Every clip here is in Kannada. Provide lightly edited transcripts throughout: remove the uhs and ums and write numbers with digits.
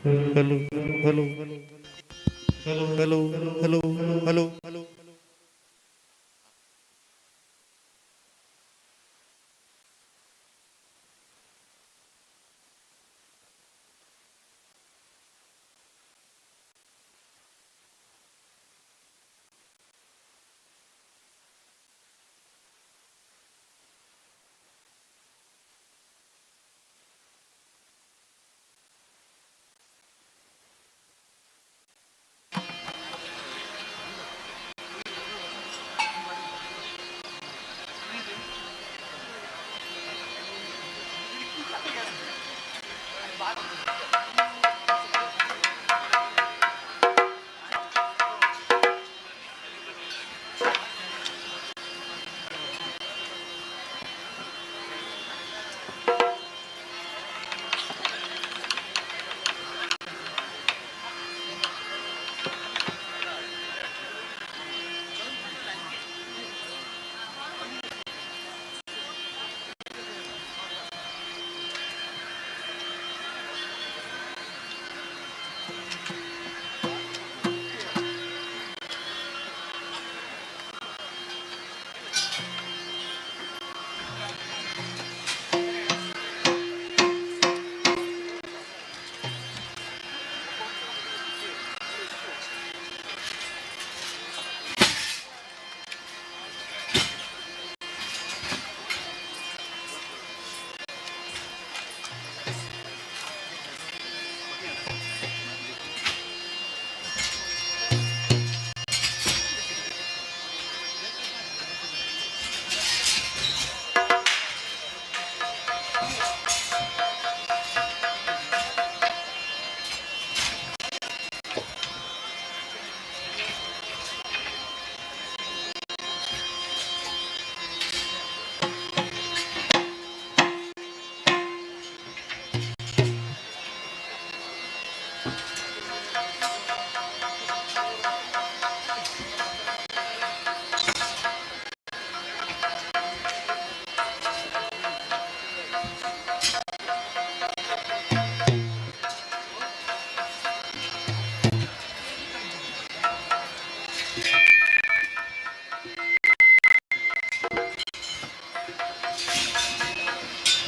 hello, hello, hello, hello, hello, hello, hello.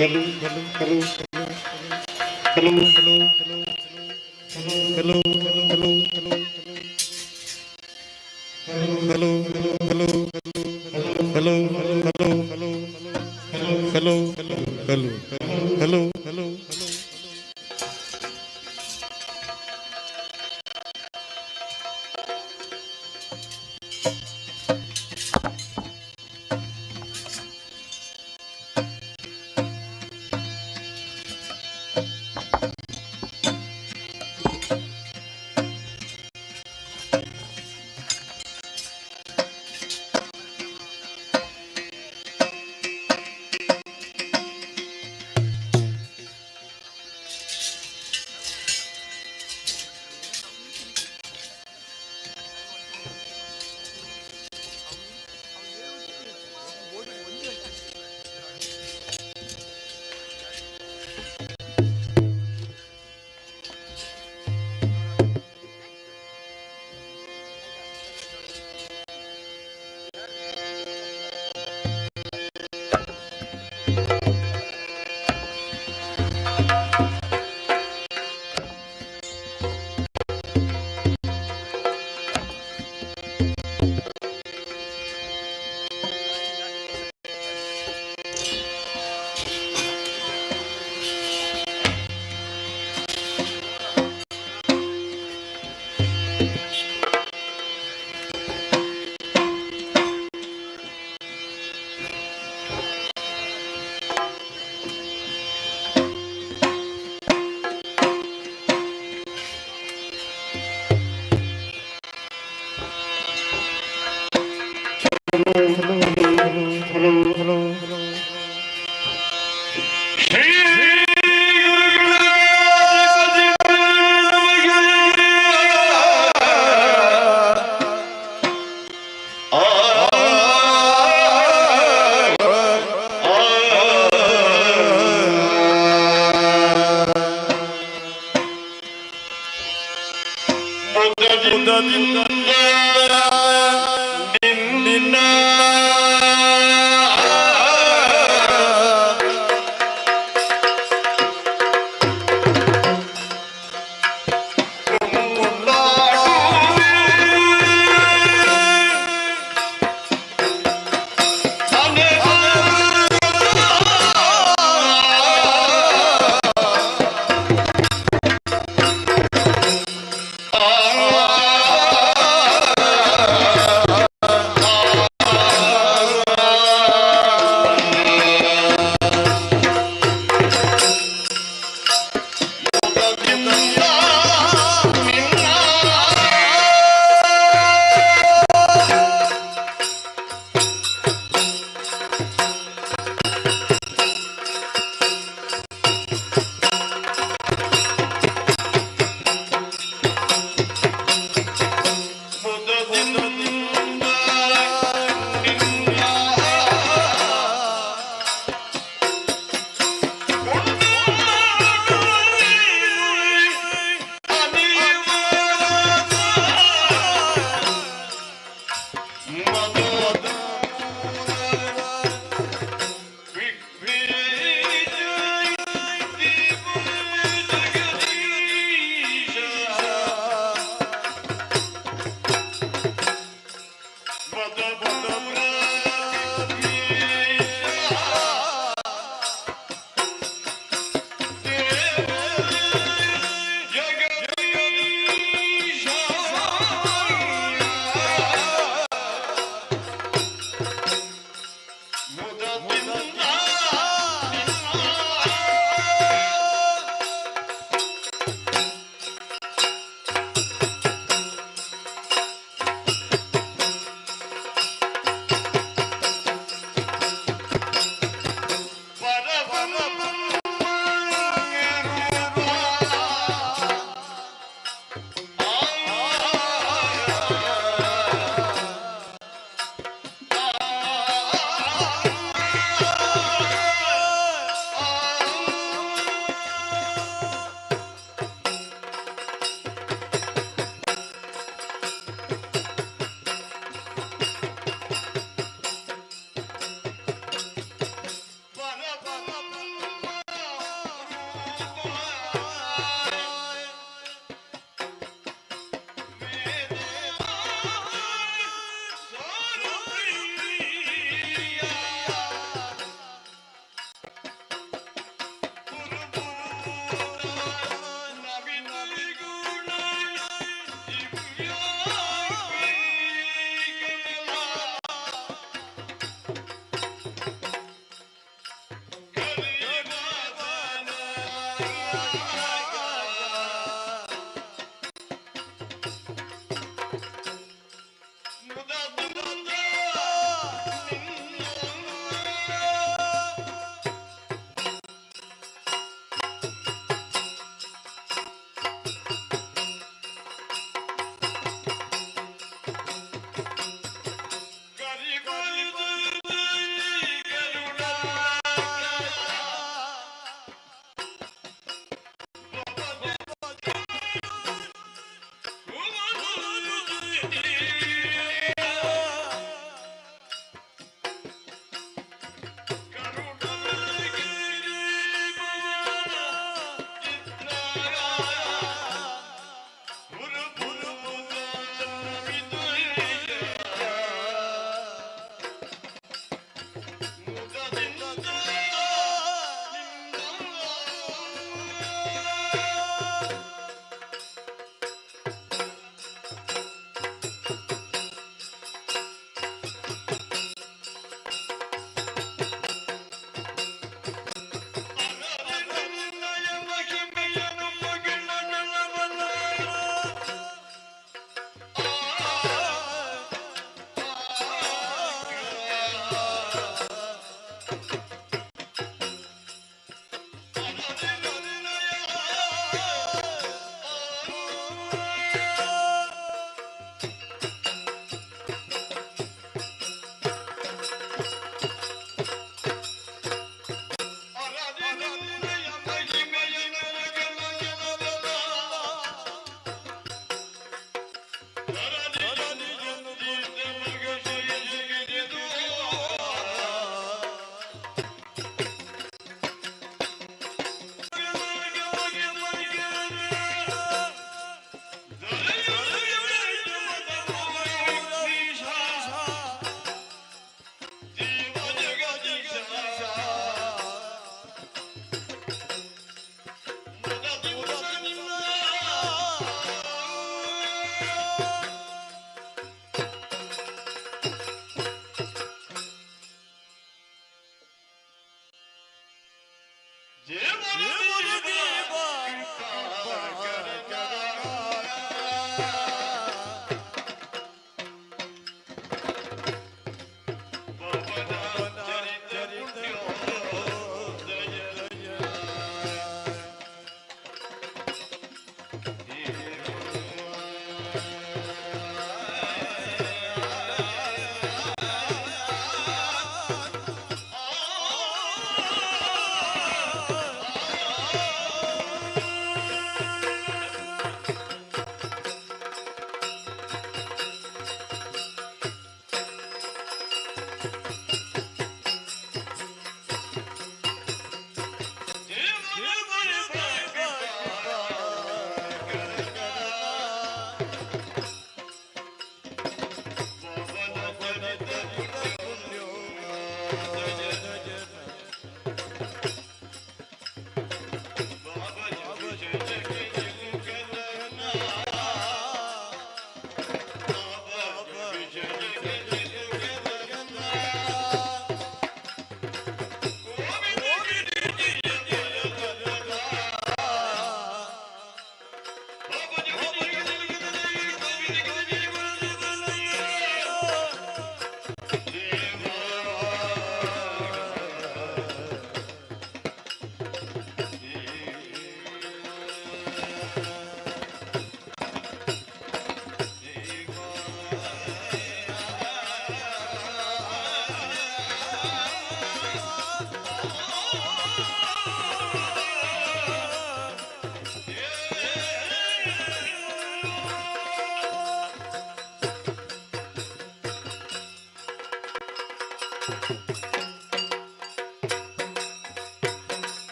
Hello, hello, hello, hello, hello, hello, hello, hello, hello, hello, hello, hello, hello, hello, hello, hello, hello, hello, hello.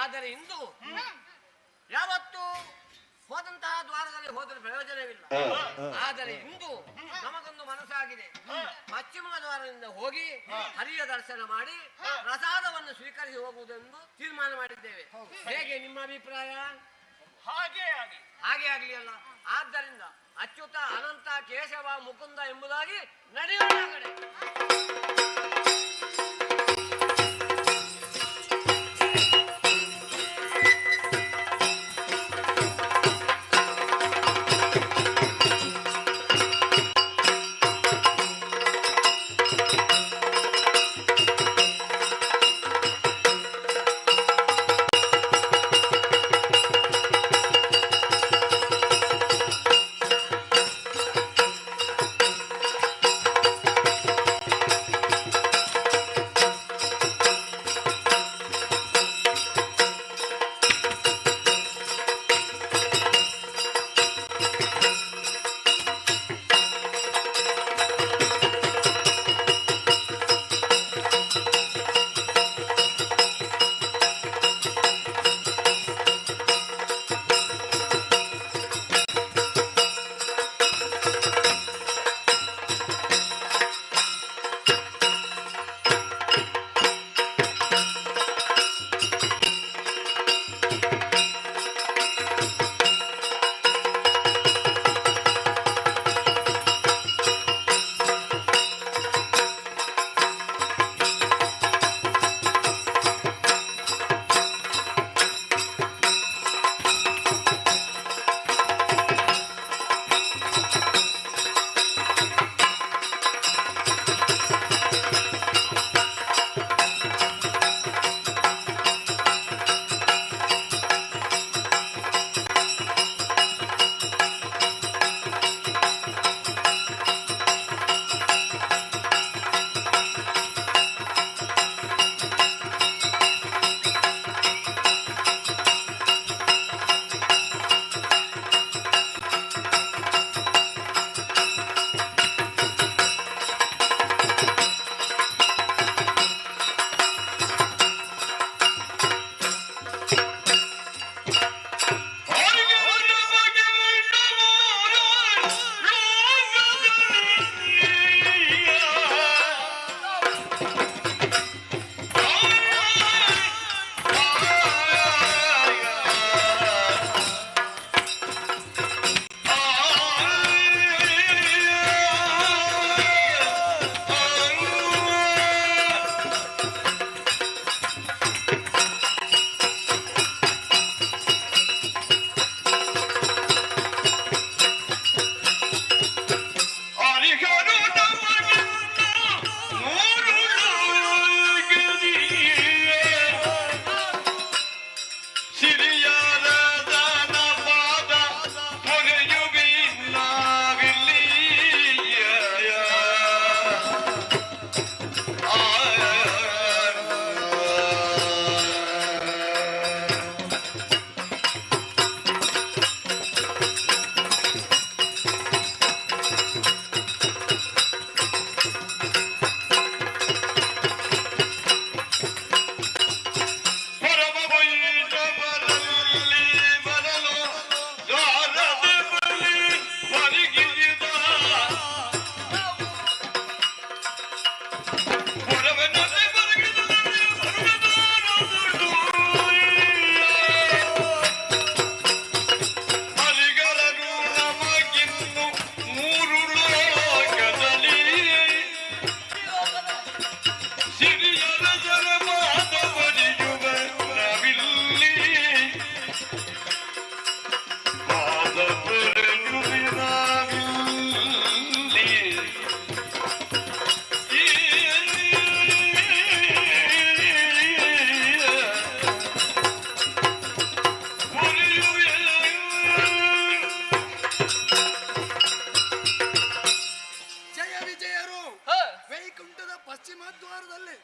ಆದರೆ ಇಂದು ಯಾವತ್ತು ಹೋದಂತಹ ದ್ವಾರದಲ್ಲಿ ಹೋದರೆ ಪ್ರಯೋಜನವಿಲ್ಲ. ಆದರೆ ಇಂದು ನಮಗೊಂದು ಮನಸ್ಸಾಗಿದೆ, ಪಶ್ಚಿಮ ದ್ವಾರದಿಂದ ಹೋಗಿ ಹರಿಯ ದರ್ಶನ ಮಾಡಿ ಪ್ರಸಾದವನ್ನು ಸ್ವೀಕರಿಸಿ ಹೋಗುವುದೆಂದು ತೀರ್ಮಾನ ಮಾಡಿದ್ದೇವೆ. ಹೇಗೆ ನಿಮ್ಮ ಅಭಿಪ್ರಾಯ? ಹಾಗೆ ಆಗಲಿ ಅಲ್ಲ. ಆದ್ದರಿಂದ ಅಚ್ಯುತ, ಅನಂತ, ಕೇಶವ, ಮುಕುಂದ ಎಂಬುದಾಗಿ ನಡೆಯೋಣ ಕಡೆ.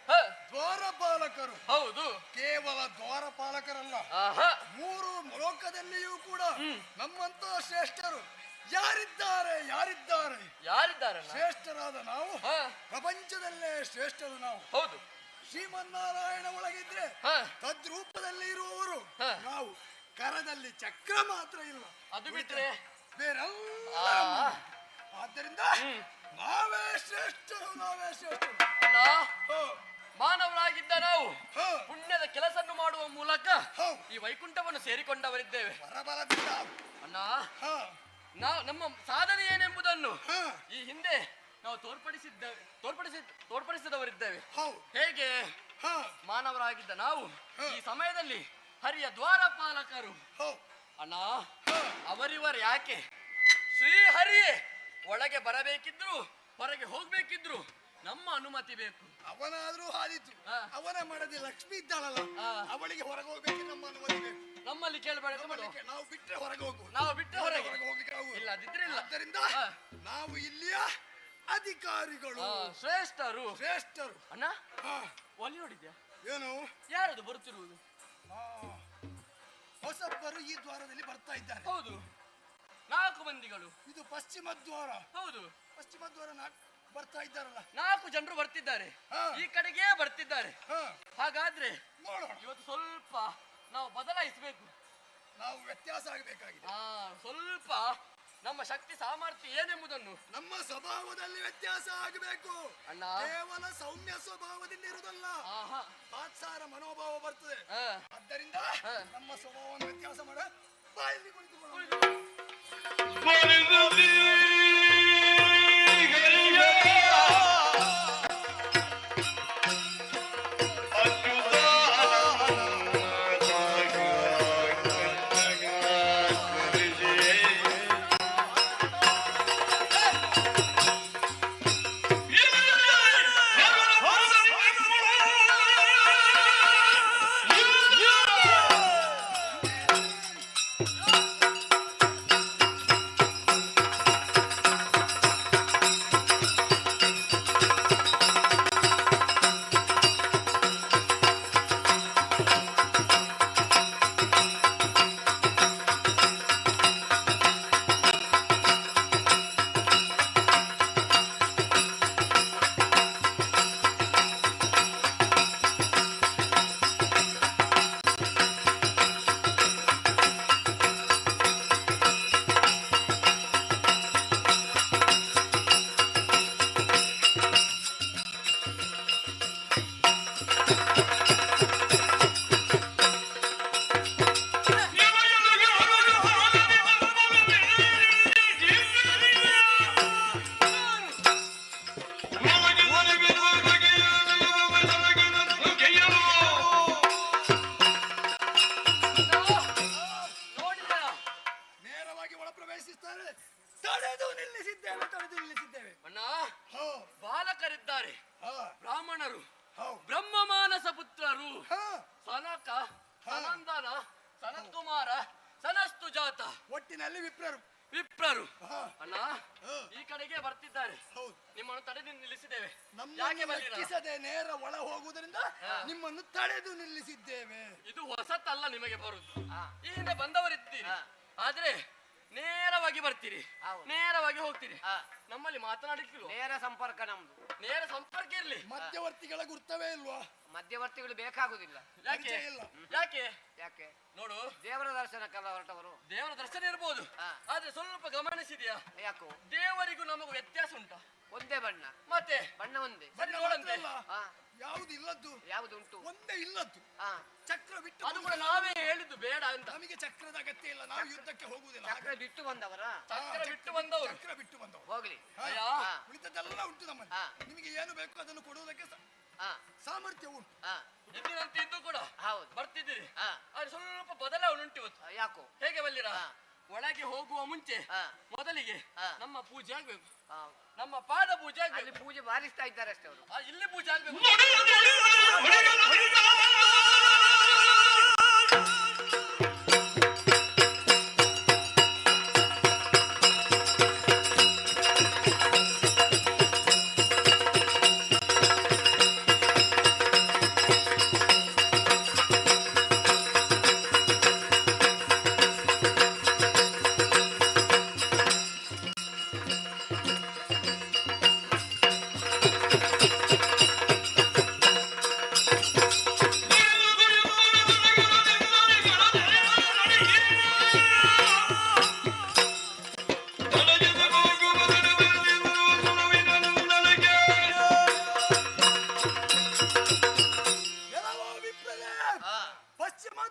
ಹ, ದ್ವಾರಪಾಲಕರು ಹೌದು. ಕೇವಲ ದ್ವಾರಪಾಲಕರಲ್ಲ, ಆಹಾ. ಮೂರು ಲೋಕದಲ್ಲಿಯೂ ಕೂಡ ನಮ್ಮಂತ ಶ್ರೇಷ್ಠರು ಯಾರಿದ್ದಾರೆ ಯಾರಿದ್ದಾರೆ ಯಾರಿದ್ದಾರಣ್ಣ? ಶ್ರೇಷ್ಠರಾದ ನಾವು, ಹ, ಪ್ರಪಂಚದಲ್ಲೇ ಶ್ರೇಷ್ಠರು ನಾವು. ಹೌದು. ಶ್ರೀಮನ್ನಾರಾಯಣ ಒಳಗಿದ್ರೆ ಹ, ತದ್ರೂಪದಲ್ಲಿ ಇರುವವರು ಹ. ನಾವು. ಕರದಲ್ಲಿ ಚಕ್ರ ಮಾತ್ರ ಇಲ್ಲ, ಅದು ಬಿಟ್ರೆ ಬೇರೆಲ್ಲ ಆ. ಆದ್ದರಿಂದ ನಾವೇ ಶ್ರೇಷ್ಠರು, ನಾವೇ ಶ್ರೇಷ್ಠರು. ಅಣ್ಣ, ಹ, ಮಾನವರಾಗಿದ್ದ ನಾವು ಹ, ಪುಣ್ಯದ ಕೆಲಸವನ್ನು ಮಾಡುವ ಮೂಲಕ ಹ. ಈ ವೈಕುಂಠವನ್ನು ಸೇರಿಕೊಂಡವರಿದ್ದೇವೆ. ಬರಬರದಿಂದ ಅಣ್ಣ, ಹ, ನಾವು ನಮ್ಮ ಸಾಧನೆ ಏನೆಂಬುದನ್ನು ಹ, ಈ ಹಿಂದೆ ನಾವು ತೋರ್ಪಡಿಸಿದವರಿದ್ದೇವೆ. ಹೌದು. ಹೇಗೆ ಹ, ಮಾನವರಾಗಿದ್ದ ನಾವು ಹ. ಈ ಸಮಯದಲ್ಲಿ ಹರಿಯ ದ್ವಾರಪಾಲಕರು. ಹೌದು. ಅಣ್ಣ, ಹ, ಅವರಿವರು ಯಾಕೆ ಶ್ರೀಹರಿಯೇ ಒಳಗೆ ಬರಬೇಕಿದ್ರು ಹೊರಗೆ ಹೋಗ್ಬೇಕಿದ್ರು ನಮ್ಮ ಅನುಮತಿ ಬೇಕು. ಅವನಾದ್ರೂ ಆದೀತು. ಹ. ಅವನ ಮಾಡದೆ ಲಕ್ಷ್ಮಿ ಇದ್ದಾಳಲ್ಲ, ಹ. ಅವಳಿಗೆ ಹೊರಗೆ ಹೋಗ್ಬೇಕು, ನಮ್ಮ ಅನುಮತಿ ಬೇಕು. ನಮ್ಮಲ್ಲಿ ಕೇಳಬೇಡ. ನಾವು ಬಿಟ್ಟರೆ ಹೊರಗೆ ಹೋಗುವುದು, ನಾವು ಬಿಟ್ಟರೆ ಹೊರಗೆ ಹೋಗ್ಲಿಕ್ಕೆ ಆಗುವುದು. ಇಲ್ಲದಿದ್ರೆ ಇಲ್ಲ. ಆದ್ದರಿಂದ ಹ. ನಾವು ಇಲ್ಲಿಯ ಅಧಿಕಾರಿಗಳು, ಶ್ರೇಷ್ಠರು. ಶ್ರೇಷ್ಠರು. ಅಣ್ಣ, ಹ, ಒಲಿ ನೋಡಿದ್ಯಾ? ಏನು? ಯಾರದು ಬರುತ್ತಿರುವುದು? ಆ, ಹೊಸಬ್ಬರು ಈ ದ್ವಾರದಲ್ಲಿ ಬರ್ತಾ ಇದ್ದಾರೆ. ಹೌದು, 4 ಮಂದಿಗಳು. ಇದು ಪಶ್ಚಿಮ ದ್ವಾರ. ಹೌದು, ಪಶ್ಚಿಮ ದ್ವಾರ ಬರ್ತಾ ಇದ್ದಾರಲ್ಲ. 4 ಜನರು ಬರ್ತಿದ್ದಾರೆ. ಹಾ. ಈ ಕಡೆಗೆ ಬರ್ತಿದ್ದಾರೆ. ಹ, ಹಾಗಾದ್ರೆ ನೋಡೋಣ. ಇವತ್ತು ಸ್ವಲ್ಪ ನಾವು ಬದಲಾಯಿಸಬೇಕು. ನಾವು ವ್ಯತ್ಯಾಸ ಆಗಬೇಕಾಗಿದೆ. ಸ್ವಲ್ಪ ನಮ್ಮ ಶಕ್ತಿ ಸಾಮರ್ಥ್ಯ ಏನೆಂಬುದನ್ನು. ನಮ್ಮ ಸ್ವಭಾವದಲ್ಲಿ ವ್ಯತ್ಯಾಸ ಆಗಬೇಕು. ಅಣ್ಣ, ಕೇವಲ ಸೌಮ್ಯ ಸ್ವಭಾವದಿಂದ ಇರುವುದಲ್ಲ, ಆಹಾ. ತಾತ್ಸಾರ ಮನೋಭಾವ ಬರ್ತದೆ. ಹ, ಆದ್ದರಿಂದ ಹ. ನಮ್ಮ ಸ್ವಭಾವವನ್ನು ವ್ಯತ್ಯಾಸ ಮಾಡ ಬಾಯಲ್ಲಿ ಕುಳಿತುಕೊಳ್ಳೋಣ. ನೋಡಿದ್ಯಾ? ನೇರವಾಗಿ ಒಳ ಪ್ರವೇಶಿಸ್ತಾರೆ. ತಡೆದು ನಿಲ್ಲಿಸಿದ್ದೇವೆ, ತಡೆದು ನಿಲ್ಲಿಸಿದ್ದೇವೆ. ಅಣ್ಣ, ಹೋ, ಬಾಲಕರಿದ್ದಾರೆ, ಹ, ಬ್ರಾಹ್ಮಣರು, ಹೋ, ಬ್ರಹ್ಮ ಮಾನಸ ಪುತ್ರರು, ಹ, ಸನಕ, ಸನಂದನ, ಸನತ್ಕುಮಾರ, ಸನಸ್ತು ಜಾತ, ಒಟ್ಟಿನಲ್ಲಿ ವಿಪ್ರರು. ವಿಪ್ರರು. ಹ, ಅಣ್ಣ, ಹ, ಈ ಕಡೆಗೆ ಬರ್ತಿದ್ದಾರೆ. ಹೌದು. ನಿಮ್ಮನ್ನು ತಡೆದು ನಿಲ್ಲಿಸಿದ್ದೇವೆ. ಯಾಕೆ ನಮ್ಮನ್ನು ಬರಲಿಲ್ಲ? ಲೆಕ್ಕಿಸದೆ ನೇರ ಒಳ ಹೋಗುವುದರಿಂದ ನಿಮ್ಮನ್ನು ತಡೆದು ನಿಲ್ಲಿಸಿದ್ದೇವೆ. ಇದು ಹೊಸತಲ್ಲ ನಿಮಗೆ ಬರುದು. ಈ ಹಿಂದೆ ಬಂದವರಿದ್ದೀರಿ, ಆದ್ರೆ ನೇರವಾಗಿ ಬರ್ತೀರಿ, ನೇರವಾಗಿ ಹೋಗ್ತೀರಿ. ನಮ್ಮಲ್ಲಿ ಮಾತನಾಡಲಿಕ್ಕಿಲ್ಲ. ನೇರ ಸಂಪರ್ಕ ನಮ್ದು. ನೇರ ಸಂಪರ್ಕ ಇರ್ಲಿ. ಮಧ್ಯವರ್ತಿಗಳ ಗುರ್ತವೇ ಇಲ್ವಾ? ಮಧ್ಯವರ್ತಿಗಳು ಬೇಕಾಗುದಿಲ್ಲ. ಯಾಕೆ? ಪರಿಚಯ ಇಲ್ಲ. ಯಾಕೆ? ಯಾಕೆ? ನೋಡು, ದೇವರ ದರ್ಶನಕ್ಕೆಲ್ಲ ಹೊರಟವರು. ದೇವರ ದರ್ಶನ ಇರ್ಬೋದು, ಆದ್ರೆ ಸ್ವಲ್ಪ ಗಮನಿಸಿದ್ಯಾ? ಯಾಕೋ? ದೇವರಿಗೂ ನಮಗೂ ವ್ಯತ್ಯಾಸ ಉಂಟಾ? ಒಂದೇ ಬಣ್ಣ, ಮತ್ತೆ ಬಣ್ಣ ಒಂದೇ. ಬನ್ನಿ ನೋಡಂತೆ. ಅಲ್ಲ, ಹಾ, ಯಾವುದು ಇಲ್ಲದ್ದು? ಯಾವುದು ಉಂಟು? ಒಂದೇ ಇಲ್ಲದ್ದು. ಹಾ, ಚಕ್ರ ಬಿಟ್ಟು ಅದು ಕೂಡ ನಾವೇ ಹೇಳಿದ್ದು ಬೇಡ ಅಂತ. ನಮಗೆ ಚಕ್ರದ ಅಗತ್ಯ ಇಲ್ಲ, ನಾವು ಯುದ್ಧಕ್ಕೆ ಹೋಗುವುದಿಲ್ಲ. ಚಕ್ರ ಬಿಟ್ಟು ಬಂದವರ. ಚಕ್ರ ಬಿಟ್ಟು ಬಂದವರು. ಚಕ್ರ ಬಿಟ್ಟು ಬಂದವರು. ಹೋಗ್ಲಿ. ಹಾ, ಅಯ್ಯ. ಹಾ, ಉಳಿದದ್ದೆಲ್ಲ ಉಂಟು ನಮ್ಮಲ್ಲಿ. ಹಾ. ನಿಮಗೆ ಏನು ಬೇಕು ಅದನ್ನು ಕೊಡುವುದಕ್ಕೆ ಹಾ, ಸಾಮರ್ಥ್ಯ ಉಂಟು. ಹಾ, ಎಂದಿನಂತೆ ಇದ್ದು ಕೂಡ ಹೌದು. ಬರ್ತಿದ್ದೀರಿ, ಹಾ, ಆದ್ರೆ ಸ್ವಲ್ಪ ಬದಲಾವಣೆ ಉಂಟು ಇವತ್ತು. ಯಾಕೋ? ಹೇಗೆ ಬಲ್ಲಿರ? ಹಾ. ಒಳಗೆ ಹೋಗುವ ಮುಂಚೆ ಹಾ. ಮೊದಲಿಗೆ ಹಾ. ನಮ್ಮ ಪೂಜೆ ಆಗ್ಬೇಕು, ಹಾ, ನಮ್ಮ ಪಾದ ಪೂಜೆ ಅಲ್ಲಿ ಆಗ್ಬೇಕು. ಪೂಜೆ ಬಾರಿಸ್ತಾ ಇದ್ದಾರೆ ಅಷ್ಟೇ ಅವರು. ಇಲ್ಲಿ ಪೂಜೆ ಆಗ್ಬೇಕು.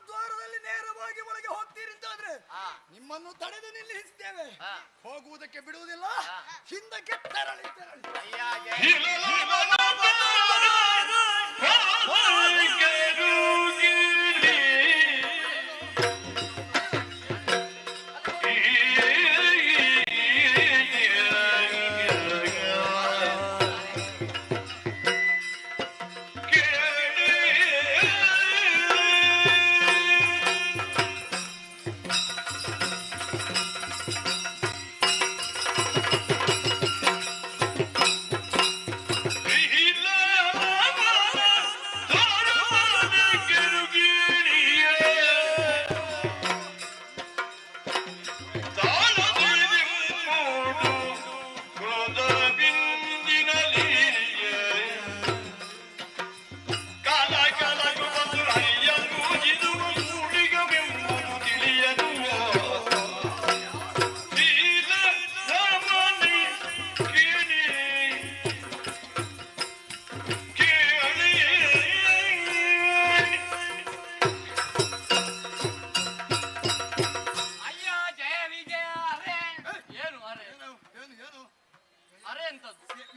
ದ್ವಾರದಲ್ಲಿ ನೇರವಾಗಿ ಒಳಗೆ ಹೋಗ್ತೀರಿ ಅಂತಾದ್ರೆ ನಿಮ್ಮನ್ನು ತಡೆದು ನಿಲ್ಲಿಸ್ತೇವೆ. ಹೋಗುವುದಕ್ಕೆ ಬಿಡುವುದಿಲ್ಲ, ಹಿಂದಕ್ಕೆ ತೆರಳಿ ತೆರಳಿ.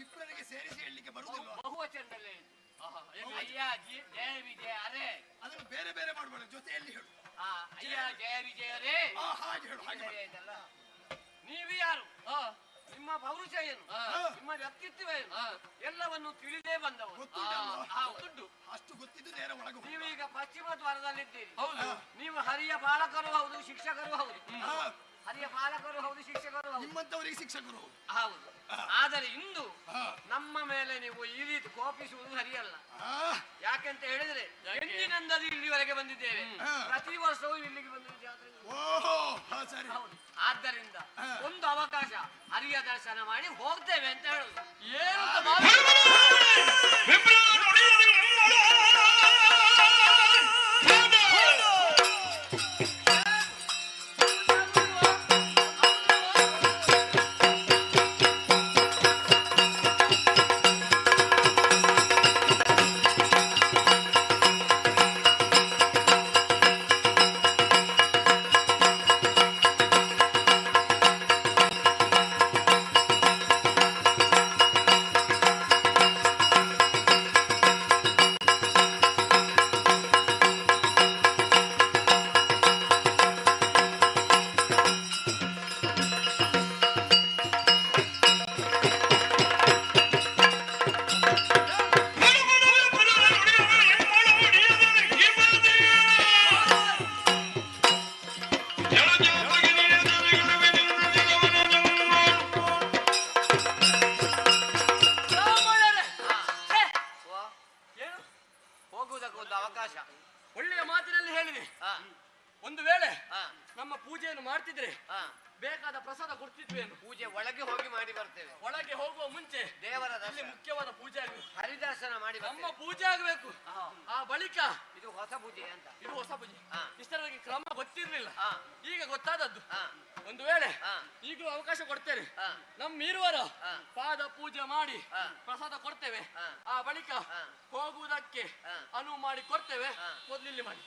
ವಿಪ್ರರಿಗೆ ಸೇರಿಸಿ ಹೇಳಲಿಕ್ಕೆ ಬರುವುದಿಲ್ಲ. ಬಹುವಚನದಲ್ಲೇ ಅಯ್ಯ ಜಯ ವಿಜಯ ಅರೇ. ಅದನ್ನು ಬೇರೆ ಬೇರೆ ಮಾಡಬೇಡ, ಜೊತೆಯಲ್ಲಿ ಹೇಳು. ಅಯ್ಯ ಜಯ ವಿಜಯ ರೇ. ಹಾಗೆ ಹೇಳು, ಹಾಗೆ ಆಯ್ತಲ್ಲ. ನೀವು ಯಾರು? ನಿಮ್ಮ ಪೌರುಷ ಏನು? ನಿಮ್ಮ ವ್ಯಕ್ತಿತ್ವ ಏನು? ಎಲ್ಲವನ್ನು ತಿಳಿದೇ ಬಂದವರು. ಅಷ್ಟು ಗೊತ್ತಿದ್ದು ನೇರ ಒಳಗೆ. ನೀವೀಗ ಪಶ್ಚಿಮ ದ್ವಾರದಲ್ಲಿದ್ದೀರಿ. ನೀವು ಹರಿಯ ಬಾಲಕರು ಹೌದು, ಶಿಕ್ಷಕರು ಹೌದು. ಹರಿಯ ಪಾಲಕರು ಹೌದು, ಶಿಕ್ಷಕರು ಹೌದು. ನಿಮ್ಮಂತವರಿಗೆ ಶಿಕ್ಷಕರು ಹೌದು. ಆದರೆ ಇಂದು ನಮ್ಮ ಮೇಲೆ ನೀವು ಈ ರೀತಿ ಕೋಪಿಸುವುದು ಸರಿಯಲ್ಲ. ಯಾಕೆಂತ ಹೇಳಿದ್ರೆ ಎಂದಿನಿಂದಲೂ ಇಲ್ಲಿವರೆಗೆ ಬಂದಿದ್ದೇವೆ. ಪ್ರತಿ ವರ್ಷವೂ ಇಲ್ಲಿಗೆ ಬಂದಿದ್ದೇವೆ. ಆದ್ದರಿಂದ ಒಂದು ಅವಕಾಶ ಹರಿಯ ದರ್ಶನ ಮಾಡಿ ಹೋಗ್ತೇವೆ ಅಂತ ಹೇಳುದು. ಏನು ಅವಕಾಶ ಒಳ್ಳೆಯ ಮಾತಿನಲ್ಲಿ ಹೇಳಿದೆ. ಒಂದು ವೇಳೆ ನಮ್ಮ ಪೂಜೆಯನ್ನು ಮಾಡ್ತಿದ್ರೆ ಬೇಕಾದ ಪ್ರಸಾದ ಕೊಡ್ತಿದ್ವೇನು? ಪೂಜೆ ಒಳಗೆ ಹೋಗಿ ಮಾಡಿ ಬರ್ತೇವೆ. ಒಳಗೆ ಹೋಗುವ ಮುಂಚೆ ದೇವರ ಮುಖ್ಯವಾದ ಪೂಜೆ ಆಗಬೇಕು, ಹರಿದರ್ಶನ ಮಾಡಿ ನಮ್ಮ ಪೂಜೆ ಆಗಬೇಕು. ಆ ಬಳಿಕ ಇದು ಹೊಸ ಪೂಜೆ ಅಂತ. ಇದು ಹೊಸ ಪೂಜೆ. ಇಷ್ಟರವರೆಗೆ ಕ್ರಮ ಗೊತ್ತಿರ್ಲಿಲ್ಲ, ಈಗ ಗೊತ್ತಾದದ್ದು. ಒಂದು ವೇಳೆ ಈಗಲೂ ಅವಕಾಶ ಕೊಡ್ತೇನೆ. ನಮ್ಮ ಇರುವರ ಪಾದ ಪೂಜೆ ಮಾಡಿ ಪ್ರಸಾದ ಕೊಡ್ತೇವೆ. ಆ ಬಳಿಕ ಹೋಗುವುದಕ್ಕೆ ಅನುವು ಮಾಡಿ ಕೊಡ್ತೇವೆ. ಮೊದಲಿಲ್ಲಿ ಮಾಡಿ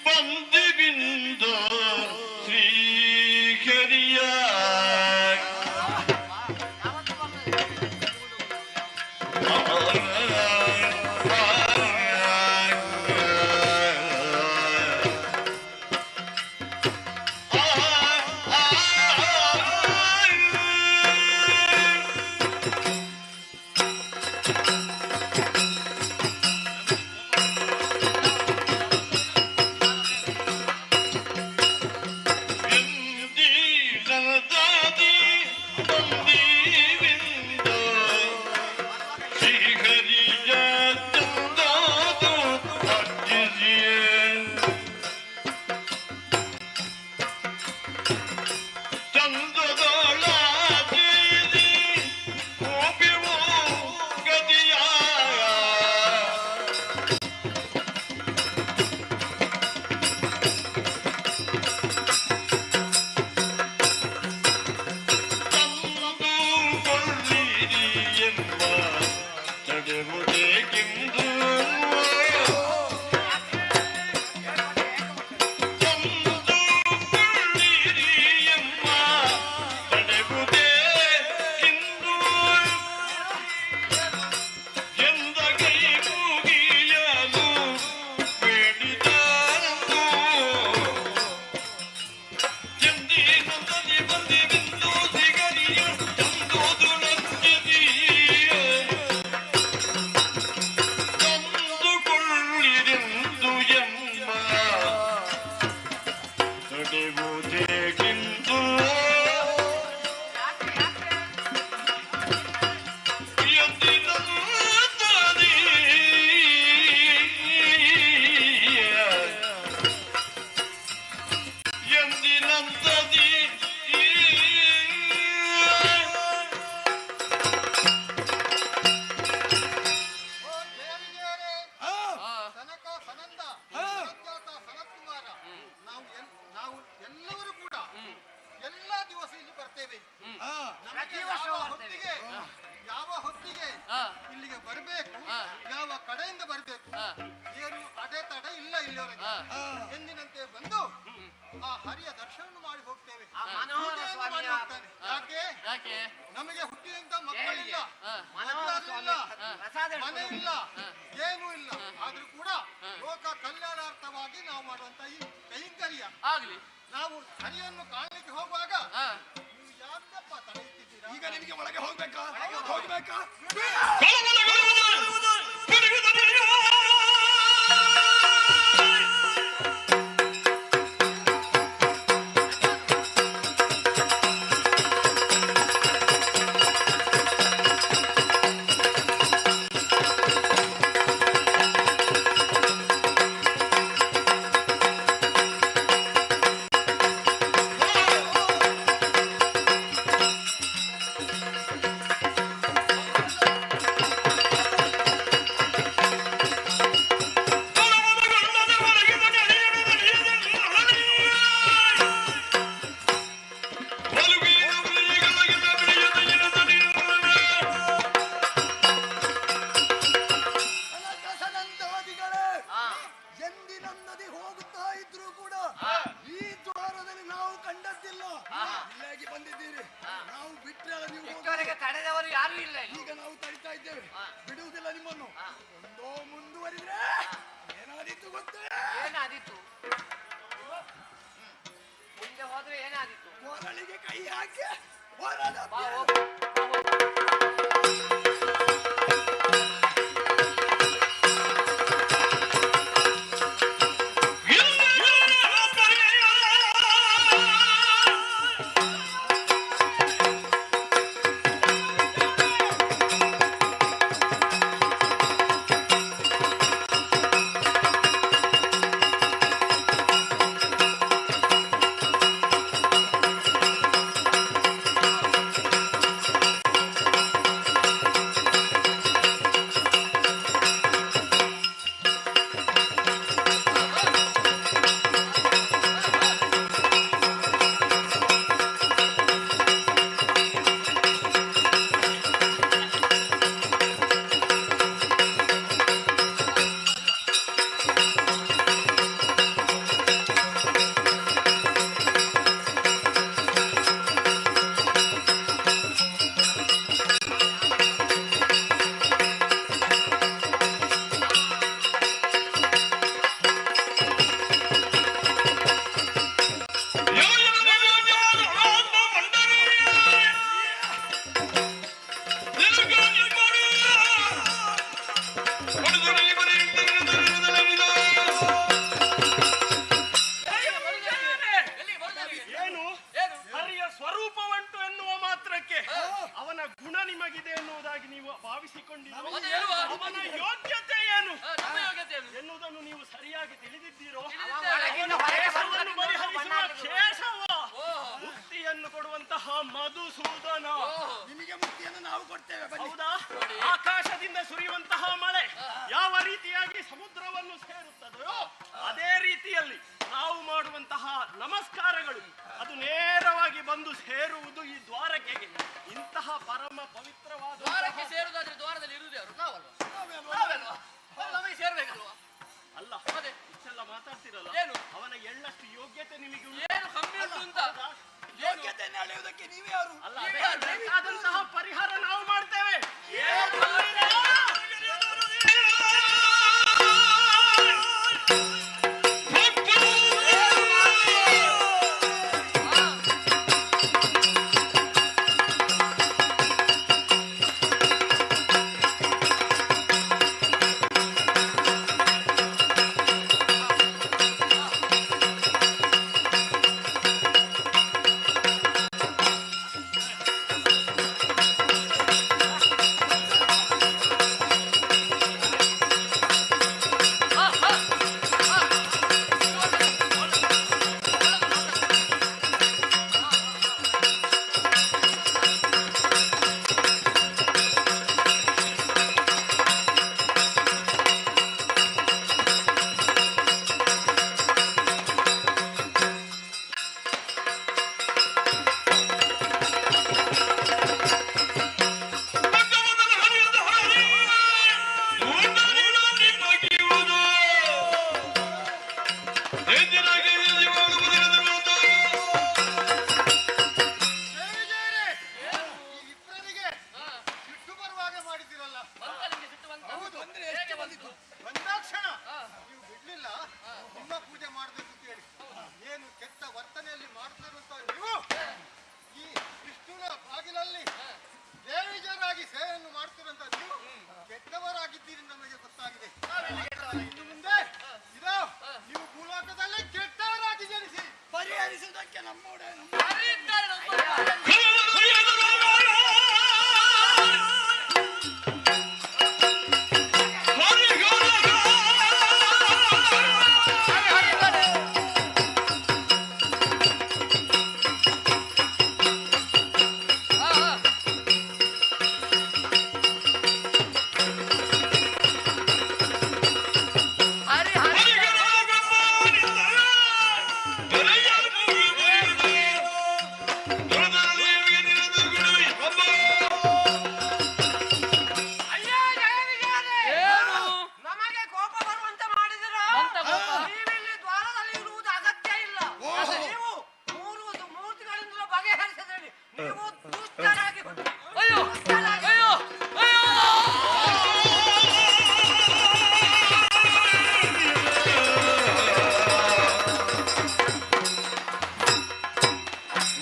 ಬಂದಿಬಿಂದ ಶ್ರೀಹರಿಯ Give ಬರಬೇಕು, ಹಾ. ಯಾವ ಕಡೆಯಿಂದ ಬರಬೇಕು, ಹಾ. ಏನು ಅಡೆತಡೆ ಇಲ್ಲ ಇಲ್ಲಿವರೆಗೆ. ಹಾ. ಎಂದಿನಂತೆ ಬಂದು ಆ ಹರಿಯ ದರ್ಶನ ಮಾಡಿ ಹೋಗ್ತೇವೆ. ಆ ಮನೋಹರ ಪೂಜೆಯನ್ನು ಮಾಡಿ ಸ್ವಾಮಿಯ ಹೋಗ್ತಾನೆ. ಯಾಕೆ ಯಾಕೆ ನಮಗೆ ಹುಟ್ಟಿದಂತ ಮಕ್ಕಳಿಲ್ಲ, ಹಾ. ಮನೋಹರ ಮಕ್ಕಳು ಸ್ವಾಮಿ ಇಲ್ಲ, ಪ್ರಸಾದ ಮನೆ ಇಟ್ಕೊಂಡು ಇಲ್ಲ, ಏನೂ ಇಲ್ಲ. ಆದ್ರೂ ಕೂಡ ಲೋಕ ಕಲ್ಯಾಣಾರ್ಥವಾಗಿ ನಾವು ಮಾಡುವಂತ ಈ ಕೈಂಕರ್ಯ, ಆಗ್ಲಿ ನಾವು ಹರಿಯನ್ನು ಕಾಣಲಿಕ್ಕೆ ಹೋಗುವಾಗ ಹಾ. ನೀವು ಯಾಕಪ್ಪ ತಲೆ ಇಟ್ಟಿದ್ದೀರಾ? ಈಗ ನಿಮಗೆ ಒಳಗೆ ಹೋಗ್ಬೇಕಾ? ಹೋಗ್ಬೇಕಾ? ಅನಕಸನಂದಾದಿಗಳೇ, ಹಾ. ಎಂದಿನೊಂದದಿ ಹೋಗುತ್ತಾ ಇದ್ರು ಕೂಡ ಈ ದ್ವಾರದಲ್ಲಿ ನಾವು ಕಂಡದ್ದಿಲ್ಲ. ಇಲ್ಲಾಗಿ ಬಂದಿದ್ದೀರಿ, ನಾವು ಬಿಟ್ಟರೆ ನೀವು ಹೋಗಿ. ಇಷ್ಟವರೆಗೆ ತಡೆದವರು ಯಾರು ಇಲ್ಲ ಇಲ್ಲಿ. ಈಗ ನಾವು ತಡಿತಾ ಇದ್ದೇವೆ, ಬಿಡುವುದಿಲ್ಲ ನಿಮ್ಮನ್ನು. ಒಂದೋ ಮುಂದುವರಿದ್ರೆ ಏನಾದೀತು ಗೊತ್ತೇ? ಏನಾದೀತು? ಮುಂದೆ ಹೋದ್ರೆ ಏನಾದೀತು? ಕೊರಳಿಗೆ ಕೈ ಹಾಕಿ ಹೊರದ ಬಾ ಹೋಗು, ಬಾ ಹೋಗು. ಎಲ್ಲಿಗೆ ಬರುದಾಗೆ? ಏನು ಏನು ಹರಿಯ ಸ್ವರೂಪವಂಟು ಎನ್ನುವ ಮಾತ್ರಕ್ಕೆ ಅವನ ಗುಣ ನಿಮಗಿದೆ ಎನ್ನುವುದಾಗಿ ನೀವು ಭಾವಿಸಿಕೊಂಡಿರೋ ಅದು ಹೇಳುವ. ಅವನ ಯೋಗ್ಯತೆ ಏನು ನಮ್ಮ ಯೋಗ್ಯತೆ ಏನು? ಎನ್ನುವುದನ್ನು ನೀವು ಸರಿಯಾಗಿ ತಿಳಿದಿದ್ದೀರೋ? ಅವ ಒಳಗಿಂದ ಹೊರಗೆ ಕೇಶವನ್ನು ಬಂದದ್ದು ಪರಿಹರಿಸುವ ಬಣ್ಣ ಹಾಕಿದ್ರು. ಕೇಶವ, ಓಹೋ. ಮುಕ್ತಿಯನ್ನು ಕೊಡುವಂತಹ ಮಧುಸೂದನ. ಓಹೋ. ನಿಮಗೆ ಮುಕ್ತಿಯನ್ನು ನಾವು ಕೊಡ್ತೇವೆ. ಬನ್ನಿ. ಹೌದಾ? ಆಕಾಶದಿಂದ ಸುರಿಯುವಂತಹ ಮಳೆ ಯಾವ ರೀತಿಯಾಗಿ ಸಮುದ್ರವನ್ನು ಸೇರುತ್ತದೆಯೋ ಅದೇ ರೀತಿಯಲ್ಲಿ ನಾವು ಮಾಡುವಂತಹ ನಮಸ್ಕಾರಗಳು ಅದು ನೇರವಾಗಿ ಬಂದು ಸೇರುವುದು ಈ ದ್ವಾರಕೆಗೆ. ಇಂತಹ ಪರಮ ಪವಿತ್ರವಾದ ದ್ವಾರಕ್ಕೆ ಸೇರುದಾದ್ರೆ ದ್ವಾರದಲ್ಲಿ ಇರುವುದು ಯಾರು? ನಾವಲ್ವಾ? ನಾವಲ್ವಾ? ಅದು ನಮಗೆ ಸೇರ್ಬೇಕಲ್ವಾ? ಅಲ್ಲ, ಅದೇ. ಇಷ್ಟೆಲ್ಲ ಮಾತಾಡ್ತಿರಲ್ಲ, ಏನು? ಅವನ ಎಳ್ಳಷ್ಟು ಯೋಗ್ಯತೆ ನಿಮಗೆ ಉಂಟು. ಏನು ಕಮ್ಮಿ ಉಂಟು ಅಂತ? ಹೌದಾ? ಯೋಗ್ಯತೆಯನ್ನು ಅಳೆಯುವುದಕ್ಕೆ ನೀವೇ ಯಾರು? ಅಲ್ಲ, ನೀವೇ ಅದಕ್ಕೆ ಯಾರು? ಬೇಕಾದಂತಹ ಪರಿಹಾರ ನಾವು ಮಾಡ್ತೇವೆ. ಆ. ಮಾಡ್ತಿರಲ್ಲ. ಬಂತ ನಿಮ್ಗೆ ಸಿಟ್ಟು ಬಂತ? ಹೌದು. ಅಂದ್ರೆ ಹೇಗೆ ಎಷ್ಟು ಬಂತು? ಬಂದಾಕ್ಷಣ ಹಾ. ನೀವು ಬಿಡ್ಲಿಲ್ಲ ನಿಮ್ಮ ಪೂಜೆ ಮಾಡಬೇಕು ಅಂತ ಹೇಳಿ. ಏನು ಕೆಟ್ಟ ವರ್ತನೆಯಲ್ಲಿ ಮಾಡ್ತಿರುವಂತ ನೀವು ಈ ವಿಷ್ಣುವಿನ ಬಾಗಿಲಲ್ಲಿ ದೇವಿಜರಾಗಿ ಸೇವೆಯನ್ನು ಮಾಡ್ತಿರುವಂತ ನೀವು ಕೆಟ್ಟವರಾಗಿದ್ದೀರಿ ನಮಗೆ ಗೊತ್ತಾಗಿದೆ. ಇನ್ನು ಮುಂದೆ ಇದೋ ನೀವು ಭೂಲೋಕದಲ್ಲಿ ಕೆಟ್ಟವರಾಗಿ ಜನಿಸಿ ಪರಿಹರಿಸುವುದಕ್ಕೆ ನಮ್ಮೊಡೆ ಯಾರು ಇದ್ದಾರೆ ನಮ್ಮ ಅಯ್ಯೋ ಜಯವಿಜಯರೇ! ಏನು? ನಮಗೆ ಕೋಪ ಬರುವಂತೆ ಮಾಡಿದಿರ ಬಂತ ಕೋಪ? ನೀವಿಲ್ಲಿ ದ್ವಾರದಲ್ಲಿ ಇರುವುದು ಅಗತ್ಯ ಇಲ್ಲ. ನೀವು ಮೂರು ಮೂರ್ತಿಗಳಿಂದಲೂ ಬಗೆಹರಿಸಿದ್ರಿ. ನೀವು ದುಷ್ಟರಾಗಿ ಹುಟ್ಟಿ. ಅಯ್ಯೋ ದುಷ್ಟರಾಗಿ ಅಯ್ಯೋ ಅಯ್ಯೋ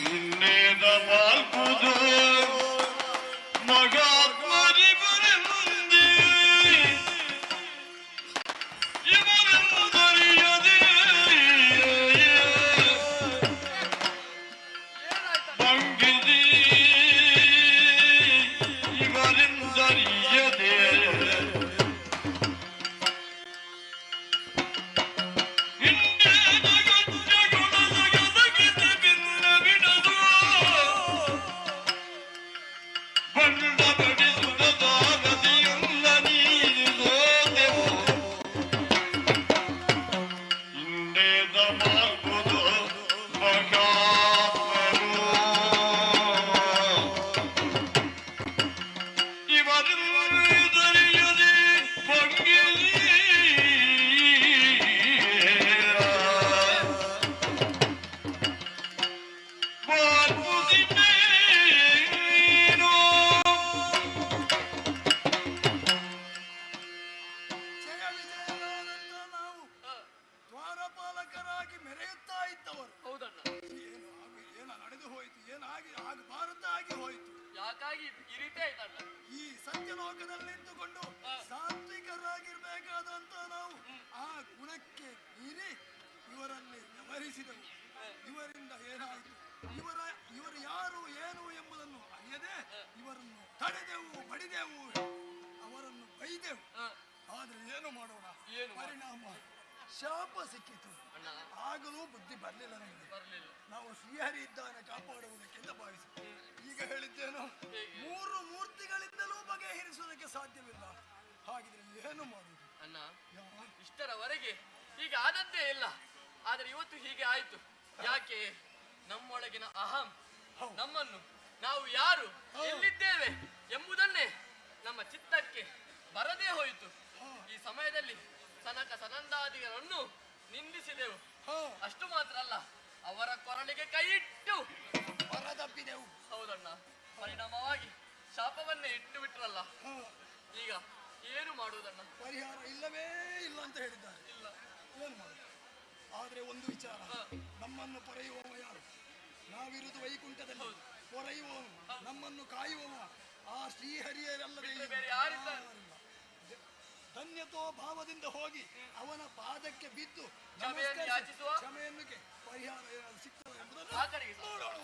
ಇನ್ನೇದ ಮಾಲ್ಪುದು ಮಗಾತ್ಮರಿಬರೆ ಮುಂದೆ ಇವರೆಂದರಿಯದೆ ಬಂಗಿದಿ ಇವರೆಂದರಿಯದೆ ಜಯ ವಿಜಯರಾದಂತ ನಾವು ದ್ವಾರಪಾಲಕರಾಗಿ ಮೆರೆಯುತ್ತಾ ಇದ್ದವರು. ಹೌದಣ್ಣ ಏನ ನಡೆದು ಹೋಯಿತು, ಆಗಬಾರದಾಗಿ ಹೋಯಿತು. ಯಾಕಾಗಿ ಈ ರೀತಿ ಆಯ್ತಣ್ಣ? ಈ ಸತ್ಯಲೋಕದಲ್ಲಿ ನಿಂತುಕೊಂಡು ಸಾತ್ವಿಕರಾಗಿರ್ಬೇಕಾದಂತ ನಾವು ಆ ಗುಣಕ್ಕೆ ಮೀರಿ ಇವರಲ್ಲಿ ವ್ಯವಹರಿಸಿದೆವು. ಇವರಿಂದ ಏನಾಯಿತು? ಇವರು ಯಾರು ಏನು ಎಂಬುದನ್ನು ಅರಿಯದೆ ಇವರನ್ನು ತಡೆದೆವು, ಬಡಿದೆವು, ಅವರನ್ನು ಬೈದೆವು. ಆದ್ರೆ ಏನು ಮಾಡೋಣ? ಏನು ಮಾಡೋಣ? ಪರಿಣಾಮ ಶಾಪ ಸಿಕ್ಕಿತು. ಅಣ್ಣ ಆಗಲೂ ಬುದ್ಧಿ ಬರಲಿಲ್ಲ ನಮಗೆ. ಬರ್ಲಿಲ್ಲ. ನಾವು ಶ್ರೀಹರಿ ಇದ್ದಾನೆ ಕಾಪಾಡುವುದಕ್ಕೆಂತ ಭಾವಿಸಿ ಈಗ ಹೇಳಿದ್ದೇನು, ಮೂರು ಮೂರ್ತಿಗಳಿಂದಲೂ ಬಗೆಹರಿಸುವುದಕ್ಕೆ ಸಾಧ್ಯವಿಲ್ಲ. ಹಾಗಿದ್ರೆ ಏನು ಮಾಡುವುದು? ಅಣ್ಣ ಇಷ್ಟರವರೆಗೆ ಹೀಗೆ ಆದದ್ದೇ ಇಲ್ಲ. ಆದ್ರೆ ಇವತ್ತು ಹೀಗೆ ಆಯ್ತು. ಯಾಕೆ? ನಮ್ಮೊಳಗಿನ ಅಹಂ ನಮ್ಮನ್ನು ನಾವು ಯಾರು ಎಲ್ಲಿದ್ದೇವೆ ಎಂಬುದನ್ನೇ ನಮ್ಮ ಚಿತ್ತಕ್ಕೆ ಬರದೇ ಹೋಯಿತು. ಈ ಸಮಯದಲ್ಲಿ ಸನಕ ಸನಂದಾದಿಗಳನ್ನು ನಿಂದಿಸಿದೆವು. ಅಷ್ಟು ಮಾತ್ರ ಅಲ್ಲ, ಅವರ ಕೊರಳಿಗೆ ಕೈ ಇಟ್ಟು ಹೊರದಪ್ಪಿದೆವು. ಹೌದಣ್ಣ, ಪರಿಣಾಮವಾಗಿ ಶಾಪವನ್ನೇ ಇಟ್ಟು ಬಿಟ್ರಲ್ಲ. ಈಗ ಏನು ಮಾಡುವುದಣ್ಣ? ಪರಿಹಾರ ಇಲ್ಲವೇ ಇಲ್ಲ ಅಂತ ಹೇಳಿದ್ದಾರೆ. ಇಲ್ಲ. ಏನು ಮಾಡುದು? ಆದ್ರೆ ಒಂದು ವಿಚಾರ, ನಮ್ಮನ್ನು ಪೊರೆಯುವವ ಯಾರು? ನಾವಿರುವುದು ವೈಕುಂಠದಲ್ಲಿ. ಪೊರೆಯುವವನು, ನಮ್ಮನ್ನು ಕಾಯುವವ ಆ ಶ್ರೀಹರಿಯರಲ್ಲದೆ ಬಿಟ್ರೆ ಬೇರೆ ಯಾರಿದ್ದಾರೆ? ಧನ್ಯತೋ ಭಾವದಿಂದ ಹೋಗಿ ಅವನ ಪಾದಕ್ಕೆ ಬಿದ್ದು ಕ್ಷಮೆಯನ್ನು ನಮಸ್ಕರಿಸಿ ಯಾಚಿಸುವ? ಕ್ಷಮೆಯನ್ನು ಪರಿಹಾರ ಏನಾದ್ರು ಸಿಗ್ತದೆ ಎಂಬುದನ್ನು ಆ ಕಡೆಗೆ ಸಹ. ನೋಡೋಣ.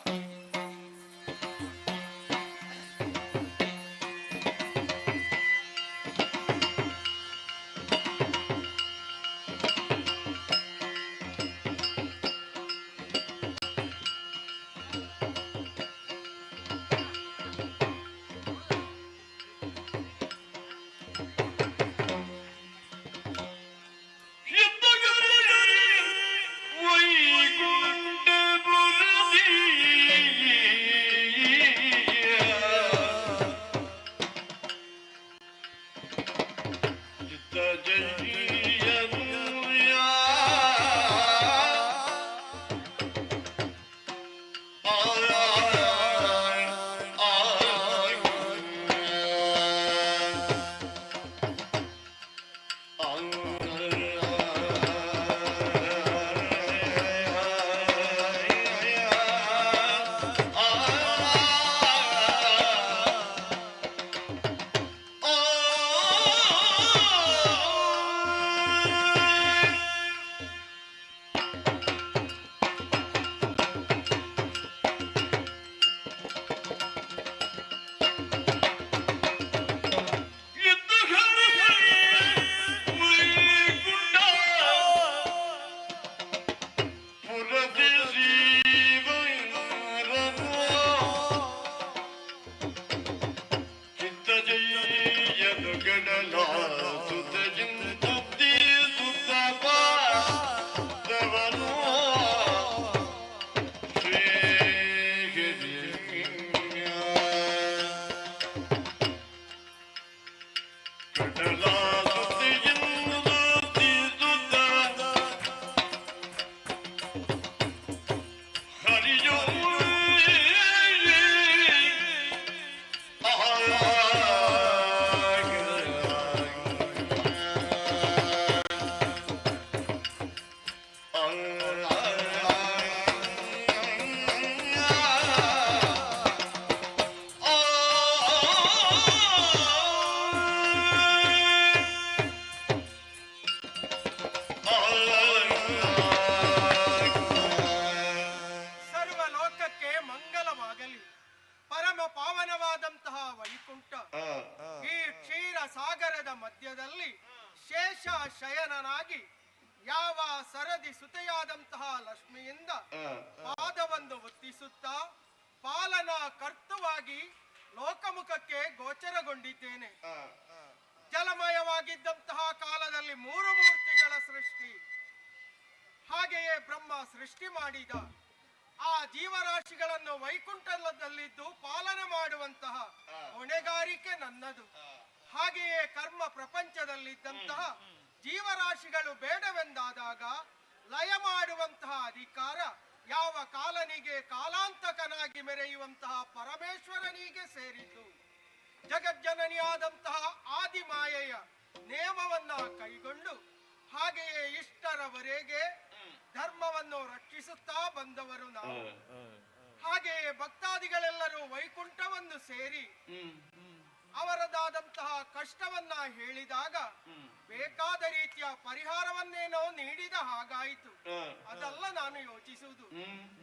ವೈಕುಂಠ ಬುರದಿ ಸರ್ವ ಲೋಕಕ್ಕೆ ಮಂಗಲವಾಗಲಿ. ಪರಮ ಪಾವನವಾದಂತಹ ವೈಕುಂಠ ಈ ಕ್ಷೀರ ಸಾಗರದ ಮಧ್ಯದಲ್ಲಿ ಶೇಷ ಶಯನನಾಗಿ ಯಾವ ಸರದಿ ಸುತೆಯಾದಂತಹ ಲಕ್ಷ್ಮಿಯಿಂದ ಪಾದವನ್ನು ಒತ್ತಿಸುತ್ತಾ ಪಾಲನಾ ಕರ್ತವಾಗಿ ಲೋಕಮುಖಕ್ಕೆ ಗೋಚರಗೊಂಡಿದ್ದೇನೆ. ಜಲಮಯವಾಗಿದ್ದಂತಹ ಕಾಲದಲ್ಲಿ ಮೂರು ಮೂರ್ತಿಗಳ ಸೃಷ್ಟಿ, ಹಾಗೆಯೇ ಬ್ರಹ್ಮ ಸೃಷ್ಟಿ ಮಾಡಿದ ಆ ಜೀವರಾಶಿಗಳನ್ನು ವೈಕುಂಠದಲ್ಲಿದ್ದು ಪಾಲನೆ ಮಾಡುವಂತಹ ಹೊಣೆಗಾರಿಕೆ ನನ್ನದು. ಹಾಗೆಯೇ ಕರ್ಮ ಪ್ರಪಂಚದಲ್ಲಿದ್ದಂತಹ ಜೀವರಾಶಿಗಳು ಬೇಡವೆಂದಾದಾಗ ಲಯ ಮಾಡುವಂತಹ ಅಧಿಕಾರ ಯಾವ ಕಾಲನಿಗೆ ಕಾಲಾಂತಕನಾಗಿ ಮೆರೆಯುವಂತಹ ಪರಮೇಶ್ವರನಿಗೆ ಸೇರಿದ್ದು. ಜಗಜ್ಜನನಿಯಾದಂತಹ ಆದಿಮಾಯೆಯ ನೇಮವನ್ನ ಕೈಗೊಂಡು ಹಾಗೆಯೇ ಇಷ್ಟರವರೆಗೆ ಧರ್ಮವನ್ನು ರಕ್ಷಿಸುತ್ತಾ ಬಂದವರು ನಾವು. ಹಾಗೆಯೇ ಭಕ್ತಾದಿಗಳೆಲ್ಲರೂ ವೈಕುಂಠವನ್ನು ಸೇರಿ ಅವರದಾದಂತಹ ಕಷ್ಟವನ್ನ ಹೇಳಿದಾಗ ಬೇಕಾದ ರೀತಿಯ ಪರಿಹಾರವನ್ನೇನೋ ನೀಡಿದ ಹಾಗಾಯಿತು. ಅದಲ್ಲ ನಾನು ಯೋಚಿಸುವುದು.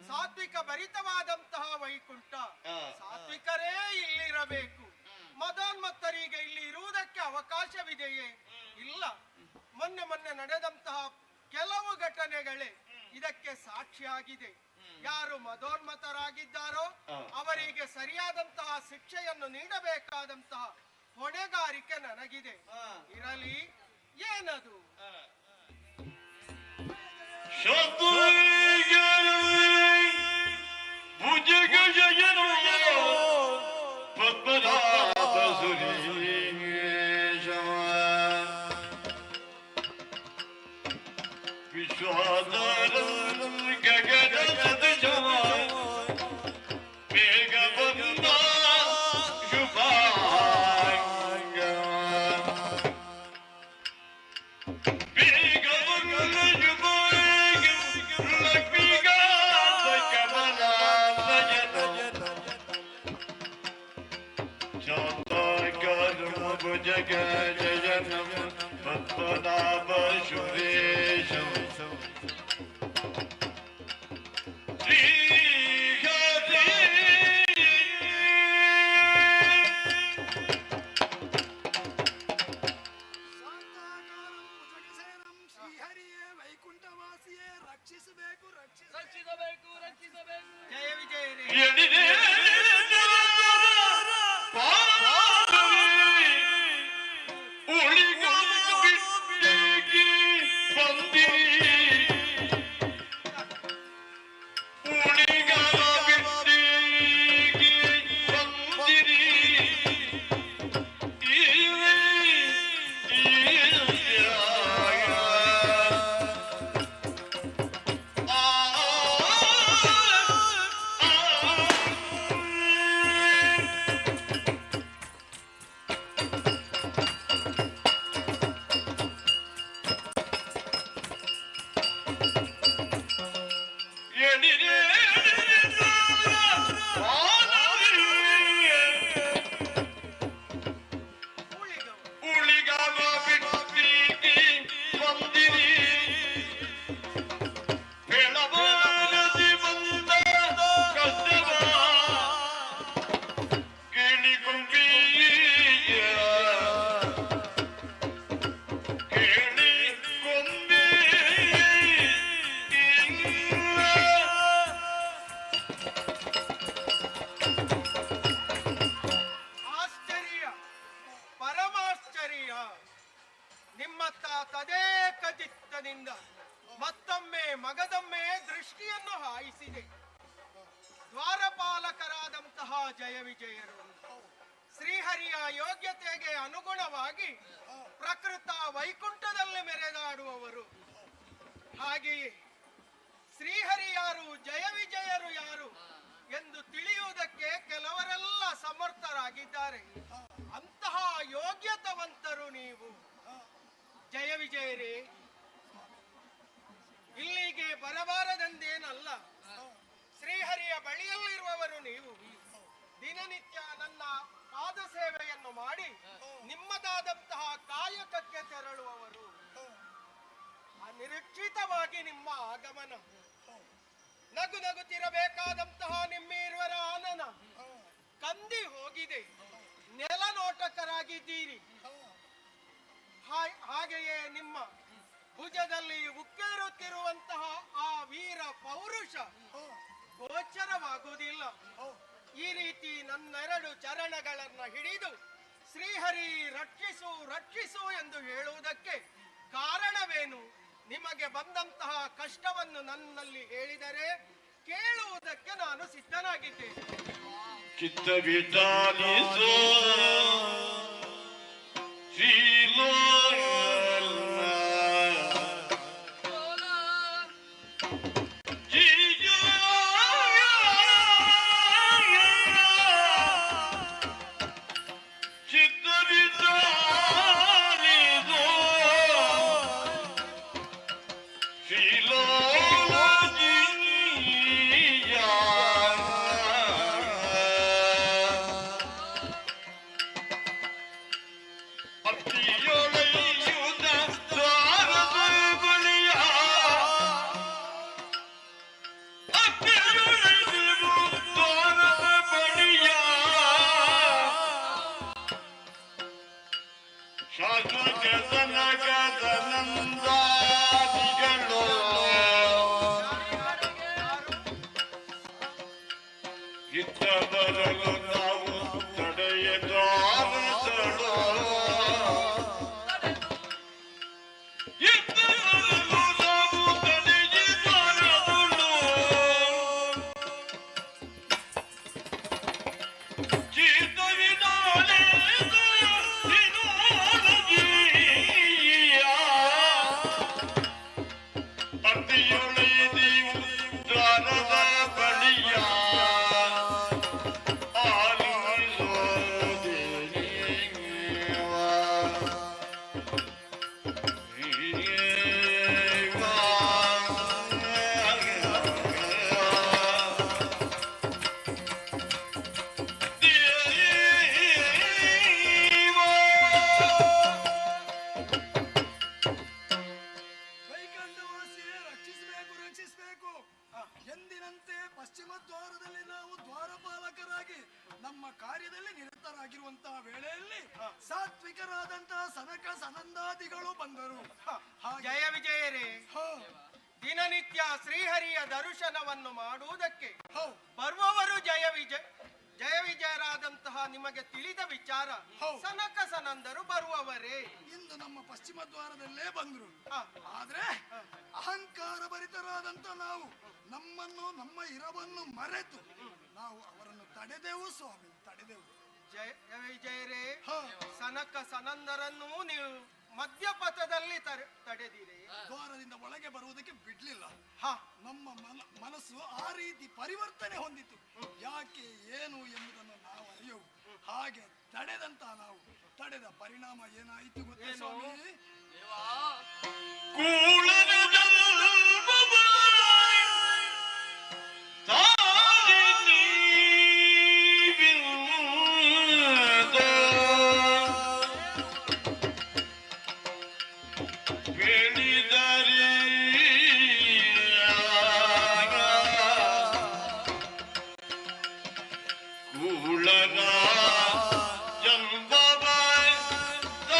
ಸಾತ್ವಿಕ ಭರಿತವಾದಂತಹ ವೈಕುಂಠ, ಸಾತ್ವಿಕರೇ ಇಲ್ಲಿರಬೇಕು. ಮದೋನ್ಮತ್ತರಿಗೆ ಇಲ್ಲಿ ಇರುವುದಕ್ಕೆ ಅವಕಾಶವಿದೆಯೇ? ಇಲ್ಲ. ಮೊನ್ನೆ ನಡೆದಂತಹ ಕೆಲವು ಘಟನೆಗಳೇ ಇದಕ್ಕೆ ಸಾಕ್ಷಿಯಾಗಿದೆ. ಯಾರು ಮದೋನ್ಮತರಾಗಿದ್ದಾರೋ ಅವರಿಗೆ ಸರಿಯಾದಂತಹ ಶಿಕ್ಷೆಯನ್ನು ನೀಡಬೇಕಾದಂತಹ ಹೊಣೆಗಾರಿಕೆ ನನಗಿದೆ. ಇರಲಿ, ಏನದು? जग जयनम पद्मनाभ सुरेशम श्री ಶ್ರೀಹರಿಯೇ ವೈಕುಂಠವಾಸಿಯೇ ರಕ್ಷಿಸಬೇಕು ರಕ್ಷಿಸಬೇಕು ರಕ್ಷಿಸಬೇಕು. ಜಯ ವಿಜಯ ರೇ. ಉಳಿಗ ನಿಮ್ಮತ್ತ ತದೇಕ ಚಿತ್ತದಿಂದ ಮತ್ತೊಮ್ಮೆ ಮಗದೊಮ್ಮೆ ದೃಷ್ಟಿಯನ್ನು ಹಾಯಿಸಿದೆ. ದ್ವಾರಪಾಲಕರಾದಂತಹ ಜಯ ವಿಜಯರು ಶ್ರೀಹರಿಯ ಯೋಗ್ಯತೆಗೆ ಅನುಗುಣವಾಗಿ ಪ್ರಕೃತ ವೈಕುಂಠದಲ್ಲಿ ಮೆರೆದಾಡುವವರು. ಹಾಗೆಯೇ ಶ್ರೀಹರಿ ಯಾರು, ಜಯ ವಿಜಯರು ಯಾರು ಎಂದು ತಿಳಿಯುವುದಕ್ಕೆ ಕೆಲವರೆಲ್ಲ ಸಮರ್ಥರಾಗಿದ್ದಾರೆ. ಅಂತಹ ಯೋಗ್ಯತವಂತರು ನೀವು. ಜಯ ವಿಜಯರೇ, ಇಲ್ಲಿಗೆ ಬರಬಾರದೆಂದೇನಲ್ಲ. ಶ್ರೀಹರಿಯ ಬಳಿಯಲ್ಲಿರುವವರು ನೀವು. ದಿನನಿತ್ಯ ನನ್ನ ಪಾದ ಸೇವೆಯನ್ನು ಮಾಡಿ ನಿಮ್ಮದಾದಂತಹ ಕಾಯಕಕ್ಕೆ ತೆರಳುವವರು. ಅನಿರೀಕ್ಷಿತವಾಗಿ ನಿಮ್ಮ ಆಗಮನ, ನಗು ನಗುತ್ತಿರಬೇಕಾದಂತಹ ನಿಮ್ಮಿರುವರ ಆನನ ಕಂದಿ ಹೋಗಿದೆ. ನೆಲನೋಟಕರಾಗಿದ್ದೀರಿ. ಹಾಗೆಯೇ ನಿಮ್ಮ ಭುಜದಲ್ಲಿ ಉಕ್ಕೇರುತ್ತಿರುವಂತಹ ಆ ವೀರ ಪೌರುಷ ಗೋಚರವಾಗುವುದಿಲ್ಲ. ಈ ರೀತಿ ನನ್ನೆರಡು ಚರಣಗಳನ್ನ ಹಿಡಿದು ಶ್ರೀಹರಿ ರಕ್ಷಿಸು ರಕ್ಷಿಸು ಎಂದು ಹೇಳುವುದಕ್ಕೆ ಕಾರಣವೇನು? ನಿಮಗೆ ಬಂದಂತಹ ಕಷ್ಟವನ್ನು ನನ್ನಲ್ಲಿ ಹೇಳಿದರೆ ಕೇಳುವುದಕ್ಕೆ ನಾನು ಸಿದ್ಧನಾಗಿದ್ದೇನೆ. ಚಿತ್ತ ವಿಚಾರಿಸೋ ಎಂದಿನಂತೆ ಪಶ್ಚಿಮ ದ್ವಾರದಲ್ಲಿ ನಾವು ದ್ವಾರಪಾಲಕರಾಗಿ ನಮ್ಮ ಕಾರ್ಯದಲ್ಲಿ ನಿರತರಾಗಿರುವಂತಹ ವೇಳೆಯಲ್ಲಿ ಸಾತ್ವಿಕರಾದಂತಹ ಸನಕ ಸನಂದಾದಿಗಳು ಬಂದರು. ಜಯ ವಿಜಯರೇ, ದಿನನಿತ್ಯ ಶ್ರೀಹರಿಯ ದರ್ಶನವನ್ನು ಮಾಡುವುದಕ್ಕೆ ಬರುವವರು ಜಯ ವಿಜಯರಾದಂತಹ ನಿಮಗೆ ತಿಳಿದ ವಿಚಾರ. ಸನಕ ಸನಂದರು ಬರುವವರೇ ಇಂದು ನಮ್ಮ ಪಶ್ಚಿಮ ದ್ವಾರದಲ್ಲೇ ಬಂದ್ರು. ಆದ್ರೆ ಅಹಂಕಾರ ಭರಿತರಾದಂತ ನಾವು ನಮ್ಮನ್ನು ನಮ್ಮ ಇರವನ್ನು ಮರೆತು ನಾವು ಅವರನ್ನು ತಡೆದೆವು ಸ್ವಾಮಿ, ತಡೆದೆವು. ಜಯ ವಿಜಯರೇ, ಸನಕ ಸನಂದರನ್ನು ನೀವು ಮಧ್ಯಪಥದಲ್ಲಿ ತಡೆದಿರಿ. ದ್ವಾರದಿಂದ ಒಳಗೆ ಬರುವುದಕ್ಕೆ ಬಿಡ್ಲಿಲ್ಲ. ನಮ್ಮ ಮನಸ್ಸು ಆ ರೀತಿ ಪರಿವರ್ತನೆ ಹೊಂದಿತು. ಯಾಕೆ ಏನು ಎಂಬುದನ್ನು ನಾವು ಅರಿಯವು. ಹಾಗೆ ತಡೆದಂತ ನಾವು ತಡೆದ ಪರಿಣಾಮ ಏನಾಯಿತು ಗೊತ್ತೇ ಸ್ವಾಮಿ? ಜಂಬ ಜಂಬ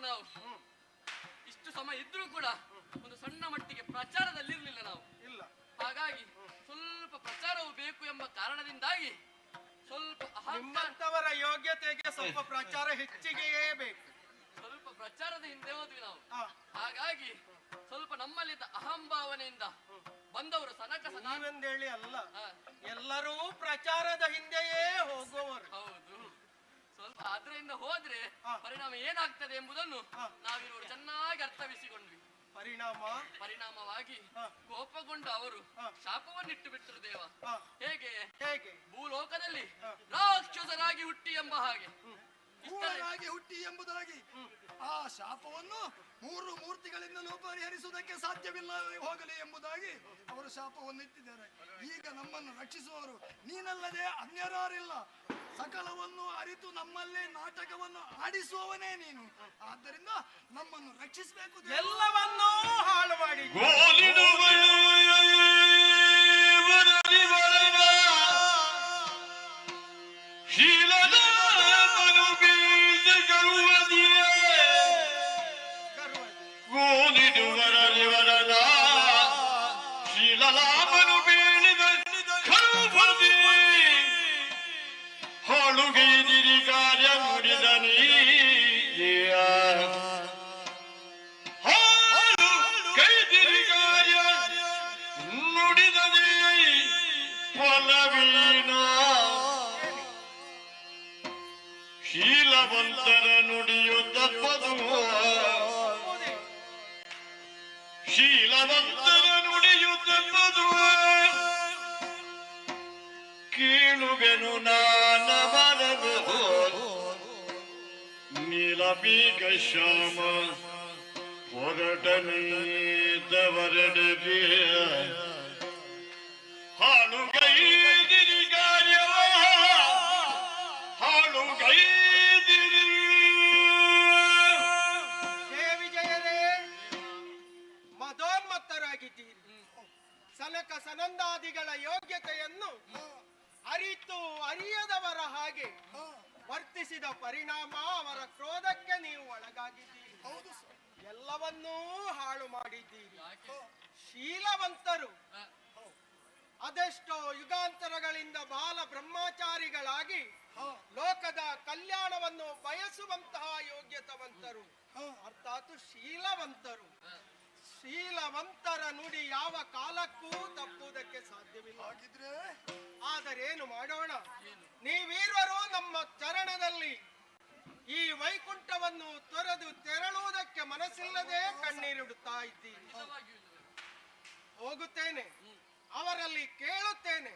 ನಾವು ಇಷ್ಟು ಸಮಯ ಇದ್ರೂ ಕೂಡ ಒಂದು ಸಣ್ಣ ಮಟ್ಟಿಗೆ ಪ್ರಚಾರದಲ್ಲಿರ್ಲಿಲ್ಲ ನಾವು. ಇಲ್ಲ. ಹಾಗಾಗಿ ಸ್ವಲ್ಪ ಪ್ರಚಾರವು ಬೇಕು ಎಂಬ ಕಾರಣದಿಂದಾಗಿ ಸ್ವಲ್ಪ ನಿಮ್ಮಂತವರ ಯೋಗ್ಯತೆಗೆ ಸ್ವಲ್ಪ ಪ್ರಚಾರ ಹೆಚ್ಚಿಗೆಯೇ ಬೇಕು. ಸ್ವಲ್ಪ ಪ್ರಚಾರದ ಹಿಂದೆ ಹೋದ್ವಿ ನಾವು. ಆ, ಹಾಗಾಗಿ ಸ್ವಲ್ಪ ನಮ್ಮಲ್ಲಿದ್ದ ಅಹಂಭಾವನೆಯಿಂದ ಬಂದವರು ಸನಕ ನಾವೆಂದೇಳಿ ಅಲ್ಲ, ಹಾ, ಎಲ್ಲರೂ ಪ್ರಚಾರದ ಹಿಂದೆಯೇ ಹೋಗುವವರು. ಹೌದು. ಸ್ವಲ್ಪ ಅದರಿಂದ ಹೋದ್ರೆ ಹಾ. ಪರಿಣಾಮ ಏನಾಗ್ತದೆ ಎಂಬುದನ್ನು ಹಾ. ನಾವಿರುವರು ಚೆನ್ನಾಗಿ ಅರ್ಥವಿಸಿಕೊಂಡ್ವಿ. ಪರಿಣಾಮವಾಗಿ ಹಾ. ಕೋಪಗೊಂಡ ಅವರು ಹಾ. ಶಾಪವನ್ನಿಟ್ಟು ಬಿಟ್ಟರು ದೇವ. ಹಾ. ಹೇಗೆ ಹೇಗೆ? ಭೂಲೋಕದಲ್ಲಿ ಹಾ. ರಾಕ್ಷಸರಾಗಿ ಹುಟ್ಟಿ ಎಂಬ ಹಾಗೆ. ಮೂಢರಾಗಿ ಹುಟ್ಟಿ ಎಂಬುದಾಗಿ ಆ ಶಾಪವನ್ನು 3 ಮೂರ್ತಿಗಳಿಂದಲೂ ಪರಿಹರಿಸುವುದಕ್ಕೆ ಸಾಧ್ಯವಿಲ್ಲ ಹೋಗಲಿ ಎಂಬುದಾಗಿ ಅವರು ಶಾಪವನ್ನು ಇಟ್ಟಿದ್ದಾರೆ. ಈಗ ನಮ್ಮನ್ನು ರಕ್ಷಿಸುವವರು ನೀನಲ್ಲದೆ ಅನ್ಯರಾರಿಲ್ಲ. ಸಕಲವನ್ನು ಅರಿತು ನಮ್ಮಲ್ಲಿ ನಾಟಕವನ್ನು ಆಡಿಸುವವನೇ ನೀನು. ಆದ್ದರಿಂದ ನಮ್ಮನ್ನು ರಕ್ಷಿಸಬೇಕು. ಎಲ್ಲವನ್ನೂ ಹಾಳು ಮಾಡಿ ಹಾಳುಗೈದಿರಿ ಕಾರ್ಯ ನುಡಿದ ನೀ ಹಾಳು ಕೈದಿರಿ ಕಾರ್ಯ ನುಡಿದ ನೀ ಫಲವೀನ ಶೀಲವಂತರ ನುಡಿಯು ತಪ್ಪದು ಶೀಲವಂತರ ನುಡಿಯು ತಪ್ಪದು ಕೀಳುವೆನು ನಾನ ಬರಬಹುದು ನೀಲಪೀಕ ಶ್ಯಾಮ ಹೊರಟನೀದವರಡೆ ಹಾಳುಗೈದಿರಿ ಕಾರ್ಯವ ಹಾಳುಗೈದಿರಿ. ಜಯ ವಿಜಯರೇ, ಮದೋನ್ಮತ್ತರಾಗಿದ್ದೀರಿ. ಸನಕ ಸನಂದಾದಿಗಳ ಯೋಗ್ಯತೆಯನ್ನು ಅರಿತು ಅರಿಯದವರ ಹಾಗೆ ವರ್ತಿಸಿದ ಪರಿಣಾಮ ಅವರ ಕ್ರೋಧಕ್ಕೆ ನೀವು ಒಳಗಾಗಿದ್ದೀರಿ. ಎಲ್ಲವನ್ನೂ ಹಾಳು ಮಾಡಿದ್ದೀರಿ. ಶೀಲವಂತರು ಅದೆಷ್ಟೋ ಯುಗಾಂತರಗಳಿಂದ ಬಾಲ ಬ್ರಹ್ಮಚಾರಿಗಳಾಗಿ ಲೋಕದ ಕಲ್ಯಾಣವನ್ನು ಬಯಸುವಂತಹ ಯೋಗ್ಯತವಂತರು, ಅರ್ಥಾತ್ ಶೀಲವಂತರು. ಶೀಲವಂತರ ನುಡಿ ಯಾವ ಕಾಲಕ್ಕೂ ತಪ್ಪುವುದಕ್ಕೆ ಸಾಧ್ಯವಿಲ್ಲ. ಆದರೇನು ಮಾಡೋಣ? ನೀವೀರ್ವರು ನಮ್ಮ ಚರಣದಲ್ಲಿ ಈ ವೈಕುಂಠವನ್ನು ತೊರೆದು ತೆರಳುವುದಕ್ಕೆ ಮನಸ್ಸಿಲ್ಲದೆ ಕಣ್ಣೀರಿಡುತ್ತಾ ಇದ್ದೀರಿ. ಹೋಗುತ್ತೇನೆ, ಅವರಲ್ಲಿ ಕೇಳುತ್ತೇನೆ.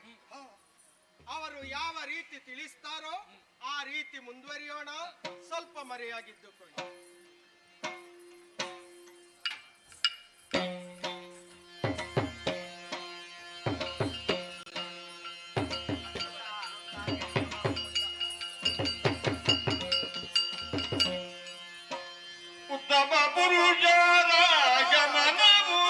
ಅವರು ಯಾವ ರೀತಿ ತಿಳಿಸ್ತಾರೋ ಆ ರೀತಿ ಮುಂದುವರಿಯೋಣ. ಸ್ವಲ್ಪ ಮರೆಯಾಗಿದ್ದುಕೊಳ್ಳಿ. ಉತ್ತಮ ಪುರುಷರ ಗಮನವು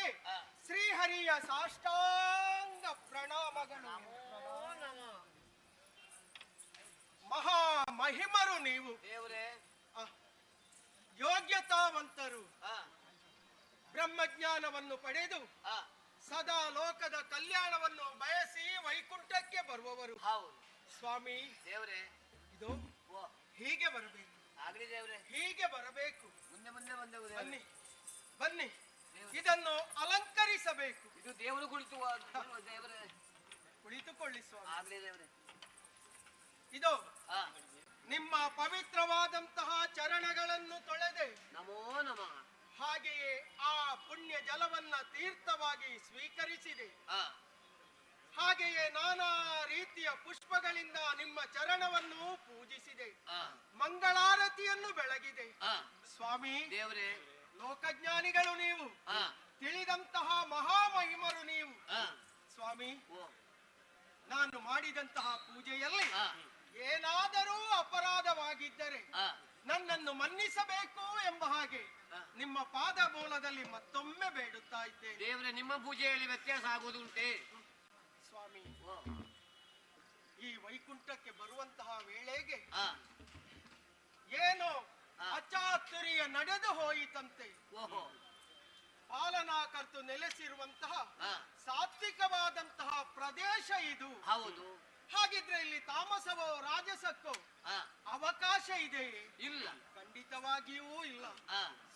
ಪಾದಗಳಿಗೆ ಶ್ರೀಹರಿಯ ಸಾಷ್ಟಾಂಗ ಪ್ರಣಾಮಗಳು. ಮಹಾ ಮಹಿಮರು ನೀವು, ದೇವರೇ ಯೋಗ್ಯತಾವಂತರು, ಬ್ರಹ್ಮಜ್ಞಾನವನ್ನು ಪಡೆದು ಸದಾ ಲೋಕದ ಕಲ್ಯಾಣವನ್ನು ಬಯಸಿ ವೈಕುಂಠಕ್ಕೆ ಬರುವವರು. ಹೌದು ಸ್ವಾಮಿ ದೇವರೇ, ಇದು ಹೀಗೆ ಬರಬೇಕು, ಆಗ್ಲಿ ದೇವರೇ, ಹೀಗೆ ಬರಬೇಕು. ಮುಂದೆ ಮುಂದೆ ಬಂದೆವು ಬನ್ನಿ ಬನ್ನಿ, ಇದನ್ನು ಅಲಂಕರಿಸಬೇಕು. ಇದು ದೇವರು ಕುಳಿತು ದೇವರೇ, ಕುಳಿತುಕೊಳ್ಳಿ ಸ್ವಾಮಿ. ಆಗ್ಲಿ ದೇವರೇ. ಇದು ನಿಮ್ಮ ಪವಿತ್ರವಾದಂತಹ ಚರಣಗಳನ್ನು ತೊಳೆದೆ, ನಮೋ ನಮಃ. ಹಾಗೆಯೇ ಆ ಪುಣ್ಯ ಜಲವನ್ನ ತೀರ್ಥವಾಗಿ ಸ್ವೀಕರಿಸಿದೆ. ಹಾಗೆಯೇ ನಾನಾ ರೀತಿಯ ಪುಷ್ಪಗಳಿಂದ ನಿಮ್ಮ ಚರಣವನ್ನು ಪೂಜಿಸಿದೆ, ಮಂಗಳಾರತಿಯನ್ನು ಬೆಳಗಿದೆ. ಸ್ವಾಮಿ ದೇವರೇ, ಲೋಕಜ್ಞಾನಿಗಳು ನೀವು, ತಿಳಿದಂತಹ ಮಹಾಮಹಿಮರು ನೀವು. ಸ್ವಾಮಿ, ನಾನು ಮಾಡಿದಂತಹ ಪೂಜೆಯಲ್ಲಿ ಏನಾದರೂ ಅಪರಾಧವಾಗಿದ್ದರೆ ನನ್ನನ್ನು ಮನ್ನಿಸಬೇಕು ಎಂಬ ಹಾಗೆ ನಿಮ್ಮ ಪಾದ ಮೂಲದಲ್ಲಿ ಮತ್ತೊಮ್ಮೆ ಬೇಡುತ್ತಾ ಇದ್ದೇನೆ. ದೇವರೇ, ನಿಮ್ಮ ಪೂಜೆಯಲ್ಲಿ ವ್ಯತ್ಯಾಸ ಆಗುವುದುಂಟೆ? ಸ್ವಾಮಿ, ಈ ವೈಕುಂಠಕ್ಕೆ ಬರುವಂತಹ ವೇಳೆಗೆ ಏನೋ ಅಚಾತುರ್ಯ ನಡೆದು ಹೋಯಿತಂತೆ. ಪಾಲನಾಕರ್ತು ನೆಲೆಸಿರುವಂತಹ ಸಾತ್ವಿಕವಾದಂತಹ ಪ್ರದೇಶ ಇದು. ಹೌದು. ಹಾಗಿದ್ರೆ ಇಲ್ಲಿ ತಾಮಸವೋ ರಾಜಸಕ್ಕೋ ಅವಕಾಶ ಇದೆಯೇ? ಇಲ್ಲ, ಖಂಡಿತವಾಗಿಯೂ ಇಲ್ಲ.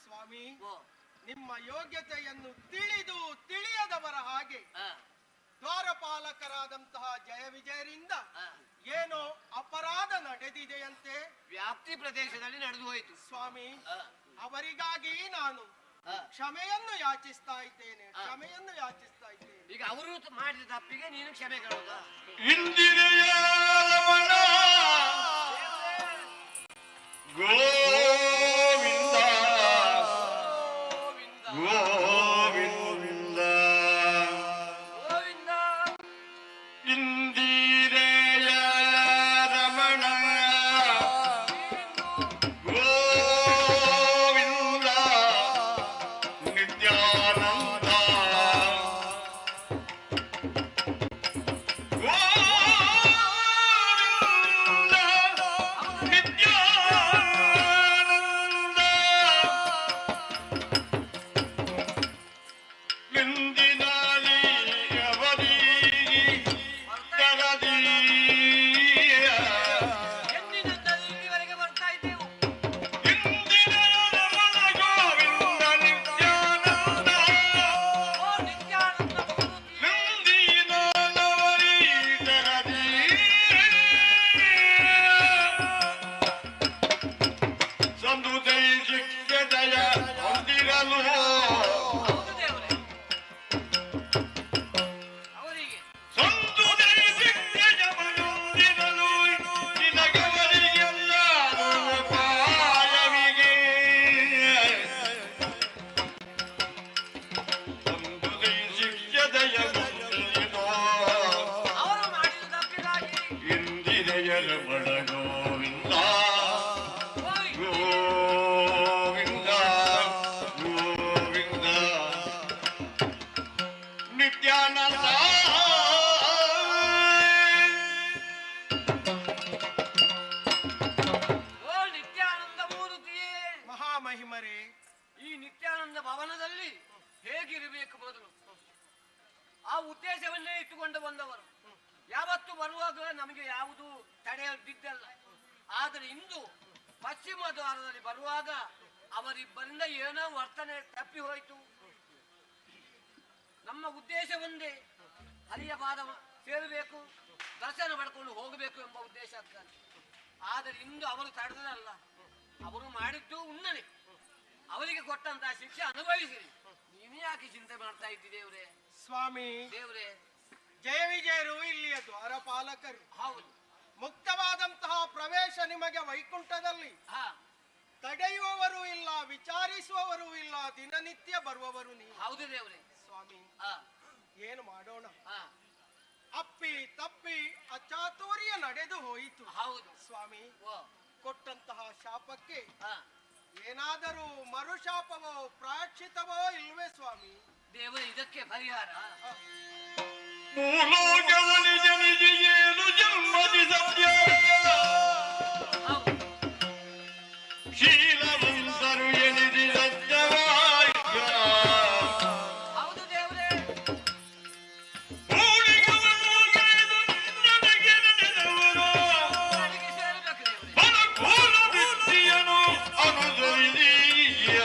ಸ್ವಾಮಿ, ಓ ನಿಮ್ಮ ಯೋಗ್ಯತೆಯನ್ನು ತಿಳಿದು ತಿಳಿಯದವರ ಹಾಗೆ ದ್ವಾರಪಾಲಕರಾದಂತಹ ಜಯ ವಿಜಯರಿಂದ ಏನೋ ಅಪರಾಧ ನಡೆದಿದೆಯಂತೆ. ವ್ಯಾಪ್ತಿ ಪ್ರದೇಶದಲ್ಲಿ ನಡೆದು ಹೋಯಿತು. ಸ್ವಾಮಿ, ಅವರಿಗಾಗಿ ನಾನು ಕ್ಷಮೆಯನ್ನು ಯಾಚಿಸ್ತಾ ಇದ್ದೇನೆ, ಕ್ಷಮೆಯನ್ನು ಯಾಚಿಸ್ತಾ ಇದ್ದೇನೆ. ಈಗ ಅವರು ಮಾಡಿದ ತಪ್ಪಿಗೆ ನೀನು ಕ್ಷಮೆ ಕೇಳೋದ? ಇಂದಿರೆಯ ರಮಣ ಗೋವಿಂದ ಗೋವಿಂದ ಗೋವಿಂದ ಇಂದಿರೆಯ ರಮಣ ಗೋವಿಂದ ನಿತ್ಯಾನಂದ ಇಲ್ಲಿವರೆಗೆ ಬರ್ತಾ ಇದ್ದೆವು. ಓ ನಿತ್ಯಾನಂದ ಭಗವತಿ. ಹೌದು ದೇವರೇ, ಅವರಿಗೆ ಅವರು ಮಾಡಿದ ತಪ್ಪಿಗಾಗಿ ಇಂದಿರೆಯರ ಬಡ ಗೋವಿಂದ ಹೋಗಿ ಗೋವಿಂದ ಗೋವಿಂದ ನಿತ್ಯಾನಂದ ಓ ನಿತ್ಯಾನಂದ ಮೂರ್ತಿಯೇ, ಮಹಾಮಹಿಮರೇ, ಈ ನಿತ್ಯಾನಂದ ಭವನದಲ್ಲಿ ಹೇಗಿರಬೇಕು ಮೊದಲು ಆ ಉದ್ದೇಶವನ್ನೇ ಇಟ್ಟುಕೊಂಡು ಬಂದವರು. ಯಾವತ್ತು ಬರುವಾಗ ನಮಗೆ ಯಾವುದು ತಡೆಯದಿದ್ದಲ್ಲ. ಆದರೆ ಇಂದು ಪಶ್ಚಿಮ ದ್ವಾರದಲ್ಲಿ ಬರುವಾಗ ಅವರಿಬ್ಬರಿಂದ ಏನೋ ವರ್ತನೆ ತಪ್ಪಿ ಹೋಯಿತು. ನಮ್ಮ ಉದ್ದೇಶ ಒಂದೇ, ಹರಿಯ ಪಾದ ಸೇರಬೇಕು, ದರ್ಶನ ಪಡ್ಕೊಂಡು ಹೋಗಬೇಕು ಎಂಬ ಉದ್ದೇಶ ಆಗ್ತದೆ. ಆದರೆ ಇಂದು ಅವರು ತಡೆದಲ್ಲ, ಅವರು ಮಾಡಿದ್ದು ಉನ್ನನೆ, ಅವರಿಗೆ ಕೊಟ್ಟಂತಹ ಶಿಕ್ಷೆ ಅನುಭವಿಸಿರಿ. ನೀನೇ ಯಾಕೆ ಚಿಂತೆ ಮಾಡ್ತಾ ಇದ್ದಿ ದೇವ್ರೆ? ಸ್ವಾಮಿ, ದೇವ್ರೆ, ಜಯ ವಿಜಯರು ಇಲ್ಲಿಯ ದ್ವಾರಪಾಲಕರು. ಹೌದು. ಮುಕ್ತವಾದಂತಹ ಪ್ರವೇಶ ನಿಮಗೆ ವೈಕುಂಠದಲ್ಲಿ. ಹಾ, ತಡೆಯುವವರು ಇಲ್ಲ, ವಿಚಾರಿಸುವವರು ಇಲ್ಲ, ದಿನನಿತ್ಯ ಬರುವವರು ನೀವು. ಹೌದು ದೇವ್ರೆ. ಸ್ವಾಮಿ, ಹಾ, ಏನು ಮಾಡೋಣ? ಹಾ, ಅಪ್ಪಿ ತಪ್ಪಿ ಅಚಾತುರ್ಯ ನಡೆದು ಹೋಯಿತು. ಹೌದು. ಸ್ವಾಮಿ, ಓ, ಕೊಟ್ಟಂತಹ ಶಾಪಕ್ಕೆ ಹಾ, ಏನಾದರೂ ಮರುಶಾಪವೋ ಪ್ರಾಯಶ್ಚಿತವೋ ಇಲ್ವೇ ಸ್ವಾಮಿ? ದೇವರೇ ಇದಕ್ಕೆ ಪರಿಹಾರ ಭೂಲೋಕದಲ್ಲಿ ಜನಿಜಿಗೇನು ಜನ್ಮದಿ ಸತ್ಯ ಹೌದು ಶೀಲವಂತರು ಎನಿದಿ ಸತ್ಯವಾಕ್ಯ ಹೌದು ದೇವರೇ ಊಳಿಗವನ್ನು ಕಳೆದು ನನಗೆ ನಡೆದವರು ನನಗೆ ಸೇರಬೇಕು ದೇವರೇ ಅನುಕೂಲ ವೃತ್ತಿಯನ್ನು ಅನುಸರಿದೀಯ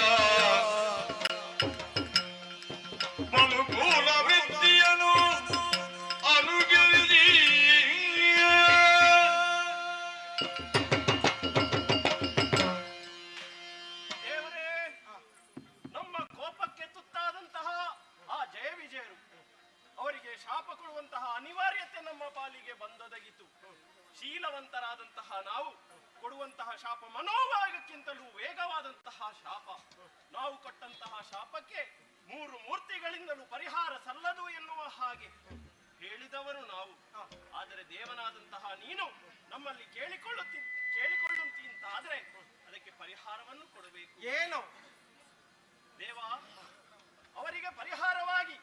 ಅನುಕೂಲ ವೃತ್ತಿಯನ್ನು ಅನುಗರಿದೀಯ ದೇವರೇ ನಮ್ಮ ಕೋಪಕ್ಕೆ ತುತ್ತಾದಂತಹ ಆ ಜಯ ವಿಜಯರು ಅವರಿಗೆ ಶಾಪ ಕೊಡುವಂತಹ ಅನಿವಾರ್ಯತೆ ನಮ್ಮ ಪಾಲಿಗೆ ಬಂದೊದಗಿತು. ಶೀಲವಂತರಾದಂತಹ ನಾವು ಕೊಡುವಂತಹ ಶಾಪ ಮನೋಭಾಗಕ್ಕಿಂತಲೂ ವೇಗವಾದಂತಹ ಶಾಪ. ನಾವು ಕೊಟ್ಟಂತಹ ಶಾಪಕ್ಕೆ 3 ಮೂರ್ತಿಗಳಿಂದಲೂ ಪರಿಹಾರ ಸಲ್ಲದು ಎನ್ನುವ ಹಾಗೆ ಹೇಳಿದವರು ನಾವು. ಆದರೆ ದೇವನಾದಂತಹ ನೀನು ನಮ್ಮಲ್ಲಿ ಕೇಳಿಕೊಳ್ಳುತ್ತೀಂತಾದ್ರೆ ಅದಕ್ಕೆ ಪರಿಹಾರವನ್ನು ಕೊಡಬೇಕು. ಏನು ದೇವ, ಅವರಿಗೆ ಪರಿಹಾರವಾಗಿ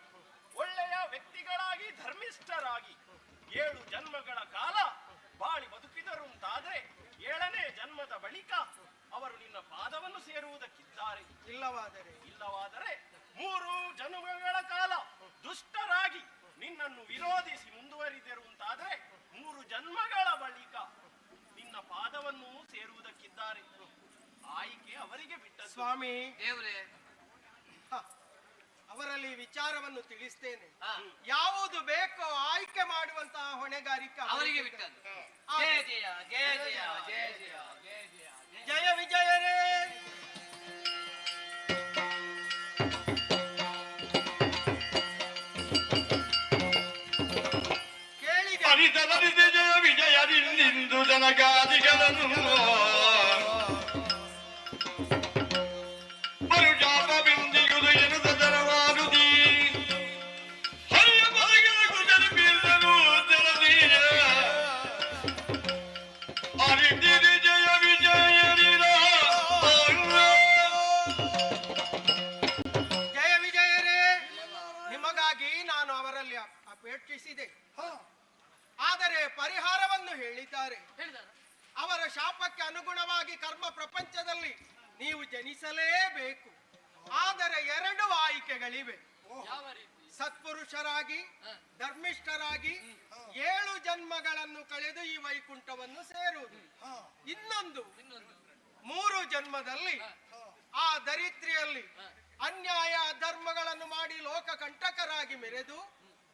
ಒಳ್ಳೆಯ ವ್ಯಕ್ತಿಗಳಾಗಿ ಧರ್ಮಿಷ್ಠರಾಗಿ 7 ಜನ್ಮಗಳ ಕಾಲ ಬಾಳಿ ಬದುಕಿದರುಂತಾದ್ರೆ 7ನೇ ಜನ್ಮದ ಬಳಿಕ ಅವರು ನಿನ್ನ ಪಾದವನ್ನು ಸೇರುವುದಕ್ಕಿದ್ದಾರೆ. ಇಲ್ಲವಾದರೆ 3 ಜನ್ಮಗಳ ಕಾಲ ದುಷ್ಟರಾಗಿ ನಿನ್ನನ್ನು ವಿರೋಧಿಸಿ ಮುಂದುವರಿದಿರುವಂತಾದ್ರೆ 3 ಜನ್ಮಗಳ ಬಳಿಕ ನಿನ್ನ ಪಾದವನ್ನು ಸೇರುವುದಕ್ಕಿದ್ದಾರೆ. ಆಯ್ಕೆ ಅವರಿಗೆ ಬಿಟ್ಟದ್ದು. ಸ್ವಾಮಿ ದೇವರೇ ಹ, ಅವರಲ್ಲಿ ವಿಚಾರವನ್ನು ತಿಳಿಸ್ತೇನೆ. ಹಾ. ಯಾವುದು ಬೇಕೋ ಆಯ್ಕೆ ಮಾಡುವಂತಹ ಹೊಣೆಗಾರಿಕೆ ಅವರಿಗೆ ಬಿಟ್ಟದ್ದು. ಜಯ ಜಯ ಜಯ ಜಯ ಜಯ ಜಯ ಜಯ ಜಯ ಜಯ ವಿಜಯರೇ. ಕೇಳಿದೆ ಹರಿತಲರಿದೆ ಜಯ ವಿಜಯದಿಂದಿಂದು ಜನಗಾದಿಗಳನ್ನು ಮರುಜಾಪ ಬಿಂದಿಗುದು ಎನುದ ಜನವಾರುದಿ ಹರಿಯ ಬಲಗಿನ ಕುಜರಿ ಬೀರ್ದನು ತೆರದೀಯ ಹರಿದಿರಿ ಜಯ ವಿಜಯರಿರ ಜಯ ವಿಜಯರೇ, ನಿಮಗಾಗಿ ನಾನು ಅವರಲ್ಲಿ ಅಪೇಕ್ಷಿಸಿದೆ. ಹಾ ಆದರೆ ಪರಿಹಾರವನ್ನು ಹೇಳಿದ್ದಾರೆ. ಹೇಳಿದಾರ ಅವರ ಶಾಪಕ್ಕೆ ಅನುಗುಣವಾಗಿ ಕರ್ಮ ಪ್ರಪಂಚದಲ್ಲಿ ನೀವು ಜನಿಸಲೇಬೇಕು. ಆದರೆ 2 ಆಯ್ಕೆಗಳಿವೆ. ಯಾವ ರೀತಿ ಸತ್ಪುರುಷರಾಗಿ ಧರ್ಮಿಷ್ಠರಾಗಿ 7 ಜನ್ಮಗಳನ್ನು ಕಳೆದು ಈ ವೈಕುಂಠವನ್ನು ಸೇರುವುದು. ಹಾ ಇನ್ನೊಂದು ಇನ್ನೊಂದು 3 ಜನ್ಮದಲ್ಲಿ ಆ ದರಿದ್ರಿಯಲ್ಲಿ ಅನ್ಯಾಯ ಅಧರ್ಮಗಳನ್ನು ಮಾಡಿ ಲೋಕ ಕಂಟಕರಾಗಿ ಮೆರೆದು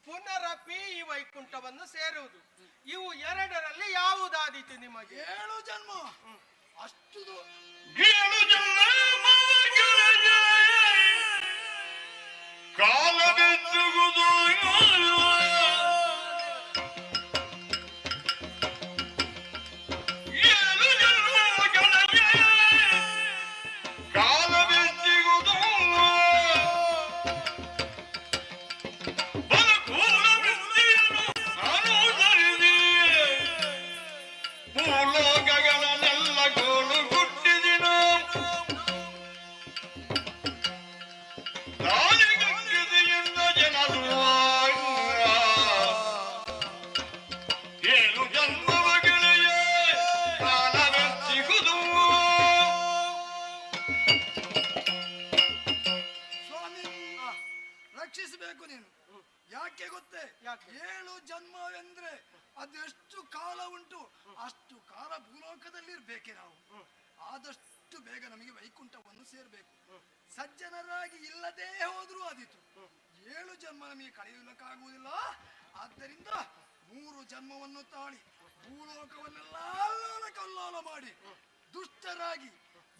ಪುನರಪಿ ಈ ವೈಕುಂಠವನ್ನು ಸೇರುವುದು. ಇವು 2ರಲ್ಲಿ ಯಾವುದಾದೀತು ನಿಮಗೆ? 7 ಜನ್ಮ ಅಷ್ಟು ಗೇಳು ಜನ್ಮಗಳ ಕಾಲ ಬೆಚ್ಚುಗುದು ಏಳು ಜನ್ಮಗಳ ಕಾಲ ಬೆಚ್ಚುಗುದು ಬಲಕೂಲ ವೃತ್ತಿಯನ್ನು ಅನುಸರಿಸಿ ಭೂಲೋಕಗಳನ್ನೆಲ್ಲ ಗೋಳು ಗುಟ್ಟಿದಿನ ತಾಳಿಗಂಗದೆಯಿಂದ ಜನರು 7 ಜನ್ಮಗಳಿಗೆ ಕಾಲವೆತ್ತಿಗುದು ಸ್ವಾಮಿ ರಕ್ಷಿಸಬೇಕು ನೀನು. ಯಾಕೆ ಗೊತ್ತೇ? ಯಾಕೆ? 7 ಜನ್ಮವೆಂದ್ರೆ ಅದೆಷ್ಟು ಕಾಲ ಉಂಟು, ಅಷ್ಟು ಕಾಲ ಭೂಲೋಕದಲ್ಲಿ ಇರ್ಬೇಕೆ ನಾವು. ಆದಷ್ಟು ಬೇಗ ನಮಗೆ ವೈಕುಂಠವನ್ನು ಸೇರ್ಬೇಕು. ಸಜ್ಜನರಾಗಿ ಇಲ್ಲದೇ ಹೋದ್ರೂ ಆದೀತು. 7 ಜನ್ಮ ನಮಗೆ ಕಳೆಯಲಿಕ್ಕಾಗುವುದಿಲ್ಲ. ಆದ್ದರಿಂದ 3 ಜನ್ಮವನ್ನು ತಾಳಿ ಭೂಲೋಕವನ್ನೆಲ್ಲ ಅಲ್ಲೋಲ ಕಲ್ಲೋಲ ಮಾಡಿ ದುಷ್ಟರಾಗಿ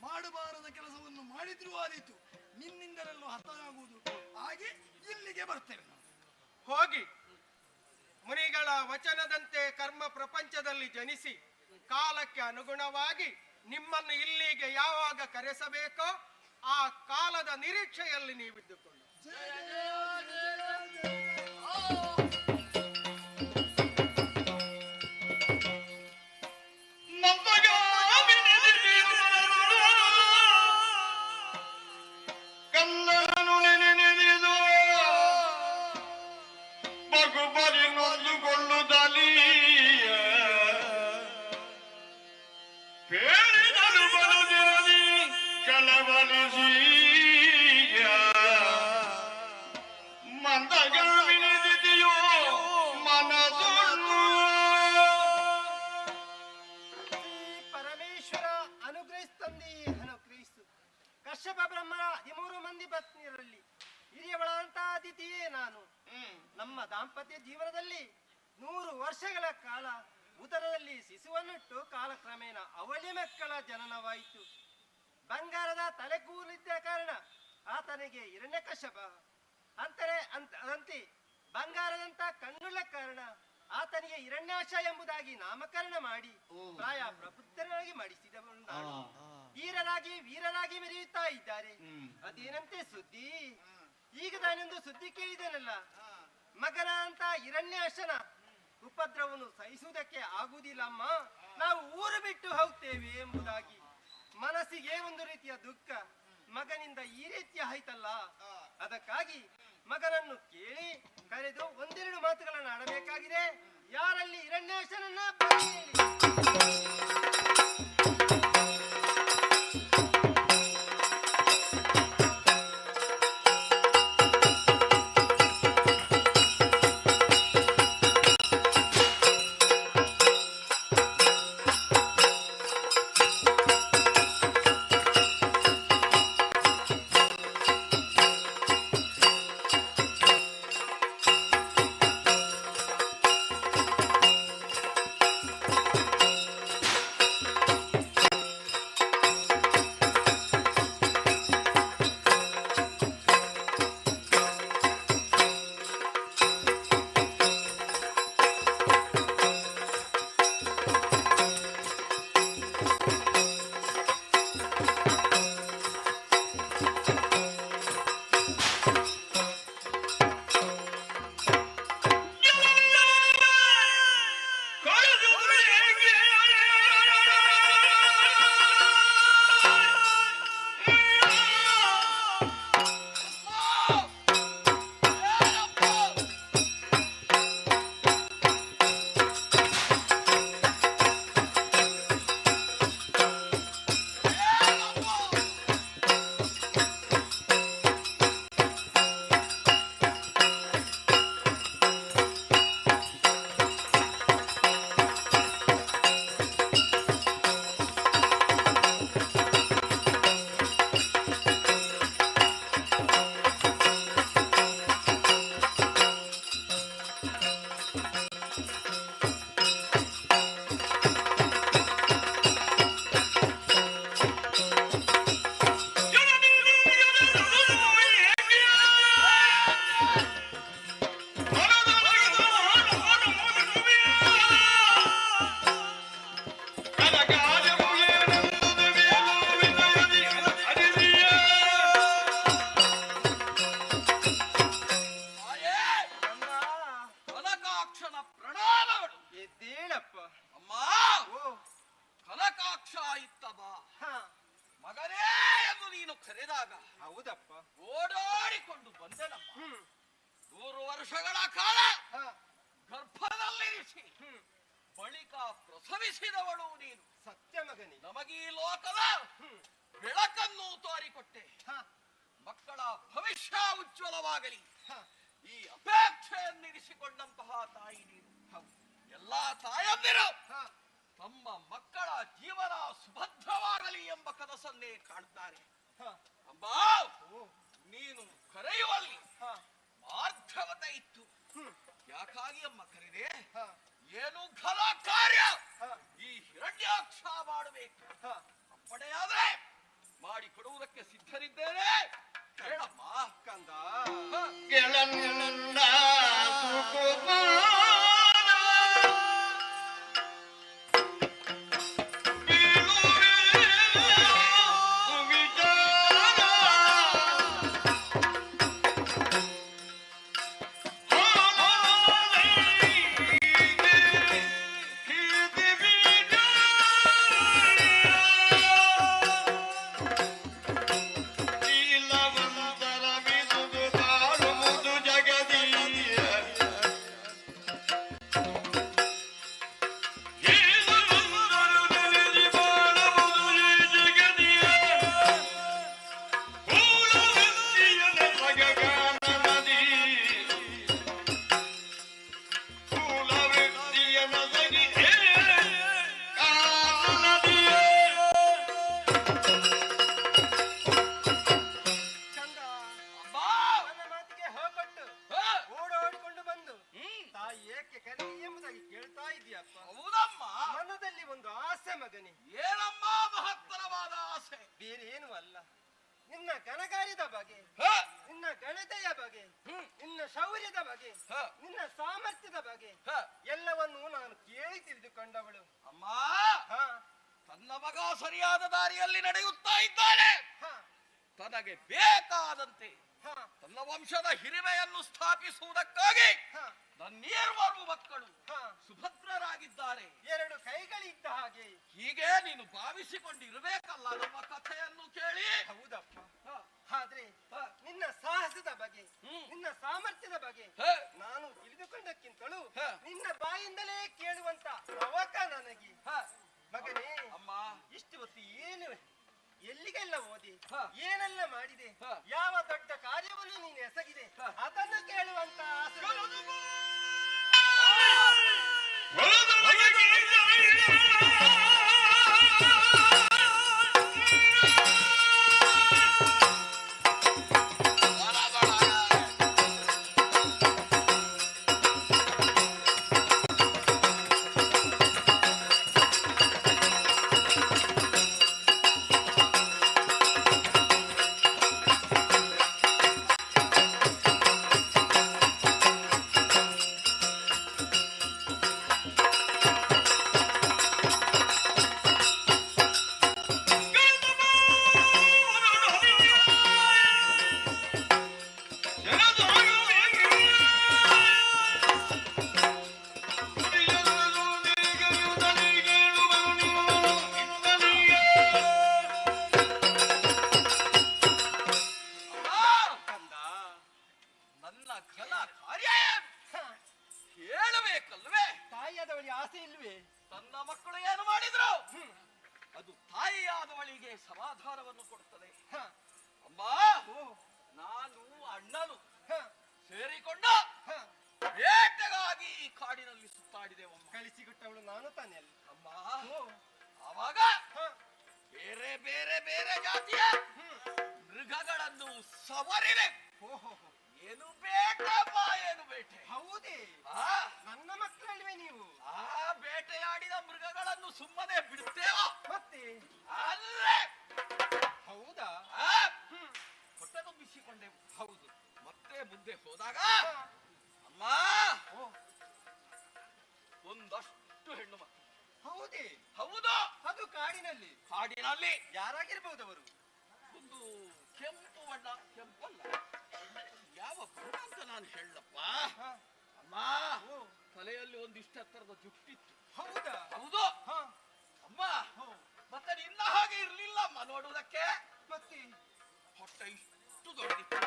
ಮಾಡಬಾರದ ಕೆಲಸವನ್ನು ಮಾಡಿದ್ರೂ ಆದೀತು. ನಿನ್ನಿಂದಲೆಲ್ಲೋ ಹತನಾಗುವುದು. ಹಾಗೆ ಇಲ್ಲಿಗೆ ಬರ್ತೇವೆ ನಾವು. ಹೋಗಿ ಮುನಿಗಳ ವಚನದಂತೆ ಕರ್ಮ ಪ್ರಪಂಚದಲ್ಲಿ ಜನಿಸಿ ಕಾಲಕ್ಕೆ ಅನುಗುಣವಾಗಿ ನಿಮ್ಮನ್ನು ಇಲ್ಲಿಗೆ ಯಾವಾಗ ಕರೆಸಬೇಕೋ ಆ ಕಾಲದ ನಿರೀಕ್ಷೆಯಲ್ಲಿ ನೀವಿದ್ದುಕೊಳ್ಳಿ. ಕನ್ನಡನು ನೆನೆದು ಬರಿ ನೊಂದುಕೊಳ್ಳುತ್ತಲೀ ಹೇಳಿದರು ಬರುದಿರಲಿ ಕಳವಳಿಸಿ ಮಂದಗಾಮಿನಿ ದಿತಿಯೋ ಮನದೊಳ್ಳು ಪರಮೇಶ್ವರ ಅನುಗ್ರಹಿಸ್ತಂದಿ ಅನುಗ್ರಹಿಸು. ಕಶ್ಯಪ ಬ್ರಹ್ಮರ 13 ಮಂದಿ ಪತ್ನಿಯರಲ್ಲಿ ಹಿರಿಯವಳಂತ ಅತಿಥಿಯೇ ನಾನು. ನಮ್ಮ ದಾಂಪತ್ಯ ಜೀವನದಲ್ಲಿ 100 ವರ್ಷಗಳ ಕಾಲ ಉದರದಲ್ಲಿ ಶಿಶುವನ್ನಿಟ್ಟು ಕಾಲಕ್ರಮೇಣ ಅವಳಿ ಮಕ್ಕಳ ಜನನವಾಯಿತು. ಬಂಗಾರದ ತಲೆಕೂಲಿದ್ದ ಕಾರಣ ಆತನಿಗೆ ಹಿರಣ್ಯಕಶ್ಯಪ ಅದಂತೆ ಬಂಗಾರದಂತ ಕಣ್ಣುಳ್ಳ ಕಾರಣ ಆತನಿಗೆ ಹಿರಣ್ಯಾಶ ಎಂಬುದಾಗಿ ನಾಮಕರಣ ಮಾಡಿ ಪ್ರಾಯ ಪ್ರಬುದ್ಧರಾಗಿ ಮಾಡಿಸಿದವನು ನಾನು. ವೀರರಾಗಿ ಮೆರೆಯುತ್ತಾ ಇದ್ದಾರೆ. ಅದೇನಂತೆ ಸುದ್ದಿ? ಈಗ ನಾನೊಂದು ಸುದ್ದಿ ಕೇಳಿದೆನಲ್ಲ, ಮಗನ ಅಂತ ಹಿರಣ್ಯಾಶನ ಉಪದ್ರವವನ್ನು ಸಹಿಸುವುದಕ್ಕೆ ಆಗುವುದಿಲ್ಲಮ್ಮ, ನಾವು ಊರು ಬಿಟ್ಟು ಹೋಗ್ತೇವೆ ಎಂಬುದಾಗಿ. ಮನಸ್ಸಿಗೆ ಒಂದು ರೀತಿಯ ದುಃಖ, ಮಗನಿಂದ ಈ ರೀತಿಯ ಆಯ್ತಲ್ಲ. ಅದಕ್ಕಾಗಿ ಮಗನನ್ನು ಕೇಳಿ ಕರೆದು ಒಂದೆರಡು ಮಾತುಗಳನ್ನು ಆಡಬೇಕಾಗಿದೆ. ಯಾರಲ್ಲಿ ಹಿರಣ್ಯಾಶನನ್ನ ಬನ್ನಿ ಹೇಳಿ. ಪ್ರಸವಿಸಿದವಳು ನೀನು. ಸತ್ಯ ಮಗನೇ. ನಮಗೀ ಲೋಕದ ಬೆಳಕನ್ನು ತೋರಿಕೊಟ್ಟೆ. ಮಕ್ಕಳ ಭವಿಷ್ಯ ಉಜ್ವಲವಾಗಲಿ ಈ ಅಪೇಕ್ಷೆಯನ್ನಿರಿಸಿಕೊಂಡಂತಹ ತಾಯಿ ನೀನು. ಎಲ್ಲಾ ತಾಯಂದಿರು ತಮ್ಮ ಮಕ್ಕಳ ಜೀವನ ಸುಭದ್ರವಾಗಲಿ ಎಂಬ ಕನಸನ್ನೇ ಕಾಣ್ತಾರೆ. ಅಮ್ಮ, ನೀನು ಕರೆಯುವಲ್ಲಿ ಮಾರ್ಧವತೆ ಇತ್ತು. ಯಾಕಾಗಿ ಅಮ್ಮ ಕರೆದೆ? ಏನು ಘನ ಕಾರ್ಯ ಈ ಹಿರಣ್ಯಾಕ್ಷ ಮಾಡಬೇಕು. ಅಪ್ಪಣೆಯಾದ್ರೆ ಮಾಡಿ ಕೊಡುವುದಕ್ಕೆ ಸಿದ್ಧರಿದ್ದೇನೆ. ಹೇಳಮ್ಮ ಕಂದ. ಗೆಳನ್ನ ಇಲ್ಲ ಅಪ್ಪ. ಹೌದಮ್ಮ. ಮನದಲ್ಲಿ ಒಂದು ಆಸೆ ಮಗನೇ. ಏನಮ್ಮ ಮಹತ್ತರವಾದ ಆಸೆ? ಬೇರೆ ಏನು ಅಲ್ಲ, ನಿನ್ನ ಘನಕಾರ್ಯದ ಬಗ್ಗೆ, ಹ, ನಿನ್ನ ಘನತೆಯ ಬಗ್ಗೆ, ಹ್ಮ್, ನಿನ್ನ ಶೌರ್ಯದ ಬಗ್ಗೆ, ಹ, ನಿನ್ನ ಸಾಮರ್ಥ್ಯದ ಬಗ್ಗೆ ಹ. ಎಲ್ಲವನ್ನು ನಾನು ಕೇಳಿ ತಿಳಿದುಕೊಂಡವಳು. ಅಮ್ಮ, ಹ, ತನ್ನ ಮಗ ಸರಿಯಾದ ದಾರಿಯಲ್ಲಿ ನಡೆಯುತ್ತಾ ಇದ್ದಾನೆ. ಹ, ತನಗೆ ಬೇಕಾದಂತೆ ಹ, ತನ್ನ ವಂಶದ ಹಿರಿಮೆಯನ್ನು ಸ್ಥಾಪಿಸುವುದಕ್ಕಾಗಿ ಹ, ನನ್ನೇರ್ವರು ಮಕ್ಕಳು ಹ. ಸುಭದ್ರರಾಗಿದ್ದಾರೆ. ಎರಡು ಕೈಗಳಿದ್ದ ಹಾಗೆ. ಹೀಗೆ ನೀನು ಭಾವಿಸಿಕೊಂಡಿರಬೇಕಲ್ಲ ನಮ್ಮ ಕಥೆಯನ್ನು ಕೇಳಿ. ಹೌದಪ್ಪ. ಹ, ಆದ್ರೆ ಹ, ನಿನ್ನ ಸಾಹಸದ ಬಗ್ಗೆ, ಹ್ಮ್. ನಿನ್ನ ಸಾಮರ್ಥ್ಯದ ಬಗ್ಗೆ ಹ, ನಾನು ತಿಳಿದುಕೊಂಡಕ್ಕಿಂತಲೂ ಹ. ನಿನ್ನ ಬಾಯಿಂದಲೇ ಕೇಳುವಂತ ಅವಕ ನನಗೆ. ಹ. ಮಗನೇ, ಅಮ್ಮ, ಇಷ್ಟು ಹೊತ್ತು ಏನು, ಎಲ್ಲಿಗೆಲ್ಲ ಓದಿ, ಹ. ಏನೆಲ್ಲ ಮಾಡಿದೆ, ಹ. ಯಾವ ದೊಡ್ಡ ಕಾರ್ಯವನ್ನು ನೀನು ಎಸಗಿದೆ, ಹ. ಅದನ್ನು ಕೇಳುವಂತ ಆಸೆ ನನಗೆ. ಕಂದ, ನನ್ನ ಘನ ಕಾರ್ಯ ಹ. ಹೇಳಬೇಕಲ್ವೇ? ತಾಯಿಯಾದವಳಿ ಆಸೆ ಇಲ್ವೇ? ತನ್ನ ಮಕ್ಕಳು ಏನು ಮಾಡಿದ್ರು ಹ್ಮ್. ಅದು ತಾಯಿಯಾದವಳಿಗೆ ಸಮಾಧಾನವನ್ನು ಕೊಡುತ್ತದೆ. ಹ. ಅಮ್ಮ, ಓ. ನಾನು ಅಣ್ಣನು ಹ. ಸೇರಿಕೊಂಡು ಹ. ಬೇಟೆಗಾಗಿ ಈ ಕಾಡಿನಲ್ಲಿ ಸುತ್ತಾಡಿದೆವಮ್ಮ. ಕಳಿಸಿಕೊಟ್ಟವಳು ನಾನು ತಾನೆ ಅಲ್ಲಿ. ಅಮ್ಮ, ಓ. ಆವಾಗ ಹ. ಬೇರೆ ಬೇರೆ ಬೇರೆ ಜಾತಿಯ ಮೃಗಗಳನ್ನು ಸವರಿದೆ. ಓಹೋ. ಏನು ಬೇಟೆಮ್ಮ, ಏನು ಬೇಟೆ? ಹೌದೇ? ಆ, ನನ್ನ ಮಕ್ಕಳಲ್ವೇ ನೀವು? ಆ ಬೇಟೆಯಾಡಿದ ಮೃಗಗಳನ್ನು ಸುಮ್ಮನೆ ಬಿಡುತ್ತೇವೋ? ಮತ್ತೆ? ಅಲ್ಲೇ ಹೌದಾ? ಆ, ಹ್ಮ್. ಹೊಟ್ಟೆ ತುಂಬಿಸಿಕೊಂಡೆವು. ಹೌದು. ಮತ್ತೆ ಮುಂದೆ ಹೋದಾಗ ಹ. ಅಮ್ಮ, ಓ. ಒಂದಷ್ಟು ಹೆಣ್ಣು ಮಕ್ಕಳು. ಹೌದೇ? ಹೌದು. ಅದು ಕಾಡಿನಲ್ಲಿ. ಕಾಡಿನಲ್ಲಿ ಯಾರಾಗಿರ್ಬಹುದು ಅವರು? ಒಂದು ಕೆಂಪು ಬಣ್ಣ, ಕೆಂಪಲ್ಲ, ಯಾವ ಬಣ್ಣ ಅಂತ ನಾನು ಹೇಳಪ್ಪ. ಹ. ಅಮ್ಮ, ಓ. ತಲೆಯಲ್ಲಿ ಒಂದಿಷ್ಟು ಎತ್ತರದ ಜುಟ್ಟಿತ್ತು. ಹೌದಾ? ಹೌದು. ಹ. ಅಮ್ಮ, ಹೋ. ಮತ್ತೆ ನಿನ್ನ ಹಾಗೆ ಇರ್ಲಿಲ್ಲ ಅಮ್ಮ ನೋಡುವುದಕ್ಕೆ. ಮತ್ತೆ? ಹೊಟ್ಟೆ ಇಷ್ಟು ದೊಡ್ಡದಿತ್ತು,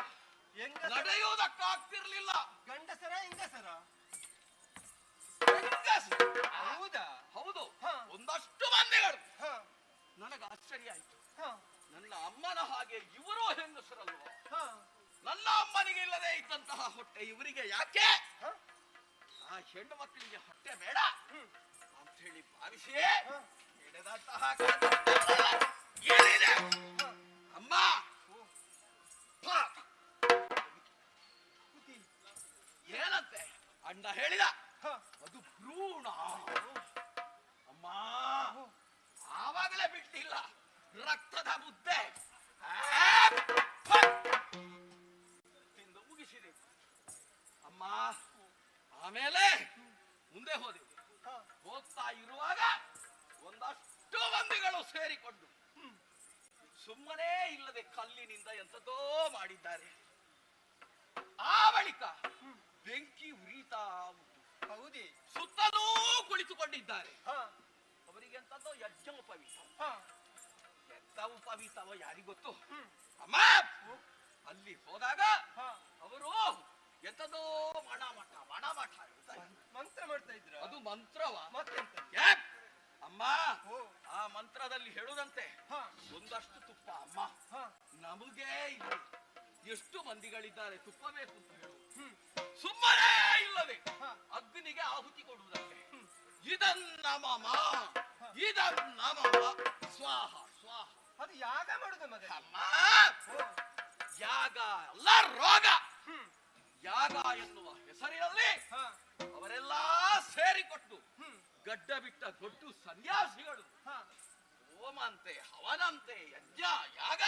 ಹೆಂಗಸರ? ನಡೆಯುವುದಕ್ಕಾಗ್ತಿರ್ಲಿಲ್ಲ. ಗಂಡಸರ ಹೆಂಗಸರ? ಹೆಂಗಸು. ಹೌದಾ? ಹೌದು. ಹ. ಒಂದಷ್ಟು ಮಂದಿಗಳು. ಹ. ನನಗೆ ಆಶ್ಚರ್ಯ ಆಯ್ತು. ಹ. ನನ್ನ ಅಮ್ಮನ ಹಾಗೆ ಇವರೂ ಹೆಂಗಸರಲ್ವ? ಹ. ನನ್ನ ಅಮ್ಮನಿಗೆ ಇಲ್ಲದೆ ಇದ್ದಂತಹ ಹೊಟ್ಟೆ ಇವರಿಗೆ ಯಾಕೆ? ಹ. ಆ ಹೆಣ್ಣು ಮಕ್ಕಳಿಗೆ ಹೊಟ್ಟೆ ಬೇಡ ಅಂತ ಹೇಳಿ ಭಾವಿಸಿ ನಡೆದಂತಹ ಏನಿದೆ ಅಮ್ಮ, ಪಾಪ. ಏನಂತೆ ಅಣ್ಣ ಹೇಳಿದ, ಹ. ಅದು ಭ್ರೂಣ. ಅಮ್ಮ, ಆವಾಗಲೇ ಬಿಟ್ಟಿಲ್ಲ ರಕ್ತದ ಮುದ್ದೆ ತಿಂದು ಮುಗಿಸಿದೆ ಅಮ್ಮ. ಆಮೇಲೆ ಮುಂದೆ ಹೋದೆವು. ಹೋಗ್ತಾ ಇರುವಾಗ ಒಂದಷ್ಟು ಮಂದಿಗಳು ಸೇರಿಕೊಂಡು ಸುಮ್ಮನೆ ಇಲ್ಲದೆ ಕಲ್ಲಿನಿಂದ ಎಂತದೋ ಮಾಡಿದ್ದಾರೆ. ಆ ಬಳಿಕ ಬೆಂಕಿ ಉರಿತಾ ಉಂಟು. ಹೌದೇ? ಸುತ್ತಲೂ ಕುಳಿತುಕೊಂಡಿದ್ದಾರೆ. ಹ. ಅವರಿಗೆ ಎಂತದೋ ಯಜ್ಞೋಪವೀತ. ಹ. ಎಂತ ಉಪವೀತವೋ ಯಾರಿಗೊತ್ತು. ಅಮ್ಮ, ಅಲ್ಲಿ ಹೋದಾಗ ಹ. ಅವರು ಎಂತದೋ ಮಣ ಮಠ ಹೇಳ್ತಾರೆ. ಮಂತ್ರ ಮಾಡ್ತಾ ಇದ್ರ? ಅದು ಮಂತ್ರವ? ಮತ್ತೆಂತ? ಯಾಕ್? ಅಮ್ಮ, ಓ. ಆ ಮಂತ್ರದಲ್ಲಿ ಹೇಳುದಂತೆ ಹ. ಒಂದಷ್ಟು ತುಪ್ಪ. ಅಮ್ಮ, ಹ. ನಮಗೆ ಇಲ್ಲಿ ಎಷ್ಟು ಮಂದಿಗಳಿದ್ದಾರೆ, ತುಪ್ಪ ಬೇಕು ಅಂತ ಹೇಳು. ಸುಮ್ಮನೆ ಇಲ್ಲದೆ ಅಗ್ನಿಗೆ ಆಹುತಿ ಕೊಡುವುದಂತೆ. ಇದನ್ನಮಮ ಸ್ವಾಹ ಸ್ವಾಹ. ಅದು ಯಾಗ ಮಾಡುದ ಮಗ? ಅಮ್ಮ, ಯಾಗ ಅಲ್ಲ, ರೋಗ. ಯಾಗ ಎನ್ನುವ ಹೆಸರಿನಲ್ಲಿ ಅವರೆಲ್ಲ ಸೇರಿಕೊಟ್ಟು ಅಂತೆ, ಹವನಂತೆ, ಯಜ್ಞ, ಯಾಗ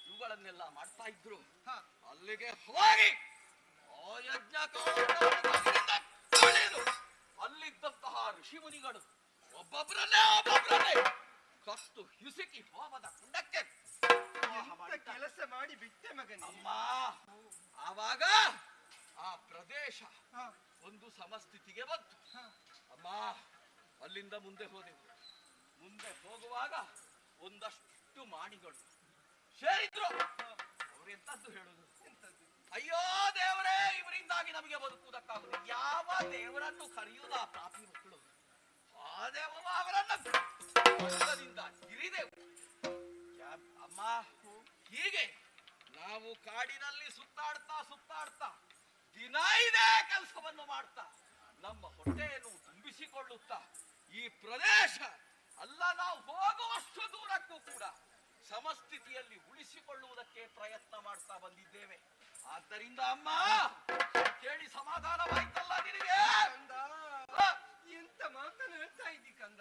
ಇವುಗಳನ್ನೆಲ್ಲ ಮಾಡ್ತಾ ಇದ್ರು. ಅಲ್ಲಿಗೆ ಹೋಗಿ ಆ ಯಜ್ಞ ಅಲ್ಲಿದ್ದಂತಹ ಋಷಿ ಮುನಿಗಳು ಒಬ್ಬೊಬ್ಬರನ್ನೇ ಕತ್ತು ಹಿಸುಕಿ ಹೋಮದ ಕುಂಡಕ್ಕೆ ಕೆಲಸ ಮಾಡಿ ಬಿಟ್ಟೆ ಮಗನೇ. ಅಮ್ಮ, ಆವಾಗ ಆ ಪ್ರದೇಶ ಒಂದು ಸಮಸ್ಥಿತಿಗೆ ಬಂತು. ಅಮ್ಮ, ಅಲ್ಲಿಂದ ಮುಂದೆ ಹೋದೆವು. ಮುಂದೆ ಹೋಗುವಾಗ ಒಂದಷ್ಟು ಮಾಣಿಗಳು ಸೇರಿದ್ರು. ಅವರೆಂತದ್ದು ಹೇಳುದು? ಅಯ್ಯೋ ದೇವರೇ, ಇವರಿಂದಾಗಿ ನಮಗೆ ಬದುಕುವುದಕ್ಕಾಗುವುದು. ಯಾವ ದೇವರನ್ನು ಕರೆಯುವುದ ಆ ಪಾಪಿ ಮಕ್ಕಳು? ಆ ದೇವ ಅವರನ್ನ ಹಿರಿದೆವು. ಅಮ್ಮ, ಹೀಗೆ ನಾವು ಕಾಡಿನಲ್ಲಿ ಸುತ್ತಾಡ್ತಾ ದಿನ ಇದೇ ಕೆಲಸವನ್ನು ಮಾಡ್ತಾ ನಮ್ಮ ಹೊಟ್ಟೆಯನ್ನು ತುಂಬಿಸಿಕೊಳ್ಳುತ್ತಾ ಈ ಪ್ರದೇಶ ಅಲ್ಲ ನಾವು ಹೋಗುವಷ್ಟು ದೂರಕ್ಕೂ ಕೂಡ ಸಮಸ್ಥಿತಿಯಲ್ಲಿ ಉಳಿಸಿಕೊಳ್ಳುವುದಕ್ಕೆ ಪ್ರಯತ್ನ ಮಾಡ್ತಾ ಬಂದಿದ್ದೇವೆ. ಆದ್ದರಿಂದ ಅಮ್ಮ, ಕೇಳಿ ಸಮಾಧಾನವಾಯ್ತಲ್ಲ ನಿನಗೆ? ಎಂತ ಮಾತನ್ನು ಹೇಳ್ತಾ ಇದ್ದಿ ಕಂದ?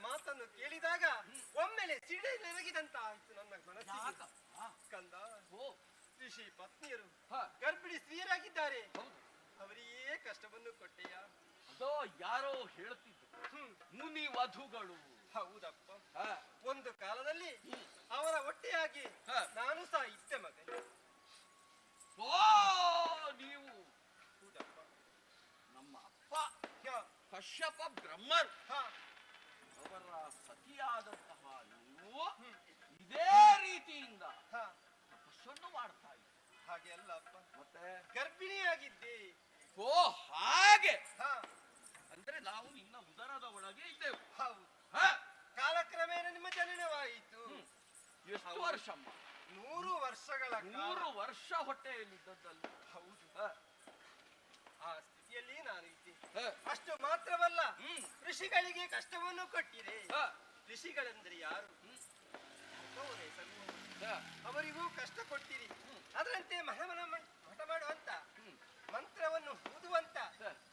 ಮಾತನ್ನು ಕೇಳಿದಾಗ ಒಮ್ಮೆಲೆ ಸಿಡಿ ನೆರಗಿದಂತ ಆಯ್ತು ನನ್ನ ಮನಸ್ಸಿಗೆ. ಕಂದ, ಋಷಿ ಪತ್ನಿಯರು ಗರ್ಭಿಣಿ ಸ್ತ್ರೀಯರಾಗಿದ್ದಾರೆ, ಅವರಿಗೇ ಕಷ್ಟವನ್ನು ಕೊಟ್ಟೆಯ? ಅದೋ ಯಾರೋ ಹೇಳ್ತಿದ್ರು, ಮುನಿ ವಧುಗಳು. ಹೌದಪ್ಪ, ಒಂದು ಕಾಲದಲ್ಲಿ ಅವರ ಹೊಟ್ಟೆಯಾಗಿ ನಾನು ಸಹ ಇದ್ದೆ ಮಗನೇ. ನೀವು ನಮ್ಮ ಅಪ್ಪ ಕಶ್ಯಪ ಬ್ರಹ್ಮರು, ಅವರ ಸತಿಯಾದಂತಹ ನೀವು ಇದೇ ರೀತಿಯಿಂದ ತಪಸ್ಸನ್ನು ಮಾಡ್ತಾ ಇದ್ದ. ಹಾಗೆ ಅಲ್ಲ ಅಪ್ಪ, ಮತ್ತೆ ಗರ್ಭಿಣಿಯಾಗಿದ್ದೆ. ಓ ಹಾಗೆ, ಅಂದ್ರೆ ನಾವು ನಿನ್ನ ಉದರದ ಒಳಗೆ ಇದ್ದೆವು. ಹೌದು, ಕಾಲಕ್ರಮೇಣ ನಿಮ್ಮ ಜನನವಾಯಿತು. ಎಷ್ಟು ವರ್ಷ? 100 ವರ್ಷಗಳ 100 ವರ್ಷ ಹೊಟ್ಟೆಯಲ್ಲಿದ್ದದ್ದಲ್ಲ. ಹೌದು, ಆ ಸ್ಥಿತಿಯಲ್ಲಿ ನಾನು ಇದ್ದೆ. ಅಷ್ಟು ಮಾತ್ರವಲ್ಲ, ಋಷಿಗಳಿಗೆ ಕಷ್ಟವನ್ನು ಕೊಟ್ಟಿದೆ. ಋಷಿಗಳೆಂದರೆ ಯಾರು? ಅವರಿಗೂ ಕಷ್ಟ ಕೊಟ್ಟಿರಿ. ಅದರಂತೆ ಮಠ ಮಾಡುವಂತ ಮಂತ್ರವನ್ನು ಓದುವಂತ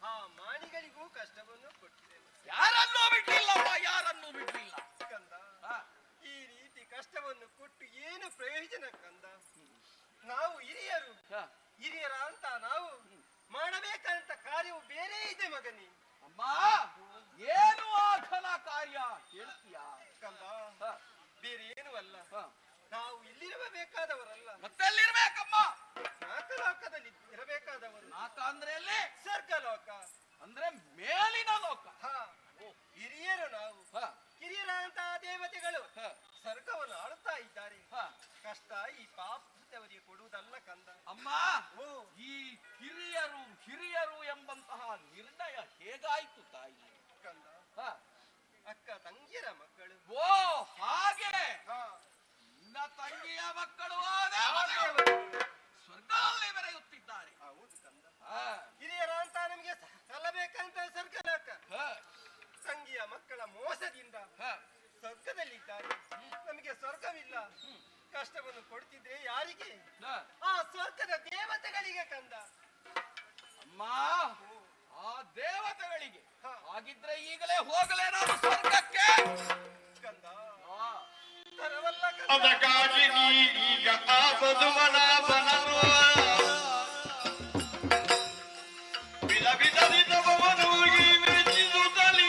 ಆ ಮಾಣಿಗಳಿಗೂ ಕಷ್ಟವನ್ನು ಕೊಟ್ಟಿದೆ. ಯಾರನ್ನೂ ಬಿಟ್ಟಿಲ್ಲ, ಯಾರನ್ನೂ ಬಿಟ್ಟಿಲ್ಲ ಕಂದ. ಈ ರೀತಿ ಕಷ್ಟವನ್ನು ಕೊಟ್ಟು ಏನು ಪ್ರಯೋಜನ ಕಂದ? ನಾವು ಹಿರಿಯರ ಅಂತ ನಾವು ಮಾಡಬೇಕಂತ ಕಾರ್ಯವು ಬೇರೆ ಇದೆ ಮಗನಿ. ಅಮ್ಮ, ಏನು ಆಘನ ಕಾರ್ಯ ಹೇಳ್ತೀಯ ಕಂದ? ಬೇರೆ ಏನು ಅಲ್ಲ, ನಾವು ಇಲ್ಲಿರಬೇಕಾದವರಲ್ಲ, ಮತ್ತೆಲ್ಲಿರ್ಬೇಕಮ್ಮ? ನಾಕಲೋಕದಲ್ಲಿ ಇರಬೇಕಾದವರು. ನಾಕ ಅಂದ್ರೆ ಎಲ್ಲಿ? ಸ್ವರ್ಗಲೋಕ ಅಂದ್ರೆ ಮೇಲಿನ ಲೋಕ. ಹಿರಿಯರು ನಾವು, ಹಿರಿಯರಂತಹ ದೇವತೆಗಳು ಸ್ವರ್ಗವನ್ನು ಆಳುತ್ತಾ ಇದ್ದಾರೆ. ಕಷ್ಟ ಈ ಪಾಪದವರಿಗೆ ಕೊಡುವುದಲ್ಲ ಕಂದ. ಅಮ್ಮ, ಈ ಹಿರಿಯರು ಎಂಬಂತಹ ನಿರ್ಣಯ ಹೇಗಾಯ್ತು ತಾಯಿ? ಕಂದ, ಅಕ್ಕ ತಂಗಿಯರ ಮಕ್ಕಳು. ಓ ಹಾಗೆ, ನಿನ್ನ ತಂಗಿಯ ಮಕ್ಕಳು ಸ್ವರ್ಗದಲ್ಲಿ ಬೆರೆಯುತ್ತಿದ್ದಾರೆ. ಹೌದು ಕಂದ, ಹಿರಿಯರ ಅಂತ ನಮಗೆ ಸಲ್ಲಬೇಕಂತ ಸ್ವರ್ಗಲೋಕ. ತಂಗಿಯ ಮಕ್ಕಳ ಮೋಸದಿಂದ ಸ್ವರ್ಗದಲ್ಲಿದ್ದಾರೆ. ನಮಗೆ ಸ್ವರ್ಗವಿಲ್ಲ. ಕಷ್ಟವನ್ನು ಕೊಡ್ತಿದ್ರೆ ಯಾರಿಗೆ? ಆ ಸ್ವರ್ಗದ ದೇವತೆಗಳಿಗೆ ಕಂದ. ಅಮ್ಮ, ಆ ದೇವತೆಗಳಿಗೆ ಹಾಗಿದ್ರೆ ಈಗಲೇ ಹೋಗಲೇ ನಾನು ಸ್ವರ್ಗಕ್ಕೆ? ಕಂದ, ತರವಲ್ಲ ಕಂದ. ಅದಕ್ಕಾಗಿ ಈಗ ಆ ಮಧುಮನಾಭನನು ವಿಧ ವಿಧವಿಧವನ್ನು ಮೆಚ್ಚಿಸುತ್ತಲೀ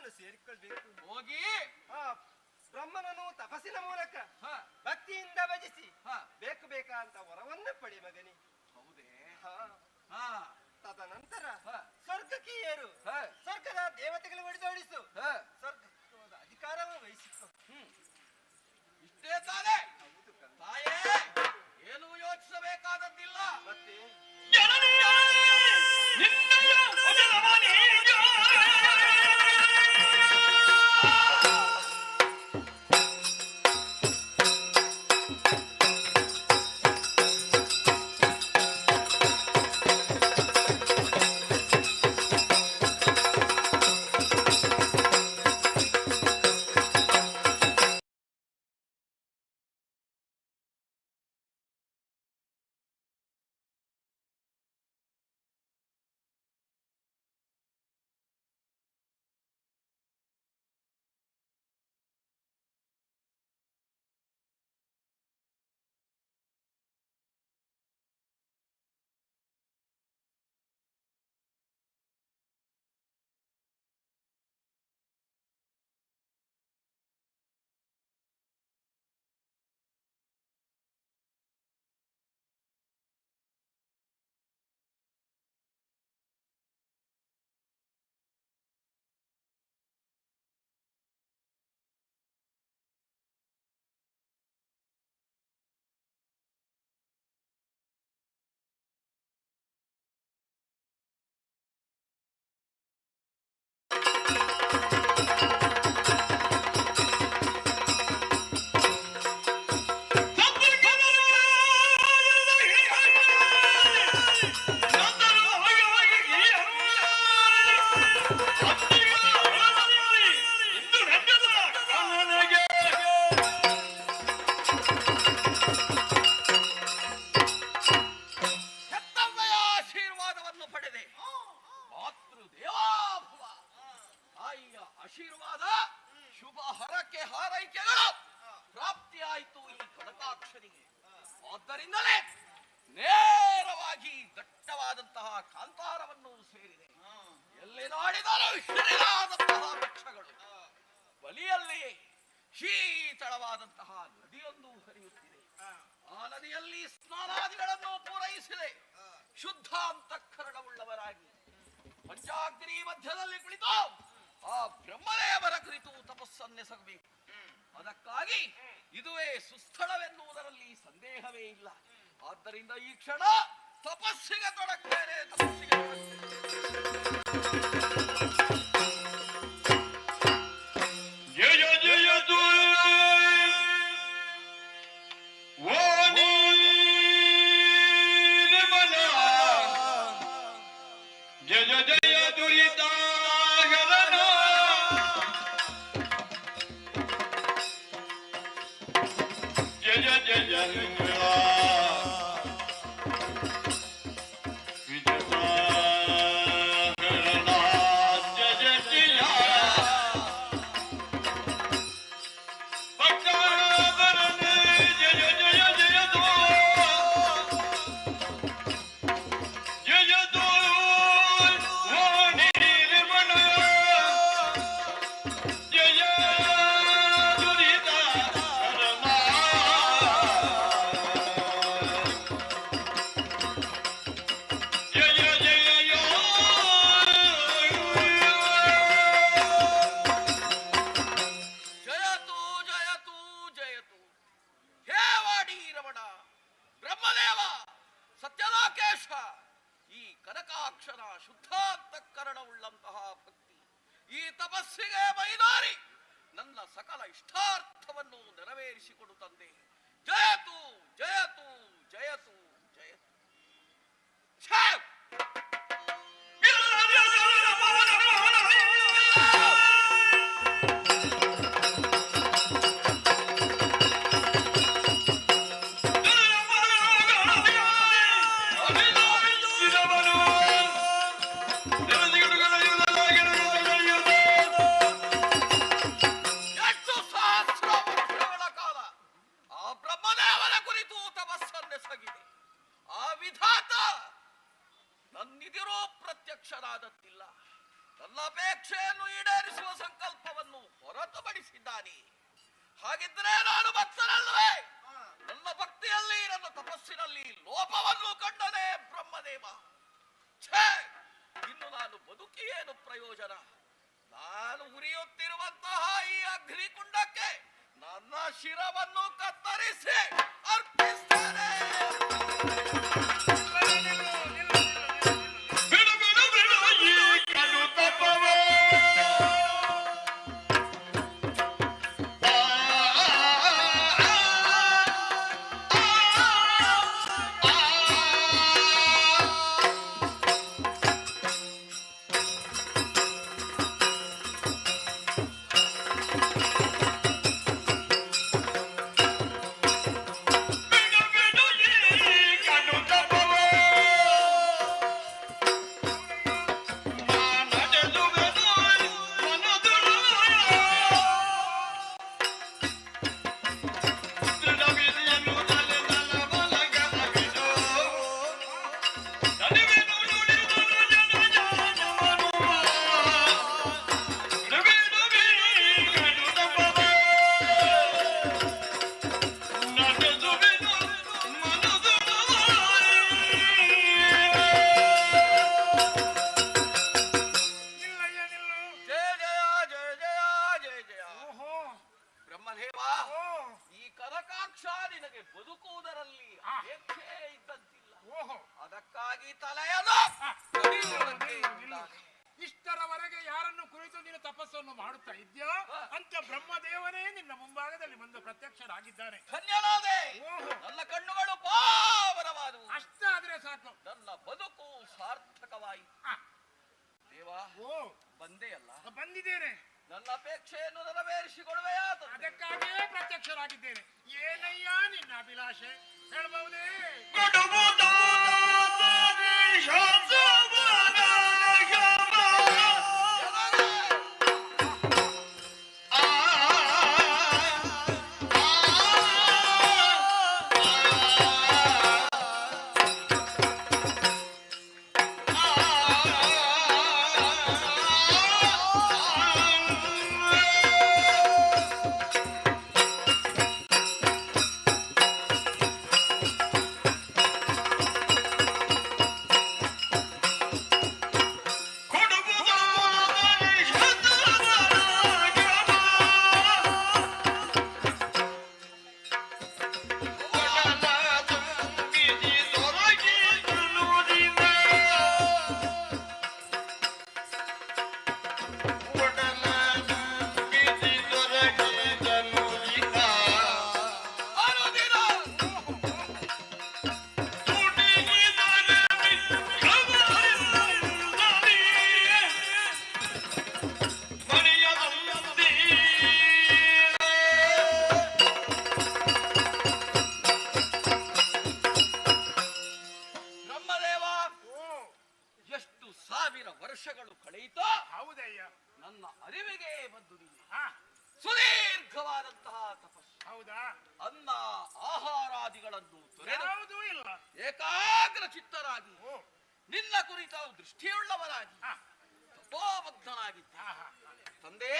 ಮೊದಲು ಸೇರಿಕೊಳ್ಬೇಕು. ಹೋಗಿ ಆ ಬ್ರಹ್ಮನನ್ನು ತಪಸ್ಸಿನ ಮೂಲಕ ಹ, ಭಕ್ತಿಯಿಂದ ಭಜಿಸಿ ಹ. ಬೇಕು ಬೇಕಾಂತ ವರವನ್ನ ಪಡಿ ಮಗನಿ. ಹೌದೇ ಹಾ. ಹಾ ತದನಂತರ ಹ. ಸ್ವರ್ಗಕ್ಕೆ ಏರು. ಹ. ಸ್ವರ್ಗದ ದೇವತೆಗಳು ಒಡೆದೋಡಿಸು. ಹ. ಸ್ವರ್ಗದ ಅಧಿಕಾರವನ್ನು ವಹಿಸಿಕೊ. ಇಷ್ಟೇ ತಾನೇ ಹೌದು ಕಣೆ. ತಾಯೇ ಏನು ಯೋಚಿಸಬೇಕಾದದ್ದಿಲ್ಲ. ಮತ್ತೆ ಹೆತ್ತವ್ವೆಯ ಆಶೀರ್ವಾದವನ್ನು ಪಡೆದೆ. ಮಾತೃ ದೇವಾಭವ ತಾಯಿಯ ಆಶೀರ್ವಾದ ಶುಭ ಹರಕೆ ಹಾರೈಕೆಗಳು ಪ್ರಾಪ್ತಿಯಾಯಿತು ಈ ಕನಕಾಕ್ಷರಿಗೆ. ಆದ್ದರಿಂದಲೇ ನೇರವಾಗಿ ದಟ್ಟವಾದಂತಹ ಕಾಂತಾರವನ್ನು ಸೇರಿದೆ. ಎಲ್ಲಿ ನೋಡಿದರೂ ಹಿರಿದಾದಂತಹ ವೃಕ್ಷಗಳು, ಬಲಿಯಲ್ಲಿಯೇ ಶೀತಳವಾದಂತಹ ನದಿಯೊಂದು ಹರಿಯುತ್ತಿದೆ. ಆ ನದಿಯಲ್ಲಿ ಸ್ನಾನಾದಿಗಳನ್ನು ಪೂರೈಸಿದೆ. ಶುದ್ಧ ಅಂತಃಕರಣವುಳ್ಳವರಾಗಿ ಪಂಚಾಗ್ನಿ ಮಧ್ಯದಲ್ಲಿ ಕುಳಿತು ಆ ಬ್ರಹ್ಮದೇವರ ಕುರಿತು ತಪಸ್ಸನ್ನೆಸಗಬೇಕು. ಅದಕ್ಕಾಗಿ ಇದುವೇ ಸುಸ್ಥಳವೆನ್ನುವುದರಲ್ಲಿ ಸಂದೇಹವೇ ಇಲ್ಲ. ಆದ್ದರಿಂದ ಈ ಕ್ಷಣ ತಪಸ್ಸಿಗೆ ತೊಡಗ್ತೇನೆ, ತಪಸ್ಸಿಗೆ ಜಯ ಜಯ ಜಯ ಜಯ ದುರಿತಾಗರಣ ಜಯ ಜಯ ವಿಜಯಸಾಗರಣ ಜಯ ಜಯ ಭಕ್ತಾವರಣ ಜಯ ಜಯ ಜಯ ದೋ ಜಯ ದೋ ವಾಣಿ ನಿರ್ಮಣ ಜಯ ದುರಿತ ಕರಣ ಜಯ ಜಯ ಯೋ ಜಯತು ಜಯತು ಜಯತು. ಹೇ ವಾಡಿ ರಮಣ, ಬ್ರಹ್ಮದೇವ, ಸತ್ಯಲೋಕೇಶ, ಈ ಕನಕಾಕ್ಷರ ಶುದ್ಧಾಂತಃಕರಣವುಳ್ಳಂತಹ ಭಕ್ತಿ, ಈ ತಪಸ್ಸಿಗೆ ಮೈದಾರಿ ನನ್ನ ಸಕಲ ಇಷ್ಟಾರ್ಥವನ್ನು ನೆರವೇರಿಸಿಕೊಡು ತಂದೆ. ಜಯತು ಜಯತು ಜಯತು ಜಯತು. ಛೇ! ಎಷ್ಟು ಸಹಸ್ರ ವರ್ಷಗಳ ಕಾಲ ಆ ನನ್ನ ಅಪೇಕ್ಷೆಯನ್ನು ಈಡೇರಿಸುವ ಸಂಕಲ್ಪವನ್ನು ಹೊರತುಪಡಿಸಿದ್ದಾನೆ. ಹಾಗಿದ್ರೆ ನಾನು ಭಕ್ತನಲ್ಲವೇ? ನನ್ನ ಭಕ್ತಿಯಲ್ಲಿ, ನನ್ನ ತಪಸ್ಸಿನಲ್ಲಿ ಲೋಪವನ್ನು ಕಂಡನೆ ಬ್ರಹ್ಮದೇವ. ಛೇ, ಇನ್ನು ನಾನು ಬದುಕಿ ಏನು ಪ್ರಯೋಜನ? ನಾನು ಉರಿಯುತ್ತಿರುವಂತಹ ಈ ಅಗ್ನಿಕುಂಡಕ್ಕೆ ನನ್ನ ಶಿರವನ್ನು ಕತ್ತರಿಸಿ ಅರ್ಪಿಸ್ತೇನೆ. ಬ್ರಹ್ಮದೇವ, ಈ ಕನಕಾಕ್ಷ ನಿನಗೆ ಬದುಕುವುದರಲ್ಲಿ ಅಪೇಕ್ಷೆ ಇದ್ದಂತಿಲ್ಲ. ಅದಕ್ಕಾಗಿ ತಲೆಯನ್ನು ಕಡಿಯುವುದಕ್ಕೆ ಇದ್ದಾನೆ. ಇಷ್ಟರವರೆಗೆ ಯಾರನ್ನು ಕುರಿತು ನೀನು ತಪಸ್ಸನ್ನು ಮಾಡುತ್ತಾ ಇದ್ಯೋ ಅಂತ ಬ್ರಹ್ಮದೇವನೇ ನಿನ್ನ ಮುಂಭಾಗದಲ್ಲಿ ಬಂದು ಪ್ರತ್ಯಕ್ಷರಾಗಿದ್ದಾನೆ. ಧನ್ಯನಾದೆ. ನನ್ನ ಕಣ್ಣುಗಳು ಪಾವನವಾದವು. ಅಷ್ಟಾದ್ರೆ ಸಾಕು, ನನ್ನ ಬದುಕು ಸಾರ್ಥಕವಾಯಿತು. ದೇವ, ಬಂದೇ ಅಲ್ಲ? ಬಂದಿದ್ದೇನೆ. ನನ್ನ ಅಪೇಕ್ಷೆಯನ್ನು ನೆರವೇರಿಸಿಕೊಳ್ಳುವೆಯಾದ. ಅದಕ್ಕಾಗಿಯೇ ಪ್ರತ್ಯಕ್ಷರಾಗಿದ್ದೇನೆ. ಏನಯ್ಯ ನಿನ್ನ ಅಭಿಲಾಷೆ ಹೇಳಬಹುದೇ? ವರ್ಷಗಳು ಕಳೆಯಿತೋ ಹೌದಯ್ಯ, ನನ್ನ ಅರಿವಿಗೆ ಬಂದು ನೀನು ಹಾ ಸುದೀರ್ಘವಾದಂತಹ ತಪಸ್ಸು. ಹೌದಾ? ಅನ್ನ ಆಹಾರಾದಿಗಳನ್ನು ತೊರೆದು ಯಾವುದೂ ಇಲ್ಲ, ಏಕಾಗ್ರ ಚಿತ್ತರಾಗಿ ನಿನ್ನ ಕುರಿತ ದೃಷ್ಟಿಯುಳ್ಳವರಾಗಿ ತಪೋಬದ್ಧನಾಗಿದ್ದ ತಂದೆ.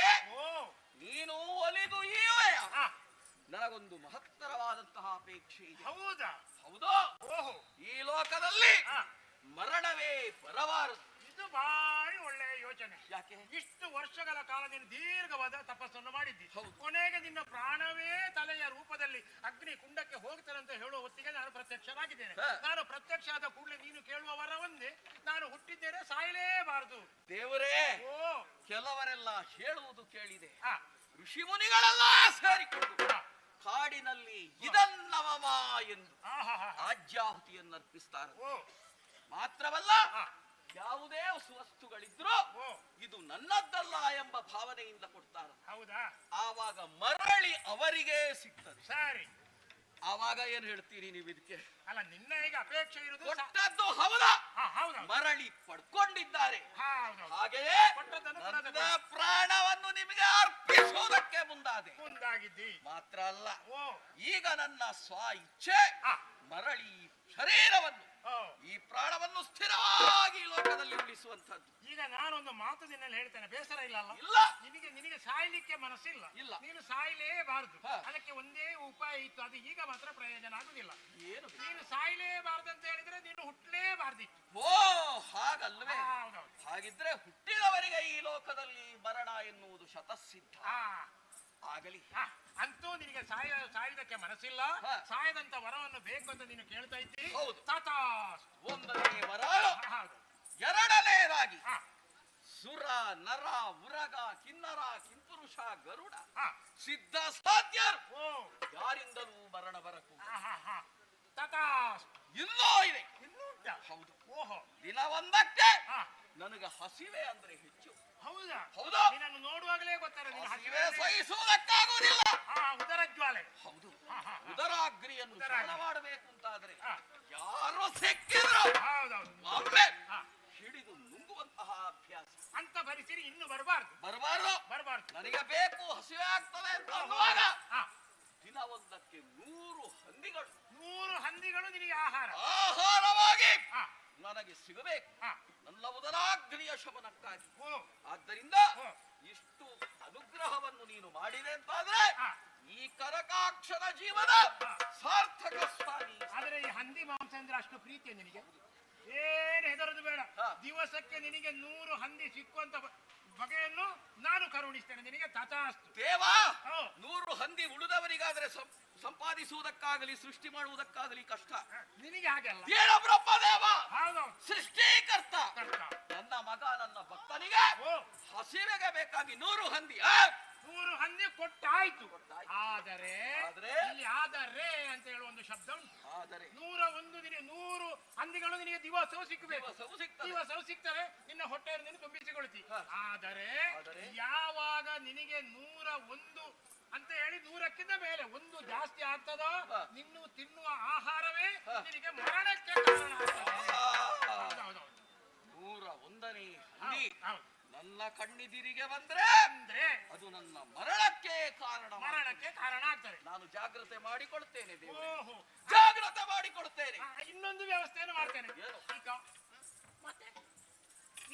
ನೀನು ಒಲಿದು ಈವೆಯ ನನಗೊಂದು ಮಹತ್ತರವಾದಂತಹ ಅಪೇಕ್ಷೆ ಇದೆ. ಹೌದಾ? ಹೌದು. ಈ ಲೋಕದಲ್ಲಿ ಮರಣವೇ ಬರಬಾರದು. ಇದು ಭಾರಿ ಒಳ್ಳೆಯ ಯೋಚನೆ. ಯಾಕೆ? ಇಷ್ಟು ವರ್ಷಗಳ ಕಾಲ ನೀನು ದೀರ್ಘವಾದ ತಪಸ್ಸನ್ನು ಮಾಡಿದ್ದಿ. ಹೌದು. ಕೊನೆಗೆ ನಿನ್ನ ಪ್ರಾಣವೇ ತಲೆಯ ರೂಪದಲ್ಲಿ ಅಗ್ನಿ ಕುಂಡಕ್ಕೆ ಹೋಗ್ತಾರೆ ಅಂತ ಹೇಳುವ ಹೊತ್ತಿಗೆ ನಾನು ಪ್ರತ್ಯಕ್ಷನಾಗಿದ್ದೇನೆ. ನಾನು ಪ್ರತ್ಯಕ್ಷ ಆದ ಕೂಡಲೇ ನೀನು ಕೇಳುವ ವರವನ್ನೇ, ನಾನು ಹುಟ್ಟಿದ್ದೇನೆ, ಸಾಯಲೇಬಾರದು. ದೇವರೇ, ಓ ಕೆಲವರೆಲ್ಲ ಹೇಳುವುದು ಕೇಳಿದೆ. ಋಷಿ ಮುನಿಗಳೆಲ್ಲ ಸೇರಿಕೊಂಡು ಕಾಡಿನಲ್ಲಿ ಇದನ್ನವಮ ಎಂದು ಆಜ್ಯಾಹುತಿಯನ್ನು ಅರ್ಪಿಸ್ತಾರೆ. ಮಾತ್ರವಲ್ಲ, ಯಾವುದೇ ಸುವಸ್ತುಗಳಿದ್ರು ಇದು ನನ್ನದ್ದಲ್ಲ ಎಂಬ ಭಾವನೆಯಿಂದ ಕೊಡ್ತಾರೆ. ಹೌದಾ? ಆವಾಗ ಮರಳಿ ಅವರಿಗೆ ಸಿಗ್ತದೆ. ಸರಿ, ಆವಾಗ ಏನ್ ಹೇಳ್ತೀರಿ ನೀವು ಇದಕ್ಕೆ? ಅಲ್ಲ, ನಿನ್ನ ಈಗ ಅಪೇಕ್ಷೆ ಇರುವುದು ಕೊಟ್ಟದ್ದು ಹೌದಾ? ಹೌದಾ? ಮರಳಿ ಪಡ್ಕೊಂಡಿದ್ದಾರೆ. ಹಾಗೆಯೇ ನನ್ನ ಪ್ರಾಣವನ್ನು ನಿಮಗೆ ಅರ್ಪಿಸುವುದಕ್ಕೆ ಮುಂದಾಗಿದ್ದಿ. ಮಾತ್ರ ಅಲ್ಲ, ಈಗ ನನ್ನ ಸ್ವ ಇಚ್ಛೆ ಮರಳಿ ಶರೀರವನ್ನು ಓ. ಈ ಪ್ರಾಣವನ್ನು ಸ್ಥಿರವಾಗಿ ಈ ಲೋಕದಲ್ಲಿ ಉಳಿಸುವಂತದ್ದು. ಈಗ ನಾನೊಂದು ಮಾತು ನಿನ್ನಲ್ಲಿ ಹೇಳ್ತೇನೆ, ಬೇಸರ ಇಲ್ಲಲ್ಲ? ಇಲ್ಲ. ನಿನಗೆ ಸಾಯ್ಲಿಕ್ಕೆ ಮನಸ್ಸಿಲ್ಲ. ಇಲ್ಲ. ನೀನು ಸಾಯ್ಲೇಬಾರದು. ಹಾ. ಅದಕ್ಕೆ ಒಂದೇ ಉಪಾಯ ಇತ್ತು, ಅದು ಈಗ ಮಾತ್ರ ಪ್ರಯೋಜನ ಆಗುದಿಲ್ಲ. ಏನು? ನೀನು ಸಾಯ್ಲೇಬಾರದು ಅಂತ ಹೇಳಿದ್ರೆ ನೀನು ಹುಟ್ಟಲೇಬಾರ್ದಿತ್ತು. ಓ ಹಾಗಲ್ವೇ? ಹೌದೌದು. ಹಾಗಿದ್ರೆ ಹುಟ್ಟಿದವರಿಗೆ ಈ ಲೋಕದಲ್ಲಿ ಮರಣ ಎನ್ನುವುದು ಶತಸಿದ್ಧ. ಆಗಲಿ. ಅಂತೂ ನಿನಗೆ ಸಾಯುವುದಕ್ಕೆ ಮನಸ್ಸಿಲ್ಲ. ಹಾ. ಸಾಯದಂತ ವರವನ್ನು ಬೇಕು ಅಂತ ನೀನು ಕೇಳ್ತಾ ಇದ್ದಿ. ಹೌದು. ತಥಾಸ್ತು. ಒಂದನೇ ವರ. ಹೌದು. ಎರಡನೇದಾಗಿ ಹಾ. ಸುರ ನರ ಉರಗ ಕಿನ್ನರ ಕಿಂಪುರುಷ ಗರುಡ ಹಾ. ಸಿದ್ಧ ಸಾಧ್ಯರು ಓ. ಯಾರಿಂದಲೂ ಮರಣ ಬರಕು. ತಥಾಸ್ತು. ಇನ್ನೂ ಇದೆ. ಇನ್ನೂ ಉಂಟಾ? ಹೌದು. ಓಹೋ. ದಿನವೊಂದಕ್ಕೆ ಹಾ. ನನಗೆ ಹಸಿವೆ ಅಂದ್ರೆ ಹೆಚ್ಚು. ಹೌದಾ? ಹೌದು. ನಿನ್ನನ್ನು ನೋಡುವಾಗಲೇ ಗೊತ್ತಾರೆ ನೀನು ಹಸಿವೆ ಹಸಿವೆ. ಸಹಿಸುವುದಕ್ಕಾಗುವುದಿಲ್ಲ. ಉದರ ಜ್ವಾಲೆ. ಹೌದು. ಹಾ, ಹಾ. ಉದರಾಗ್ನಿಯನ್ನು ಉದರಾಗ್ನಿ. ಶಾಂತ ಮಾಡಬೇಕು ಅಂತಾದ್ರೆ ಹಾ. ಯಾರು ಸಿಕ್ಕಿದ್ರು ಹೌದೌದು. ಒಮ್ಮೆ ಹಾ. ಹಿಡಿದು ನುಂಗುವಂತಹ ಅಭ್ಯಾಸ ಅಂತ ಪರಿಸ್ಥಿತಿ ಇನ್ನು ಬರಬಾರ್ದು. ಬರಬಾರದು. ನನಗೆ ಬೇಕು, ಹಸಿವೆ ಆಗ್ತದೆ ಅಂತ ಅನ್ನುವಾಗ ದಿನವೊಂದಕ್ಕೆ 100 ಹಂದಿಗಳು 100 ಹಂದಿಗಳು ನಿನಗೆ ಆಹಾರ. ಆಹಾರವಾಗಿ ಹಾ. ನನಗೆ ಸಿಗಬೇಕು, ಹಾ. ನನ್ನ ಉದರಾಗ್ನಿಯ ಶಮನಕ್ಕಾಗಿ. ಓ. ಆದ್ದರಿಂದ ಓ. ಇಷ್ಟು ಅನುಗ್ರಹವನ್ನು ನೀನು ಮಾಡಿದೆ ಅಂತಾದ್ರೆ ಹಾ. ಈ ಕನಕಾಕ್ಷರ ಜೀವನ ಸಾರ್ಥಕ ಸ್ವಾಮಿ. ಆದರೆ ಈ ಹಂದಿ ಮಾಂಸ ಅಂದ್ರೆ ಅಷ್ಟು ಪ್ರೀತಿಯ ನಿನಗೆ? ಏನು ಹೆದರದು ಬೇಡ. ಹಾ. ದಿವಸಕ್ಕೆ ನಿನಗೆ 100 ಹಂದಿ ಸಿಕ್ಕುವಂತ ಬಗೆಯನ್ನು ನಾನು ಕರುಣಿಸ್ತೇನೆ ನಿನಗೆ. ತಥಾಸ್ತು. ದೇವ, ಓ. 100 ಹಂದಿ ಉಳಿದವರಿಗಾದ್ರೆ ಸಂಪಾದಿಸುವುದಕ್ಕಾಗಲಿ ಸೃಷ್ಟಿ ಮಾಡುವುದಕ್ಕಾಗಲಿ ಕಷ್ಟ. ನಿನಗೆ ಹಾಗೆಲ್ಲ. ಏನ ಬ್ರಹ್ಮದೇವ ಹೌದೌದು. ಸೃಷ್ಟಿಕರ್ತ. ಕರ್ತ. ನನ್ನ ಮಗ ನನ್ನ ಭಕ್ತನಿಗೆ ಓ. ಹಸಿವೆಗೆ ಬೇಕಾಗಿ 100 ಹಂದಿ 100 ಹಂದಿ ಕೊಟ್ಟಾಯ್ತು. ಆದರೆ ಆದರೆ? ಇಲ್ಲಿ ಆದರೆ ಅಂತ ಹೇಳುವ ಒಂದು ಶಬ್ದ ಉಂಟು. ಆದರೆ 100 ಹಂದಿಗಳು ನಿನಗೆ ದಿವಸವೂ ಸಿಕ್ಕಬೇಕು. ದಿವಸವೂ ಸಿಗ್ತದೆ. ದಿವಸವೂ ಸಿಗ್ತವೆ. ನಿನ್ನ ಹೊಟ್ಟೆಯನ್ನು ನೀನು ತುಂಬಿಸಿಕೊಳ್ತಿ. ಹಾ. ಆದರೆ ಆದರೆ? ಯಾವಾಗ ನಿನಗೆ 101 ಅಂತ ಹೇಳಿ 100ಕ್ಕಿಂತ ಮೇಲೆ ಒಂದು ಜಾಸ್ತಿ ಆಗ್ತದೋ ಹಾ. ನಿನ್ನು ತಿನ್ನುವ ಆಹಾರವೇ ಹಾ. ನಿನಗೆ ಮರಣಕ್ಕೆ ಕಾರಣ ಆಗ್ತದೆ. ಹೌದೌದು. 101ನೇ ಹಂದಿ ಹೌದು. ನನ್ನ ಕಣ್ಣಿದಿರಿಗೆ ಬಂದ್ರೆ ಅಂದ್ರೆ ಅದು ನನ್ನ ಮರಣಕ್ಕೆ ಕಾರಣ. ಮರಣಕ್ಕೆ ಕಾರಣ ಆಗ್ತದೆ. ನಾನು ಜಾಗ್ರತೆ ಮಾಡಿಕೊಳ್ತೇನೆ ದೇವರೇ, ಓಹೋ. ಜಾಗ್ರತೆ ಮಾಡಿಕೊಳ್ತೇನೆ. ಇನ್ನೊಂದು ವ್ಯವಸ್ಥೆಯನ್ನು ಮಾಡ್ತೇನೆ. ಏನು? ಈಗ ಮತ್ತೆ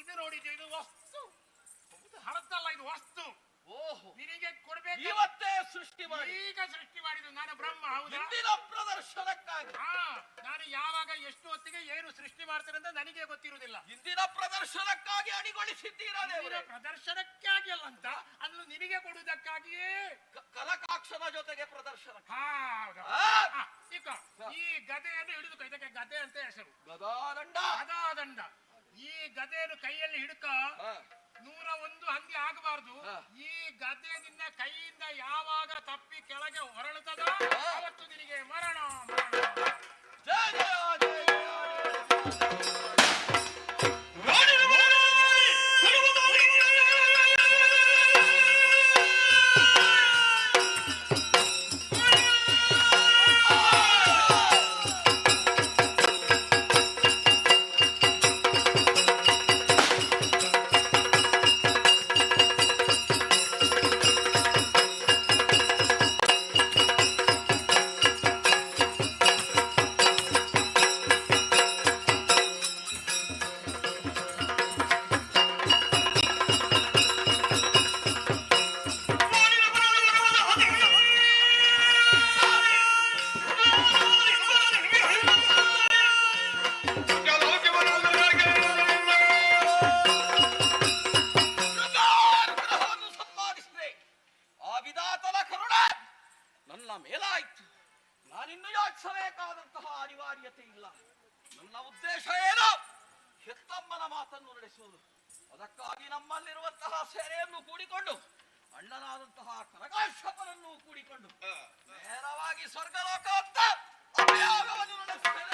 ಇದು ನೋಡಿದ್ದೆ, ಇದು ವಸ್ತು ಹಳತ್ತಲ್ಲ, ಇದು ವಸ್ತು. ಓಹೋ, ನಿನಗೆ ಕೊಡ್ಬೇಕು. ಇವತ್ತೇ ಸೃಷ್ಟಿ ಮಾಡಿ ಈಗ ಸೃಷ್ಟಿ ಮಾಡಿದ್ದು ನಾನು ಬ್ರಹ್ಮ. ಹೌದಾ? ಹಿಂದಿನ ಪ್ರದರ್ಶನಕ್ಕಾಗಿ. ನಾನು ಯಾವಾಗ ಎಷ್ಟು ಹೊತ್ತಿಗೆ ಏನು ಸೃಷ್ಟಿ ಮಾಡ್ತೇನೆ ಅಂತ ನನಗೆ ಗೊತ್ತಿರುವುದಿಲ್ಲ. ಹಿಂದಿನ ಪ್ರದರ್ಶನಕ್ಕಾಗಿ ಅಣಿಗೊಳಿಸಿದ್ದೀರಾ ನಿನ್ನ ದೇವರೇ. ಪ್ರದರ್ಶನಕ್ಕಾಗಿ ಅಲ್ಲ ಅಂತ, ಅದನ್ನು ನಿನಗೆ ಕೊಡುವುದಕ್ಕಾಗಿಯೇ. ಕನಕಾಕ್ಷರ ಜೊತೆಗೆ ಪ್ರದರ್ಶನ. ಹೌದು. ಆ. ಈಗ ಈ ಗದೆಯನ್ನು ಹಿಡಿದುಕೋ. ಇದಕ್ಕೆ ಗದೆ ಅಂತ ಹೆಸರು. ಗದಾದಂಡ. ಗದಾದಂಡ. ಈ ಗದೆಯನ್ನು ಕೈಯಲ್ಲಿ ಹಿಡ್ಕ. ಹಾ. 101 ಹಂದಿ ಆಗಬಾರ್ದು. ಹಾ. ಈ ಗದೆ ನಿನ್ನ ಕೈಯಿಂದ ಯಾವಾಗ ತಪ್ಪಿ ಕೆಳಗೆ ಹೊರಳುತ್ತದ ಅವತ್ತು ನಿನಗೆ ಮರಣ. ಜಯ ಜಯ ಜಯ ಸಂಪಾದಿಸಿದೆ. ಆ ವಿಧಾತನ ಕರುಣೆ ನನ್ನ ಮೇಲಾಯ್ತು. ನಾನಿನ್ನು ಯೋಚಿಸಬೇಕಾದಂತಹ ಅನಿವಾರ್ಯತೆ ಇಲ್ಲ. ನನ್ನ ಉದ್ದೇಶ ಏನು? ಹೆತ್ತಮ್ಮನ ಮಾತನ್ನು ನಡೆಸುವುದು. ಅದಕ್ಕಾಗಿ ನಮ್ಮಲ್ಲಿರುವಂತಹ ಸೇನೆಯನ್ನು ಕೂಡಿಕೊಂಡು, ಅಣ್ಣನಾದಂತಹ ಕನಕಾಶ್ವಪನನ್ನು ಕೂಡಿಕೊಂಡು ನೇರವಾಗಿ ಸ್ವರ್ಗಲೋಕ ಅಂತ ಅಭಿಯಾನವನ್ನು ನಡೆಸುತ್ತೇನೆ.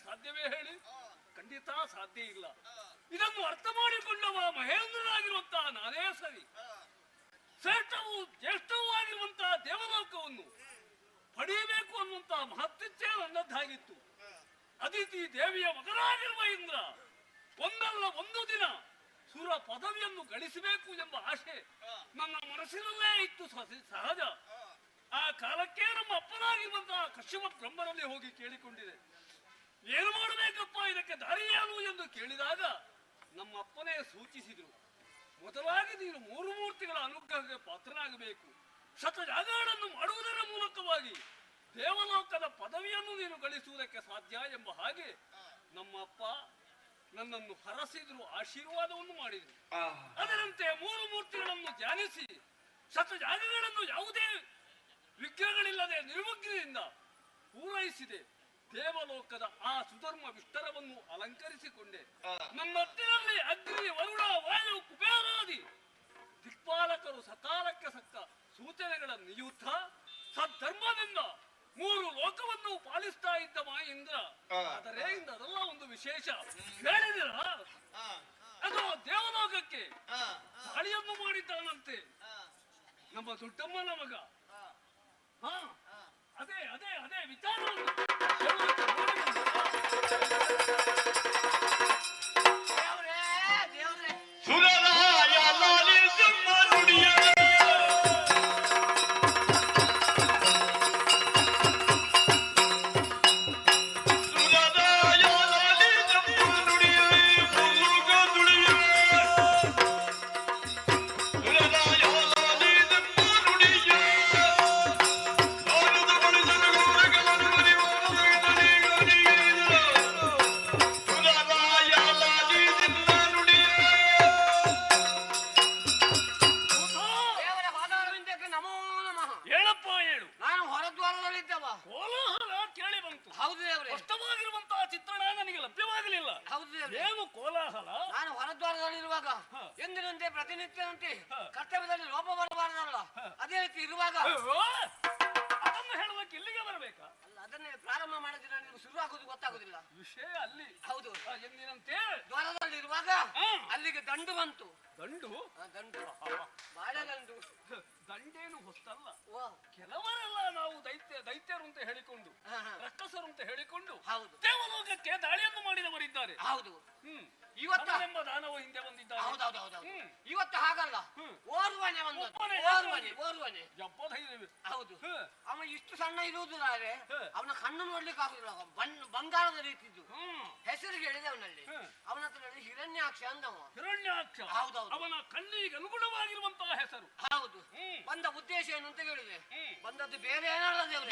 ಸಾಧ್ಯವೇ ಹೇಳಿ? ಖಂಡಿತ ಸಾಧ್ಯ ಇಲ್ಲ. ಇದನ್ನು ಅರ್ಥ ಮಾಡಿಕೊಂಡವ ಮಹೇಂದ್ರನಾಗಿರುವಂತಹ ನಾನೇ ಸರಿ. ಶ್ರೇಷ್ಠವೂ ಜ್ಯೇಷ್ಠವೂ ಆಗಿರುವಂತಹ ದೇವಲೋಕವನ್ನು ಪಡೆಯಬೇಕು ಅನ್ನುವಂತಹ ಮಹತ್ತಿಚ್ಛೆ ನನ್ನದ್ದಾಗಿತ್ತು. ಅದಿತಿ ದೇವಿಯ ಮಗನಾಗಿರುವ ಇಂದ್ರ ಒಂದಲ್ಲ ಒಂದು ದಿನ ಸುರ ಪದವಿಯನ್ನು ಗಳಿಸಬೇಕು ಎಂಬ ಆಶೆ ನನ್ನ ಮನಸ್ಸಿನಲ್ಲೇ ಇತ್ತು ಸಹಜ. ಆ ಕಾಲಕ್ಕೆ ನಮ್ಮ ಅಪ್ಪನಾಗಿರುವಂತಹ ಕಶ್ಯಪ ಬ್ರಹ್ಮನಲ್ಲಿ ಹೋಗಿ ಕೇಳಿಕೊಂಡಿದೆ. ಏನು ಮಾಡಬೇಕಪ್ಪ, ಇದಕ್ಕೆ ದಾರಿ ಏನು ಎಂದು ಕೇಳಿದಾಗ ನಮ್ಮ ಅಪ್ಪನೇ ಸೂಚಿಸಿದರು. ಮೊದಲಾಗಿ ನೀನು ಮೂರು ಮೂರ್ತಿಗಳ ಅನುಗ್ರಹಕ್ಕೆ ಪಾತ್ರನಾಗಬೇಕು. ಶತಯಾಗಗಳನ್ನು ಮಾಡುವುದರ ಮೂಲಕವಾಗಿ ದೇವಲೋಕದ ಪದವಿಯನ್ನು ನೀನು ಗಳಿಸುವುದಕ್ಕೆ ಸಾಧ್ಯ ಎಂಬ ಹಾಗೆ ನಮ್ಮ ಅಪ್ಪ ನನ್ನನ್ನು ಹರಸಿದ್ರು, ಆಶೀರ್ವಾದವನ್ನು ಮಾಡಿದರು. ಅದರಂತೆ ಮೂರು ಮೂರ್ತಿಗಳನ್ನು ಧ್ಯಾನಿಸಿ ಶತಯಾಗಗಳನ್ನು ಯಾವುದೇ ವಿಘ್ನಗಳಿಲ್ಲದೆ ನಿರ್ವಿಘ್ನದಿಂದ ಪೂರೈಸಿದೆ. ದೇವಲೋಕದ ಆ ಸುಧರ್ಮ ವಿಸ್ತಾರವನ್ನು ಅಲಂಕರಿಸಿಕೊಂಡೆ. ನನ್ನ ಹತ್ತಿರಲ್ಲಿ ಅಗ್ನಿ, ವರುಣ, ವಾಯು, ಕುಬೇರಾದಿ ದಿಕ್ಪಾಲಕರು ಸಕಾಲಕ್ಕೆ ಸಕ್ಕ ಸೂಚನೆಗಳನ್ನು ನೀಯುತ್ತಾ ಸದ್ಧರ್ಮದಿಂದ ಮೂರು ಲೋಕವನ್ನು ಪಾಲಿಸ್ತಾ ಇದ್ದ ಇಂದ್ರ. ಆದರೆ ಅದೆಲ್ಲ ಒಂದು ವಿಶೇಷ ಹೇಳಿದಿರ, ಅದು ದೇವಲೋಕಕ್ಕೆ ದಾಳಿಯನ್ನು ಮಾಡಿದ್ದಾನಂತೆ ನಮ್ಮ ದೊಡ್ಡಮ್ಮನ ಮಗ. ಅದೇ ಅದೇ ಅದೇ ವಿಚಾರವನ್ನು ಪ್ರತಿನಿತ್ಯದಂತೆ ಕರ್ತವ್ಯದಲ್ಲಿ ಲೋಪ ಬರಬಾರದಲ್ಲ. ಅದೇ ರೀತಿ ಇರುವಾಗ ಅದನ್ನು ಹೇಳುವುದಕ್ಕೆ ಇಲ್ಲಿಗೆ ಬರಬೇಕಾ? ಅಲ್ಲ, ಅದನ್ನೇ ಪ್ರಾರಂಭ ಮಾಡಿದ್ರೆ ನಿಮ್ಗೆ ಶುರು ಆಗುದು ಗೊತ್ತಾಗುದಿಲ್ಲ. ವಿಷಯ ಅಲ್ಲಿ ಹೌದು. ಎಂದಿನಂತೆ ದ್ವಾರದಲ್ಲಿ ಇರುವಾಗ ಅಲ್ಲಿಗೆ ದಂಡು ಬಂತು. ದಂಡು? ದಂಡು, ಬಾಳೆದಂಡು. ದಂಡೇನು ಹೊಸ್ತಲ್ಲ. ಕೆಲವರೆಲ್ಲ ನಾವು ದೈತ್ಯರು ಅಂತ ಹೇಳಿಕೊಂಡು, ರಕ್ಕಸರು ಅಂತ ಹೇಳಿಕೊಂಡು ದೇವಲೋಕಕ್ಕೆ ದಾಳಿಯನ್ನು ಮಾಡಿದವರಿದ್ದಾರೆ. ಹೌದು. ಇವತ್ತೆಂಬ ದಾನವ ಹಿಂದೆ ಬಂದಿದ್ದಾರೆ. ಹೌದೌದೌದು. ಇವತ್ತು ಹಾಗಲ್ಲ, ಓರ್ವನೆ ಓರ್ವನೆ. ಹೌದು. ಅವ ಇಷ್ಟು ಸಣ್ಣ ಇರುವುದಿಲ್ಲ, ಅವನ ಕಣ್ಣು ನೋಡ್ಲಿಕ್ಕೆ ಆಗುದಿಲ್ಲ. ಬಂಗಾರದ ರೀತಿದ್ದು. ಹೆಸರು ಹೇಳಿದೆ ಅವನಲ್ಲಿ. ಅವನ ಹತ್ರ ಹಿರಣ್ಯಾಕ್ಷ ಅಂದವ. ಹಿರಣ್ಯಾಕ್ಷ? ಹೌದೌದು. ಅವನ ಕಣ್ಣಿಗೆ ಅನುಗುಣವಾಗಿರುವಂತಹ ಹೆಸರು. ಹೌದು. ಬಂದ ಉದ್ದೇಶ ಏನು ಅಂತ ಹೇಳಿದೆ? ಬಂದದ್ದು ಬೇರೆ ಏನಲ್ಲ ದೇವ್ರೆ.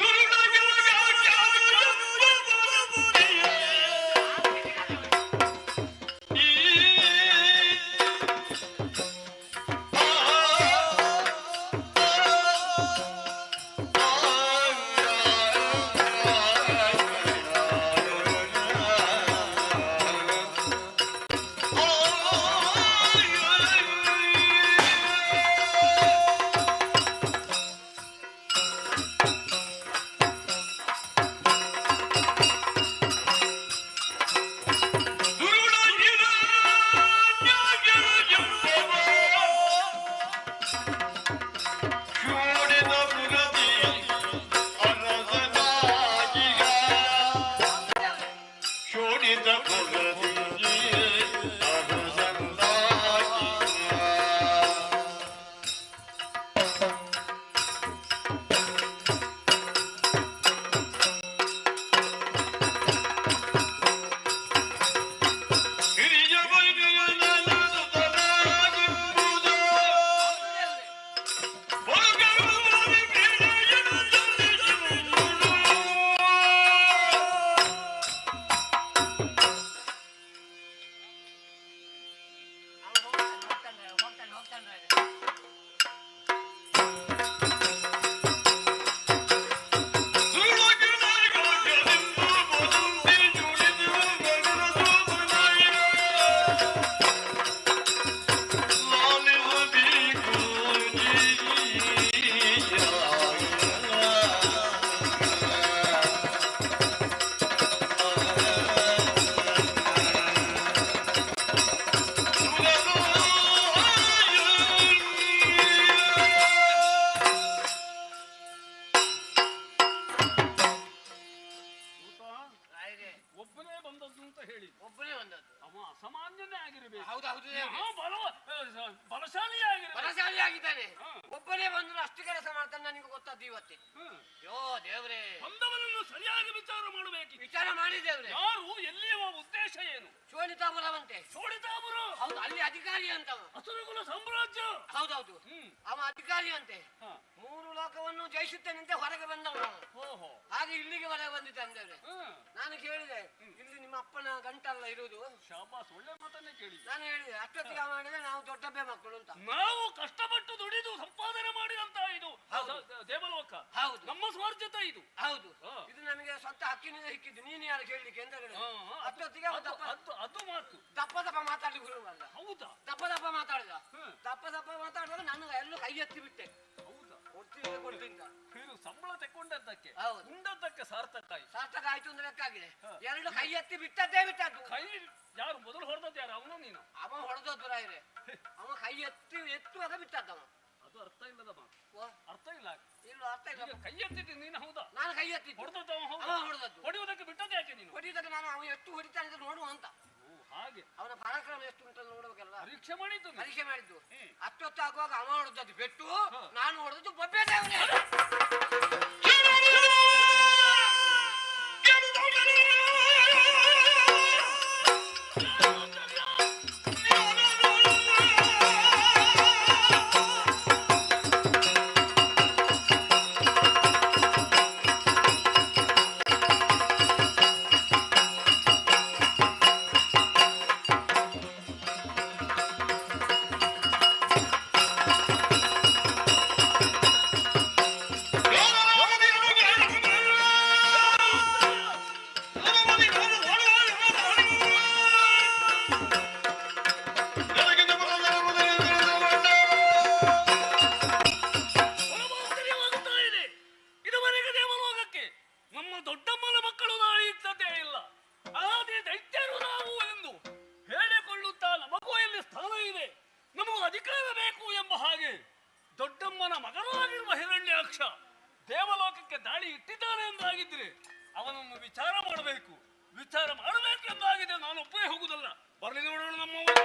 ಒಬ್ಬನೇ ಬಂದದ್ದು. ಅವ ಅಸಾಮಾನ್ಯನೇ ಆಗಿರ್ಬೇಕು. ಹೌದೌದು ಬಲಶಾಲಿ ಆಗಿರ್ಬೇಕು. ಬಲಶಾಲಿ ಆಗಿದ್ದಾನೆ. ಹಾ. ಒಬ್ಬನೇ ಬಂದ್ರು ಅಷ್ಟು ಕೆಲಸ ಮಾಡ್ತಾನೆ, ನನಗೆ ಗೊತ್ತದ್ದು ಇವತ್ತೇ. ಯೋ ದೇವ್ರೇ, ಬಂದವನನ್ನು ಸರಿಯಾಗಿ ವಿಚಾರ ಮಾಡಬೇಕು. ವಿಚಾರ ಮಾಡಿದ್ದೇವ್ರೆ. ಯಾರು ಎಲ್ಲಿಯವ ಉದ್ದೇಶ ಏನು? ಶೋಣಿತಾಪುರವಂತೆ. ಚೋಡಿತಾಪುರ ಹೌದು, ಅಲ್ಲಿ ಅಧಿಕಾರಿ ಅಂತವ. ಹಸುರುಗುಲ ಸಾಮ್ರಾಜ್ಯ. ಹೌದೌದು, ಅವ ಅಧಿಕಾರಿ ಅಂತೆ. ಹಾ. 3 ಲೋಕವನ್ನು ಜಯಿಸುತ್ತೇನಂತೆ ಹೊರಗೆ ಬಂದವನು. ಓಹೋ. ಹಾಗೆ ಇಲ್ಲಿಗೆ ಹೊರಗೆ ಬಂದಿದ್ದ ಅಂದೇವ್ರೆ. ಹ್ಮ್. ನಾನು ಕೇಳಿದೆ, ಇಲ್ಲಿ ನಿಮ್ಮ ಅಪ್ಪನ ಗಂಟಲ್ಲ ಇರುವುದು? ಶಾಬಾಸ್, ಒಳ್ಳೆ ಮಾತನ್ನೇ ಕೇಳಿ. ನಾನು ಹೇಳಿದೆ, ಅಷ್ಟೊತ್ತಿಗೆ ಅವ ಹೇಳಿದ್ರೆ ನಾವು ದೊಡ್ಡಬ್ಬೆ ಮಕ್ಕಳು ಅಂತ. ನಾವು ಕಷ್ಟಪಟ್ಟು ದುಡಿದು ಸಂಪಾದನೆ ಮಾಡಿದಂತ ಇದು ಹೌದು. ದೇವಲೋಕ. ಹೌದು ನಮ್ಮ ಸ್ವಾರ್ಜಿತ ಇದು. ಹೌದು, ಹಾ. ಇದು ನಮಗೆ ಸ್ವಂತ ಹಕ್ಕಿನಿಂದ ಸಿಕ್ಕಿದ್ದು. ನೀನು ಯಾರು ಕೇಳಲಿಕ್ಕೆ ಅಂತ ಹೇಳಿದೆ. ಹಾ, ಹಾ. ಅಷ್ಟೊತ್ತಿಗೆ ಅವ ಅದು ಮಾತು. ದಪ್ಪ ದಪ್ಪ ಮಾತಾಡ್ಲಿಕ್ಕೆ ಶುರುವಲ್ಲ. ಹೌದಾ? ದಪ್ಪ ದಪ್ಪ ಮಾತಾಡಿದ. ಹ್ಮ್. ದಪ್ಪ ದಪ್ಪ ಮಾತಾಡಿದಾಗ ನಾನು ಎಲ್ಲೂ ಕೈ ಎತ್ತಿ ಬಿಟ್ಟೆ. ಹೌದಾ? ಕೊಡ್ತೀನಿ ನೀನು ಸಂಬಳ ತೆಕ್ಕೊಂಡದ್ದಕ್ಕೆ ಹೌದು. ಉಂಡದ್ದಕ್ಕೆ ಸಾರ್ಥಕ ಆಯ್ತು. ಸಾರ್ಥಕ ಆಯ್ತು ಅಂದ್ರೆ ಲೆಕ್ಕಾಗಿದೆ. ಹಾ. 2 ಕೈ ಎತ್ತಿ ಬಿಟ್ಟದ್ದೇ ಬಿಟ್ಟದ್ದು. ಕೈ ಯಾರು ಮೊದಲು ಹೊಡೆದದ್ದು ಯಾರು? ಅವನು ನೀನು? ಅವ ಹೊಡೆದದ್ದು ರಾಯ್ರೆ. ಅವ ಕೈ ಎತ್ತುವಾಗ ಬಿಟ್ಟದ್ದವ. ಅದು ಅರ್ಥ ಇಲ್ಲದ ಮಾತು. ಓ, ಅರ್ಥ ಇಲ್ಲ. ಇಲ್ಲ ಅರ್ಥ ಇಲ್ಲ. ಈಗ ಕೈ ಎತ್ತಿದ್ದು ನೀನು ಹೌದಾ? ನಾನು ಕೈ ಎತ್ತಿದ್ದು. ಹೊಡೆದದ್ದು ಅವ ಅವ ಹೌದಾ? ಹೊಡೆದದ್ದು. ಹೊಡೆಯುವುದಕ್ಕೆ ಬಿಟ್ಟದ್ದು ಯಾಕೆ ನೀನು? ಹೊಡಿದಾಗ ನಾನು ಅವ ಎಷ್ಟು ಹೊಡಿತಾನೆ ಅಂತ ನೋಡುವ ಅಂತ. ಓ, ಹಾಗೆ ಅವನ ಪರಾಕ್ರಮ ಎಷ್ಟು ಅಂತ ನೋಡ್ಬೇಕಲ್ಲ. ಪರೀಕ್ಷೆ ಮಾಡಿದ್ದು ನೀನು. ಪರೀಕ್ಷೆ ಮಾಡಿದ್ದು. ಹ್ಮ್. ಅಷ್ಟೊತ್ತು ಆಗುವಾಗ ಅವ ಹೊಡೆದದ್ದು ಬೆಟ್ಟು, ನಾನು ಹೊಡೆದದ್ದು ಬೊಬ್ಬೆ ದೇವನೇ. ಆಶ್ಚರ್ಯವಾಗುತ್ತಾ ಇದೆ. ಇದುವರೆಗೆ ದೇವಲೋಕಕ್ಕೆ ನಮ್ಮ ದೊಡ್ಡಮ್ಮನ ಮಕ್ಕಳು ನಾಳೆ ಇದ್ದದ್ದೇ ಇಲ್ಲ. ಆದಿ ದೈತ್ಯರು ನಾವು ಎಂದು ಹೇಳಿಕೊಳ್ಳುತ್ತಾ ನಮಗೂ ಇಲ್ಲಿ ಸ್ಥಾನ ಇದೆ, ನಮಗೂ ಅಧಿಕಾರ ಬೇಕು ಎಂಬ ಹಾಗೆ ದೊಡ್ಡಮ್ಮನ ಮಗನಾಗಿರುವ ಹಿರಣ್ಯಾಕ್ಷ ದೇವಲೋಕಕ್ಕೆ ದಾಳಿ ಇಟ್ಟಿದ್ದಾನೆ ಎಂದಾಗಿದ್ರೆ ಅವನನ್ನು ವಿಚಾರ ಮಾಡಬೇಕು. ವಿಚಾರ ಮಾಡಬೇಕು ಎಂದಾಗಿದೆ. ನಾನು ಒಪ್ಪೇ ಹೋಗುವುದಲ್ಲ. ಬರಲಿ ನೋಡೋಣ ನಮ್ಮವರು.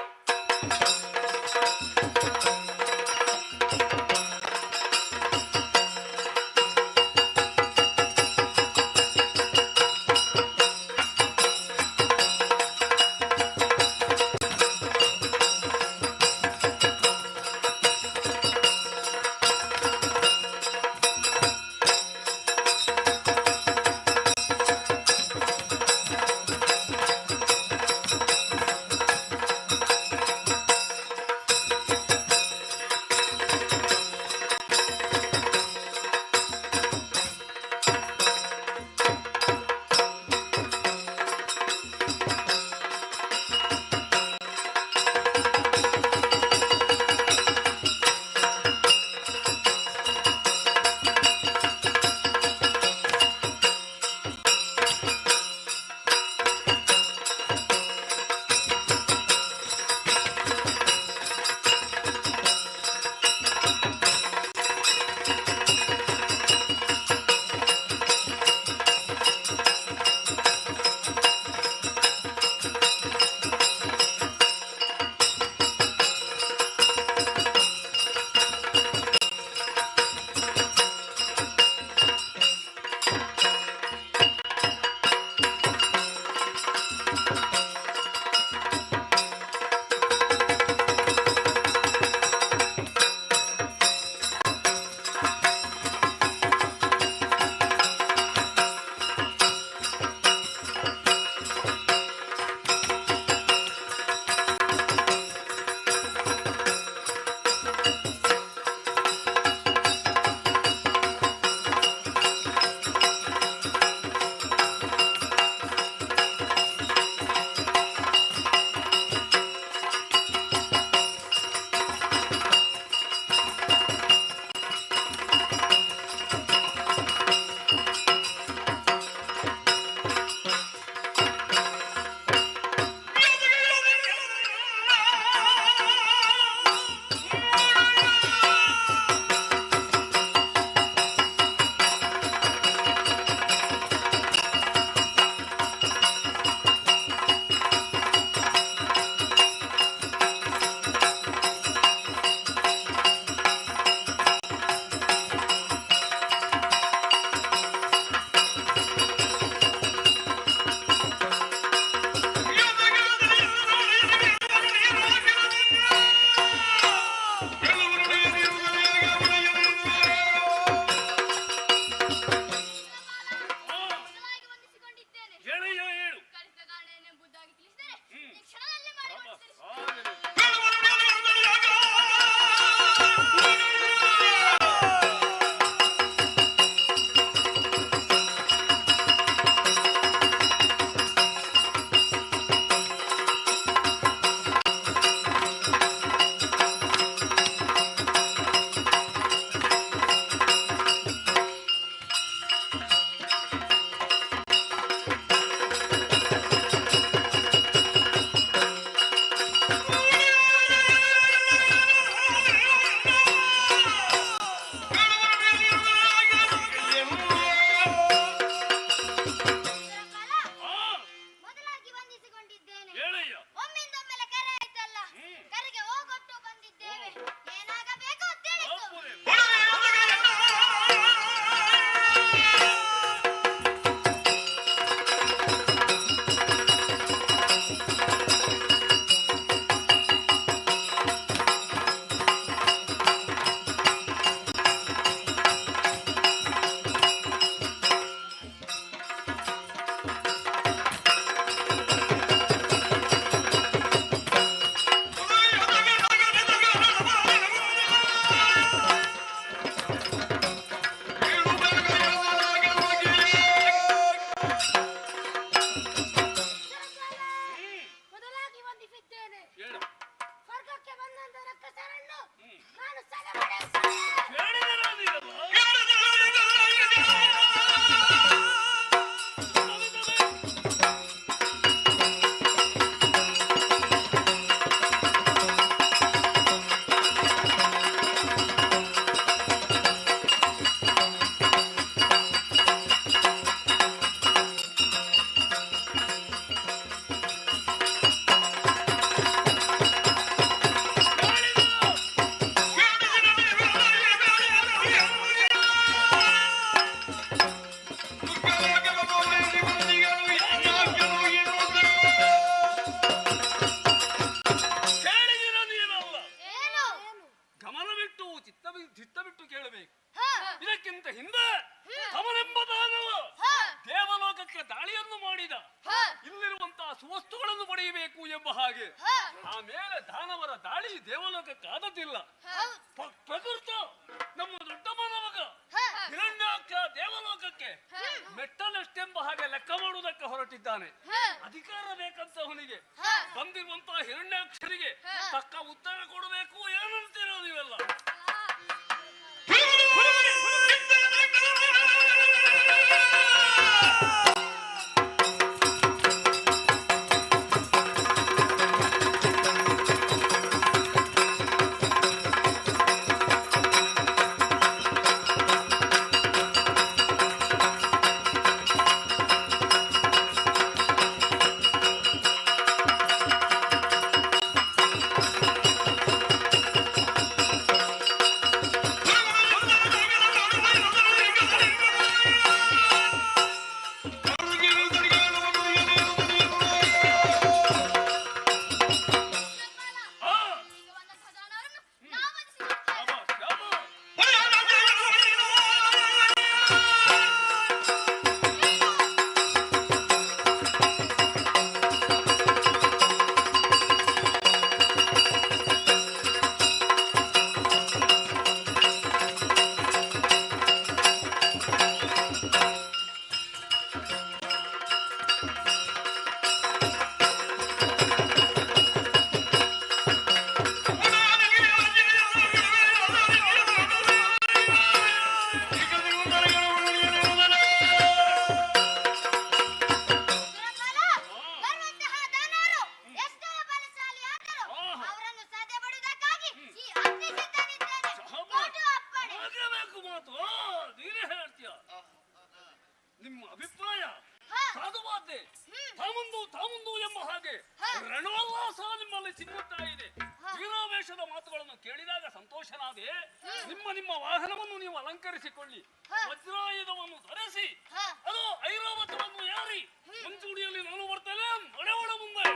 ಹಾಗೆ ಆಮೇಲೆ ದಾನವರ ದಾಳಿ ದೇವಲೋಕಕ್ಕೆ ಆದದ್ದಿಲ್ಲ. ಪ್ರಕೃತ ನಮ್ಮ ದೊಡ್ಡ ಮಾನವಗ ಹಿರಣ್ಯಾಕ್ಷ ದೇವಲೋಕಕ್ಕೆ ಮೆಟ್ಟಲಷ್ಟೆಂಬ ಹಾಗೆ ಲೆಕ್ಕ ಮಾಡುವುದಕ್ಕೆ ಹೊರಟಿದ್ದಾನೆ. ಅಧಿಕಾರ ಬೇಕಂತ ಅವನಿಗೆ. ಬಂದಿರುವಂತಹ ಹಿರಣ್ಯಾಕ್ಷರಿಗೆ ತಕ್ಕ ಉತ್ತರ ಕೊಡಬೇಕು. ಏನಂತೀರೋ ನೀವೆಲ್ಲ? ನಿಮ್ಮ ಅಭಿಪ್ರಾಯ ಸಾಧುವಾದ್ದೆ. ತಾಮುಂದು ಎಂಬ ಹಾಗೆ ರಣವಲ್ಲಾಸ ನಿಮ್ಮಲ್ಲಿ ಸಿಗುತ್ತಾ ಇದೆ. ವೀರಾವೇಶದ ಮಾತುಗಳನ್ನು ಕೇಳಿದಾಗ ಸಂತೋಷನಾದೆ. ನಿಮ್ಮ ವಾಹನವನ್ನು ನೀವು ಅಲಂಕರಿಸಿಕೊಳ್ಳಿ, ವಜ್ರಾಯುಧವನ್ನು ಧರಿಸಿ, ಅದು ಐರಾವತವನ್ನು ಯಾರಿ ಮಂಚೂಡಿಯಲ್ಲಿ ನಾನು ಬರ್ತೇನೆ. ನಡೆಯೋಣ ಮುಂದೆ.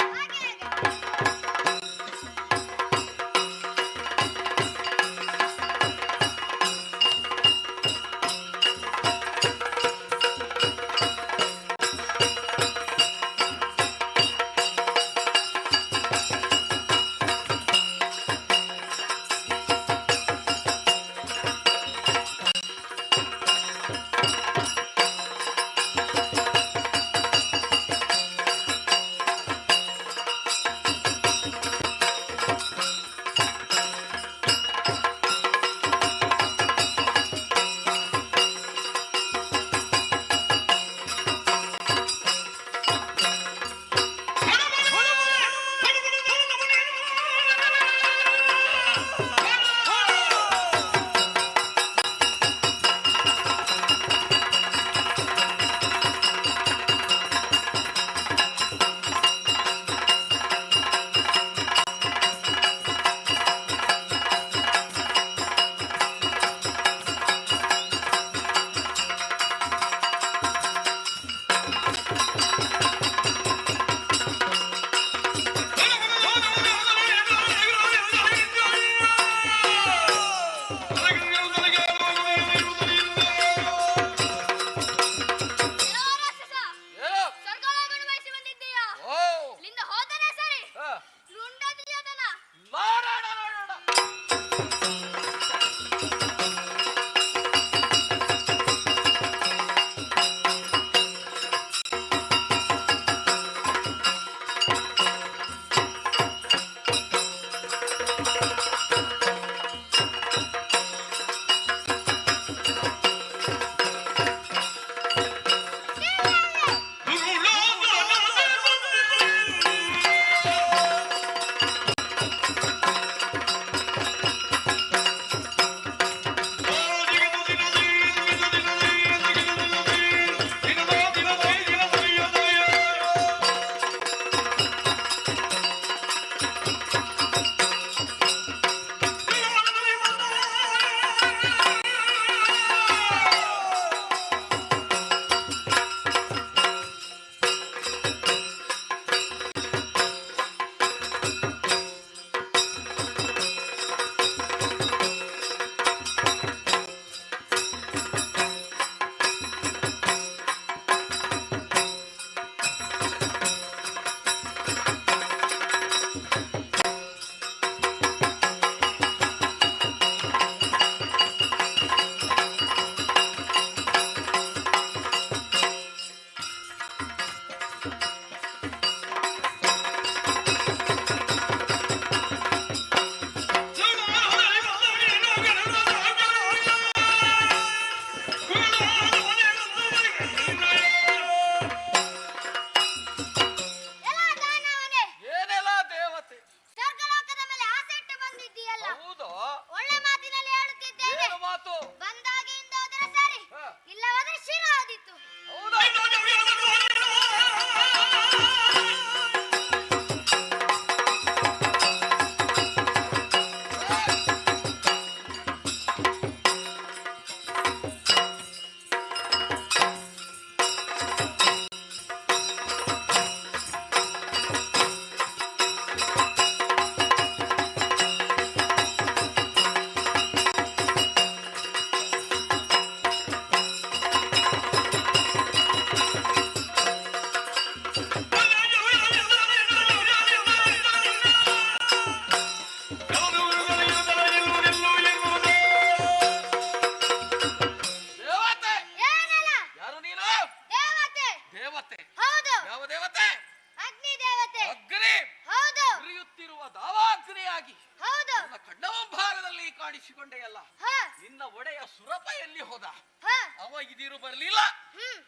ಬರಲಿಲ್ಲ,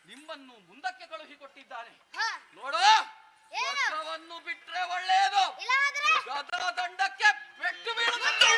ನಿಮ್ಮನ್ನು ಮುಂದಕ್ಕೆ ಕಳುಹಿಕೊಟ್ಟಿದ್ದಾನೆ. ನೋಡು, ಸ್ವರ್ಗವನ್ನು ಬಿಟ್ರೆ ಒಳ್ಳೆಯದು, ಗದಾ ದಂಡಕ್ಕೆ ಪೆಟ್ಟು ಬೀಳುತ್ತದೆ.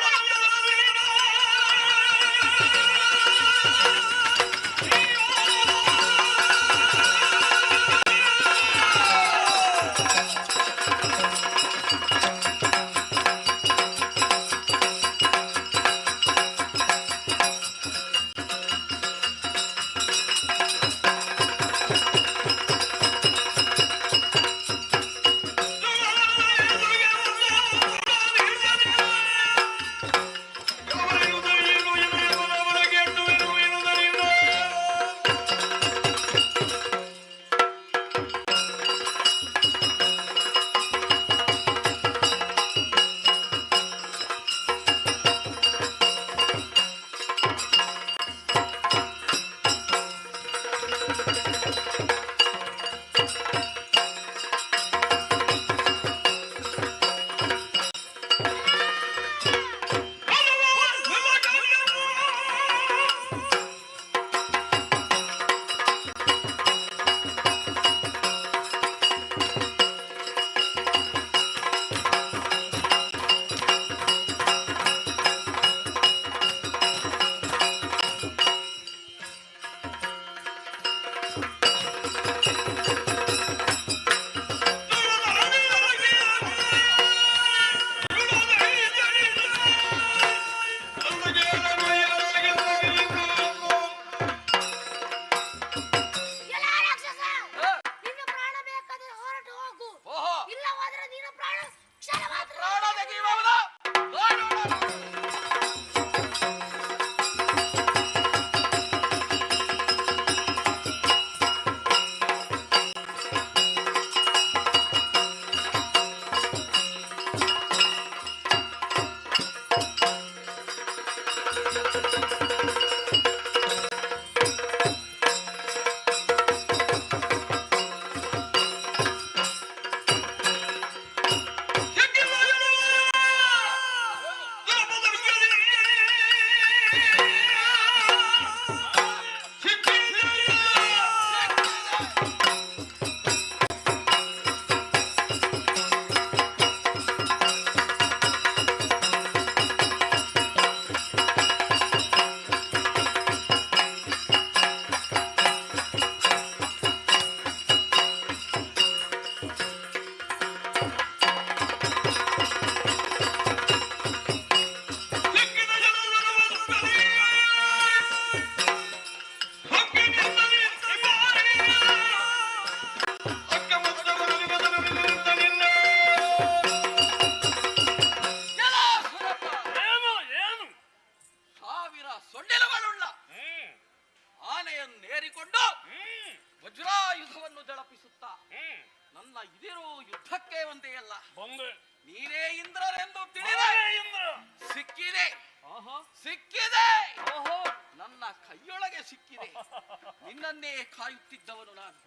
ನಿನ್ನನ್ನೇ ಕಾಯುತ್ತಿದ್ದವನು ನಾನು.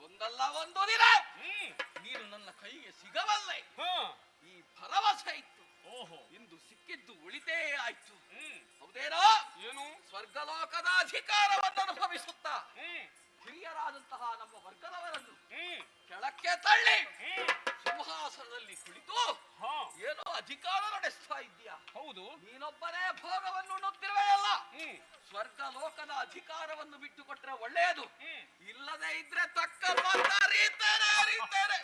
ಒಂದಲ್ಲ ಒಂದು ದಿನ ನೀನು ನನ್ನ ಕೈಗೆ ಸಿಗಬಲ್ಲೆ, ಈ ಭರವಸೆ ಇತ್ತು. ಇಂದು ಸಿಕ್ಕಿದ್ದು ಉಳಿತೇ ಆಯ್ತು. ಹೌದೇನೋ? ಏನು? ಸ್ವರ್ಗಲೋಕದ ಅಧಿಕಾರವನ್ನು ಅನುಭವಿಸುತ್ತಾ ಹಿರಿಯರಾದಂತಹ ನಮ್ಮ ವರ್ಗದವರನ್ನು ಕೆಳಕ್ಕೆ ತಳ್ಳಿ ಸಿಂಹಾಸನದಲ್ಲಿ ಕುಳಿತು ಏನೋ ಅಧಿಕಾರ ನಡೆಸ್ತಾ ಇದ್ದೀಯ. ಹೌದು, ನೀನೊಬ್ಬನೇ ಭೋಗವನ್ನು ಉಣ್ಣುತ್ತಿರುವೆಯಲ್ಲ. ಸ್ವರ್ಗ ಲೋಕದ ಅಧಿಕಾರವನ್ನು ಬಿಟ್ಟು ಕೊಟ್ರೆ ಒಳ್ಳೆಯದು, ಇಲ್ಲದೆ ಇದ್ರೆ ತಕ್ಕ ಅರೀತೇನೆ ಅರೀತೇನೆ.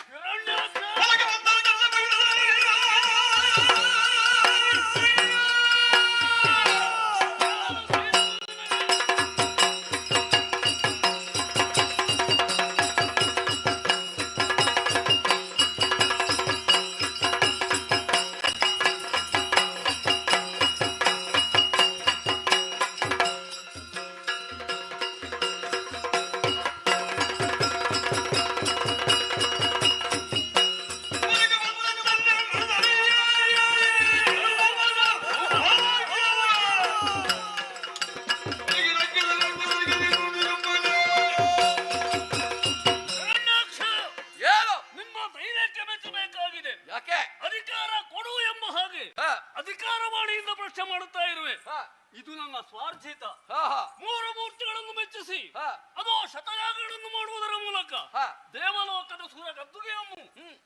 ಅದು ಶತಯಾಗಗಳನ್ನು ಮಾಡುವುದರ ಮೂಲಕ ಹ. ದೇವಲೋಕದ ಸುರ ಗದ್ದುಗೆಯನ್ನು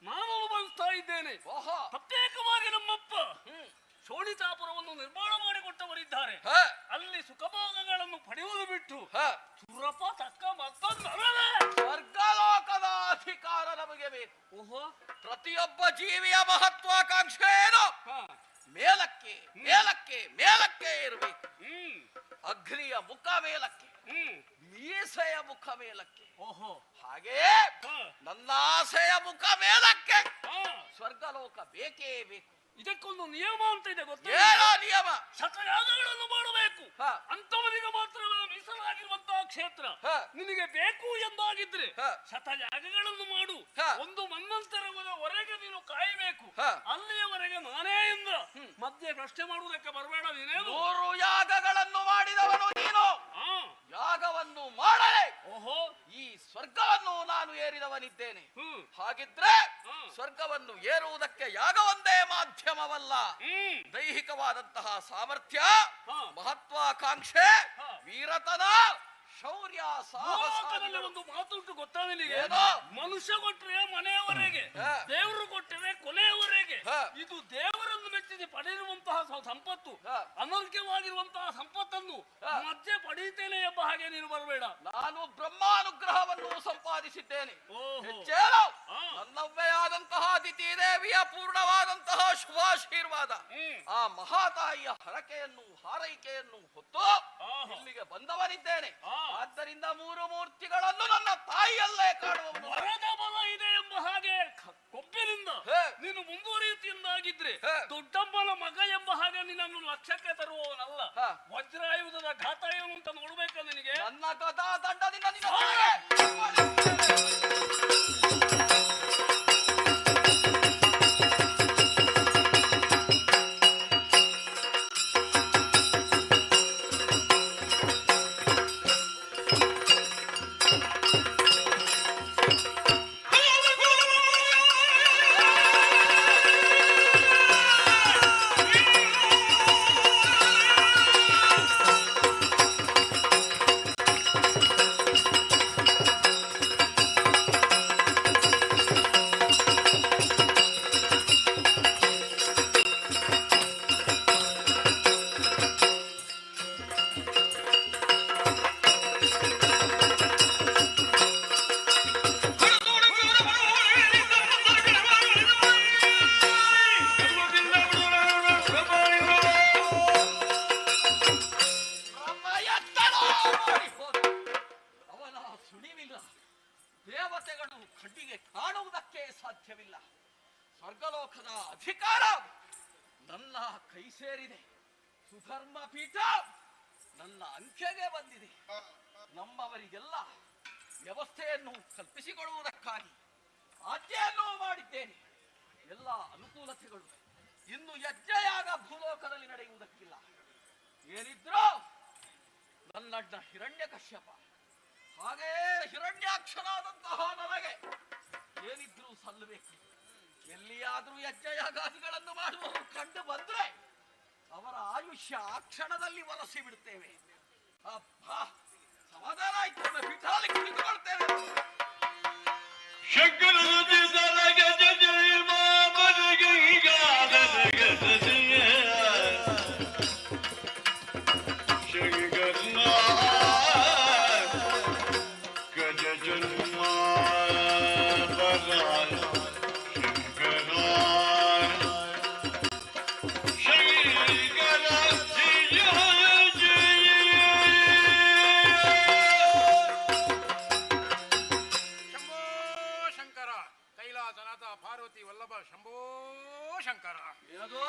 ನಾನು ಅನುಭವಿಸ್ತಾ ಇದ್ದೇನೆ. ಓಹೋ. ಪ್ರತ್ಯೇಕವಾಗಿ ನಮ್ಮಪ್ಪ ಶೋಣಿತಾಪುರವನ್ನು ನಿರ್ಮಾಣ ಮಾಡಿಕೊಟ್ಟವರಿದ್ದಾರೆ. ಹ. ಅಲ್ಲಿ ಸುಖಭೋಗಗಳನ್ನು ಪಡೆಯುವುದು ಬಿಟ್ಟು ಹ. ಸುರಪ ತಕ್ಕ ಮತ್ತೊಂದರವೇ ಸ್ವರ್ಗಲೋಕದ ಅಧಿಕಾರ ನಮಗೆ ಬೇಕು. ಓಹೋ. ಪ್ರತಿಯೊಬ್ಬ ಜೀವಿಯ ಮಹತ್ವಾಕಾಂಕ್ಷೆ ಏನು? ಹ. ಮೇಲಕ್ಕೆ ಮೇಲಕ್ಕೆ ಮೇಲಕ್ಕೆ ಇರಬೇಕು. ಅಗ್ನಿಯ ಮುಖ ಮೇಲಕ್ಕೆ, ಮೀಸೆಯ ಮುಖ ಮೇಲಕ್ಕೆ. ಓಹೋ. ಹಾಗೆಯೇ ಹ. ನನ್ನ ಆಸೆಯ ಮುಖ ಮೇಲಕ್ಕೆ. ಹ. ಸ್ವರ್ಗಲೋಕ ಬೇಕೇ ಬೇಕು. ಇದಕ್ಕೊಂದು ನಿಯಮ ಅಂತ ಇದೆ ಗೊತ್ತಾ? ಏನೋ ನಿಯಮ? ಶತಯಾಗಗಳನ್ನು ಮಾಡಬೇಕು. ಹ. ಅಂತವನಿಗೆ ಮಾತ್ರ ಮೀಸಲಾಗಿರುವಂತಹ ಕ್ಷೇತ್ರ ಹ. ನಿನಗೆ ಬೇಕು ಎಂದಾಗಿದ್ರೆ ಹ. ಶತಯಾಗಗಳನ್ನು ಮಾಡು. ಹ. ಒಂದು ಮನ್ನಂತರವರೆಗೆ ನೀನು ಕಾಯಬೇಕು. ಹ. ಅಲ್ಲಿಯವರೆಗೆ ನಾನೇ ಇಂದ್ರ. ಮಧ್ಯೆ ಪ್ರಶ್ನೆ ಮಾಡುವುದಕ್ಕೆ ಬರಬೇಡ ನೀನೇನು. 3 ಯಾಗಗಳನ್ನು ಮಾಡಿದವನು ನೀನು. ಹ. ಯಾಗವನ್ನು ಮಾಡಲೇ ಓಹೋ. ಈ ಸ್ವರ್ಗವನ್ನು ನಾನು ಏರಿದವನಿದ್ದೇನೆ. ಹ್ಮ್. ಹಾಗಿದ್ರೆ ಹ. ಸ್ವರ್ಗವನ್ನು ಏರುವುದಕ್ಕೆ ಯಾಗವೊಂದೇ ಮಾಧ್ಯಮವಲ್ಲ. ದೈಹಿಕವಾದಂತಹ ಸಾಮರ್ಥ್ಯ, ಹ. ಮಹತ್ವಾಕಾಂಕ್ಷೆ, ಹ. ವೀರತನ, ಶೌರ್ಯ, ಲೋಕದಲ್ಲಿ ಸಾಹಸ. ಒಂದು ಮಾತುಂಟು ಗೊತ್ತಾ ನಿನಗೆ? ಏನು? ಮನುಷ್ಯ ಕೊಟ್ಟರೆ ಮನೆಯವರೆಗೆ, ಹ. ದೇವರು ಕೊಟ್ಟರೆ ಕೊನೆಯವರೆಗೆ. ಹ. ಇದು ದೇವರನ್ನು ಮೆಚ್ಚಿಸಿ ಪಡೆದಿರುವಂತಹ ಸಂಪತ್ತು. ಹ. ಅನರ್ಘ್ಯವಾಗಿರುವಂತಹ ಸಂಪತ್ತನ್ನು ಹ. ಮಧ್ಯೆ ಪಡೆಯುತ್ತೇನೆ ಎಂಬ ಹಾಗೆ ನೀನು ಬರಬೇಡ. ನಾನು ಬ್ರಹ್ಮಾನುಗ್ರಹವನ್ನು ಸಂಪಾದಿಸಿದ್ದೇನೆ. ಓಹೋ. ಹೆಚ್ಚೇನು? ಹ. ನನ್ನವ್ವೇ ಆದಂತಹ ಅದಿತಿ ದೇವಿಯ ಪೂರ್ಣವಾದಂತಹ ಶುಭಾಶೀರ್ವಾದ, ಆ ಮಹಾತಾಯಿಯ ಹರಕೆಯನ್ನು ಹಾರೈಕೆಯನ್ನು ಹೊತ್ತು ಆಹಾ. ಇಲ್ಲಿಗೆ ಬಂದವನಿದ್ದೇನೆ. ಆ. ಆದ್ದರಿಂದ 3 ಮೂರ್ತಿಗಳನ್ನು ನನ್ನ ತಾಯಿಯಲ್ಲೇ ಕಾಣುವವನು. ವರದ ಬಲ ಇದೆ ಎಂಬ ಹಾಗೆ ಕೊಬ್ಬಿನಿಂದ ಹೇ. ನೀನು ಮುಂದುವರಿಯುತ್ತಿದ್ದಾಗಿದ್ರೆ ಹೇ. ದೊಡ್ಡಮ್ಮನ ಮಗ ಎಂಬ ಹಾಗೆ ನಿನ್ನನ್ನು ಲಕ್ಷ್ಯಕ್ಕೆ ತರುವವನಲ್ಲ. ಹ. ವಜ್ರಾಯುಧದ ಘಾತ ಏನು ಅಂತ ನೋಡ್ಬೇಕ ನಿನಗೆ. ನನ್ನ ಗದಾ ದಂಡದಿಂದ ನಿನ್ನ ತಲೆಗೆ ಅವನ ಸುಳಿವಿಲ್ಲ. ದೇವತೆಗಳು ಕಣ್ಣಿಗೆ ಕಾಣುವುದಕ್ಕೆ ಸಾಧ್ಯವಿಲ್ಲ. ಸ್ವರ್ಗಲೋಕದ ಅಧಿಕಾರ ನನ್ನ ಕೈ ಸೇರಿದೆ. ಸುಧರ್ಮ ಪೀಠ ನನ್ನ ಅಂಕೆಗೆ ಬಂದಿದೆ. ನಮ್ಮವರಿಗೆಲ್ಲ ವ್ಯವಸ್ಥೆಯನ್ನು ಕಲ್ಪಿಸಿಕೊಳ್ಳುವುದಕ್ಕಾಗಿ ಆಜ್ಞೆಯನ್ನು ಮಾಡಿದ್ದೇನೆ. ಎಲ್ಲ ಅನುಕೂಲತೆಗಳು. ಇನ್ನು ಯಜ್ಞಯಾಗ ಭೂಲೋಕದಲ್ಲಿ ನಡೆಯುವುದಕ್ಕಿಲ್ಲ. ಏನಿದ್ರೂ ನನ್ನಣ್ಣ ಹಿರಣ್ಯಕಶ್ಯಪ, ಹಾಗೆಯೇ ಹಿರಣ್ಯಾಕ್ಷನಾದಂತಹ ನನಗೆ ಏನಿದ್ರೂ ಸಲ್ಲಬೇಕು. ಎಲ್ಲಿಯಾದ್ರೂ ಯಜ್ಞಯಾಗಾದಿಗಳನ್ನು ಮಾಡುವವರು ಕಂಡು ಬಂದ್ರೆ ಅವರ ಆಯುಷ್ಯ ಆ ಕ್ಷಣದಲ್ಲಿ ವಲಸಿ ಬಿಡುತ್ತೇವೆ. ಅಬ್ಬಾ, ಸಮಾಧಾನ ಆಯ್ತು. ಪೀಠದಲ್ಲಿ ಕುಳಿತುಕೊಳ್ತೇವೆ. ಶಂಭೋ ಶಂಕರ. ಕೈಲಾಸನಾಥ ಪಾರ್ವತಿ ವಲ್ಲಭ ಶಂಭೋ ಶಂಕರ. ಏನದು?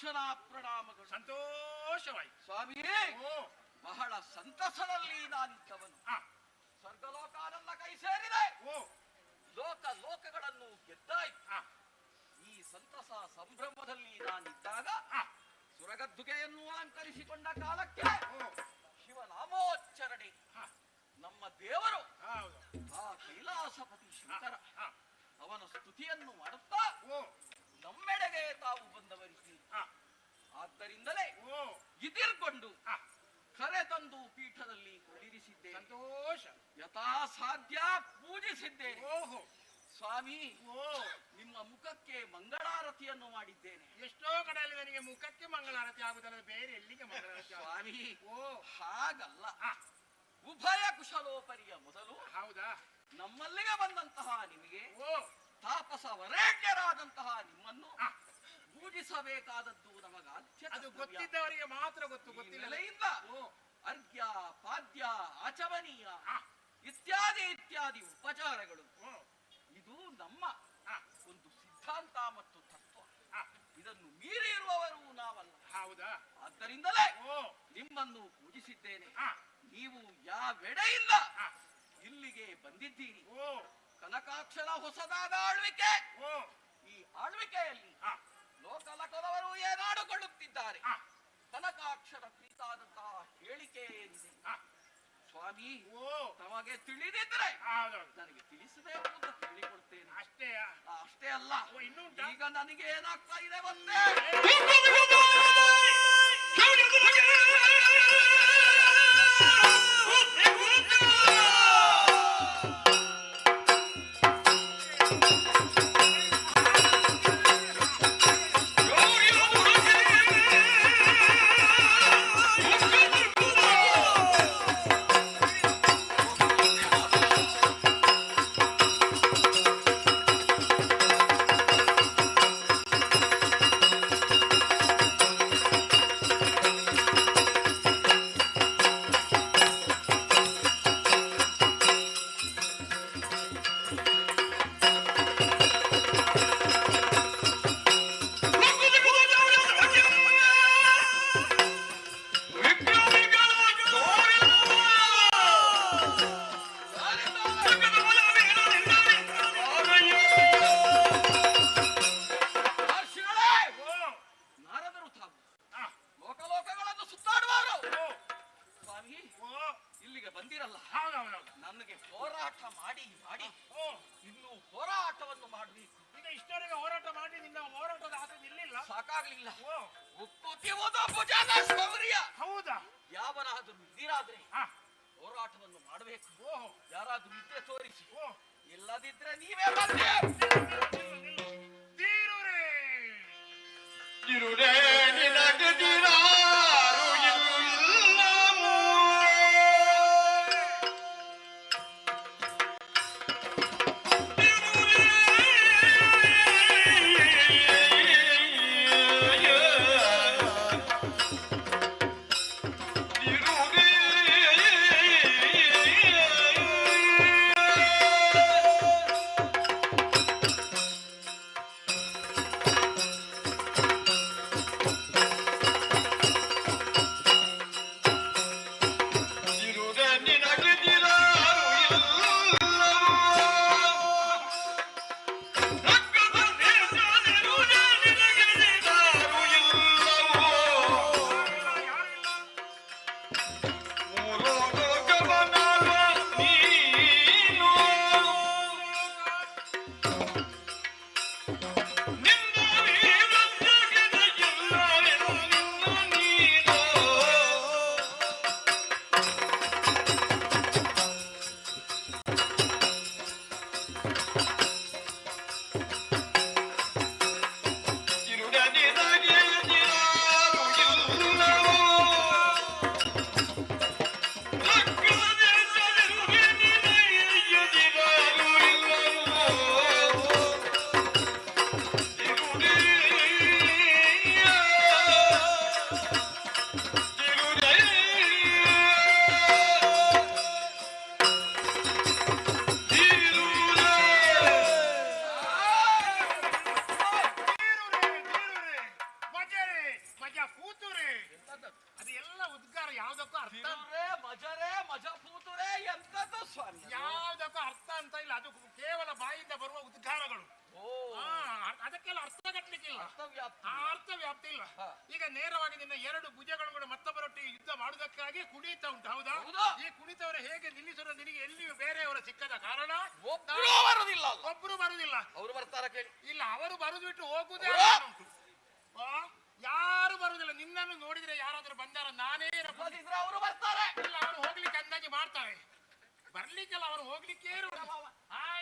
ಲಾಕ್ಷಣ ಪ್ರಣಾಮಗಳು. ಸಂತೋಷವಾಯ್ತು. ಸ್ವಾಮಿಯೇ, ಓ ಬಹಳ ಸಂತಸದಲ್ಲಿ ನಾನಿದ್ದವನು. ಆ, ಸ್ವರ್ಗಲೋಕ ನನ್ನ ಕೈ ಸೇರಿದೆ. ಓ ಲೋಕಗಳನ್ನು ಗೆದ್ದಾಯ್ತು. ಆ, ಈ ಸಂತಸ ಸಂಭ್ರಮದಲ್ಲಿ ನಾನಿದ್ದಾಗ ಆ, ಸುರಗದ್ದುಗೆಯನ್ನು ಅಲಂಕರಿಸಿಕೊಂಡ ಕಾಲಕ್ಕೆ ಓ ಶಿವನಾಮೋಚ್ಚರಣೆ. ಆ, ನಮ್ಮ ದೇವರು ಹೌದು. ಆ ಕೈಲಾಸಪತಿ ಶಂಕರ ಆ, ಅವನ ಸ್ತುತಿಯನ್ನು ಮಾಡುತ್ತಾ ಓ ನಮ್ಮೆಡೆಗೆ ತಾವು ಬಂದವರಿದ್ದೀರಿ. ಆ, ಆದ್ದರಿಂದಲೇ ಓ ಇದಿರ್ಕೊಂಡು ಆ, ಕರೆ ತಂದು ಪೀಠದಲ್ಲಿ ಕುಳ್ಳಿರಿಸಿದ್ದೇನೆ. ಸಂತೋಷ. ಯಥಾ ಸಾಧ್ಯ ಪೂಜಿಸಿದ್ದೇನೆ. ಓಹೋ ಸ್ವಾಮಿ, ಓ ನಿಮ್ಮ ಮುಖಕ್ಕೆ ಮಂಗಳಾರತಿಯನ್ನು ಮಾಡಿದ್ದೇನೆ. ಎಷ್ಟೋ ಕಡೆಯಲ್ಲಿ ನನಗೆ ಮುಖಕ್ಕೆ ಮಂಗಳಾರತಿ ಆಗುದಲ್ಲ, ಬೇರೆ ಎಲ್ಲಿಗೆ ಮಂಗಳಾರತಿ ಆಗುದು? ಸ್ವಾಮಿ, ಓ ಹಾಗಲ್ಲ. ಆ, ಉಭಯ ಕುಶಲೋಪರಿಯ ಮೊದಲು ಹೌದಾ? ನಮ್ಮಲ್ಲಿಗೆ ಬಂದಂತಹ ನಿಮಗೆ, ಓ ತಾಪಸ ವರೇಣ್ಯರಾದಂತಹ ನಿಮ್ಮನ್ನು ಆ, ಪೂಜಿಸಬೇಕಾದದ್ದು ನಮಗಾದ್ಯ ಅದು ಕರ್ತವ್ಯ. ಗೊತ್ತಿದ್ದವರಿಗೆ ಮಾತ್ರ ಗೊತ್ತು, ಈ ಗೊತ್ತಿಲ್ಲ. ನೆಲೆಯಿಂದ ಓ ಅರ್ಘ್ಯ, ಪಾದ್ಯ, ಆಚಮನೀಯ ಆ, ಇತ್ಯಾದಿ ಉಪಚಾರಗಳು ಓ ಇದು ನಮ್ಮ ಆ, ಒಂದು ಸಿದ್ಧಾಂತ ಮತ್ತು ತತ್ವ. ಆ, ಇದನ್ನು ಮೀರಿ ಇರುವವರು ನಾವಲ್ಲ. ಹೌದಾ? ಆದ್ದರಿಂದಲೇ ಓ ನಿಮ್ಮನ್ನು ಪೂಜಿಸಿದ್ದೇನೆ. ಆ, ನೀವು ಯಾವೆಡೆಯಿಂದ ಆ, ಇಲ್ಲಿಗೆ ಬಂದಿದ್ದೀರಿ. ಓ ಕನಕಾಕ್ಷರ ಹೊಸದಾದ ಆಳ್ವಿಕೆ. ಓ ಈ ಆಳ್ವಿಕೆಯಲ್ಲಿ ಆ, ಲೋಕಲಕದವರು ಏನಾಡುಕೊಳ್ಳುತ್ತಿದ್ದಾರೆ. ಆ, ಕನಕಾಕ್ಷರ ಕುರಿತಾದಂತಹ ಹೇಳಿಕೆ ಏನಿದೆ ಆ, ಸ್ವಾಮಿ, ಓ ತಮಗೆ ತಿಳಿದಿದ್ರೆ ಹೌದೌದು. ನನಗೆ ತಿಳಿಸಬೇಕು ಅಂತ ಹೇಳಿಕೊಡ್ತೇನೆ. ಅಷ್ಟೇ. ಅಷ್ಟೇ ಅಲ್ಲ, ಓ, ಇನ್ನೂ ಉಂಟಾ? ಈಗ ನನಗೆ ಏನಾಗ್ತಾ ಇದೆ ಬಂದೆ. ಮಹರ್ಷಿಗಳೇ, ಓ ನಾರದರು ತಾವು ಆ, ಲೋಕಲೋಕಗಳನ್ನು ಸುತ್ತಾಡುವರು. ಓ ಸ್ವಾಮಿ, ಓ ಇಲ್ಲಿಗೆ ಬಂದಿರಲ್ಲ. ಹೌದೌದೌದು. ನನಗೆ ಹೋರಾಟ ಮಾಡಿ ಮಾಡಿ ಓ ಇನ್ನು ಹೋರಾಟವನ್ನು ಮಾಡಬೇಕು. ಈಗ ಇಷ್ಟವರೆಗೆ ಹೋರಾಟ ಮಾಡಿ ನಿನ್ನ ಹೋರಾಟದ ಆತ ನಿಲ್ಲಿಲ್ಲ. ಸಾಕಾಗ್ಲಿಲ್ಲ. ಓ ಉಕ್ಕುತ್ತಿರುವುದು ಭುಜದ ಶೌರ್ಯ. ಹೌದಾ? ಯಾವನಾದರೂ ಇದ್ದೀರಾದ್ರೆ ಆ, ಹೋರಾಟವನ್ನು ಮಾಡಬೇಕು. ಓಹೋ ಯಾರಾದ್ರೂ ಇದ್ರೆ ತೋರಿಸಿ, ಓ ಇಲ್ಲದಿದ್ರೆ ನೀವೇ ಬಂದೆ. ತೀರುರೇ ಇರುಡೇ ನಿನಗದಿರಾರು ಇಲ್ಲ ಯಾವ್ದಕ್ಕೂ ಅರ್ಥ ಮಜರೆ ಮಜಪೂತುರೆ ಎಂತದ್ದು ಸ್ವಾಮಿ ಯಾವ್ದಕ್ಕೂ ಅರ್ಥ ಅಂತ ಇಲ್ಲ. ಅದು ಕೇವಲ ಬಾಯಿಂದ ಬರುವ ಉದ್ಗಾರಗಳು. ಅದಕ್ಕೆಲ್ಲ ಅರ್ಥ ಕಟ್ಟಲಿಕ್ಕಿಲ್ಲ, ಅರ್ಥ ವ್ಯಾಪ್ತಿ ಇಲ್ಲ. ಈಗ ನೇರವಾಗಿ ನಿನ್ನ ಎರಡು ಭುಜಗಳು ಕೂಡ ಮತ್ತೊಬ್ಬರೊಟ್ಟಿಗೆ ಯುದ್ಧ ಮಾಡುವುದಕ್ಕಾಗಿ ಕುಣಿತ ಉಂಟು, ಹೌದಾ? ಈ ಕುಣಿತವರ ಹೇಗೆ ನಿಲ್ಲಿಸೋದು ನಿನಗೆ ಎಲ್ಲಿಯೂ ಬೇರೆಯವರ ಸಿಕ್ಕದ ಕಾರಣ ಒಬ್ರು ಬರುದಿಲ್ಲ. ಅವರು ಬರ್ತಾರ ಕೇಳಿ? ಇಲ್ಲ, ಅವರು ಬರುದು ಬಿಟ್ಟು ಹೋಗುದೇ ಉಂಟು. ಯಾರು ಬರುದಿಲ್ಲ. ನಿನ್ನನ್ನು ನೋಡಿದ್ರೆ ಯಾರಾದ್ರೂ ಬಂದಾರ? ನಾನೇ ಅವರು ಬರ್ತಾರೆ. ಇಲ್ಲ, ಅವರು ಹೋಗ್ಲಿಕ್ಕೆ ಅಂದಾಜು ಮಾಡ್ತಾರೆ. ಬರ್ಲಿಕ್ಕೆಲ್ಲ ಅವರು ಹೋಗ್ಲಿಕ್ಕೆ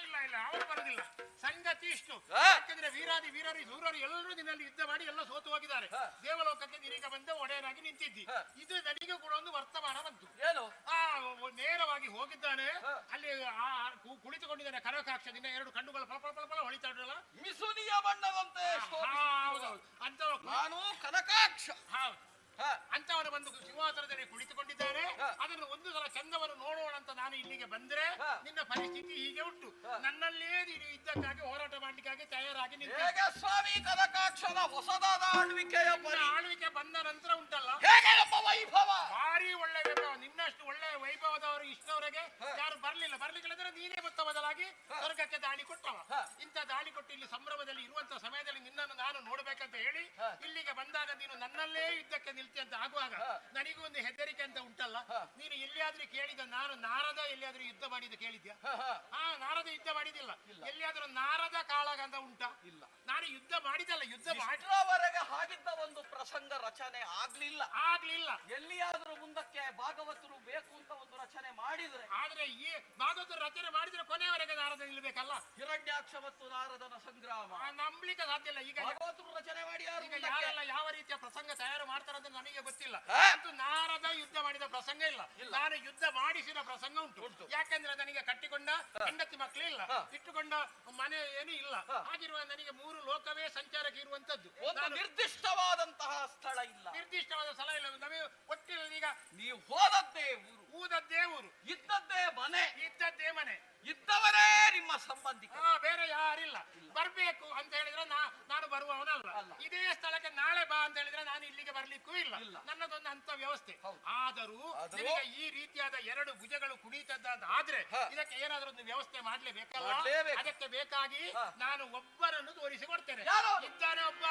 ಇಲ್ಲ ಇಲ್ಲ, ಅವರು ಬರುದಿಲ್ಲ. ಸಂಗತಿ ಇಷ್ಟು. ಯಾಕಂದ್ರೆ ವೀರಾದಿ ವೀರರು ಸೂರರು ಎಲ್ಲರೂ ನಿನ್ನಲ್ಲಿ ಯುದ್ಧ ಮಾಡಿ ಎಲ್ಲ ಸೋತು ಹೋಗಿದ್ದಾರೆ. ದೇವಲೋಕಕ್ಕೆ ನೀನೀಗ ಬಂದ ಒಡೆಯನಾಗಿ ನಿಂತಿದ್ದಿ. ಇದು ನನಗೆ ಕೂಡ ಒಂದು ವರ್ತಮಾನ ಬಂತು. ಏನು? ನೇರವಾಗಿ ಹೋಗಿದ್ದಾನೆ. ಅಲ್ಲಿ ಕುಳಿತುಕೊಂಡಿದ್ದಾನೆ ಕನಕಾಕ್ಷ. ನಿನ್ನ ಎರಡು ಕಣ್ಣುಗಳು ಫಲ ಫಲ ಫಲ ಹೊಳಿತಾ ಉಂಟಲ್ಲ, ಮಿಸುನಿಯ ಬಣ್ಣದಂತೆ. ಹೌದೌದು, ಅಂತ ನಾನು ಕನಕಾಕ್ಷ. ಹೌದು, ಅಂತವನು ಬಂದು ಸಿಂಹಾಸನದಲ್ಲಿ ಕುಳಿತುಕೊಂಡಿದ್ದಾನೆ. ಅದನ್ನು ಒಂದು ಸಲ ಚಂದವನ್ನು ನೋಡೋಣ ಅಂತ ನಾನು ಇಲ್ಲಿಗೆ ಬಂದ್ರೆ ನಿನ್ನ ಪರಿಸ್ಥಿತಿ ಹೀಗೆ ಉಂಟು. ನನ್ನಲ್ಲೇ ನೀನು ಯುದ್ಧಕ್ಕಾಗಿ ಹೋರಾಟ ಮಾಡ್ಲಿಕ್ಕಾಗಿ ತಯಾರಾಗಿ ಹೇಗೆ ಸ್ವಾಮಿ ಕನಕಾಕ್ಷನ ಹೊಸದಾದ ಆಳ್ವಿಕೆ ಬಂದ ನಂತರ ಉಂಟಲ್ಲ, ಹೇಗೆ ನಮ್ಮ ವೈಭವ ಭಾರಿ ಒಳ್ಳೆ ವೈಭವ. ನಿನ್ನಷ್ಟು ಒಳ್ಳೆ ವೈಭವದವರು ಇಷ್ಟವರೆಗೆ ಯಾರು ಬರ್ಲಿಕ್ಕಿಲ್ಲದ್ರೆ ನೀನೇ ಮೊತ್ತ ಬದಲಾಗಿ ಸ್ವರ್ಗಕ್ಕೆ ದಾಳಿ ಕೊಟ್ಟವ. ಇಂಥ ದಾಳಿ ಕೊಟ್ಟು ಇಲ್ಲಿ ಸಂಭ್ರಮದಲ್ಲಿ ಇರುವಂತ ಸಮಯದಲ್ಲಿ ನಿನ್ನನ್ನು ನಾನು ನೋಡ್ಬೇಕಂತ ಹೇಳಿ ಇಲ್ಲಿಗೆ ಬಂದಾಗ ನೀನು ನನ್ನಲ್ಲೇ ಯುದ್ಧಕ್ಕೆ ನಿಲ್ತಿ ಅಂತ ಆಗುವಾಗ ನನಗೂ ಒಂದು ಹೆದರಿಕೆ ಅಂತ ಉಂಟಲ್ಲ. ನೀನು ಎಲ್ಲಿಯಾದ್ರೂ ಕೇಳಿದ ನಾನು ನಾರದ ಎಲ್ಲಿಯಾದ್ರೂ ಯುದ್ಧ ಮಾಡಿದ ಕೇಳಿದ್ಯಾ? ನಾರದ ಯುದ್ಧ ಮಾಡಿದಿಲ್ಲ. ಎಲ್ಲಿಯಾದ್ರೂ ನಾರದ ಕಾಳಗ ಅಂತ ಉಂಟಾ? ಇಲ್ಲ. ನಾನು ಯುದ್ಧ ಮಾಡಿದಲ್ಲ, ಯುದ್ಧ ಮಾಡಿದವರೆಗೆ ಹಾಗಿದ್ದ ಒಂದು ಪ್ರಸಂಗ ರಚನೆ ಆಗ್ಲಿಲ್ಲ. ಎಲ್ಲಿಯಾದ್ರೂ ಮುಂದಕ್ಕೆ ಭಾಗವತರು ಬೇಕು ಅಂತ ಒಂದು ರಚನೆ ಮಾಡಿದ್ರೆ, ಆದ್ರೆ ಈ ಭಾಗವತರು ರಚನೆ ಮಾಡಿದ್ರೆ ಕೊನೆಯವರೆಗೆ ನಾರದ ನಿಲ್ಬೇಕಲ್ಲ. ಹಿರಣ್ಯಾಕ್ಷ ಮತ್ತು ನಾರದನ ಸಂಗ್ರಾಮ ನಂಬಲಿಕ್ಕೆ ಸಾಧ್ಯ ಇಲ್ಲ. ಈಗ ಭಾಗವತರು ರಚನೆ ಮಾಡಿ ಯಾರೆಲ್ಲ ಯಾವ ರೀತಿಯ ಪ್ರಸಂಗ ತಯಾರು ಮಾಡ್ತಾರಂತ ನನಗೆ ಗೊತ್ತಿಲ್ಲ. ಅಂತೂ ನಾರದ ಯುದ್ಧ ಮಾಡಿದ ಪ್ರಸಂಗ ಇಲ್ಲ. ನಾನು ಯುದ್ಧ ಮಾಡಿಸಿದ ಪ್ರಸಂಗ ಉಂಟು. ಯಾಕಂದ್ರೆ ನನಗೆ ಕಟ್ಟಿಕೊಂಡ ಹೆಂಡತಿ ಮಕ್ಕಳು ಇಲ್ಲ, ಇಟ್ಟುಕೊಂಡ ಮನೆ ಏನು ಇಲ್ಲ. ಹಾಗಿರುವ ನನಗೆ ಮೂರು ಲೋಕವೇ ಸಂಚಾರಕ್ಕೆ ಇರುವಂತದ್ದು. ನಿರ್ದಿಷ್ಟವಾದಂತಹ ಸ್ಥಳ ಇಲ್ಲ, ನಿರ್ದಿಷ್ಟವಾದ ಸ್ಥಳ ಇಲ್ಲ. ನಮಗೆ ಒಟ್ಟಿಲ್ಲ. ಈಗ ನೀವು ಹೋದದ್ದೇ ಊರು, ಇದ್ದದ್ದೇ ಮನೆ, ಇದ್ದವರೇ ನಿಮ್ಮ ಸಂಬಂಧಿಕ, ಬೇರೆ ಯಾರಿಲ್ಲ. ಬರ್ಬೇಕು ಅಂತ ಹೇಳಿದ್ರೆ ನಾನು ಬರುವವನಲ್ಲ. ಇದೇ ಸ್ಥಳಕ್ಕೆ ನಾಳೆ ಬಾ ಅಂತ ಹೇಳಿದ್ರೆ ನಾನು ಇಲ್ಲಿಗೆ ಬರ್ಲಿಕ್ಕೂ ಇಲ್ಲ. ನನ್ನದೊಂದು ಅಂತ ವ್ಯವಸ್ಥೆ. ಆದರೂ ಈ ರೀತಿಯಾದ ಎರಡು ಭುಜಗಳು ಕುಣಿತದ್ದಾದ್ರೆ ಇದಕ್ಕೆ ಏನಾದ್ರೂ ಒಂದು ವ್ಯವಸ್ಥೆ ಮಾಡ್ಲೇಬೇಕಲ್ಲ. ಅದಕ್ಕೆ ಬೇಕಾಗಿ ನಾನು ಒಬ್ಬರನ್ನು ತೋರಿಸಿಕೊಡ್ತೇನೆ. ಇದ್ದಾನೆ ಒಬ್ಬ.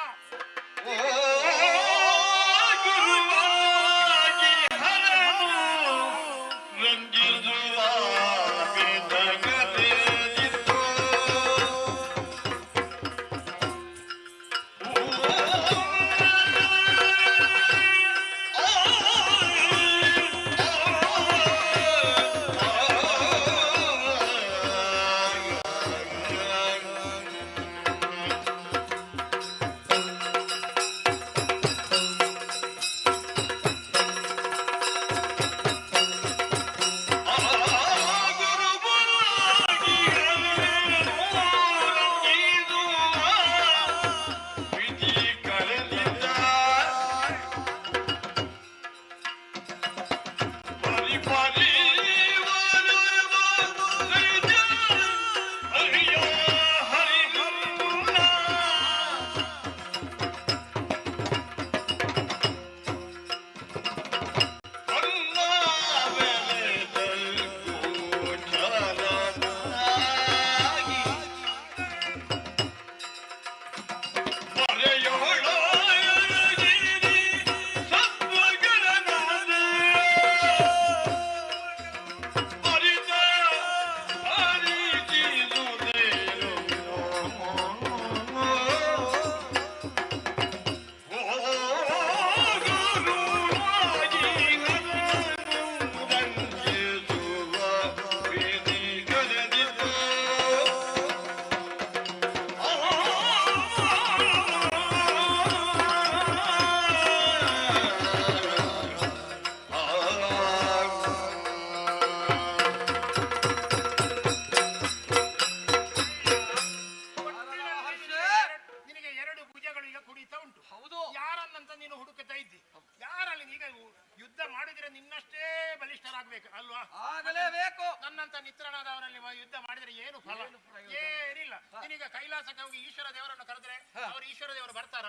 ನೀನೀಗ ಕೈಲಾಸಕ್ಕೆ ಹೋಗಿ ಈಶ್ವರ ದೇವರನ್ನು ಕರೆದ್ರೆ ಅವರು ಈಶ್ವರ ದೇವರು ಬರ್ತಾರ?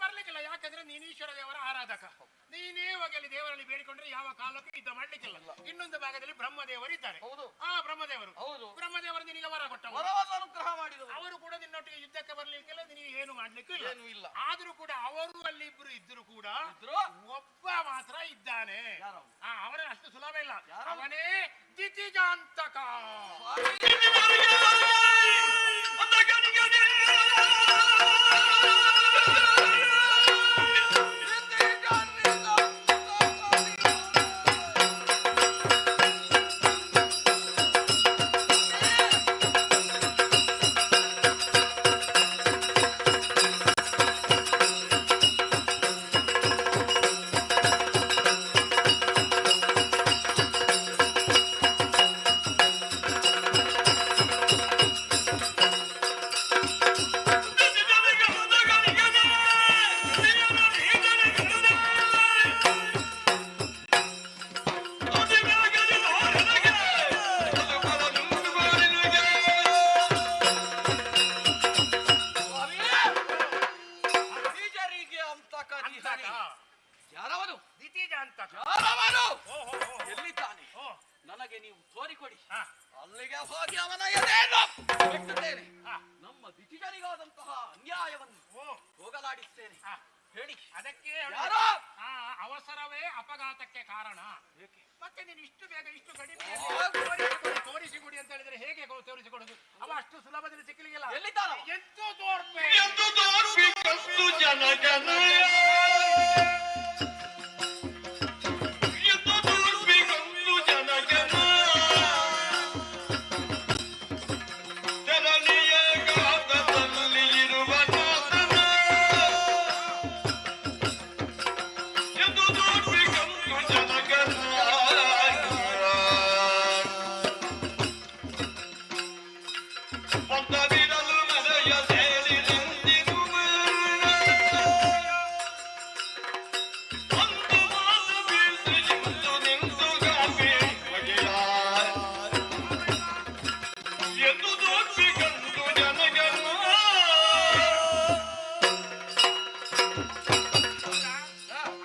ಬರ್ಲಿಕ್ಕಿಲ್ಲ. ಯಾಕಂದ್ರೆ ನೀನು ಈಶ್ವರ ದೇವರ ಆರಾಧಕ. ನೀನೇ ಹೋಗಿ ಅಲ್ಲಿ ದೇವರಲ್ಲಿ ಬೇಡಿಕೊಂಡ್ರೆ ಯಾವ ಕಾಲಕ್ಕೂ ಯುದ್ಧ ಮಾಡ್ಲಿಕ್ಕಿಲ್ಲ. ಇನ್ನೊಂದು ಭಾಗದಲ್ಲಿ ಬ್ರಹ್ಮದೇವರು ಇದ್ದಾರೆ. ಹೌದು. ಬ್ರಹ್ಮದೇವರು ಹೌದು. ಬ್ರಹ್ಮದೇವರು ನಿನಗೆ ವರ ಕೊಟ್ಟವರು. ವರವನ್ನು ಅನುಗ್ರಹ ಮಾಡಿದವರು. ಅವರು ಕೂಡ ನಿನ್ನೊಟ್ಟಿಗೆ ಯುದ್ಧಕ್ಕೆ ಬರ್ಲಿಕ್ಕಿಲ್ಲ, ನಿನಗೆ ಏನು ಮಾಡ್ಲಿಕ್ಕೂ ಏನೂ ಇಲ್ಲ. ಆದ್ರೂ ಕೂಡ ಅವರು ಅಲ್ಲಿ ಇಬ್ರು ಇದ್ರು ಕೂಡ ಇದ್ರು? ಒಬ್ಬ ಮಾತ್ರ ಇದ್ದಾನೆ. ಯಾರವ? ಅವನ ಅಷ್ಟು ಸುಲಭ ಇಲ್ಲ. ಯಾರವ? ಅವನೇ ದಿತಿಜಾಂತಕ. ಯಾರವನು? ದಿತಿಜಾಂತಕ. ಯಾರವನು? ಓಹೋ ಎಲ್ಲಿದ್ದಾನೆ? ಓ ನನಗೆ ನೀವು ತೋರಿಕೊಡಿ. ಹಾ. ಅಲ್ಲಿಗೆ ಹೋಗಿ ಅವನ ಎದೆಯನ್ನು ಬೆಟ್ಟುತ್ತೇನೆ. ಹಾ. ನಮ್ಮ ದಿತಿಜರಿಗಾದಂತಹ ಅನ್ಯಾಯವನ್ನು ಓ ಹೋಗಲಾಡಿಸ್ತೇನೆ. ಹಾ. ಹೇಳಿ. ಅದಕ್ಕೆ ಯಾರೋ? ಅವಸರವೇ ಅಪಘಾತಕ್ಕೆ ಕಾರಣ. ಮತ್ತೆ ನೀನು ಇಷ್ಟು ಬೇಗ ಇಷ್ಟು ಕಡಿಮೆ ತೋರಿಸಿಕೊಡಿ ಅಂತ ಹೇಳಿದ್ರೆ ಹೇಗೆ ತೋರಿಸಿಕೊಡುದು? ಅವ ಅಷ್ಟು ಸುಲಭದಲ್ಲಿ ಸಿಕ್ಕಲಿಲ್ಲ. ಎಲ್ಲಿದ್ದಾನ? ಎಂತೂ ತೋರ್ಪೆ.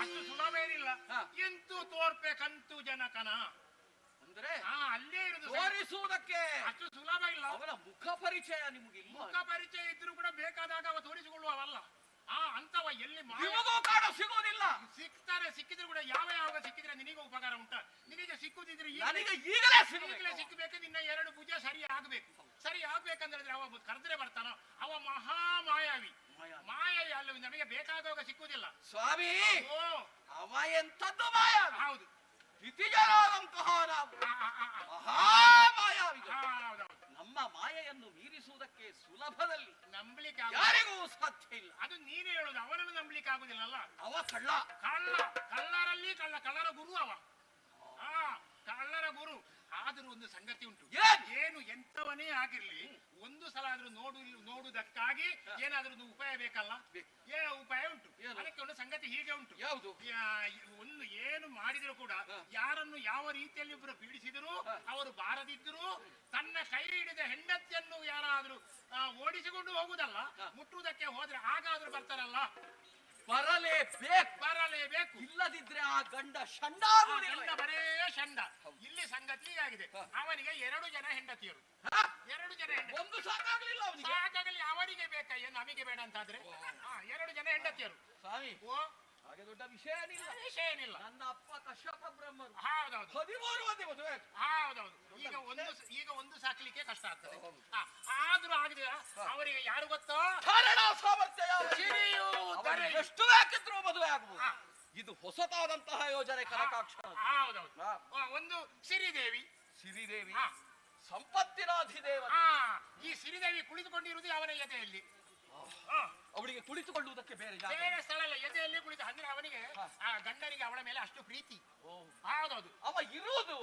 ಅಷ್ಟು ಸುಲಭ ಏನಿಲ್ಲ. ಎಂತೂ ತೋರ್ಪೆ ಕಂತು ಜನಕನ ಅಂದ್ರೆ ಅಲ್ಲೇ ಇರುದು. ತೋರಿಸುವುದಕ್ಕೆ ಅಷ್ಟು ಸುಲಭ ಇಲ್ಲ. ಅವನ ಮುಖ ಪರಿಚಯ ನಿಮಗಿಲ್ಲ. ಮುಖ ಪರಿಚಯ ಇದ್ರೂ ಕೂಡ ಬೇಕಾದಾಗ ಅವ ತೋರಿಸಿಕೊಳ್ಳುವವಲ್ಲ. ಅಂತವ ಎಲ್ಲಿ ನಿಮಗೂ ಕಾಣ ಸಿಗುವುದಿಲ್ಲ. ಸಿಗ್ತಾರೆ. ಸಿಕ್ಕಿದ್ರು ಕೂಡ ಯಾವ ಸಿಕ್ಕಿದ್ರೆ ನಿನಗೆ ಉಪಕಾರ ಉಂಟ? ನಿನಗೆ ಸಿಕ್ಕುದಿದ್ರೆ ನನಗೆ ಈಗಲೇ ಈಗಲೇ ಸಿಕ್ಕಬೇಕು. ನಿನ್ನ ಎರಡು ಭುಜ ಸರಿ ಆಗ್ಬೇಕು. ಸರಿ ಆಗ್ಬೇಕಂದ್ರೆ ಅವ ಕರೆದ್ರೆ ಬರ್ತಾನ. ಅವ ಮಹಾಮಾಯಾವಿ. ಮಾಯಾವಿ ಅಲ್ಲ, ನಮಗೆ ಬೇಕಾದಾಗ ಸಿಕ್ಕುದಿಲ್ಲ. ಸ್ವಾಮಿ, ಓ ಅವ ಎಂತದ್ದು ಮಾಯಾವಿ? ಹೌದು. ದಿತಿಜರಾದಂತಹ ನಾವು ಮಹಾಮಾಯಾವಿ. ಹೌದೌದು. ನಮ್ಮ ಮಾಯೆಯನ್ನು ಮೀರಿಸುವುದಕ್ಕೆ ಸುಲಭದಲ್ಲಿ ನಂಬಲಿಕ್ಕೆ ಯಾರಿಗೂ ಸಾಧ್ಯ ಇಲ್ಲ. ಅದು ನೀನೇ ಹೇಳುದು. ಅವನನ್ನು ನಂಬಲಿಕ್ಕೆ ಆಗುದಿಲ್ಲಲ್ಲ. ಅವ ಕಳ್ಳ. ಕಳ್ಳರಲ್ಲಿ ಕಳ್ಳರ ಗುರು ಅವ. ಕಳ್ಳರ ಗುರು. ಆದರೂ ಒಂದು ಸಂಗತಿ ಉಂಟು. ಏನು ಎಂತವನೇ ಆಗಿರ್ಲಿ, ಒಂದು ಸಲ ಆದ್ರೂ ನೋಡುವುದಕ್ಕಾಗಿ ಏನಾದ್ರೂ ಒಂದು ಉಪಾಯ ಬೇಕಲ್ಲ. ಉಪಾಯ ಉಂಟು. ಅದಕ್ಕೆ ಒಂದು ಸಂಗತಿ ಹೀಗೆ ಉಂಟು. ಯಾವುದು? ಒಂದು ಏನು ಮಾಡಿದ್ರು ಕೂಡ ಯಾರನ್ನು ಯಾವ ರೀತಿಯಲ್ಲಿ ಒಬ್ಬರು ಪೀಡಿಸಿದ್ರು, ಅವರು ಬಾರದಿದ್ರು, ತನ್ನ ಕೈ ಹಿಡಿದ ಹೆಂಡತಿಯನ್ನು ಯಾರಾದ್ರೂ ಓಡಿಸಿಕೊಂಡು ಹೋಗುದಲ್ಲ, ಮುಟ್ಟುವುದಕ್ಕೆ ಹೋದ್ರೆ ಆಗಾದ್ರೂ ಬರ್ತಾರಲ್ಲ. ಬರಲೇಬೇಕು. ಇಲ್ಲದಿದ್ರೆ ಆ ಗಂಡ ಷಂಡ ಬರೇ ಷಂಡ. ಇಲ್ಲಿ ಸಂಗತಿ ಆಗಿದೆ. ಅವನಿಗೆ 2 ಜನ ಹೆಂಡತಿಯರು. 2 ಜನ ಹೆಂಡತಿ. ಒಂದು ಸಾಕಾಗ್ಲಿಲ್ಲ ಅವನಿಗೆ. ಸಾಕಾಗಲಿ. ಅವನಿಗೆ ಬೇಕಾ ಏನು, ನಮಗೆ ಬೇಡ ಅಂತಾದ್ರೆ? 2 ಜನ ಹೆಂಡತಿಯರು. ಸ್ವಾಮಿ, ಓ ಹಾಗೆ ದೊಡ್ಡ ವಿಷಯ ಏನಿಲ್ಲ. ನನ್ನ ಅಪ್ಪ ಕಶ್ಯಪ ಬ್ರಹ್ಮರು ಹೌದೌದು. 13 ಮಂದಿ ಮದುವೆ. ಹೌದೌದು. ಈಗ ಒಂದು ಸಾಕ್ಲಿಕ್ಕೆ ಕಷ್ಟ ಆಗ್ತದೆ. ಆದ್ರೂ ಆಗಿದೆ. ಅವರಿಗೆ ಯಾರು ಗೊತ್ತೋ? ಸಾಮರ್ಥ್ಯ ಎಷ್ಟು ಬೇಕಿದ್ರು ಮದುವೆ ಆಗಬಹುದು. ಇದು ಹೊಸತಾದಂತಹ ಯೋಜನೆ ಕನಕಾಕ್ಷ. ಹೌದೌದು. ಒಂದು ಸಿರಿದೇವಿ. ಸಂಪತ್ತಿನ ಅಧಿದೇವ. ಈ ಸಿರಿದೇವಿ ಕುಳಿತುಕೊಂಡಿರುವುದು ಅವನ ಎದೆಯಲ್ಲಿ. ಅವಳಿಗೆ ಕುಳಿತುಕೊಳ್ಳುವುದಕ್ಕೆ ಬೇರೆ ಸ್ಥಳ ಇಲ್ಲ. ಎದೆಯಲ್ಲಿ ಕುಳಿತು ಅಂದ್ರೆ ಅವನಿಗೆ ಗಂಡನಿಗೆ ಅವಳ ಮೇಲೆ ಅಷ್ಟು ಪ್ರೀತಿ. ಹೌದೌದು. ಅವ ಇರುವುದು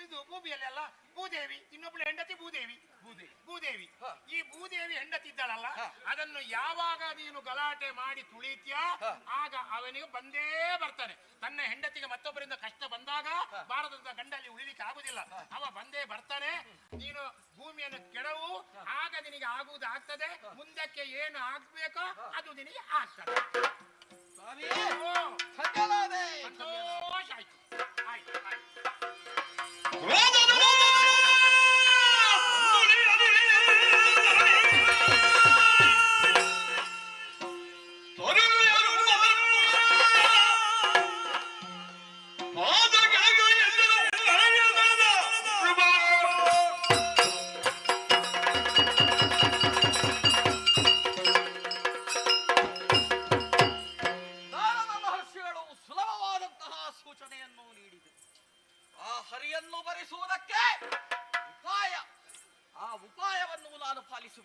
ಇದು ಭೂಮಿಯಲ್ಲಿ ಅಲ್ಲ. ಭೂದೇವಿ. ಇನ್ನೊಬ್ಳು ಹೆಂಡತಿ ಭೂದೇವಿ. ಈ ಭೂದೇವಿ ಹೆಂಡತಿ ಇದ್ದಾಳಲ್ಲ, ಅದನ್ನು ಯಾವಾಗ ನೀನು ಗಲಾಟೆ ಮಾಡಿ ತುಳಿತ್ಯ, ಆಗ ಅವನಿಗೆ ಬಂದೇ ಬರ್ತಾನೆ. ತನ್ನ ಹೆಂಡತಿಗೆ ಮತ್ತೊಬ್ಬರಿಂದ ಕಷ್ಟ ಬಂದಾಗ ಭಾರತದ ಗಂಡಲ್ಲಿ ಉಳಿಲಿಕ್ಕೆ ಆಗುದಿಲ್ಲ. ಅವ ಬಂದೇ ಬರ್ತಾನೆ. ನೀನು ಭೂಮಿಯನ್ನು ಕೆಡವು, ಆಗ ನಿನಗೆ ಆಗುವುದು ಆಗ್ತದೆ. ಮುಂದಕ್ಕೆ ಏನು ಆಗ್ಬೇಕೋ ಅದು ನಿನಗೆ ಆಗ್ತದೆ.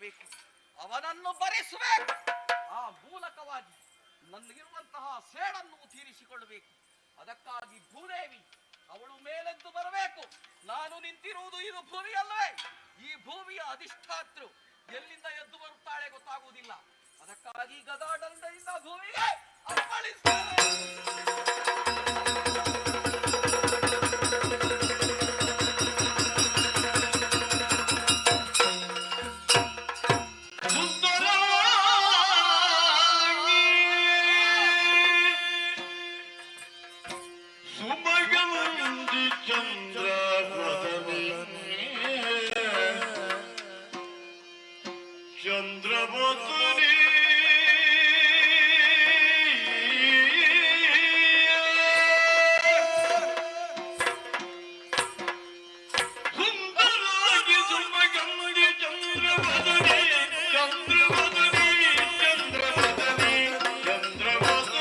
ಮೆಚ್ಚಿಸಬೇಕು, ಅವನನ್ನು ಭರಿಸಬೇಕು. ಆ ಮೂಲಕವಾಗಿ ನನ್ನಗಿರುವಂತಹ ಸೇಡನ್ನು ತೀರಿಸಿಕೊಳ್ಳಬೇಕು. ಅದಕ್ಕಾಗಿ ಭೂದೇವಿ ಅವಳು ಮೇಲೆದ್ದು ಬರಬೇಕು. ನಾನು ನಿಂತಿರುವುದು ಇದು ಭೂಮಿ ಅಲ್ಲವೇ? ಈ ಭೂಮಿಯ ಅಧಿಷ್ಠಾತೃ ಎಲ್ಲಿಂದ ಎದ್ದು ಬರುತ್ತಾಳೆ ಗೊತ್ತಾಗುವುದಿಲ್ಲ. ಅದಕ್ಕಾಗಿ ಗದಾಡಂಡದಿಂದ ಭೂಮಿಗೆ ಅಪ್ಪಳಿಸುತ್ತೇನೆ. ಚಂದ್ರವತನಿ ಸುಂದರಾಗಿ ಸುಮಗಂಧಿ ಚಂದ್ರವದನಿ ಚಂದ್ರವದನಿ ಚಂದ್ರವದನಿ ಚಂದ್ರವದನಿ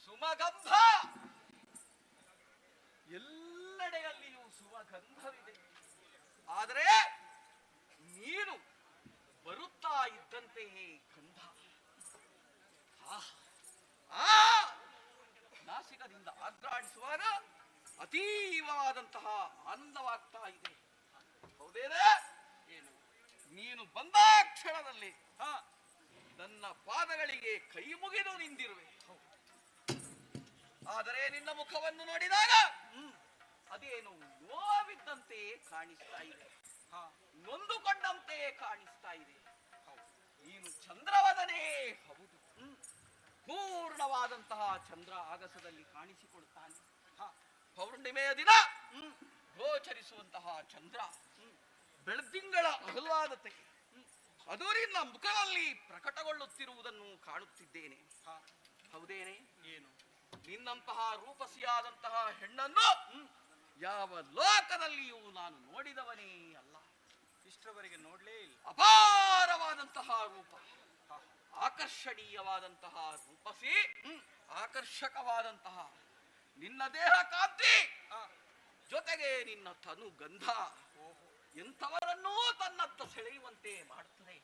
ಸುಮಗಂಧ, ಎಲ್ಲೆಡೆಯಲ್ಲಿಯೂ ಸುಮಗಂಧವಿದೆ. ಆದರೆ ನೀನು ಬರುತ್ತಾ ಇದ್ದಂತೆಯೇ ಗಂಧ ನಾಸಿಕದಿಂದ ಆಘ್ರಾಣಿಸುವಾಗ ಅತೀವವಾದಂತಹ ಆನಂದವಾಗ್ತಾ ಇದೆ. ಹೌದೇನೇ? ಏನು ನೀನು ಬಂದ ಕ್ಷಣದಲ್ಲಿ ನನ್ನ ಪಾದಗಳಿಗೆ ಕೈ ಮುಗಿದು ನಿಂದಿರುವೆ. ಆದರೆ ನಿನ್ನ ಮುಖವನ್ನು ನೋಡಿದಾಗ ಅದೇನು ನೋವಿದ್ದಂತೆ ಕಾಣಿಸ್ತಾ ಇದೆ, ನೊಂದುಕೊಂಡಂತೆ ಕಾಣಿಸ್ತಾ ಇದೆ. ನೀನು ಚಂದ್ರವದನೇ ಹೌದು, ಪೂರ್ಣವಾದಂತಹ ಚಂದ್ರ ಆಗಸದಲ್ಲಿ ಕಾಣಿಸಿಕೊಳ್ತಾನೆ. ಪೌರ್ಣಿಮೆಯ ದಿನ ಗೋಚರಿಸುವಂತಹ ಚಂದ್ರ, ಬೆಳದಿಂಗಳ ಆಹ್ಲಾದತೆ ಅದು ನಿನ್ನ ಮುಖದಲ್ಲಿ ಪ್ರಕಟಗೊಳ್ಳುತ್ತಿರುವುದನ್ನು ಕಾಣುತ್ತಿದ್ದೇನೆ. ಹೌದೇನೆ? ಏನು ನಿನ್ನಂತಹ ರೂಪಸಿಯಾದಂತಹ ಹೆಣ್ಣನ್ನು ಯಾವ ಲೋಕದಲ್ಲಿಯೂ ನಾನು ನೋಡಿದವನೇ ಅಲ್ಲ. ಇಷ್ಟರವರೆಗೆ ನೋಡ್ಲೇ ಇಲ್ಲ. ಅಪಾರವಾದಂತಹ ರೂಪ, ಆಕರ್ಷಣೀಯವಾದಂತಹ ರೂಪಸಿ, ಆಕರ್ಷಕವಾದಂತಹ ನಿನ್ನ ದೇಹ ಕಾಂತಿ, ಜೊತೆಗೆ ನಿನ್ನ ತನು ಗಂಧ ಎಂಥವರನ್ನೂ ತನ್ನತ್ತ ಸೆಳೆಯುವಂತೆ ಮಾಡುತ್ತದೆ.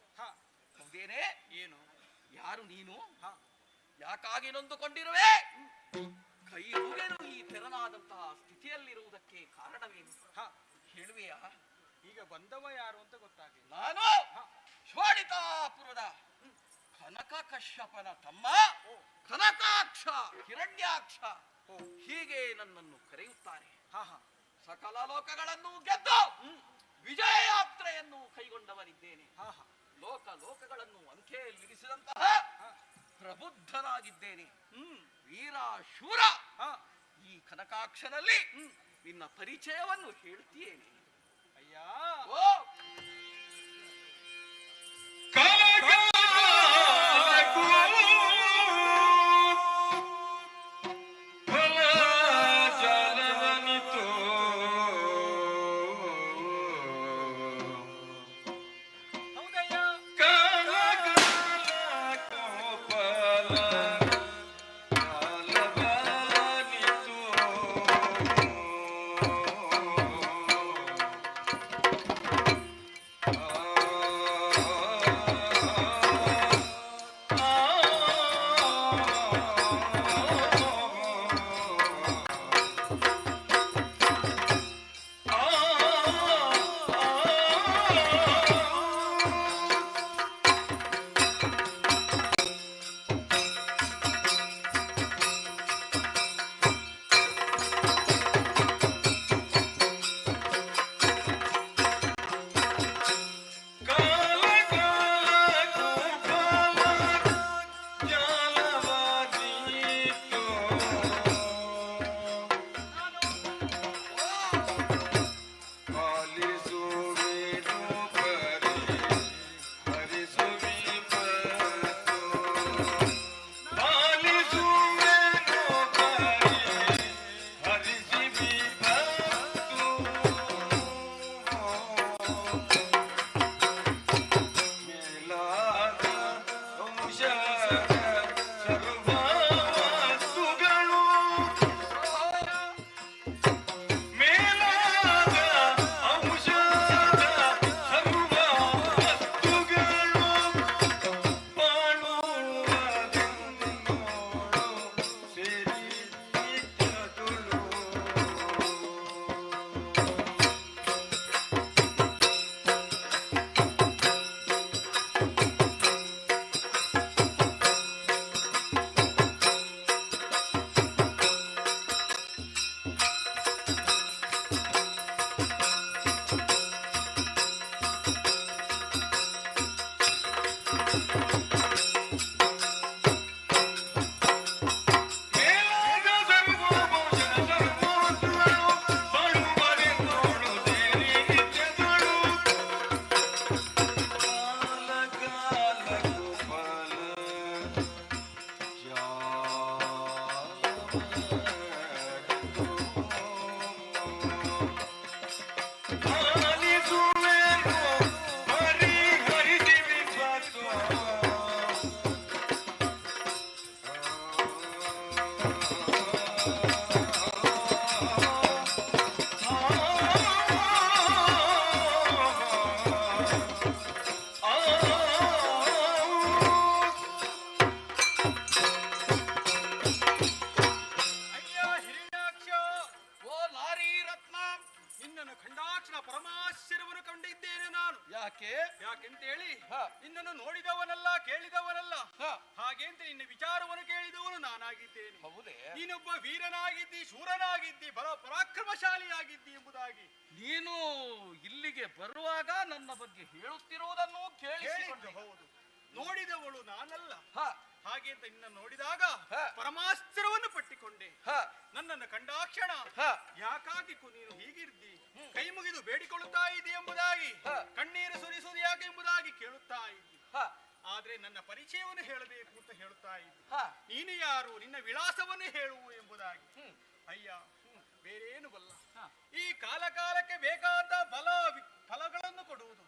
ಹೌದೇನೆ? ಏನು? ಯಾರು ನೀನು? ಯಾಕಾಗಿ ನೊಂದುಕೊಂಡಿರುವೆ? ಕೈ ಮುಗಿದು ಈ ತೆರನಾದಂತಹ ಸ್ಥಿತಿಯಲ್ಲಿರುವುದಕ್ಕೆ ಕಾರಣವೇನು ಹೇಳುವೆಯಾ? ಈಗ ಬಂದವ ಯಾರು ಅಂತ ಗೊತ್ತಾಗಲಿಲ್ಲ. ನಾನು ಶ್ವಾಡಿತಾಪುರದ ಕನಕ ಕಶ್ಯಪನ ತಮ್ಮ ಕನಕಾಕ್ಷ ಹಿರಣ್ಯಾಕ್ಷ, ಹೀಗೆ ನನ್ನನ್ನು ಕರೆಯುತ್ತಾರೆ. ಸಕಲ ಲೋಕಗಳನ್ನು ಗೆದ್ದು ವಿಜಯ ಯಾತ್ರೆಯನ್ನು ಕೈಗೊಂಡವನಿದ್ದೇನೆ. ಲೋಕ ಲೋಕಗಳನ್ನು ಅಂಕೆಯಲ್ಲಿರಿಸಿದಂತಹ ಪ್ರಬುದ್ಧನಾಗಿದ್ದೇನೆ. ವೀರ ಶೂರ ಈ ಕನಕಾಕ್ಷನಲ್ಲಿ ನಿನ್ನ ಪರಿಚಯವನ್ನು ಹೇಳ್ತೀಯೇನೆ. ಅಯ್ಯ ಓ ಯಾಕೆಂತೇಳಿ ನಿನ್ನನ್ನು ನೋಡಿದವನಲ್ಲ ಕೇಳಿದವನಲ್ಲ, ಹಾಗೆಂತ ನಿನ್ನ ವಿಚಾರವನ್ನು ಕೇಳಿದವನು ನಾನಾಗಿದ್ದೇನೆ. ನೀನೊಬ್ಬ ವೀರನಾಗಿದ್ದಿ, ಶೂರನಾಗಿದ್ದಿ, ಪರಾಕ್ರಮಶಾಲಿಯಾಗಿದ್ದಿ ಎಂಬುದಾಗಿ ನೀನು ಇಲ್ಲಿಗೆ ಬರುವಾಗ ನನ್ನ ಬಗ್ಗೆ ಹೇಳುತ್ತಿರುವುದನ್ನು ಕೇಳಿಸಿಕೊಂಡೆ. ಹೌದು, ನೋಡಿದವಳು ನಾನಲ್ಲ. ಹಾಗೆ ಅಂತ ನಿನ್ನ ನೋಡಿದಾಗ ಪರಮಾಸ್ತ್ರವನ್ನು ಪಟ್ಟಿಕೊಂಡೆ. ನನ್ನನ್ನು ಕಂಡಾಕ್ಷಣ ಯಾಕಾಗಿ ನೀನು ಹೀಗಿರ್ದಿ, ಕೈ ಮುಗಿದು ಬೇಡಿಕೊಳ್ಳುತ್ತಾ ಇದ್ದಿ ಎಂಬುದಾಗಿ, ಕಣ್ಣೀರು ಸುರಿಸುವುದು ಯಾಕೆ ಎಂಬುದಾಗಿ ಕೇಳುತ್ತಾ ಇದ್ದಿ. ಆದ್ರೆ ನನ್ನ ಪರಿಚಯವನ್ನು ಹೇಳಬೇಕು ಅಂತ ಹೇಳುತ್ತಾ ಇದ್ದಿ. ನೀನು ಯಾರು, ನಿನ್ನ ವಿಳಾಸವನ್ನು ಹೇಳುವು ಎಂಬುದಾಗಿ. ಅಯ್ಯ, ಬೇರೇನು ಬಲ್ಲ. ಈ ಕಾಲ ಕಾಲಕ್ಕೆ ಬೇಕಾದ ಫಲಗಳನ್ನು ಕೊಡುವುದು,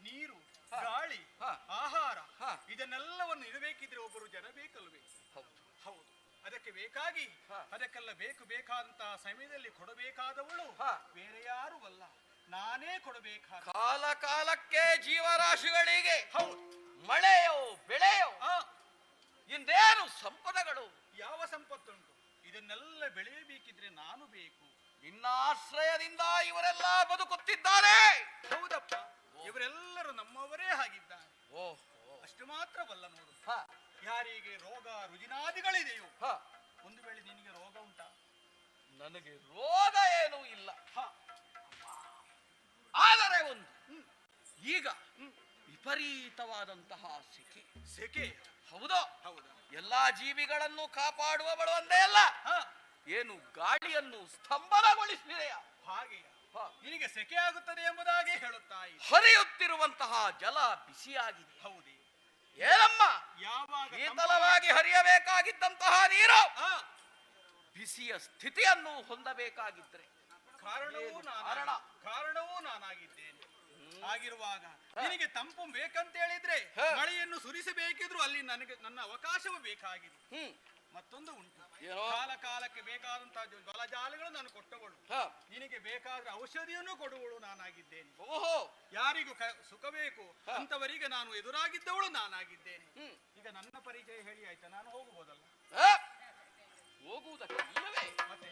ನೀರು, ಗಾಳಿ, ಆಹಾರ, ಇದನ್ನೆಲ್ಲವನ್ನು ಇರಬೇಕಿದ್ರೆ ಒಬ್ಬರು ಜನ ಬೇಕಲ್ವೇ? ಹೌದು. ಅದಕ್ಕೆ ಬೇಕಾಗಿ ಅದಕ್ಕೆಲ್ಲ ಬೇಕಾದಂತಹ ಸಮಯದಲ್ಲಿ ಕೊಡಬೇಕಾದವಳು ಬೇರೆ ಯಾರು ಅಲ್ಲ, ನಾನೇ ಕೊಡಬೇಕಾದ. ಕಾಲ ಕಾಲಕ್ಕೆ ಜೀವರಾಶಿಗಳಿಗೆ ಹೌದು, ಮಳೆಯೋ ಬೆಳೆಯೋ ಇಂದೇನು ಸಂಪದಗಳು, ಯಾವ ಸಂಪತ್ತುಂಟು? ಇದನ್ನೆಲ್ಲ ಬೆಳೆಯಬೇಕಿದ್ರೆ ನಾನು ಬೇಕು. ನಿನ್ನ ಆಶ್ರಯದಿಂದ ಇವರೆಲ್ಲ ಬದುಕುತ್ತಿದ್ದಾರೆ. ಹೌದಪ್ಪ, ಇವರೆಲ್ಲರೂ ನಮ್ಮವರೇ ಆಗಿದ್ದಾರೆ. ಅಷ್ಟು ಮಾತ್ರವಲ್ಲ ನೋಡು, ಯಾರಿಗೆ ರೋಗ ರುಜಿನಾದಿಗಳಿದೆಯೋ, ಒಂದು ವೇಳೆ ನಿನಗೆ ರೋಗ ಉಂಟಾ? ನನಗೆ ರೋಗ ಏನೂ ಇಲ್ಲ. ಆದರೆ ಒಂದು ಈಗ ವಿಪರೀತವಾದಂತಹ ಸೆಕೆ. ಹೌದಾ? ಎಲ್ಲಾ ಜೀವಿಗಳನ್ನು ಕಾಪಾಡುವವಳು ಒಂದೇ ಅಲ್ಲ, ಏನು ಗಾಳಿಯನ್ನು ಸ್ತಂಭನಗೊಳಿಸಿದೆಯಾ? ಹಾಗೆಯಾ? ನಿನಗೆ ಸೆಕೆ ಆಗುತ್ತದೆ ಎಂಬುದಾಗಿ ಹೇಳುತ್ತಾಯಿ. ಹರಿಯುತ್ತಿರುವಂತಹ ಜಲ ಬಿಸಿಯಾಗಿದೆ. ಹೌದೇ? ಏನಮ್ಮ, ಯಾವಾಗ ಶೀತಲವಾಗಿ ಹರಿಯಬೇಕಾಗಿದ್ದಂತಹ ನೀರು ಬಿಸಿಯ ಸ್ಥಿತಿಯನ್ನು ಹೊಂದಬೇಕಾಗಿದ್ರೆ ಕಾರಣವೂ ನಾನಾಗಿದ್ದೇನೆ. ಆಗಿರುವಾಗ ನಿನಗೆ ತಂಪು ಬೇಕಂತ ಹೇಳಿದ್ರೆ ಮಳೆಯನ್ನು ಸುರಿಸಬೇಕಿದ್ರು ಅಲ್ಲಿ ನನ್ನ ಅವಕಾಶವೂ ಬೇಕಾಗಿದೆ. ಮತ್ತೊಂದು ಉಂಟು, ಕಾಲಕ್ಕೆ ಬೇಕಾದಂತಹ ಬಲಜಾಲಗಳು ನಾನು ಕೊಟ್ಟವಳು, ನಿನಗೆ ಬೇಕಾದ್ರೆ ಔಷಧಿಯನ್ನು ಕೊಡುವಳು ನಾನಾಗಿದ್ದೇನೆ. ಯಾರಿಗೂ ಸುಖ ಬೇಕು ಅಂತವರಿಗೆ ನಾನು ಎದುರಾಗಿದ್ದವಳು ನಾನಾಗಿದ್ದೇನೆ. ಈಗ ನನ್ನ ಪರಿಚಯ ಹೇಳಿ ಆಯ್ತಾ, ನಾನು ಹೋಗಬಹುದಲ್ಲ? ಹೋಗುವುದಕ್ಕೆ ಇಲ್ಲವೇ? ಮತ್ತೆ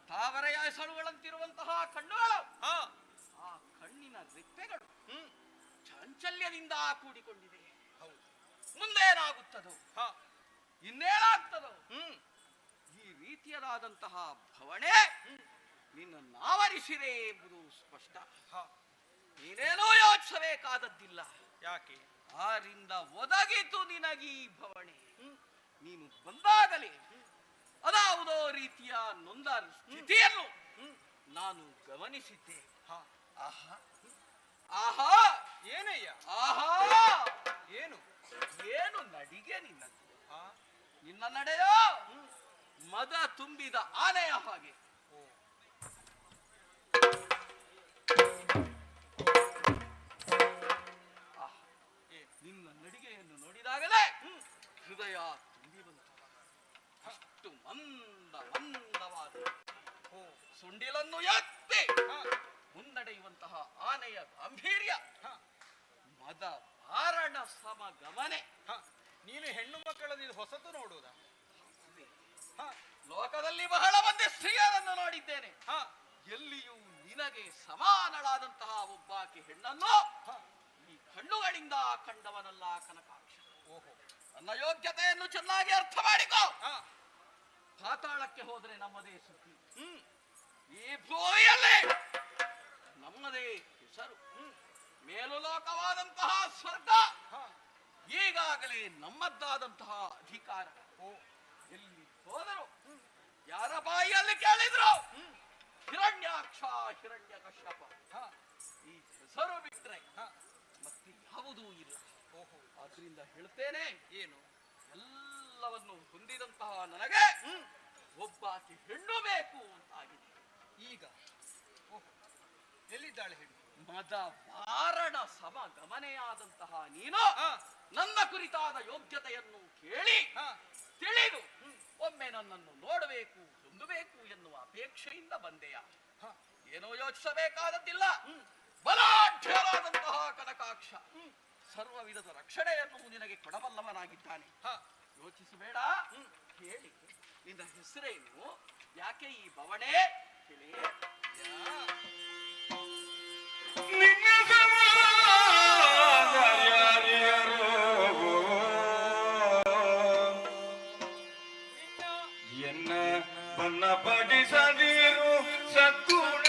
ತಾವರೆಯಾಸಳುಗಳಂತಿರುವಂತಹ ಕಣ್ಣುಗಳು, ಆ ಕಣ್ಣಿನ ರೆಪ್ಪೆಗಳು ಚಾಂಚಲ್ಯದಿಂದ ಕೂಡಿಕೊಂಡಿದೆ. ಮುಂದೇನಾಗುತ್ತದೋ, ಇನ್ನೇನಾಗ್ತದೋ, ಈ ರೀತಿಯದಾದಂತಹ ಭವಣೆ ನಿನ್ನನ್ನಾವರಿಸಿದೆ ಎಂಬುದು ಸ್ಪಷ್ಟ. ನೀನೇನೋ ಯೋಚಿಸಬೇಕಾದದ್ದಿಲ್ಲ. ಯಾಕೆ? ಆರಿಂದ ಒದಗಿತು ನಿನಗೀ ಭವಣೆ. ನೀನು ಬಂದಾಗಲೇ ಅದಾವುದೋ ರೀತಿಯ ನೊಂದ ಸ್ಥಿತಿಯನ್ನು ನಾನು ಗಮನಿಸಿದ್ದೆ. ಆಹಾ ಆಹಾ, ಏನಯ್ಯ? ಆಹಾ, ಏನು ಏನು ನಡಿಗೆ ನಿನ್ನದು. ನಿನ್ನ ನಡೆಯೋ ಮದ ತುಂಬಿದ ಆನೆಯ ಹಾಗೆ. ನಿನ್ನ ನಡಿಗೆಯನ್ನು ನೋಡಿದಾಗಲೇ ಹೃದಯ ತುಂಬಿ ಬಂತು. ಅಷ್ಟು ಮಂದವಾದ ಸುಂಡಿಲನ್ನು ಎತ್ತಿ ಮುನ್ನಡೆಯುವಂತಹ ಆನೆಯ ಗಾಂಭೀರ್ಯ, ಮದ ವಾರಣ ಸಮಗಮನೆ. ನೀನು ಹೆಣ್ಣು ಮಕ್ಕಳನ್ನು ಹೊಸತು ನೋಡುವುದಾ? ಲೋಕದಲ್ಲಿ ಬಹಳ ಮಂದಿ ಸ್ತ್ರೀಯರನ್ನು ನೋಡಿದ್ದೇನೆ. ಎಲ್ಲಿಯೂ ನಿನಗೆ ಸಮಾನಳಾದಂತಹ ಒಬ್ಬಾಕೆ ಹೆಣ್ಣನ್ನು ಈ ಕಣ್ಣುಗಳಿಂದ ಕಂಡವನಲ್ಲ ಕನಕಾಕ್ಷ. ನನ್ನ ಯೋಗ್ಯತೆಯನ್ನು ಚೆನ್ನಾಗಿ ಅರ್ಥ ಮಾಡಿಕೋ. ಪಾತಾಳಕ್ಕೆ ಹೋದ್ರೆ ನಮ್ಮದೇ ಸುದ್ದಿ, ಈ ಭೂಮಿಯಲ್ಲಿ ನಮ್ಮದೇ ಹೆಸರು. ಮೇಲು ಲೋಕವಾದಂತಹ ಸ್ವರ್ಗ ಈಗಾಗಲೇ ನಮ್ಮದ್ದಾದಂತಹ ಅಧಿಕಾರ. ಎಲ್ಲಿ ಹೋದರು ಯಾರ ಬಾಯಿಯಲ್ಲಿ ಕೇಳಿದ್ರು ಹಿರಣ್ಯಾಕ್ಷ ಹಿರಣ್ಯ ಕಶ್ಯಪ ಈ ಹೆಸರು ಬಿಟ್ರೆ ಮತ್ತೆ ಯಾವುದೂ ಇಲ್ಲ. ಆದ್ರಿಂದ ಹೇಳ್ತೇನೆ, ಏನು ಎಲ್ಲವನ್ನು ಹೊಂದಿದಂತಹ ನನಗೆ ಒಬ್ಬಾಕಿ ಹೆಣ್ಣು ಬೇಕು ಅಂತಾಗಿದೆ. ಈಗ ಎಲ್ಲಿದ್ದಾಳೆ ಹೆಣ್ಣು? ಮದ ವಾರಣ ಸಮ ಗಮನೆಯಾದಂತಹ ನೀನು ನನ್ನ ಕುರಿತಾದ ಯೋಗ್ಯತೆಯನ್ನು ಕೇಳಿ ತಿಳಿದು ಒಮ್ಮೆ ನನ್ನನ್ನು ನೋಡಬೇಕು ಹೊಂದಬೇಕು ಎನ್ನುವ ಅಪೇಕ್ಷೆಯಿಂದ ಬಂದೆಯ. ಏನೋ ಯೋಚಿಸಬೇಕಾದದ್ದಿಲ್ಲ. ಬಲಾಢ್ಯರಾದಂತಹ ಕನಕಾಕ್ಷ ಸರ್ವ ವಿಧದ ರಕ್ಷಣೆಯನ್ನು ನಿನಗೆ ಕೊಡಬಲ್ಲವನಾಗಿದ್ದಾನೆ. ಯೋಚಿಸಬೇಡ, ಹೇಳಿ ನಿನ್ನ ಹೆಸರೇನು? ಯಾಕೆ ಈ ಬವಣೆ? ಹೇಳಿ. ಎನ್ನ ಬನ್ನ ಪಡಿಸದಿರು ಸದ್ಗುಣ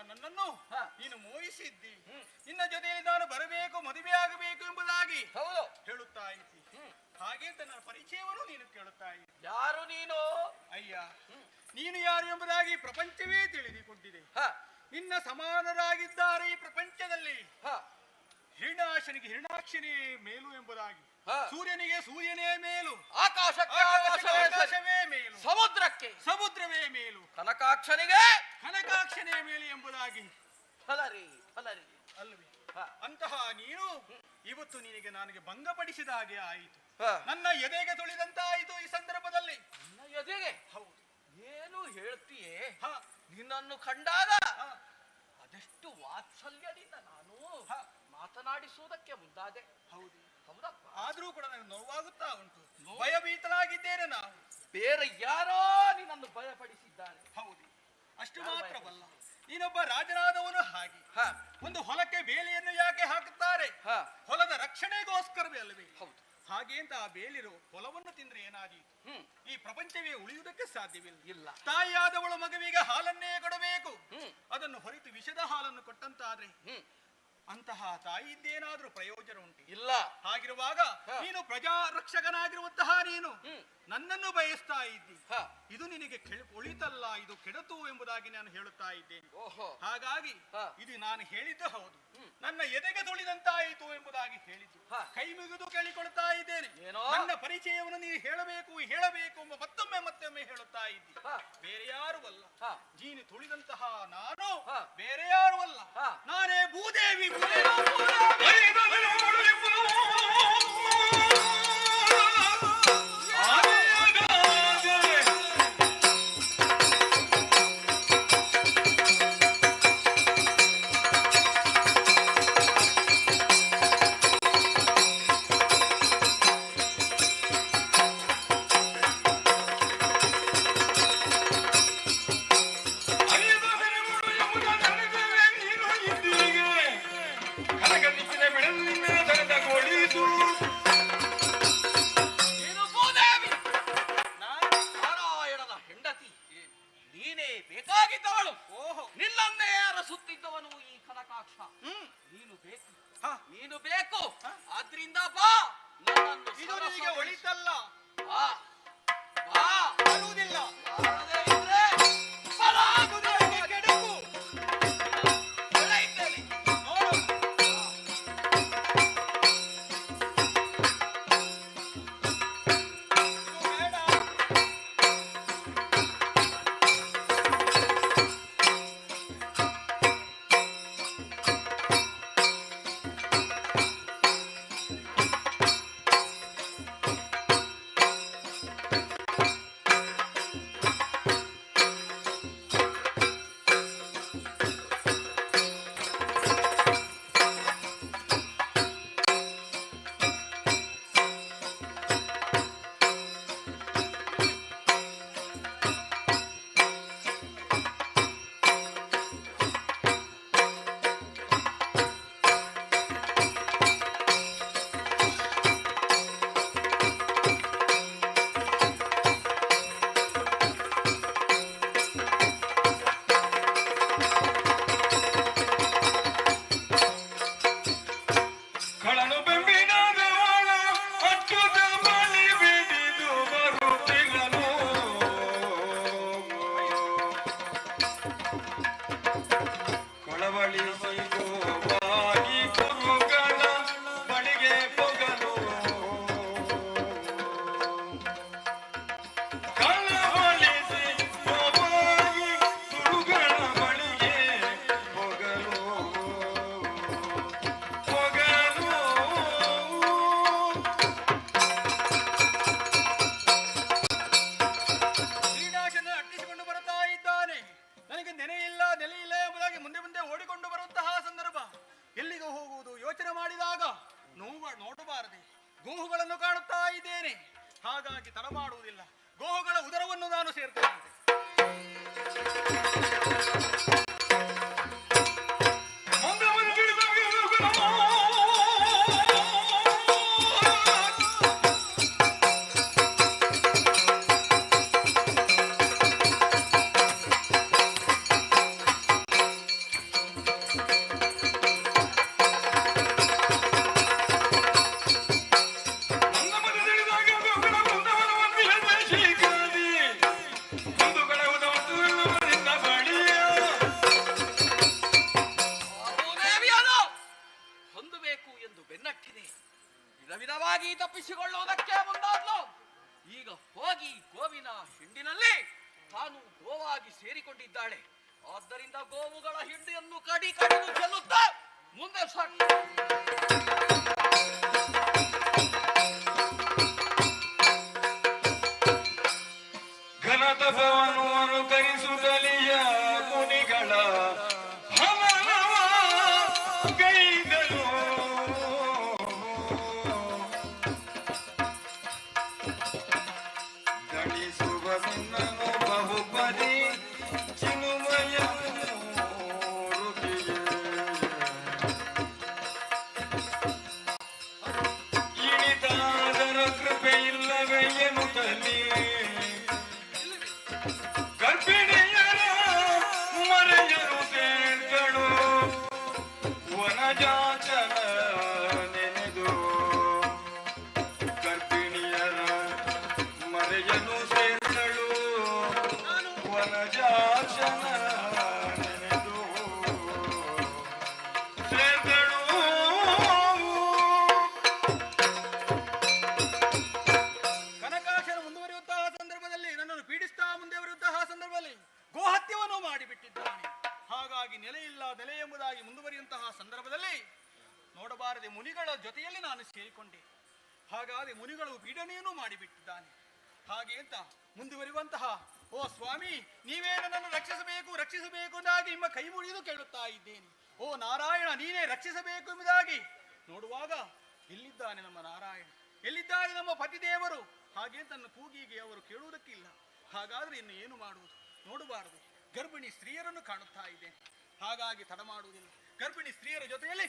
ನನ್ನನ್ನು ನೀನು ಮೋಹಿಸಿದ್ದಿ. ನಿನ್ನ ಜೊತೆಯಲ್ಲಿ ನಾನು ಬರಬೇಕು, ಮದುವೆ ಆಗಬೇಕು ಎಂಬುದಾಗಿ ಹೇಳುತ್ತಾ ಇದ್ದಿ. ಹಾಗೆ ನನ್ನ ಪರಿಚಯವನ್ನು ನೀನು ಕೇಳುತ್ತಾ ಇದ್ದಿ. ಯಾರು ನೀನು? ಅಯ್ಯ, ನೀನು ಯಾರು ಎಂಬುದಾಗಿ ಪ್ರಪಂಚವೇ ತಿಳಿದುಕೊಂಡಿದೆ. ನಿನ್ನ ಸಮಾನರಾಗಿದ್ದಾರೆ ಈ ಪ್ರಪಂಚದಲ್ಲಿ. ಹಿರಣ್ಯಾಕ್ಷನಿಗೆ ಹಿರಣ್ಯಾಕ್ಷನೇ ಮೇಲು ಎಂಬುದಾಗಿ, ಸೂರ್ಯನಿಗೆ ಸೂರ್ಯನೇ ಮೇಲು, ಆಕಾಶವೇ ಮೇಲು, ಸಮುದ್ರಕ್ಕೆ ಸಮುದ್ರವೇ ಮೇಲು, ಕನಕಾಕ್ಷನಿಗೆ ಕನಕಾಕ್ಷನೇ ಮೇಲು ಎಂಬುದಾಗಿ ಫಲರಿ ಅಲ್ವೇ? ಅಂತಹ ನೀನು ಇವತ್ತು ನಿನಗೆ ನನಗೆ ಭಂಗಪಡಿಸಿದ ಹಾಗೆ ಆಯಿತು. ನನ್ನ ಎದೆಗೆ ತುಳಿದಂತಾಯಿತು ಈ ಸಂದರ್ಭದಲ್ಲಿ. ನನ್ನ ಎದೆಗೆ? ಹೌದು. ಏನು ಹೇಳ್ತೀಯೇ? ನಿನ್ನನ್ನು ಕಂಡಾಗ ಅದೆಷ್ಟು ವಾತ್ಸಲ್ಯದಿಂದ ನಾನು ಮಾತನಾಡಿಸುವುದಕ್ಕೆ ಮುಂದಾದೆ. ಹೌದು, ಹೌದಪ್ಪ. ಆದ್ರೂ ಕೂಡ ನನಗೆ ನೋವಾಗುತ್ತಾ ಉಂಟು. ಭಯಭೀತರಾಗಿದ್ದೇನೆ ನಾವು. ಬೇರೆ ಯಾರೋ ನಿನ್ನನ್ನು ಭಯಪಡಿಸಿದ್ದಾರೆ. ಹೌದು, ಅಷ್ಟು ಮಾತ್ರವಲ್ಲ, ನೀನೊಬ್ಬ ರಾಜನಾದವನು ಹಾಗೆ ಒಂದು ಹೊಲಕ್ಕೆ ಬೇಲಿಯನ್ನು ಯಾಕೆ ಹಾಕುತ್ತಾರೆ? ಹೊಲದ ರಕ್ಷಣೆಗೋಸ್ಕರವೇ ಅಲ್ಲವೇ? ಹೌದು. ಹಾಗೆ ಅಂತ ಆ ಬೇಲಿರು ಹೊಲವನ್ನು ತಿಂದ್ರೆ ಏನಾದೀತು? ಈ ಪ್ರಪಂಚವೇ ಉಳಿಯುವುದಕ್ಕೆ ಸಾಧ್ಯವಿಲ್ಲ. ಇಲ್ಲ. ತಾಯಿಯಾದವಳು ಮಗುವಿಗೆ ಹಾಲನ್ನೇ ಕೊಡಬೇಕು. ಅದನ್ನು ಹೊರತು ವಿಷದ ಹಾಲನ್ನು ಕೊಟ್ಟಂತಾದ್ರೆ ಅಂತಹ ತಾಯಿ ಇದ್ದೇನಾದ್ರೂ ಪ್ರಯೋಜನ ಉಂಟು? ಇಲ್ಲ. ಹಾಗಿರುವಾಗ ನೀನು ಪ್ರಜಾ ರಕ್ಷಕನಾಗಿರುವಂತಹ ನೀನು ನನ್ನನ್ನು ಬಯಸ್ತಾ ಇದ್ದಿ. ಇದು ನಿನಗೆ ಒಳಿತಲ್ಲ, ಇದು ಕೆಡತು ಎಂಬುದಾಗಿ ನಾನು ಹೇಳುತ್ತಾ ಇದ್ದೇನೆ. ಹಾಗಾಗಿ ಇದು ನಾನು ಹೇಳಿದ್ದು ಹೌದು, ನನ್ನ ಎದೆಗೆ ತುಳಿದಂತಾಯಿತು ಎಂಬುದಾಗಿ ಹೇಳಿದ್ದು. ಕೈ ಮುಗಿದು ಕೇಳಿಕೊಳ್ತಾ ಇದ್ದೇನೆ. ನನ್ನ ಪರಿಚಯವನ್ನು ನೀನು ಹೇಳಬೇಕು ಎಂಬ ಮತ್ತೊಮ್ಮೆ ಹೇಳುತ್ತಾ ಇದ್ದಿ. ಬೇರೆ ಯಾರು ಅಲ್ಲ, ನೀನು ತುಳಿದಂತಹ ನಾನು ಬೇರೆ ಯಾರು ಅಲ್ಲ, ನಾನೇ ಭೂದೇವಿ. ನಾರಾಯಣನ ಹೆಂಡತಿ ನೀನೇ ಬೇಕಾಗಿದ್ದವಳು. ನಿನ್ನನ್ನೇ ಅರಸುತ್ತಿದ್ದವನು ಈ ಕನಕಾಕ್ಷ. ನೀನು ಬೇಕು, ಆದ್ರಿಂದ ಬಾ. ಇದು ನಿನಗೆ ಒಳಿತಲ್ಲ, ಬರುವುದಿಲ್ಲ. ಕೆಡಕು ನೋಡು. ನೋಡಬಾರದೆ ಗೋಹುಗಳನ್ನು ಕಾಣುತ್ತಾ ಇದ್ದೇನೆ. ಹಾಗಾಗಿ ತಡ ಮಾಡುವುದಿಲ್ಲ, ಗೋಹುಗಳ ಉದರವನ್ನು ನಾನು ಸೇರ್ತೇನೆ. ವಿಧವಾಗಿ ತಪ್ಪಿಸಿಕೊಳ್ಳುವುದಕ್ಕೆ ಮುಂದಾದ್ಲು. ಈಗ ಹೋಗಿ ಗೋವಿನ ಹಿಂಡಿನಲ್ಲಿ ತಾನು ಗೋವಾಗಿ ಸೇರಿಕೊಂಡಿದ್ದಾಳೆ. ಆದ್ದರಿಂದ ಗೋವುಗಳ ಹಿಂಡಿಯನ್ನು ಕಡಿದು ಚೆಲ್ಲುತ್ತಾ ಮುಂದೆ ಘನತಪವನ್ನು ಅನುಕರಿಸುತ್ತಲಿಯ ಮುನಿಗಳ ಗೈದರು ವನಜಾಕ್ಷನ ನೆನೆದು ಸೇರ್ದಳು. ಕನಕಾಶನ ಮುಂದುವರಿಯುವಂತಹ ಸಂದರ್ಭದಲ್ಲಿ ನನ್ನನ್ನು ಪೀಡಿಸ್ತಾ ಮುಂದೆ ಬರುವಂತಹ ಸಂದರ್ಭದಲ್ಲಿ ಗೋಹತ್ಯವನ್ನು ಮಾಡಿಬಿಟ್ಟಿದ್ದಾನೆ. ಹಾಗಾಗಿ ನೆಲೆಯಿಲ್ಲ ನೆಲೆ ಎಂಬುದಾಗಿ ಮುಂದುವರಿಯುವಂತಹ ಸಂದರ್ಭದಲ್ಲಿ ನೋಡಬಾರದೆ ಮುನಿಗಳ ಜೊತೆಯಲ್ಲಿ ನಾನು ಸೇರಿಕೊಂಡೆ. ಹಾಗಾದರೆ ಮುನಿಗಳು ಪೀಡನೆಯನ್ನು ಮಾಡಿಬಿಟ್ಟಿದ್ದಾನೆ. ಹಾಗೆ ಅಂತ ಮುಂದುವರಿಯುವಂತಹ ಓ ಸ್ವಾಮಿ, ನೀವೇ ನನ್ನನ್ನು ರಕ್ಷಿಸಬೇಕು ಎಂಬುದಾಗಿ ನಿಮ್ಮ ಕೈ ಮುಗಿದು ಕೇಳುತ್ತಾ ಇದ್ದೇನೆ. ಓ ನಾರಾಯಣ, ನೀನೇ ರಕ್ಷಿಸಬೇಕು ಎಂಬುದಾಗಿ ನೋಡುವಾಗ ಎಲ್ಲಿದ್ದಾನೆ ನಮ್ಮ ನಾರಾಯಣ, ಎಲ್ಲಿದ್ದಾರೆ ನಮ್ಮ ಪತಿದೇವರು? ಹಾಗೆ ತನ್ನ ಕೂಗಿಗೆ ಅವರು ಕೇಳುವುದಕ್ಕಿಲ್ಲ. ಹಾಗಾದ್ರೆ ಇನ್ನು ಏನು ಮಾಡುವುದು? ನೋಡಬಾರದು, ಗರ್ಭಿಣಿ ಸ್ತ್ರೀಯರನ್ನು ಕಾಣುತ್ತಾ ಇದ್ದೇನೆ. ಹಾಗಾಗಿ ತಡ ಮಾಡುವುದಿಲ್ಲ, ಗರ್ಭಿಣಿ ಸ್ತ್ರೀಯರ ಜೊತೆಯಲ್ಲಿ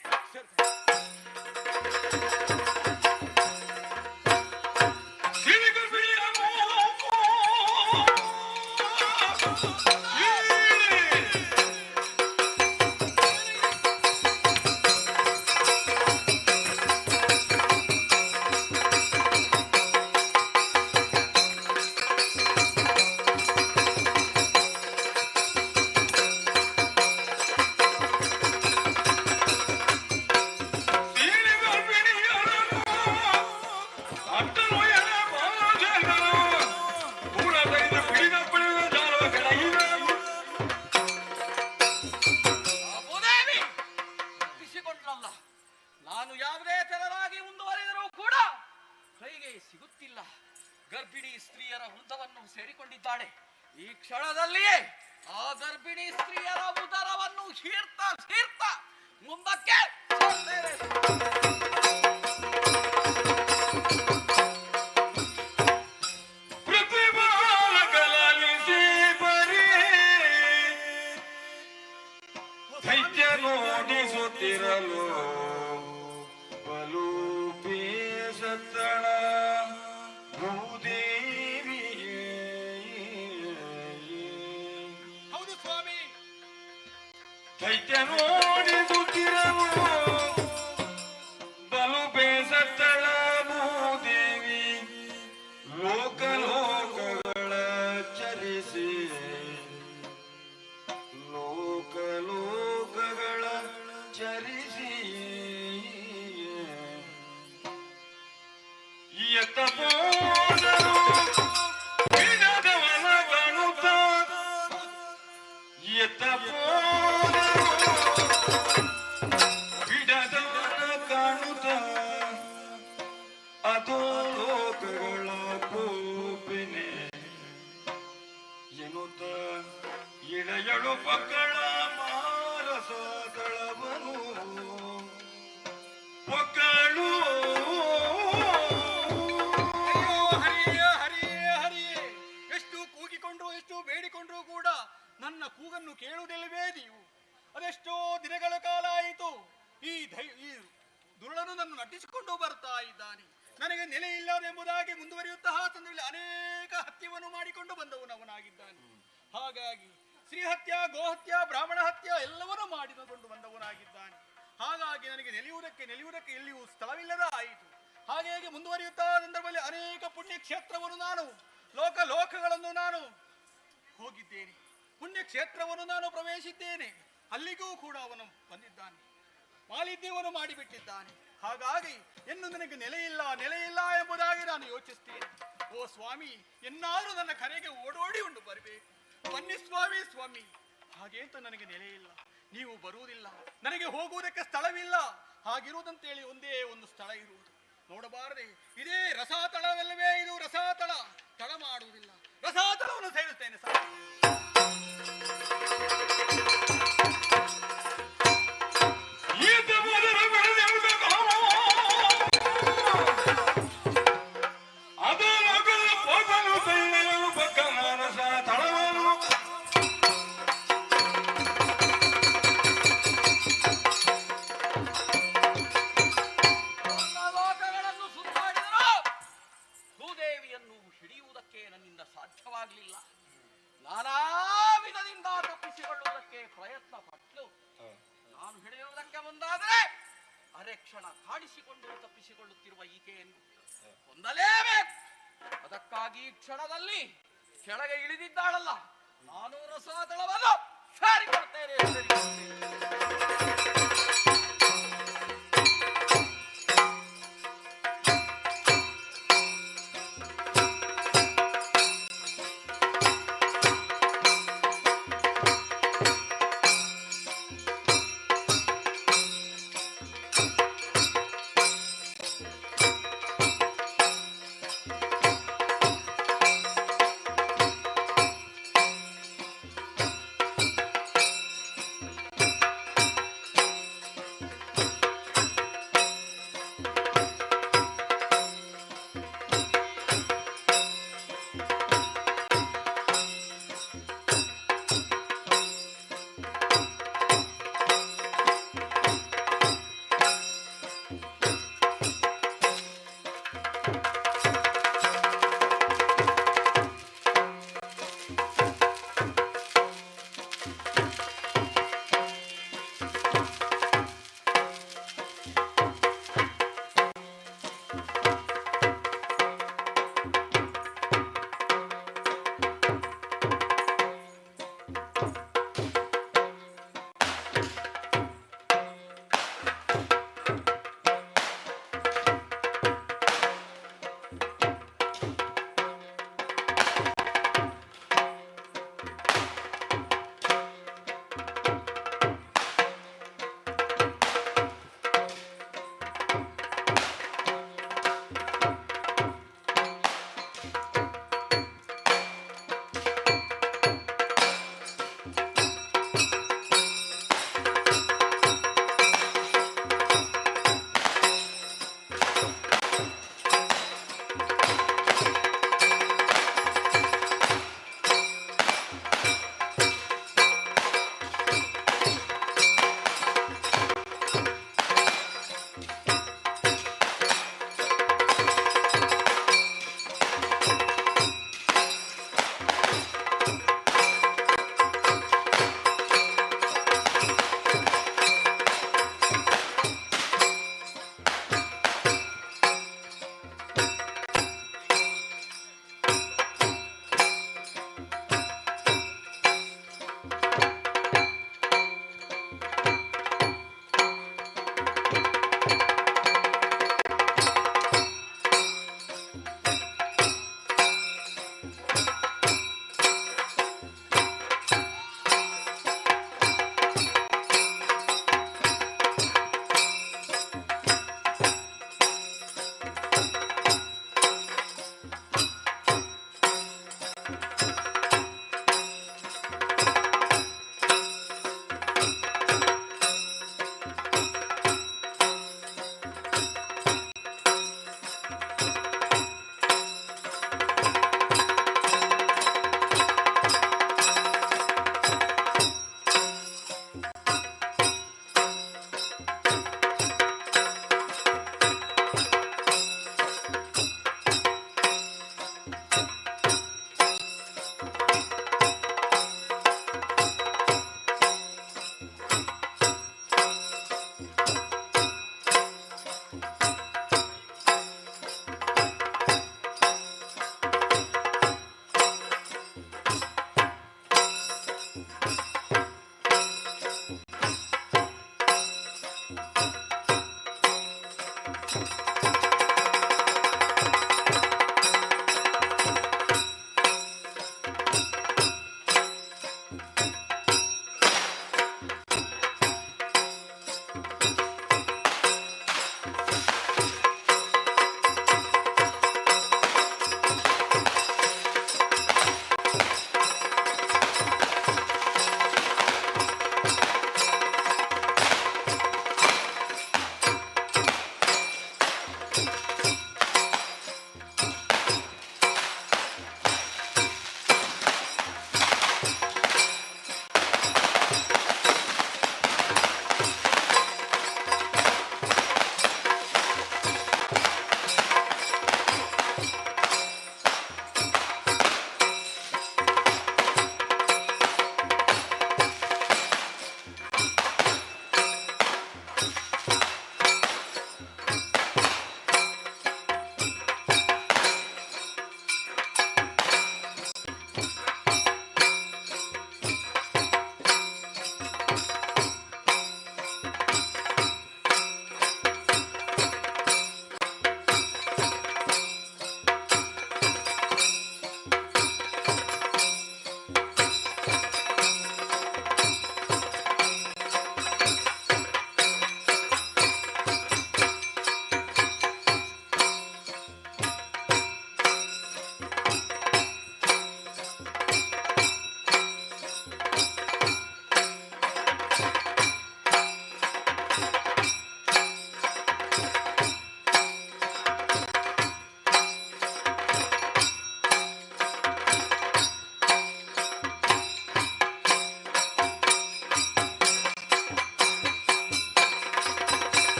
ನಾನು ಯಾವುದೇ ತೆರವಾಗಿ ಮುಂದುವರೆದರೂ ಕೂಡ ಕೈಗೆ ಸಿಗುತ್ತಿಲ್ಲ. ಗರ್ಭಿಣಿ ಸ್ತ್ರೀಯರ ವೃದ್ಧವನ್ನು ಸೇರಿಕೊಂಡಿದ್ದಾಳೆ. ಈ ಕ್ಷಣದಲ್ಲಿಯೇ ಆ ಗರ್ಭಿಣಿ ಸ್ತ್ರೀಯರ ಉದರವನ್ನು ಹೀರ್ತಾ ಮುಂದಕ್ಕೆ ನೋಡಿಸುತ್ತಿರಲು ಬಲು ಬೇಸತ್ತಳ ಭೂದೇವಿಯೇ. ಹೌದು ಸ್ವಾಮಿ, ದೈತ್ಯ ನೋಡಿಸುತ್ತಿರಲು ಬಲು ಬೇಸತ್ತಳ ಭೂದೇವಿ. ಲೋಕಲೋಕಗಳ ಚರಿಸಿ ಚರಿಸಿ ಎತ್ತ ಹೋದರು ಬಿಡದವನ ಕಾಣುತ್ತ, ಎತ್ತ ಹೋದರು ಬಿಡದವನ ಕಾಣುತ್ತ, ಅದೋ ಲೋಕಗಳ ಕೋಪಿನೆ ಎನ್ನುತ್ತ ಇಳೆಯಳು ಮಕ್ಕಳ ಮಾರಸದಳವನು ಮಕ್ಕಳು. ಹರಿಯೇ, ಎಷ್ಟು ಕೂಗಿಕೊಂಡ್ರು ಎಷ್ಟು ಬೇಡಿಕೊಂಡ್ರು ಕೂಡ ನನ್ನ ಕೂಗನ್ನು ಕೇಳುವುದಿಲ್ಲವೇ ನೀವು? ಅದೆಷ್ಟೋ ದಿನಗಳ ಕಾಲ ಆಯಿತು. ಈ ದುರುಳನು ನನ್ನ ನಟಿಸಿಕೊಂಡು ಬರ್ತಾ ಇದ್ದಾನೆ. ನನಗೆ ನೆಲೆ ಇಲ್ಲದೆಂಬುದಾಗಿ ಮುಂದುವರಿಯುತ್ತಹ ಸಂದರ್ಭದಲ್ಲಿ ಅನೇಕ ಹತ್ಯವನ್ನು ಮಾಡಿಕೊಂಡು ಬಂದವನವನಾಗಿದ್ದಾನೆ. ಹಾಗಾಗಿ ಶ್ರೀಹತ್ಯ, ಗೋಹತ್ಯ, ಬ್ರಾಹ್ಮಣ ಹತ್ಯ ಎಲ್ಲವನ್ನೂ ಮಾಡಿಕೊಂಡು ಬಂದವನಾಗಿದ್ದಾನೆ. ಹಾಗಾಗಿ ನನಗೆ ನೆಲೆಯುವುದಕ್ಕೆ ಎಲ್ಲಿಯೂ ಸ್ಥಳವಿಲ್ಲದ ಆಯಿತು. ಹಾಗಾಗಿ ಮುಂದುವರಿಯುತ್ತಾ ಸಂದರ್ಭದಲ್ಲಿ ಅನೇಕ ಪುಣ್ಯ ಕ್ಷೇತ್ರವನ್ನು ನಾನು ಲೋಕಗಳನ್ನು ನಾನು ಹೋಗಿದ್ದೇನೆ. ಪುಣ್ಯ ಕ್ಷೇತ್ರವನ್ನು ನಾನು ಪ್ರವೇಶಿದ್ದೇನೆ. ಅಲ್ಲಿಗೂ ಕೂಡ ಅವನು ಬಂದಿದ್ದಾನೆ, ಮಾಲಿನ್ಯವನ್ನು ಮಾಡಿಬಿಟ್ಟಿದ್ದಾನೆ. ಹಾಗಾಗಿ ಇನ್ನು ನನಗೆ ನೆಲೆ ಇಲ್ಲ ಎಂಬುದಾಗಿ ನಾನು ಯೋಚಿಸ್ತೇನೆ. ಓ ಸ್ವಾಮಿ, ಎನ್ನಾದರೂ ನನ್ನ ಕರೆಗೆ ಓಡೋಡಿ ಉಂಡು ಬರಬೇಕು. ಬನ್ನಿ ಸ್ವಾಮಿ. ಹಾಗೆ ಅಂತ ನನಗೆ ನೆಲೆ ಇಲ್ಲ, ನೀವು ಬರುವುದಿಲ್ಲ, ನನಗೆ ಹೋಗುವುದಕ್ಕೆ ಸ್ಥಳವಿಲ್ಲ. ಹಾಗಿರುವುದಂತೇಳಿ ಒಂದೇ ಒಂದು ಸ್ಥಳ ಇರುವುದು. ನೋಡಬಾರದೆ, ಇದೇ ರಸಾತಳವಲ್ಲವೇ? ಇದು ರಸಾತಳ. ತಡ ಮಾಡುವುದಿಲ್ಲ, ರಸಾತಳವನ್ನು ಸೇರಿಸ್ತೇನೆ ಸಾಕು. ಸಾಧ್ಯವಾಗಲಿಲ್ಲ. ನಾನಾ ವಿಧದಿಂದ ತಪ್ಪಿಸಿಕೊಳ್ಳುವುದಕ್ಕೆ ಪ್ರಯತ್ನ ಪಟ್ಟು ನಾನು ಹಿಡಿಯುವುದಕ್ಕೆ ಮುಂದಾದರೆ ಅರೆಕ್ಷಣ ಕಾಣಿಸಿಕೊಂಡು ತಪ್ಪಿಸಿಕೊಳ್ಳುತ್ತಿರುವ ಈಕೆಯನ್ನು ಹೊಂದಲೇಬೇಕು. ಅದಕ್ಕಾಗಿ ಈ ಕ್ಷಣದಲ್ಲಿ ಕೆಳಗೆ ಇಳಿದಿದ್ದಾಳಲ್ಲ, ನಾನು ರಸದಳವನ್ನು ಸಾರಿಕೊಡ್ತೇನೆ.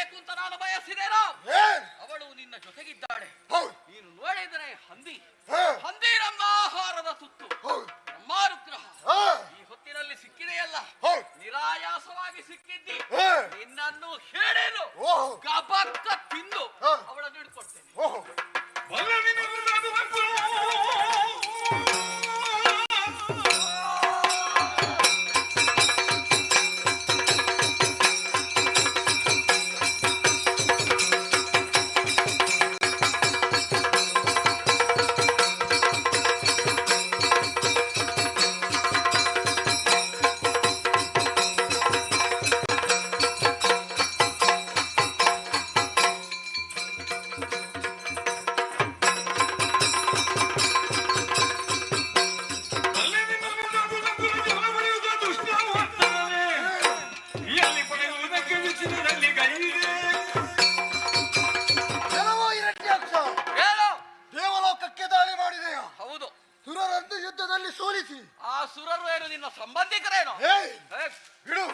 ಹೇಳಬೇಕು ಅಂತ ನಾನು ಬಯಸಿದೇನೋ ಏನ್ ಅವಳು ನಿನ್ನ ಜೊತೆಗಿದ್ದಾಳೆ. ಹೌದು ನೀನು ನೋಡಿದರೆ ಹಂದಿ ಹಾ, ಹಂದಿ ನಮ್ಮ ಆಹಾರದ ತುತ್ತು, ಹೌದು ನಮ್ಮ ಅನುಗ್ರಹ ಹಾ, ಈ ಹೊತ್ತಿನಲ್ಲಿ ಸಿಕ್ಕಿದೆಯಲ್ಲ, ಹೌದು ನಿರಾಯಾಸವಾಗಿ ಸಿಕ್ಕಿದ್ದಿ. ಹಾ, ನಿನ್ನನ್ನು ಹೇಳೇನು ಓಹೋ ಗಬಕ್ಕ ತಿಂದು ಹಾ. ಅವಳನ್ನು ಹಿಡ್ಕೊಡ್ತೇನೆ. ಓಹೋ ಎಲ್ಲಿ ಪಡೆಯುವುದಕ್ಕೆ ಬಿಸಿಲಿನಲ್ಲಿ ಕೈಯಿದೆ. ಕೆಲವು ಇರಟ್ಯಾಕ್ಷ ಹೇಳು. ದೇವಲೋಕಕ್ಕೆ ದಾಳಿ ಮಾಡಿದೆಯಾ? ಹೌದು, ಸುರರನ್ನು ಯುದ್ಧದಲ್ಲಿ ಸೋಲಿಸಿ. ಆ ಸುರರು ಏನು ನಿನ್ನ ಸಂಬಂಧಿಕರೇನು? ಏಯ್ ಹೇ, ಬಿಡು,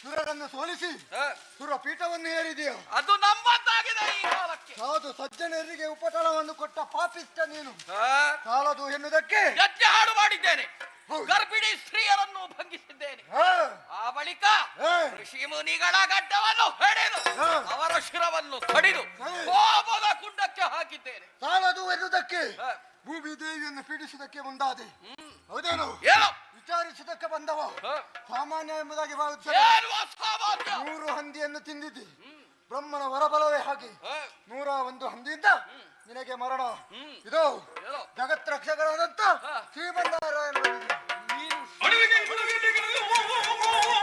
ಸುರರನ್ನು ಸೋಲಿಸಿ ಹೇ, ಸುರ ಪೀಠವನ್ನು ಏರಿದೆಯಾ? ಅದು ನಮ್ಮದ್ದಾಗಿದೆ ಈ ಕಾಲಕ್ಕೆ. ಸಾಧು ಸಜ್ಜನರಿಗೆ ಉಪಟಳವನ್ನು ಕೊಟ್ಟ ಪಾಪಿಷ್ಟ ನೀನು. ಹೇ, ಸಾಲದು ಎನ್ನುವುದಕ್ಕೆ ಯಜ್ಞ ಹಾಡು ಮಾಡಿದ್ದೇನೆ, ಹೌದು. ಗರ್ಭಿಣಿ ಸ್ತ್ರೀಯರನ್ನು ಭಂಗಿಸಿದ್ದೇನೆ. ಹಾ, ಆ ಬಳಿಕ ಹೇ, ಋಷಿ ಮುನಿಗಳ ಗಡ್ಡವನ್ನು ಹೊಡೆದು ಹಾ. ಅವರ ಶಿರವನ್ನು ಕಡಿದು ಹೇ. ಕೋಪದ ಕುಂಡಕ್ಕೆ ಹಾಕಿದ್ದೇನೆ. ಸಾಲದು ಎನ್ನುವುದಕ್ಕೆ ಹೇ, ಭೂಮಿ ದೇವಿಯನ್ನು ಪೀಡಿಸುವುದಕ್ಕೆ ಮುಂದಾದೆ. ಹೌದೇನು? ಏನು? ವಿಚಾರಿಸುವುದಕ್ಕೆ ಬಂದವ ಹೇ, ಸಾಮಾನ್ಯ ಎಂಬುದಾಗಿ ಭಾವಿಸ ಏನು ಅಸಾಮಾನ್ಯ? 100 ಹಂದಿಯನ್ನು ತಿಂದಿದ್ದಿ. ಬ್ರಹ್ಮನ ವರಬಲವೇ ಹಾಗೆ. ಹೇ, 101 ಹಂದಿಯಿಂದ ನಿನಗೆ ಮರಣ. ಇದು ಏನು? ಜಗತ್ ರಕ್ಷಕರಾದಂತ ಹಾ. ಶ್ರೀಮನ್ನಾರಾಯಣ ನೀನು ಅಡವಿಗೆ ಗುಣಗಟ್ಟಿಗಳು.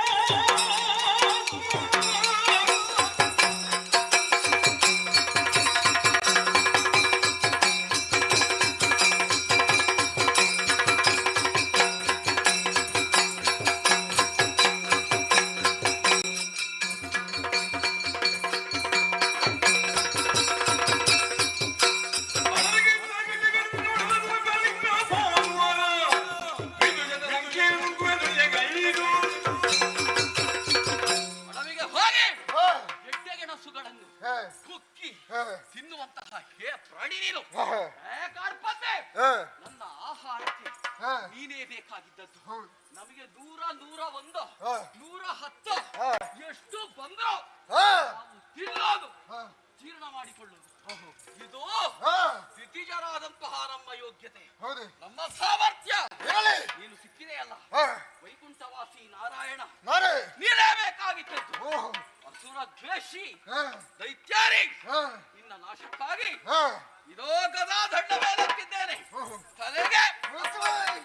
ಅಡವಿಗೆ ಗುಣಗಟ್ಟಿಗಳು ನೋಡುವ ಬಳಿಕ ಸೋಮವಾರ. ಬಿದುಗದ ಸಂಖ್ಯೆಯನ್ನು ಕುರಿತು ಗೈದು. ಒಳವಿಗೆ ಹೋಗಿ ಹಾ, ಗೆಡ್ಡೆಗೆಣಸುಗಳನ್ನು ಹೇ, ಕುಕ್ಕಿ ಹೇ, ತಿನ್ನುವಂತಹ ಹೇ ಪ್ರಾಣಿ ನೀನು. ಹಾ, ಹೇ ಕಾರ್ಪತ್ತೆ, ಹೇ, ನನ್ನ ಆಹಾರಕ್ಕೆ ಹಾ, ನೀನೇ ಬೇಕಾಗಿದ್ದದ್ದು. ಹೌದು. ನಮಗೆ 101 ಹಾ. 110 ಹಾ. ಎಷ್ಟು ಬಂದ್ರು ಹಾ, ನಾವು ತಿನ್ನೋದು, ಹಾ, ಜೀರ್ಣ ಮಾಡಿಕೊಳ್ಳುವುದು. ಓಹೋ. ಇದು ಹಾ, ಸ್ಥಿತಿಜರಾದಂತಹ ನಮ್ಮ ಯೋಗ್ಯತೆ, ಹೌದು. ನಮ್ಮ ಸಾಮರ್ಥ್ಯ. ಇರಲಿ. ನೀನು ಸಿಕ್ಕಿದೆಯಲ್ಲ, ಹಾ, ವೈಕುಂಠವಾಸಿ ನಾರಾಯಣ, ನಾನೇ. ನೀನೇ ಬೇಕಾಗಿದ್ದದ್ದು. ಓಹೋ. ಅಸುರ ದ್ವೇಷಿ ಹಾ, ದೈತ್ಯಾರಿ ಹಾ, ನಿನ್ನ ನಾಶಕ್ಕಾಗಿ ಹಾ, ಇದೋ ಗದಾ ದಂಡ ಮೇಲೆತ್ತಿದ್ದೇನೆ. ಓಹೋ. ತಲೆಗೆ ಮುಚ್ಚುವೈ.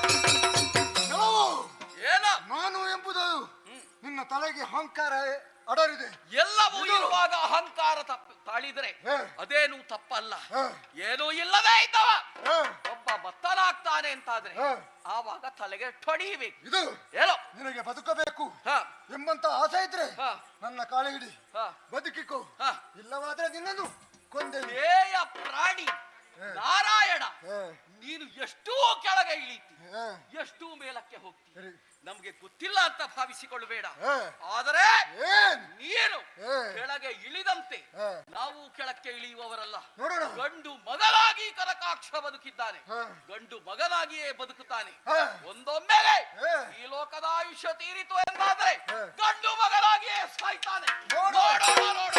ಕೆಲವು ಏನ ನಾನು ಎಂಬುದು ನಿನ್ನ ತಲೆಗೆ ಅಹಂಕಾರ ಅಡರಿದೆ. ಎಲ್ಲವೂ ಇರುವಾಗ ಅಹಂಕಾರ ತಾಳಿದರೆ ಹೇ. ಅದೇನು ತಪ್ಪಲ್ಲ. ಹಾ, ಏನೂ ಇಲ್ಲದೆ ಇದ್ದವ ಹಾ, ಒಬ್ಬ ಬತ್ತಲಾಗ್ತಾನೆ ಅಂತಾದ್ರೆ ಹಾ. ಆವಾಗ ತಲೆಗೆ ಹೊಡಿಬೇಕು. ಇದು ಏನೋ ನಿನಗೆ ಬದುಕಬೇಕು ಹ, ಎಂಬಂತ ಆಸೆ ಇದ್ರೆ ಹಾ. ನನ್ನ ಕಾಲು ಹಿಡಿ, ಹ, ಬದುಕಿಕೋ. ಹ. ಇಲ್ಲವಾದ್ರೆ ನಿನ್ನನ್ನು ಕೊಂದೆ. ಹೇಯ ಪ್ರಾಣಿ ಹೇ. ನಾರಾಯಣ, ಹೇ, ನೀನು ಎಷ್ಟೂ ಕೆಳಗೆ ಇಳೀತಿ, ಹೇ, ಎಷ್ಟೂ ಮೇಲಕ್ಕೆ ಹೋಗ್ತಿ. ಸರಿ. ನಮ್ಗೆ ಗೊತ್ತಿಲ್ಲ ಅಂತ ಭಾವಿಸಿಕೊಳ್ಳಬೇಡ. ಹೇ. ಆದರೆ ಏನ್ ನೀನು ಹೇ. ಕೆಳಗೆ ಇಳಿದಂತೆ ಹೇ. ನಾವು ಕೆಳಕ್ಕೆ ಇಳಿಯುವವರಲ್ಲ. ನೋಡೋಣ. ಗಂಡು ಮಗನಾಗಿ ಕನಕಾಕ್ಷ ಬದುಕಿದ್ದಾನೆ, ಹೇ. ಗಂಡು ಮಗನಾಗಿಯೇ ಬದುಕುತ್ತಾನೆ. ಹೇ. ಒಂದೊಮ್ಮೆಲೆ ಹೇ. ಈ ಲೋಕದ ಆಯುಷ್ಯ ತೀರಿತು ಎಂದಾದ್ರೆ ಹೇ. ಗಂಡು ಮಗನಾಗಿಯೇ ಸಾಯ್ತಾನೆ. ನೋಡೋಣ. ನೋಡೋಣ.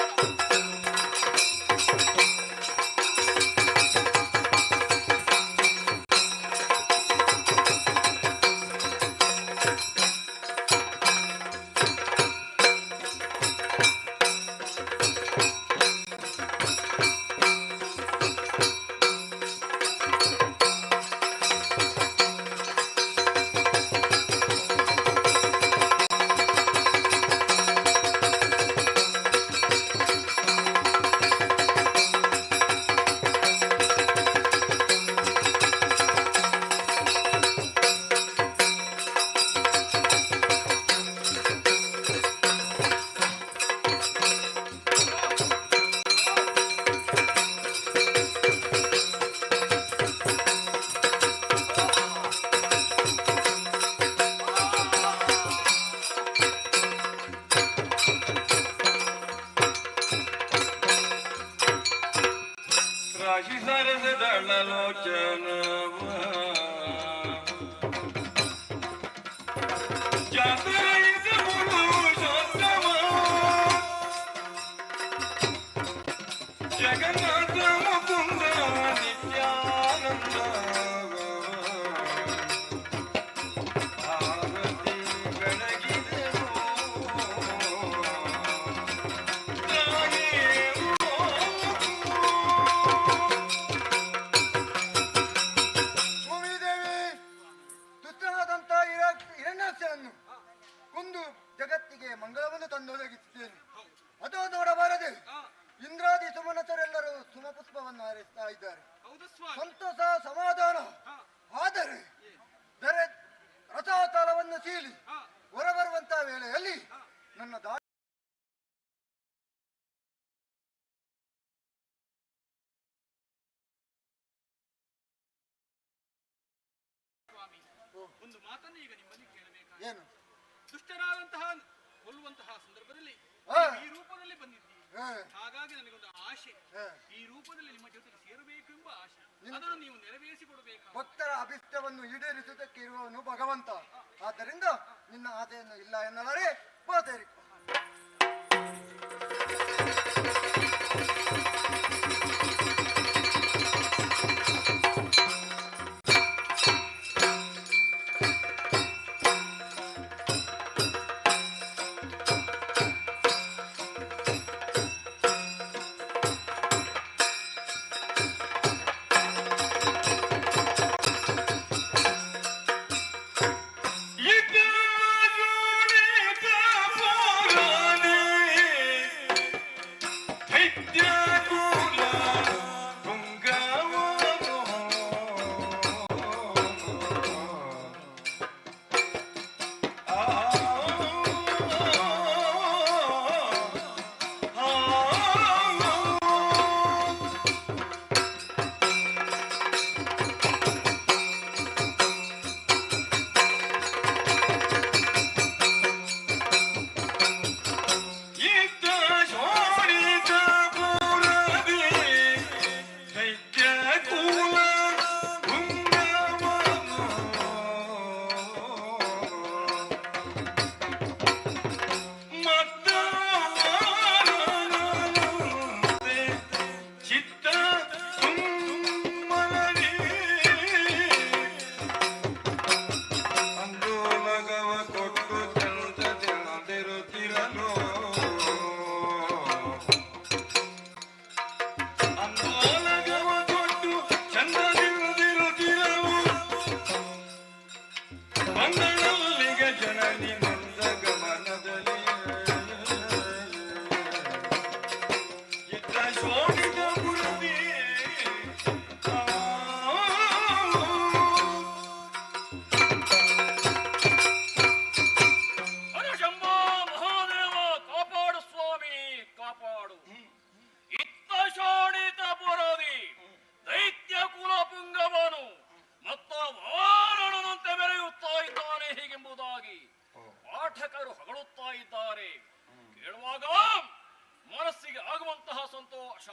ಜಾತರೈದ ಪುರುಷೋತ್ತಮ ಜಗನ್ನಾಥ ಮುಕುಂದ ನಿತ್ಯಾನಂದ ಆರತಿ ಬೆಳಗಿದೆವು ಭೂಮಿದೇವಿ ದುಷ್ಟನಾದಂತ ಹಿರಣ್ಯಾಕ್ಷನನ್ನು ಕೊಂದು ಜಗತ್ತಿಗೆ ಮಂಗಳವನ್ನು ತಂದೊದಗಿಸಿದ್ದೇನೆ. ಅದು ನೋಡಬಾರದೆ ಇಂದ್ರಾದಿ ಸುಮನತರೆಲ್ಲರೂ ಸುಮಪುಷ್ಪವನ್ನು ಹಾರಿಸ್ತಾ ಇದ್ದಾರೆ. ಸಂತೋಷ ಸಮಾಧಾನ. ಆದರೆ ರಥಾತಾಳವನ್ನು ಸೀಳಿ ಹೊರಬರುವಂತ ವೇಳೆಯಲ್ಲಿ ನನ್ನ ಒಂದು ಮಾತನ್ನು ಈಗ ನಿಮ್ಮಲ್ಲಿ ಕೇಳಬೇಕು. ಏನು ದುಷ್ಟರಾದಂತಹ ಕೊಲ್ಲುವಂತಹ ಸಂದರ್ಭದಲ್ಲಿ ಆ. ಈ ರೂಪದಲ್ಲಿ ಬಂದಿದ್ದೀರಿ. ಹಾಗಾಗಿ ನನಗೊಂದು ಆಶೆ, ಈ ರೂಪದಲ್ಲಿ ನಿಮ್ಮ ಜೊತೆಗೆ ಸೇರಬೇಕು ಎಂಬ ಆಶೆ. ಅದನ್ನು ನೀವು ನೆರವೇರಿಸಿಕೊಡಬೇಕು. ಭಕ್ತರ ಅಭಿಷ್ಟವನ್ನು ಈಡೇರಿಸುವುದಕ್ಕೆ ಇರುವವನು ಭಗವಂತ. ಆದ್ದರಿಂದ ನಿನ್ನ ಆಸೆಯನ್ನು ಇಲ್ಲ ಎನ್ನಲಾರೆ. ಬಾತೇರಿಕೊ.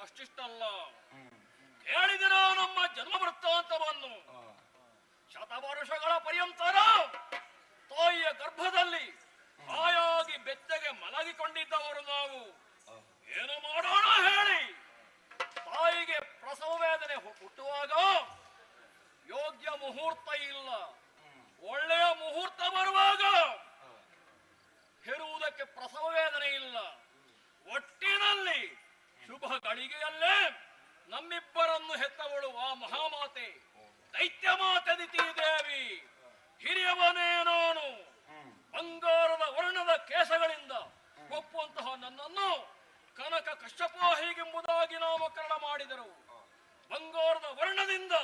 ಅಷ್ಟಿಷ್ಟಲ್ಲ, ಕೇಳಿದಿರ ನಮ್ಮ ಜನ್ಮ ವೃತ್ತಾಂತವನ್ನು. ಶತವರ್ಷಗಳ ಪರ್ಯಂತರ ತಾಯಿಯ ಗರ್ಭದಲ್ಲಿ ಹಾಯಾಗಿ ಬೆಚ್ಚಗೆ ಮಲಗಿಕೊಂಡಿದ್ದವರು ನಾವು. ಏನು ಮಾಡೋಣ ಹೇಳಿ? ತಾಯಿಗೆ ಪ್ರಸವ ವೇದನೆ ಹುಟ್ಟುವಾಗ ಯೋಗ್ಯ ಮುಹೂರ್ತ ಇಲ್ಲ, ಒಳ್ಳೆಯ ಮುಹೂರ್ತ ಬರುವಾಗ ಹೆರುವುದಕ್ಕೆ ಪ್ರಸವ ವೇದನೆ ಇಲ್ಲ. ಒಟ್ಟಿನಲ್ಲಿ ಶುಭ ಗಳಿಗೆಯಲ್ಲೇ ನಮ್ಮಿಬ್ಬರನ್ನು ಹೆತ್ತವಳು ಆ ಮಹಾಮಾತೆ ದೈತ್ಯ ಮಾತೆ ದಿತಿದೇವಿ. ಹಿರಿಯವನೇ ನಾನು. ಬಂಗಾರದ ವರ್ಣದ ಕೇಸಗಳಿಂದ ಒಪ್ಪುವಂತಹ ನನ್ನನ್ನು ಕನಕ ಕಶ್ಯಪ ಹೀಗೆಂಬುದಾಗಿ ನಾಮಕರಣ ಮಾಡಿದರು. ಬಂಗಾರದ ವರ್ಣದಿಂದ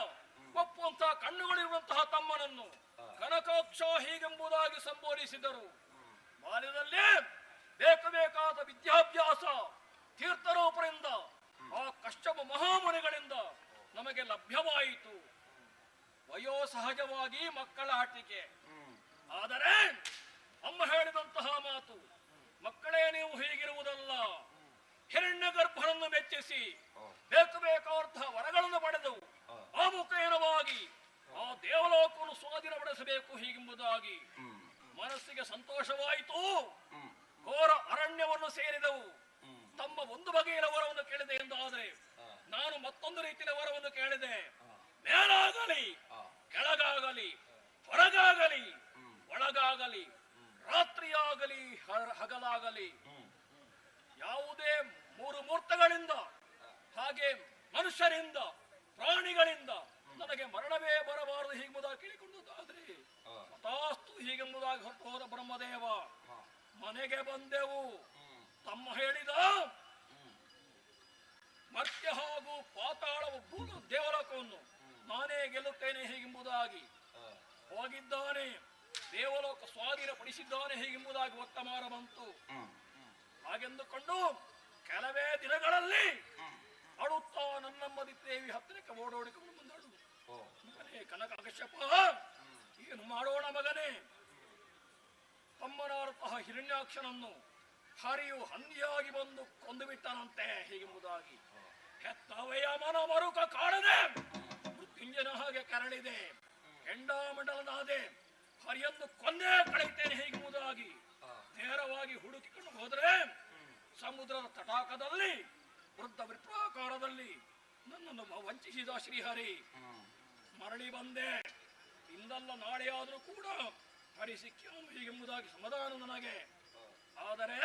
ಒಪ್ಪುವಂತಹ ಕಣ್ಣುಗಳಿರುವಂತಹ ತಮ್ಮನನ್ನು ಕನಕಾಕ್ಷ ಹೀಗೆಂಬುದಾಗಿ ಸಂಬೋಧಿಸಿದರು. ಬಾಲ್ಯದಲ್ಲಿ ಬೇಕಾದ ವಿದ್ಯಾಭ್ಯಾಸ ತೀರ್ಥರೂಪರಿಂದ ಆ ಕಶ್ಯಪ ಮಹಾಮುನಿಗಳಿಂದ ನಮಗೆ ಲಭ್ಯವಾಯಿತು. ವಯೋಸಹಜವಾಗಿ ಮಕ್ಕಳ ಆಟಿಕೆ. ಆದರೆ ಅಮ್ಮ ಹೇಳಿದಂತಹ ಮಾತು, ಮಕ್ಕಳೇ ನೀವು ಹೀಗಿರುವುದಲ್ಲ, ಹಿರಣ್ಯ ಗರ್ಭನನ್ನು ಮೆಚ್ಚಿಸಿ ಬೇಕಾದಂತಹ ವರಗಳನ್ನು ಪಡೆದು ಆ ಮುಖೇನವಾಗಿ ಆ ದೇವಲೋಕವನ್ನು ಸ್ವಾಧೀನಪಡಿಸಬೇಕು ಹೀಗೆಂಬುದಾಗಿ ಮನಸ್ಸಿಗೆ ಸಂತೋಷವಾಯಿತು. ಘೋರ ಅರಣ್ಯವನ್ನು ಸೇರಿದವು. ತಮ್ಮ ಒಂದು ಬಗೆಯ ವರವನ್ನು ಕೇಳಿದೆ ಎಂದಾದರೆ ನಾನು ಮತ್ತೊಂದು ರೀತಿಯ ವರವನ್ನು ಕೇಳಿದೆ. ಮೇಲಾಗಲಿ ಕೆಳಗಾಗಲಿ ಹೊರಗಾಗಲಿ ಒಳಗಾಗಲಿ ರಾತ್ರಿಯಾಗಲಿ ಹಗಲಾಗಲಿ ಯಾವುದೇ ಮೂರು ಮೂರ್ತಗಳಿಂದ ಹಾಗೆ ಮನುಷ್ಯರಿಂದ ಪ್ರಾಣಿಗಳಿಂದ ನನಗೆ ಮರಣವೇ ಬರಬಾರದು ಹೀಗೆಂಬುದಾಗಿ ಕೇಳಿಕೊಂಡದ್ದಾದ್ರೆ ತಥಾಸ್ತು ಹೀಗೆಂಬುದಾಗಿ ಹೊರಟು ಹೋದ ಬ್ರಹ್ಮದೇವ ಮನೆಗೆ ಬಂದೆವು. ತಮ್ಮ ಹೇಳಿದ ಮರ್ತ್ಯ ಹಾಗೂ ಪಾತಾಳ ದೇವಲೋಕವನ್ನು ನಾನೇ ಗೆಲ್ಲುತ್ತೇನೆ ಹೀಗೆಂಬುದಾಗಿ ಹೋಗಿದ್ದಾನೆ. ದೇವಲೋಕ ಸ್ವಾಧೀನಪಡಿಸಿದ್ದಾನೆ ಹೀಗೆಂಬುದಾಗಿ ವರ್ತಮಾನ ಬಂತು. ಹಾಗೆಂದುಕೊಂಡು ಕೆಲವೇ ದಿನಗಳಲ್ಲಿ ಅಳುತ್ತಾ ನನ್ನಮ್ಮದಿ ದೇವಿ ಹತ್ತಿರಕ್ಕೆ ಓಡೋಡಿಕೊಂಡು ಬಂದಳು. ಮಗನೇ ಕನಕಾಕಶ್ಯಪ, ಏನು ಮಾಡೋಣ ಮಗನೇ? ತಮ್ಮನಾದಂತಹ ಹಿರಣ್ಯಾಕ್ಷನನ್ನು ಹರಿಯು ಹಂದಿಯಾಗಿ ಬಂದು ಕೊಂದು ಬಿಟ್ಟನಂತೆ ಹೀಗೆಂಬುದಾಗಿ ಹೆತ್ತವೆಯ ಮನ ಮರುಕ ಕಾಣದೆ ಮೃತ್ಯುಂಜನ ಹಾಗೆ ಕರಳಿದೆ. ಕೆಂಡಾಮಂಡಲನಾದೆ ಹರಿಯನ್ನು ಕೊಂದೇ ಕಳೆಯುತ್ತೇನೆ ಹೀಗೆಂಬುದಾಗಿ ನೇರವಾಗಿ ಹುಡುಕಿಕೊಂಡು ಹೋದರೆ ಸಮುದ್ರದ ತಟಾಕದಲ್ಲಿ ವೃದ್ಧ ವೃತ್ತಾಕಾರದಲ್ಲಿ ನನ್ನನ್ನು ವಂಚಿಸಿದ ಶ್ರೀಹರಿ. ಮರಳಿ ಬಂದೆ. ಇಂದಲ್ಲ ನಾಳೆಯಾದರೂ ಕೂಡ ಹರಿ ಸಿಕ್ಕಿಯನು ಹೀಗೆಂಬುದಾಗಿ ಸಮಾಧಾನ ನನಗೆ. ಆದರೆ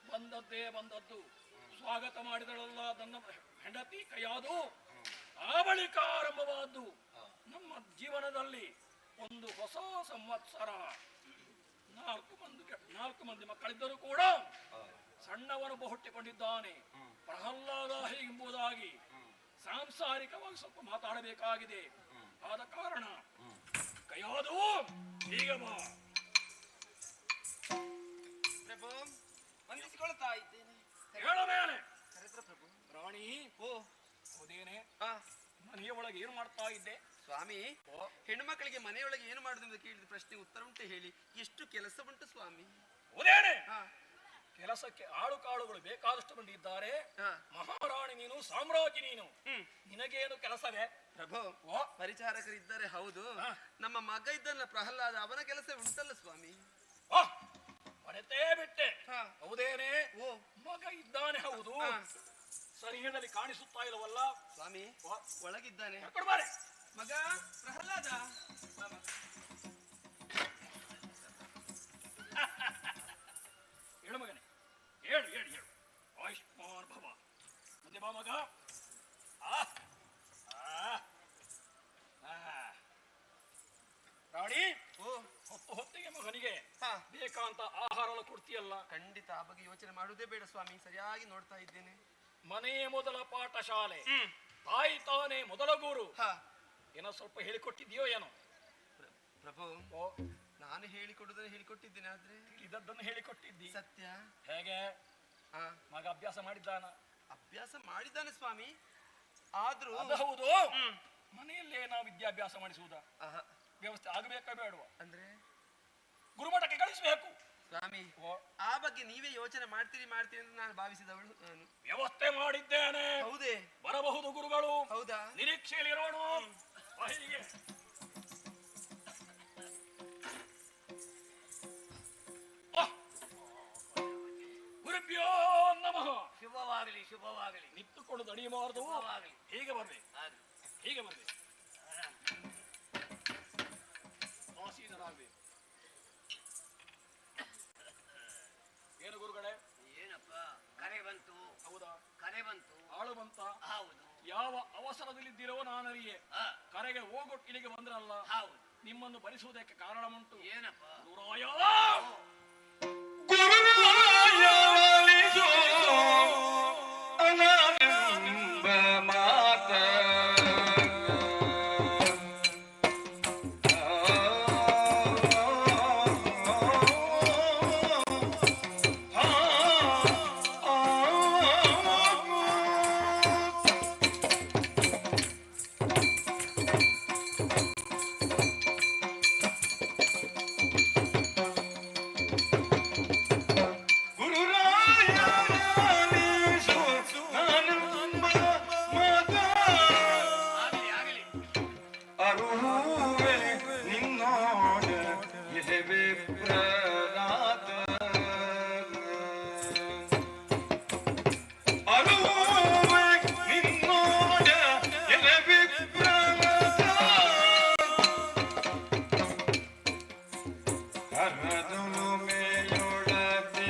ಬಂದದ್ದೇ ಬಂದದ್ದು. ಸ್ವಾಗತ ಮಾಡಿದಳಲ್ಲ ನನ್ನ ಹೆಂಡತಿ ಕೈಯಾದು. ಆ ಬಳಿಕ ಆರಂಭವಾದ್ದು ನಮ್ಮ ಜೀವನದಲ್ಲಿ ಒಂದು ಹೊಸ ಸಂವತ್ಸರ. 4 ಮಂದಿ ಮಕ್ಕಳಿದ್ದರೂ ಕೂಡ ಸಣ್ಣವನೊಬ್ಬ ಹುಟ್ಟಿಕೊಂಡಿದ್ದಾನೆ ಪ್ರಹ್ಲಾದ ಹೀಗೆಂಬುದಾಗಿ ಸಾಂಸಾರಿಕವಾಗಿ ಸ್ವಲ್ಪ ಮಾತಾಡಬೇಕಾಗಿದೆ. ಆದ ಕಾರಣ ಕೈಯಾದು ಹೀಗೆ ಬಾ. ಪ್ರಭು ವಂದಿಸಿಕೊಳ್ತಾ ಇದ್ದೇನೆ. ಹೇಳ ಮೇಲೆ ಪ್ರಭು. ರಾಣಿ ಓ ಹೌದೇನೆ ಮನೆಯ ಒಳಗೆ ಏನು ಮಾಡ್ತಾ ಇದ್ದೆ? ಸ್ವಾಮಿ, ಹೆಣ್ಣು ಮಕ್ಕಳಿಗೆ ಮನೆಯೊಳಗೆ ಏನು ಮಾಡುದು ಕೇಳಿದ ಪ್ರಶ್ನೆ ಉತ್ತರ ಉಂಟು ಹೇಳಿ. ಎಷ್ಟು ಕೆಲಸ ಉಂಟು ಸ್ವಾಮಿ? ಹೌದೇನೆ ಕೆಲಸಕ್ಕೆ ಆಳು ಕಾಳುಗಳು ಬೇಕಾದಷ್ಟು ಮಂದಿ ಇದ್ದಾರೆ. ಮಹಾರಾಣಿ ನೀನು, ಸಾಮ್ರಾಜ್ಯ ನೀನು, ನಿನಗೇನು ಕೆಲಸವೇ? ಪ್ರಭು ಪರಿಚಾರಕರಿದ್ದಾರೆ ಹೌದು. ನಮ್ಮ ಮಗ ಇದ್ದಲ್ಲ ಪ್ರಹ್ಲಾದ, ಅವನ ಕೆಲಸ ಉಂಟಲ್ಲ ಸ್ವಾಮಿ. ಮರೆತೇ ಬಿಟ್ಟೆ. ಹೌದೇನೆ ಮಗ ಇದ್ದಾನೆ ಹೌದು. ಸರಿಹದಲ್ಲಿ ಕಾಣಿಸುತ್ತಾ ಇಲ್ಲವಲ್ಲ ಸ್ವಾಮಿ? ಒಳಗಿದ್ದಾನೆ ಮಗ ಪ್ರಹ್ಲಾದ. ಹೇಳು ಮಗನೇ, ಹೇಳು ಹೇಳು ಹೇಳು. ಆಯುಷ್ಮಾನ್ ಭವ. ಮುಂದೆ ಬಾ ಮಗ. ರಾಣಿ ಹೊತ್ತಿಗೆ ಮಗನಿಗೆ ಬೇಕಾಂತ ಆಹಾರ ಕೊಡ್ತೀಯಲ್ಲ? ಖಂಡಿತ ಆ ಬಗ್ಗೆ ಯೋಚನೆ ಮಾಡುವುದೇ ಬೇಡ ಸ್ವಾಮಿ. ಸರಿಯಾಗಿ ನೋಡ್ತಾ ಇದ್ದೇನೆ. ಮನೆಯೇ ಮೊದಲ ಪಾಠಶಾಲೆ, ತಾಯಿ ತಾನೇ ಮೊದಲ ಗುರು. ಏನೋ ಸ್ವಲ್ಪ ಹೇಳಿಕೊಟ್ಟಿದ್ಯೋ ಏನೋ? ಪ್ರಭು ನಾನು ಹೇಳಿಕೊಡುದನ್ನು ಹೇಳಿಕೊಟ್ಟಿದ್ದೇನೆ. ಆದ್ರೆ ಇದನ್ನು ಹೇಳಿಕೊಟ್ಟಿದ್ದಿ ಸತ್ಯ. ಹೇಗೆ ಮಗ ಅಭ್ಯಾಸ ಮಾಡಿದ್ದಾನ? ಅಭ್ಯಾಸ ಮಾಡಿದ್ದಾನೆ ಸ್ವಾಮಿ. ಆದ್ರೂ ಹೌದು, ಮನೆಯಲ್ಲೇ ನಾವು ವಿದ್ಯಾಭ್ಯಾಸ ಮಾಡಿಸುವುದ ವ್ಯವಸ್ಥೆ ಆಗಬೇಕಾ ಬೇಡವಾ? ಅಂದ್ರೆ ಗುರುಮಠಕ್ಕೆ ಕಳಿಸಬೇಕು ಸ್ವಾಮಿ. ಆ ಬಗ್ಗೆ ನೀವೇ ಯೋಚನೆ ಮಾಡ್ತೀರಿ ಅಂತ ನಾನು ಭಾವಿಸಿದವಳು ನಾನು. ವ್ಯವಸ್ಥೆ ಮಾಡಿದ್ದೇನೆ. ಹೌದೇ? ಬರಬಹುದು ಗುರುಗಳು. ಹೌದಾ? ನಿರೀಕ್ಷೆಯಲ್ಲಿರೋಣ. ಹೀಗೆ ಗುರುಭ್ಯೋ ನಮಃ. ಶುಭವಾಗಲಿ ಶುಭವಾಗಲಿ. ನಿಂತುಕೊಂಡು ದಣಿಯಬಾರದು. ಹೀಗೆ ಬರ್ಬೇಕು, ಹೀಗೆ ಬರ್ಬೇಕು. ಆಸೀನರಾಗಬೇಕು. ಏನು ಗುರುಗಳೇ? ಏನಪ್ಪ ಕರೆ ಬಂತು? ಹೌದಾ? ಕರೆ ಬಂತು. ಆಳು ಬಂತ? ಹೌದು. ಯಾವ ಅವಸರದಲ್ಲಿದ್ದೀರೋ ನಾನರಿಯೇ. ಕರೆಗೆ ಹೋಗೊಟ್ಟು ಇಲ್ಲಿಗೆ ಬಂದ್ರಲ್ಲ, ಹೌದು. ನಿಮ್ಮನ್ನು ಭರಿಸುವುದಕ್ಕೆ ಕಾರಣ ಉಂಟು. ಏನಪ್ಪ? ಗುರುರಾಯ ಗುರುರಾಯಲಿಸೋ ಅನಾನಂದ ಮಾತ ಹರದುಳುಮೆಯೊಳಗೆ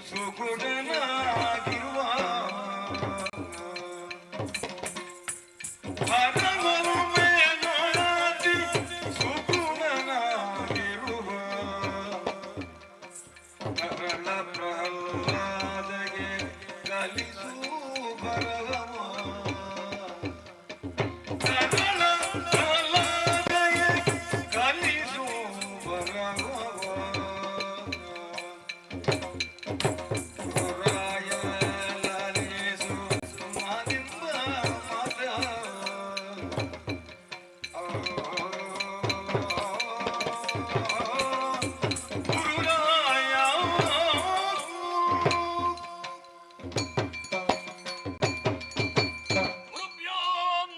ಸುಗುಣನಾಗಿರುವ ಹರದುಳುಮೆಯೊಳಗೆ ಸುಗುಣನಾಗಿರುವ ಕರಳ ಪ್ರಹ್ಲಾದಗೆ ಕಲಿಸು ಬರಹವ ಕರಳ ಪ್ರಹ್ಲಾದಗೆ ಕಲಿಸು ಬರಹವ ಗುರಾಯ ಲಾಲಿಸು ಮಾನಿಂಬ ಮದ ಗುರುರಾಯ ಗುರುಭ್ಯೋ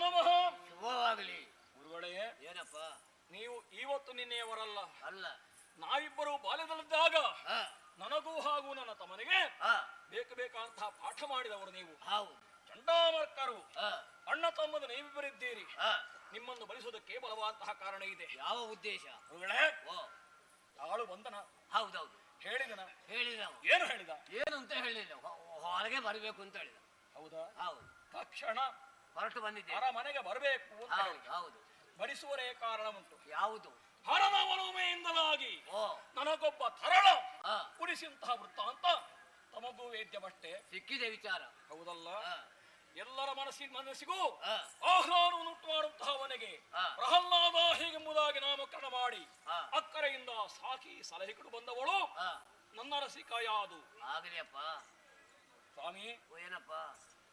ನಮಃ. ಶುಭವಾಗಲಿ. ಗುರುಗಳೇ, ಏನಪ್ಪ? ನೀವು ಇವತ್ತು ನಿನ್ನೆಯವರಲ್ಲ. ಅಲ್ಲ. ನಾವಿಬ್ಬರು ಬಾಲ್ಯದಲ್ಲಿದ್ದಾಗ ಆ, ನನಗೂ ಹಾಗೂ ನನ್ನ ತಮ್ಮನಿಗೆ ಆ, ಬೇಕಾದಂತಹ ಪಾಠ ಮಾಡಿದವರು ನೀವು. ಹೌದು. ಚಂಡಾಮರ್ಕರು ಆ, ಅಣ್ಣ ತಮ್ಮದ ನೀವಿಬ್ಬರಿದ್ದೀರಿ. ಆ, ನಿಮ್ಮನ್ನು ಬಲಿಸುವುದಕ್ಕೆ ಬಲವಾದಂತಹ ಕಾರಣ ಇದೆ. ಯಾವ ಉದ್ದೇಶ? ಗುರುಗಳೇ, ಓ, ಆಳು ಬಂದನ, ಹೌದೌದು. ಹೇಳಿದನ. ಹೇಳಿದ. ಏನು ಹೇಳಿದ? ಏನು ಅಂತ ಹೇಳಿಲ್ಲ, ಹೊರಗೆ ಬರಬೇಕು ಅಂತ ಹೇಳಿದ. ಹೌದಾ? ಹೌದು. ತಕ್ಷಣ ಹೊರಟು ಬಂದಿದ್ದೆ. ಮನೆಗೆ ಬರಬೇಕು ಅಂತ ಹೌದು ಹೇಳಿ ಹೌದು. ಬರಿಸುವರೇ ಕಾರಣ ಉಂಟು. ಯಾವುದು? ಹರನ ಒಲುಮೆಯಿಂದಲಾಗಿ ಓ, ನನಗೊಬ್ಬ ತರಳ ಆ, ಉಡಿಸಿಂತಹ ವೃತ್ತಾಂತ ತಮಗೂ ವೇದ್ಯವಷ್ಟೇ. ಸಿಕ್ಕಿದೆ ವಿಚಾರ. ಹೌದಲ್ಲ? ಆ, ಎಲ್ಲರ ಮನಸ್ಸಿಗೂ ಆ, ಆಹ್ಲಾದವನ್ನುಂಟು ಮಾಡುವಂತಹವನಿಗೆ ಆ. ಪ್ರಹ್ಲಾದ ಹೀಗೆಂಬುದಾಗಿ ನಾಮಕರಣ ಮಾಡಿ ಆ. ಅಕ್ಕರೆಯಿಂದ ಸಾಕಿ ಸಲಹಿಕೊಂಡು ಬಂದವಳು ಆ, ನನ್ನ ರಸಿಕಾಯಾದು. ಆಗಲಿಯಪ್ಪ. ಸ್ವಾಮಿ, ಓ, ಏನಪ್ಪ?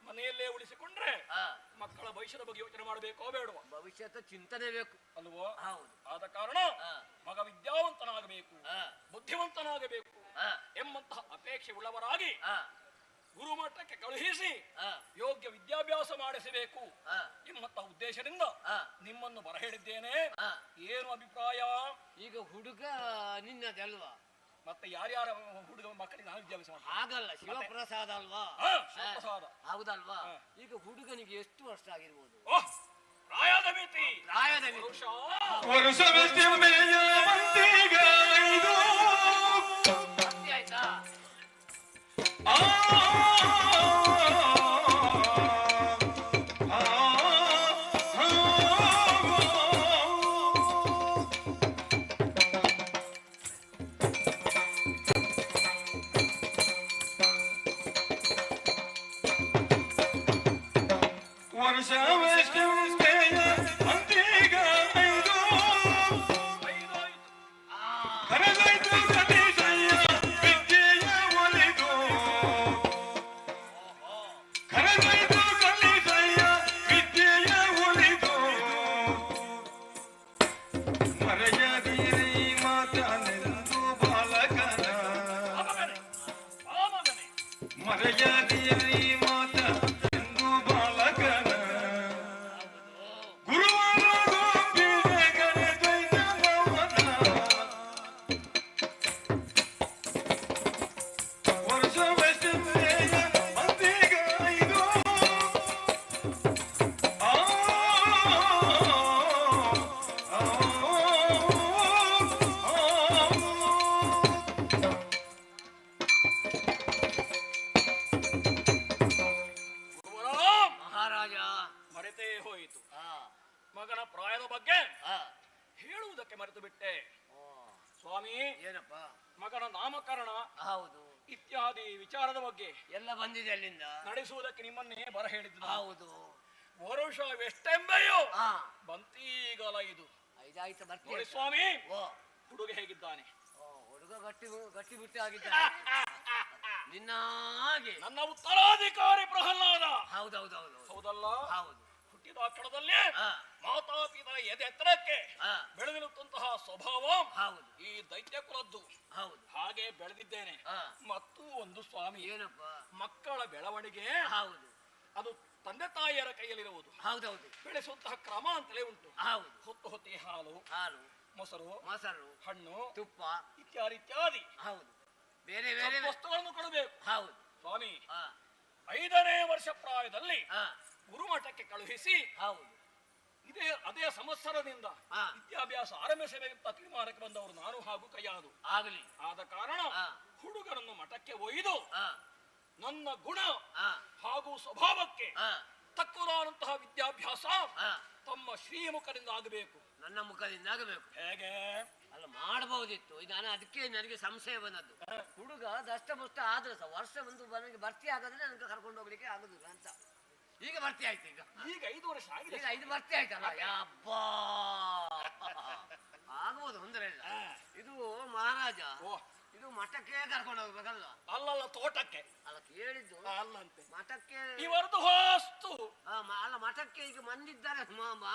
ಮನೆಯಲ್ಲೇ ಉಳಿಸಿಕೊಂಡ್ರೆ ಆ, ಮಕ್ಕಳ ಭವಿಷ್ಯದ ಬಗ್ಗೆ ಯೋಚನೆ ಮಾಡಬೇಕೋ ಬೇಡವೋ? ಭವಿಷ್ಯದ ಚಿಂತನೆ ಬೇಕು. ಅಲ್ವೋ? ಹೌದು. ಆದ ಕಾರಣ ಆ, ಮಗ ವಿದ್ಯಾವಂತನಾಗಬೇಕು, ಆ, ಬುದ್ಧಿವಂತನಾಗಬೇಕು ಆ, ಎಂಬಂತಹ ಅಪೇಕ್ಷೆ ಉಳ್ಳವರಾಗಿ ಆ, ಗುರುಮಠಕ್ಕೆ ಕಳುಹಿಸಿ ಆ, ಯೋಗ್ಯ ವಿದ್ಯಾಭ್ಯಾಸ ಮಾಡಿಸಬೇಕು ಆ, ಎಂಬಂತಹ ಉದ್ದೇಶದಿಂದ ಆ, ನಿಮ್ಮನ್ನು ಬರಹೇಳಿದ್ದೇನೆ. ಆ. ಏನು ಅಭಿಪ್ರಾಯ? ಈಗ ಹುಡುಗ ನಿನ್ನದಲ್ವಾ? ಮತ್ತೆ ಯಾರ್ಯಾರ ಹುಡುಗ ಮಕ್ಕಳಿಗೆ ನಾನು ವಿದ್ಯಾಭ್ಯಾಸ ಮಾಡ್ತೀನಿ. ಹಾಗಲ್ಲ, ಶಿವಪ್ರಸಾದ ಅಲ್ವಾ? ಹಾ, ಶಿವಪ್ರಸಾದ. ಹೌದಲ್ವಾ? ಹಾ. ಈಗ ಹುಡುಗನಿಗೆ ಎಷ್ಟು ವರ್ಷ ಆಗಿರ್ಬೋದು? ಓಹ್, ಪ್ರಾಯದ ಮಿತಿ ಪ್ರಾಯದ ಮಿತಿ. ಪುರುಷ ವರುಷವೆಷ್ಟೆಮ್ಮೆಯ ಮಂದಿಗ ಇದು ಸತ್ಯ ಆಯ್ತಾ? ಆ ಆ ವರುಷವೆಷ್ಟೆಮ್ಮೆಯ ಮಂದಿಗ ಇದು ಐದಾಯ್ತು. ಕರೆದೈತು ಕಲಿಸಯ್ಯ ವಿದ್ಯೆಯ ಒಲಿದು ಕರೆದೈತು ಕಲಿಸಯ್ಯ ವಿದ್ಯೆಯ ಒಲಿದು ಮರೆಯದಿರಿ ಮಾತನೆಂದು ಬಾಲಕನ ಆ ಮಗನೇ, ಆ ಮಗನೇ, ಮರೆಯದಿರಿ ಮಾತ ಎಂದು ಬಾಲಕನ ಗುರುವರ ಗೋಪಿಗೆ ಕರೆದೊಯ್ದವನ ವರ್ಷವೆಷ್ಟೆಮ್ಮೆಯ ಮಂದಿಗ ಇದು ಆ ಆ ಗುರುವರ ಮಹಾರಾಜ. ಮರೆತೇ ಹೋಯಿತು. ಆ, ಮಗನ ಪ್ರಾಯದ ಬಗ್ಗೆ ಆ, ಹೇಳುವುದಕ್ಕೆ ಮರೆತು ಬಿಟ್ಟೆ. ಓ, ಸ್ವಾಮಿ, ಏನಪ್ಪ? ಮಗನ ನಾಮಕರಣ ಹೌದು. ಇತ್ಯಾದಿ ವಿಚಾರದ ಬಗ್ಗೆ ಎಲ್ಲ ಬಂದಿದೆ ಅಲ್ಲಿಂದ. ನಡೆಸುವುದಕ್ಕೆ ನಿಮ್ಮನ್ನೇ ಬರ ಹೇಳಿದ್ದು. ಹೌದು. ವರುಷವೆಷ್ಟೆಂಬೆಯೋ ಆ, ಬಂತೀಗಲ ಇದು. ಐದಾಯ್ತು ನೋಡಿ ಬರ್ತೀವಿ. ಸ್ವಾಮಿ, ಓ, ಹುಡುಗ ಹೇಗಿದ್ದಾನೆ? ಓ, ಹುಡುಗ ಗಟ್ಟಿ ಬಿಟ್ಟು ಆಗಿದ್ದಾನೆ ನಿನ್ನ ಹಾಗೆ. ನನ್ನ ಉತ್ತರಾಧಿಕಾರಿ ಪ್ರಹ್ಲಾದ. ಹೌದೌದೌದು. ಹೌದಲ್ಲ? ಹೌದು. ಹುಟ್ಟಿದ ಕ್ಷಣದಲ್ಲಿ ಆ, ಮಾತಾಪಿತ ಎದೆತ್ತರಕ್ಕೆ ಆ, ಬೆಳೆದಿರುತ್ತಂತಹ ಸ್ವಭಾವ ಹೌದು ಈ ದೈತ್ಯ ಕುಲದ್ದು. ಹೌದು. ಹಾಗೆ ಬೆಳೆದಿದ್ದೇನೆ. ಆ, ಮತ್ತು ಒಂದು ಸ್ವಾಮಿ, ಏನಪ್ಪ? ಮಕ್ಕಳ ಬೆಳವಣಿಗೆ ಹೌದು ಅದು ತಂದೆ ತಾಯಿಯರ ಕೈಯಲ್ಲಿರುವುದು. ಹೌದೌದು. ಬೆಳೆಸುವಂತಹ ಕ್ರಮ ಅಂತಲೇ ಉಂಟು. ಹೌದು. ಹೊತ್ತು ಹೊತ್ತಿಗೆ ಹಾಲು, ಹಾಲು, ಮೊಸರು, ಮೊಸರು, ಹಣ್ಣು, ತುಪ್ಪ. ಇತ್ಯಾದಿ ಹೌದು. ಬೇರೆ ಬೇರೆ ವಸ್ತುಗಳನ್ನು ಕೊಡಬೇಕು. ಹೌದು. ಸ್ವಾಮಿ, ಆ, 5ನೇ ವರ್ಷ ಪ್ರಾಯದಲ್ಲಿ ಆ, ಗುರುಮಠಕ್ಕೆ ಕಳುಹಿಸಿ ಹೌದು. ಅದೇ ಸಂವತ್ಸರದಿಂದ ಹಾ. ವಿದ್ಯಾಭ್ಯಾಸ ಆರಂಭಿಸಬೇಕಂತ ತೀರ್ಮಾನಕ್ಕೆ ಬಂದವರು ನಾನು ಹಾಗೂ ಕೈಯಾದು. ಆಗಲಿ. ಆದ ಕಾರಣ ಹಾ. ಹುಡುಗರನ್ನು ಮಠಕ್ಕೆ ಒಯ್ದು ಹಾ, ನನ್ನ ಗುಣ ಹಾ, ಹಾಗೂ ಸ್ವಭಾವಕ್ಕೆ ಹಾ, ತಕ್ಕುದಾದಂತಹ ವಿದ್ಯಾಭ್ಯಾಸ ಹಾ. ತಮ್ಮ ಶ್ರೀಮುಖದಿಂದ ಆಗಬೇಕು. ನನ್ನ ಮುಖದಿಂದ ಆಗಬೇಕು. ಹೇಗೆ? ಅಲ್ಲ, ಮಾಡಬಹುದಿತ್ತು. ಈಗ ಅದಕ್ಕೆ ನನಗೆ ಸಂಶಯ ಬಂದದ್ದು. ಹುಡುಗ ದಷ್ಟಪುಷ್ಟ ಆದ್ರೆ ಸಹ ವರ್ಷ ಒಂದು ನನಗೆ ಭರ್ತಿ ಆಗದ್ರೆ ನನಗೆ ಕರ್ಕೊಂಡು ಹೋಗ್ಲಿಕ್ಕೆ ಆಗುದಿಲ್ಲ ಅಂತ. ಈಗ ಭರ್ತಿ ಆಯ್ತು. ಈಗ 5 ವರ್ಷ ಆಗಿದೆ. ಈಗ 5 ಭರ್ತಿ ಆಯ್ತಲ್ಲ. ಯಬ್ಬಾ, ಆಗ್ಬೋದು, ತೊಂದರೆ ಇಲ್ಲ. ಇದು ಮಹಾರಾಜ, ಓ, ಇದು ಮಠಕ್ಕೆ ಕರ್ಕೊಂಡು ಹೋಗ್ಬೇಕಲ್ಲ. ಅಲ್ಲಲ್ಲ, ತೋಟಕ್ಕೆ. ಅಲ್ಲ, ಕೇಳಿದ್ದು ಅಲ್ಲಂತೆ ಮಠಕ್ಕೆ. ಇವರದು ಹೊಸ್ತು. ಅಲ್ಲ, ಮಠಕ್ಕೆ ಈಗ ಮಂದಿದ್ದಾರೆ,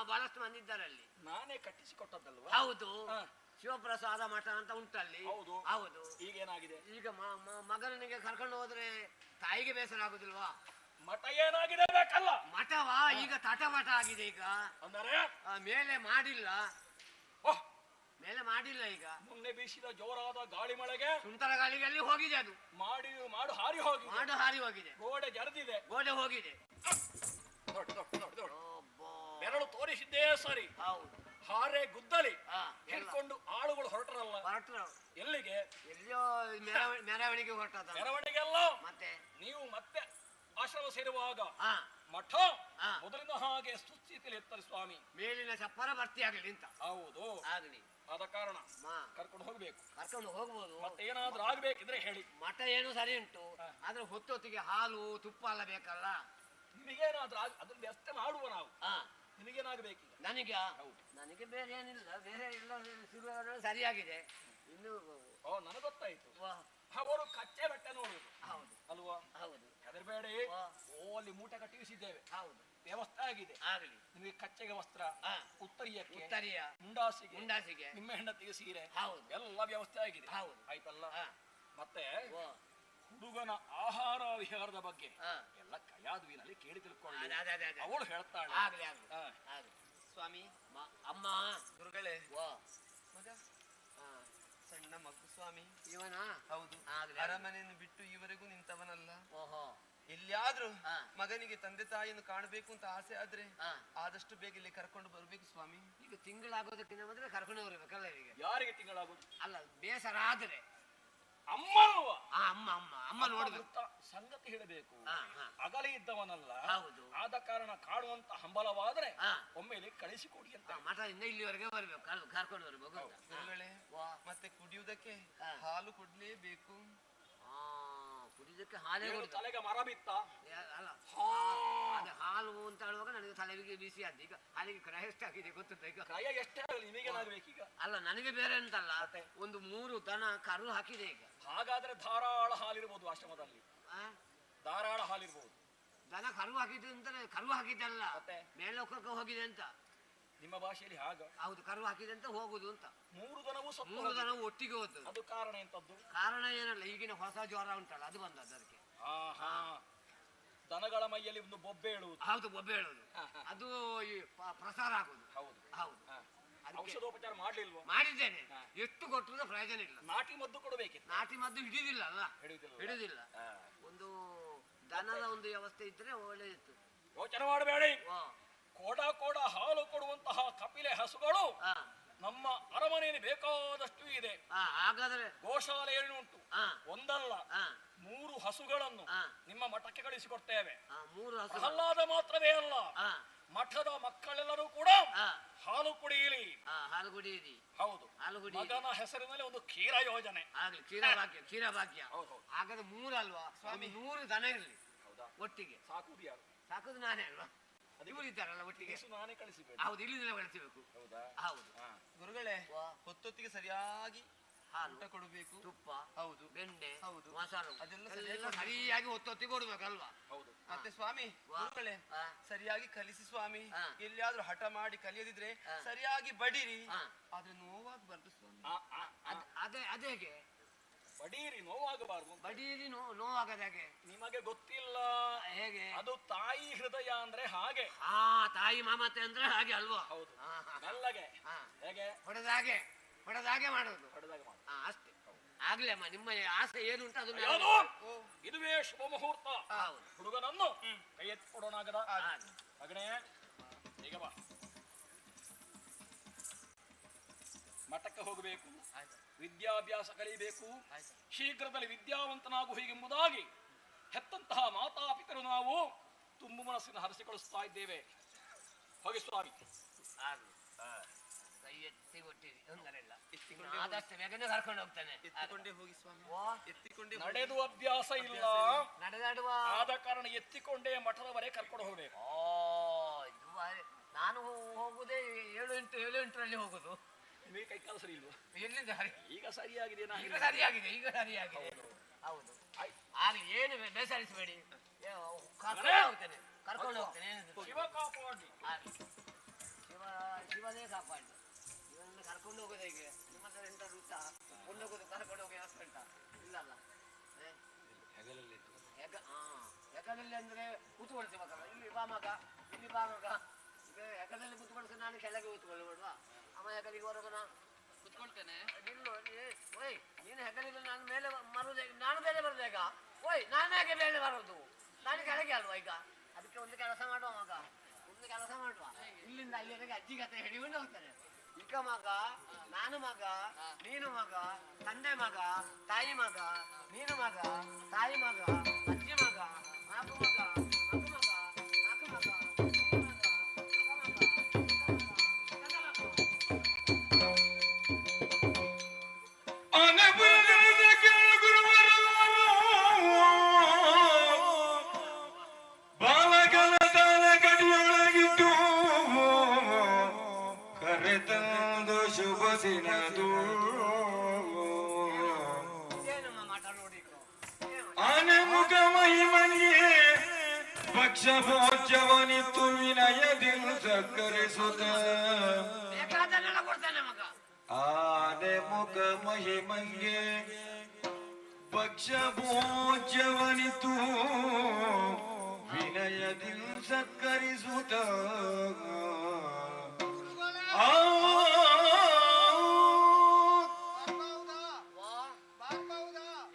ಬಹಳಷ್ಟು ಮಂದಿದ್ದಾರೆ ಅಲ್ಲಿ. ನಾನೇ ಕಟ್ಟಿಸಿಕೊಟ್ಟದ್ದಲ್ವಾ? ಹೌದು. ಹಾ. ಶಿವಪ್ರಸಾದ ಮಠ ಅಂತ ಉಂಟಲ್ಲಿ. ಹೌದು. ಹೌದು. ಈಗ ಏನಾಗಿದೆ? ಈಗ ಮಗನಿಗೆ ಕರ್ಕೊಂಡು ಹೋದ್ರೆ ತಾಯಿಗೆ ಬೇಸರ ಆಗುದಿಲ್ವಾ? ಮಠ ಏನಾಗಿದೆ ಬೇಕಲ್ಲ? ಮಠವಾ ಈಗ ತಟಮಠ ಆಗಿದೆ. ಈಗ ಅಂದರೆ ಮೇಲೆ ಮಾಡಿಲ್ಲ. ಓಹ್, ಮೇಲೆ ಮಾಡಿಲ್ಲ. ಈಗ ಮೊನ್ನೆ ಬೀಸಿದ ಜೋರಾದ ಗಾಳಿ ಮಳೆಗೆ ಸುಂಟರ ಗಾಳಿಯಲ್ಲಿ ಹೋಗಿದೆ ಅದು. ಮಾಡು ಹಾರಿ ಹೋಗಿ, ಮಾಡು ಹಾರಿ ಹೋಗಿದೆ. ಗೋಡೆ ಜರಿದಿದೆ. ಗೋಡೆ ಹೋಗಿದೆ. ನೋಡಿ. ಅಬ್ಬಾ. ಬೆರಳು ತೋರಿಸಿದ್ದೇ ಸರಿ. ಹೌದು. ಹಾರೆ ಗುದ್ದಲಿ ಹಾ, ಎಲ್ಲ. ಹಿಡ್ಕೊಂಡು ಆಳುಗಳು ಹೊರಟರಲ್ಲ. ಹೊರಟ್ರು. ಎಲ್ಲಿಗೆ? ಎಲ್ಲಿಯೋ ಮೆರವಣಿಗೆ ಹೊರಟದ. ಮೆರವಣಿಗೆಲ್ಲ ಮತ್ತೆ ನೀವು ಮತ್ತೆ ಆಶ್ರಮ ಸೇರುವಾಗ ಹಾ, ಮಠ ಹಾ. ಮೊದಲಿನ ಹಾಗೆ ಸುಸ್ಥಿತಿಯಲ್ಲಿ ಇರ್ತಾರೆ ಸ್ವಾಮಿ. ಮೇಲಿನ ಚಪ್ಪರ ಭರ್ತಿ ಆಗಲಿ ಅಂತ. ಹೌದು. ಆಗಲಿ. ಆದ ಕಾರಣ ಮಾ ಕರ್ಕೊಂಡು ಹೋಗ್ಬೇಕು. ಕರ್ಕೊಂಡು ಹೋಗ್ಬೋದು. ಮತ್ತೆ ಏನಾದ್ರೂ ಆಗ್ಬೇಕಿದ್ರೆ ಹೇಳಿ. ಮಠ ಏನು ಸರಿ ಉಂಟು, ಆದ್ರೆ ಹೊತ್ತೊತ್ತಿಗೆ ಹಾಲು ತುಪ್ಪ ಎಲ್ಲ ಬೇಕಲ್ಲ. ನಿಮಗೇನಾದ್ರೂ ಅದನ್ನ ವ್ಯವಸ್ಥೆ ಮಾಡುವ ನಾವು. ಹಾ, ನಿಮಗೇನಾಗಬೇಕೀಗ? ನನಗೆ ಹೌದು. ನನಗೆ ಬೇರೆ ಏನಿಲ್ಲ, ಬೇರೆ ಎಲ್ಲ ಸಿಗುವ ಸರಿಯಾಗಿದೆ. ಇನ್ನು ನನಗೆ ಗೊತ್ತಾಯ್ತು. ವಾ, ಅವರು ಕಚ್ಚೆ ಬಟ್ಟೆ ನೋಡುದು ಹೌದು ಅಲ್ವಾ? ಹೌದು ಹೆದರ್ಬೇಡಿ. ವಾ, ಅಲ್ಲಿ ಮೂಟೆ ಕಟ್ಟಿಸಿದ್ದೇವೆ, ಹೌದು. ವ್ಯವಸ್ಥೆ ಆಗಿದೆ. ಆಗಲಿ. ನಿಮಗೆ ಕಚ್ಚೆಗೆ ವಸ್ತ್ರ, ಹಾ, ಉತ್ತರಿಯಕ್ಕೆ, ಉತ್ತರಿಯ, ಮುಂಡಾಸಿಗೆ, ನಿಮ್ಮ ಹೆಂಡತಿಗೆ ಸೀರೆ, ಹೌದು ಎಲ್ಲ ವ್ಯವಸ್ಥೆ ಆಗಿದೆ. ಹೌದು. ಆಯ್ತಲ್ಲ? ಹಾ, ಮತ್ತೆ ವಾ, ಹುಡುಗನ ಆಹಾರ ವಿಹಾರದ ಬಗ್ಗೆ ಹಾ. ಎಲ್ಲ ಕೈಯಾದುವಿನಲ್ಲಿ ಕೇಳಿ ತಿಳ್ಕೊಳ್ಳಿ. ಅದೇ. ಅವಳು ಹೇಳ್ತಾಳೆ. ಆಗ್ಲಿ ಆಗ್ಲಿ ಹಾ. ಆಗ್ಲಿ. ಸ್ವಾಮಿ, ಅಮ್ಮ ಗುರುಗಳೇ, ವಾ, ಮಗ ಹಾ, ಸಣ್ಣ ಮಗು ಸ್ವಾಮಿ. ಇವನ ಹೌದು. ಆಗ್ಲಿ. ಅರಮನೆಯನ್ನು ಬಿಟ್ಟು ಈವರೆಗೂ ನಿಂತವನಲ್ಲ. ಓಹೋ. ಎಲ್ಲಿಯಾದ್ರೂ ಹಾ. ಮಗನಿಗೆ ತಂದೆ ತಾಯಿಯನ್ನು ಕಾಣಬೇಕು ಅಂತ ಆಸೆ ಆದ್ರೆ ಹಾ. ಆದಷ್ಟು ಬೇಗ ಇಲ್ಲಿ ಕರ್ಕೊಂಡು ಬರ್ಬೇಕು ಸ್ವಾಮಿ. ಈಗ ತಿಂಗಳಾಗೋದಕ್ಕಿಂತ ಮೊದಲೇ ಕರ್ಕೊಂಡು ಬರ್ಬೇಕಲ್ಲ ಈಗ. ಯಾರಿಗೆ ತಿಂಗಳಾಗುದು? ಅಲ್ಲ, ಬೇಸರ ಆದ್ರೆ ಅಮ್ಮವ. ಅಮ್ಮ ನೋಡ್ಬೇಕು. ಸಂಗತಿ ಹೇಳಬೇಕು. ಹಾ, ಹಾ. ಅಗಲಿ ಇದ್ದವನಲ್ಲ. ಹೌದು. ಆದ ಕಾರಣ ಕಾಡುವಂತ ಹಂಬಲವಾದ್ರೆ ಹಾ. ಒಮ್ಮೆ ಇಲ್ಲಿ ಕಳಿಸಿಕೊಡಿ ಅಂತ. ಮಠದಿಂದ ಇಲ್ಲಿವರೆಗೆ ಬರ್ಬೇಕು, ಕರ್ಕೊಂಡು ಬರ್ಬೇಕು ಅಂತ. ಗುರುಗಳೇ, ವಾ. ಮತ್ತೆ ಕುಡಿಯುವುದಕ್ಕೆ ಹಾ. ಹಾಲು ಕೊಡ್ಲೇಬೇಕು. ಕುಡಿದಕ್ಕೆ ಹಾಲೇ ಏನು ಕೊಡುದು. ತಲೆಗೆ ಮರ ಬಿತ್ತ? ಅಲ್ಲ, ಅದೇ ಹಾಲು ಅಂತ ಹೇಳುವಾಗ ನನಗೆ ತಲೆಗೆ ಬಿಸಿ ಆದ್ದು. ಈಗ ಹಾಲಿಗೆ ಕ್ರಯ ಎಷ್ಟಾಗಿದೆ ಗೊತ್ತುಂಟ ಈಗ? ಕೈಯ ಎಷ್ಟೇ ಆಗಲಿ ನಿಮಗೇನಾಗ್ಬೇಕೀಗ? ಅಲ್ಲ, ನನಗೆ ಬೇರೆ ಅಂತಲ್ಲ, ಮತ್ತೆ? ಒಂದು 3 ದನ ಕರು ಹಾಕಿದೆ ಈಗ. ಹಾಗಾದ್ರೆ ಧಾರಾಳ ಹಾಲಿರ್ಬೋದು ಆಶ್ರಮದಲ್ಲಿ. ಆ? ಧಾರಾಳ ಹಾಲಿರ್ಬೋದು. ದನ ಕರು ಹಾಕಿದೆ ಅಂತಾರೆ. ಕರು ಹಾಕಿದ್ದಲ್ಲ, ಮತ್ತೆ? ಮೇಲೋಕಕ್ಕೆ ಹೋಗಿದೆ ಅಂತ. ನಿಮ್ಮ ಭಾಷೆಯಲ್ಲಿ ಹಾಗ? ಹೌದು, ಕರು ಹಾಕಿದೆ ಅಂತ ಹೋಗುದು ಅಂತ. 3 ದನವೂ ಸತ್ತು 3 ದನ ಒಟ್ಟಿಗೆ ಹೋದ್ದು. ಅದು ಕಾರಣ ಎಂತದ್ದು? ಕಾರಣ ಏನಲ್ಲ, ಈಗಿನ ಹೊಸ ಜ್ವರ ಉಂಟಲ್ಲ ಅದು ಬಂದದ್ದು ಅದಕ್ಕೆ. ಹಾ. ದನಗಳ ಮೈಯಲ್ಲಿ ಒಂದು ಬೊಬ್ಬೆ ಹೇಳುವುದು. ಹೌದು, ಬೊಬ್ಬೆ ಹೇಳೋದು. ಹಾ, ಹಾ. ಅದು ಈ ಪ್ರಸಾರ ಆಗುದು. ಹೌದು. ಹೌದು. ಹಾ. ಅದಕ್ಕೆ ಔಷಧೋಪಚಾರ ಮಾಡ್ಲಿಲ್ವಾ? ಮಾಡಿದ್ದೇನೆ. ಹಾ. ಎಷ್ಟು ಕೊಟ್ಟರು ಪ್ರಯೋಜನ ಇಲ್ಲ. ನಾಟಿ ಮದ್ದು ಕೊಡಬೇಕಿತ್ತು. ನಾಟಿ ಮದ್ದು ಹಿಡಿದಿಲ್ಲ ಅಲ್ಲ, ಹಿಡಿಯುವುದಿಲ್ಲ. ಹಿಡಿದಿಲ್ಲ. ಹಾ. ಒಂದು ದನದ ಒಂದು ವ್ಯವಸ್ಥೆ ಇದ್ರೆ ಒಳ್ಳೆದಿತ್ತು. ಯೋಚನೆ ಮಾಡಬೇಡಿ. ವಾ. ಕೋಡ ಹಾಲು ಕೊಡುವಂತಹ ಕಪಿಲೆ ಹಸುಗಳು ಹಾ, ನಮ್ಮ ಅರಮನೆಯಲ್ಲಿ ಬೇಕಾದಷ್ಟು ಇದೆ. ಹಾಗಾದ್ರೆ ಗೋಶಾಲೆ ಏನು ಉಂಟು? ಹಾ, ಒಂದಲ್ಲ, ಹಾ, 3 ಹಸುಗಳನ್ನು ಹಾ. ನಿಮ್ಮ ಮಠಕ್ಕೆ ಕಳಿಸಿಕೊಡ್ತೇವೆ. 3 ಹಸು. ಪ್ರಹ್ಲಾದ ಮಾತ್ರವೇ ಅಲ್ಲ, ಹಾ, ಮಠದ ಮಕ್ಕಳೆಲ್ಲರೂ ಕೂಡ ಹಾ, ಹಾಲು ಕುಡಿಯಲಿ. ಹಾಲು ಕುಡಿಯಿರಿ. ಹೌದು. ಹಾಲು ಕುಡಿಯಿರಿ. ಮಗನ ಹೆಸರಿನಲ್ಲಿ ಒಂದು ಕ್ಷೀರ ಯೋಜನೆ. ಆಗ್ಲಿ, ಕ್ಷೀರ ಭಾಗ್ಯ. ಹೌದು. ಹಾಗಾದ್ರೆ 3 ಅಲ್ವಾ ಸ್ವಾಮಿ? 100 ದನ ಇರಲಿ ಹೌದಾ? ಒಟ್ಟಿಗೆ. ಸಾಕುದು ಯಾರು? ಸಾಕುದು ನಾನೇ ಅಲ್ವಾ? ಇವರು ಇದ್ದಾರಲ್ಲ ಒಟ್ಟಿಗೆ. ನಾನೇ ಕಳಿಸಿಬೇಡ. ಹೌದು, ಇಲ್ಲಿಂದಲೇ ಕಳಿಸಬೇಕು. ಹೌದಾ? ಹೌದು. ಗುರುಗಳೇ, ವಾ. ಹೊತ್ತೊತ್ತಿಗೆ ಸರಿಯಾಗಿ ಹಾಲು, ಊಟ ಕೊಡಬೇಕು. ತುಪ್ಪ, ಹೌದು. ಬೆಣ್ಣೆ, ಹೌದು. ಮಸಾಲೆ ಅದೆಲ್ಲ ಎಲ್ಲ ಸರಿಯಾಗಿ ಹೊತ್ತೊತ್ತಿಗೆ ಕೊಡ್ಬೇಕಲ್ವಾ? ಹೌದು. ಮತ್ತೆ ಸ್ವಾಮಿ, ವಾ. ಗುರುಗಳೇ, ಹಾ. ಸರಿಯಾಗಿ ಕಲಿಸಿ ಸ್ವಾಮಿ. ಹಾ. ಎಲ್ಲಿಯಾದ್ರೂ ಹಠ ಮಾಡಿ ಕಲಿಯದಿದ್ರೆ ಹಾ. ಸರಿಯಾಗಿ ಬಡಿರಿ. ಹಾ. ಆದ್ರೆ ನೋವಾಗಬಾರ್ದು ಸ್ವಾಮಿ. ಅದೇಗೆ ಬಡೀರಿ, ನೋವಾಗಬಾರ್ದು. ಬಡೀರಿ ನೋವಾಗದ ಹೇಗೆ? ನಿಮಗೆ ಗೊತ್ತಿಲ್ಲ. ಹೇಗೆ? ಅದು ತಾಯಿ ಹೃದಯ ಅಂದ್ರೆ ಹಾಗೆ. ತಾಯಿ ಮಮತೆ ಅಂದ್ರೆ ಹಾಗೆ ಅಲ್ವಾ? ಹೌದು. ಹಾ, ಹಾ. ಮೆಲ್ಲಗೆ. ಹಾ. ಹೇಗೆ? ಹೊಡೆದಾಗೆ ಮಾಡೋದು. ಹೊಡೆದಾಗ ಮಾಡು. ಅಷ್ಟೇ. ಆಗ್ಲಿ ಅಮ್ಮ, ನಿಮ್ಮ ಆಸೆ ಏನುಂಟು ಅದನ್ನ ಯಾವುದು? ಇದುವೇ ಶುಭ ಮುಹೂರ್ತ. ಹೌದು. ಹುಡುಗನನ್ನು ಕೈ ಎತ್ತಿ ಕೊಡೋಣಾಗದ. ಹಾಗೆ. ಮಗನೇ, ಈಗ ಬಾ. ಮಠಕ್ಕೆ ಹೋಗಬೇಕು, ವಿದ್ಯಾಭ್ಯಾಸ ಕಲಿಬೇಕು, ಶೀಘ್ರದಲ್ಲಿ ವಿದ್ಯಾವಂತನಾಗು ಹೀಗೆಂಬುದಾಗಿ ಹೆತ್ತಂತಹ ಮಾತಾಪಿತರು ನಾವು ತುಂಬು ಮನಸ್ಸಿನ ಹರಸಿಕೊಳ್ಳಿಸ್ತಾ ಇದ್ದೇವೆ. ಹೋಗಿ ಸ್ವಾಮಿ. ಕೈ ಎತ್ತಿ ಕೊಟ್ಟಿರಿ ತೊಂದರೆಯಿಲ್ಲ. ಆದಷ್ಟು ಬೇಗನೆ ಕರ್ಕೊಂಡು ಹೋಗ್ತಾನೆ. ನಡೆದು ಅಭ್ಯಾಸ ಇಲ್ಲ, ನಡೆದಾಡುವ ಆದ ಕಾರಣ ಎತ್ತಿಕೊಂಡೇ ಮಠದವರೇ ಕರ್ಕೊಂಡು ಹೋಗ್ಬೇಕು. ಇದು ನಾನು ಹೋಗುದೇ 7-8ರಲ್ಲಿ ಹೋಗುದು. ನಿಮಗೆ ಕೈ ಕಾಲು ಸರಿ ಇಲ್ವಾ? ಎಲ್ಲಿಂದ ಈಗ ಸರಿಯಾಗಿದೆ. ಈಗ ಸರಿಯಾಗಿದೆ. ಹೌದು, ಆಗ ಏನು ಬೇಸರಿಸಬೇಡಿ, ಕರ್ಕೊಂಡು ಹೋಗ್ತೇನೆ. ಶಿವ ಕಾಪಾಡಿ. ಶಿವನೇ ಕಾಪಾಡಿ. ಇವನ್ನ ಕರ್ಕೊಂಡು ಹೋಗೋದು ಹೇಗೆ? ನಿಮ್ಮ ಹತ್ರ ಎಂತಾದ್ರು ಉಂಟಾ? ಕೊಂಡೋಗೋದು ಕರ್ಕೊಂಡು ಹೋಗಿ ಉಂಟಾ? ಇಲ್ಲಲ್ಲ. ಹೆಗಲಲ್ಲಿ ಅಂದ್ರೆ ಕೂತ್ಕೊಳ್ತೀವಲ್ಲ, ಇಲ್ಲಿ ಬಾ ಮಗ, ಇಲ್ಲಿ ಬಾ ಮಗ. ಈಗ ಹೆಗಲಲ್ಲಿ ಕೂತ್ಕೊಳ್ಸಿ, ನಾನು ಕೆಳಗೆ ಕೂತ್ಕೊಳ್ಳುವ. ಅಮ್ಮ ಹೆಗಲಿಗೆ ಹೊರಗೋಣ, ಕುತ್ಕೊಳ್ತೇನೆ. ಓಯ್ ನೀನು ಹೆಗಲಿಗೆ, ನಾನು ಮೇಲೆ ಬರುದೇ, ನಾನು ಮೇಲೆ ಬರುದೇಗ? ಓಯ್ ನಾನು ಹೇಗೆ ಮೇಲೆ ಬರೋದು? ನಾನು ಕೆಳಗೆ ಅಲ್ವಾ ಈಗ? ಅದಕ್ಕೆ ಒಂದು ಕೆಲಸ ಮಾಡುವ ಮಗ, ಒಂದು ಕೆಲಸ ಮಾಡುವ. ಇಲ್ಲಿಂದ ಅಲ್ಲಿವರೆಗೆ ಅಜ್ಜಿ ಕತೆ ಹಿಡಿಕೊಂಡು ಹೋಗ್ತಾನೆ. ಈಗ ಮಗ, ನಾನು ಮಗ, ನೀನು ಮಗ, ತಂದೆ ಮಗ, ತಾಯಿ ಮಗ, ನೀನು ಮಗ, ತಾಯಿ ಮಗ, ಅಜ್ಜಿ ಮಗ, ನಾಲ್ಕು ಮಗ, ಮಗು ಮಗ, ನಾಲ್ಕು ಮಗ, ಬಾಲಕನ ತಲೆ ಕಡಿಯೊಳಗಿದ್ದು ಕರೆತಂದು ಶುಭ ದಿನದು ಏನಮ್ಮ ಮಾತಾಡೋಡಿದ್ರು? ಆನೆ ಮುಖ ಮಹಿಮನಿಗೆ ಭಕ್ಷ ಭೋಜ್ಯವನಿತ್ತು ವಿನಯದಿಂದ ಸಕ್ಕರಿಸುತ್ತ ಬೇಕಾದನ್ನೆಲ್ಲ ಕೊಡ್ತಾನೆ ಮಗ. ಆನೆ ಮುಖ ಮಹಿಮಂಗೆ ಭಕ್ಷ ಭೋಜ್ಯವನಿತು ವಿನಯದಿಂದ ಸತ್ಕರಿಸುತ್ತ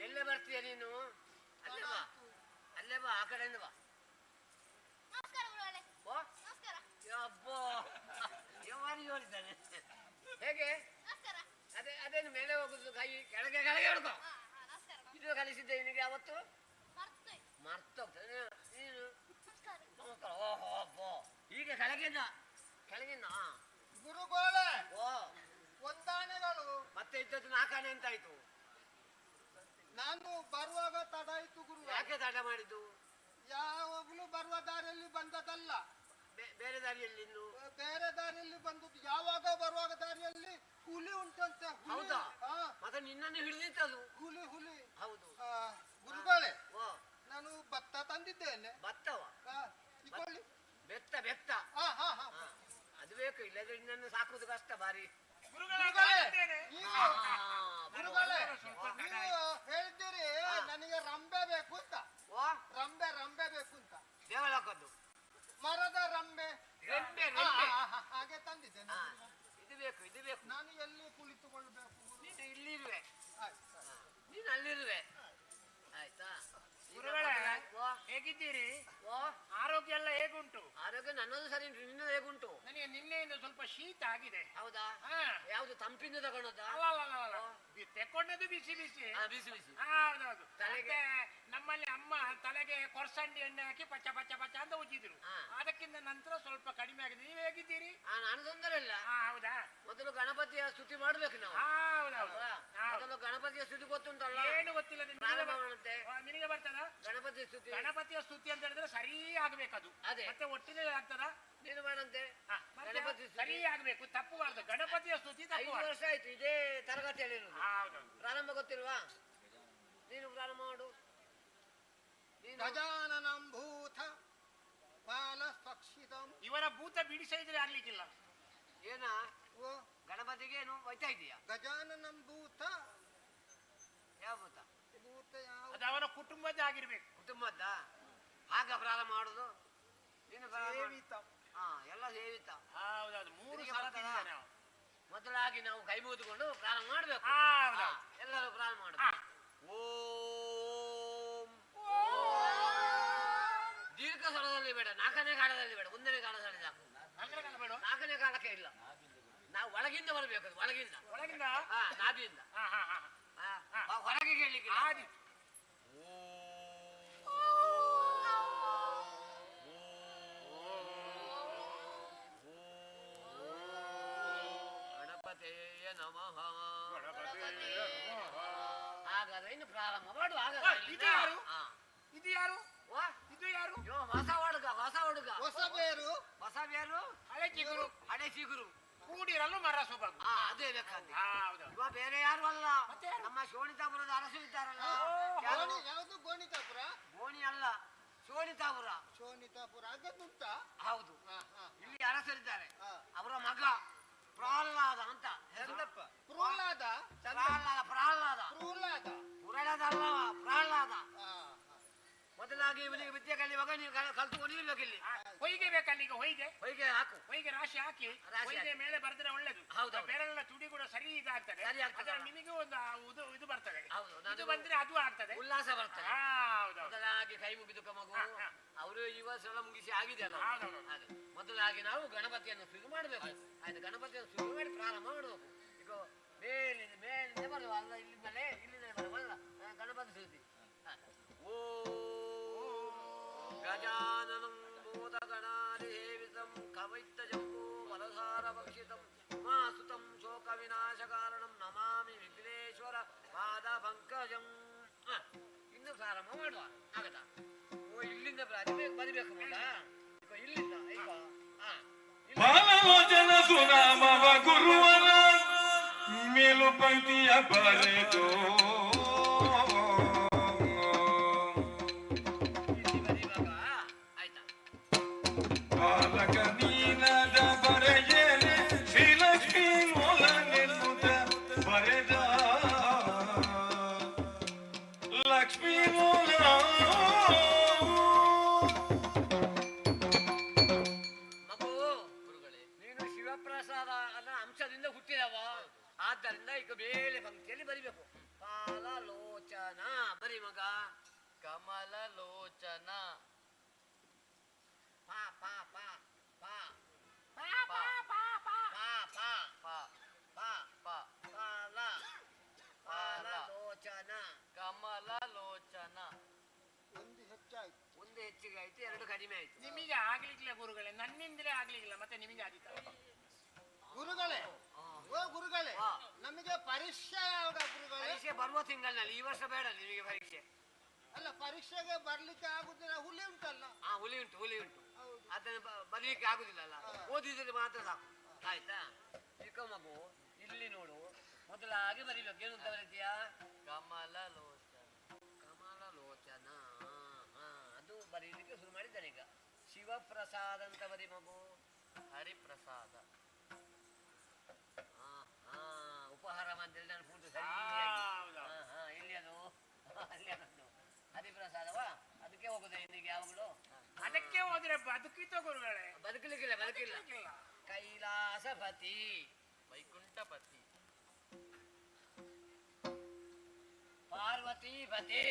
ಎಲ್ಲೇ ಬರ್ತೀಯ ನೀನು? ಅಲ್ಲೇ ಬಾ, ಅಲ್ಲೇ ಬಾ, ಆ ಕಡೆಯಿಂದ ಬಾ. ಓ ಅಬ್ಬೋ, ಯಾರು ಹೇಳಿದ್ದಾನೆ? ಹೇಗೆ? ಅದೇನು ಮೇಲೆ ಹೋಗುದು, ಕೈ ಕೆಳಗೆ ಹಿಡ್ಕೊ. ಇದು ಕಲಿಸಿದ್ದೆ ನಿನಗೆ ಯಾವತ್ತು? ಮರ್ತೋಗ್ತದೆ ನೀನು. ಓಹೋ ಅಬ್ಬೋ, ಈಗ ಕೆಳಗಿಂದ ಗುರುಗೋಳೆ ಓ ಒಂದಾನೆಗಳು. ಮತ್ತೆ ಇದ್ದದ್ದು 4 ಆನೆ ಎಂತಾಯ್ತು? ನಾನು ಬರುವಾಗ ತಡ ಆಯ್ತು ಗುರು. ಯಾಕೆ ತಡ ಮಾಡಿದ್ದು? ಯಾವಾಗಲೂ ಬರುವ ದಾರಿಯಲ್ಲಿ ಬಂದದಲ್ಲ, ಬೇರೆ ದಾರಿಯಲ್ಲಿ ಇನ್ನು ಬೇರೆ ದಾರಿಯಲ್ಲಿ ಬಂದದ್ದು. ಯಾವಾಗ ಬರುವಾಗ ದಾರಿಯಲ್ಲಿ ಹುಲಿ ಉಂಟಂತೆ. ಹೌದಾ? ಮತ್ತೆ ನಿನ್ನನ್ನು ಹಿಡಿದಿತ್ತದು ಹುಲಿ. ಹೌದು. ಗುರುಗಳೇ, ಓ ನಾನು ಭತ್ತ ತಂದಿದ್ದೇನೆ. ಭತ್ತವ? ಇಕೊಳ್ಳಿ. ಬೆತ್ತ. ಅದು ಅದು ಬೇಕು, ಇಲ್ಲದ್ರೆ ನಿನ್ನನ್ನು ಸಾಕುವುದು ಕಷ್ಟ ಬಾರಿ. ಗುರುಗಳೇ, ನೀವು ಹೇಳ್ತೀರಿ ನನಗೆ ರಂಬೆ ಬೇಕು ಅಂತ. ಓ ರಂಬೆ ಬೇಕು ಅಂತ. ದೇವಲೋಕದ್ದು ಮರದ ರಂಬೆ ರೆಂಬೆ. ಹಾಗೆ ತಂದಿದ್ದೇನೆ. ಇದು ಬೇಕು. ನಾನು ಎಲ್ಲಿ ಕುಳಿತುಕೊಳ್ಬೇಕು? ನೀನು ಇಲ್ಲಿರುವೆ, ಆಯ್ತು. ನೀನು ಅಲ್ಲಿರುವೆ. ಆಯ್ತಾ? ಗುರುಗಳೇ, ಓ ಹೇಗಿದ್ದೀರಿ? ಓ ಆರೋಗ್ಯ ಎಲ್ಲ ಹೇಗುಂಟು? ಆರೋಗ್ಯ ನನ್ನದು ಸರಿ ಉಂಟು, ನಿನ್ನದು ಹೇಗುಂಟು? ನನಗೆ ನಿನ್ನೆಯಿಂದ ಸ್ವಲ್ಪ ಶೀತ ಆಗಿದೆ. ಹೌದಾ? ಹಾ. ಯಾವ್ದು ತಂಪಿಂದ ತಗೊಂಡದ? ಅಲ್ಲ, ತೆಕೊಂಡದ್ದು ಬಿಸಿ. ಬಿಸಿ. ಹೌದೌದು. ತಲೆಗೆ? ನಮ್ಮಲ್ಲಿ ಅಮ್ಮ ತಲೆಗೆ ಕೊರಸಂಡಿ ಎಣ್ಣೆ ಹಾಕಿ ಪಚ್ಚ ಅಂತ ಉಜ್ಜಿದ್ರು. ಅದಕ್ಕಿಂತ ನಂತರ ಸ್ವಲ್ಪ ಕಡಿಮೆ ಆಗಿದೆ. ನೀವು ಹೇಗಿದ್ದೀರಿ? ನಾನು ತೊಂದರೆ ಇಲ್ಲ. ಹೌದಾ? ಮೊದಲು ಗಣಪತಿಯ ಸ್ತುತಿ ಮಾಡ್ಬೇಕು ನಾವು. ಹೌದೌದು. ಮೊದಲು ಗಣಪತಿಯ ಸ್ತುತಿ ಗೊತ್ತುಂಟಲ್ಲ? ಏನು ಗೊತ್ತಿಲ್ಲ. ನಿನಗೆ ಬರ್ತದ ಗಣಪತಿಯ ಸ್ತುತಿ? ಗಣಪತಿಯ ಸ್ತುತಿ ಅಂತ ಹೇಳಿದ್ರೆ ಸರಿ ಆಗ್ಬೇಕದು. ಅದೇ. ಮತ್ತೆ ಒಟ್ಟಿಗೆ ಆಗ್ತದ? ನೀನು ಮಾಡಂತೆ. ಗಣಪತಿ ಸರಿ ಆಗ್ಬೇಕು, ತಪ್ಪುಬಾರ್ದು. ಗಣಪತಿಯ ಸ್ತುತಿ 5 ವರ್ಷ ಆಯ್ತು ಇದೇ ತರಗತಿಯಲ್ಲಿ. ಹೌದೌದು. ಪ್ರಾರಂಭ ಗೊತ್ತಿಲ್ವಾ? ನೀನು ಪ್ರಾರಂಭ ಮಾಡು. ಗಜಾನನಂ ಭೂತ ಬಾಲ ಸ್ವಕ್ಷಿತಂ. ಇವರ ಭೂತ ಬಿಡಿಸಿದ್ರೆ ಆಗ್ಲಿಕ್ಕಿಲ್ಲ. ಏನ ಗಣಪತಿಗೆ ಏನು ಒಯ್ತಾ ಇದೀಯಾ? ಗಜಾನನಂ ಭೂತ. ಯಾವ ಭೂತ? ಅದು ಅವನ ಕುಟುಂಬದ ಆಗಿರ್ಬೇಕು. ಕುಟುಂಬದ ಹಾಗ ಪ್ರಾರಂಭ ಮಾಡುದು? ನೀನು ಸೇವಿತ. ಎಲ್ಲ ಸೇವಿತ. ಹೌದೌದು. 3 ಸಲ ತಿಂದಿದ್ದಾನೆ ಅವ. ಮೊದಲಾಗಿ ನಾವು ಕೈ ಮುಗಿದುಕೊಂಡು ಪ್ರಾರಂಭ ಮಾಡ್ಬೇಕು. ಎಲ್ಲರೂ ಪ್ರಾರಂಭ ಮಾಡುದು. ಓಂ. ದೀರ್ಘ ಸ್ವರದಲ್ಲಿ ಬೇಡ, 4ನೇ ಕಾಲದಲ್ಲಿ ಬೇಡ, 1ನೇ ಕಾಲದಲ್ಲಿ ಸಾಕು. 4ನೇ ಕಾಲಕ್ಕೆ ಇಲ್ಲ. ನಾವು ಒಳಗಿಂದ ಬರಬೇಕು, ಅದು ಒಳಗಿಂದ. ಒಳಗಿಂದ ಹಾ, ನಾಭಿಯಿಂದ. ಹಾ ಹಾ ಹಾ ಹೊರಗೆ ಕೇಳಲಿಕ್ಕೆ ಆದಿ ಗಣಪತಿಯ ನಮಃ. ಹಾಗಾದ್ರೆ ಇನ್ನು ಪ್ರಾರಂಭ ಮಾಡುವ. ಇದು ಯಾರು? ಇದು ಯಾರು? ಇದು ಯಾರು? ಹೊಸ ಹುಡುಗ, ಹೊಸ ಹುಡುಗ, ಹೊಸ ಬೇರು ಹೊಸ ಬೇರು, ಹಳೆ ಚಿಗುರು, ಹಳೆ ಚಿಗುರು. ಕೂಡಿರಲು ಮರ ಸೊಬಗು. ಅದೇ ಬೇಕಾದ್ರೆ ಹೌದು. ಇವ ಬೇರೆ ಯಾರು ಅಲ್ಲ, ನಮ್ಮ ಶೋಣಿತಾಪುರದ ಅರಸು ಇದ್ದಾರಲ್ಲ. ಯಾವುದು ಗೋಣಿತಾಪುರ? ಗೋಣಿ ಅಲ್ಲ, ಶೋಣಿತಾಪುರ. ಶೋಣಿತಾಪುರ ಅದನ್ನುಂಟ. ಹೌದು, ಇಲ್ಲಿ ಅರಸರಿದ್ದಾರೆ. ಅವರ ಮಗ ಪ್ರಹ್ಲಾದ ಅಂತ. ಚಂದಪ್ಪ. ಪ್ರಹ್ಲಾದ ಪ್ರಹ್ಲಾದ ಪ್ರಹ್ಲಾದ ಪ್ರಹ್ಲಾದ ಪುರಾಣದಲ್ಲ, ಪ್ರಹ್ಲಾದ. ಮೊದಲಾಗಿ ಇವನಿಗೆ ವಿದ್ಯೆ ಕಲಿಯುವಾಗ ನೀವು ಕಲ್ತುಕೊಂಡು ಇರ್ಬೇಕು ಇಲ್ಲಿ. ಹೊಯ್ಗೆ ಬೇಕಲ್ಲ ಈಗ, ಹೊಯ್ಗೆ ಹೊಯ್ಗೆ ಹಾಕು. ಹೊಯ್ಗೆ ರಾಶಿ ಹಾಕಿ ರಾಶಿ ಹೊಯ್ಗೆ ಮೇಲೆ ಬರೆದ್ರೆ ಒಳ್ಳೇದು. ಹೌದು. ಬೇರೆಲ್ಲ ತುಡಿ ಕೂಡ ಸರಿ ಇದಾಗ್ತದೆ. ಸರಿ ಆಗ್ತದೆ. ಅದರ ನಿಮಗೆ ಒಂದು ಇದು ಬರ್ತದೆ. ಹೌದು, ಇದು ಬಂದ್ರೆ ಅದು ಆಗ್ತದೆ, ಉಲ್ಲಾಸ ಬರ್ತದೆ. ಹೌದು. ಮೊದಲಾಗಿ ಕೈ ಮುಗಿದು ಮಗು. ಅವರು ಇವ ಸಲ ಮುಗಿಸಿ ಆಗಿದೆ ಅಲ್ಲ. ಹಾಗೆ ಮೊದಲಾಗಿ ನಾವು ಗಣಪತಿಯನ್ನು ಶುರು ಮಾಡಬೇಕು. ಆಯ್ತು, ಗಣಪತಿಯನ್ನು ಶುರು ಮಾಡಿ ಪ್ರಾರಂಭ ಮಾಡಬೇಕು. ಈಗ ಮೇಲಿಂದ ಬರುವ ಅಲ್ಲ, ಇಲ್ಲಿಂದಲೇ ಬರುವಲ್ಲ ಗಣಪತಿ ಸುದ್ದಿ. ಓ ಗಜಾನನಂ ಭೂತಗಣಾಧಿಸೇವಿತಂ ಕವೈತ್ತ ಜಂಬೂ ವಲಸಾರ ಭಕ್ಷಿತಂ ಉಮಾಸುತಂ ಶೋಕ ವಿನಾಶ ಕಾರಣಂ ನಮಾಮಿ ವಿಘ್ನೇಶ್ವರ ಪಾದ ಪಂಕಜಂ. ಇನ್ನು ಪ್ರಾರಂಭ ಮಾಡುವ. ಆಗತ್ತಾ? ಓ ಇಲ್ಲಿಂದ ಬರಿಬೇಕು ಮಗ. ಈಗ ಇಲ್ಲಿಂದ ಈಗ ಬಾಲವಚನ ಸುನಾಮವ ಗುರುವರ ಮೇಲು ಪಂಕ್ತಿಯ ಬರೆದು ಬಾಲಕ ನೀನದ ಬರೆಯಲೆ ಶ್ರೀಲಕ್ಷ್ಮೀ ಮೂಲನೆನ್ನುತ್ತ ಬರೆದ ಲಕ್ಷ್ಮೀ ಮೂಲ. ಮಗು, ನೀನು ಶಿವಪ್ರಸಾದ ಅನ್ನೋ ಅಂಶದಿಂದ ಹುಟ್ಟಿದವ. ಆದ್ದರಿಂದ ಈಗ ಬೇಳೆ ಪಂಕ್ತಿಯಲ್ಲಿ ಬರಿಬೇಕು. ಪಾಲಲೋಚನ ಬರಿ ಮಗ. ಕಮಲ ಲೋಚನ. ಪಾ ಪಾ ಪಾ ಪಾ ಪಾ ಪಾ ಪಾ ಪಾ ಪಾ ಪಾಲ ಪಾಲಲೋಚನ ಕಮಲ ಲೋಚನ. ಒಂದು ಹೆಚ್ಚಾಯ್ತು. ಒಂದು ಹೆಚ್ಚಿಗೆ ಆಯ್ತು, ಎರಡು ಕಡಿಮೆ ಆಯ್ತು. ನಿಮಗೆ ಆಗ್ಲಿಕ್ಕಿಲ್ಲ ಗುರುಗಳೇ, ನನ್ನಿಂದಲೇ ಆಗ್ಲಿಕ್ಕಿಲ್ಲ, ಮತ್ತೆ ನಿಮಗೆ ಆದಿತ್ತ? ಗುರುಗಳೇ, ಓ ಗುರುಗಳೇ, ನಮಗೆ ಪರೀಕ್ಷೆ ಯಾವಾಗ ಗುರುಗಳೇ? ಪರೀಕ್ಷೆ ಬರುವ ತಿಂಗಳಿನಲ್ಲಿ. ಈ ವರ್ಷ ಬೇಡ ನಿಮಗೆ ಪರೀಕ್ಷೆ. ಅಲ್ಲ, ಪರೀಕ್ಷೆಗೆ ಬರ್ಲಿಕ್ಕೆ ಆಗುದಿಲ್ಲ. ಹುಲಿ ಉಂಟಲ್ಲ? ಹುಲಿ ಉಂಟು, ಹುಲಿ ಉಂಟು. ಅದನ್ನು ಬರಲಿಕ್ಕೆ ಆಗುದಿಲ್ಲ ಅಲ್ಲ, ಓದಿದ್ರೆ ಮಾತ್ರ ಸಾಕು. ಆಯ್ತಾ? ಚಿಕ್ಕ ಮಗು, ಇಲ್ಲಿ ನೋಡು. ಮೊದಲಾಗಿ ಬರಿಬೇಕು. ಏನು ಅಂತ ಬರೀತೀಯಾ? ಕಮಲ ಲೋಚನ. ಕಮಲ ಲೋಚನ. ಅದು ಬರೀಲಿಕ್ಕೆ ಶುರು ಮಾಡಿದ್ದಾನೆ ಈಗ. ಶಿವಪ್ರಸಾದ ಅಂತ ಬರಿ ಮಗು. ಹರಿಪ್ರಸಾದ. ಉಪಹಾರ ಮಂದಿರ ನಾನು ಪೂರ್ತಿ ಸರಿಯಾಗಿ. ಇಲ್ಲಿ ಅದು ಅಲ್ಲಿ ಅದನ್ನು ಹರಿಪ್ರಸಾದವಾ? ಅದಕ್ಕೆ ಹೋಗುದ ಇನ್ನೀಗ ಯಾವಾಗಲೂ? ಅದಕ್ಕೆ ಹೋದ್ರೆ ಬದುಕಿತ ಗುರುಗಳೇ. ಬದುಕಲಿಕ್ಕಿಲ್ಲ, ಬದುಕಿಲ್ಲ. ಕೈಲಾಸಪತಿ, ವೈಕುಂಠಪತಿ, ಪಾರ್ವತೀಪತಿ,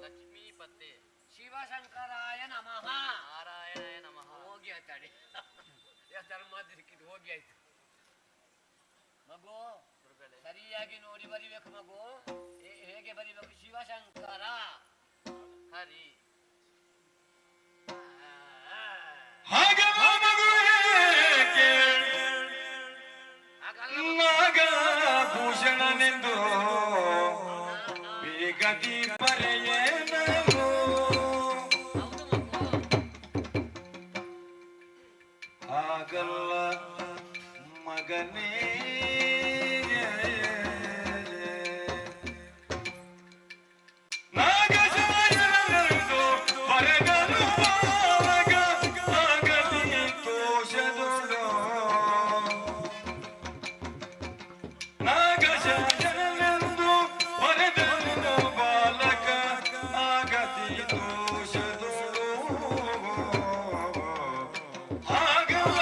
ಲಕ್ಷ್ಮೀಪತಿ, ಶಿವಶಂಕರಾಯ ನಮಃ, ನಾರಾಯಣಾಯ ನಮಃ. ಹೋಗಿ ಆಯ್ತಾಡಿ, ಧರ್ಮ ಸಿಕ್ಕಿದ್ದು ಹೋಗಿ ಆಯ್ತು. ಮಗು ಸರಿಯಾಗಿ ನೋಡಿ ಬರಿಬೇಕು ಮಗು. ಹೇಗೆ ಬರಿಬೇಕು? ಶಿವಶಂಕರ ಹರಿ. ನಾಗಭೂಷಣನೆಂದು ಬೇಗದಿ ಬರೆಯೇನೋ ಆಗಲ್ಲ ಮಗನೇ. ನಾಗಶಾಯನೆಂದು ಬರೆದನು ಬಾಲಕ ಆಗಲಿ ದೋಷದೊಳು. ನಾಗಶಾಯನೆಂದು ಬರೆದನು ಬಾಲಕ ಆಗತಿ ದೋಷದೊಳು. ಆಗಲ್ಲ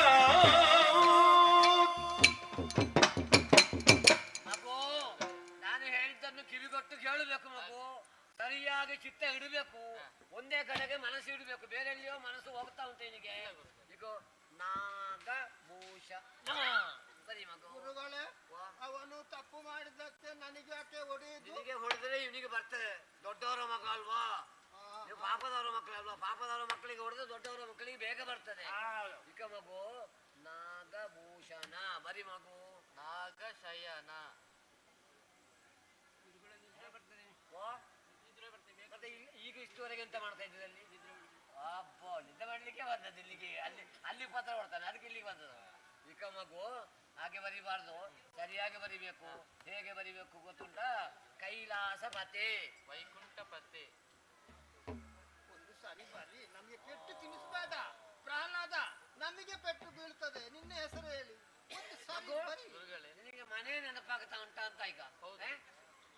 ಮಗು, ನಾನು ಹೇಳಿದ್ದನ್ನು ಕಿವಿಗೊಟ್ಟು ಕೇಳಬೇಕು ಮಗು. ಸರಿಯಾಗಿ ಚಿತ್ತ ಇಡಬೇಕು. ಒಂದೇ ಕಡೆಗೆ ಮನಸ್ಸು ಇಡಬೇಕು. ಬೇರೆ ಎಲ್ಲಿಯೋ ಮನಸ್ಸು ಹೋಗ್ತಾ ಉಂಟು ನಿನಗೆ. ಈಗ ನಾಗಭೂಷಣ ಬರಿ ಮಗು. ಗುರುಗಳೇ, ಅವನು ತಪ್ಪು ಮಾಡಿದ್ದಕ್ಕೆ ನನಗೆ ಯಾಕೆ ಹೊಡೆಯುದು? ನಿನಗೆ ಹೊಡೆದ್ರೆ ಇವನಿಗೆ ಬರ್ತದೆ. ದೊಡ್ಡವರ ಮಗ ಅಲ್ವಾ, ನೀವು ಪಾಪದವರ ಮಕ್ಕಳಲ್ವಾ? ಪಾಪದವರ ಮಕ್ಕಳಿಗೆ ಹೊಡೆದ್ರೆ ದೊಡ್ಡವರ ಮಕ್ಕಳಿಗೆ ಬೇಗ ಬರ್ತದೆ. ಚಿಕ್ಕ ಮಗು ನಾಗಭೂಷಣ, ಬರಿ ಮಗು ನಾಗಶಯನ. ಮತ್ತೆ ಈಗ ಇಷ್ಟುವರೆಗೆ ಎಂತ ಮಾಡ್ತಾ ಇದ್ರಲ್ಲಿ? ಅಬ್ಬ, ನಿದ್ದೆ ಮಾಡ್ಲಿಕ್ಕೆ ಬಂದದ್ದು ಇಲ್ಲಿಗೆ. ಅಲ್ಲಿ ಪತ್ರ ಕೊಡ್ತಾನೆ, ಅದಕ್ಕೆ ಇಲ್ಲಿಗೆ ಬಂದದ್ದು. ಚಿಕ್ಕ ಮಗು ಹಾಗೆ ಬರಿಬಾರ್ದು, ಸರಿಯಾಗಿ ಬರಿಬೇಕು. ಹೇಗೆ ಬರಿಬೇಕು ಗೊತ್ತುಂಟಾ? ಕೈಲಾಸ ಪತೆ, ವೈಕುಂಠ ಪತೆ. ಒಂದು ಸರಿ ಬರಿ, ನಮಗೆ ಪೆಟ್ಟು ತಿನ್ನಿಸ್ಬೇಡ. ಪ್ರಹ್ಲಾದ, ನಮಗೆ ಪೆಟ್ಟು ಬೀಳ್ತದೆ. ನಿನ್ನ ಹೆಸರು ಹೇಳಿ, ಒಂದು ಸರಿ ಬರಿ. ಗುರುಗಳೇ, ನಿನಗೆ ಮನೆ ನೆನಪಾಗ್ತಾ ಉಂಟಾ ಅಂತ ಈಗ?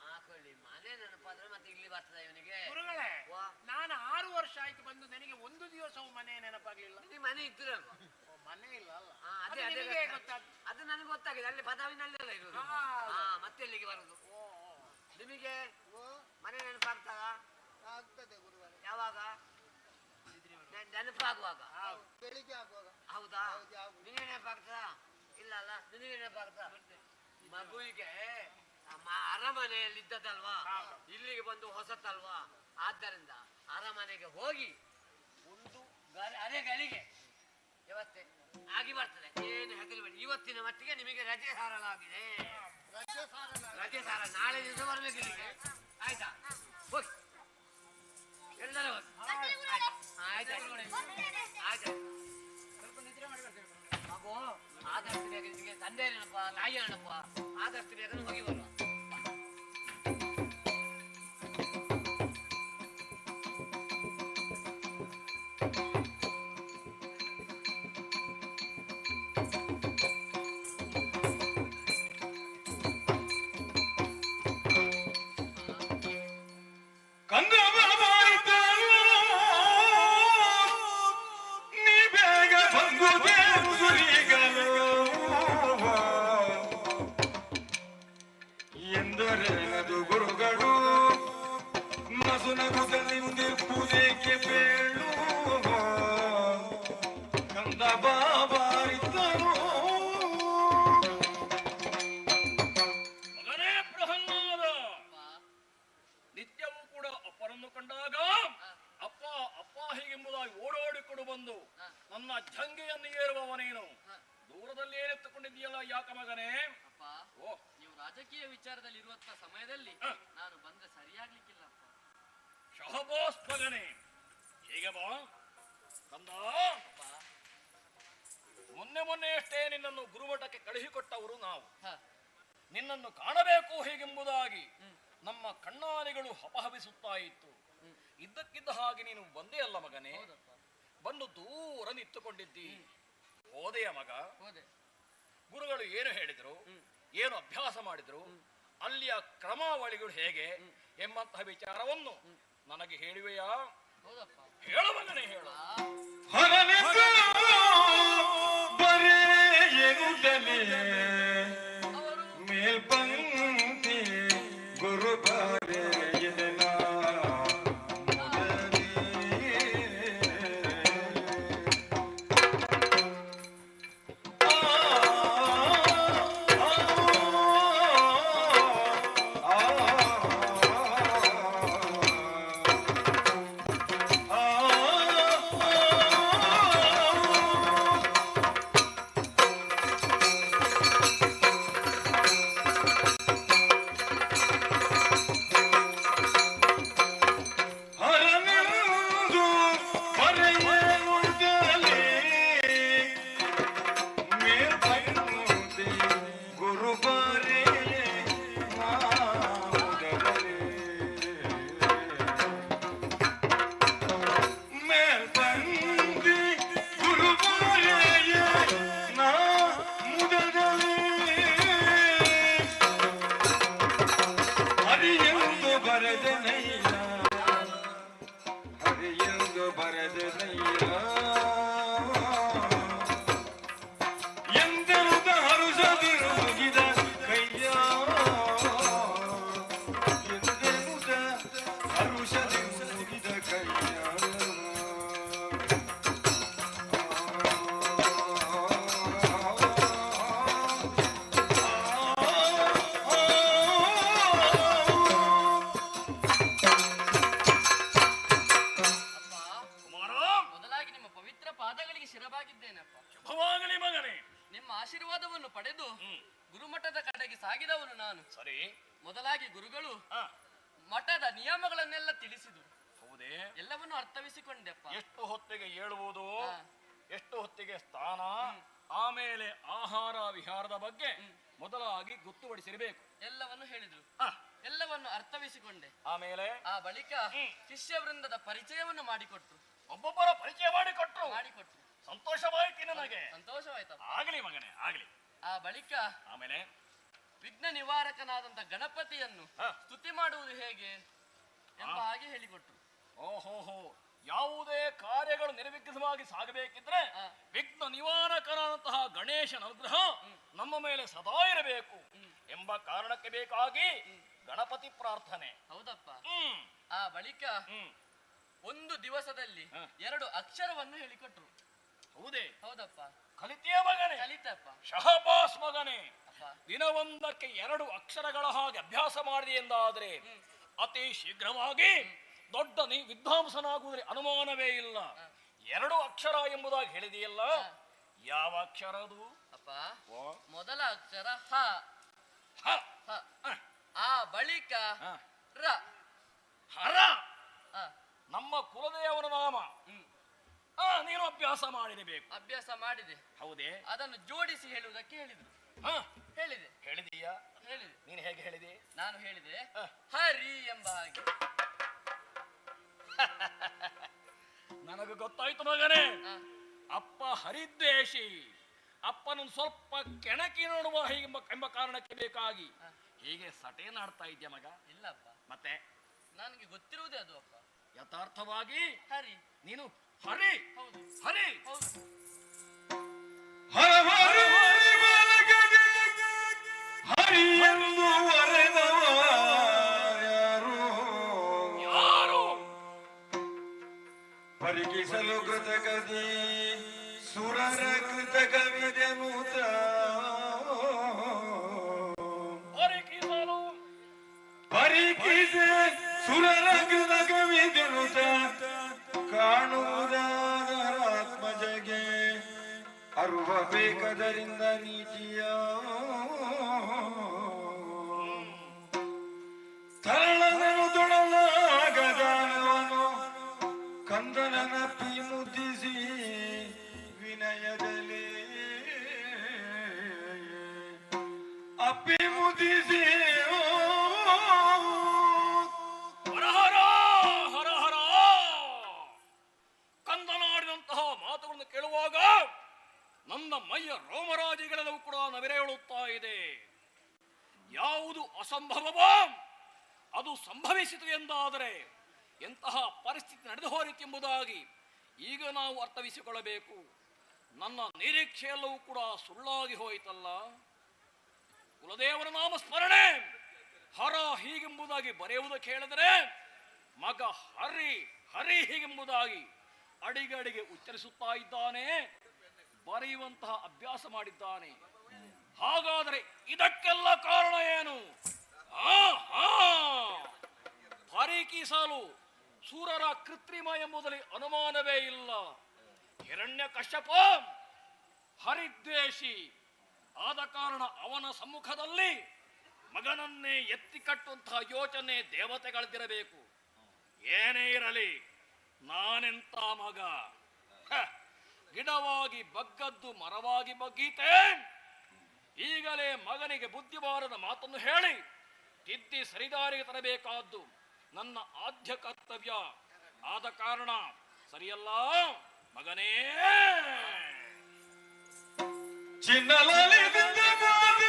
ಹಾಕೊಳ್ಳಿ, ಮನೆ ನೆನಪಾದ್ರೆ ಮತ್ತೆ ಇಲ್ಲಿ ಬರ್ತದೆ ಇವನಿಗೆ. ಗುರುಗಳೇ, ನಾನು 6 ವರ್ಷ ಆಯ್ತು ಬಂದು, ನನಗೆ ಒಂದು ದಿವಸವೂ ಮನೆ ನೆನಪಾಗ್ಲಿಲ್ಲ. ನಿಮಗೆ ಮನೆ ಇದ್ದಿರಲ್ವಾ? ಮನೆ ಇಲ್ಲ ಅಲ್ಲ? ಅದೇ ಅದು ನನಗೆ ಗೊತ್ತಾಗಿದೆ. ಅಲ್ಲಿ ಪದಾವಿನಲ್ಲೆಲ್ಲ ಇರುವುದು. ಮತ್ತೆ ಎಲ್ಲಿಗೆ ಬರುದು? ನಿಮಗೆ ಮನೆ ನೆನಪಾಗ್ತದ? ಆಗ್ತದೆ ಗುರುಗಳೇ. ಯಾವಾಗ? ನೆನಪಾಗುವಾಗ? ಬೆಳಿಗ್ಗೆ ಆಗುವಾಗ. ಹೌದಾ? ನಿನಗೆ ನೆನಪಾಗ್ತದ? ಇಲ್ಲ ಅಲ್ಲ, ನಿನಗೆ ನೆನಪಾಗ್ತದ? ಮಗುವಿಗೆ ಅರಮನೆಯಲ್ಲಿದ್ದದಲ್ವಾ, ಇಲ್ಲಿಗೆ ಬಂದು ಹೊಸತಲ್ವಾ, ಆದ್ದರಿಂದ ಅರಮನೆಗೆ ಹೋಗಿ ಒಂದು ಅರೆಗಳಿಗೆ ವ್ಯವಸ್ಥೆ ಆಗಿ ಬರ್ತದೆ. ಏನು ಹೆದರಬೇಡಿ. ಇವತ್ತಿನ ಮಟ್ಟಿಗೆ ನಿಮಗೆ ರಜೆ ಸಾರಲಾಗಿದೆ. ರಜೆ ಸಾರ, ನಾಳೆ ದಿವಸ ಬರ್ಬೇಕು ಇಲ್ಲಿಗೆ. ಆಯ್ತಾ? ಹೋಗಿ ಎಲ್ಲರೂ ಹೋಗಿ. ಆಯ್ತಾ? ಆಯ್ತಾ? ಸ್ವಲ್ಪ ನಿದ್ರೆ ಮಾಡಿ ಬರ್ತೇವೆ ಮಗು. ಆದಷ್ಟು ಬೇಗ ನಿಮಗೆ ತಂದೆ ನೆನಪ, ತಾಯಿ ನೆನಪ, ಆದಷ್ಟು ಬೇಗ ಹೋಗಿ ಬರುವ. ಕಂದವ ಬಾರಿತನು ನೀ ಬೇಗ ಬಂದು ದೇವರಿಗನು ಎಂದರೇನದು ಗುರುಗಳು ನಸುನಗುತ್ತಲಿಂದೆ ಪೂಜೆಗೆ ಬೇಳು ಕಂದ ಬಾರಿತನು. ಮಗನೇ ಪ್ರಹ್ಲಾದ, ನಿತ್ಯವೂ ಕೂಡ ಅಪ್ಪನನ್ನು ಕಂಡಾಗ ಅಪ್ಪ ಅಪ್ಪ ಹೀಗೆಂಬುದಾಗಿ ಓಡೋಡಿಕೊಂಡು ಬಂದು ನನ್ನ ಜಂಗೆಯನ್ನು ಏರುವವನೇನು. ದೂರದಲ್ಲಿ ಏನೆತ್ತುಕೊಂಡಿದ್ದೀಯಲ್ಲ ಯಾಕ ಮಗನೇ? ಅಪ್ಪ, ನೀವು ರಾಜಕೀಯ ವಿಚಾರದಲ್ಲಿ ಇರುವಂತ ಸಮಯದಲ್ಲಿ ನಾನು ಬಂದ್ರೆ ಸರಿಯಾಗ್ಲಿಕ್ಕಿಲ್ಲ ಅಪ್ಪ. ಶಹಬಾಸ್ ಮಗನೇ, ಹೀಗೆ ಬಾ ಕಂದ. ಮೊನ್ನೆಯಷ್ಟೇ ನಿನ್ನನ್ನು ಗುರುಮಠಕ್ಕೆ ಕಳುಹಿಕೊಟ್ಟವರು ನಾವು. ನಿನ್ನನ್ನು ಕಾಣಬೇಕು ಹೀಗೆಂಬುದಾಗಿ ನಮ್ಮ ಕಣ್ಣಾನೆಗಳು ಹಪಹಪಿಸುತ್ತಾ ಇತ್ತು. ಇದ್ದಕ್ಕಿದ್ದ ಹಾಗೆ ನೀನು ಬಂದೇ ಅಲ್ಲ ಮಗನೇ. ಬಂದು ದೂರ ನಿಂತುಕೊಂಡಿದ್ದಿ. ಹೋದೆಯ ಮಗ? ಗುರುಗಳು ಏನು ಹೇಳಿದ್ರು, ಏನು ಅಭ್ಯಾಸ ಮಾಡಿದ್ರು, ಅಲ್ಲಿಯ ಕ್ರಮಾವಳಿಗಳು ಹೇಗೆ ಎಂಬಂತಹ ವಿಚಾರವನ್ನು ನನಗೆ ಹೇಳಿವೆಯಾ? ಹೇಳು ಮಗನೇ, ಹೇಳು. ಬರೆಯುತ್ತಲೇ ಮೇಲ್ಪಂಕ್ತಿ ಗುರು ಬರೆಯನ ಗುರುಗಳು ಹ, ಮಠದ ನಿಯಮಗಳನ್ನೆಲ್ಲ ತಿಳಿಸಿದ್ರು. ಹೌದೇ? ಎಲ್ಲವನ್ನು ಅರ್ಥವಿಸಿಕೊಂಡೆಪ್ಪ. ಎಷ್ಟು ಹೊತ್ತಿಗೆ ಏಳುವುದು, ಹಾ. ಎಷ್ಟು ಹೊತ್ತಿಗೆ ಸ್ನಾನ, ಆಮೇಲೆ ಆಹಾರ ವಿಹಾರದ ಬಗ್ಗೆ ಮೊದಲಾಗಿ ಗೊತ್ತುಪಡಿಸಿರಬೇಕು. ಎಲ್ಲವನ್ನು ಹೇಳಿದ್ರು. ಹ, ಎಲ್ಲವನ್ನು ಅರ್ಥವಿಸಿಕೊಂಡೆ. ಆಮೇಲೆ ಆ ಬಳಿಕ ಶಿಷ್ಯ ವೃಂದದ ಪರಿಚಯವನ್ನು ಮಾಡಿಕೊಟ್ರು. ಒಬ್ಬೊಬ್ಬರ ಪರಿಚಯ ಮಾಡಿಕೊಟ್ರು. ಮಾಡಿಕೊಟ್ರು ಸಂತೋಷವಾಯ್ತು ನನಗೆ. ಸಂತೋಷವಾಯ್ತಪ್ಪ. ಆಗಲಿ ಮಗನೇ, ಆಗಲಿ. ಆ ಬಳಿಕ ಆಮೇಲೆ ವಿಘ್ನ ನಿವಾರಕನಾದಂತ ಗಣಪತಿಯನ್ನು ಹ. ಸ್ತುತಿ ಮಾಡುವುದು ಹೇಗೆ ಎಂಬ ಹಾಗೆ ಹೇಳಿಕೊಟ್ರು. ಓಹೋಹೋ, ಯಾವುದೇ ಕಾರ್ಯಗಳು ನಿರ್ವಿಘ್ನವಾಗಿ ಸಾಗಬೇಕಿದ್ರೆ ಹ. ವಿಘ್ನ ನಿವಾರಕನಾದಂತಹ ಗಣೇಶನ ಅನುಗ್ರಹ ನಮ್ಮ ಮೇಲೆ ಸದಾ ಇರಬೇಕು ಎಂಬ ಕಾರಣಕ್ಕೆ ಬೇಕಾಗಿ ಗಣಪತಿ ಪ್ರಾರ್ಥನೆ. ಹೌದಪ್ಪ. ಹ್ಮ್ ಆ ಬಳಿಕ ಹ್ಮ್ ಒಂದು ದಿವಸದಲ್ಲಿ ಹ. 2 ಅಕ್ಷರವನ್ನು ಹೇಳಿಕೊಟ್ರು. ಹೌದೇ? ಹೌದಪ್ಪ. ಕಲಿತೆಯ ಮಗನೇ, ಕಲಿತಪ್ಪ. ಶಹಬಾಸ್ ಮಗನೇ. ಅಪ್ಪ. ದಿನವೊಂದಕ್ಕೆ 2 ಅಕ್ಷರಗಳ ಹಾಗೆ ಅಭ್ಯಾಸ ಮಾಡಿದೆ ಎಂದಾದ್ರೆ ಅತಿ ಶೀಘ್ರವಾಗಿ ದೊಡ್ಡ ವಿದ್ವಾಂಸನಾಗುವುದರಲ್ಲಿ ಅನುಮಾನವೇ ಇಲ್ಲ. 2 ಅಕ್ಷರ ಎಂಬುದಾಗಿ ಹೇಳಿದೆಯಲ್ಲ, ಯಾವ ಅಕ್ಷರ ಅದು? ಅಪ್ಪ, ಓ, ಮೊದಲ ಅಕ್ಷರ ಹ. ಹ. ಹ. ಹ. ಆ ಬಳಿಕ ಹ. ರ. ಹರ, ಹ. ನಮ್ಮ ಕುಲದೇವನ ನಾಮ. ನೀನು ಅಭ್ಯಾಸ ಮಾಡಿರಬೇಕು. ಅಭ್ಯಾಸ ಮಾಡಿದೆ. ಹೌದೇ? ಅದನ್ನು ಜೋಡಿಸಿ ಹೇಳುವುದಕ್ಕೆ ಹೇಳಿದ್ರು. ಹ, ಹೇಳಿದೆ. ಹೇಳಿದೀಯಾ? ಹೇಳಿದೆ. ನೀನು ಹೇಗೆ ಹೇಳಿದೆ? ನಾನು ಹೇಳಿದೆ ಹ. ಹರಿ ಎಂಬ ಹಾಗೆ. ನನಗೆ ಗೊತ್ತಾಯ್ತು ಮಗನೇ. ಹ. ಅಪ್ಪ ಹರಿದ್ವೇಷಿ. ಅಪ್ಪನನ್ನು ಸ್ವಲ್ಪ ಕೆಣಕಿ ನೋಡುವ ಎಂಬ ಕಾರಣಕ್ಕೆ ಬೇಕಾಗಿ ಹೀಗೆ ಸಟೇನಾಡ್ತಾ ಇದೆಯಾ ಮಗ? ಇಲ್ಲಪ್ಪ, ಮತ್ತೆ ನನಗೆ ಗೊತ್ತಿರುವುದೇ ಅದು ಅಪ್ಪ. ಯಥಾರ್ಥವಾಗಿ ಹರಿ. ನೀನು ಹರಿ ಹೌದು. ಹರಿ ಹೌದು. ಹರ ಹರ ಹರಿ ಬಾಲಕಗೆ ಹರಿ ಎಂದು ವರೆದವರ್ಯಾರು? ಯಾರು? ಪರಿಕಿಸಲು ಕೃತಕದಿ ಸುರರ ಕೃತಕವಿದೆನುತ ಪರಿಕಿಸಲು ಪರಿಕಿಸ ಸುರರ ಕೃತಕವಿದೆನುತ ಕಾಣುವುದಾದರಾತ್ಮಜಗೆ ಅರುವ ಬೇಕದರಿಂದ ನೀತಿಯ ತರಳದನು ತೊಡಲಾಗದಾನವನು ಕಂದನನ ಮುದ್ದಿಸಿ ವಿನಯದಲ್ಲಿ ಅಪ್ಪಿ ಮುದ್ದಿಸಿ ಹರ ಹರ ಹರ ಹರ. ಕಂದನಾಡಿದಂತಹ ಮಾತುಗಳನ್ನು ಕೇಳುವಾಗ ನನ್ನ ಮೈಯ ರೋಮರಾಜಿಗಳೆಲ್ಲವೂ ಕೂಡ ನವಿರೇಳುತ್ತಾ ಇದೆ. ಯಾವುದು ಅಸಂಭವವೋ ಅದು ಸಂಭವಿಸಿತು ಎಂದಾದರೆ ಎಂತಹ ಪರಿಸ್ಥಿತಿ ನಡೆದು ಹೋರಿತೆಂಬುದಾಗಿ ಈಗ ನಾವು ಅರ್ಥವಿಸಿಕೊಳ್ಳಬೇಕು. ನನ್ನ ನಿರೀಕ್ಷೆಯೆಲ್ಲವೂ ಕೂಡ ಸುಳ್ಳಾಗಿ ಹೋಯಿತಲ್ಲ. ಕುಲದೇವರ ನಾಮ ಸ್ಮರಣೆ ಹರ ಹೀಗೆಂಬುದಾಗಿ ಬರೆಯುವುದಕ್ಕೆ ಹೇಳಿದರೆ ಮಗ ಹರಿ ಹರಿ ಹೀಗೆಂಬುದಾಗಿ ಅಡಿಗಡಿಗೆ ಉಚ್ಚರಿಸುತ್ತಾ ಇದ್ದಾನೆ, ಬರೆಯುವಂತಹ ಅಭ್ಯಾಸ ಮಾಡಿದ್ದಾನೆ. ಹಾಗಾದರೆ ಇದಕ್ಕೆಲ್ಲ ಕಾರಣ ಏನು? ಪರಿಕಿಸಲು ಸೂರರ ಕೃತ್ರಿಮ ಎಂಬುದರಲ್ಲಿ ಅನುಮಾನವೇ ಇಲ್ಲ. ಹಿರಣ್ಯಕಶ್ಯಪ ಹರಿದ್ವೇಷಿ ಆದ ಕಾರಣ ಅವನ ಸಮ್ಮುಖದಲ್ಲಿ ಮಗನನ್ನೇ ಎತ್ತಿ ಕಟ್ಟುವಂತಹ ಯೋಚನೆ ದೇವತೆಗಳದ್ದಿರಬೇಕು. ಏನೇ ಇರಲಿ, ನಾನೆಂತ ಮಗ? ಗಿಡವಾಗಿ ಬಗ್ಗದ್ದು ಮರವಾಗಿ ಬಗ್ಗೀತೆ. ಈಗಲೇ ಮಗನಿಗೆ ಬುದ್ಧಿವಾರದ ಮಾತನ್ನು ಹೇಳಿ ತಿದ್ದಿ ಸರಿದಾರಿಗೆ ತರಬೇಕಾದ್ದು ನನ್ನ ಆದ್ಯ ಕರ್ತವ್ಯ. ಆದ ಕಾರಣ ಸರಿಯಲ್ಲ ಮಗನೇ. ಚಿನ್ನಲಲಿದಿಂದ ಬಾದ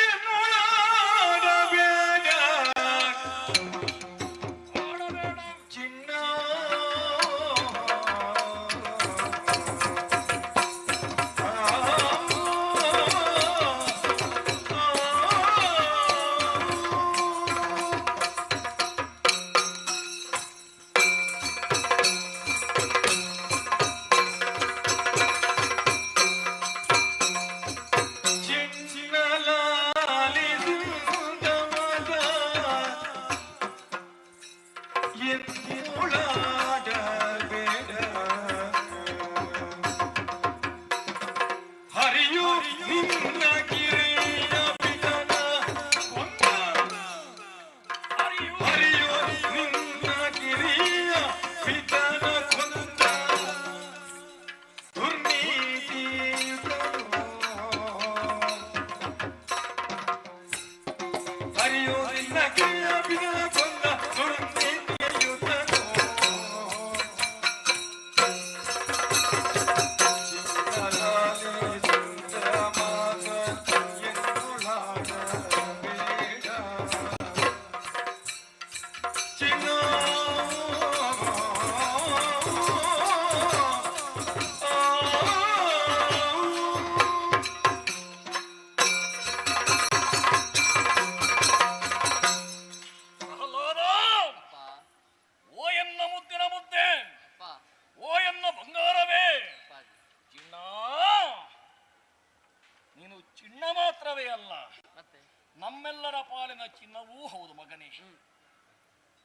ಎನ್ನುಳಾಡಬೇಡ ಚಿನ್ನ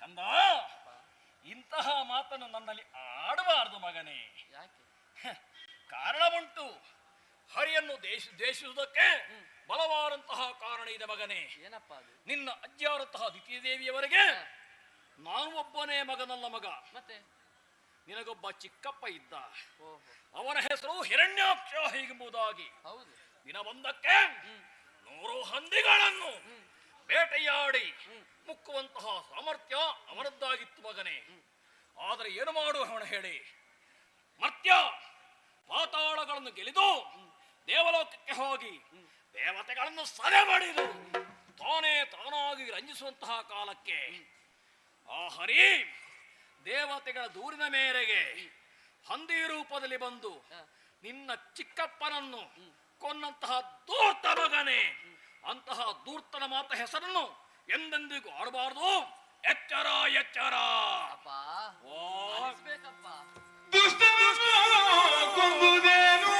ಕಂದ, ಇಂತಹ ಮಾತನ್ನು ನನ್ನಲ್ಲಿ ಆಡಬಾರದು ಮಗನೇ. ಯಾಕೆ? ಕಾರಣವುಂಟು. ಹರಿಯನ್ನು ದ್ವೇಷಿಸುವುದಕ್ಕೆ ಬಲವಾದಂತಹ ಕಾರಣ ಇದೆ ಮಗನೇ. ಏನಪ್ಪ ಅದು? ನಿನ್ನ ಅಜ್ಜಿಯವರಂತಹ ದ್ವಿತೀಯ ದೇವಿಯವರೆಗೆ ನಾನು ಒಬ್ಬನೇ ಮಗನಲ್ಲ ಮಗ. ಮತ್ತೆ ನಿನಗೊಬ್ಬ ಚಿಕ್ಕಪ್ಪ ಇದ್ದ. ಓಹೋ, ಅವನ ಹೆಸರು ಹಿರಣ್ಯಾಕ್ಷ ಹೀಗೆಂಬುದಾಗಿ. ಹೌದು. ದಿನವೊಂದಕ್ಕೆ 100 ಹಂದಿಗಳನ್ನು ಬೇಟೆಯಾಡಿ ಮುಕ್ಕುವಂತಹ ಸಾಮರ್ಥ್ಯ ಅವನದ್ದಾಗಿತ್ತು ಮಗನೇ. ಆದರೆ ಏನು ಮಾಡುವವನು ಹೇಳಿ, ಮರ್ತ್ಯ ಪಾತಾಳಗಳನ್ನು ಗೆಲಿದು ದೇವಲೋಕಕ್ಕೆ ಹೋಗಿ ದೇವತೆಗಳನ್ನು ಸದೆ ಮಾಡಿದು ತಾನಾಗಿ ರಂಜಿಸುವಂತಹ ಕಾಲಕ್ಕೆ ಆ ಹರಿ ದೇವತೆಗಳ ದೂರಿನ ಮೇರೆಗೆ ಹಂದಿ ರೂಪದಲ್ಲಿ ಬಂದು ನಿನ್ನ ಚಿಕ್ಕಪ್ಪನನ್ನು ಕೊಂದಂತಹ ಧೂರ್ತ ಮಗನೇ. ಅಂತಹ ಧೂರ್ತನ ಮಾತ ಹೆಸರನ್ನು ಎಂದೆಂದಿಗೂ ಆಡಬಾರದು. ಎಚ್ಚರ ಎಚ್ಚರ. ಅಪ್ಪ ಓ ಅನಿಸ್ಬೇಕಪ್ಪ. ದುಷ್ಟನನ್ನು ಕೊಂಬುದೇನು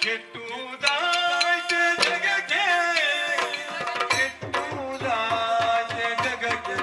ಕೆಟ್ಟುದಾಯ್ತು ಜಗಕ್ಕೆ, ಕೆಟ್ಟುದಾಯ್ತು ಜಗಕ್ಕೆ.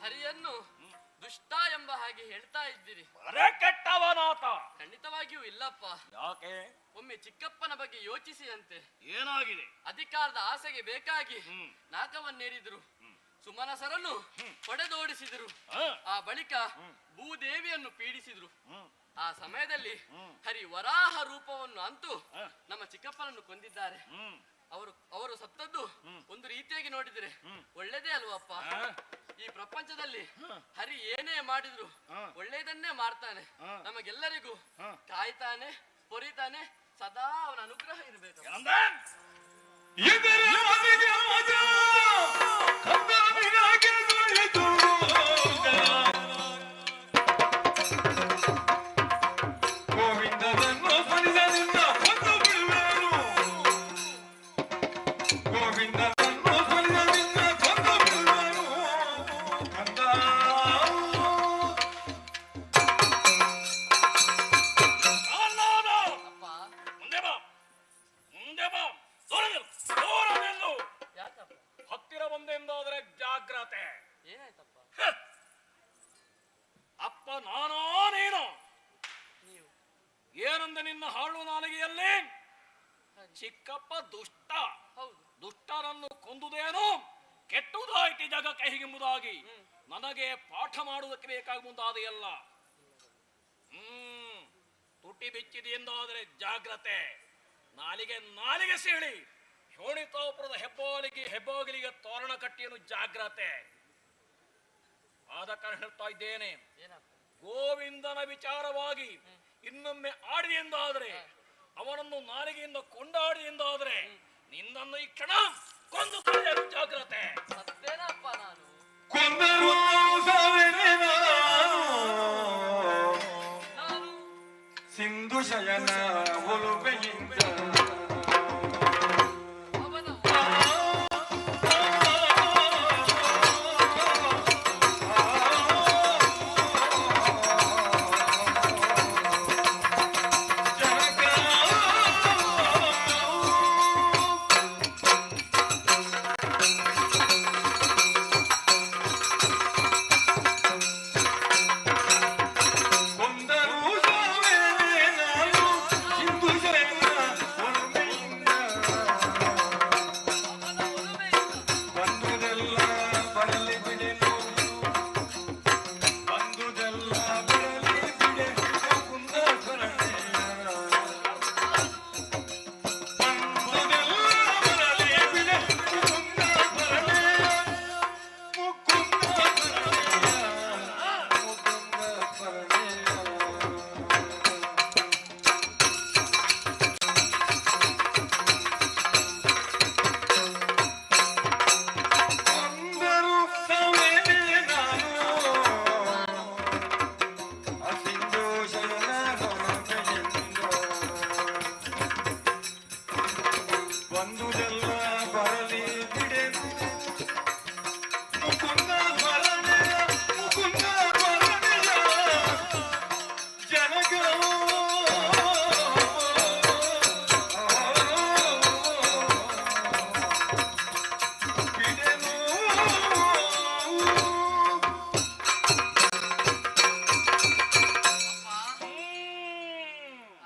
ಹರಿಯನ್ನು ದುಷ್ಟ ಎಂಬ ಹಾಗೆ ಹೇಳ್ತಾ ಇದ್ದೀರಿ. ಕೆಟ್ಟವನಾತ. ಖಂಡಿತವಾಗಿಯೂ ಇಲ್ಲಪ್ಪ. ಯಾಕೆ? ಒಮ್ಮೆ ಚಿಕ್ಕಪ್ಪನ ಬಗ್ಗೆ ಯೋಚಿಸಿದಂತೆ ಏನಾಗಿದೆ? ಅಧಿಕಾರದ ಆಸೆಗೆ ಬೇಕಾಗಿ ನಾಕವನ್ನೇರಿದ್ರು, ಸುಮನಸರನ್ನು ಹೊಡೆದೋಡಿಸಿದರು. ಆ ಬಳಿಕ ಭೂದೇವಿಯನ್ನು ಪೀಡಿಸಿದ್ರು. ಆ ಸಮಯದಲ್ಲಿ ಹರಿ ವರಾಹ ರೂಪವನ್ನು ಅಂತೂ ನಮ್ಮ ಚಿಕ್ಕಪ್ಪನನ್ನು ಕೊಂದಿದ್ದಾರೆ. ಅವರು ಸತ್ತದ್ದು ಒಂದು ರೀತಿಯಾಗಿ ನೋಡಿದರೆ ಒಳ್ಳೆದೇ ಅಲ್ವಪ್ಪ? ಈ ಪ್ರಪಂಚದಲ್ಲಿ ಹರಿ ಏನೇ ಮಾಡಿದ್ರು ಒಳ್ಳೆಯದನ್ನೇ ಮಾಡ್ತಾನೆ. ನಮಗೆಲ್ಲರಿಗೂ ಕಾಯ್ತಾನೆ, ಪೊರಿತಾನೆ. ಸದಾ ಅವನ ಅನುಗ್ರಹ ಇರಬೇಕು. ಇದರ ಮನೆಗೆ ಮಗ ಕಂದನಿಗೆ ದೊರೆತು ಗೋವಿಂದನನ್ನು ಸ್ಮರಿಸದಿಂದ ಕೊಂದು ಬಿಡುವೆನು. ಗೋವಿಂದನನ್ನು ಸ್ಮರಿಸದಿಂದ ಕೊಂದು ಬಿಡುವೆನು. ಕಂದ ಅಪ್ಪ ಮುಂದೆ ಬಾ, ಮುಂದೆ ಬಾ. ದೂರನೆಂದು ಯಾಕಪ್ಪ? ಹತ್ತಿರ ಬಂದೆಂದಾದರೆ ಜಾಗ್ರತೆ. ಏನಾಯ್ತಪ್ಪ? ಅಪ್ಪ ನಾನೋ ನೀನು? ನೀವು ಏನಂದ ನಿನ್ನ ಹಾಳು ನಾಲಿಗೆಯಲ್ಲಿ ಚಿಕ್ಕಪ್ಪ ದುಷ್ಟ. ಹೌದು. ದುಷ್ಟರನ್ನು ಕೊಂದುದೇನು ಕೆಟ್ಟುದಾಯ್ತು ಜಗಕ್ಕೆ ಹೀಗೆಂಬುದಾಗಿ ನನಗೆ ಪಾಠ ಮಾಡುವುದಕ್ಕೆ ಬೇಕಾಗಿ ಮುಂದಾದೆಯಲ್ಲ. ತುಟಿ ಬಿಚ್ಚಿದೆ ಎಂದಾದರೆ ಜಾಗ್ರತೆ. ನಾಲಿಗೆ ಸೀಳಿ ಶೋಣಿತಾಪುರದ ಹೆಬ್ಬಾಗಿಲಿಗೆ ತೋರಣ ಕಟ್ಟಿಯನ್ನು ಜಾಗ್ರತೆ. ಆದ ಕಾರಣ ಹೇಳ್ತಾ ಇದ್ದೇನೆ, ಗೋವಿಂದನ ವಿಚಾರವಾಗಿ ಇನ್ನೊಮ್ಮೆ ಆಡಿ ಎಂದಾದರೆ, ಅವನನ್ನು ನಾಲಿಗೆಯಿಂದ ಕೊಂಡಾಡಿ ಎಂದಾದರೆ ನಿನ್ನನ್ನು ಈ ಕ್ಷಣ ಕೊಂದು ಕಳೆಯಲು ಜಾಗ್ರತೆ. ಸತ್ತೇನಪ್ಪ ನಾನು. ಕೊಂದರು ಸಾವಿರ ನಾನು ಸಿಂಧು ಶಯನ ಒಲುಬೆಯಿಂದ ಅವನ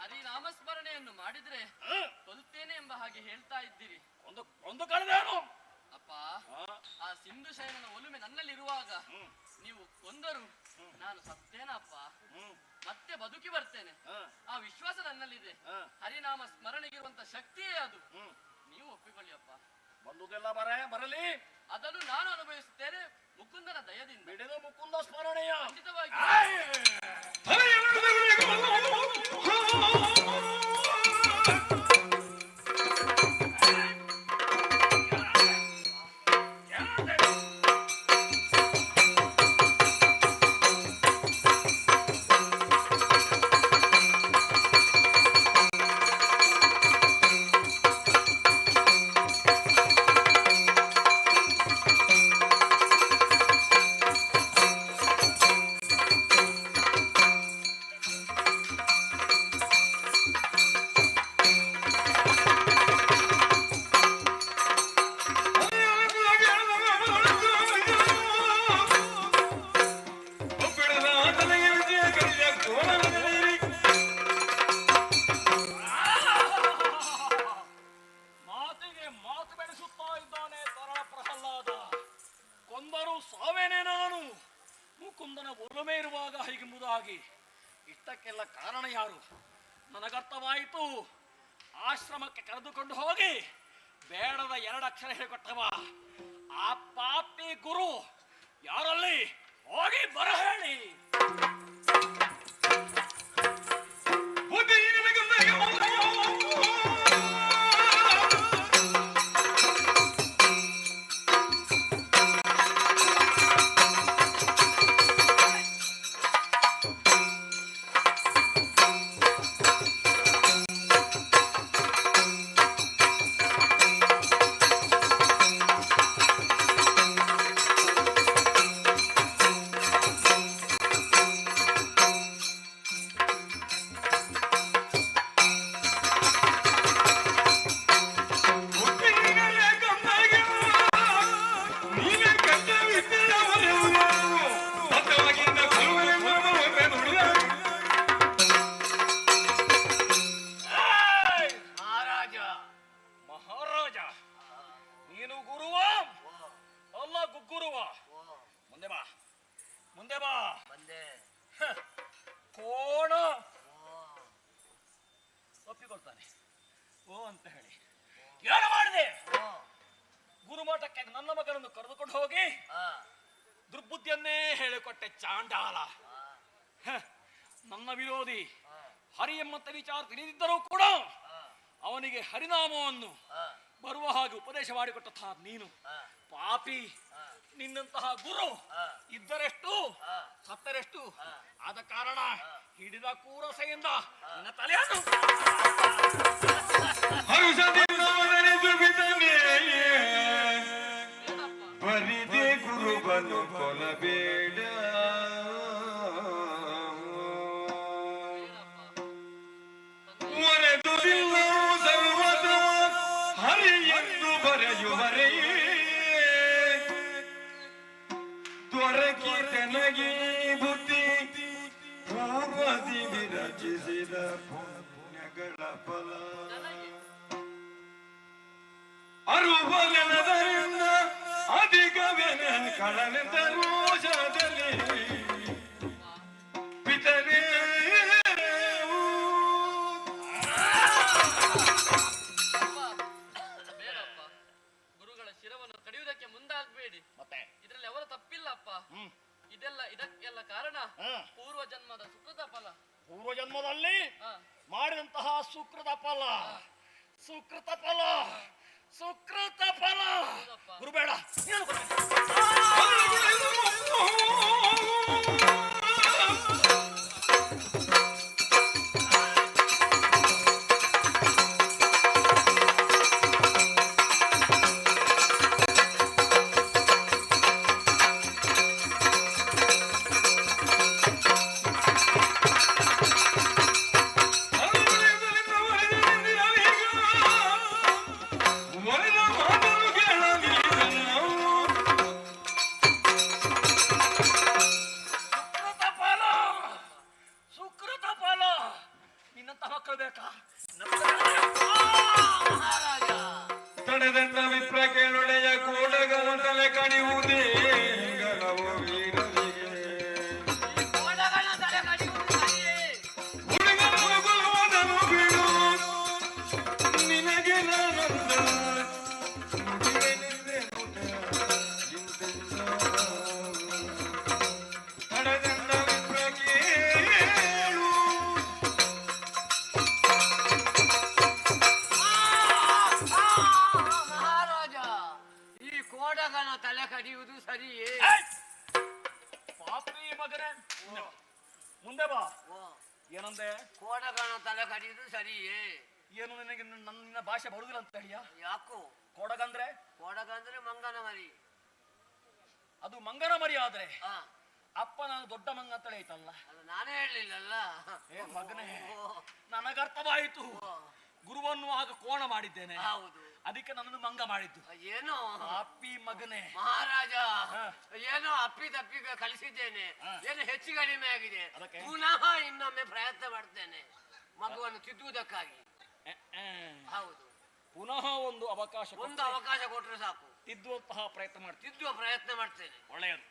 ಹರಿನಾಮಸ್ಮರಣೆಯನ್ನು ಮಾಡಿದ್ರೆ ಕೊಲ್ತೇನೆ ಎಂಬ ಹಾಗೆ ಹೇಳ್ತಾ ಇದ್ದೀರಿ. ಒಂದು ಕಳೆದೇನು ಅಪ್ಪ, ಆ ಸಿಂಧು ಶಯನನ ಒಲುಮೆ ನನ್ನಲ್ಲಿರುವಾಗ ನೀವು ಕೊಂದರು ನಾನು ಸತ್ತೇನಪ್ಪ. ಮತ್ತೆ ಬದುಕಿ ಬರ್ತೇನೆ. ಆ ವಿಶ್ವಾಸ ನನ್ನಲ್ಲಿದೆ. ಹರಿನಾಮ ಸ್ಮರಣೆಗಿರುವಂತ ಶಕ್ತಿಯೇ ಅದು. ನೀವು ಒಪ್ಪಿಕೊಳ್ಳಿ ಅಪ್ಪ. ಬಂದುದೆಲ್ಲ ಬರಲಿ. ಅದನ್ನು ನಾನು ಅನುಭವಿಸುತ್ತೇನೆ ಮುಕುಂದನ ದಯದಿಂದ. ಬಿಡಿದ ಮುಕುಂದ ಸ್ಮರಣೆಯ ಖಂಡಿತವಾಗಿ. ಮಾತಿಗೆ ಮಾತು ಬೆಳೆಸುತ್ತಾ ಇದ್ದಾನೆ ತರಳ ಪ್ರಹ್ಲಾದ. ಕೊಂದರು ಸಾವೇನೆ ನಾನು. ಮುಕುಂದನ ಒಲುಮೆ ಇರುವಾಗ ಹೀಗೆಂಬುದಾಗಿ ಇಷ್ಟಕ್ಕೆಲ್ಲ ಕಾರಣ ಯಾರು? ನನಗರ್ಥವಾಯಿತು. ಆಶ್ರಮಕ್ಕೆ ಕರೆದುಕೊಂಡು ಹೋಗಿ ಬೇಡದ 2 ಅಕ್ಷರ ಹೇಳಿಕೊಟ್ಟವ ಆ ಪಾಪಿ ಗುರು ಯಾರಲ್ಲಿ ಹೋಗಿ ಬರ ಹೇಳಿ. ಹೇಳಿ ಏನು ಮಾಡಿದೆ? ಗುರುಮಠಕ್ಕೆ ನನ್ನ ಮಗನನ್ನು ಕರೆದುಕೊಂಡು ಹೋಗಿ ದುರ್ಬುದ್ಧಿಯನ್ನೇ ಹೇಳಿಕೊಟ್ಟೆ ಚಾಂಡಾಲ. ನನ್ನ ವಿರೋಧಿ ಹರಿ ಎಂಬಂತ ವಿಚಾರ ತಿಳಿದಿದ್ದರೂ ಕೂಡ ಅವನಿಗೆ ಹರಿನಾಮವನ್ನು ಬರುವ ಹಾಗೆ ಉಪದೇಶ ಮಾಡಿಕೊಟ್ಟಂತಹ ನೀನು ಪಾಪಿ. ನಿನ್ನಂತಹ ಗುರು ಇದ್ದರೆಷ್ಟು ಸತ್ತರೆಷ್ಟು. ಆದ ಕಾರಣ ಹಿಡಿದ ಕೂರಸೆಯಿಂದ ನಿನ್ನ ತಲೆಯನ್ನು ಬರಿದೆ ಗುರುಬನು ಕೊಲಬೇಡ. ಒರೆದುದಿಲ್ಲ ಸರ್ವದ ಹರಿ ಎಂದು ಬರೆಯುವರೆಯೇ ದೊರಕಿ ತನಗೆ ಬುದ್ಧಿ ಪೂರ್ವದಿ ವಿರಚಿಸಿದ ಪುಣ್ಯಗಳ ಫಲ. ಅರುವನೆನದರಿಂದ ಅಧಿಕವೆನ ಕಳನೆದ ರೋಷದಲ್ಲಿ ಪಿತನೇ ಬೇಡಪ್ಪ, ಗುರುಗಳ ಶಿರವನ್ನು ಕಡಿಯುವುದಕ್ಕೆ ಮುಂದಾಗಬೇಡಿ. ಮತ್ತೆ ಇದರಲ್ಲಿ ಅವರ ತಪ್ಪಿಲ್ಲಪ್ಪ. ಇದಕ್ಕೆಲ್ಲ ಕಾರಣ ಪೂರ್ವ ಜನ್ಮದ ಸುಕೃತ ಫಲ. ಪೂರ್ವ ಜನ್ಮದಲ್ಲಿ ಮಾಡಿದಂತಹ ಸುಕೃತ ಫಲ. ಸುಕೃತ ಫಲ ಸುಕೃತ ಫಲ. ಗುರು ಬೇಡ ತಡೆದಂಡ ವಿಪ್ರ ಕೇಳೊಡೆಯ ಕೂಡಗಲ ತಲೆ ಕಡಿಯುವುದೇ ಗಲವು ವೀರನಿಗೆ. ಹುಡುಗನ ಮಗುವನನು ಬಿಡು ನಿನಗೆ ನಾನಂದ ತಡೆದಂಡ ವಿಪ್ರ ಕೇಳು ಮಹಾರಾಜ, ಈ ಕೋಡಗನ ತಲೆ ಕಡಿಯುವುದು ಸರಿಯೇ? ಪಾಪಿ ಮಗನೇ, ಮುಂದೆ ಬಾ. ಏನಂದೆ? ಕೋಡಗನ ತಲೆ ಕಡಿಯುವುದು ಸರಿಯೇ? ಏನು ನಿನಗೆ ನನ್ನ ಭಾಷೆ ಬರುದಿಲ್ಲ ಅಂತ ಹೇಳಿಯ? ಯಾಕೋ? ಕೊಡಗಂದ್ರೆ ಕೋಡಗ ಅಂದ್ರೆ ಮಂಗನ ಮರಿ. ಅದು ಮಂಗನ ಮರಿ ಆದ್ರೆ ಆ, ಅಪ್ಪ ನಾನು ದೊಡ್ಡ ಮಂಗ ಅಂತಲೇ ಐತಲ್ಲ. ಅದು ನಾನೇ ಹೇಳಲಿಲ್ಲಲ್ಲ. ಏ ಮಗನೇ, ನನಗರ್ಥವಾಯಿತು. ಗುರುವನ್ನು ಆಗ ಕೋಣ ಮಾಡಿದ್ದೇನೆ, ಹೌದು. ಅದಕ್ಕೆ ನನ್ನನ್ನು ಮಂಗ ಮಾಡಿದ್ದು. ಏನೋ ಪಾಪಿ ಮಗನೇ. ಮಹಾರಾಜ, ಹಾ. ಏನೋ ಅಪ್ಪಿ ತಪ್ಪಿ ಕಲಿಸಿದ್ದೇನೆ. ಹಾ. ಏನು ಹೆಚ್ಚು ಕಡಿಮೆ ಆಗಿದೆ. ಅದಕ್ಕೆ? ಪುನಃ ಇನ್ನೊಮ್ಮೆ ಪ್ರಯತ್ನ ಮಾಡ್ತೇನೆ ಮಗುವನ್ನು ತಿದ್ದುವುದಕ್ಕಾಗಿ. ಹೌದು, ಪುನಃ ಒಂದು ಅವಕಾಶ ಒಂದು ಅವಕಾಶ ಕೊಟ್ಟರೆ ಸಾಕು. ತಿದ್ದುವಂತಹ ಪ್ರಯತ್ನ ಮಾಡ್ತೀನಿ. ತಿದ್ದುವ ಪ್ರಯತ್ನ ಮಾಡ್ತೇನೆ. ಒಳ್ಳೆಯದು.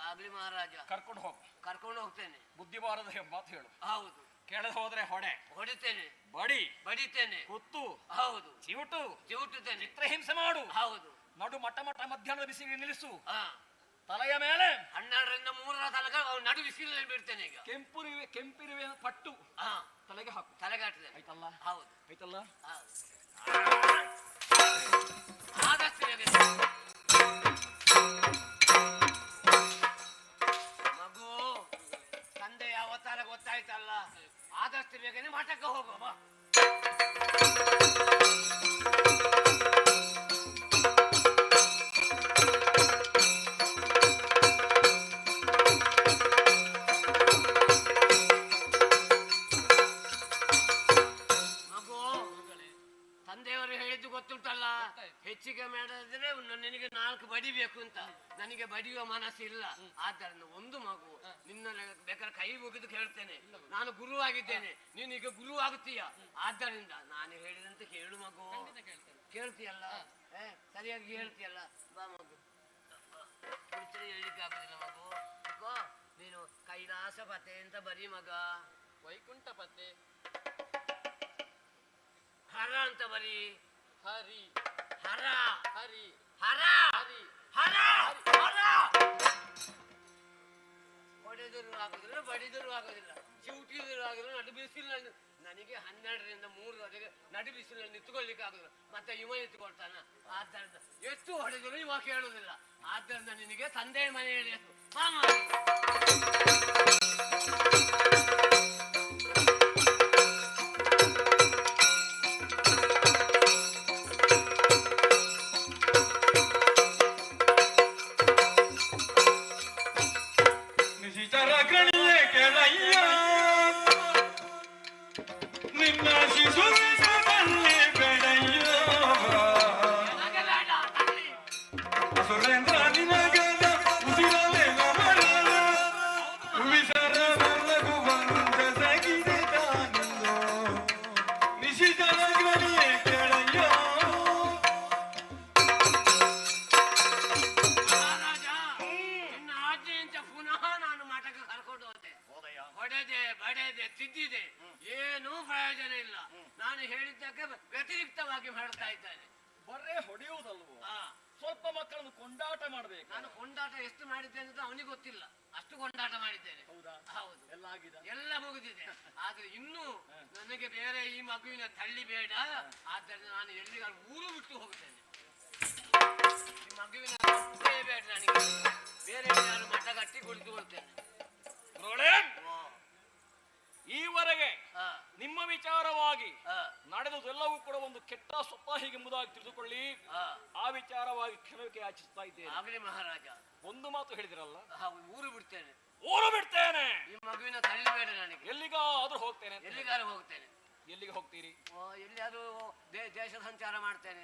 ಆಗ್ಲಿ ಮಹಾರಾಜ, ಕರ್ಕೊಂಡು ಹೋಗು. ಕರ್ಕೊಂಡು ಹೋಗ್ತೇನೆ. ಬುದ್ಧಿ ಬಾರದ ಮಾತು ಹೇಳು. ಹೌದು, ಕೇಳದೆ ಹೋದ್ರೆ ಹೊಡೆ, ಹೊಡಿತೇನೆ, ಬಡಿ, ಬಡಿತೇನೆ. ಕುತ್ತು, ಹೌದು, ಚಿವುಟು, ಚಿವುಟುತ್ತೇನೆ. ಚಿತ್ರಹಿಂಸೆ ಮಾಡು. ಹೌದು. ನಡು ಮಟ್ಟ ಮಧ್ಯಾಹ್ನದ ಬಿಸಿಗೆ ನಿಲ್ಲಿಸು. ಹಾ, ತಲೆಯ ಮೇಲೆ 12ರಿಂದ 3ರ ತನಕ ನಡು ಬಿಸಿಲಲ್ಲಿ ಬಿಡ್ತೇನೆ. ಈಗ ಕೆಂಪಿರುವೆ ಪಟ್ಟು ಹಾ, ತಲೆಗೆ ಹಾಕು. ತಲೆಗೆ ಹಾಕ್ತೇನೆ. ಆಯ್ತಲ್ಲ? ಹೌದು, ಆಯ್ತಲ್ಲ? ಹೌದು. ಆದಷ್ಟು ಬೇಗ ಮಗು, ತಂದೆಯ ಅವತಾರ ಗೊತ್ತಾಯ್ತಲ್ಲ, ಆದಷ್ಟು ಬೇಗನೆ ಮಠಕ್ಕೆ ಹೋಗುವ. ಮಗು, ತಂದೆಯವರು ಹೇಳಿದ್ದು ಗೊತ್ತುಂಟಲ್ಲ, ಹೆಚ್ಚಿಗೆ ಮಾಡದಿದ್ರೆ ನಿನಗೆ 4 ಬಡಿಬೇಕು ಅಂತ. ನನಗೆ ಬಡಿಯುವ ಮನಸ್ಸಿಲ್ಲ. ಆದ್ದರಿಂದ ಒಂದು ಮಗು, ನಿನ್ನ ಬೇಕಾದ್ರೆ ಕೈ ಮುಗಿದು ಕೇಳ್ತೇನೆ. ನಾನು ಗುರುವಾಗಿದ್ದೇನೆ, ನೀನೀಗ ಗುರು ಆಗುತ್ತೀಯ. ಆದ್ದರಿಂದ ನಾನು ಹೇಳಿದಂತೆ ಕೇಳು ಮಗು. ಕೇಳ್ತೀಯಲ್ಲ? ಸರಿಯಾಗಿ ಹೇಳ್ತೀಯಲ್ಲ? ಬಾ ಮಗು. ಹೇಳಲಿಕ್ಕೆ ಆಗುದಿಲ್ಲ ಮಗು. ಮಗು, ನೀನು ಕೈಲಾಸ ಪತೆ ಅಂತ ಬರೀ ಮಗ. ವೈಕುಂಠ ಪತೆ, ಹರ ಅಂತ ಬರೀ. ಹರಿ ಹರ ಹರಿ ಹರ ಹರಿ ಹರ ಹರ ಹೊಡೆದರೂ ಆಗುದಿಲ್ಲ ಬಡಿದರೂ ಆಗುದಿಲ್ಲ ಚಿವುಟಿದರೂ ಆಗುದಿಲ್ಲ ನಡು ಬಿಸಿಲಿನಲ್ಲಿ ನನಗೆ 12ರಿಂದ 3ವರೆಗೆ ನಡು ಬಿಸಿಲಲ್ಲಿ ನಿಂತುಕೊಳ್ಳಿಕ್ಕೆ ಆಗುದಿಲ್ಲ ಮತ್ತೆ ಇವ ನಿಂತುಕೊಳ್ತಾನ ಆದ್ದರಿಂದ ಎಷ್ಟು ಹೊಡೆದರೂ ಇವ ಕೇಳುವುದಿಲ್ಲ ಆದ್ದರಿಂದ ನಿನಗೆ ತಂದೆ ಮನೆಯಲ್ಲಿ ಎಷ್ಟು ನಿಶಿಚರ ಕಣಿಯೇ ಕೆಳಯ್ಯ ನಿನ್ನ ಶಿಶುವಿನಲ್ಲಿ ಬೆಳೆಯ್ಯ ಸುರೇಂದ್ರ ನಿನಗದ ಉಸಿರಲೆ ನಮನ ವಿಸರ ನಲ್ಲಗು ಬಂದ ಸಗಿದೆ ತಾನಿಂದು ನಿಶಿಚರ ಕಣಿಯೇ ಕೆಳಯ್ಯ ನಿನ್ನ ಆಜ್ಞೆಯಂತ ಪುನಃ ನಾನು ಮಠಕ್ಕೆ ಕರ್ಕೊಂಡು ಹೋದೆ ಹೊಡೆದೆ ಬಡೆದೆ ತಿದ್ದಿದೆ ಏನೂ ಪ್ರಯೋಜನ ಇಲ್ಲ ನಾನು ಹೇಳಿದ್ದಕ್ಕೆ ವ್ಯತಿರಿಕ್ತವಾಗಿ ಮಾಡ್ತಾ ಇದ್ದೇನೆ ಬರೇ ಹೊಡೆಯುವುದಲ್ವೋ ಆ, ಸ್ವಲ್ಪ ಮಕ್ಕಳನ್ನು ಕೊಂಡಾಟ ಮಾಡ್ಬೇಕು. ನಾನು ಕೊಂಡಾಟ ಎಷ್ಟು ಮಾಡಿದ್ದೇನೆ ಅಂತ ಅವನಿಗೆ ಗೊತ್ತಿಲ್ಲ ಅಷ್ಟು ಕೊಂಡಾಟ ಮಾಡಿದ್ದೇನೆ ಹೌದಾ? ಹೌದು ಎಲ್ಲ ಆಗಿದೆ. ಎಲ್ಲ ಮುಗಿದಿದೆ ಆದ್ರೆ ಇನ್ನೂ ನನಗೆ ಬೇರೆ ಈ ಮಗುವಿನ ತಳ್ಳಿ ಬೇಡ ಆದ್ದರಿಂದ ನಾನು ಎಲ್ಲಿಗಾದ್ರೂ ಊರು ಬಿಟ್ಟು ಹೋಗ್ತೇನೆ ಈ ಮಗುವಿನ ತಪ್ಪೇ ಬೇಡ ನನಗೆ ಬೇರೆ ನಾನು ಮಠ ಕಟ್ಟಿ ಕುಳಿತುಕೊಳ್ತೇನೆ ಈವರೆಗೆ ಆ, ನಿಮ್ಮ ವಿಚಾರವಾಗಿ ಆ, ನಡೆದುದೆಲ್ಲವೂ ಕೂಡ ಒಂದು ಕೆಟ್ಟ ಸ್ವಪ್ನ ತಿಳಿದುಕೊಳ್ಳಿ. ಆ. ಆ ವಿಚಾರವಾಗಿ ಕ್ಷಮಕ್ಕೆ ಯಾಚಿಸ್ತಾ ಇದ್ದೇನೆ. ಆಗಲಿ ಮಹಾರಾಜ ಒಂದು ಮಾತು ಹೇಳಿದಿರಲ್ಲ, ಹೌದು ಊರು ಬಿಡ್ತೇನೆ ಊರು ಬಿಡ್ತೇನೆ, ಈ ಮಗುವಿನ ತಳ್ಳಿ ಬೇಡ ನನಗೆ ಎಲ್ಲಿಗಾದ್ರೂ ಹೋಗ್ತೇನೆ ಅಂತ. ಎಲ್ಲಿಗಾದ್ರೂ ಹೋಗ್ತೇನೆ ಎಲ್ಲಿಗೆ ಹೋಗ್ತೀರಿ? ಎಲ್ಲಿಯಾದ್ರೂ ದೇಶ ಸಂಚಾರ ಮಾಡ್ತೇನೆ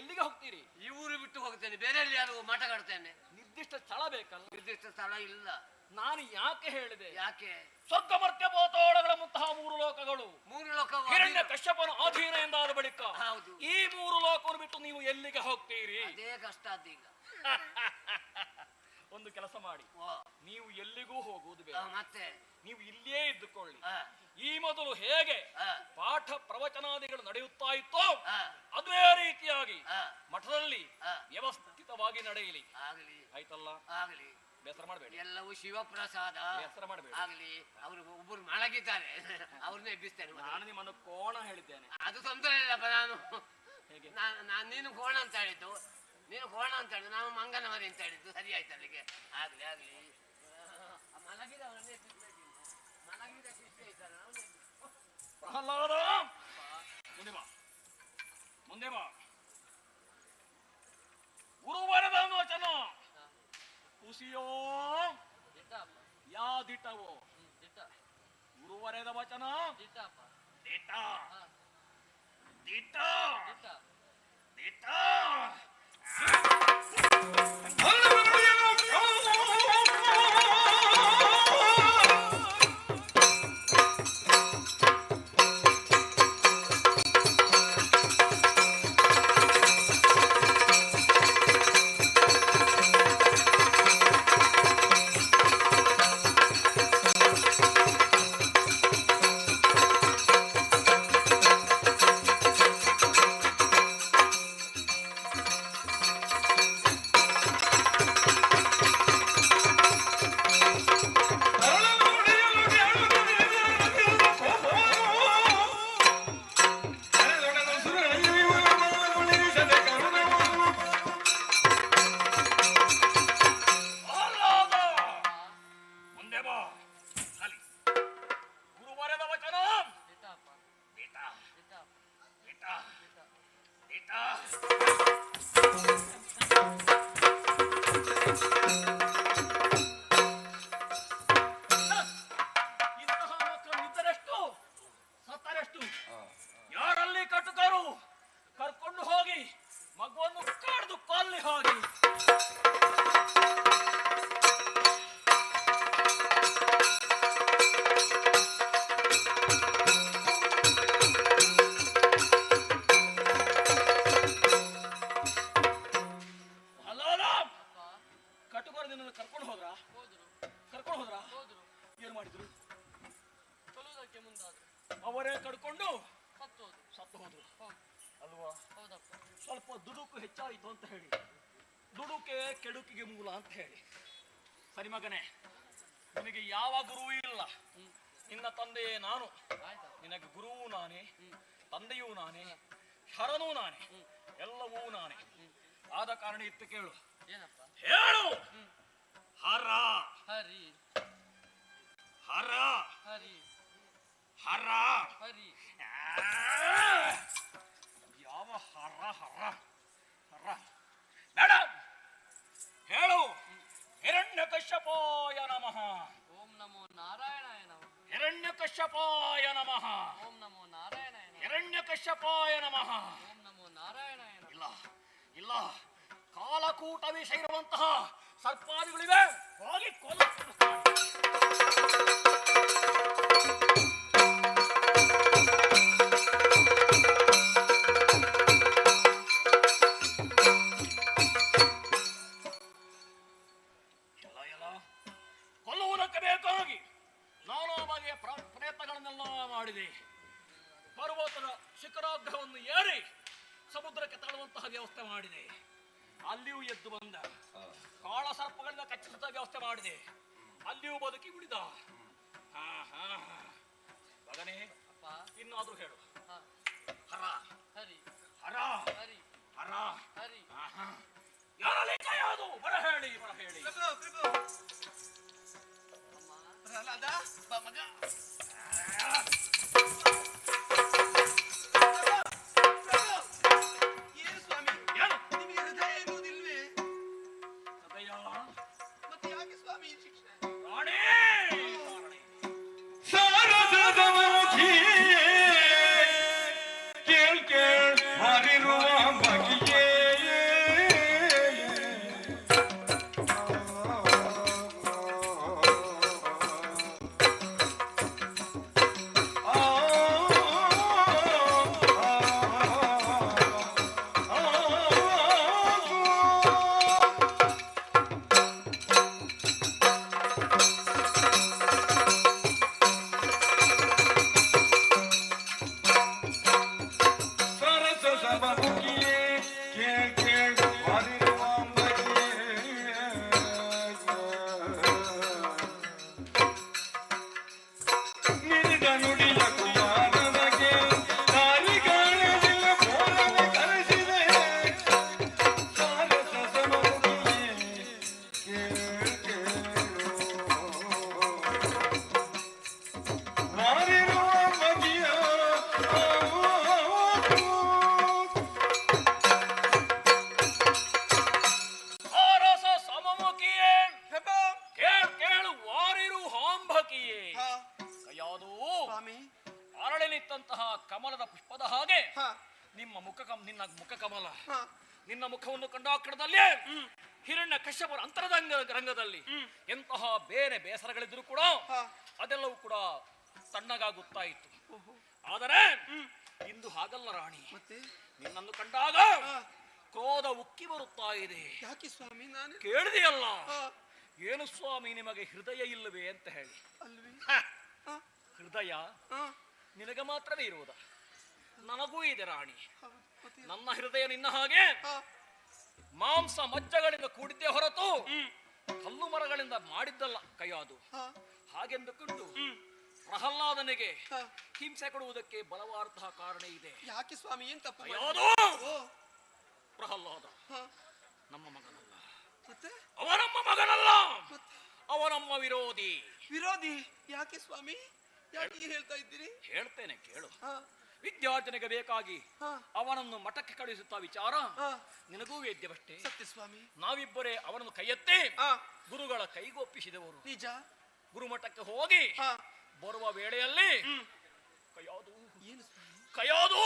ಎಲ್ಲಿಗೆ ಹೋಗ್ತೀರಿ? ಈ ಊರು ಬಿಟ್ಟು ಹೋಗ್ತೇನೆ ಬೇರೆ ಎಲ್ಲಿಯಾದ್ರೂ ಮಠ ಕಟ್ತೇನೆ ನಿರ್ದಿಷ್ಟ ಸ್ಥಳ ಬೇಕಲ್ಲ. ನಿರ್ದಿಷ್ಟ ಸ್ಥಳ ಇಲ್ಲ ನಾನು ಯಾಕೆ ಹೇಳಿದೆ? ಯಾಕೆ ಸ್ವರ್ಗ ಮರ್ತ್ಯ ಪಾತಾಳಗಳ ಮುಂತಹ 3 ಲೋಕಗಳು ಮೂರು ಲೋಕ ಹಿರಣ್ಯ ಕಶ್ಯಪನ ಅಧೀನ ಎಂದಾದ ಬಳಿಕ ಹೌದು ಈ 3 ಲೋಕವನ್ನು ಬಿಟ್ಟು ನೀವು ಎಲ್ಲಿಗೆ ಹೋಗ್ತೀರಿ? ಅದೇ ಕಷ್ಟ ಅದ್ದೀಗ ಒಂದು ಕೆಲಸ ಮಾಡಿ, ಓ, ನೀವು ಎಲ್ಲಿಗೂ ಹೋಗುವುದು ಬೇಡ, ಮತ್ತೆ ನೀವು ಇಲ್ಲಿಯೇ ಇದ್ದುಕೊಳ್ಳಿ. ಆ, ಈ ಮೊದಲು ಹೇಗೆ ಆ, ಪಾಠ ಪ್ರವಚನಾದಿಗಳು ನಡೆಯುತ್ತಾ ಇತ್ತೋ ಆ, ಅದೇ ರೀತಿಯಾಗಿ ಆ, ಮಠದಲ್ಲಿ ಆ. ವ್ಯವಸ್ಥಿತವಾಗಿ ನಡೆಯಲಿ. ಆಗಲಿ ಆಯ್ತಲ್ಲ? ಆಗಲಿ ಬೇಸರ ಮಾಡಬೇಡಿ, ಎಲ್ಲವೂ ಶಿವಪ್ರಸಾದ ಬೇಸರ ಮಾಡಬೇಡಿ. ಆಗಲಿ ಅವರು ಒಬ್ಬರು ಮಲಗಿದ್ದಾರೆ ಅವ್ರನ್ನ ಎಬ್ಬಿಸ್ತೇನೆ ಮೊದಲು. ನಾನು ನಿಮ್ಮನ್ನು ಕೋಣ ಹೇಳಿದ್ದೇನೆ. ಅದು ತೊಂದರೆ ಇಲ್ಲಪ್ಪ ನಾನು ಹೇಗೆ? ನಾನು ನೀನು ಕೋಣ ಅಂತ ಹೇಳಿದ್ದು ನೀನು ಕೋಣ ಅಂತ ಹೇಳಿದ್ದು ನಾನು ಮಂಗನವರಿ ಅಂತ ಹೇಳಿದ್ದು ಸರಿ ಆಯ್ತು ಅಲ್ಲಿಗೆ ಆಗ್ಲಿ ಆಗ್ಲಿ ಮಲಗಿದವರನ್ನೇ ಎಬ್ಬಿಸ್ಬೇಕು ಇನ್ನು. ಮಲಗಿದ ಶಿಷ್ಯ ಇದ್ದಾರೆ ಅವನ್ನೇ ಎಬ್ಬಿಸು. ಪ್ರಹ್ಲಾದ, ಮುಂದೆ ಬಾ, ಮುಂದೆ ಬಾ. ಗುರುವರದ ವಚನ ಕುಸಿಯೋ ಯಾ ದಿಟ್ಟವೋ ಗುರುವರೆದ ವಚನ ದಿಟ್ಟ ದಿಟ್ಟ ದಿಟ್ಟ. ಬದುಕು ಹೆಚ್ಚಾಯಿತು ಅಂತ ಹೇಳಿ, ದುಡುಕೆ ಕೆಡುಕಿಗೆ ಮೂಲ ಅಂತ ಹೇಳಿ. ಸರಿ ಮಗನೇ, ನಿನಗೆ ಯಾವ ಗುರುವೂ ಇಲ್ಲ. ನಿನ್ನ ತಂದೆಯೇ ನಾನು, ನಿನಗೆ ಗುರುವೂ ನಾನೇ, ತಂದೆಯೂ ನಾನೇ, ಶರಣೂ ನಾನೇ, ಎಲ್ಲವೂ ನಾನೇ. ಆದ ಕಾರಣ ಇತ್ತು ಕೇಳು. ಏನಪ್ಪ? ಹೇಳು. ಹರ ಹರಿ ಹರ ಹರಿ ಹರ. ಹರಿ. ಯಾವ ಹರ ಹರ ಹರ? ಮೇಡಮ್ ಹೇಳು. ಹಿರಣ್ಯಕಶ್ಯಪಾಯ ನಮಃ. ಓಂ ನಮೋ ನಾರಾಯಣಾಯ ನಮಃ. ಹಿರಣ್ಯಕಶ್ಯಪಾಯ ನಮಃ. ಓಂ ನಮೋ ನಾರಾಯಣಾಯ ನಮಃ. ಹಿರಣ್ಯಕಶ್ಯಪಾಯ ನಮಃ. ಓಂ ನಮೋ ನಾರಾಯಣಾಯ ನಮಃ. ಇಲ್ಲ ಇಲ್ಲ, ಕಾಲಕೂಟ ವಿಷ ಇರುವಂತಹ ಸರ್ಪಾದಿಗಳಿವೆ, ಹೋಗಿ ಕೊಲ್ಲ. ಕೊಲ್ಲುವುದಕ್ಕೆ ಬೇಕಾಗಿ ನಾನಾ ಬಗೆಯ ಪ್ರಯತ್ನಗಳನ್ನೆಲ್ಲ ಮಾಡಿದೆ. ಪರ್ವತದ ಶಿಖರಾಗ್ರಹವನ್ನು ಏರಿ ಸಮುದ್ರಕ್ಕೆ ತಳ್ಳುವಂತಹ ವ್ಯವಸ್ಥೆ ಮಾಡಿದೆ. ಅಲ್ಲಿಯೂ ಎದ್ದು ಬಂದ. ಕಾಳ ಸರ್ಪಗಳಿಂದ ಕಚ್ಚಿಸುವ ವ್ಯವಸ್ಥೆ ಮಾಡಿದೆ. ಅಲ್ಲಿಯೂ ಬದುಕಿ ಬಿಡಿದ. ಮಗನೇ, ಇನ್ನಾದ್ರೂ ಹೇಳು. ಹರ ಹರಿ ಹರ ಹರಿ ಹರ ಹರಿ. ಯಾರಲ್ಲಿ ಕೈ ಅದು? ಬರ ಹೇಳಿ, ಬರ ಹೇಳಿ. ಪ್ರಹ್ಲಾದ ಬಾ ಮಗ. ಏನು ಸ್ವಾಮಿ, ಏನು ನಿಮಗೆ ಹೃದಯ ಎನ್ನುವುದಿಲ್ವೇ? ಹೃದಯ? ಮತ್ತೆ ಯಾಕೆ ಸ್ವಾಮಿ ಈ ಶಿಕ್ಷೆ? ರಾಣಿ ಸಾರಸದ ಮುಖಿಯೇ, ಕೇಳ್ ಕೇಳ್ ಮಾರಿರುವ ಬಗೆಯೇ. ಕಮಲದ ಪುಷ್ಪದ ಹಾಗೆ ನಿಮ್ಮ ನಿನ್ನ ಮುಖ ಕಮಲ. ನಿನ್ನ ಮುಖವನ್ನು ಕಂಡಾಕ್ಷಣದಲ್ಲಿ ಹಿರಣ್ಯ ಕಶ್ಯಪರ ಅಂತರದ ರಂಗದಲ್ಲಿ ಎಂತಹ ಬೇರೆ ಬೇಸರಗಳಿದ್ರು ಕೂಡ ಅದೆಲ್ಲವೂ ಕೂಡ ತಣ್ಣಗಾಗುತ್ತಾ ಇತ್ತು. ಆದರೆ ಇಂದು ಹಾಗಲ್ಲ ರಾಣಿ. ನಿನ್ನನ್ನು ಕಂಡಾಗ ಕ್ರೋಧ ಉಕ್ಕಿ ಬರುತ್ತಾ ಇದೆ. ಯಾಕೆ ಸ್ವಾಮಿ? ನಾನು ಕೇಳಿದೆಯಲ್ಲ, ಏನು ಸ್ವಾಮಿ ನಿಮಗೆ ಹೃದಯ ಇಲ್ಲವೇ ಅಂತ ಹೇಳಿ. ಹೃದಯ ನಿನಗೆ ಮಾತ್ರವೇ ಇರುವುದ? ನನಗೂ ಇದೆ ರಾಣಿ. ನನ್ನ ಹೃದಯ ನಿನ್ನ ಹಾಗೆ ಮಾಂಸ ಮಜ್ಜಗಳಿಂದ ಕೂಡಿದ್ದೇ ಹೊರತು ಕಲ್ಲು ಮರಗಳಿಂದ ಮಾಡಿದ್ದಲ್ಲ ಕೈಯಾದು. ಹಾಗೆಂದುಕೊಂಡು ಪ್ರಹ್ಲಾದನಿಗೆ ಹಿಂಸೆ ಕೊಡುವುದಕ್ಕೆ ಬಲವಾದಂತಹ ಕಾರಣ ಇದೆ. ಯಾಕೆ ಸ್ವಾಮಿ? ಏನ್ ತಪ್ಪು? ಪ್ರಹ್ಲಾದ ನಮ್ಮ ಮಗನಲ್ಲ, ಮತ್ತೆ ಅವನಮ್ಮ ಮಗನಲ್ಲ, ಅವನಮ್ಮ ವಿರೋಧಿ. ವಿರೋಧಿ? ಯಾಕೆ ಸ್ವಾಮಿ? ಯಾಕೆ ಹೇಳ್ತಾ ಇದ್ದೀರಿ? ಹೇಳ್ತೇನೆ ಕೇಳು. ವಿದ್ಯಾರ್ಜನೆಗೆ ಬೇಕಾಗಿ ಅವನನ್ನು ಮಠಕ್ಕೆ ಕಳುಹಿಸುತ್ತಾ ವಿಚಾರ ನಿನಗೂ ವೇದ್ಯವಷ್ಟೇ. ಸತ್ಯ ಸ್ವಾಮಿ. ನಾವಿಬ್ಬರೇ ಅವನನ್ನು ಕೈಯೆತ್ತಿ ಗುರುಗಳ ಕೈಗೊಪ್ಪಿಸಿದವರು. ನಿಜ. ಗುರುಮಠಕ್ಕೆ ಹೋಗಿ ಬರುವ ವೇಳೆಯಲ್ಲಿ ಕೈಯಾದು. ಏನು ಸ್ವಾಮಿ? ಕೈಯಾದು.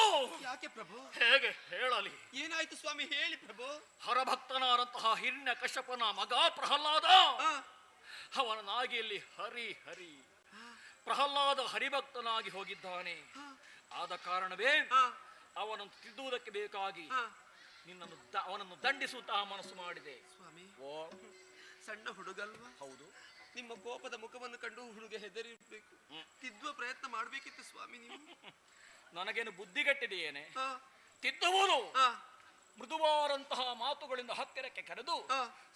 ಯಾಕೆ ಪ್ರಭು? ಹೇಗೆ ಹೇಳಲಿ? ಏನಾಯ್ತು ಸ್ವಾಮಿ? ಹೇಳಿ ಪ್ರಭು. ಹರಭಕ್ತನಾದಂತಹ ಹಿರಣ್ಯ ಕಶ್ಯಪನ ಮಗ ಪ್ರಹ್ಲಾದ ಅವನ ನಾಗಿಯಲ್ಲಿ ಹರಿ ಹರಿ ಪ್ರಹ್ಲಾದ ಹರಿಭಕ್ತನಾಗಿ ಹೋಗಿದ್ದಾನೆ. ಆದ ಕಾರಣವೇ ಅವನನ್ನು ತಿದ್ದುವುದಕ್ಕೆ ಬೇಕಾಗಿ ಅವನನ್ನು ದಂಡಿಸುತ್ತಾ ಮನಸ್ಸು ಮಾಡಿದೆ. ಸ್ವಾಮಿ, ಓ ಸಣ್ಣ ಹುಡುಗಲ್ವಾ? ಹೌದು. ನಿಮ್ಮ ಕೋಪದ ಮುಖವನ್ನು ಕಂಡು ಹುಡುಗ ಹೆದರಿರ್ಬೇಕು. ತಿದ್ದುವ ಪ್ರಯತ್ನ ಮಾಡ್ಬೇಕಿತ್ತು ಸ್ವಾಮಿ ನೀವು. ನನಗೇನು ಬುದ್ಧಿಗಟ್ಟಿದೆಯೇನೆ? ತಿದ್ದುವುದು ಮೃದುವಾದಂತಹ ಮಾತುಗಳಿಂದ ಹತ್ತಿರಕ್ಕೆ ಕರೆದು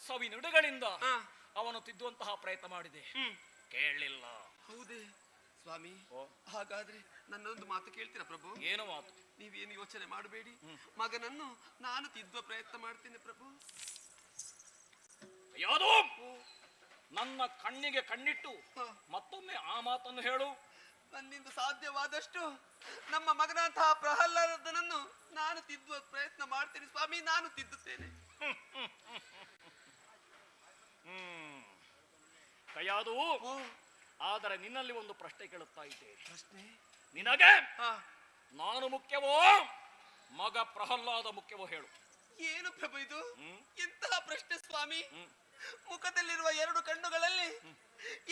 ಸವಿ ನುಡಿಗಳಿಂದ ಅವನು ತಿದ್ದುವಂತಹ ಪ್ರಯತ್ನ ಮಾಡಿದೆ. ಕೇಳಲಿಲ್ಲ. ಹೌದೇ ಸ್ವಾಮಿ? ಹಾಗಾದ್ರೆ ನನ್ನೊಂದು ಮಾತು ಕೇಳ್ತೀರಾ ಪ್ರಭು? ಏನು ಮಾತು? ನೀವೇನು ಯೋಚನೆ ಮಾಡಬೇಡಿ, ಮಗನನ್ನು ನಾನು ತಿದ್ದುವ ಪ್ರಯತ್ನ ಮಾಡ್ತೇನೆ ಪ್ರಭು. ಯಾವುದು? ನನ್ನ ಕಣ್ಣಿಗೆ ಕಣ್ಣಿಟ್ಟು ಮತ್ತೊಮ್ಮೆ ಆ ಮಾತನ್ನು ಹೇಳು. ನನ್ನಿಂದ ಸಾಧ್ಯವಾದಷ್ಟು ನಮ್ಮ ಮಗನಂತಹ ಪ್ರಹ್ಲಾದನನ್ನು ನಾನು ತಿದ್ದುವ ಪ್ರಯತ್ನ ಮಾಡ್ತೇನೆ ಸ್ವಾಮಿ, ನಾನು ತಿದ್ದುತ್ತೇನೆ. ಕೈಯಾದು, ಆದರೆ ನಿನ್ನಲ್ಲಿ ಒಂದು ಪ್ರಶ್ನೆ ಕೇಳುತ್ತಾ ಇದ್ದೆ. ಪ್ರಶ್ನೆ? ನಿನಗೆ ನಾನು ಮುಖ್ಯವೋ ಮಗ ಪ್ರಹ್ಲಾದ ಮುಖ್ಯವೋ ಹೇಳು. ಏನು ಪ್ರಭು ಇದು? ಎಂತಹ ಪ್ರಶ್ನೆ ಸ್ವಾಮಿ? ಮುಖದಲ್ಲಿರುವ ಎರಡು ಕಣ್ಣುಗಳಲ್ಲಿ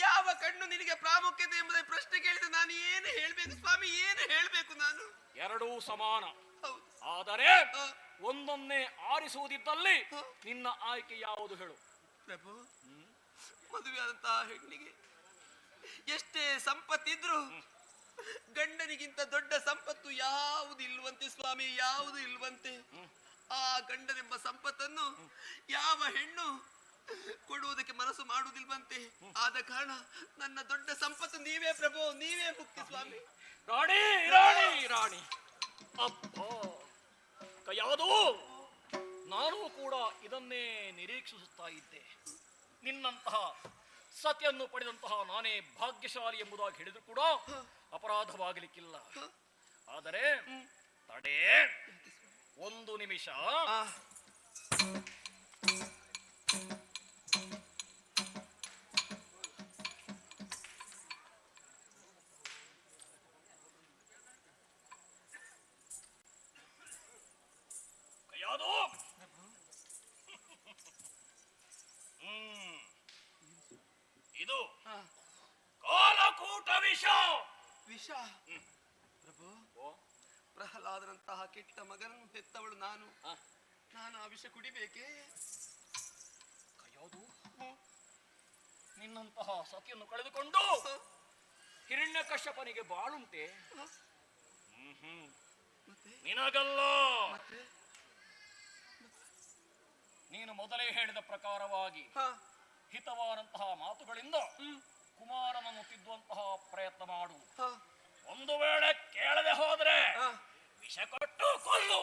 ಯಾವ ಕಣ್ಣು ನಿನಗೆ ಪ್ರಾಮುಖ್ಯತೆ ಎಂಬುದೇ ಪ್ರಶ್ನೆ ಕೇಳಿದ ನಾನು ಏನು ಹೇಳ್ಬೇಕು ಸ್ವಾಮಿ? ಏನು ಹೇಳ್ಬೇಕು ನಾನು? ಎರಡೂ ಸಮಾನ. ಆದರೆ ಒಂದೊನ್ನೇ ಆರಿಸುವುದಿದ್ದಲ್ಲಿ ನಿನ್ನ ಆಯ್ಕೆ ಯಾವುದು ಹೇಳು. ಪ್ರಭು, ಮದುವೆಯಾದಂತಹ ಹೆಣ್ಣಿಗೆ ಎಷ್ಟೇ ಸಂಪತ್ತಿದ್ರು ಗಂಡನಿಗಿಂತ ದೊಡ್ಡ ಸಂಪತ್ತು ಯಾವುದು ಇಲ್ವಂತೆ ಸ್ವಾಮಿ, ಯಾವುದು ಇಲ್ವಂತೆ. ಆ ಗಂಡನೆಂಬ ಸಂಪತ್ತನ್ನು ಯಾವ ಹೆಣ್ಣು ಕೊಡುವುದಕ್ಕೆ ಮನಸ್ಸು ಮಾಡುವುದಿಲ್ವಂತೆ. ಆದ ಕಾರಣ ನನ್ನ ದೊಡ್ಡ ಸಂಪತ್ತು ನೀವೇ ಪ್ರಭು, ನೀವೇ ಮುಖ್ಯ ಸ್ವಾಮಿ. ರಾಣಿ ರಾಣಿ ರಾಣಿ ಅಪ್ಪ ಯಾವುದು? ನಾನು ಕೂಡ ಇದನ್ನೇ ನಿರೀಕ್ಷಿಸುತ್ತಾ ಇದ್ದೆ. ನಿನ್ನಂತಹ ಸತಿಯನ್ನು ಪಡೆದಂತಹ ನಾನೇ ಭಾಗ್ಯಶಾಲಿ ಎಂಬುದಾಗಿ ಹೇಳಿದ್ರು ಕೂಡ ಅಪರಾಧವಾಗಲಿಕ್ಕಿಲ್ಲ. ಆದರೆ ತಡೆ, ಒಂದು ನಿಮಿಷ. ಯಾವುದು? ಇದು ಕಾಲಕೂಟ ವಿಷ. ವಿಷ? ಪ್ರಭು, ಪ್ರಹ್ಲಾದನಂತಹ ಕೆಟ್ಟ ಮಗನನ್ನು ಹೆತ್ತವಳು ನಾನು ಆ ವಿಷ ಕುಡಿಬೇಕೇ? ಯಾವುದು? ನಿನ್ನಂತಹ ಸತಿಯನ್ನು ಕಳೆದುಕೊಂಡು ಹಿರಣ್ಯಕಶ್ಯಪನಿಗೆ ಬಾಳುಂಟೆ? ನಿನಗಲ್ಲ. ನೀನು ಮೊದಲೇ ಹೇಳಿದ ಪ್ರಕಾರವಾಗಿ ಹಿತವಾದಂತಹ ಮಾತುಗಳಿಂದ ಕುಮಾರನನ್ನು ತಿದ್ದುವಂತಹ ಪ್ರಯತ್ನ ಮಾಡು. ಒಂದು ವೇಳೆ ಕೇಳದೆ ಹೋದ್ರೆ ವಿಷ ಕೊಟ್ಟು ಕೊಲ್ಲು.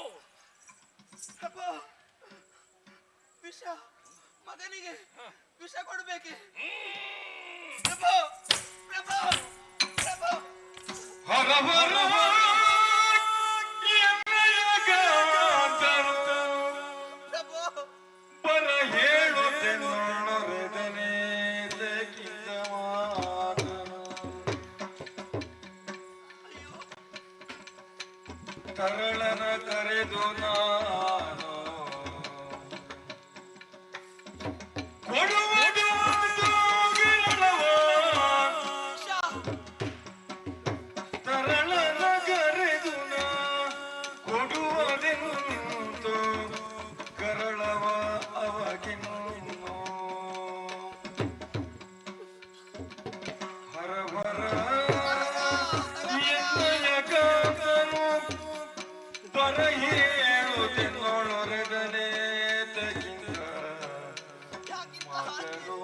ವಿಷ? ಮಗನಿಗೆ ವಿಷ ಕೊಡ್ಬೇಕೆ? ಹರ ಹರ ಪರ ಹೇಳುತ್ತೆನ್ನೊರೆದನೆ ತರಳನ ಕರೆದು ನಾನು ಕೊಡುವುದು ತರಳನ ಕರೆದು ನಾ ಕೊಡುವುದೆನು ನಿಂತು ಕರಳವ ಅವಗಿನ್ನು ಹರವರ ಎನ್ನಯ ಕಾತನು ಪರ ಹೇಳುವುದೆನ್ನೊಳೊರೆದನೆ ತಗಿಂದ ಮಾತನು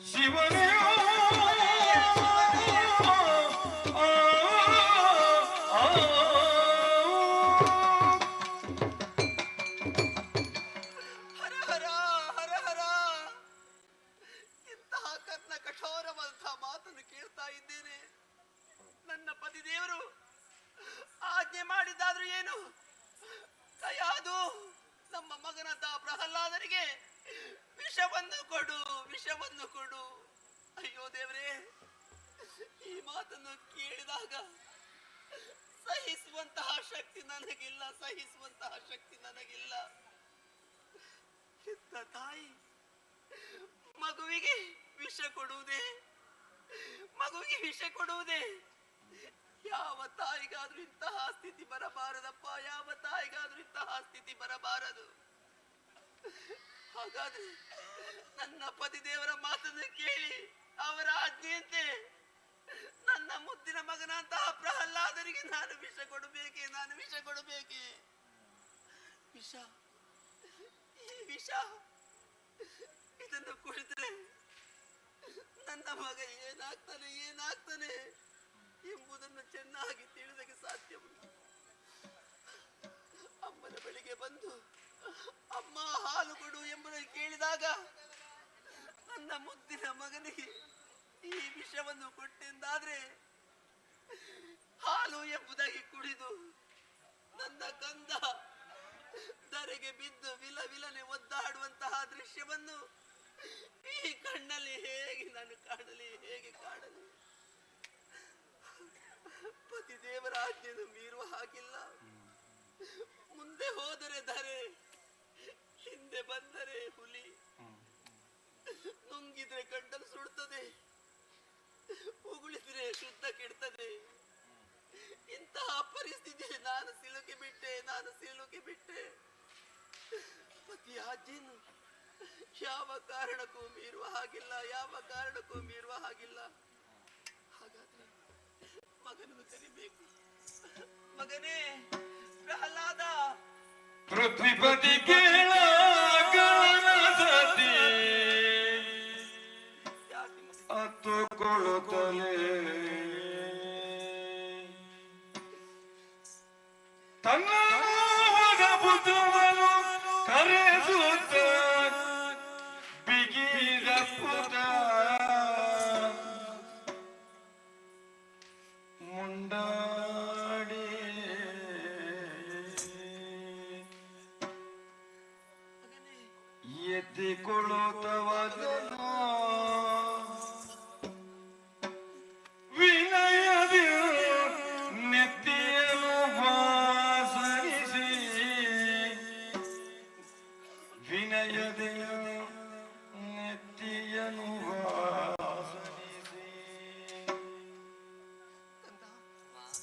ಶಿವನೇ ಕಠೋರವಾದಂತಹ ಮಾತನ್ನು ಕೇಳ್ತಾ ಇದ್ದೇನೆ. ನನ್ನ ಪತಿದೇವರು ಆಜ್ಞೆ ಮಾಡಿದ್ದಾದ್ರೂ ಏನು? ಕಯಾದು, ನಮ್ಮ ಮಗನಂತಹ ಪ್ರಹ್ಲಾದನಿಗೆ ವಿಷವನ್ನು ಕೊಡು, ವಿಷವನ್ನು ಕೊಡು. ಅಯ್ಯೋ ದೇವರೇ, ಈ ಮಾತನ್ನು ಕೇಳಿದಾಗ ಸಹಿಸುವಂತಹ ಶಕ್ತಿ ನನಗಿಲ್ಲ, ಸಹಿಸುವಂತಹ ಶಕ್ತಿ ನನಗಿಲ್ಲ. ಹೆತ್ತ ತಾಯಿ ಮಗುವಿಗೆ ವಿಷ ಕೊಡುವುದೇ? ಮಗುವಿಗೆ ವಿಷ ಕೊಡುವುದೇ? ಯಾವ ತಾಯಿಗಾದ್ರೂ ಇಂತಹ ಸ್ಥಿತಿ ಬರಬಾರದಪ್ಪ, ಯಾವ ತಾಯಿಗಾದ್ರೂ ಇಂತಹ ಸ್ಥಿತಿ ಬರಬಾರದು. ಹಾಗಾದ್ರೆ ನನ್ನ ಪತಿದೇವರ ಮಾತನ್ನು ಕೇಳಿ ಅವರ ಆಜ್ಞೆಯಂತೆ ನನ್ನ ಮುದ್ದಿನ ಮಗನಂತಹ ಪ್ರಹ್ಲಾದನಿಗೆ ನಾನು ವಿಷ ಕೊಡು ಕೊಡಬೇಕೆ? ವಿಷ, ಈ ವಿಷ ಇದನ್ನು ಕುಡಿದ್ರೆ ನನ್ನ ಮಗ ಏನಾಗ್ತಾನೆ ಎಂಬುದನ್ನು ಚೆನ್ನಾಗಿ ತಿಳಿದಕ್ಕೆ ಸಾಧ್ಯವಿಲ್ಲ. ಅಮ್ಮನ ಬಳಿಗೆ ಬಂದು ಅಮ್ಮ ಹಾಲು ಕೊಡು ಎಂಬುದನ್ನು ಕೇಳಿದಾಗ ನನ್ನ ಮುದ್ದಿನ ಮಗನಿಗೆ ಈ ವಿಷವನ್ನು ಕೊಟ್ಟೆಂದಾದ್ರೆ ಹಾಲು ಎಂಬುದಾಗಿ ಕುಡಿದು ನನ್ನ ಕಂದ ಧರೆಗೆ ಬಿದ್ದು ವಿಲನೆ ಒದ್ದಾಡುವಂತಹ ದೃಶ್ಯವನ್ನು ಈ ಕಣ್ಣಲ್ಲಿ ಹೇಗೆ ನಾನು ಕಾಣಲಿ? ಪತಿ ದೇವರ ಆಜ್ಞೆಯನ್ನು ಮೀರುವ ಹಾಗಿಲ್ಲ. ಮುಂದೆ ಹೋದರೆ ಧರೆ, ಹಿಂದೆ ಬಂದರೆ ಹುಲಿ. ನುಂಗಿದ್ರೆ ಗಂಟಲು ಸುಡುತ್ತದೆ, ಉಗುಳಿದ್ರೆ ಶುದ್ಧ ಕೆಡ್ತದೆ. ಇಂತಹ ಪರಿಸ್ಥಿತಿಯಲ್ಲಿ ನಾನು ಸಿಲುಕಿ ಬಿಟ್ಟೆ. ಪತಿ ಆಜ್ಞೆಯನ್ನು ಯಾವ ಕಾರಣಕ್ಕೂ ಮೀರುವ ಹಾಗಿಲ್ಲ. ಹಾಗಾದ್ರೆ ಮಗನನ್ನು ಕರಿಬೇಕು. ಮಗನೇ ಪ್ರಹ್ಲಾದ, ಪೃಥ್ವಿಪತಿ ಕೇಳ ಸತಿ ಹತ್ತುಕೊಳ್ಳುತ್ತಲೇ ತನ್ನ ಪುತ್ರವನ್ನು ಕರೆಸುತ್ತ ಬಿಗಿದ ಪುಟ ಮುಂಡಾಡಿ ಎತ್ತಿಕೊಳ್ಳುತ್ತವದನು ವಿನಯದಿ ನೆತ್ತಿಯಲು ವಾಸನಿಸಿ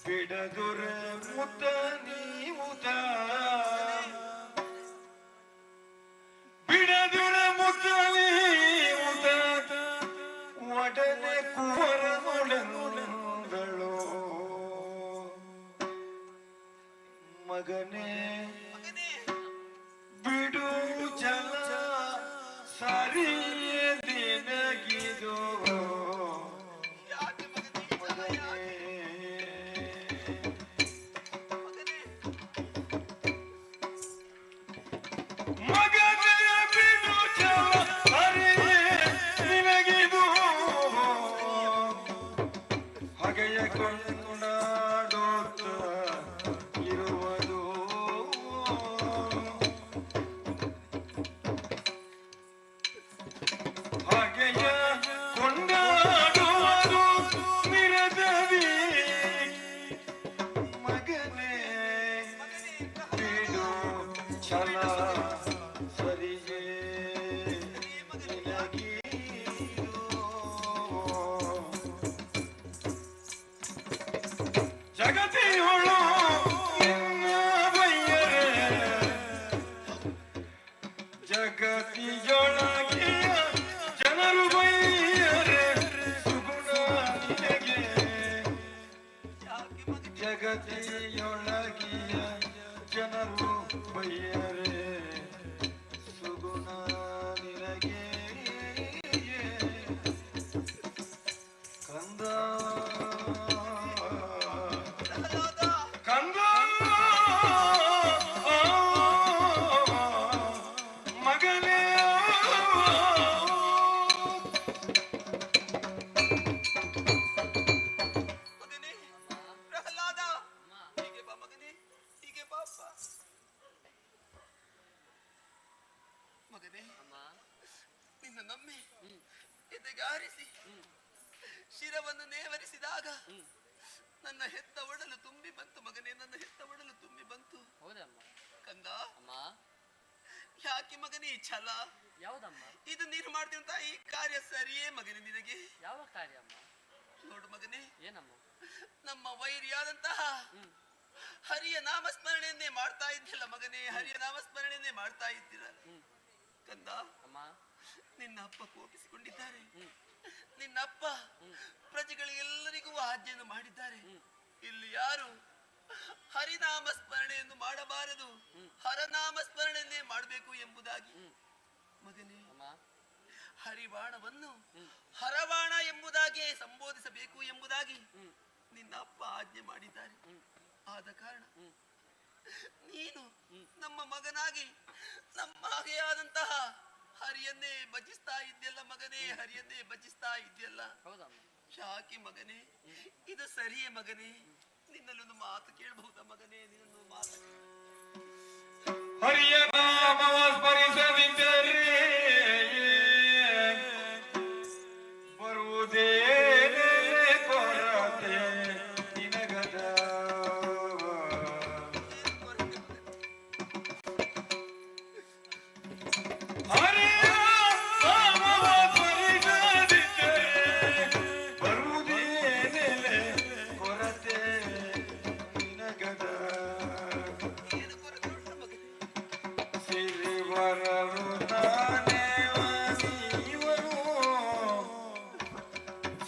ಬಿಡದುರೆ ಮುತ್ತ ನೀವುತ ಬಿಡದುರೆ ಮುತ್ತ ನೀವುತ ಒಡನೆ ಕುವರನೊಡನುಗಳು ಮಗನೇ ಬಿಡು ಜಲ ಸರಿಯ ದಿನಗಿದು ಕೊಂಡಾಡೋತ ಇರುವುದು ಹಾಗೆಯ ಕೊಂಡಾಡುವುದು ನಿರದವಿ ಮಗನೇ ಬಿಡು ಛಲ ಸರಿಗೆ ಜಗತಿಯೊಳು ಬಯ್ಯರೆ ಜಗತಿಯೊಳಗಿಯ ಜನರು ಬಯ್ಯರೆ ಸುಗುಣ ನಿನಗೆ ಜಗತಿಯೊಳಗಿಯ ಜನರು ಬಯ್ಯರೆ ಸುಗುಣ ನಿನಗೆ ಕಂದ ಮಗನೇ ಪ್ರಹ್ಲಾದ, ಹೀಗೆ ಬಾ ಮಗನೇ, ಹೀಗೆ ಬಾಪ್ಪ. ಮಗನೇ, ನಿನ್ನ ನಮ್ಮೆ ಎದೆಗಾರಿಸಿ ಶಿರವನ್ನು ನೇವರಿಸಿದಾಗ ನನ್ನ ಹೆತ್ತ ಒಡಲು ತುಂಬಿ ಬಂತು ಮಗನೇ, ನನ್ನ ಹೆತ್ತ ಒಡಲು ತುಂಬಿ ಬಂತು. ಕಂದ, ಯಾಕೆ ಮಗನೇ ಈ ಛಲ? ಯಾವುದಮ್ಮ? ಇದು ನೀನು ಮಾಡ್ತಿರುವಂತ ಈ ಕಾರ್ಯ ಸರಿಯೇ ಮಗನೇ ನಿನಗೆ? ಯಾವ ಕಾರ್ಯ ಅಮ್ಮ? ನೋಡು ಮಗನೇ, ಏನಮ್ಮ? ನಮ್ಮ ವೈರಿಯಾದಂತಹ ಹರಿಯ ನಾಮಸ್ಮರಣೆಯನ್ನೇ ಮಾಡ್ತಾ ಇದ್ದಿಲ್ಲ ಮಗನೇ, ಹರಿಯ ನಾಮಸ್ಮರಣೆಯನ್ನೇ ಮಾಡ್ತಾ ಇದ್ದೀರ. ಕಂದ, ನಿನ್ನ ಅಪ್ಪ ಕೋಪಿಸಿಕೊಂಡಿದ್ದಾರೆ. ನಿನ್ನ ಅಪ್ಪ ಪ್ರಜೆಗಳಿಗೆಲ್ಲರಿಗೂ ಆಜ್ಞೆಯನ್ನು ಮಾಡಿದ್ದಾರೆ. ಇಲ್ಲಿ ಯಾರು ಹರಿನಾಮ ಸ್ಮರಣೆ ಮಾಡಬಾರದು, ಹರನಾಮ ಸ್ಮರಣೆಯನ್ನೇ ಮಾಡಬೇಕು ಎಂಬುದಾಗಿ. ಮಗನೇ, ಹರಿವಾಣವನ್ನು ಹರವಾಣ ಎಂಬುದಾಗಿ ಸಂಬೋಧಿಸಬೇಕು ಎಂಬುದಾಗಿ ನಿನ್ನ ಅಪ್ಪ ಆಜ್ಞೆ ಮಾಡಿದ್ದಾರೆ. ಆದ ಕಾರಣ ನೀನು ನಮ್ಮ ಮಗನಾಗಿ ನಮ್ಮ ಹಾಗೆಯಾದಂತಹ ಹರಿಯನ್ನೇ ಭಜಿಸ್ತಾ ಇದ್ಯಲ್ಲ ಮಗನೇ, ಹರಿಯನ್ನೇ ಭಜಿಸ್ತಾ ಇದ್ಯಲ್ಲ. ಯಾಕೆ ಮಗನೇ, ಇದು ಸರಿಯೇ ಮಗನೇ? ನಿನ್ನಲ್ಲೊಂದು ಮಾತು ಕೇಳಬಹುದಾ ಮಗನೇ? ನಿನ್ನೊಂದು ಮಾತು ಹರಿಯ ನಾಮವ ಸ್ಮರಿಸದಿದ್ದರೆ ಬರುವುದೇ ಕೊರತೆ ನಿನಗದ. ಹರಿಯ ನಾಮವ ಸ್ಮರಿಸದಿದ್ದರೆ ಬರುವುದೇ ಕೊರತೆ ನಿನಗದ. ಸಿರಿವರರು ನಾನೇವ ನೀವರು,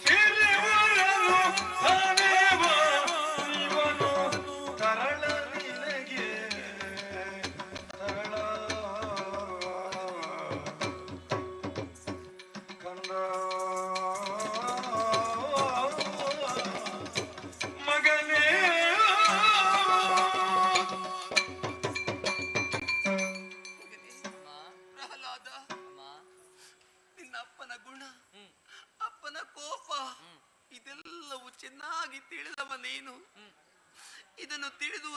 ಸಿರಿವರರು ನಾನೇವ ನೀವನು, ತರಳ ನಿನಗೆ ತರಳ ಕಂದ ಮಗನೇ. ಪ್ರಹ್ಲಾದ, ನಿನ್ನ ಅಪ್ಪನ ಗುಣ, ಅಪ್ಪನ ಕೋಪ ಇದೆಲ್ಲವೂ ಚೆನ್ನಾಗಿ ತಿಳಿದವ ನೀನು. ಇದನ್ನು ತಿಳಿದು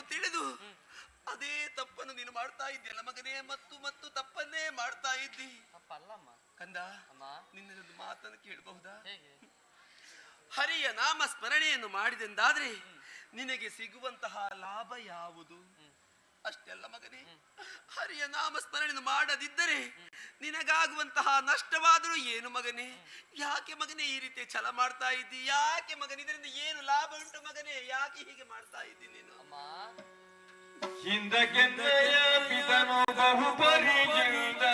ಅದೇ ತಪ್ಪನ್ನು ನೀನು ಮಾಡ್ತಾ ಇದ್ದೀಯಲ್ಲ ಮಗನೇ, ಮತ್ತು ತಪ್ಪನ್ನೇ ಮಾಡ್ತಾ ಇದ್ದಿ. ಕಂದ, ನಿನ್ನದೊಂದು ಮಾತನ್ನು ಕೇಳಬಹುದಾ? ಹರಿಯ ನಾಮ ಸ್ಮರಣೆಯನ್ನು ಮಾಡಿದೆಂದಾದ್ರೆ ನಿನಗೆ ಸಿಗುವಂತಹ ಲಾಭ ಯಾವುದು? ಅಷ್ಟೆಲ್ಲ ಮಗನೇ, ಹರಿಯ ನಾಮ ಸ್ಮರಣೆಯನ್ನು ಮಾಡದಿದ್ದರೆ ನಿನಗಾಗುವಂತಹ ನಷ್ಟವಾದರೂ ಏನು ಮಗನೇ? ಯಾಕೆ ಮಗನೇ ಈ ರೀತಿ ಛಲ ಮಾಡ್ತಾ ಇದ್ದಿ? ಯಾಕೆ ಮಗನೇ, ಇದರಿಂದ ಏನು ಲಾಭ ಉಂಟು ಮಗನೇ? ಯಾಕೆ ಹೀಗೆ ಮಾಡ್ತಾ ಇದ್ದಿ ನೀನು? ಹಿಂದಕ್ಕೆಂದೆಯ ಪಿತನು ಬಹು ಪರಿಜಿಂದ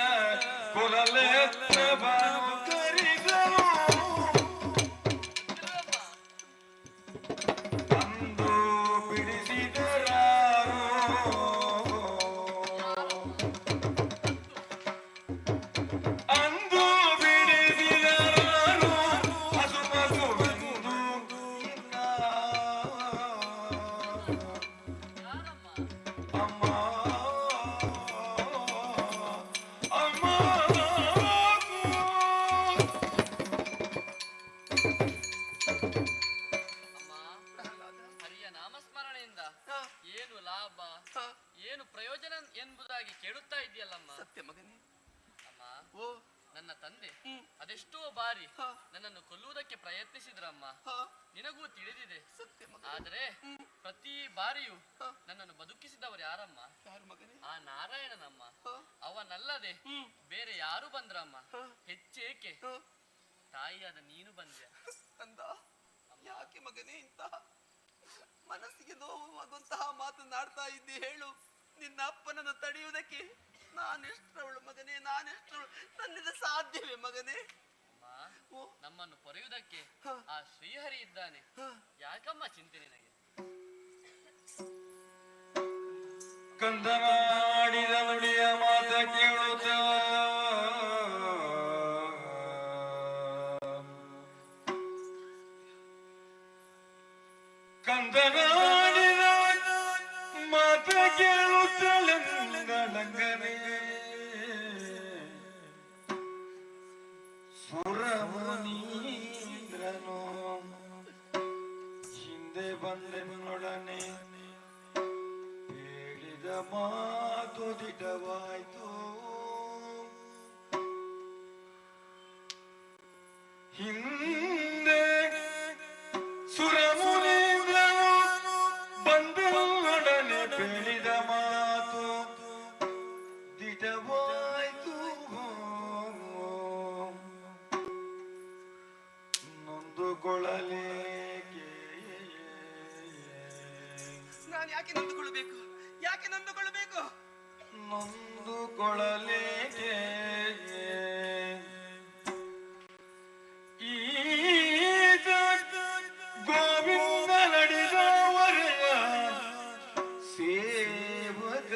ಕುಲಲೆತ್ತ ಕರಿಸನು ಅಂದು ಬಿಡಿಸಿದರಾರು ಅಂದು ಬಿಡಿಸಿದರಾರು ಹಸುಮಗುವೆಂದು ಅಮ್ಮ ಅಮ್ಮ. ಹರಿಯ ನಾಮಸ್ಮರಣೆಯಿಂದ ಏನು ಲಾಭ, ಏನು ಪ್ರಯೋಜನ ಎಂಬುದಾಗಿ ಕೇಳುತ್ತಾ ಇದೆಯಲ್ಲಮ್ಮ. ಸತ್ಯ ಮಗನೇ. ಅಮ್ಮ, ಓ ನನ್ನ ತಂದೆ ಅದೆಷ್ಟೋ ಬಾರಿ ನನ್ನನ್ನು ಕೊಲ್ಲುವುದಕ್ಕೆ ಪ್ರಯತ್ನಿಸಿದ್ರಮ್ಮ. ನಿನಗೂ ತಿಳಿದಿದೆ. ಆದರೆ ಪ್ರತಿ ಬಾರಿಯೂ ನನ್ನನ್ನು ಬದುಕಿಸಿದವರು ಯಾರಮ್ಮ? ಆ ನಾರಾಯಣನಮ್ಮ. ಅವನಲ್ಲದೆ ಬೇರೆ ಯಾರು ಬಂದ್ರಮ್ಮ? ಹೆಚ್ಚೇಕೆ ತಾಯಿಯಾದ ನೀನು ಬಂದ್ಯ. ಅಂದ ಯಾಕೆ ಮಗನೇ ಇಂತಹ ಮನಸ್ಸಿಗೆ ನೋವಾಗುವಂತಹ ಮಾತನಾಡ್ತಾ ಇದ್ದಿ? ಹೇಳು, ನಿನ್ನ ಅಪ್ಪನನ್ನು ತಡೆಯುವುದಕ್ಕೆ ನಾನೆಷ್ಟರವಳು ಮಗನೇ, ನಾನೆಷ್ಟರವಳು? ನನ್ನಿಂದ ಸಾಧ್ಯವೇ ಮಗನೇ? ನಮ್ಮನ್ನು ಪೊರೆಯುವುದಕ್ಕೆ ಆ ಶ್ರೀಹರಿ ಇದ್ದಾನೆ. ಯಾಕಮ್ಮ ಚಿಂತೆ ನಿನಗೆ? ಕಂದನಾಡಿದ ನುಡಿಯ ಮಾತ ಕೇಳುತ್ತ ಕಂದನಾಡಿದ ಮಾತ ಕೇಳುತ್ತಲಂಗನೆ ಸುರಮುನೀಂದ್ರನು ಹಿಂದೆ ಬಂದೆನ್ನೊಡನೆ ಹೇಳಿದ ಮಾತು ದಿಟವಾಯ್ತು. ಹಿಂದೆ ಸುರಮುನೀಂದ್ರನು ಬಂದೆನ್ನೊಡನೆ ಹೇಳಿದ ಮಾತು ದಿಟವಾಯ್ತು. ನೊಂದುಕೊಳ್ಳಲೇಕೆ ನಾನು ಯಾಕೆ ನೊಂದುಕೊಳ್ಳಬೇಕು? ಯಾಕೆ ನೊಂದುಕೊಳ್ಳಬೇಕು? ನೊಂದುಕೊಳ್ಳಲೇಕೆ ಈ ಗೋವಿಂದ ನಡೆದವರೆಯ ಸೇವಕ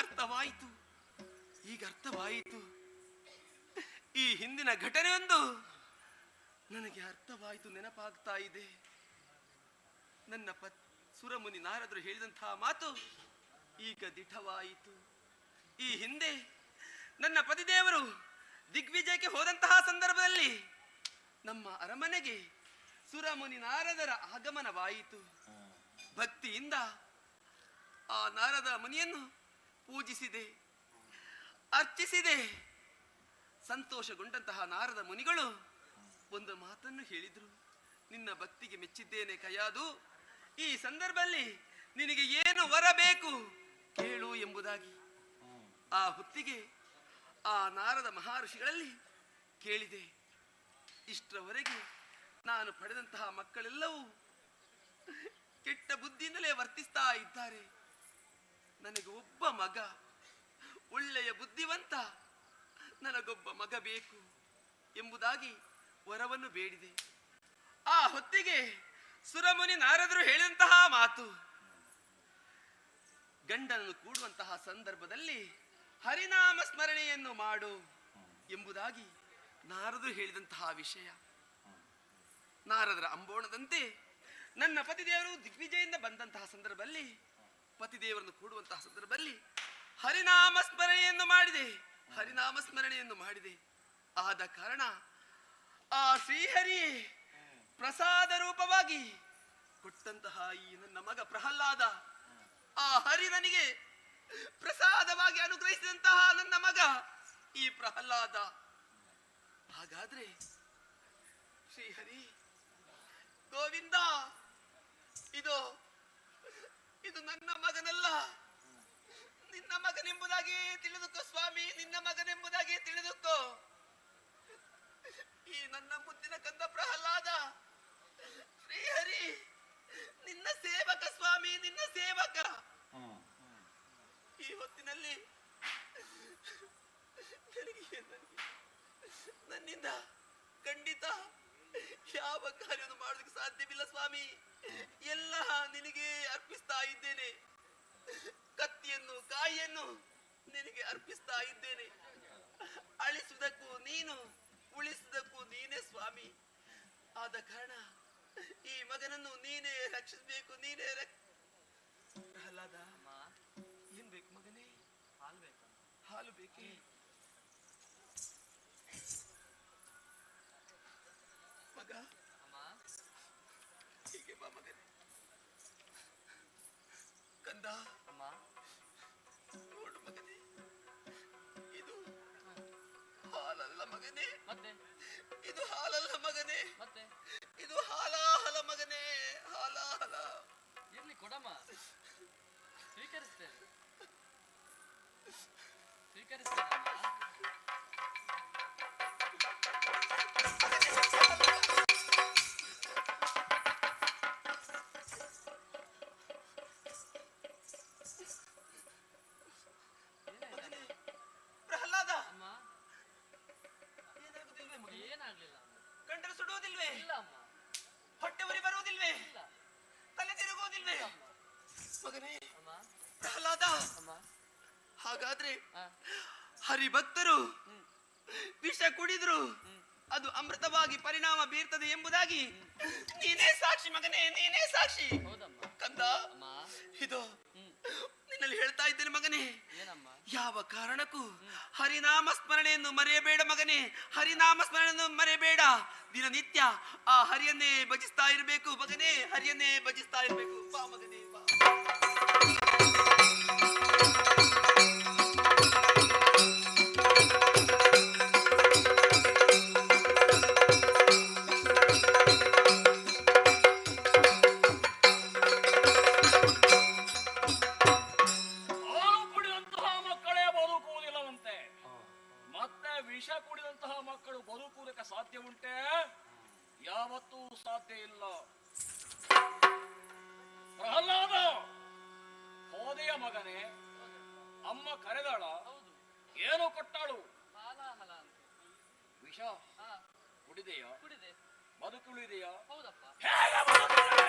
ಅರ್ಥವಾಯಿತು, ಈಗ ಅರ್ಥವಾಯಿತು. ಈ ಹಿಂದಿನ ಘಟನೆಯೊಂದು ನನಗೆ ಅರ್ಥವಾಯಿತು, ನೆನಪಾಗ್ತಾ ಇದೆ. ನನ್ನ ಸುರಮುನಿ ನಾರದರು ಹೇಳಿದಂತಹ ಮಾತು ಈಗ ದಿಢವಾಯಿತು. ಈ ಹಿಂದೆ ನನ್ನ ಪತಿದೇವರು ದಿಗ್ವಿಜಯಕ್ಕೆ ಹೋದಂತಹ ಸಂದರ್ಭದಲ್ಲಿ ನಮ್ಮ ಅರಮನೆಗೆ ಸುರಮುನಿ ನಾರದರ ಆಗಮನವಾಯಿತು. ಭಕ್ತಿಯಿಂದ ಆ ನಾರದ ಮುನಿಯನ್ನು ಪೂಜಿಸಿದೆ, ಅರ್ಚಿಸಿದೆ. ಸಂತೋಷಗೊಂಡಂತಹ ನಾರದ ಮುನಿಗಳು ಒಂದು ಮಾತನ್ನು ಹೇಳಿದ್ರು, ನಿನ್ನ ಭಕ್ತಿಗೆ ಮೆಚ್ಚಿದ್ದೇನೆ ಕಯಾದು, ಈ ಸಂದರ್ಭದಲ್ಲಿ ನಿನಗೆ ಏನು ವರ ಬೇಕು ಕೇಳು ಎಂಬುದಾಗಿ. ಆ ಹೊತ್ತಿಗೆ ಆ ನಾರದ ಮಹರ್ಷಿಗಳಲ್ಲಿ ಕೇಳಿದೆ, ಇಷ್ಟರವರೆಗೆ ನಾನು ಪಡೆದಂತಹ ಮಕ್ಕಳೆಲ್ಲವೂ ಕೆಟ್ಟ ಬುದ್ಧಿಯಿಂದಲೇ ವರ್ತಿಸ್ತಾ ಇದ್ದಾರೆ. ನನಗೆ ಒಬ್ಬ ಮಗ, ಒಳ್ಳೆಯ ಬುದ್ಧಿವಂತ, ನನಗೊಬ್ಬ ಮಗ ಬೇಕು ಎಂಬುದಾಗಿ ವರವನ್ನು ಬೇಡಿದೆ. ಆ ಹೊತ್ತಿಗೆ ಸುರಮುನಿ ನಾರದರು ಹೇಳಿದಂತಹ ಮಾತು, ಗಂಡನನ್ನು ಕೂಡುವಂತಹ ಸಂದರ್ಭದಲ್ಲಿ ಹರಿನಾಮ ಸ್ಮರಣೆಯನ್ನು ಮಾಡು ಎಂಬುದಾಗಿ ನಾರದರು ಹೇಳಿದಂತಹ ವಿಷಯ. ನಾರದರ ಅಂಬೋಣದಂತೆ ನನ್ನ ಪತಿದೇವರು ದಿಗ್ವಿಜಯದಿಂದ ಬಂದಂತಹ ಸಂದರ್ಭದಲ್ಲಿ, ಪತಿದೇವರನ್ನು ಕೂಡುವಂತಹ ಸಂದರ್ಭದಲ್ಲಿ ಹರಿನಾಮ ಸ್ಮರಣೆಯನ್ನು ಮಾಡಿದೆ. ಆದ ಕಾರಣ ಆ ಶ್ರೀಹರಿ ಪ್ರಸಾದ ರೂಪವಾಗಿ ಕೊಟ್ಟಂತಹ ಈ ನನ್ನ ಮಗ ಪ್ರಹ್ಲಾದ, ಆ ಹರಿ ನನಗೆ ಪ್ರಸಾದವಾಗಿ ಅನುಗ್ರಹಿಸಿದಂತಹ ನನ್ನ ಮಗ ಈ ಪ್ರಹ್ಲಾದ. ಹಾಗಾದ್ರೆ ಶ್ರೀಹರಿ ಗೋವಿಂದ, ಇದು ನನ್ನ ಮಗನಲ್ಲ, ನಿನ್ನ ಮಗನೆಂಬುದಾಗಿ ತಿಳಿದುಕೋ ಸ್ವಾಮಿ, ನಿನ್ನ ಮಗನೆಂಬುದಾಗಿ ತಿಳಿದುಕೋ. ಈ ನನ್ನ ಮುದ್ದಿನ ಕಂದ ಪ್ರಹ್ಲಾದ ಶ್ರೀಹರಿ ನಿನ್ನ ಸೇವಕ ಸ್ವಾಮಿ, ನಿನ್ನ ಸೇವಕ. ಈ ಹೊತ್ತಿನಲ್ಲಿ ನನ್ನಿಂದ ಖಂಡಿತ ಯಾವ ಕಾರ್ಯವನ್ನು ಮಾಡೋದಕ್ಕೆ ಸಾಧ್ಯವಿಲ್ಲ ಸ್ವಾಮಿ. ಎಲ್ಲ ನಿನಗೆ ಅರ್ಪಿಸ್ತಾ ಇದ್ದೇನೆ. ಕತ್ತಿಯನ್ನು, ಕಾಯಿಯನ್ನು ನಿನಗೆ ಅರ್ಪಿಸ್ತಾ ಇದ್ದೇನೆ. ಅಳಿಸುವುದಕ್ಕೂ ನೀನು, ಉಳಿಸುವುದಕ್ಕೂ ನೀನೇ ಸ್ವಾಮಿ. ಆದ ಕಾರಣ ಈ ಮಗನನ್ನು ನೀನೇ ರಕ್ಷಿಸಬೇಕು, ನೀನೇ ಪ್ರಹ್ಲಾದ, ಏನ್ ಬೇಕು ಮಗನೇ? ಹಾಲು ಬೇಕೇ? ಮಗ ಹೀಗೆ ಬಾ ಮಗನೇ. ಕಂದ ನೋಡು ಮಗನೇ, ಇದು ಹಾಲಲ್ಲ ಮಗನೇ, ಇದು ಹಾಲಲ್ಲ ಮಗನೇ, ಇದು ಹಾಲಾಹಲ ಮಗನೇ, ಹಾಲಾಹಲ. ಇರ್ಲಿ ಕೊಡಮ್ಮ, ಸ್ವೀಕರಿಸ್ತೇನೆ. ಪ್ರಹ್ಲಾದ, ಏನಾಗ್ಲಿಲ್ಲ. ಗಂಟಲು ಸುಡುವುದಿಲ್ವೇ? ಇಲ್ಲ ಅಮ್ಮ. ಹೊಟ್ಟೆ ಉರಿ ಬರುವುದಿಲ್ವೇ? ಇಲ್ಲ. ತಲೆ ತಿರುಗುವುದಿಲ್ವೇ? ಮಗನೇ ಅಮ್ಮ, ಪ್ರಹ್ಲಾದ, ಅಮ್ಮ, ಹಾಗಾದ್ರೆ ಹರಿಭಕ್ತರು ವಿಷ ಕುಡಿದ್ರು ಅದು ಅಮೃತವಾಗಿ ಪರಿಣಾಮ ಬೀರ್ತದೆ ಎಂಬುದಾಗಿ ನೀನೇ ಸಾಕ್ಷಿ ಮಗನೇ, ನೀನೇ ಸಾಕ್ಷಿ. ಹೌದಮ್ಮ. ಕಂದ, ಅಮ್ಮ, ಇದು ನಿನ್ನಲ್ಲಿ ಹೇಳ್ತಾ ಇದ್ದೇನೆ ಮಗನೇ, ಏನಮ್ಮ? ಯಾವ ಕಾರಣಕ್ಕೂ ಹರಿನಾಮ ಸ್ಮರಣೆಯನ್ನು ಮರೆಯಬೇಡ ಮಗನೇ, ಹರಿನಾಮ ಸ್ಮರಣೆಯನ್ನು ಮರೆಯಬೇಡ. ದಿನನಿತ್ಯ ಆ ಹರಿಯನ್ನೇ ಭಜಿಸ್ತಾ ಇರಬೇಕು ಮಗನೇ, ಹರಿಯನ್ನೇ ಭಜಿಸ್ತಾ ಇರಬೇಕು. ಬಾ ಮಗನೇ, ಬಾ. ಹಾಲು ಕುಡಿದಂತಹ ಮಕ್ಕಳೇ ಬದುಕುವುದಿಲ್ಲವಂತೆ, ಮತ್ತೆ ವಿಷ ಕುಡಿದಂತಹ ಮಕ್ಕಳು ಬದುಕುವುದಕ್ಕೆ ಸಾಧ್ಯ ಉಂಟೆ? ಯಾವತ್ತೂ ಸಾಧ್ಯ ಇಲ್ಲ. ಪ್ರಹ್ಲಾದ, ಹೋದೆಯ ಮಗನೇ, ಅಮ್ಮ ಕರೆದಾಳ, ಏನು ಕೊಟ್ಟಾಳು? ಹಾಲಾಹಲ ಅಂತ. ವಿಷ ಹಾ, ಕುಡಿದೆಯಾ? ಕುಡಿದೆ. ಬದುಕುಳಿದೆಯಾ? ಹೌದಪ್ಪ. ಹೇಗೆ ಬದುಕಿದೆ?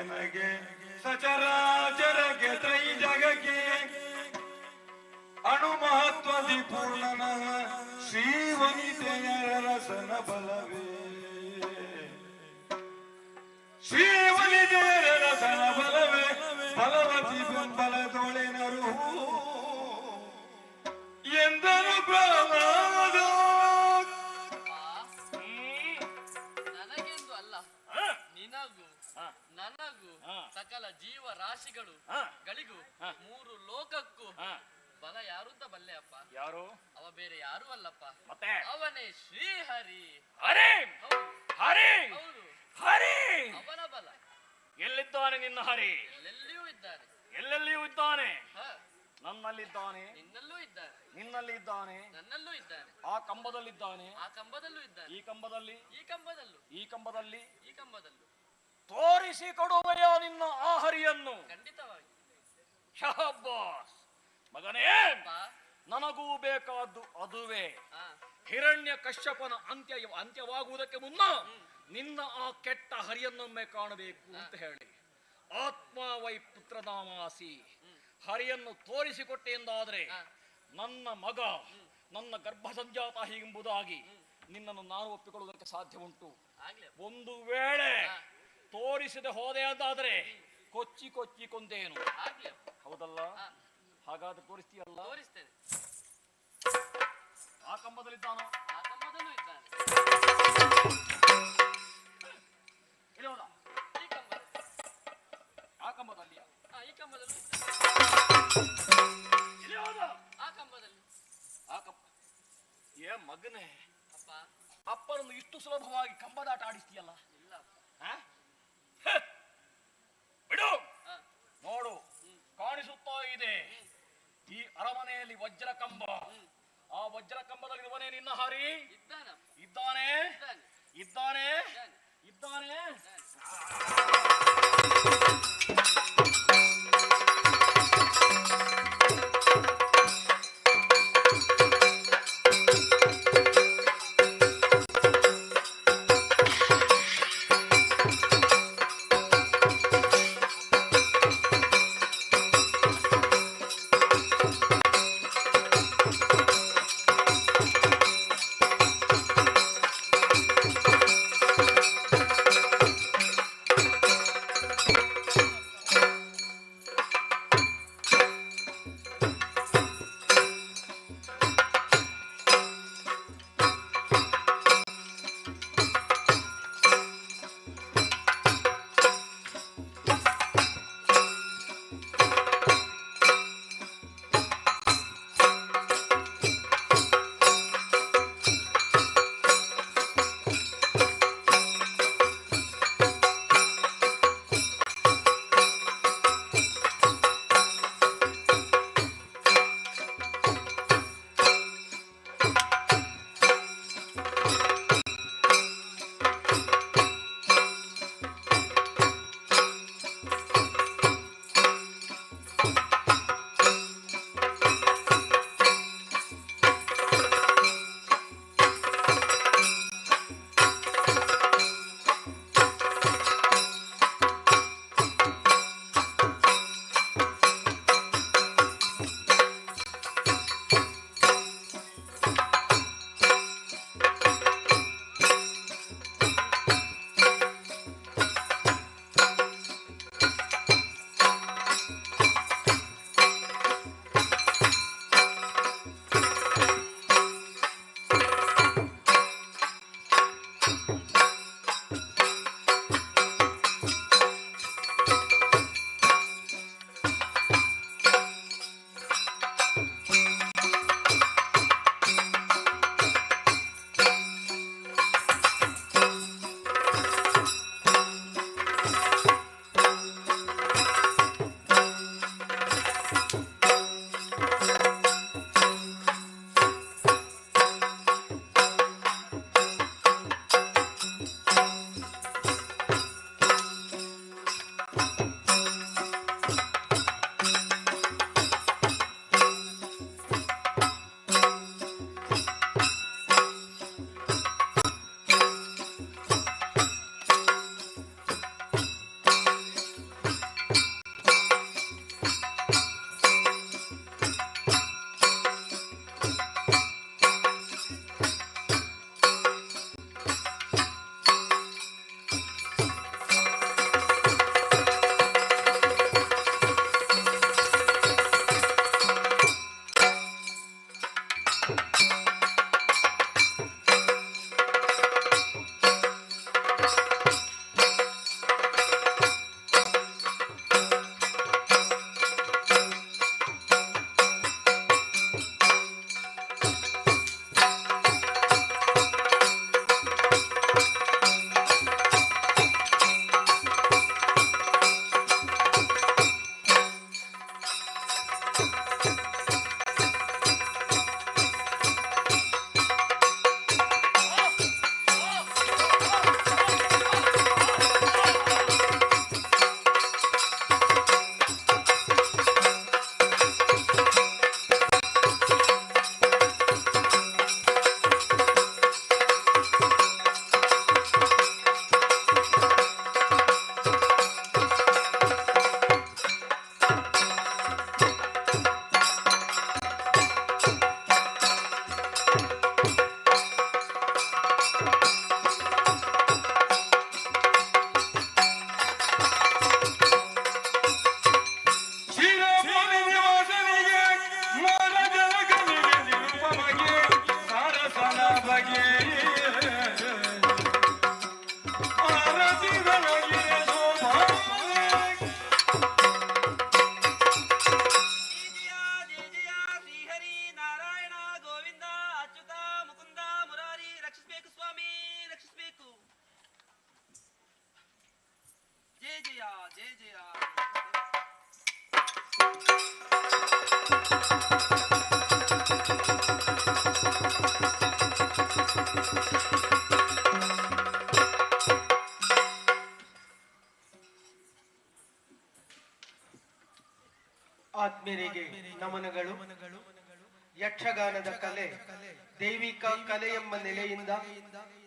ನಗೆ ಸಚರಾಚರಕ್ಕೆ ತ್ರೈ ಜಗಕ್ಕೆ ಅಣು ಮಹತ್ವದಿ ಪೂರ್ಣನ ಶ್ರೀವನಿತೆಯರ ರಸನ ಬಲವೇ ಶ್ರೀವನಿತೆಯರ ರಸನ ಬಲವೇ ಬಲವತಿ ಬೆಂಬಲದೊಳೆನರು ಎಂದರು ಪ್ರಹ್ಲಾದ. ನನಗೆಂದು ಅಲ್ಲ, ನಿನಗೂ ನನಗೂ ಸಕಲ ಜೀವ ರಾಶಿಗಳು ಗಳಿಗೂ ಮೂರು ಲೋಕಕ್ಕೂ ಬಲ ಯಾರು ಅಂತ ಬಲ್ಲೆ ಅಪ್ಪ. ಯಾರು? ಅವ ಬೇರೆ ಯಾರು ಅಲ್ಲಪ್ಪ, ಮತ್ತೆ ಅವನೇ ಶ್ರೀಹರಿ. ಹರಿ ಹೌದು ಹರಿ ಹೌದು, ಹರಿ. ಅವನ ಬಲ ಎಲ್ಲಿದ್ದಾನೆ ನಿನ್ನ ಹರಿ? ಎಲ್ಲೆಲ್ಲಿಯೂ ಇದ್ದಾನೆ. ಎಲ್ಲೆಲ್ಲಿಯೂ ಇದ್ದಾನೆ. ಹ, ನನ್ನಲ್ಲಿದ್ದಾನೆ, ನಿನ್ನಲ್ಲೂ ಇದ್ದಾನೆ, ನಿನ್ನಲ್ಲಿ ಇದ್ದಾನೆ, ನನ್ನಲ್ಲೂ ಇದ್ದಾನೆ, ಆ ಕಂಬದಲ್ಲಿದ್ದಾನೆ, ಆ ಕಂಬದಲ್ಲೂ ಇದ್ದಾನೆ, ಈ ಕಂಬದಲ್ಲಿ, ಈ ಕಂಬದಲ್ಲೂ, ಈ ಕಂಬದಲ್ಲಿ. ಈ ಕಂಬದಲ್ಲೂ. ತೋರಿಸಿ ಕೊಡುವೆಯ ನಿನ್ನ ಆ ಹರಿಯನ್ನು? ಖಂಡಿತವಾಗಿ ಶಹಬ್ಬಾಸ್ ಮಗನೇ, ಅಪ್ಪ. ನನಗೂ ಬೇಕಾದ್ದು ಅದುವೇ. ಹಾ, ಹಿರಣ್ಯ ಕಶ್ಯಪನ ಅಂತ್ಯವಾಗುವುದಕ್ಕೆ ಮುನ್ನ ನಿನ್ನ ಆ ಕೆಟ್ಟ ಹರಿಯನ್ನೊಮ್ಮೆ ಕಾಣಬೇಕು ಅಂತ ಹೇಳಿ ಆತ್ಮ ವೈ ಪುತ್ರನಾಮಾಸಿ ಹರಿಯನ್ನು ತೋರಿಸಿಕೊಟ್ಟೆ ಎಂದಾದರೆ ನನ್ನ ಮಗ ನನ್ನ ಗರ್ಭ ಸಂಜಾತ ಎಂಬುದಾಗಿ ನಿನ್ನನ್ನು ನಾನು ಒಪ್ಪಿಕೊಳ್ಳುವುದಕ್ಕೆ ಸಾಧ್ಯ ಉಂಟು. ಆಗ್ಲಿ ಅಪ್ಪ. ಒಂದು ವೇಳೆ ತೋರಿಸದೆ ಹೋದೆ ಅಂತಾದರೆ ಕೊಚ್ಚಿ ಕೊಚ್ಚಿ ಕೊಂದೇನು. ಆಗ್ಲಿ ಅಪ್ಪ. ಹೌದಲ್ಲ? ಹಾಗಾದ್ರೆ ತೋರಿಸ್ತೀಯಲ್ಲ? ತೋರಿಸ್ತೇನೆ. ಆ ಕಂಬದಲ್ಲಿದ್ದಾನೋ? ಆ ಕಂಬದಲ್ಲೂ ಇದ್ದಾನೆ. ಇಲ್ಲಿ ಹೋದ? ಈ ಕಂಬದಲ್ಲಿ. ಆ ಕಂಬದಲ್ಲಿ? ಈ ಕಂಬದಲ್ಲೂ ಇದ್ದಾನೆ. ಇಲ್ಲಿ ಹೋದ? ಆ ಕಂಬದಲ್ಲಿ. ಆ ಕಂಬ. ಏ ಮಗನೇ, ಅಪ್ಪ. ಅಪ್ಪನನ್ನು ಇಷ್ಟು ಸುಲಭವಾಗಿ ಕಂಬದಾಟ ಆಡಿಸ್ತೀಯಲ್ಲ? ಇಲ್ಲ ಅಪ್ಪ. ಬಿಡು. ಹಾ. ನೋಡು, ಕಾಣಿಸುತ್ತಾ ಇದೆ ಈ ಅರಮನೆಯಲ್ಲಿ ವಜ್ರ ಕಂಬ. ಆ ವಜ್ರ ಕಂಬದಲ್ಲಿ ಇವನೇ ನಿನ್ನ ಹರಿ? ಇದ್ದಾನಪ್ಪ. ಇದ್ದಾನೆ ಇದ್ದಾನೆ. ಇದ್ದಾನೆ ಇದ್ದಾನೆ. ಇದ್ದಾನೆ. ಆತ್ಮೀಯರಿಗೆ ನಮನಗಳು. ಯಕ್ಷಗಾನದ ಕಲೆ ದೈವಿಕ ಕಲೆ ಎಂಬ ನೆಲೆಯಿಂದ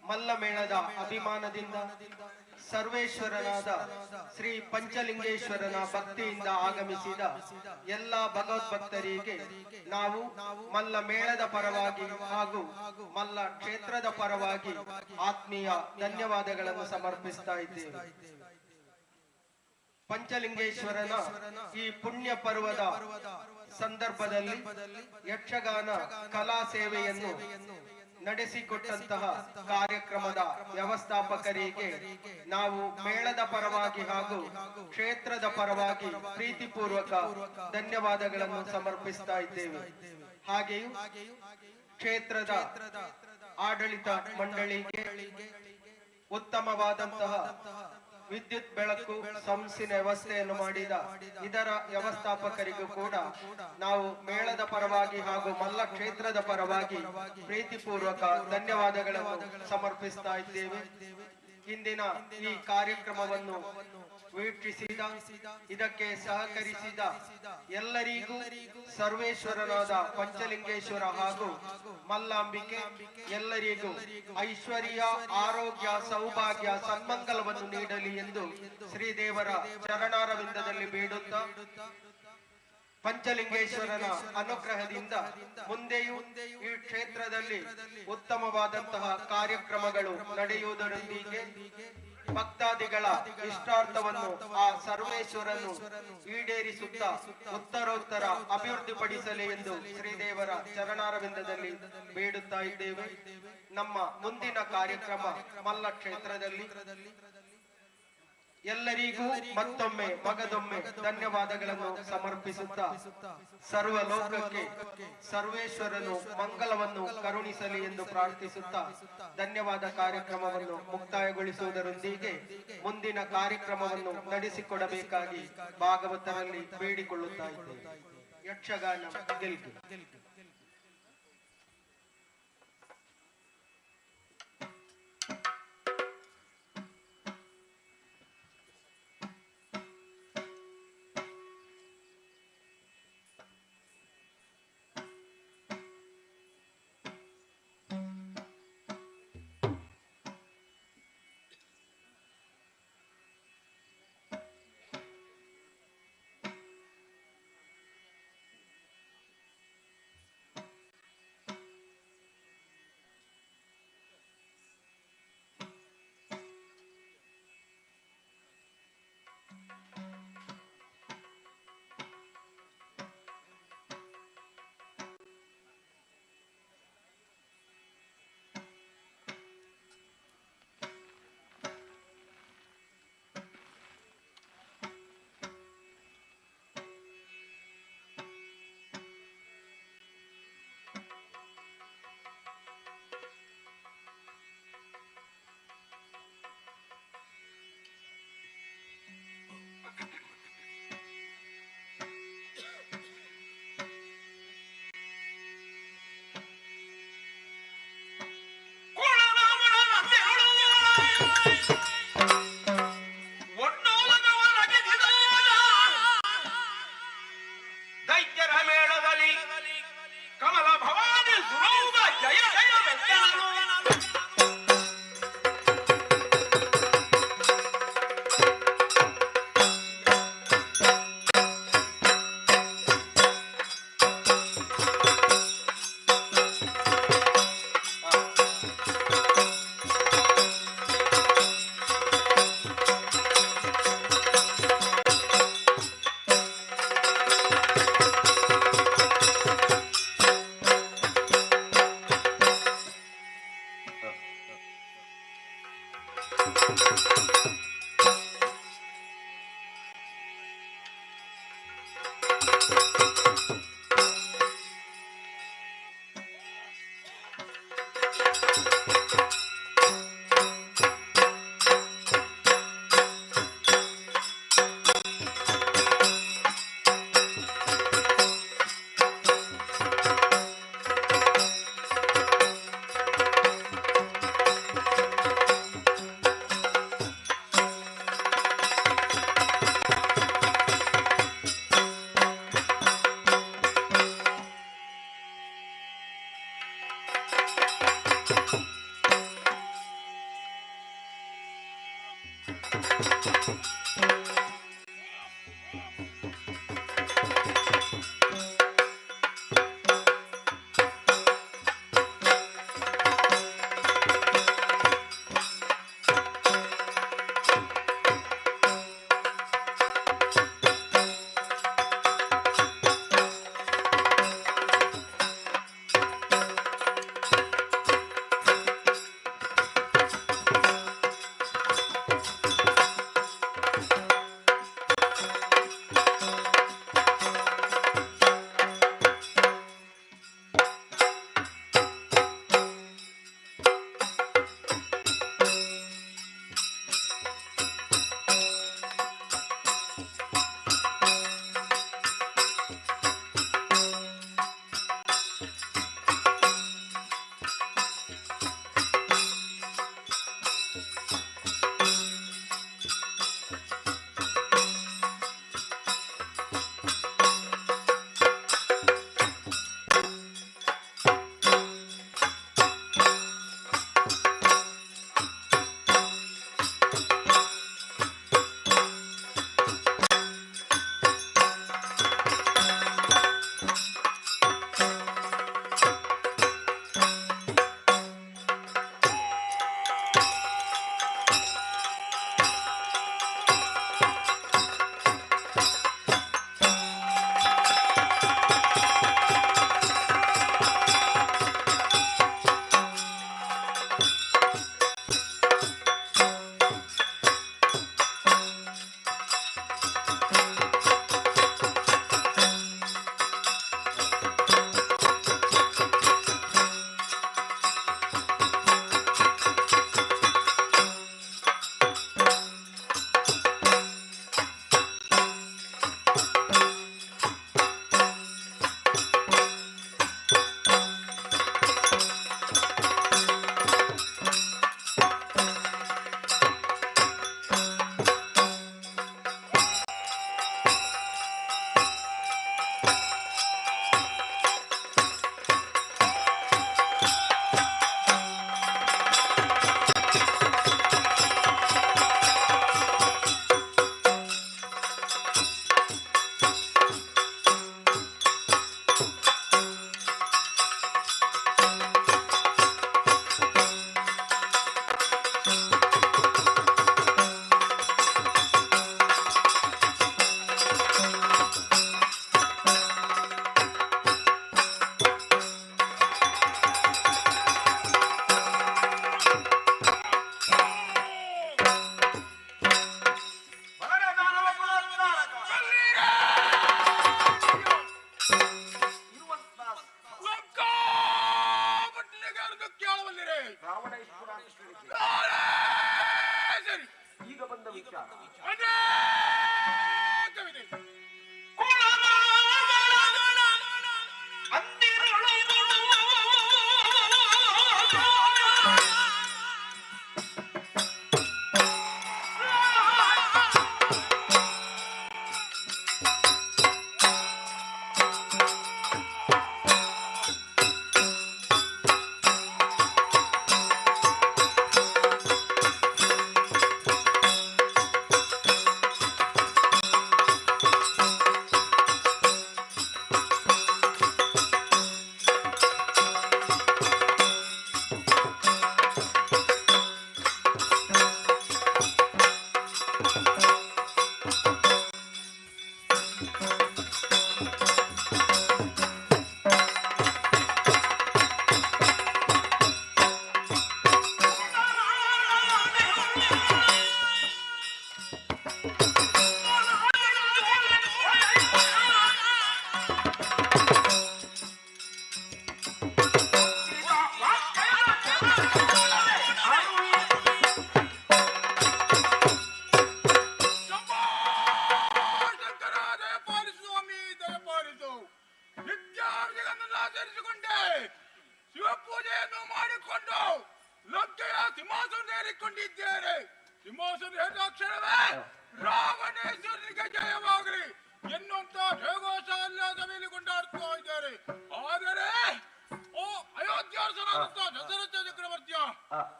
ಮಲ್ಲಮೇಳದ ಅಭಿಮಾನದಿಂದ ಸರ್ವೇಶ್ವರನಾದ ಶ್ರೀ ಪಂಚಲಿಂಗೇಶ್ವರನ ಭಕ್ತಿಯಿಂದ ಆಗಮಿಸಿದ ಎಲ್ಲ ಭಗವದ್ಭಕ್ತರಿಗೆ ನಾವು ಮಲ್ಲ ಮೇಳದ ಪರವಾಗಿ ಹಾಗೂ ಮಲ್ಲ ಕ್ಷೇತ್ರದ ಪರವಾಗಿ ಆತ್ಮೀಯ ಧನ್ಯವಾದಗಳನ್ನು ಸಮರ್ಪಿಸ್ತಾ ಇದ್ದೇವೆ. ಪಂಚಲಿಂಗೇಶ್ವರನ ಈ ಪುಣ್ಯ ಪರ್ವದ ಸಂದರ್ಭದಲ್ಲಿ ಯಕ್ಷಗಾನ ಕಲಾ ಸೇವೆಯನ್ನು ನಡೆಸಿಕೊಟ್ಟಂತಹ ಕಾರ್ಯಕ್ರಮದ ವ್ಯವಸ್ಥಾಪಕರಿಗೆ ನಾವು ಮೇಳದ ಪರವಾಗಿ ಹಾಗೂ ಕ್ಷೇತ್ರದ ಪರವಾಗಿ ಪ್ರೀತಿಪೂರ್ವಕ ಧನ್ಯವಾದಗಳನ್ನು ಸಮರ್ಪಿಸ್ತಾ ಇದ್ದೇವೆ. ಹಾಗೆಯೂ ಕ್ಷೇತ್ರದ ಆಡಳಿತ ಮಂಡಳಿಗೆ ಉತ್ತಮವಾದಂತಹ ವಿದ್ಯುತ್ ಬೆಳಕು ಸಂಸ್ಥಿನ ವ್ಯವಸ್ಥೆಯನ್ನು ಮಾಡಿದ ಇದರ ವ್ಯವಸ್ಥಾಪಕರಿಗೂ ಕೂಡ ನಾವು ಮೇಳದ ಪರವಾಗಿ ಹಾಗೂ ಮಲ್ಲ ಕ್ಷೇತ್ರದ ಪರವಾಗಿ ಪ್ರೀತಿಪೂರ್ವಕ ಧನ್ಯವಾದಗಳನ್ನು ಸಮರ್ಪಿಸ್ತಾ ಇದ್ದೇವೆ. ಇಂದಿನ ಈ ಕಾರ್ಯಕ್ರಮವನ್ನು ವೀಕ್ಷಿಸಿದ ಇದಕ್ಕೆ ಸಹಕರಿಸಿದ ಎಲ್ಲರಿಗೂ ಸರ್ವೇಶ್ವರನಾದ ಪಂಚಲಿಂಗೇಶ್ವರ ಹಾಗೂ ಮಲ್ಲಾಂಬಿಕೆ ಎಲ್ಲರಿಗೂ ಐಶ್ವರ್ಯ, ಆರೋಗ್ಯ, ಸೌಭಾಗ್ಯ, ಸನ್ಮಂಗಲವನ್ನು ನೀಡಲಿ ಎಂದು ಶ್ರೀದೇವರ ಚರಣಾರವಿಂದದಲ್ಲಿ ಬೇಡುತ್ತಾ ಪಂಚಲಿಂಗೇಶ್ವರನ ಅನುಗ್ರಹದಿಂದ ಮುಂದೆಯೂ ಈ ಕ್ಷೇತ್ರದಲ್ಲಿ ಉತ್ತಮವಾದಂತಹ ಕಾರ್ಯಕ್ರಮಗಳು ನಡೆಯುವುದರೊಂದಿಗೆ ಭಕ್ತಾದಿಗಳ ಇಷ್ಟಾರ್ಥವನ್ನು ಆ ಸರ್ವೇಶ್ವರನು ಈಡೇರಿಸುತ್ತಾ ಉತ್ತರೋತ್ತರ ಅಭಿವೃದ್ಧಿಪಡಿಸಲಿ ಎಂದು ಶ್ರೀದೇವರ ಚರಣಾರವಿಂದದಲ್ಲಿ ಬೇಡುತ್ತಾ ಇದ್ದೇವೆ. ನಮ್ಮ ಮುಂದಿನ ಕಾರ್ಯಕ್ರಮ ಮಲ್ಲ ಕ್ಷೇತ್ರದಲ್ಲಿ. ಎಲ್ಲರಿಗೂ ಮತ್ತೊಮ್ಮೆ ಮಗದೊಮ್ಮೆ ಧನ್ಯವಾದಗಳನ್ನು ಸಮರ್ಪಿಸುತ್ತಾ ಸರ್ವಲೋಕಕ್ಕೆ ಸರ್ವೇಶ್ವರನು ಮಂಗಲವನ್ನು ಕರುಣಿಸಲಿ ಎಂದು ಪ್ರಾರ್ಥಿಸುತ್ತಾ ಧನ್ಯವಾದ ಕಾರ್ಯಕ್ರಮವನ್ನು ಮುಕ್ತಾಯಗೊಳಿಸುವುದರೊಂದಿಗೆ ಮುಂದಿನ ಕಾರ್ಯಕ್ರಮವನ್ನು ನಡೆಸಿಕೊಡಬೇಕಾಗಿ ಭಾಗವತರಲ್ಲಿ ಬೇಡಿಕೊಳ್ಳುತ್ತಾ ಇದ್ದೇವೆ. ಯಕ್ಷಗಾನ ಗೆಲ್ಗೆ.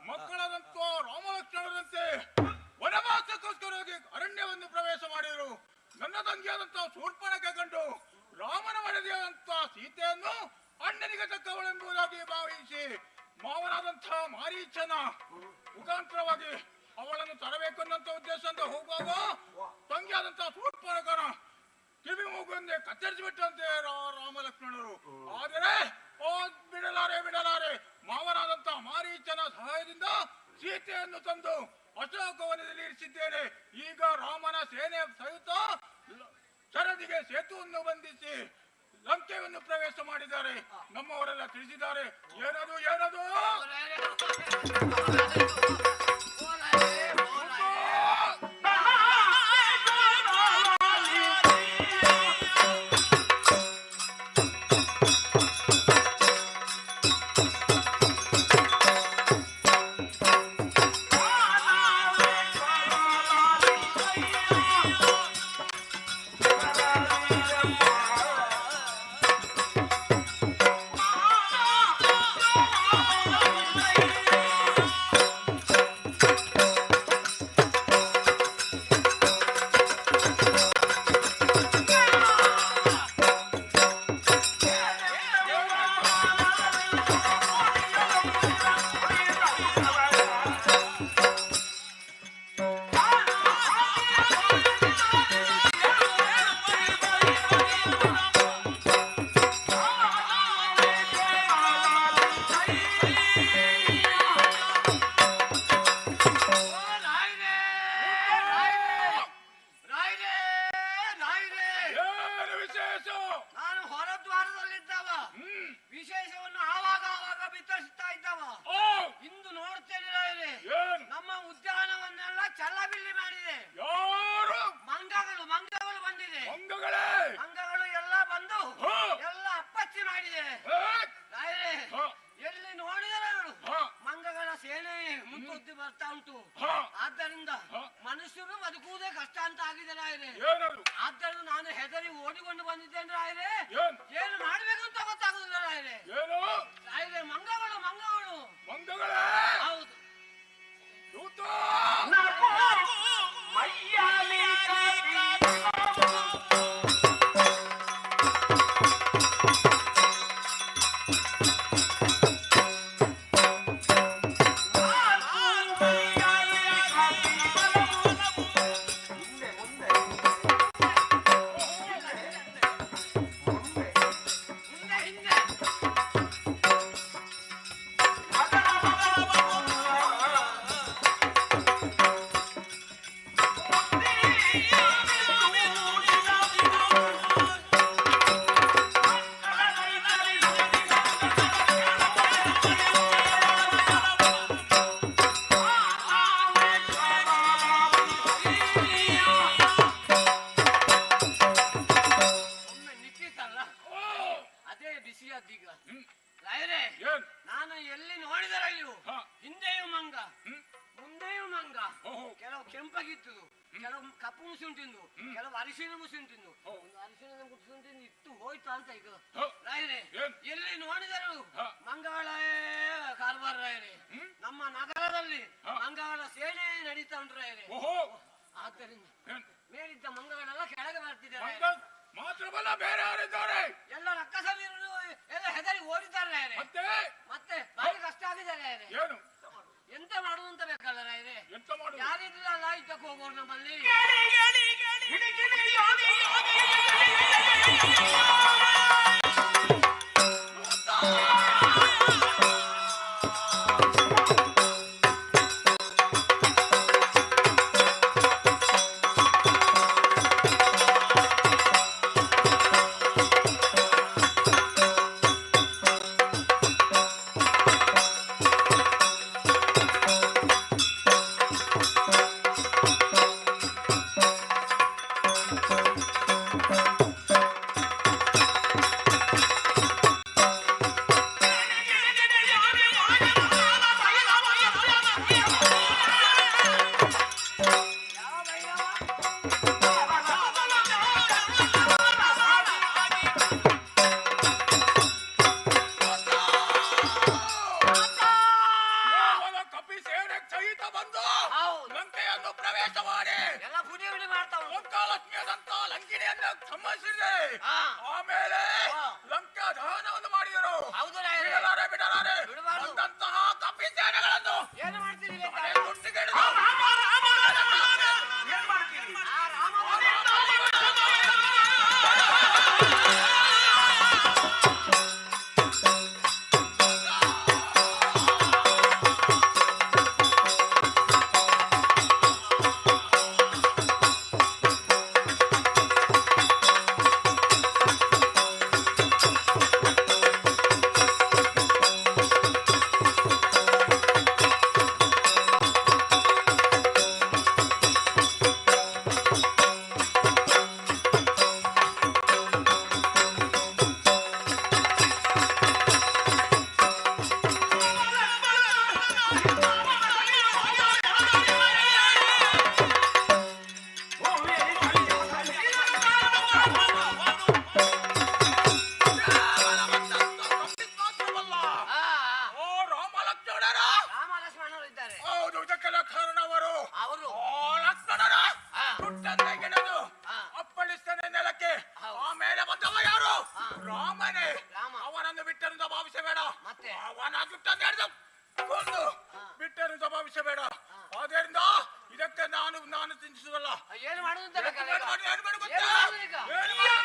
ಮಕ್ಕಳಾದಂತ ರಾಮಲಕ್ಷ್ಮಣರಂತೆ ವನವಾಸಕ್ಕೋಸ್ಕರ ಅಣ್ಣನಿಗೆ ತಕ್ಕವಳೆಂಬುದಾಗಿ ಭಾವಿಸಿ ಮಾವನಾದಂಥ ಮಾರೀಚನ ಮುಖಾಂತರವಾಗಿ ಅವಳನ್ನು ತರಬೇಕೆನ್ನುವಂತ ಉದ್ದೇಶದಿಂದ ಹೋಗುವಾಗ ತಂಗಿಯಾದಂಥ ಶೂರ್ಪನಖನ ಕಿವಿ ಮೂಗುಂದೆ ಕತ್ತರಿಸಿ ಬಿಟ್ಟಂತೆ ರಾಮ ಲಕ್ಷ್ಮಣರು. ಆದರೆ ಬಿಡಲಾರೆ ಮಾವನಾದಂಥ ಮಾರೀಚನ ಸಹಾಯದಿಂದ ಸೀತೆಯನ್ನು ತಂದು ಅಶೋಕವನದಲ್ಲಿ ಇರಿಸಿದ್ದೇನೆ. ಈಗ ರಾಮನ ಸೇನೆ ಸಹಿತ ಸರದಿಗೆ ಸೇತುವನ್ನು ಬಂಧಿಸಿ ಲಂಕೆಯನ್ನು ಪ್ರವೇಶ ಮಾಡಿದ್ದಾರೆ. ನಮ್ಮವರೆಲ್ಲ ತಿಳಿಸಿದ್ದಾರೆ. ಏನದು ವಿಶೇಷವನ್ನು ಆವಾಗ ಬಿತ್ತರಿಸ್ತಾ ಇದ್ದಾವ. ಇಂದು ನೋಡ್ತೇನೆ ರಾಯರೇ, ನಮ್ಮ ಉದ್ಯಾನವನ್ನೆಲ್ಲ ಚಲ್ಲಬಿಲ್ಲಿ ಮಾಡಿದೆ. ಮಂಗಗಳು ಬಂದಿದೆ. ಮಂಗಗಳು ಎಲ್ಲ ಬಂದು ಎಲ್ಲ ಅಪ್ಪಚ್ಚಿ ಮಾಡಿದೆ ರಾಯರೇ. ಎಲ್ಲಿ ನೋಡಿದರೆ ಮಂಗಗಳ ಸೇನೆ ಮುಂದೊತ್ತಿ ಬರ್ತಾ ಉಂಟು. ಆದ್ದರಿಂದ ಮನುಷ್ಯರು ಬದುಕುವುದೇ ಕಷ್ಟ ಅಂತ ಆಗಿದೆ ರಾಯರೇ. ಆದ್ದರಿಂದ ನಾನು ಹೆದರಿ ಓಡಿಕೊಂಡು ಬಂದಿದ್ದೇನೆ ರಾಯರೇ. ಏನು ಮಾಡ್ಬೇಕಂತ ಗೊತ್ತಾಗುದಿಲ್ಲ ರಾಯರೇ. ರಾಯರೇ, ಮಂಗಗಳು ಹೌದು. ರಾಯರೇ, ನಾನು ಎಲ್ಲಿ ನೋಡಿದರಲ್ಲಿಯೂ ಹಿಂದೆಯೂ ಮಂಗ ಮುಂದೆಯೂ ಮಂಗ. ಕೆಲವು ಕೆಂಪಗಿತ್ತು, ಕೆಲವು ಕಪ್ಪು ಮುಸುನ್ ತಿಂದು, ಕೆಲವು ಅರಿಶಿನ ಮುಸುನ್ ತಿಂದು, ಒಂದು ಅರಿಶಿಣದ ಮುಸುನ್ ತಿಂದು ಇತ್ತು ಹೋಯ್ತು ಅಂತ ಈಗ. ರಾಯರೇ, ಎಲ್ಲಿ ನೋಡಿದರು ಮಂಗಗಳೇ ಕಾರ್ಬಾರ ರಾಯರೇ. ನಮ್ಮ ನಗರದಲ್ಲಿ ಮಂಗಗಳ ಸೇನೆ ನಡೀತಾ ಉಂಟು ರಾಯರೇ. ಆದ್ದರಿಂದ ಮೇಲಿದ್ದ ಮಂಗಗಳೆಲ್ಲ ಕೆಳಗೆ ಬರ್ತಿದ್ದಾರೆ. ಮಾತ್ರವಲ್ಲ, ಬೇರೆ ಯಾರಿದ್ದಾರೆ? ಎಲ್ಲ ರಕ್ಕಸ ವೀರರು ಎಲ್ಲ ಹೆದರಿ ಓಡಿದ್ದಾರೆ. ಮತ್ತೆ ಭಾರಿ ಕಷ್ಟ ಆಗಿದ್ದಾರೆ. ಏನು ಎಂತ ಮಾಡುದು ಅಂತ ಬೇಕಲ್ಲ ರಾಯರೇ. ಯಾರಿದ್ರಲ್ಲ ಇದ್ದಕ್ಕೆ ಹೋಗೋರು ನಮ್ಮಲ್ಲಿ. ಆಮೇಲೆ ಲಂಕಾ ದಹನವನ್ನು ಮಾಡಿದರು. ರಾಮನೇ ರಾಮ. ಅವನನ್ನು ಬಿಟ್ಟರಿಂದ ಭಾವಿಸಬೇಡ. ಮತ್ತೆ? ಅವನ ಜುಟ್ಟನ್ನು ಹಿಡಿದು ಕೊಂದು ಬಿಟ್ಟರಿಂದ ಭಾವಿಸಬೇಡ. ಆದ್ದರಿಂದ ಇದಕ್ಕೆ ನಾನು ಚಿಂತಿಸುವುದಲ್ಲ. ಏನು ಮಾಡುದು ಅಂತ ಬೇಕಲ್ಲ ಈಗ? ಏನು ಮಾಡು ಏನು ಗೊತ್ತಾ? ಮಾಡುದು ಈಗ? ಏನು ಮಾಡು?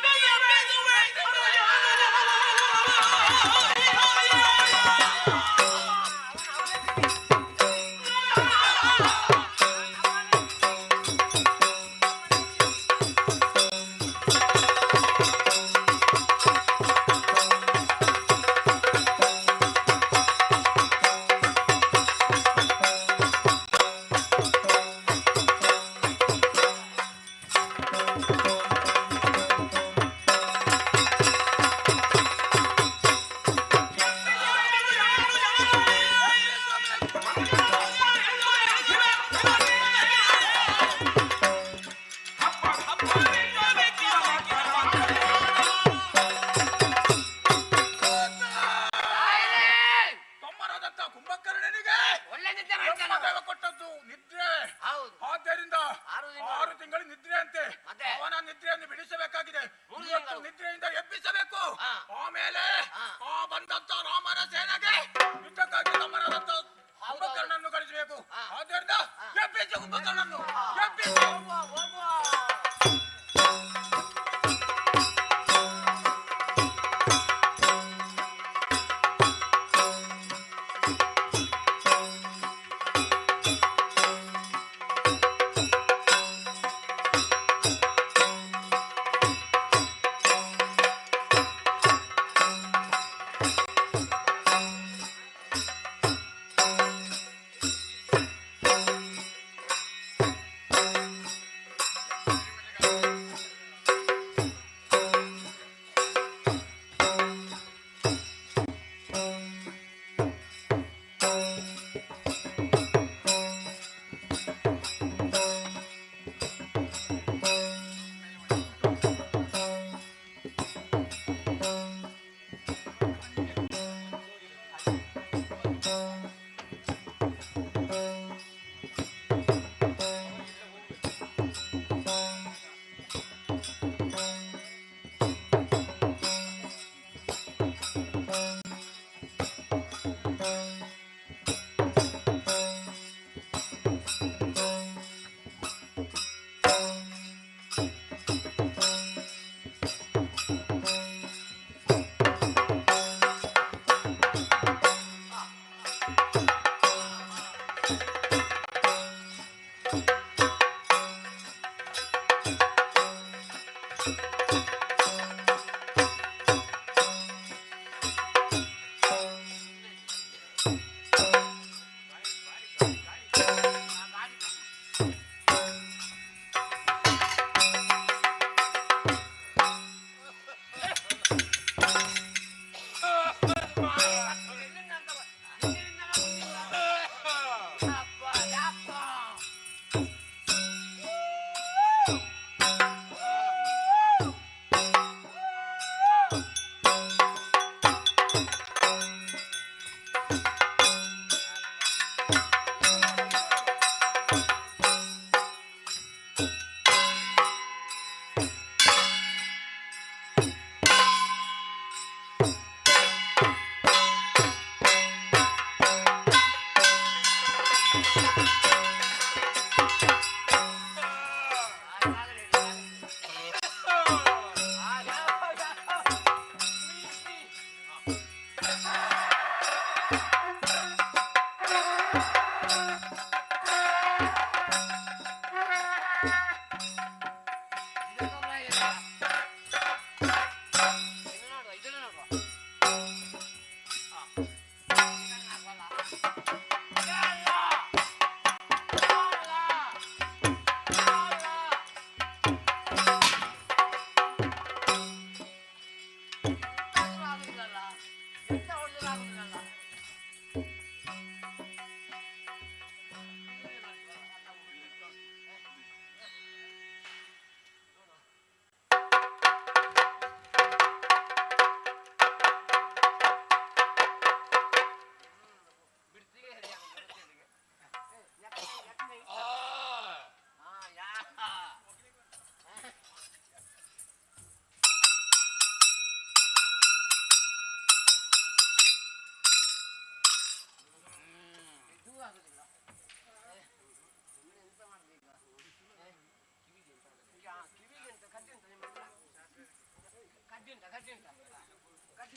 ತಮ್ಮನಾದಂತ ಕುಂಭಕರ್ಣನಿಗೆ ಒಳ್ಳೆ ನಿದ್ದೆ ಮಾಡ್ತಾನೆ. ಬ್ರಹ್ಮದೇವ ಕೊಟ್ಟದ್ದು ನಿದ್ರೆ. ಹೌದು. ಆದ್ದರಿಂದ 6 ತಿಂಗಳು ನಿದ್ರೆ ಅಂತೆ. ಮತ್ತೆ? ಅವನ ನಿದ್ರೆಯನ್ನು ಬಿಡಿಸಬೇಕಾಗಿದೆ. 3 ಇವತ್ತು ತಿಂಗಳು. ನಿದ್ರೆಯಿಂದ ಎಬ್ಬಿಸಬೇಕು. ಹಾ. ಆಮೇಲೆ ಹಾ. ಆ ಬಂದಂತ ರಾಮನ ಸೇನೆಗೆ ಯುದ್ಧಕ್ಕಾಗಿ ತಮ್ಮನಾದಂತ ಕುಂಭಕರ್ಣನ್ನು ಕಳಿಸಬೇಕು. ಹಾ. ಆದ್ದರಿಂದ ಹಾ. ಎಬ್ಬಿಸು ಕುಂಭಕರ್ಣನ್ನು ಎಬ್ಬಿಸು. ಹೋಗುವ, ಹೋಗುವ.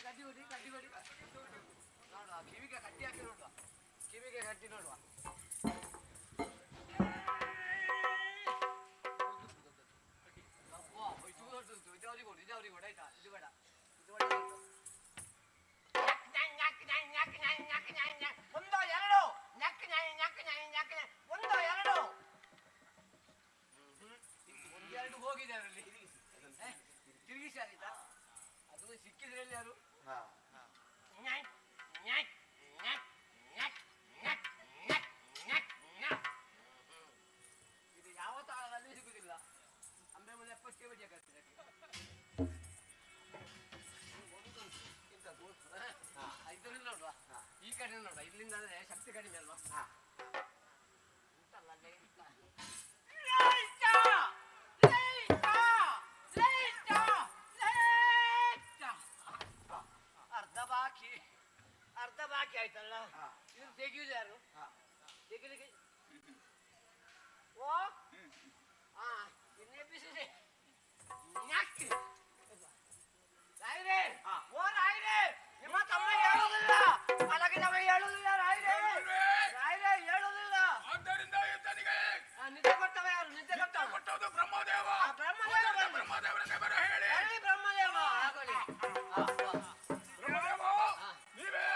ಕಡ್ಡಿ ಹೊಡಿ ನೋಡುವ, ಕಿವಿಗೆ ಕಟ್ಟಿ ಹಾಕಿ ನೋಡುವ, ಕಿವಿಗೆ ಕಟ್ಟಿ ನೋಡುವ. ಇದು ಬೇಡ, ಇದು ಬೇಡ. ಒಂದೋ ಎರಡು ಒಂದೋ ಎರಡು ಒಂದೆರಡು ಹೋಗಿದೆ ಅದರಲ್ಲಿ. ತಿರುಗಿಸಿ ಆದಿತಾ ಅದು ಸಿಕ್ಕಿದ್ರಲ್ಲಿ ಯಾರು ಇದು ಯಾವ ತಾಳದಲ್ಲಿ ಸಿಗುದಿಲ್ಲ. ಅಂಬೆ ಮುಂದೆ 70 ಬಡಿಯಾಗ್ತದೆ. ಇದರಲ್ಲಿ ನೋಡುವ, ಈ ಕಡೆ ನೋಡುವ, ಇಲ್ಲಿಂದ ಅಂದ್ರೆ ಶಕ್ತಿ ಕಡಿಮೆ ಅಲ್ವಾ. ಅರ್ಧ ಬಾಕಿ ಆಯ್ತಲ್ಲ. ಇದು ತೆಗಿಯುದು ಯಾರು? ತೆಗಿಲಿಕ್ಕೆ ಓ ಹಾ ಇನ್ನೇ ಬಿಸಿದೆ ರಾಯ್ರೆ, ಓ ರಾಯ್ರೆ, ನಿಮ್ಮ ತಮ್ಮ ಹೇಳುವುದಿಲ್ಲ, ಮಲಗಿನವ ಹೇಳುವುದಿಲ್ಲ. ರಾಯ್ರೆ ಹೇಳುವುದಿಲ್ಲ. ಆದ್ದರಿಂದ ಈತನಿಗೆ ನಿದ್ದೆ ಕೊಟ್ಟವ ಯಾರು? ನಿದ್ದೆ ಕೊಟ್ಟವ ಕೊಟ್ಟದ್ದು ಬ್ರಹ್ಮದೇವ. ಬ್ರಹ್ಮದೇವನಿಗೆ ಬರ ಹೇಳಿ. ಬ್ರಹ್ಮದೇವ ಆಗಲಿ. ಬ್ರಹ್ಮದೇವ ನೀವೇ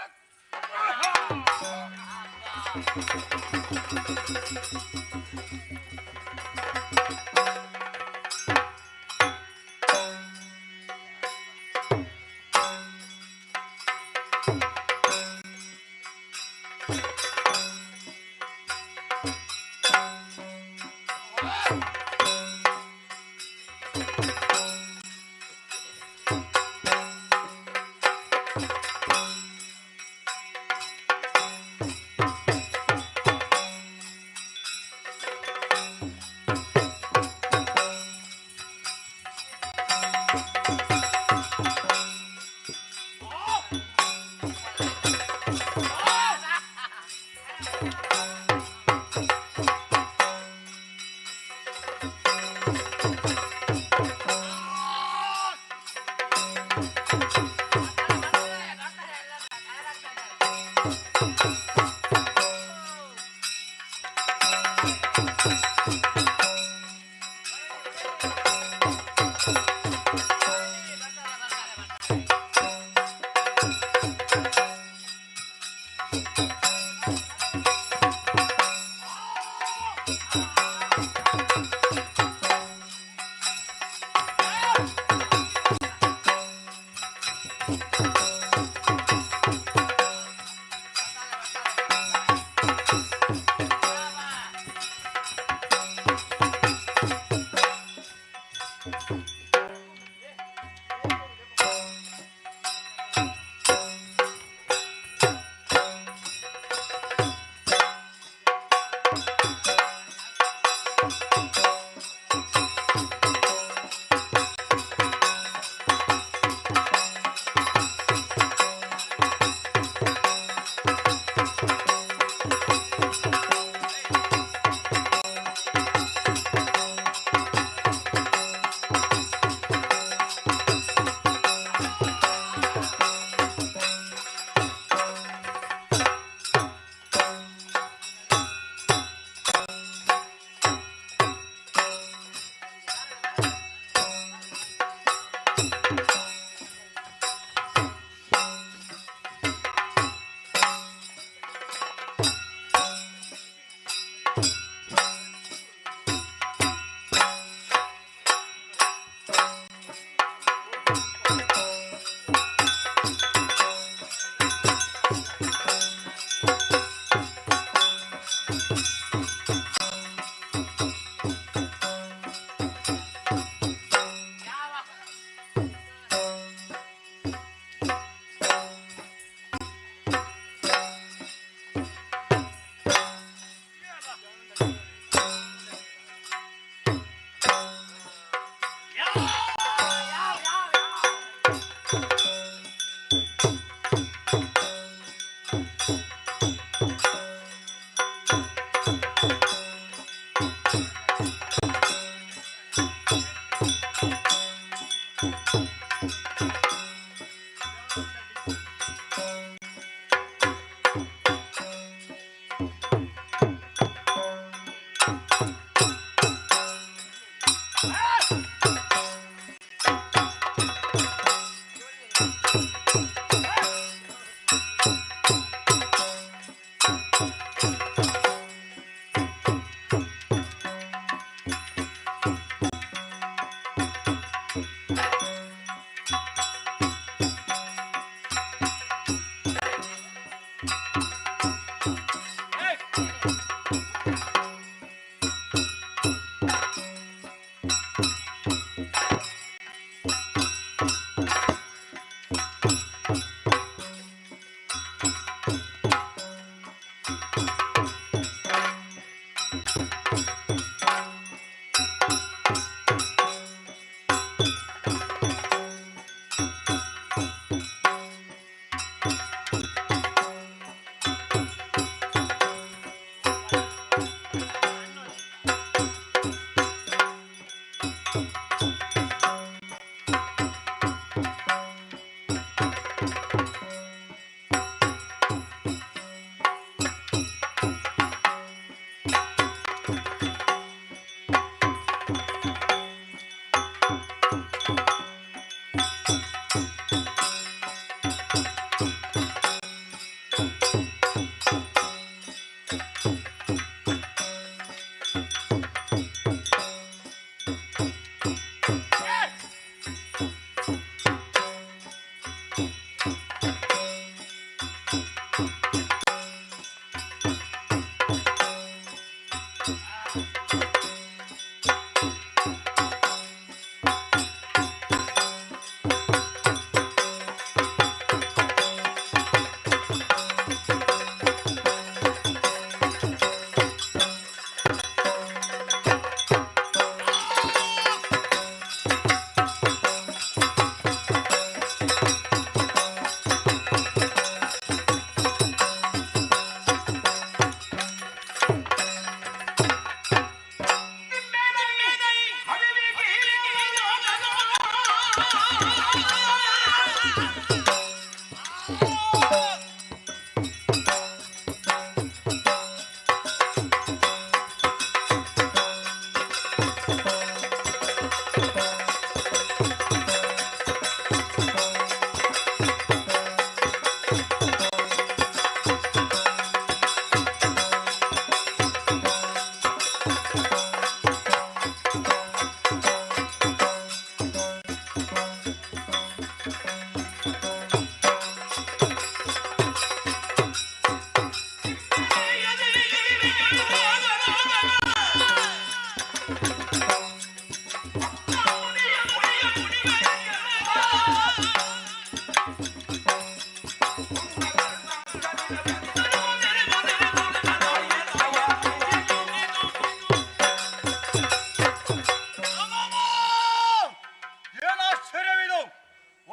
ಏನಾಶ್ಚರ್ಯವಿದು,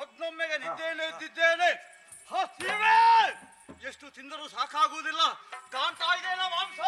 ಒದ್ದೊಮ್ಮೆಗೆ ನಿದ್ದೆಯಲ್ಲಿ ಎದ್ದಿದ್ದೇನೆ. ಎಷ್ಟು ತಿಂದರೂ ಸಾಕಾಗುವುದಿಲ್ಲ. ಕಾಣ್ತಾ ಇದೆಯಲ್ಲ ಮಾಂಸ.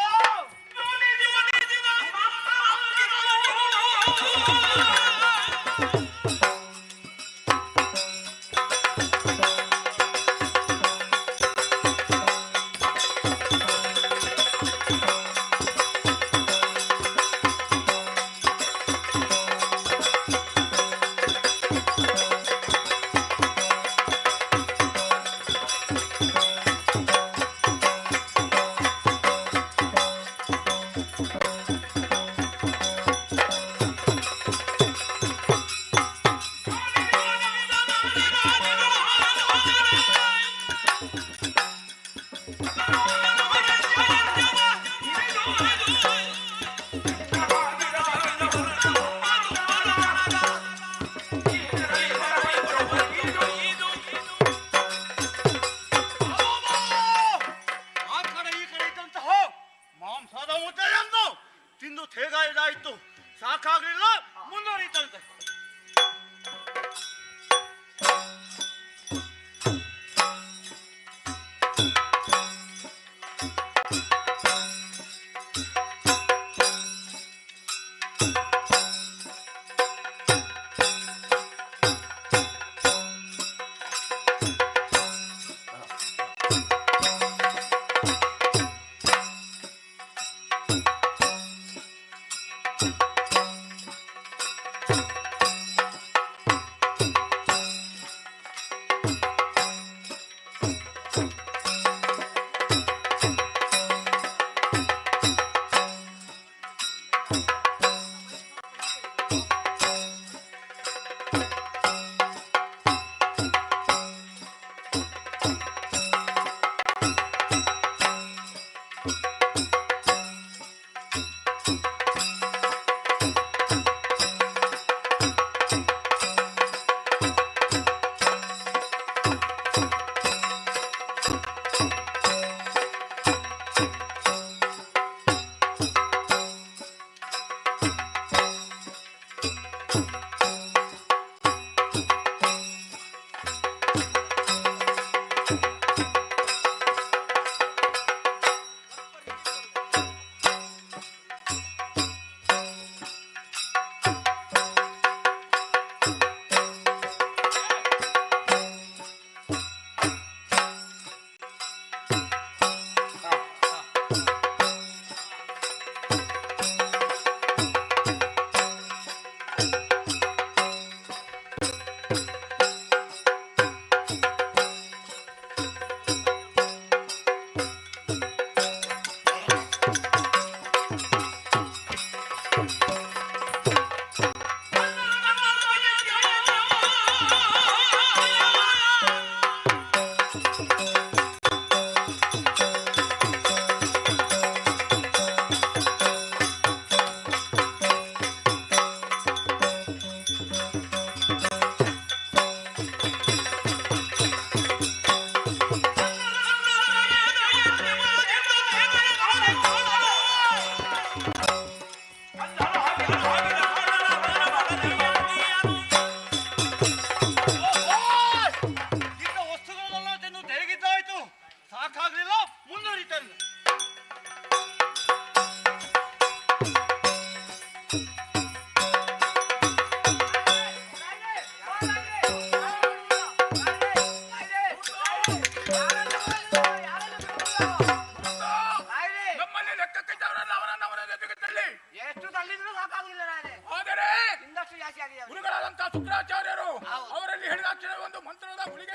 ಮಾಂಸದ ಮುದ್ದೆಯನ್ನು ತಿಂದು ತೇಗಾಯಿದಾಯಿತು. ಸಾಕಾಗ್ಲಿಲ್ಲ, ಮುಂದುವರಿತಂತೆ.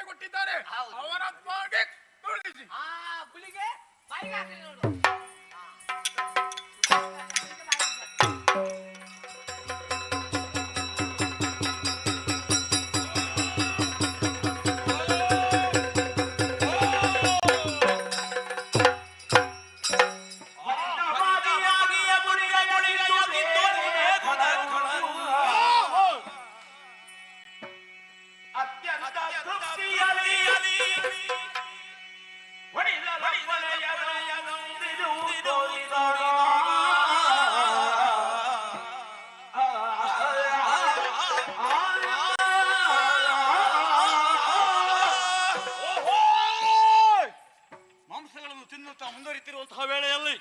ಕೊಟ್ಟಿದ್ದಾರೆ ಹೌದು. ಅವನ ಬಾಯಿಗೆ ತುಳಿಸಿ. ಆ ಗುಳಿಗೆ ಬಾಯಿಗೆ ಹಾಕಿ ನೋಡು. ಮಾಂಸಗಳನ್ನು ತಿನ್ನುತ್ತಾ ಮುಂದುವರಿತಿರುವಂತಹ ವೇಳೆಯಲ್ಲಿ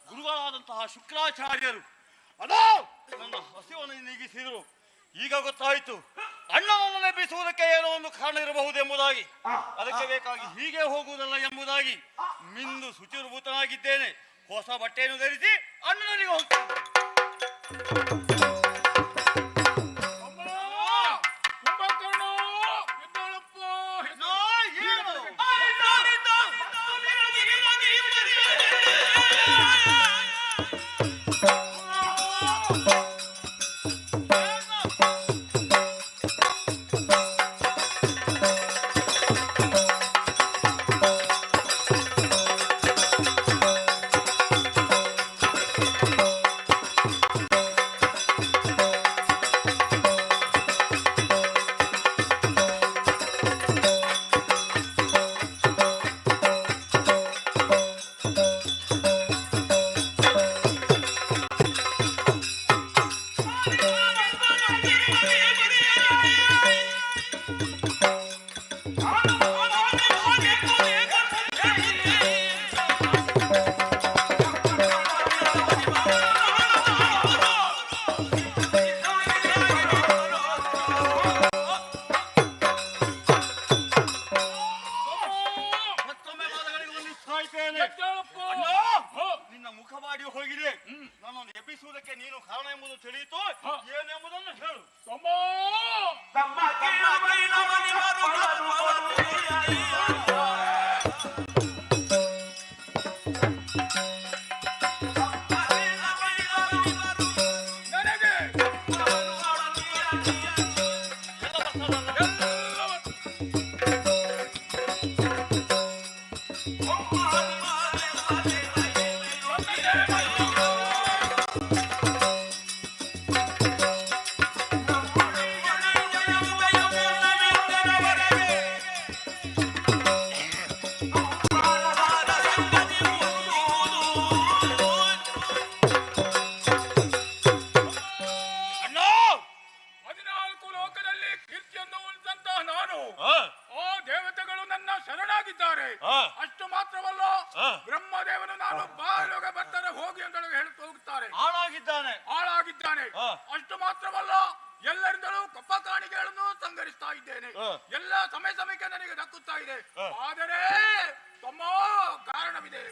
ಗುರುಗಳಾದಂತಹ ಶುಕ್ರಾಚಾರ್ಯರು ನನ್ನ ಹಸಿವನ್ನು ನೀಗಿಸಿದರು. ಈಗ ಗೊತ್ತಾಯಿತು ಅಣ್ಣನನ್ನು ನೆಬ್ಬಿಸುವುದಕ್ಕೆ ಏನೋ ಒಂದು ಕಾರಣ ಇರಬಹುದೆಂಬುದಾಗಿ. ಅದಕ್ಕೆ ಬೇಕಾಗಿ ಹೀಗೆ ಹೋಗುವುದಲ್ಲ ಎಂಬುದಾಗಿ ಮಿಂದು ಶುಚಿರ್ಭೂತನಾಗಿದ್ದೇನೆ. ಹೊಸ ಬಟ್ಟೆಯನ್ನು ಧರಿಸಿ ಅಣ್ಣನಿಗೆ ಹೋಗ್ತೇನೆ. ನಿನ್ನ ಮುಖವಾಡಿ ಹೋಗಿದೆ. ನನ್ನನ್ನು ಎಬ್ಬಿಸುವುದಕ್ಕೆ ನೀನು ಕಾರಣ ಎಂಬುದು ತಿಳಿಯಿತು. ಏನೆಂಬುದನ್ನು ಹೇಳು. ಅಷ್ಟು ಮಾತ್ರವಲ್ಲ, ಬ್ರಹ್ಮದೇವನು ನಾನು ಬಾಲೋಗ ಬರ್ತಾರೆ ಹೋಗಿ ಅಂತ ಹೇಳುತ್ತಾ ಹೋಗುತ್ತಾರೆ. ಆಳಾಗಿದ್ದಾನೆ. ಅಷ್ಟು ಮಾತ್ರವಲ್ಲ, ಎಲ್ಲರಿಂದಲೂ ಕಪ್ಪ ಕಾಣಿಕೆಗಳನ್ನು ಸಂಗರಿಸ್ತಾ ಇದ್ದೇನೆ. ಎಲ್ಲ ಸಮಯಕ್ಕೆ ನನಗೆ ದಕ್ಕುತ್ತಾ ಇದೆ. ಆದರೆ ತಮ್ಮ ಕಾರಣವಿದೆ.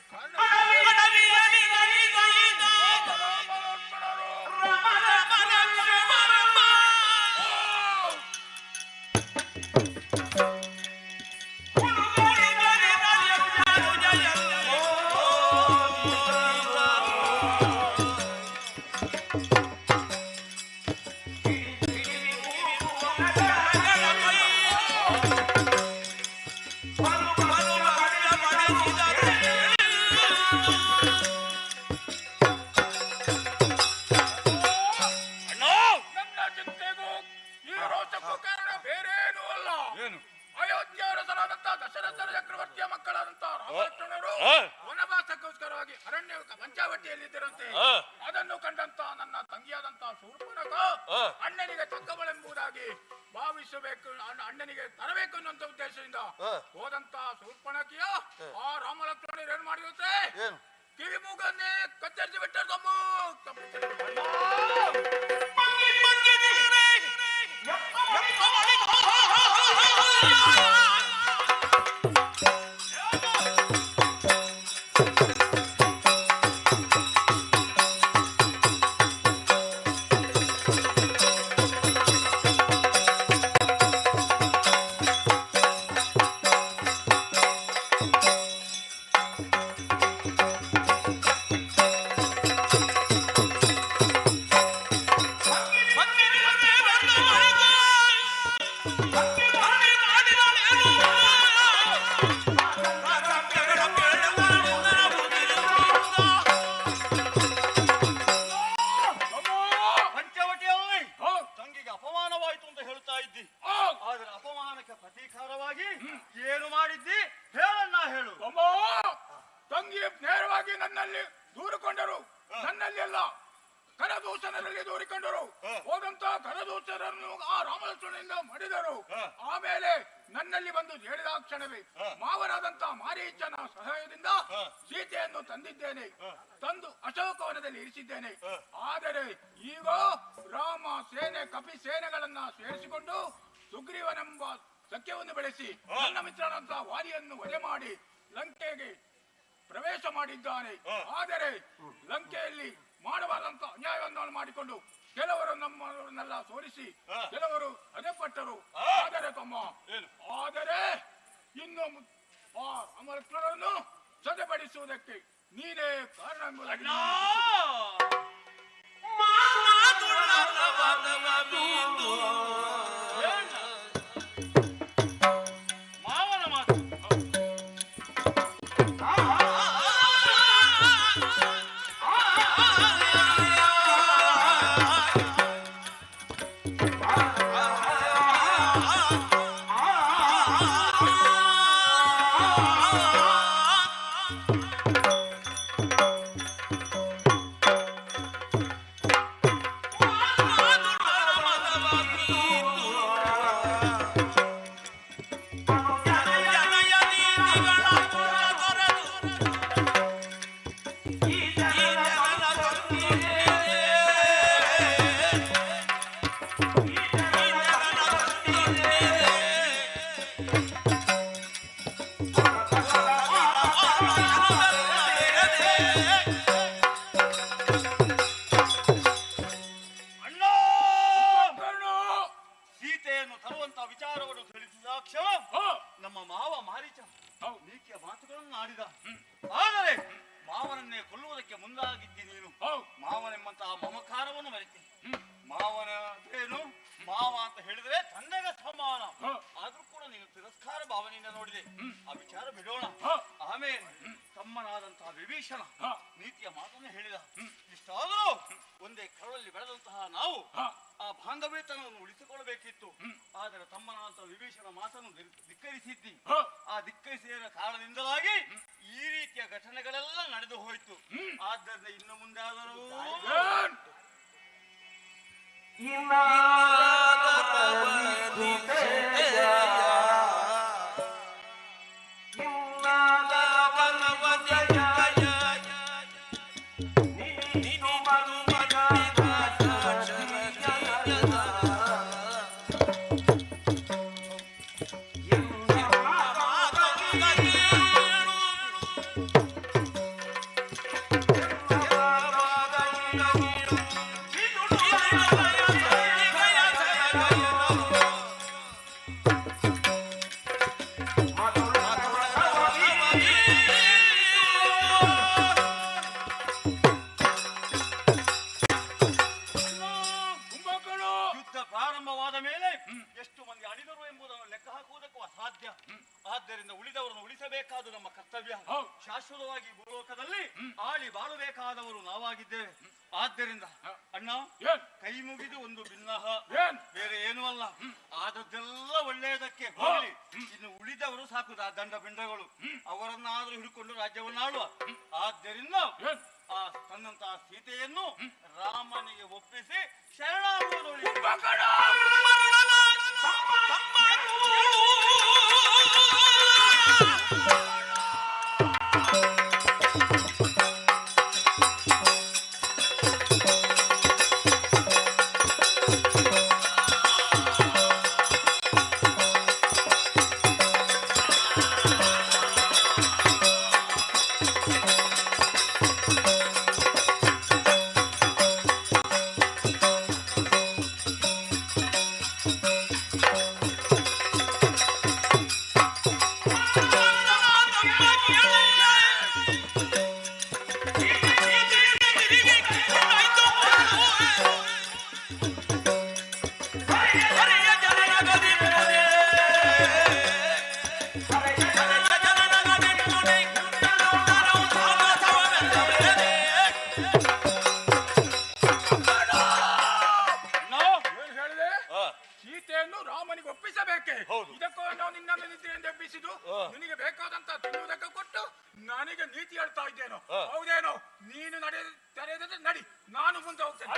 ವನವಾಸಕ್ಕೋಸ್ಕರವಾಗಿ ಅರಣ್ಯ ಪಂಚಾವಟಿಯಲ್ಲಿದ್ದರಂತೆ. ಅದನ್ನು ಕಂಡಂತ ನನ್ನ ತಂಗಿಯಾದಂತ ಶೂರ್ಪನಖ ಅಣ್ಣನಿಗೆ ತಕ್ಕವಳೆಂಬುದಾಗಿ ಭಾವಿಸಬೇಕು, ಅಣ್ಣನಿಗೆ ತರಬೇಕು ಅನ್ನುವಂತ ಉದ್ದೇಶದಿಂದ ಹೋದಂತ ಶೂರ್ಪನಖಿಯ ಆ ರಾಮಲಕ್ಷ್ಮಣರು ಏನ್ ಮಾಡಿರುತ್ತೆ, ಕಿವಿ ಮೂಗನ್ನೇ ಕತ್ತರಿಸಿ ಬಿಟ್ಟರು. ವಿಚಾರವಾಗಿ ಏನು ಮಾಡಿದ್ದಿ ಹೇಳಣ್ಣ ಹೇಳು. ಅಮ್ಮ ತಂಗಿ ನೇರವಾಗಿ ನನ್ನಲ್ಲಿ ದೂರಿಕೊಂಡರು. ನನ್ನಲ್ಲಿ ಅಲ್ಲ, ಕರದೂಷಣರಲ್ಲಿ ದೂರಿಕೊಂಡರು. ಹೋದಂತ ಕರದೂಷಣರನ್ನು ಆ ರಾಮಲಕ್ಷ್ಮಣನಿಂದ ಮಾಡಿದರು. ಆಮೇಲೆ ನನ್ನಲ್ಲಿ ಬಂದು ಹೇಳಿದ ಕ್ಷಣವೇ ಮಾವನಾದಂತ ಮಾರೀಚನ ಸಹಾಯದಿಂದ ಸೀತೆಯನ್ನು ತಂದಿದ್ದೇನೆ. ತಂದು ಅಶೋಕವನದಲ್ಲಿ ಇರಿಸಿದ್ದೇನೆ. ಆದರೆ ಈಗ ರಾಮ ಸೇನೆ ಕಪಿ ಸೇನೆಗಳನ್ನ ಸೇರಿಸಿಕೊಂಡು ಸುಗ್ರೀವನೆಂಬ ಸಖ್ಯವನ್ನು ಬೆಳೆಸಿ ನನ್ನ ಮಿತ್ರನಂತ ವಾಲಿಯನ್ನು ವಧೆ ಮಾಡಿ ಲಂಕೆಗೆ ಪ್ರವೇಶ ಮಾಡಿದ್ದಾನೆ. ಆದರೆ ಲಂಕೆಯಲ್ಲಿ ಮಾಡಬಾರದಂತ ಅನ್ಯಾಯವನ್ನು ಮಾಡಿಕೊಂಡು ಕೆಲವರು ನಮ್ಮವರನ್ನೆಲ್ಲ ಸೋಲಿಸಿ ಕೆಲವರು ಅದೇಪಟ್ಟರು. ಆದರೆ ಆದರೆ ಇನ್ನು ಆ ರಾಮಲಕ್ಷ್ಮಣರನ್ನು ಸದೆಪಡಿಸುವುದಕ್ಕೆ ನೀನೇ ಕಾರಣ ಎಂಬುದಾಗಿ ಮಾವನ ಮಾತು. ವಿಚಾರವನ್ನು ತಿಳಿಸಿದ ಕ್ಷಣ ನಮ್ಮ ಮಾವ ಮಾರೀಚ ನೀತಿಯ ಮಾತುಗಳನ್ನು ಆಡಿದ. ಆದರೆ ಮಾವನನ್ನೇ ಕೊಲ್ಲುವುದಕ್ಕೆ ಮುಂದಾಗಿದ್ದಿ ನೀನು. ಮಾವನೆಂಬಂತಹ ಮಮಕಾರವನ್ನು ಮರೆತಿ. ಮಾವನೇನು ಮಾವ ಅಂತ ಹೇಳಿದ್ರೆ ತಂದೆಗೆ ಸಮಾನ. ಆದ್ರೂ ಕೂಡ ನೀನು ತಿರಸ್ಕಾರ ಭಾವನೆಯಿಂದ ನೋಡಿದೆ. ಆ ವಿಚಾರ ಬಿಡೋಣ. ಆಮೇಲೆ ತಮ್ಮನಾದಂತಹ ವಿಭೀಷಣ ನೀತಿಯ ಮಾತನ್ನು ಹೇಳಿದ. ಇಷ್ಟಾದರೂ ಒಂದೇ ಕರಳಲ್ಲಿ ಬೆಳೆದಂತಹ ನಾವು ಆ ಬಾಂಧವ್ಯತನವನ್ನು ಉಳಿಸಿಕೊಳ್ಳಬೇಕಿತ್ತು. ಆದರೆ ತಮ್ಮನಾದಂತಹ ವಿಭೀಷಣ ಮಾತನ್ನು ಧಿಕ್ಕರಿಸಿದ್ದಿ. ಆ ಧಿಕ್ಕರಿಸಿದ ಕಾರಣದಿಂದಲಾಗಿ ಈ ರೀತಿಯ ಘಟನೆಗಳೆಲ್ಲ ನಡೆದು ಹೋಯಿತು. ಆದ್ದರಿಂದ ಇನ್ನು ಮುಂದೆ ಆದರೂ ಆದ್ದರಿಂದ ಉಳಿದವರನ್ನು ಉಳಿಸಬೇಕಾದ ನಮ್ಮ ಕರ್ತವ್ಯ. ಶಾಶ್ವತವಾಗಿ ಭೂಲೋಕದಲ್ಲಿ ಆಳಿ ಬಾಳಬೇಕಾದವರು ನಾವಾಗಿದ್ದೇವೆ. ಆದ್ದರಿಂದ ಅಣ್ಣ ಕೈ ಮುಗಿದು ಒಂದು ಭಿನ್ನಹ ಬೇರೆ ಏನೂ ಅಲ್ಲ. ಆದದ್ದೆಲ್ಲ ಒಳ್ಳೆಯದಕ್ಕೆ ಹೋಗಲಿ. ಇನ್ನು ಉಳಿದವರು ಸಾಕು ದಂಡ ಪಿಂಡಗಳು. ಅವರನ್ನಾದ್ರೂ ಹಿಡ್ಕೊಂಡು ರಾಜ್ಯವನ್ನಾಳುವ. ಆದ್ದರಿಂದ ಆ ತನ್ನಂತಹ ಸೀತೆಯನ್ನು ರಾಮನಿಗೆ ಒಪ್ಪಿಸಿ ಶರಣಾಗುವುದು. ರಾತ್ರಿಯಿಂದ ಎಬ್ಬಿಸಿದ್ದು ನಿನಗೆ ಬೇಕಾದಂತ ತಿನ್ನುವುದಕ್ಕೆ ಕೊಟ್ಟು ನನಗೆ ನೀತಿ ಹೇಳ್ತಾ ಇದ್ದೇನೋ ಹೌದೇನೋ? ನೀನು ನಡೆಯದ್ರೆ ನಡಿ, ನಾನು ಮುಂದೆ ಹೋಗ್ತೇನೆ.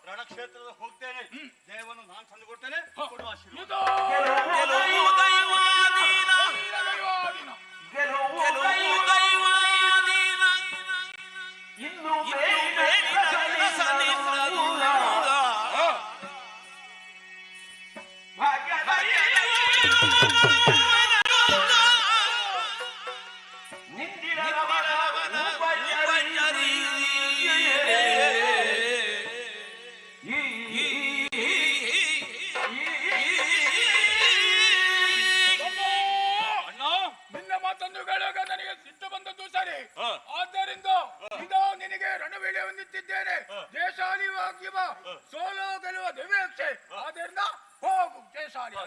ರಣಕ್ಷೇತ್ರದ ಹೋಗ್ತೇನೆ, ದೇವನು ನಾನು ತಂದು ಕೊಡ್ತೇನೆ, ಕೊಡುವ ಆಶೀರ್ವಾದ. ಆದ್ದರಿಂದ ಇದೋ ನಿನಗೆ ರಣವೇಳೆ ಹೊಂದುತ್ತಿದ್ದೇನೆ. ಜಯಶಾಲಿಯಾಗಿ ಬಾ, ಸೋಲೋ ಗೆಲುವ ದಿವ್ಯಕ್ಷೆ. ಆದ್ದರಿಂದ ಹೋಗು ಜಯಶಾಲಿ.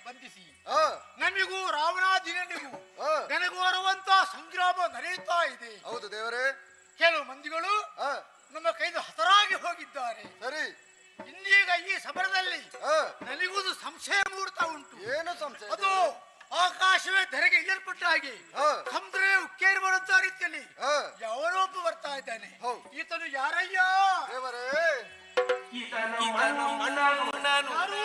ಬಂಧಿಸಿ ನಮಿಗೂ ರಾವಣಾದಿನಿಗೂ ನನಗೂ ಬರುವಂತ ಸಂಗ್ರಾಮ ನಡೆಯುತ್ತಾ ಇದೆ. ಹೌದು ದೇವರೇ. ಕೆಲವು ಮಂದಿಗಳು ನಮ್ಮ ಕೈದು ಹತರಾಗಿ ಹೋಗಿದ್ದಾರೆ. ಸರಿ, ಇನ್ನೀಗ ಈ ಸಮರದಲ್ಲಿ ನನಗೂ ಸಂಶಯ ಮೂಡ್ತಾ ಉಂಟು. ಏನು ಸಂಶಯ? ಅದು ಆಕಾಶವೇ ಧರೆಗೆ ಇಳಿಯಲ್ಪಟ್ಟ ಹಾಗೆ ಸಮುದ್ರವೇ ಉಕ್ಕೇರಿ ಬರುವಂತ ರೀತಿಯಲ್ಲಿ ಯಾವನೋ ಒಬ್ಬ ಬರ್ತಾ ಇದ್ದಾನೆ. ಈತನು ಯಾರಯ್ಯ? ದೇವರೇ, ಯಾರು?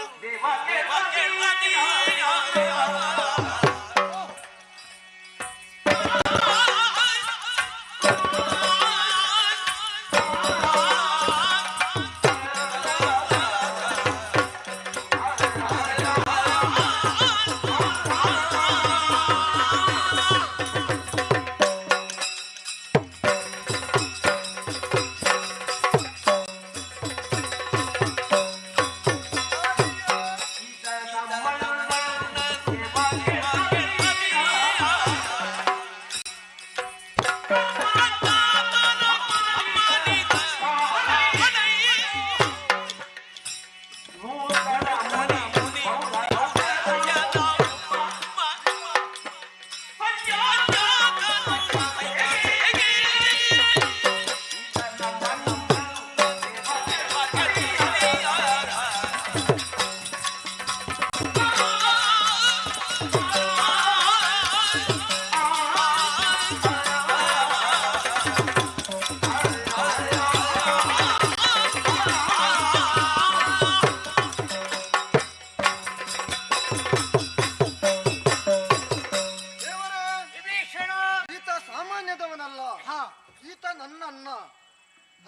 ಈತ ನನ್ನ ಅಣ್ಣ.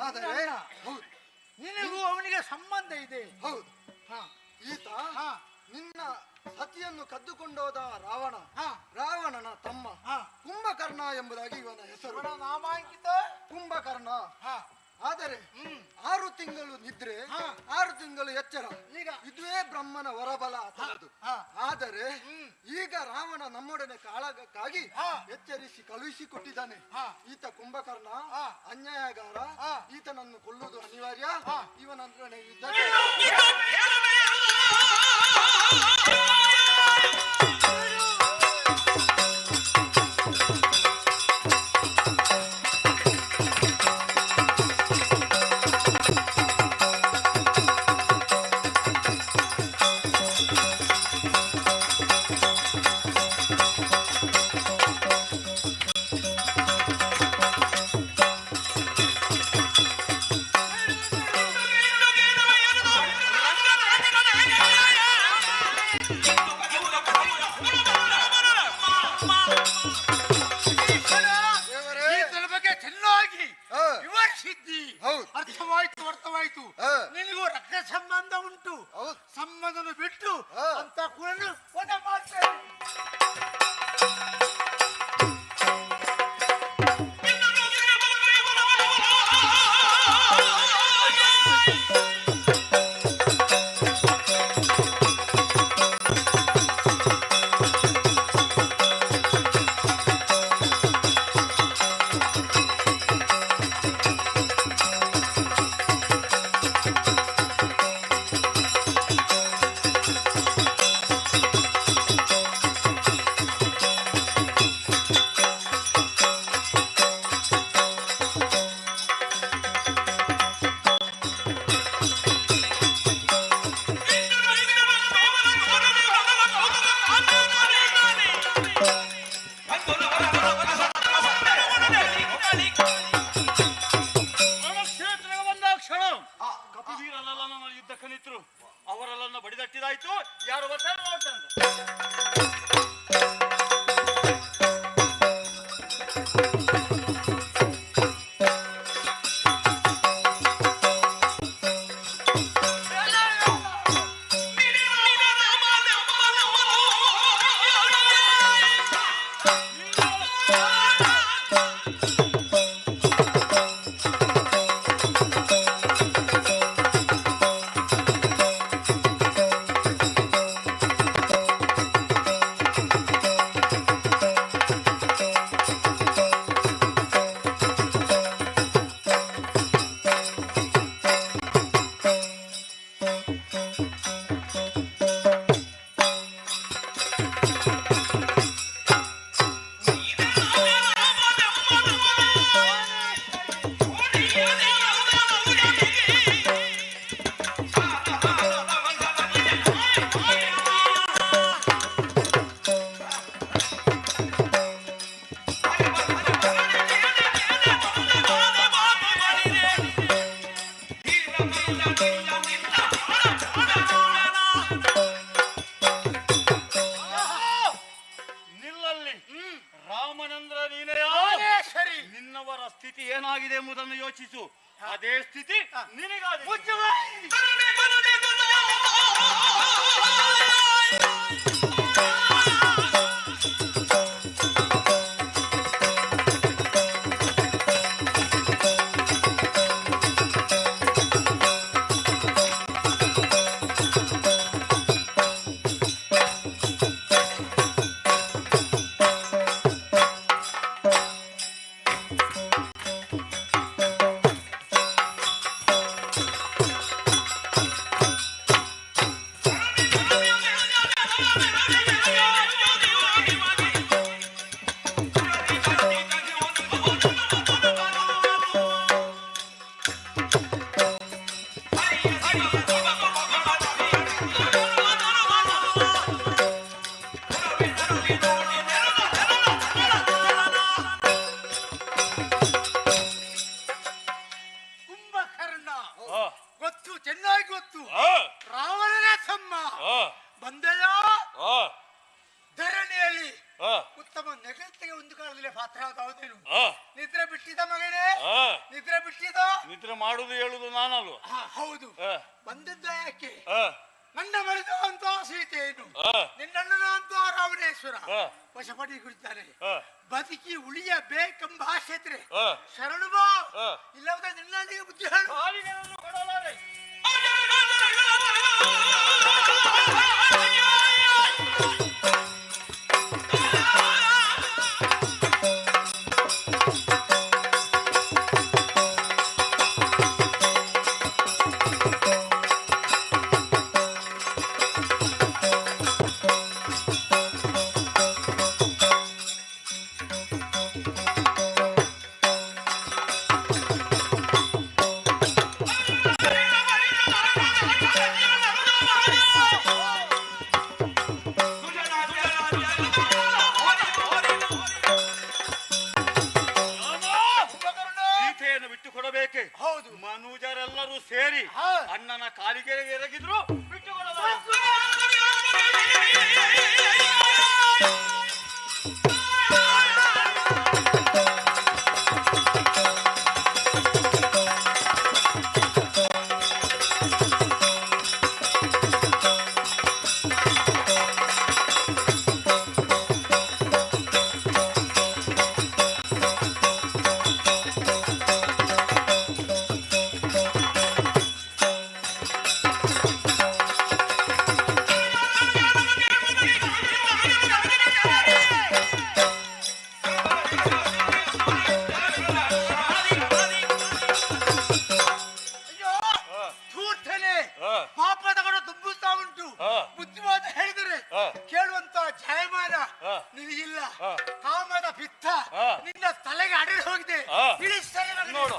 ಆದರೆ ಹೌದು, ನಿನಗೂ ಅವನಿಗೆ ಸಂಬಂಧ ಇದೆ. ಹೌದು, ಹಾ ಈತ ಹಾ ನಿನ್ನ ಸತಿಯನ್ನು ಕದ್ದುಕೊಂಡೋದ ರಾವಣ, ಹಾ ರಾವಣನ ತಮ್ಮ ಹಾ ಕುಂಭಕರ್ಣ ಎಂಬುದಾಗಿ ಇವನ ಹೆಸರು. ಇವನ ನಾಮಾಂಕಿತ. ಕುಂಭಕರ್ಣ. ಹಾ ಆದರೆ 6 ತಿಂಗಳು ನಿದ್ರೆ, ಹಾ. 6 ತಿಂಗಳು ಎಚ್ಚರ, ಈಗ ಇದುವೇ ಬ್ರಹ್ಮನ ವರಬಲ ಆತನದು. ಹಾ. ಆದರೆ ಈಗ ರಾವಣ ನಮ್ಮೊಡನೆ ಕಾಳಗಕ್ಕಾಗಿ ಹಾ. ಎಚ್ಚರಿಸಿ ಕಳುಹಿಸಿಕೊಟ್ಟಿದ್ದಾನೆ. ಹಾ. ಈತ ಕುಂಭಕರ್ಣ ಹಾ. ಅನ್ಯಾಯಗಾರ. ಹಾ. ಈತನನ್ನು ಕೊಲ್ಲುವುದು ಅನಿವಾರ್ಯ. ಹಾ. ಇವನಂದ್ರೆ ಈತನ ಬಗ್ಗೆ ಚೆನ್ನಾಗಿ ಹಾ. ವಿವರಿಸಿದ್ದಿ. ಹೌದು. ಅರ್ಥವಾಯ್ತು. ಹಾ. ನಿನಗೂ ರಕ್ತ ಸಂಬಂಧ ಉಂಟು. ಹೌದು. ಸಂಬಂಧನ ಬಿಟ್ಟು ಹಾ. ಅಂತ ಕೂಡ ವಧೆ ಮಾಡ್ತೇನೆ. ರಣಕ್ಷೇತ್ರಕ್ಕೆ ಬಂದ ಕ್ಷಣ ಕಪಿವೀರರೆಲ್ಲ ನನ್ನ ಯುದ್ಧಕ್ಕೆ ನಿಂತರು. ಅವರೆಲ್ಲ ಬಡಿದಟ್ಟಿದಾಯ್ತು. ಯಾರು ಬರ್ತಾರೆ ನೋಡ್ತಾರೆ. ನಿಲ್ಲಲ್ಲಿ ರಾಮನಂದ್ರ ನೀನೇ. ಸರಿ. ನಿನ್ನವರ ಸ್ಥಿತಿ ಏನಾಗಿದೆ ಎಂಬುದನ್ನು ಯೋಚಿಸು. ಅದೇ ಸ್ಥಿತಿ ನಿನಗಾದ. ¡Vamos! ನಿದ್ರೆ ಬಿಟ್ಟಿದೋ? ನಿದ್ರೆ ಮಾಡುದು ಹೇಳುದು ನಾನಲ್ವ? ಹೌದು. ಆ, ಬಂದಿದ್ದ ಯಾಕೆ? ಆ, ನನ್ನ ಮರೆತ ಅಂತ ಸೀತೆಯನ್ನು ಆ, ನಿನ್ನಣ್ಣನ ಅಂತ ರಾವಣೇಶ್ವರ ಆ, ವಶಪಡಿಸಿಕೊಳ್ಳುತ್ತಾನೆ. ಆ, ಬದುಕಿ ಉಳಿಯಬೇಕೆಂಬ ಆಸೆ ಇದ್ರೆ ಆ, ಶರಣು ಬಾ, ಆ. ಇಲ್ಲದ ನಿನ್ನಲ್ಲಿಗೆ ಬುದ್ಧಿ ಹೇಳು. ಕಾಲಿಗೆಯನ್ನು ಕೊಡಲಾರೆ. ಸೀತೆಯನ್ನು ಬಿಟ್ಟು ಕೊಡಬೇಕೆ? ಹೌದು. ಮನುಜರೆಲ್ಲರೂ ಸೇರಿ ಹಾ. ಅಣ್ಣನ ಕಾಲಿಗೆ ಎರಗಿದ್ರು ಬಿಟ್ಟು ಕೊಡಲಾರೆ. ಅಯ್ಯೋ ಧೂರ್ತನೆ, ಆ, ಪಾಪ ತಗೊಂಡು ತುಂಬಿಸ್ತಾ ಉಂಟು. ಆ. ಬುದ್ಧಿವಾದ ಹೇಳಿದರೆ ಆ. ಕೇಳುವಂತ ಜಯಮಾನ ಆ. ನಿನಗಿಲ್ಲ. ಆ. ಕಾಮದ ಪಿತ್ತ ಆ. ನಿನ್ನ ತಲೆಗೆ ಅಡಗಿ ಹೋಗಿದೆ. ಆ. ಇಳಿಸ್ತೇನೆ ಮಗನೇ. ನೋಡು.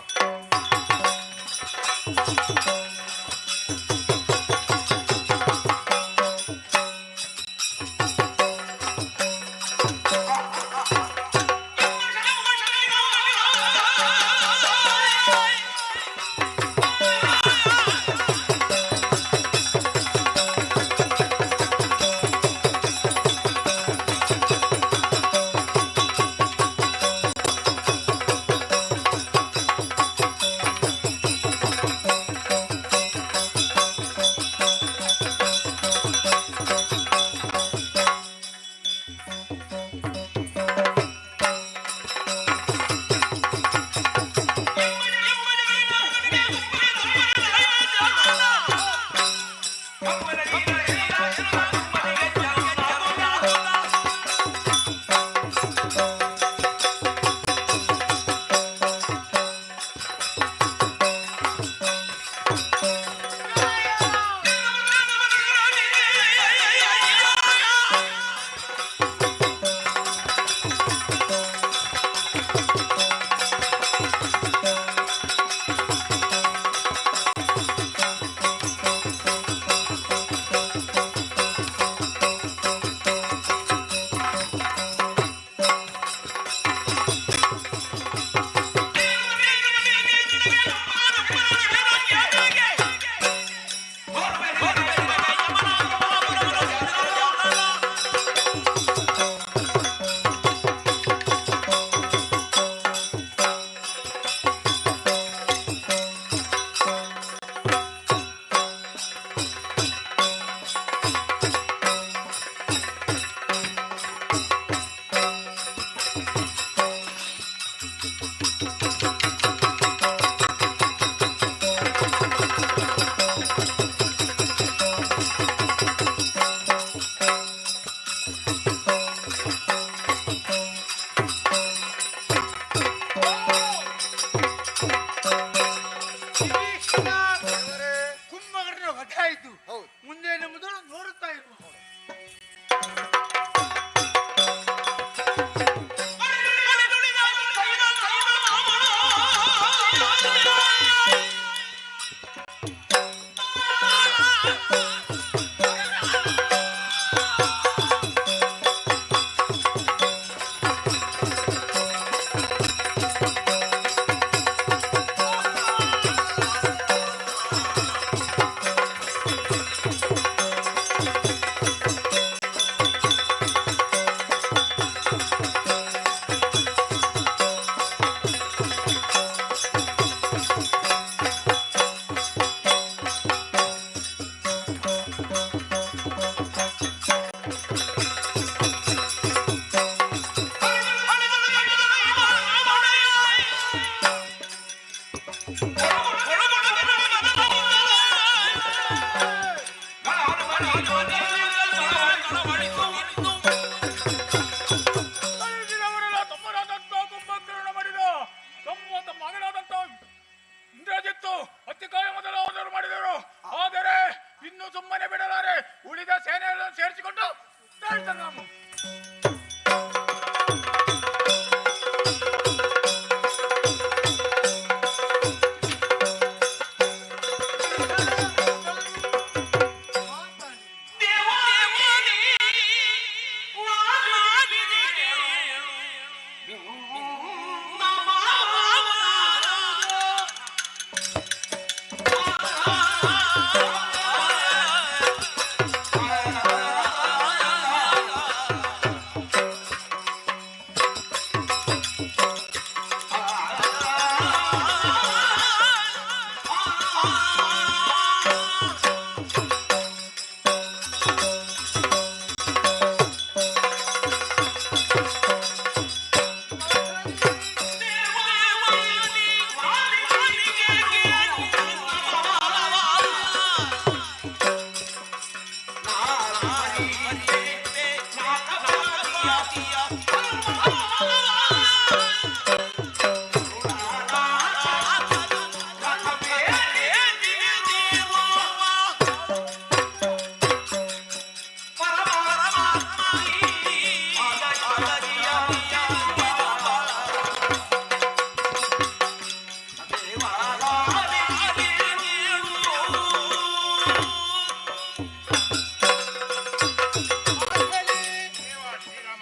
ಕುಂಭಕರ್ಣ ವಧ ಆಯ್ತು. ಮುಂದೆ ಮೊದಲು ನೋಡುತ್ತಾ ಇರುವ ಅವರೆಲ್ಲ ತಮ್ಮನಾದಂತ ಕುಂಭಕರ್ಣ ಮಾಡಿದ ತಮ್ಮ ಮಗನಾದಂತ ಇಂದ್ರಜಿತ್ತು ಅತ್ತಿಕಾಯ ಮೊದಲಾದವರು ಮಾಡಿದರು. ಆದರೆ ಇನ್ನು ಸುಮ್ಮನೆ ಬಿಡಲಾರೆ. ಉಳಿದ ಸೇನೆಯನ್ನು ಸೇರಿಸಿಕೊಂಡು ತಾಳ್ತಾರೆ ನಾವು.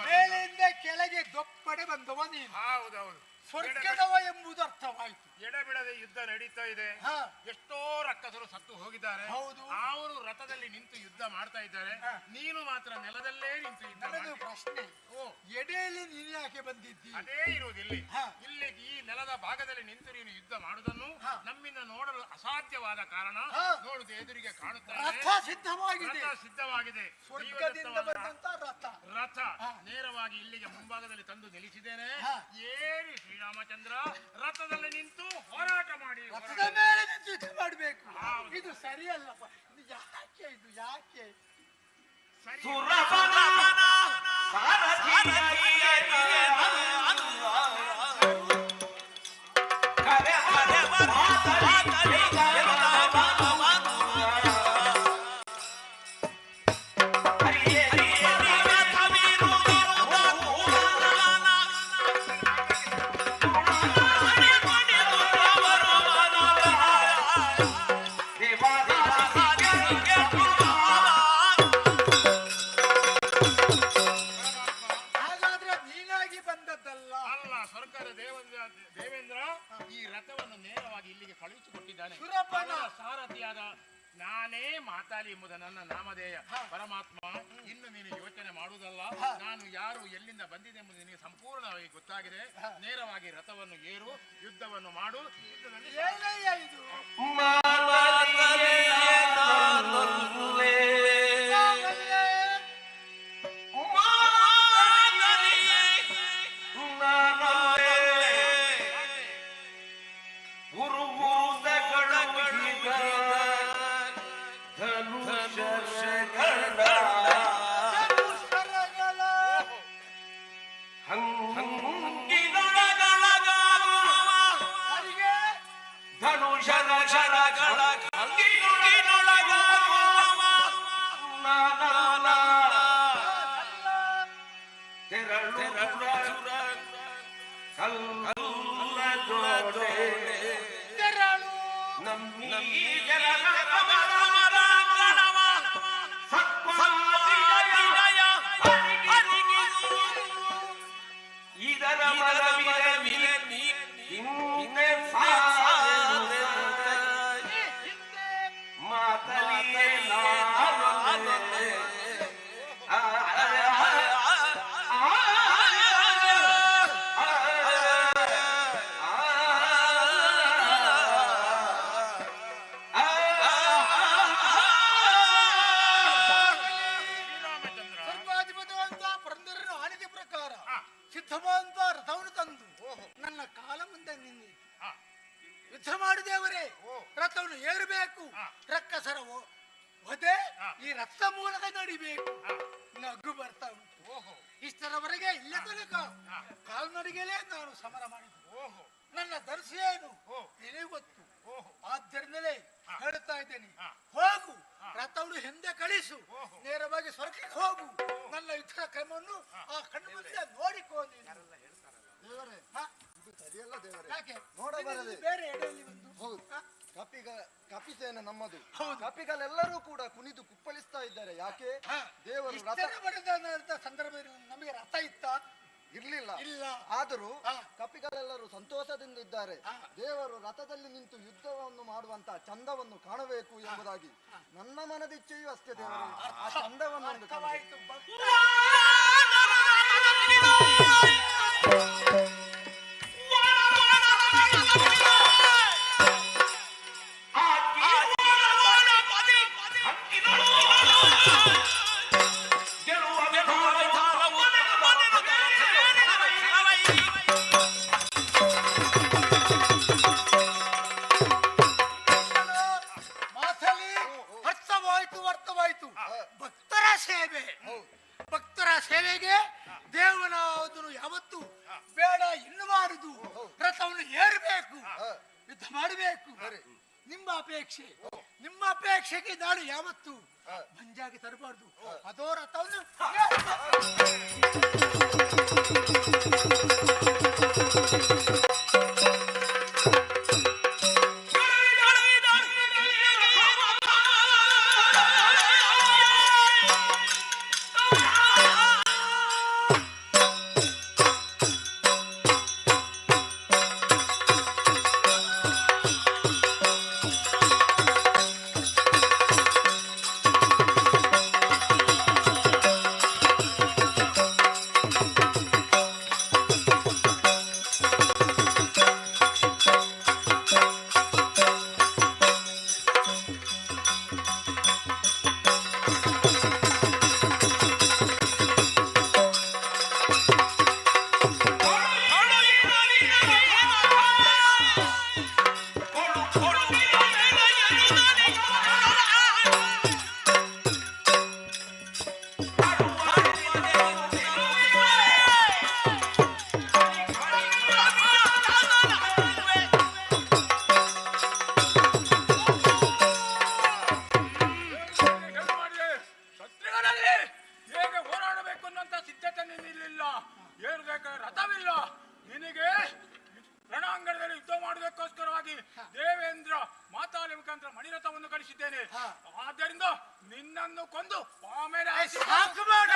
ಮೇಲಿಂದ ಕೆಳಗೆ ದೊಪ್ಪಡೆ ಬಂದವ ನೀನು. ಹೌದೌದು, ಸ್ವರ್ಗದವ ಎಂಬುದು ಅರ್ಥವಾಯಿತು. ಎಡಬಿಡದೆ ಯುದ್ಧ ನಡೀತಾ ಇದೆ. ಎಷ್ಟೋ ರಕ್ಕಸರು ಸತ್ತು ಹೋಗಿದ್ದಾರೆ. ಹೌದು, ಅವರು ರಥದಲ್ಲಿ ನಿಂತು ಯುದ್ಧ ಮಾಡ್ತಾ ಇದ್ದಾರೆ. ನೀನು ಮಾತ್ರ ನೆಲದಲ್ಲೇ ನಿಂತು ಯುದ್ಧ. ಪ್ರಶ್ನೆ, ಎಡೆಯಲ್ಲಿ ನೀನು ಯಾಕೆ ಬಂದಿದ್ದಿ? ಅದೇ ಇರುವುದಿಲ್ಲ. ಇಲ್ಲಿ ಈ ನೆಲದ ಭಾಗದಲ್ಲಿ ನಿಂತು ನೀನು ಯುದ್ಧ ಮಾಡುವುದನ್ನು ನಮ್ಮಿಂದ ನೋಡಲು ಅಸಾಧ್ಯವಾದ ಕಾರಣ ನೋಡುದು ಎದುರಿಗೆ ಕಾಣುತ್ತಾ ಇದೆ. ಸಿದ್ಧವಾಗಿದೆ. ಸ್ವರ್ಗದಿಂದ ಬಂದಂತ ರಥ ನೇರವಾಗಿ ಇಲ್ಲಿಗೆ ಮುಂಭಾಗದಲ್ಲಿ ತಂದು ನಿಲ್ಲಿಸಿದ್ದೇನೆ. ಏರಿ ಶ್ರೀರಾಮಚಂದ್ರ ರಥದಲ್ಲಿ ನಿಂತು ಹೋರಾಟ ಮಾಡಿ. ರಥದ ಮೇಲೆ ನಿಂತು ಯುದ್ಧ ಮಾಡಬೇಕು. ಇದು ಸರಿಯಲ್ಲಪ್ಪ. ಇದು ಯಾಕೆ? ಇದು ಯಾಕೆ ಸರಿ? ದೇವೇಂದ್ರ ಈ ರಥವನ್ನು ನೇರವಾಗಿ ಇಲ್ಲಿಗೆ ಕಳುಹಿಸಿಕೊಟ್ಟಿದ್ದಾನೆ. ಸಾರಥಿಯಾದ ನಾನೇ ಮಾತಾಲಿ ಎಂಬುದು ನನ್ನ ನಾಮಧೇಯ. ಪರಮಾತ್ಮ, ಇನ್ನು ನೀನು ಯೋಚನೆ ಮಾಡುವುದಲ್ಲ. ನಾನು ಯಾರು, ಎಲ್ಲಿಂದ ಬಂದಿದೆ ಎಂಬುದು ನಿನಗೆ ಸಂಪೂರ್ಣವಾಗಿ ಗೊತ್ತಾಗಿದೆ. ನೇರವಾಗಿ ರಥವನ್ನು ಏರು, ಯುದ್ಧವನ್ನು ಮಾಡು. ತೆರಳು ಯುದ್ಧ ಮಾಡಿದವರೇ ರಥವನ್ನು ಏರಬೇಕು. ರಕ್ಕಸರ ವಧೆ ಈ ರಥ ಮೂಲಕ ನಡಿಬೇಕು. ನಗು ಬರ್ತಾ ಉಂಟು. ಇಷ್ಟರವರೆಗೆ ಇಲ್ಲೇ ತನಕ ಕಾಲ್ನಡಿಗೆಲೇ ನಾನು ಸಮರ ಮಾಡಿದ್ದು. ನನ್ನ ದರ್ಶಿಯೇನು ನಿನಗೆ ಗೊತ್ತು. ಆದ್ದರಿಂದಲೇ ಹೇಳ್ತಾ ಇದ್ದೇನೆ, ಹೋಗು, ರಥವನ್ನು ಹಿಂದೆ ಕಳಿಸು, ನೇರವಾಗಿ ಸ್ವರ್ಗಕ್ಕೆ ಹೋಗು. ನನ್ನ ಯುದ್ಧದ ಕ್ರಮವನ್ನು ಆ ಕಣ್ಣು ಮುಂದೆ ನೋಡಿಕೋ ನೀನು. ದೇವರೇ, ಇದು ಸರಿಯಲ್ಲ ದೇವರೇ. ಯಾಕೆ ನೋಡಬಾರದೆ. ಬೇರೆ ಎಡೆಯಲ್ಲಿ ಬಂದು ಹೌದು, ಕಪಿಸೇನೆ ನಮ್ಮದು. ಹೌದು. ಕಪಿಗಳೆಲ್ಲರೂ ಕೂಡ ಕುಣಿದು ಕುಪ್ಪಳಿಸ್ತಾ ಇದ್ದಾರೆ. ಯಾಕೆ? ದೇವರು ರಥ ಇಷ್ಟರ ಬಡದ ಸಂದರ್ಭದಲ್ಲಿ ನಮಗೆ ರಥ ಇತ್ತ ಇರ್ಲಿಲ್ಲ. ಇಲ್ಲ. ಆದರೂ ಕಪಿಗಳೆಲ್ಲರೂ ಸಂತೋಷದಿಂದ ಇದ್ದಾರೆ. ದೇವರು ರಥದಲ್ಲಿ ನಿಂತು ಯುದ್ಧವನ್ನು ಮಾಡುವಂತ ಚಂದವನ್ನು ಕಾಣಬೇಕು ಎಂಬುದಾಗಿ ನನ್ನ ಮನದಿಚ್ಛೆಯೂ ಅಷ್ಟೇ ದೇವರು. ಆ ಚಂದವನ್ನು ಒಂದು ಕಾಣಬೇಕು. ಮಾತಲ್ಲಿ ಅರ್ಥವಾಯ್ತು, ಅರ್ಥವಾಯ್ತು. ಭಕ್ತರ ಸೇವೆ, ಭಕ್ತರ ಸೇವೆಗೆ ದೇವನಾದನು ಯಾವತ್ತು ಬೇಡ ಎನ್ನಬಾರದು. ರಥವನ್ನು ಏರಬೇಕು, ಯುದ್ಧ ಮಾಡಬೇಕು. ನಿಮ್ಮ ಅಪೇಕ್ಷೆ, ನಿಮ್ಮ ಅಪೇಕ್ಷೆಗೆ ನಾನು ಯಾವತ್ತು ಮಂಜಾಗಿ ತರಬಾರ್ದು. ಅದೋ ರಥವನ್ನು ಆದ್ದರಿಂದ ನಿನ್ನನ್ನು ಕೊಂದು ಆಮೇಲೆ ಸಾಕು ಮಾಡ.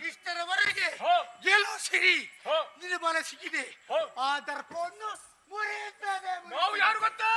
ಇಷ್ಟರವರೆಗೆ ಗೆಲುವು ಸಿರಿ ನಿನ್ನ ಬಲ ಸಿಕ್ಕಿದೆ. ಆ ದರ್ಪವನ್ನು ಮುರಿಯುತ್ತದೆ. ನಾವು ಯಾರು ಗೊತ್ತಾ?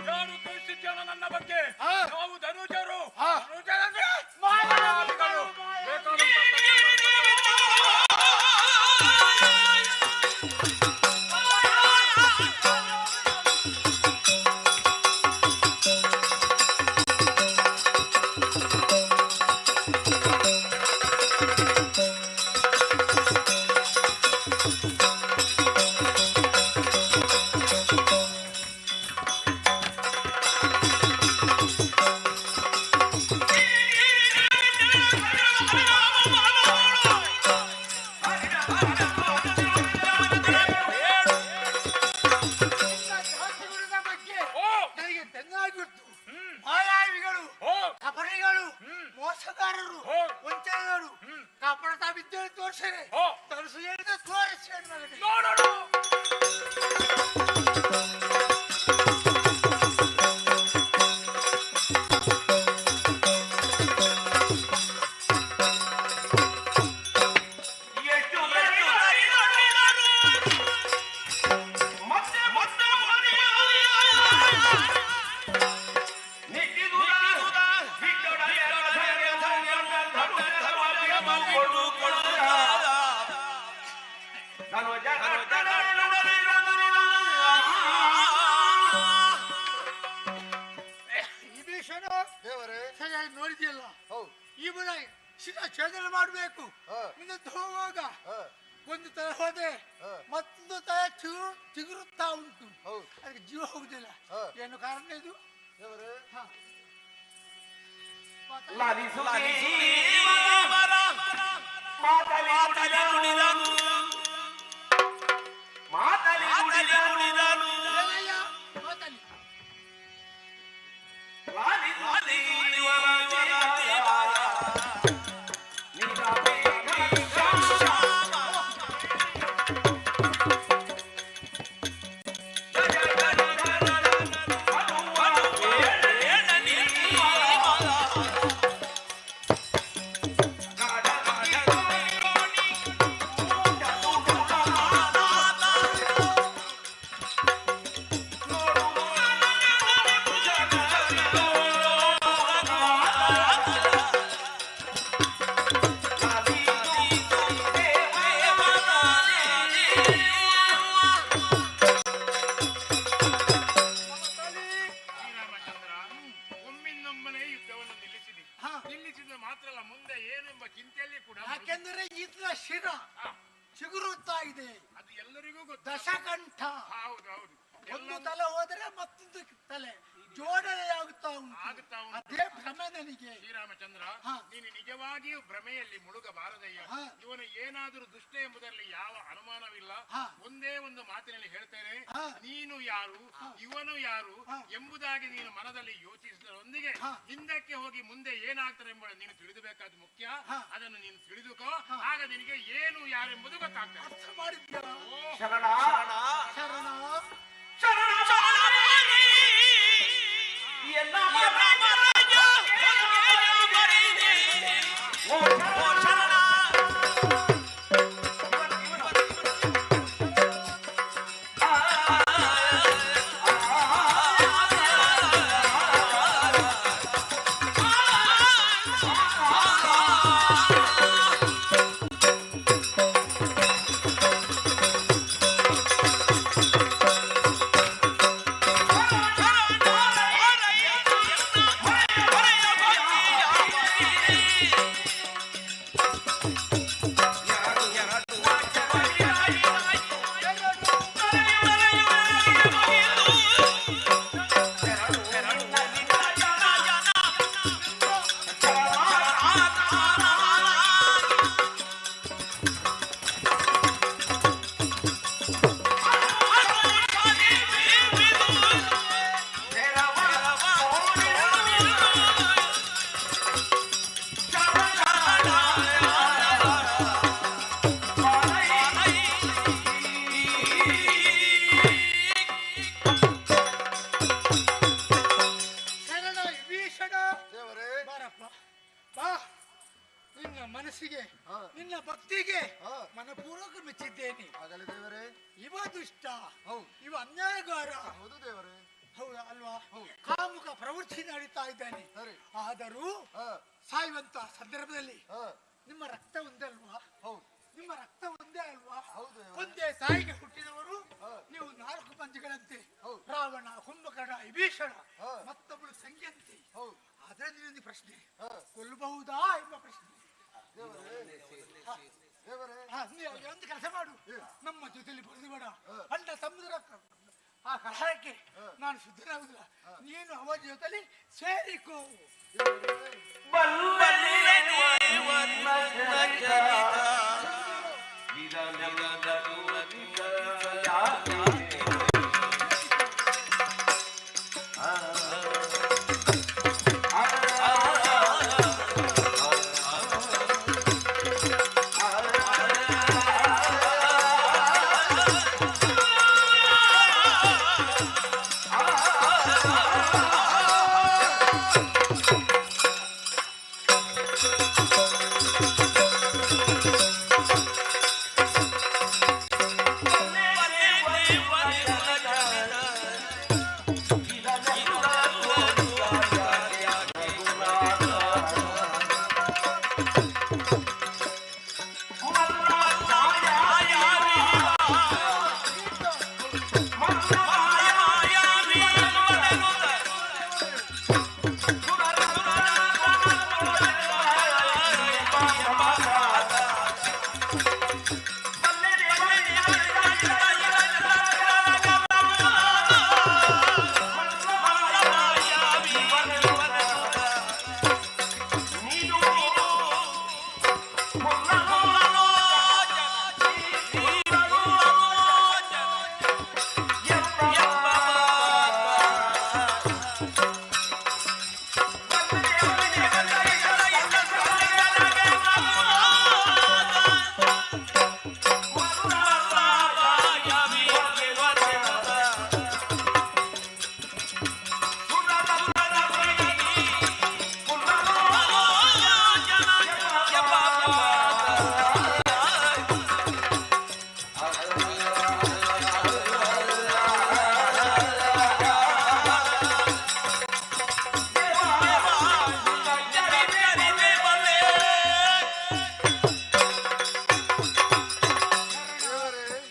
ಯಾರು ತಿಳಿಸಿದ್ದೇನೋ ನನ್ನ ಬಗ್ಗೆ? ನಾವು ಧನುಜರು. ಧನುಜರಂದ್ರೆ ಮಾಯಾವಿಗಳು. ಮೋಸಗಾರರು ವಂಚನೆಗಳು ಕಾಪಾಡ್ತಾ ಬಿದ್ದೇಳಿ ತೋರ್ಸರೆ ತೋರಿಸು ಹೇಳಿದ್ರೆ ತೋರಿಸಿ ಮಗನೇ. ನೋಡೋಣ. ವಿಭೀಷಣ ದೇವರೇ ಸರಿಯಾಗಿ ನೋಡಿದ್ಯಲ್ಲ, ಹೌದು ಇವನ ಶಿರಚ್ಛೇದನ ಮಾಡಬೇಕು. ಮುಂದೆ ಹೋಗುವಾಗ ಒಂದು ತಲೆ ಹೋದ್ರೆ ಮತ್ತೊಂದು ತಲೆ ಚಿಗುರುತ್ತಾ ಉಂಟು, ಹೌದು ಅದಕ್ಕೆ ಜೀವ ಹೋಗುದಿಲ್ಲ. ಏನು ಕಾರಣ ಇದು? ದೇವರೇ ಏನಯ್ಯ? ಮಾತಲ್ಲಿ ಶ್ರೀರಾಮಚಂದ್ರ, ಒಮ್ಮಿಂದೊಮ್ಮನೆ ಯುದ್ಧವನ್ನು ನಿಲ್ಲಿಸಿದೆ. ನಿಲ್ಲಿಸಿದ ಮಾತ್ರ ಅಲ್ಲ, ಮುಂದೆ ಏನೆಂಬ ಚಿಂತೆಯಲ್ಲಿ ಕೂಡ ಯಾಕೆಂದರೆ ಈತನ ಶಿರ ಚಿಗುರುತ್ತಾ ಇದೆ. ಅದು ಎಲ್ಲರಿಗೂ ಗೊತ್ತು. ದಶಕಂಠ, ಹೌದು ಹೌದು, ಒಂದು ತಲೆ ಹೋದರೆ ಮತ್ತೊಂದು ತಲೆ ಜೋಡಣೆಯಾಗುತ್ತಾ ಆಗುತ್ತಾ ಉಂಟು. ಉಂಟು. ಅದೇ ಭ್ರಮೆ ನನಗೆ. ಶ್ರೀರಾಮಚಂದ್ರ, ನೀನು ನಿಜವಾಗಿಯೂ ಭ್ರಮೆಯಲ್ಲಿ ಮುಳುಗಬಾರದಯ್ಯ. ಇವನು ಏನಾದರೂ ದುಷ್ಟ ಎಂಬುದರಲ್ಲಿ ಯಾವ ಅನುಮಾನವಿಲ್ಲ. ಒಂದೇ ಒಂದು ಮಾತಿನಲ್ಲಿ ಹೇಳ್ತೇನೆ, ನೀನು ಯಾರು ಇವನು ಯಾರು ಎಂಬುದಾಗಿ ನೀನು ಮನದಲ್ಲಿ ಯೋಚಿಸಿದರೊಂದಿಗೆ ಹಿಂದಕ್ಕೆ ಹೋಗಿ ಮುಂದೆ ಏನಾಗ್ತದೆ ಎಂಬುದನ್ನು ನೀನು ತಿಳಿದುಬೇಕಾದ ಮುಖ್ಯ. ಅದನ್ನು ನೀನು ತಿಳಿದುಕೋ, ಆಗ ನಿನಗೆ ಏನು ಯಾರು ಎಂಬುದು ಗೊತ್ತಾಗ್ತದೆ. ಅರ್ಥ ಮಾಡಿದ್ಯಾ? ಶರಣ ಶರಣ ಮನಸ್ಸಿಗೆ ನಿನ್ನ ಭಕ್ತಿಗೆ ಮನಪೂರ್ವಕ ಮೆಚ್ಚಿದ್ದೇನೆ. ಆಗಲಿ ದೇವರೇ. ಇವ ದುಷ್ಟ, ಇವ ಅನ್ಯಾಯಗಾರ. ಹೌದು ದೇವರೇ. ಹೌದಾ ಅಲ್ವಾ? ಕಾಮುಕ ಪ್ರವೃತ್ತಿ ನಡೀತಾ ಇದ್ದಾನೆ. ಆದರೂ ಸಾಯುವಂತ ಸಂದರ್ಭದಲ್ಲಿ ನಿಮ್ಮ ರಕ್ತ ಒಂದೇ ಅಲ್ವಾ? ನಿಮ್ಮ ರಕ್ತ ಒಂದೇ ಅಲ್ವಾ? ಒಂದೇ ತಾಯಿಗೆ ಹುಟ್ಟಿದವರು ನೀವು 4 ಮಂದಿಗಳಂತೆ, ರಾವಣ, ಕುಂಭಕರ್ಣ, ವಿಭೀಷಣ, ಮತ್ತೊಬ್ಬಳು ಸಂಖ್ಯಂತೆ. ಆದ್ರೆ ನಿನ್ನ ಪ್ರಶ್ನೆ, ಕೊಲ್ಲಬಹುದಾ ಎಂಬ ಪ್ರಶ್ನೆ. ಒಂದು ಕೆಲಸ ಮಾಡು, ನಮ್ಮ ಜೊತೆಲಿ ಬರೆದುಬೇಡ. ಅಣ್ಣ ಸಮುದ್ರ ಆ ಕಲಹಕ್ಕೆ ನಾನು ಶುದ್ಧನಾಗುದಿಲ್ಲ. ನೀನು ಅವರ ಜೊತೆಲಿ ಸೇರಿಕೋ.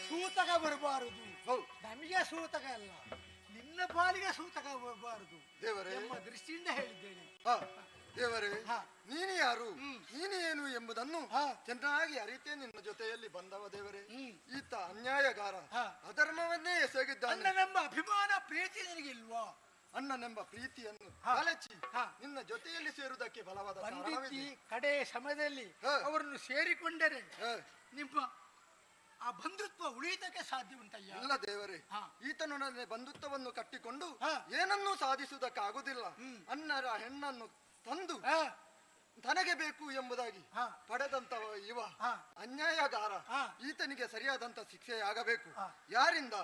ಸೂತಕ ಬರಬಾರದು. ನಮಗೆ ಸೂತಕ ಅಲ್ಲ, ನಿನ್ನ ಪಾಲಿಗೆ ಸೂತಕ ಬರಬಾರದು ದೇವರೇ, ಎಂಬ ದೃಷ್ಟಿಯಿಂದ ಹೇಳಿದ್ದೇನೆ. ದೇವರೇ, ನೀನು ಯಾರು, ನೀನು ಏನು ಎಂಬುದನ್ನು ಚೆನ್ನಾಗಿ ಅರಿತೇ ನಿನ್ನ ಜೊತೆಯಲ್ಲಿ ಬಂದವ ದೇವರೇ. ಈತ ಅನ್ಯಾಯಗಾರ, ಅಧರ್ಮವನ್ನೇ ಎಸಗಿದ್ದಾನೆ. ಅಣ್ಣನೆಂಬ ಅಭಿಮಾನ ಪ್ರೀತಿ ನಿನಗಿಲ್ವಾ? ಅಣ್ಣನೆಂಬ ಪ್ರೀತಿಯನ್ನು ಕಲಚಿ ನಿನ್ನ ಜೊತೆಯಲ್ಲಿ ಸೇರುವುದಕ್ಕೆ ಬಲವಾದ ಬಂದಿದ್ದಿ ಕಡೆ ಸಮಯದಲ್ಲಿ ಅವರನ್ನು ಸೇರಿಕೊಂಡರೆ ನಿಮ್ಮ ಆ ಬಂಧುತ್ವ ಉಳಿಯುವುದಕ್ಕೆ ಸಾಧ್ಯ ಉಂಟಯ್ಯ? ಇಲ್ಲ ದೇವರೇ, ಈತನೊಡನೆ ಬಂಧುತ್ವವನ್ನು ಕಟ್ಟಿಕೊಂಡು ಏನನ್ನೂ ಸಾಧಿಸುವುದಕ್ಕಾಗುವುದಿಲ್ಲ. ಅನ್ನರ ಹೆಣ್ಣನ್ನು ತಂದು ತನಗೆ ಬೇಕು ಎಂಬುದಾಗಿ ಪಡೆದಂತವ ಇವ ಅನ್ಯಾಯಗಾರ. ಈತನಿಗೆ ಸರಿಯಾದಂತ ಶಿಕ್ಷೆ ಆಗಬೇಕು. ಯಾರಿಂದ?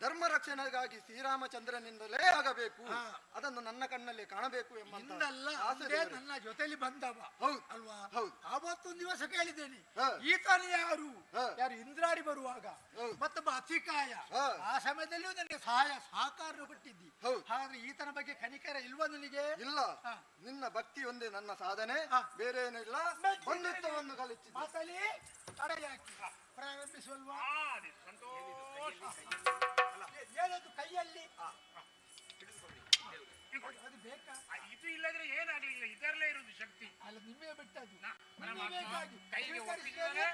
ಧರ್ಮ ರಕ್ಷಣೆಗಾಗಿ ಶ್ರೀರಾಮಚಂದ್ರನಿಂದಲೇ ಆಗಬೇಕು. ಅದನ್ನು ನನ್ನ ಕಣ್ಣಲ್ಲಿ ಕಾಣಬೇಕು ಎಂಬ ನನ್ನ ಜೊತೆಲಿ ಬಂದವ ಅಲ್ವಾ? ಹೌದು. ಆವತ್ತೊಂದು ದಿವಸ ಕೇಳಿದ್ದೇನೆ, ಈತನ ಯಾರು ಯಾರು ಇಂದ್ರಾಡಿ ಬರುವಾಗ ಮತ್ತೊಬ್ಬ ಅತಿಕಾಯ, ಆ ಸಮಯದಲ್ಲಿಯೂ ನನಗೆ ಸಹಕಾರ ಕೊಟ್ಟಿದ್ದಿ. ಹಾಗಾದ್ರೆ ಈತನ ಬಗ್ಗೆ ಕನಿಕರ ಇಲ್ವಾ ನಿನಗೆ? ಇಲ್ಲ, ನಿನ್ನ ಭಕ್ತಿ ಒಂದೇ ನನ್ನ ಸಾಧನೆ, ಬೇರೆ ಏನಿಲ್ಲ. ಬಂಧುತ್ವವನ್ನು ಕಲಿಸಿ ಮಾತಲ್ಲಿ ತಡೆಯಾಕಿ ಪ್ರಾರಂಭಿಸುವಲ್ವಾ? ಹೇಳೋದು ಕೈಯಲ್ಲಿ ಅದು ಬೇಕಾ? ಇದು ಇಲ್ಲದ್ರೆ ಏನಾಗ್ಲಿಲ್ಲ, ಇದರಲ್ಲೇ ಇರುವುದು ಶಕ್ತಿ. ಅಲ್ಲ, ನಿಮಗೆ ಬಿಟ್ಟದ್ದು ಕೈಗೆ ಒಪ್ಪಿಸಿದರೆ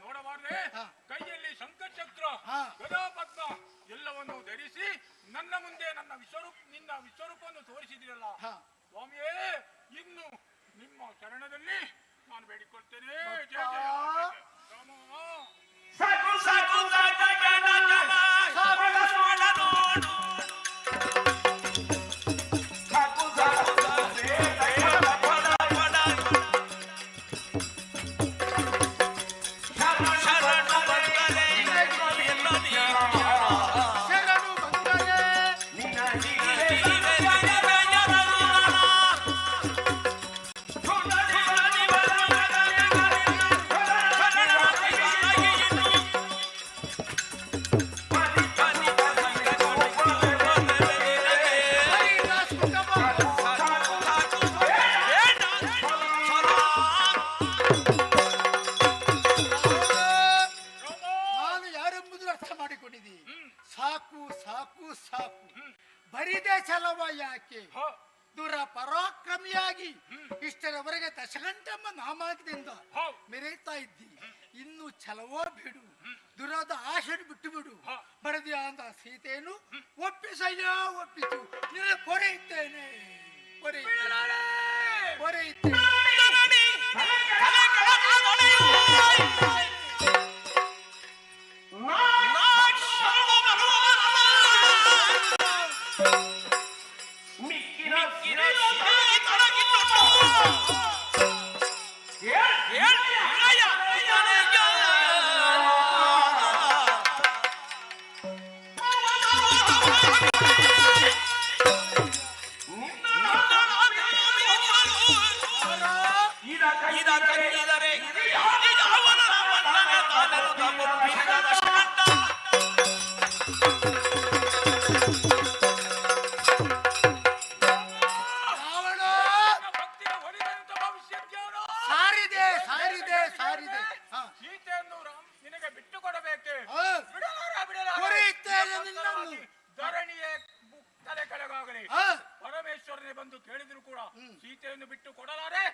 ನೋಡಬಾರ್ದೆ ಕೈಯಲ್ಲಿ ಶಂಖಚಕ್ರ ಗದಾ ಪದ್ಮ ಎಲ್ಲವನ್ನು ಧರಿಸಿ ನನ್ನ ಮುಂದೆ ನಿನ್ನ ವಿಶ್ವರೂಪವನ್ನು ತೋರಿಸಿದಿರಲ್ಲ ಸ್ವಾಮಿಯೇ, ಇನ್ನು ನಿಮ್ಮ ಚರಣದಲ್ಲಿ ನಾನು ಬೇಡಿಕೊಳ್ತೇನೆ. ಜಯ ಜಯ ರಾಮ. ಸಾಕು ಸಾಕು ಸಾಕು ಸಾಕು, ಬರಿದೇ ಛಲವ ಯಾಕೆ? ದುರ ಪರಾಕ್ರಮಿಯಾಗಿ ಇಷ್ಟರವರೆಗೆ ದಶಗಂಟಮ್ಮ ನಾಮದಿಂದ ಮೆರೆಯುತ್ತಾ ಇದ್ದಿ. ಇನ್ನು ಛಲವೋ ಬಿಡು, ದುರದ ಆಶೆ ಬಿಟ್ಟು ಬಿಡು. ಬರದಿಯ ಅಂತ ಸೀತೆಯನ್ನು ಒಪ್ಪಿಸಯ್ಯ, ಒಪ್ಪಿಸು. ನಿನ್ನ ಕೊರೆಯುತ್ತೇನೆ, ಕೊರೆಯುತ್ತೇನೆ. ಪರಮೇಶ್ವರನೇ ಬಂದು ಕೇಳಿದ್ರು ಕೂಡ ಸೀತೆಯನ್ನು ಬಿಟ್ಟು ಕೊಡಲಾರೆ.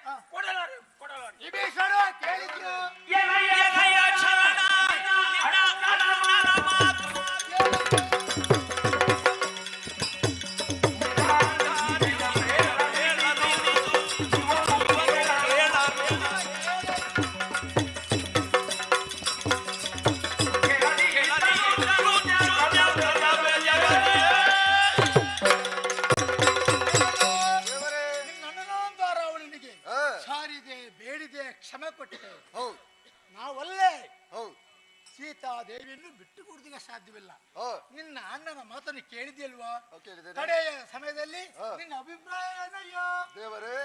ಕ್ಷಮೆ ಕೊಟ್ಟೆ. ನಾವಲ್ಲೇ ಸೀತಾದೇವಿಯನ್ನು ಬಿಟ್ಟು ಕೊಡುವುದಕ್ಕೆ ಸಾಧ್ಯವಿಲ್ಲ. ನಿನ್ನ ಅಣ್ಣನ ಮಾತನ್ನು ಕೇಳಿದೆಯಲ್ವಾ? ತಡೆಯ ಸಮಯದಲ್ಲಿ ನಿನ್ನ ಅಭಿಪ್ರಾಯ ಏನಯ್ಯ? ದೇವರೇ,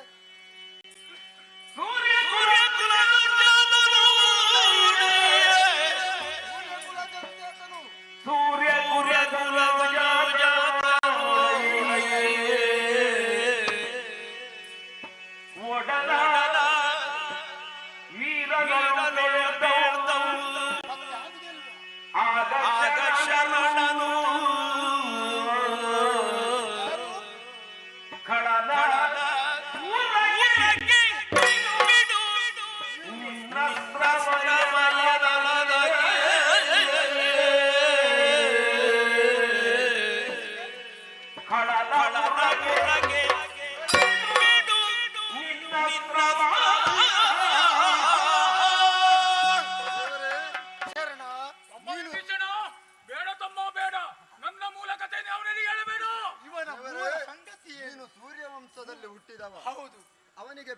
ವೀರ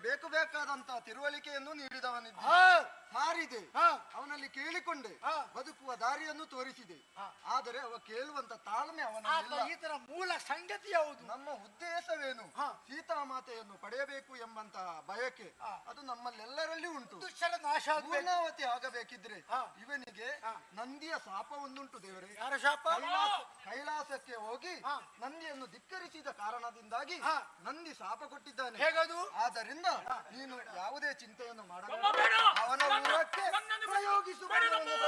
ಬೇಕಾದಂತ ತಿಳುವಳಿಕೆಯನ್ನು ನೀಡಿದವನಿದ್ದ ಸಾರಿದೆ, ಅವನಲ್ಲಿ ಕೇಳಿಕೊಂಡೆ, ಬದುಕುವ ದಾರಿಯನ್ನು ತೋರಿಸಿದೆ. ಆದರೆ ಅವ ಕೇಳುವಂತ ತಾಳ್ಮೆ ಅವನ ಈತನ ಮೂಲ ಸಂಗತಿ ಯಾವುದು? ನಮ್ಮ ಉದ್ದೇಶವೇನು? ಸೀತಾಮಾತೆಯನ್ನು ಪಡೆಯಬೇಕು ಎಂಬಂತಹ ಬಯಕೆ ಅದು ನಮ್ಮಲ್ಲೆಲ್ಲರಲ್ಲಿ ಉಂಟು. ಪೂರ್ಣಾವತಿ ಆಗಬೇಕಿದ್ರೆ ಇವನಿಗೆ ನಂದಿಯ ಶಾಪ ಒಂದುಂಟು ದೇವರೇ. ಯಾರ ಶಾಪ? ಕೈಲಾಸಕ್ಕೆ ಹೋಗಿ ನಂದಿಯನ್ನು ಧಿಕ್ಕರಿಸಿದ ಕಾರಣದಿಂದಾಗಿ ನಂದಿ ಶಾಪ ಕೊಟ್ಟಿದ್ದಾನೆ. ಹೇಗದು? ಆದ್ದರಿಂದ ನೀನು ಯಾವುದೇ ಚಿಂತೆಯನ್ನು ಮಾಡಬೇಡ, ಅವನ ಊರಕ್ಕೆ ಪ್ರಯೋಗಿಸು, ಪ್ರಯೋಗಿಸು.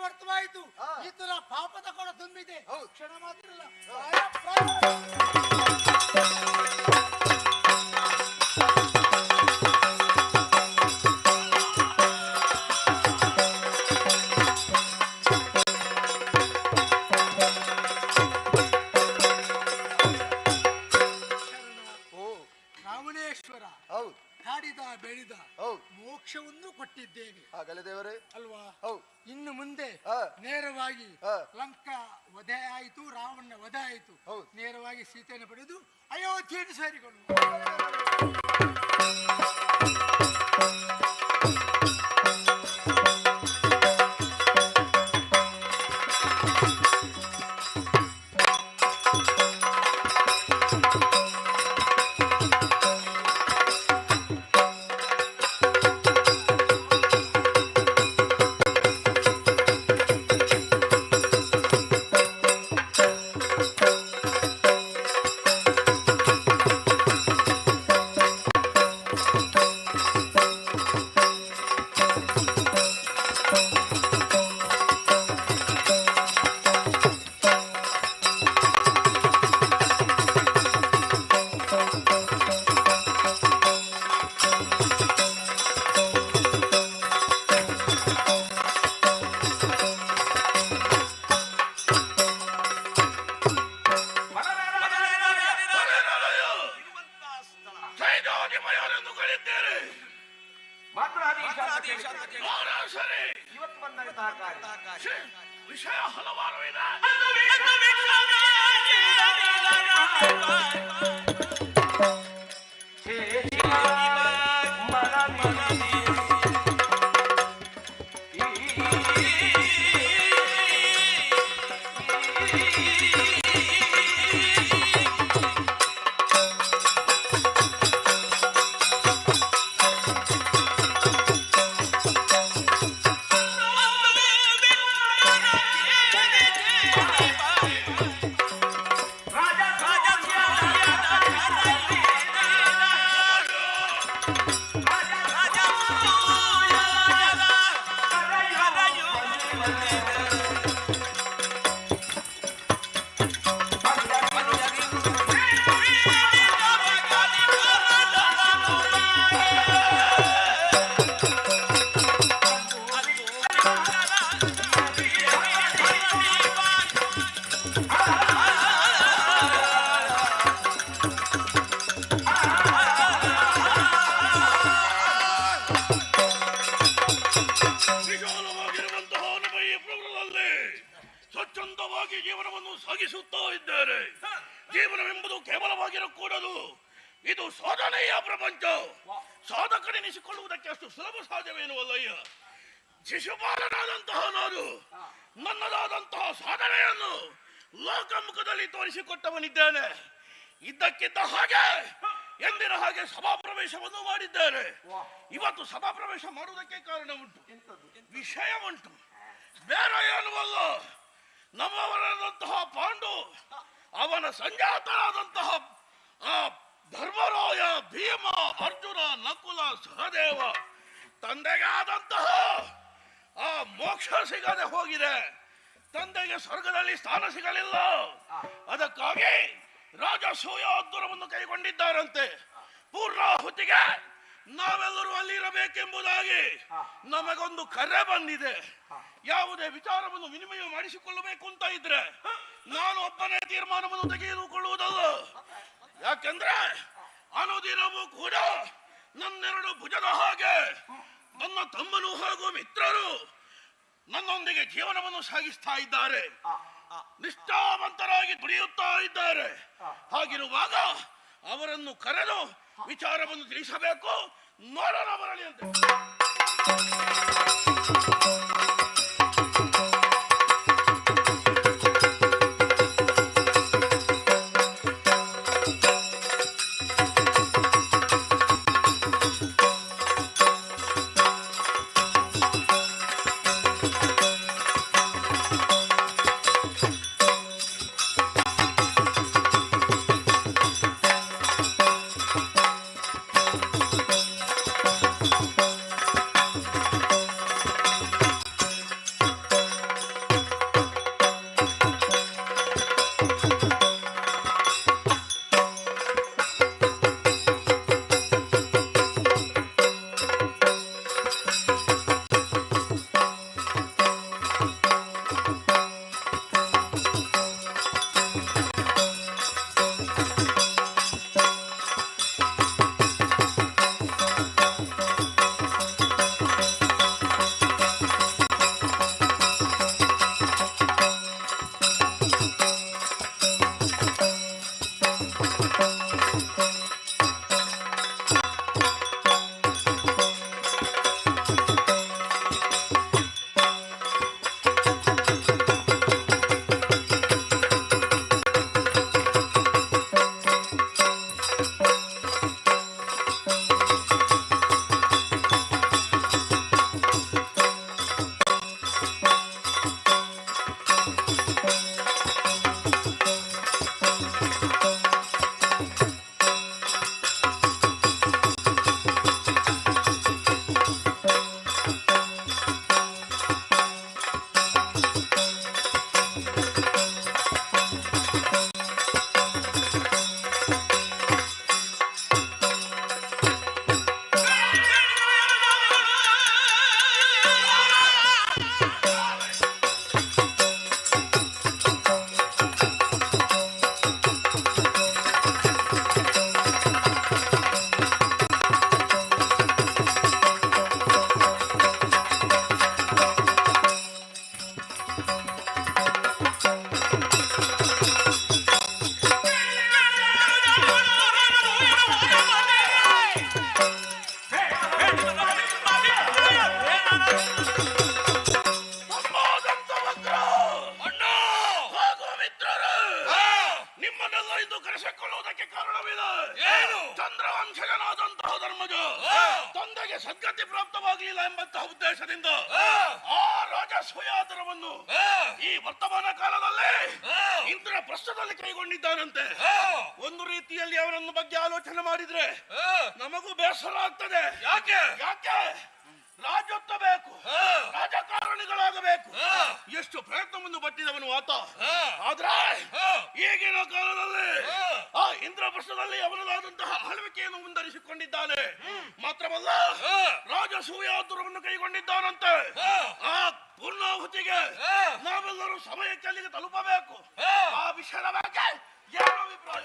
ಅರ್ಥವಾಯ್ತು. ಈತನ ಪಾಪದ ಕೊಡ ತುಂಬಿದೆ. ಕ್ಷಣ ಮಾತ್ರ ಇಲ್ಲ. ರಾವಣೇಶ್ವರ ಕಾಡಿದ ಬೆಳೆದ ಮೋಕ್ಷವನ್ನು ಕೊಟ್ಟಿದ್ದೇನೆ. ಆಗಲೇ ದೇವರೇ ಅಲ್ವಾ? ಇನ್ನು ಮುಂದೆ ನೇರವಾಗಿ ಲಂಕಾ ವಧೆ ಆಯಿತು, ರಾವಣ ವಧೆ ಆಯಿತು. ನೇರವಾಗಿ ಸೀತೆಯನ್ನು ಪಡೆದು ಅಯೋಧ್ಯೆಯನ್ನು ಸೇರಿಕೊಂಡು ಇವತ್ತು ಬಂದಂತಹ ವಿಷಯ ಹಲವಾರು ಇದೆ. ವಿಶಾಲವಾಗಿರುವಂತಹ ನಮ್ಮ ಈ ಪ್ರಭುಗಳಲ್ಲಿ ಸ್ವಚ್ಛಂದವಾಗಿ ಜೀವನವನ್ನು ಸಾಗಿಸುತ್ತಾ ಇದ್ದಾರೆ. ಜೀವನವೆಂಬುದು ಕೇವಲವಾಗಿರಕೂಡದು, ಇದು ಸಾಧನೆಯ ಪ್ರಪಂಚ. ಸಾಧಕನೆನಿಸಿಕೊಳ್ಳುವುದಕ್ಕೆ ಅಷ್ಟು ಸುಲಭ ಸಾಧ್ಯವೇನುವಲ್ಲಯ್ಯ. ಶಿಶುಪಾಲನಾದಂತಹ ನಾನು ನನ್ನದಾದಂತಹ ಸಾಧನೆಯನ್ನು ಲೋಕಮುಖದಲ್ಲಿ ತೋರಿಸಿಕೊಟ್ಟವನಿದ್ದೇನೆ. ಇದ್ದಕ್ಕಿದ್ದ ಹಾಗೆ ಎಂದಿನ ಹಾಗೆ ಸಭಾಪ್ರವೇಶವನ್ನು ಮಾಡಿದ್ದಾರೆ. ಇವತ್ತು ಸಭಾಪ್ರವೇಶ ಮಾಡುವುದಕ್ಕೆ ಕಾರಣ ಉಂಟು, ವಿಷಯ ಉಂಟು. ಬೇರೆ ಏನವಲ್ಲ, ನಮ್ಮವರಾದಂತಹ ಪಾಂಡು, ಅವನ ಸಂಜಾತರಾದಂತಹ ಆ ಧರ್ಮರಾಯ, ಭೀಮ, ಅರ್ಜುನ, ನಕುಲ, ಸಹದೇವ, ತಂದೆಗೆ ಆದಂತಹ ಆ ಮೋಕ್ಷ ಸಿಗದೆ ಹೋಗಿದೆ. ತಂದೆಗೆ ಸ್ವರ್ಗದಲ್ಲಿ ಸ್ಥಾನ ಸಿಗಲಿಲ್ಲ. ಅದಕ್ಕಾಗಿ ರಾಜಸೂಯ ಅದ್ದುರವನ್ನು ಕೈಗೊಂಡಿದ್ದಾರಂತೆ. ಪೂರ್ಣಾಹುತಿಗೆ ನಾವೆಲ್ಲರೂ ಅಲ್ಲಿರಬೇಕೆಂಬುದಾಗಿ ನಮಗೊಂದು ಕರೆ ಬಂದಿದೆ. ಯಾವುದೇ ವಿಚಾರವನ್ನು ವಿನಿಮಯ ಮಾಡಿಸಿಕೊಳ್ಳಬೇಕು ಅಂತ ಇದ್ರೆ ನಾನು ಒಬ್ಬನೇ ತೀರ್ಮಾನವನ್ನು ತೆಗೆದುಕೊಳ್ಳುವುದಲ್ಲ. ಯಾಕೆಂದ್ರೆ ಅನುದಿನವೂ ಕೂಡ ನನ್ನೆರಡು ಭುಜದ ಹಾಗೆ ನನ್ನ ತಮ್ಮನು ಹಾಗೂ ಮಿತ್ರರು ನನ್ನೊಂದಿಗೆ ಜೀವನವನ್ನು ಸಾಗಿಸ್ತಾ ಇದ್ದಾರೆ, ನಿಷ್ಠಾವಂತರಾಗಿ ದುಡಿಯುತ್ತಾ ಇದ್ದಾರೆ. ಹಾಗಿರುವಾಗ ಅವರನ್ನು ಕರೆದು ವಿಚಾರವನ್ನು ತಿಳಿಸಬೇಕು. ನೋಡೋಣ ಬರಲಿ ಅಂತ. ಸದ್ಗತಿ ಪ್ರಾಪ್ತವಾಗಲಿಲ್ಲ ಎಂಬಂತಹ ಉದ್ದೇಶದಿಂದ ಆ ರಾಜ ಸುಯಾದರವನ್ನು ಈ ವರ್ತಮಾನ ಕಾಲದಲ್ಲಿ ಇಂದ್ರ ಪ್ರಸ್ಥದಲ್ಲಿ ಕೈಗೊಂಡಿದ್ದಾನಂತೆ. ಒಂದು ರೀತಿಯಲ್ಲಿ ಅವರನ್ನು ಬಗ್ಗೆ ಆಲೋಚನೆ ಮಾಡಿದ್ರೆ ನಮಗೂ ಬೇಸರ ಆಗ್ತದೆ. ಯಾಕೆ ಯಾಕೆ ರಾಜತ್ವ ಬೇಕು, ರಾಜಕಾರಣಿಗಳಾಗಬೇಕು, ಎಷ್ಟು ಪ್ರಯತ್ನವನ್ನು ಪಟ್ಟಿದವನು ಆತ. ಆದ್ರೆ ಈಗಿನ ಕಾಲದಲ್ಲಿ ಆ ಇಂದ್ರಪ್ರಸ್ಥದಲ್ಲಿ ಅವನದಾದಂತಹ ಆಳ್ವಿಕೆಯನ್ನು ಮುಂದರಿಸಿಕೊಂಡಿದ್ದಾನೆ. ಮಾತ್ರವಲ್ಲ, ರಾಜಸೂಯಾತುರವನ್ನು ಕೈಗೊಂಡಿದ್ದಾನಂತೆ. ಆ ಪೂರ್ಣಾಹುತಿಗೆ ನಾವೆಲ್ಲರೂ ಸಮಯಕ್ಕೆ ಅಲ್ಲಿಗೆ ತಲುಪಬೇಕು. ಆ ವಿಷಯದ ಬಗ್ಗೆ ಏನೋ ಅಭಿಪ್ರಾಯ?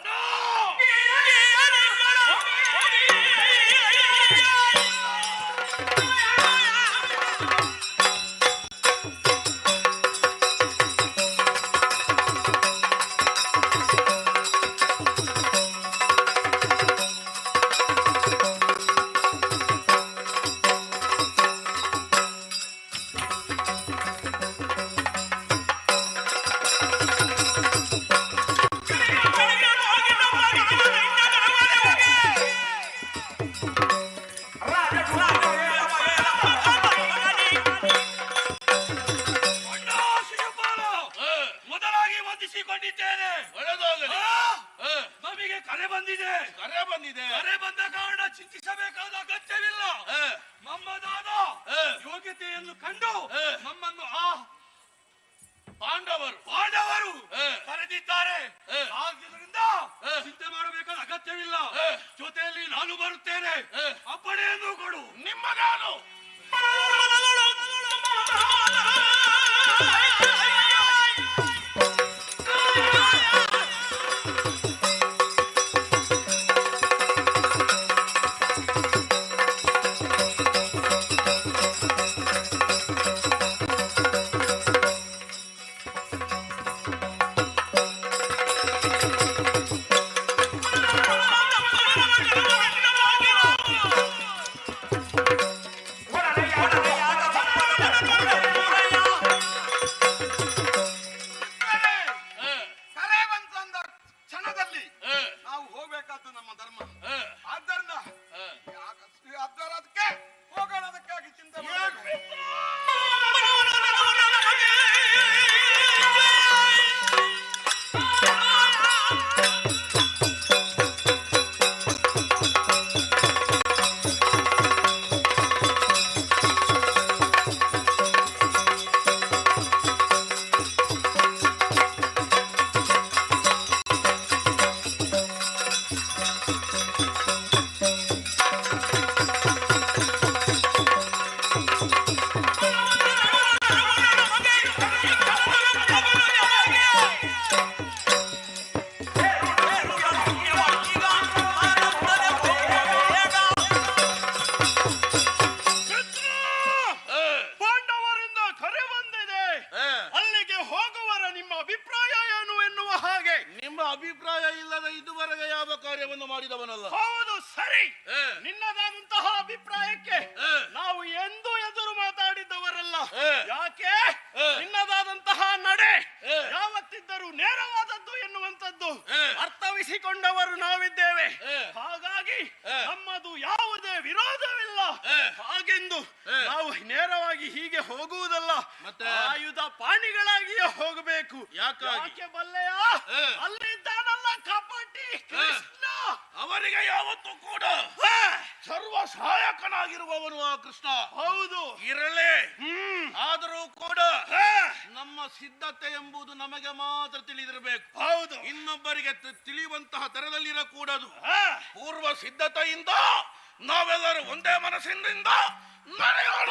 ಪಾಂಡವರು ಕರೆದಿದ್ದಾರೆ. ಆದ್ದರಿಂದ ಚಿಂತೆ ಮಾಡಬೇಕಾದ ಅಗತ್ಯವಿಲ್ಲ. ಜೊತೆಯಲ್ಲಿ ನಾನು ಬರುತ್ತೇನೆ. ಅಪ್ಪಣೆಯನ್ನು ಕೊಡು. ನಿಮ್ಮ ನಾನು ಮಾಡಬೇಕಾದ್ದು ನಮ್ಮ ಧರ್ಮ. ಆದ್ದರಿಂದ ಅದಕ್ಕೆ ಹೋಗೋಣ, ಅದಕ್ಕಾಗಿ ಚಿಂತೆ ಮಾಡಬೇಕು. ಪಾಂಡವರಿಂದ ಕರೆ ಬಂದಿದೆ, ಅಲ್ಲಿಗೆ ಹೋಗುವರ ನಿಮ್ಮ ಅಭಿಪ್ರಾಯ ಏನು ಎನ್ನುವ ಹಾಗೆ. ನಿಮ್ಮ ಅಭಿಪ್ರಾಯ ಇಲ್ಲದ ಇದುವರೆಗೆ ಯಾವ ಕಾರ್ಯವನ್ನು ಮಾಡಿದವನಲ್ಲ. ಹೌದು, ಸರಿ. ನಿನ್ನದಾದಂತಹ ಅಭಿಪ್ರಾಯಕ್ಕೆ ನಾವು ಎಂದೂ ಎದುರು ಮಾತಾಡಿದ್ದವರಲ್ಲ. ಯಾಕೆ? ನಿನ್ನದಾದಂತಹ ನಡೆ ಯಾವತ್ತಿದ್ದರೂ ನೇರವಾದದ್ದು ಎನ್ನುವಂಥದ್ದು ಅರ್ಥವಿಸಿಕೊಂಡವರು ನಾವಿದ್ದೇವೆ. ಹಾಗಾಗಿ ನಮ್ಮದು ಯಾವುದೇ ವಿರೋಧವಿಲ್ಲ. ಹಾಗೆಂದು ನಾವು ನೇರವಾಗಿ ಹೀಗೆ ಹೋಗುವುದಲ್ಲ, ಆಯುಧ ಪಾಣಿಗಳಾಗಿಯೇ ಹೋಗಬೇಕು. ಯಾಕೆ ಬಲ್ಲೆಯ? ಅಲ್ಲಿದ್ದಾನಲ್ಲ ಕಪಟಿ ಕೃಷ್ಣ, ಅವರಿಗೆ ಯಾವತ್ತೂ ಕೂಡ ಸರ್ವ ಸಹಾಯಕನಾಗಿರುವವನು ಆ ಕೃಷ್ಣ. ಹೌದು, ಇರಲೇ. ಆದರೂ ಕೂಡ ನಮ್ಮ ಸಿದ್ಧತೆ ಎಂಬುದು ನಮಗೆ ಮಾತ್ರ ತಿಳಿದಿರಬೇಕು. ಹೌದು, ಇನ್ನೊಬ್ಬರಿಗೆ ತಿಳಿಯುವಂತಹ ತರದಲ್ಲಿರಕೂಡದು. ಪೂರ್ವ ಸಿದ್ಧತೆಯಿಂದ ನಾವೆಲ್ಲರೂ ಒಂದೇ ಮನಸ್ಸಿನಿಂದ ನಡೆಯೋಣ.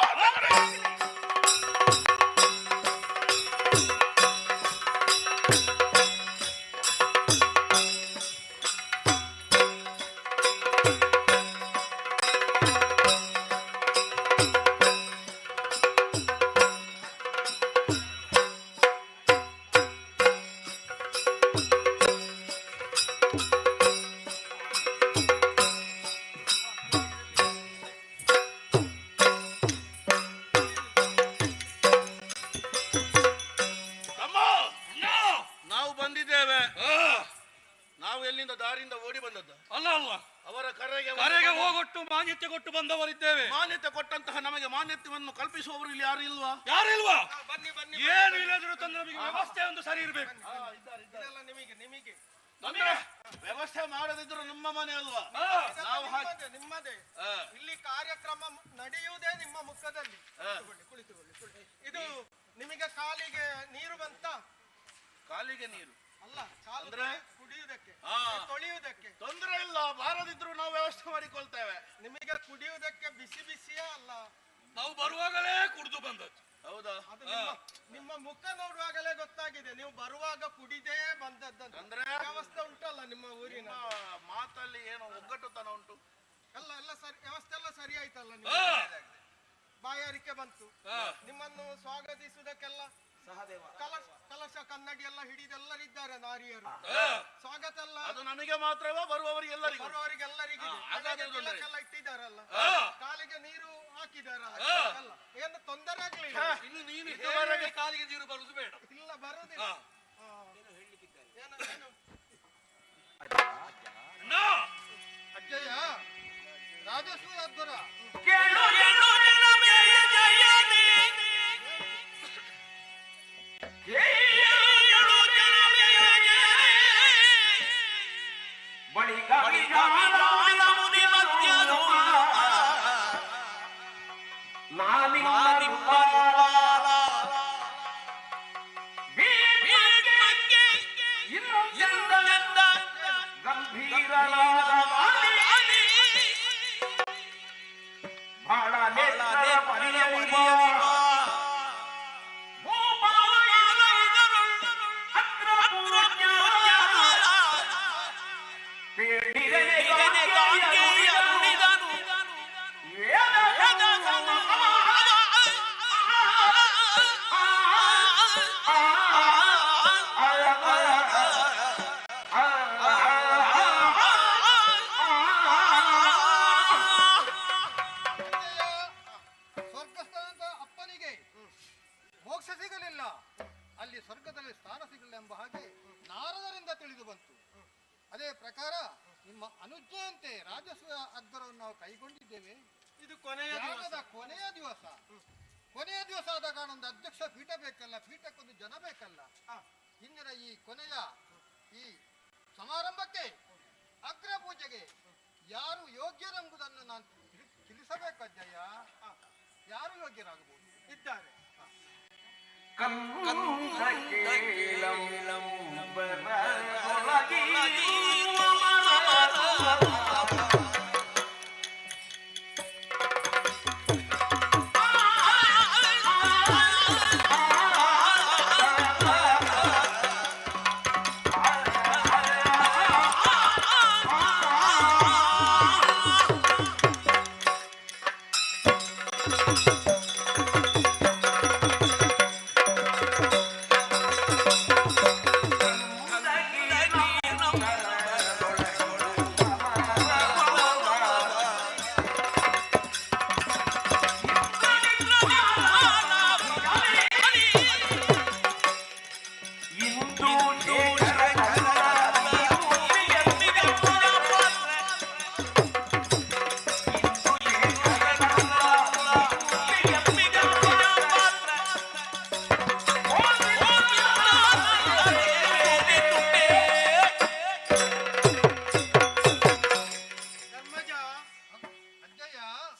ನಾವು ಎಲ್ಲಿಂದ ದಾರಿಯಿಂದ ಓಡಿ ಬಂದದ್ದು ಅಲ್ಲ ಅಲ್ಲ, ಅವರ ಕರೆಗೆ ಹೋಗೊಟ್ಟು ಮಾನ್ಯತೆ ಕೊಟ್ಟು ಬಂದವರಿದ್ದೇವೆ. ಮಾನ್ಯತೆ ಕೊಟ್ಟಂತಹ ನಮಗೆ ಮಾನ್ಯತೆಯನ್ನು ಕಲ್ಪಿಸುವವರು ಇಲ್ಲಿ ಯಾರು ಇಲ್ವಾ? ಯಾರಿಲ್ವಾ? ಬನ್ನಿ ಬನ್ನಿ. ಏನು ಇಲ್ಲದ್ರು ತಂದ್ರೆ ನಮಗೆ ವ್ಯವಸ್ಥೆ ಒಂದು ಸರಿ ಇರಬೇಕು. ಇದೆಲ್ಲ ನಿಮಗೆ ನಿಮಗೆ ಅಂದ್ರೆ ವ್ಯವಸ್ಥೆ ಮಾಡದಿದ್ರು ನಮ್ಮ ಮನೆ ಅಲ್ವಾ? ನಾವು ನಿಮ್ಮದೇ. ಇಲ್ಲಿ ಕಾರ್ಯಕ್ರಮ ನಡೆಯುವುದೇ ನಿಮ್ಮ ಮುಖದಲ್ಲಿ. ಕುಳಿತುಕೊಳ್ಳಿ. ಇದು ನಿಮಗೆ ಕಾಲಿಗೆ ನೀರು ಬಂತ? ಕಾಲಿಗೆ ನೀರು ಅಲ್ಲ, ಕಾಲು ಅಂದ್ರೆ ಕುಡಿಯುವುದಕ್ಕೆ, ತೊಳೆಯುವುದಕ್ಕೆ ತೊಂದರೆ ಇಲ್ಲ. ಬಾರದಿದ್ರು ನಾವು ವ್ಯವಸ್ಥೆ ಮಾಡಿಕೊಳ್ತೇವೆ. ನಿಮಗೆ ಕುಡಿಯುವುದಕ್ಕೆ ಬಿಸಿ ಬಿಸಿಯೇ ಅಲ್ಲ, ನಾವು ಬರುವಾಗಲೇ ಕುಡಿದು ಬಂದದ್ದು. ಹೌದಾ? ಅದು ನಿಮ್ಮ ಮುಖ ನೋಡುವಾಗಲೇ ಗೊತ್ತಾಗಿದೆ ನೀವು ಬರುವಾಗ ಕುಡಿದೇ ಬಂದದ್ದಂತ. ಅಂದ್ರೆ ವ್ಯವಸ್ಥೆ ಉಂಟಲ್ಲ ನಿಮ್ಮ ಊರಿನ? ಮಾತಲ್ಲಿ ಏನೋ ಒಗ್ಗಟ್ಟುತನ ಉಂಟು. ಎಲ್ಲ ಸರಿ, ವ್ಯವಸ್ಥೆ ಎಲ್ಲ ಸರಿ ಆಯ್ತಲ್ಲ? ಬಾಯಾರಿಕೆ ಬಂತು. ನಿಮ್ಮನ್ನು ಸ್ವಾಗತಿಸುವುದಕ್ಕೆಲ್ಲ ಕಲಶ ಕನ್ನಡಿ ಎಲ್ಲ ಹಿಡಿದೆಲ್ಲರಿದ್ದಾರೆ ನಾರಿಯರು. ಸ್ವಾಗತ ಎಲ್ಲ ಅದು ನಮಗೆ ಮಾತ್ರವಾ ಬರುವವರಿಗೆಲ್ಲರಿಗೂ? ಬರುವವರಿಗೆಲ್ಲರಿಗೂ ಇಟ್ಟಿದ್ದಾರಲ್ಲ, ಕಾಲಿಗೆ ನೀರು ಹಾಕಿದಾರಲ್ಲ, ಏನು ತೊಂದರೆ ಆಗ್ಲಿಲ್ಲ. ಇನ್ನು ನೀನು ಇದುವರೆಗೆ ಕಾಲಿಗೆ ನೀರು ಬರುವುದು ಬೇಡ. ಇಲ್ಲ, ಬರುದಿಲ್ಲ. ಅಜ್ಜಯ್ಯ, ರಾಜಸ್ವ ಅದ್ಭುತ. ಬೇಡಿದರೆ ನಿಮ್ಮ ಅನುಜ್ಞೆಯಂತೆ ರಾಜಸ್ವ ಅಗ್ರವನ್ನು ನಾವು ಕೈಗೊಂಡಿದ್ದೇವೆ. ಇದು ಕೊನೆಯ ಯಾಗದ ಕೊನೆಯ ದಿವಸ. ಕೊನೆಯ ದಿವಸ ಆದ ಕಾರಣ ಒಂದು ಅಧ್ಯಕ್ಷ ಪೀಠ ಬೇಕಲ್ಲ, ಪೀಠಕ್ಕೊಂದು ಜನ ಬೇಕಲ್ಲ. ಇಂದಿನ ಈ ಕೊನೆಯ ಈ ಸಮಾರಂಭಕ್ಕೆ ಅಗ್ರ ಪೂಜೆಗೆ ಯಾರು ಯೋಗ್ಯರೆಂಬುದನ್ನು ನಾನು ತಿಳಿಸಬೇಕು ಅಜ್ಜಯ್ಯ. ಯಾರು ಯೋಗ್ಯರಾಗಬಹುದು ಇದ್ದಾರೆ.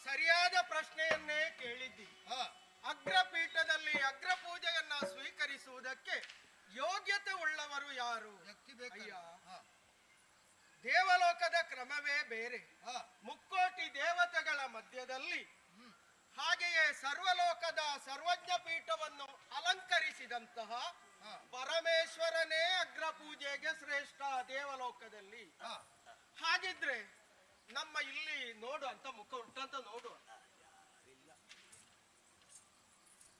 ಸರಿಯಾದ ಪ್ರಶ್ನೆಯನ್ನೇ ಕೇಳಿದ್ದಿ. ಅಗ್ರಪೀಠದಲ್ಲಿ ಅಗ್ರ ಪೂಜೆಯನ್ನ ಸ್ವೀಕರಿಸುವುದಕ್ಕೆ ಯೋಗ್ಯತೆ ಉಳ್ಳವರು ಯಾರು? ಅಯ್ಯ, ದೇವಲೋಕದ ಕ್ರಮವೇ ಬೇರೆ. ಮುಕ್ಕೋಟಿ ದೇವತೆಗಳ ಮಧ್ಯದಲ್ಲಿ ಹಾಗೆಯೇ ಸರ್ವಲೋಕದ ಸರ್ವಜ್ಞ ಪೀಠವನ್ನು ಅಲಂಕರಿಸಿದಂತಹ ಪರಮೇಶ್ವರನೇ ಅಗ್ರ ಪೂಜೆಗೆ ಶ್ರೇಷ್ಠ ದೇವಲೋಕದಲ್ಲಿ. ಹಾಗಿದ್ರೆ ನಮ್ಮ ಇಲ್ಲಿ ನೋಡು ಅಂತ ಮುಖ ಉಂಟಂತ ನೋಡು.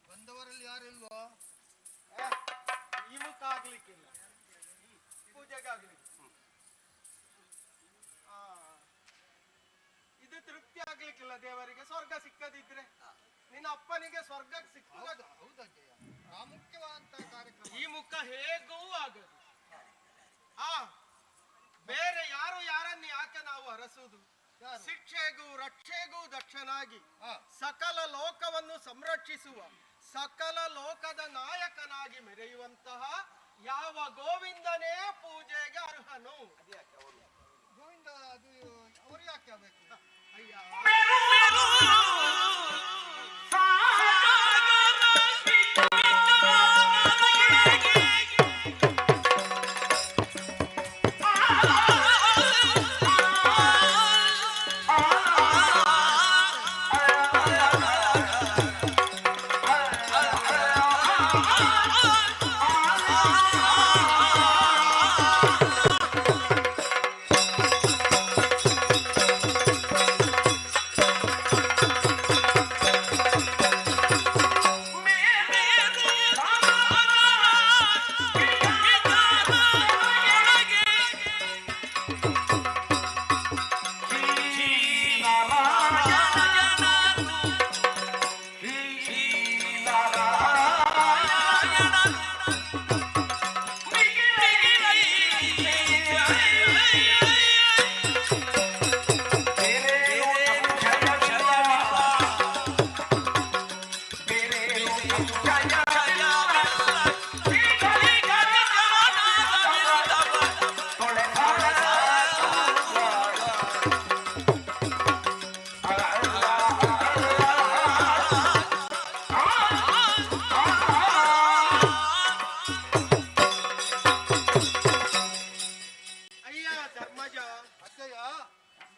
ಬಂದವರಲ್ಲಿ ಯಾರಿಲ್ವೋ? ಈ ಮುಖ ಆಗ್ಲಿಕ್ಕಿಲ್ಲ, ಪೂಜೆಗಾಗ್ಲಿಕ್ಕೆ. ಇದು ತೃಪ್ತಿ ಆಗ್ಲಿಕ್ಕಿಲ್ಲ ದೇವರಿಗೆ. ಸ್ವರ್ಗ ಸಿಕ್ಕದಿದ್ರೆ ನಿನ್ನ ಅಪ್ಪನಿಗೆ ಸ್ವರ್ಗ ಸಿಕ್ಕ. ಪ್ರಾಮುಖ್ಯವಾದಂತಹ ಕಾರ್ಯಕ್ರಮ. ಈ ಮುಖ ಹೇಗೂ ಆಗದು. ಬೇರೆ ಯಾರು ಯಾರನ್ನು ಯಾಕೆ ನಾವು ಹರಸುವುದು? ಶಿಕ್ಷೆಗೂ ರಕ್ಷೆಗೂ ದಕ್ಷನಾಗಿ ಸಕಲ ಲೋಕವನ್ನು ಸಂರಕ್ಷಿಸುವ ಸಕಲ ಲೋಕದ ನಾಯಕನಾಗಿ ಮೆರೆಯುವಂತಹ ಯಾವ ಗೋವಿಂದನೇ ಪೂಜೆಗೆ ಅರ್ಹನು. ಗೋವಿಂದ ಅದು ಅವರು ಯಾಕೆ ಆಗಬೇಕು? ಅಯ್ಯ,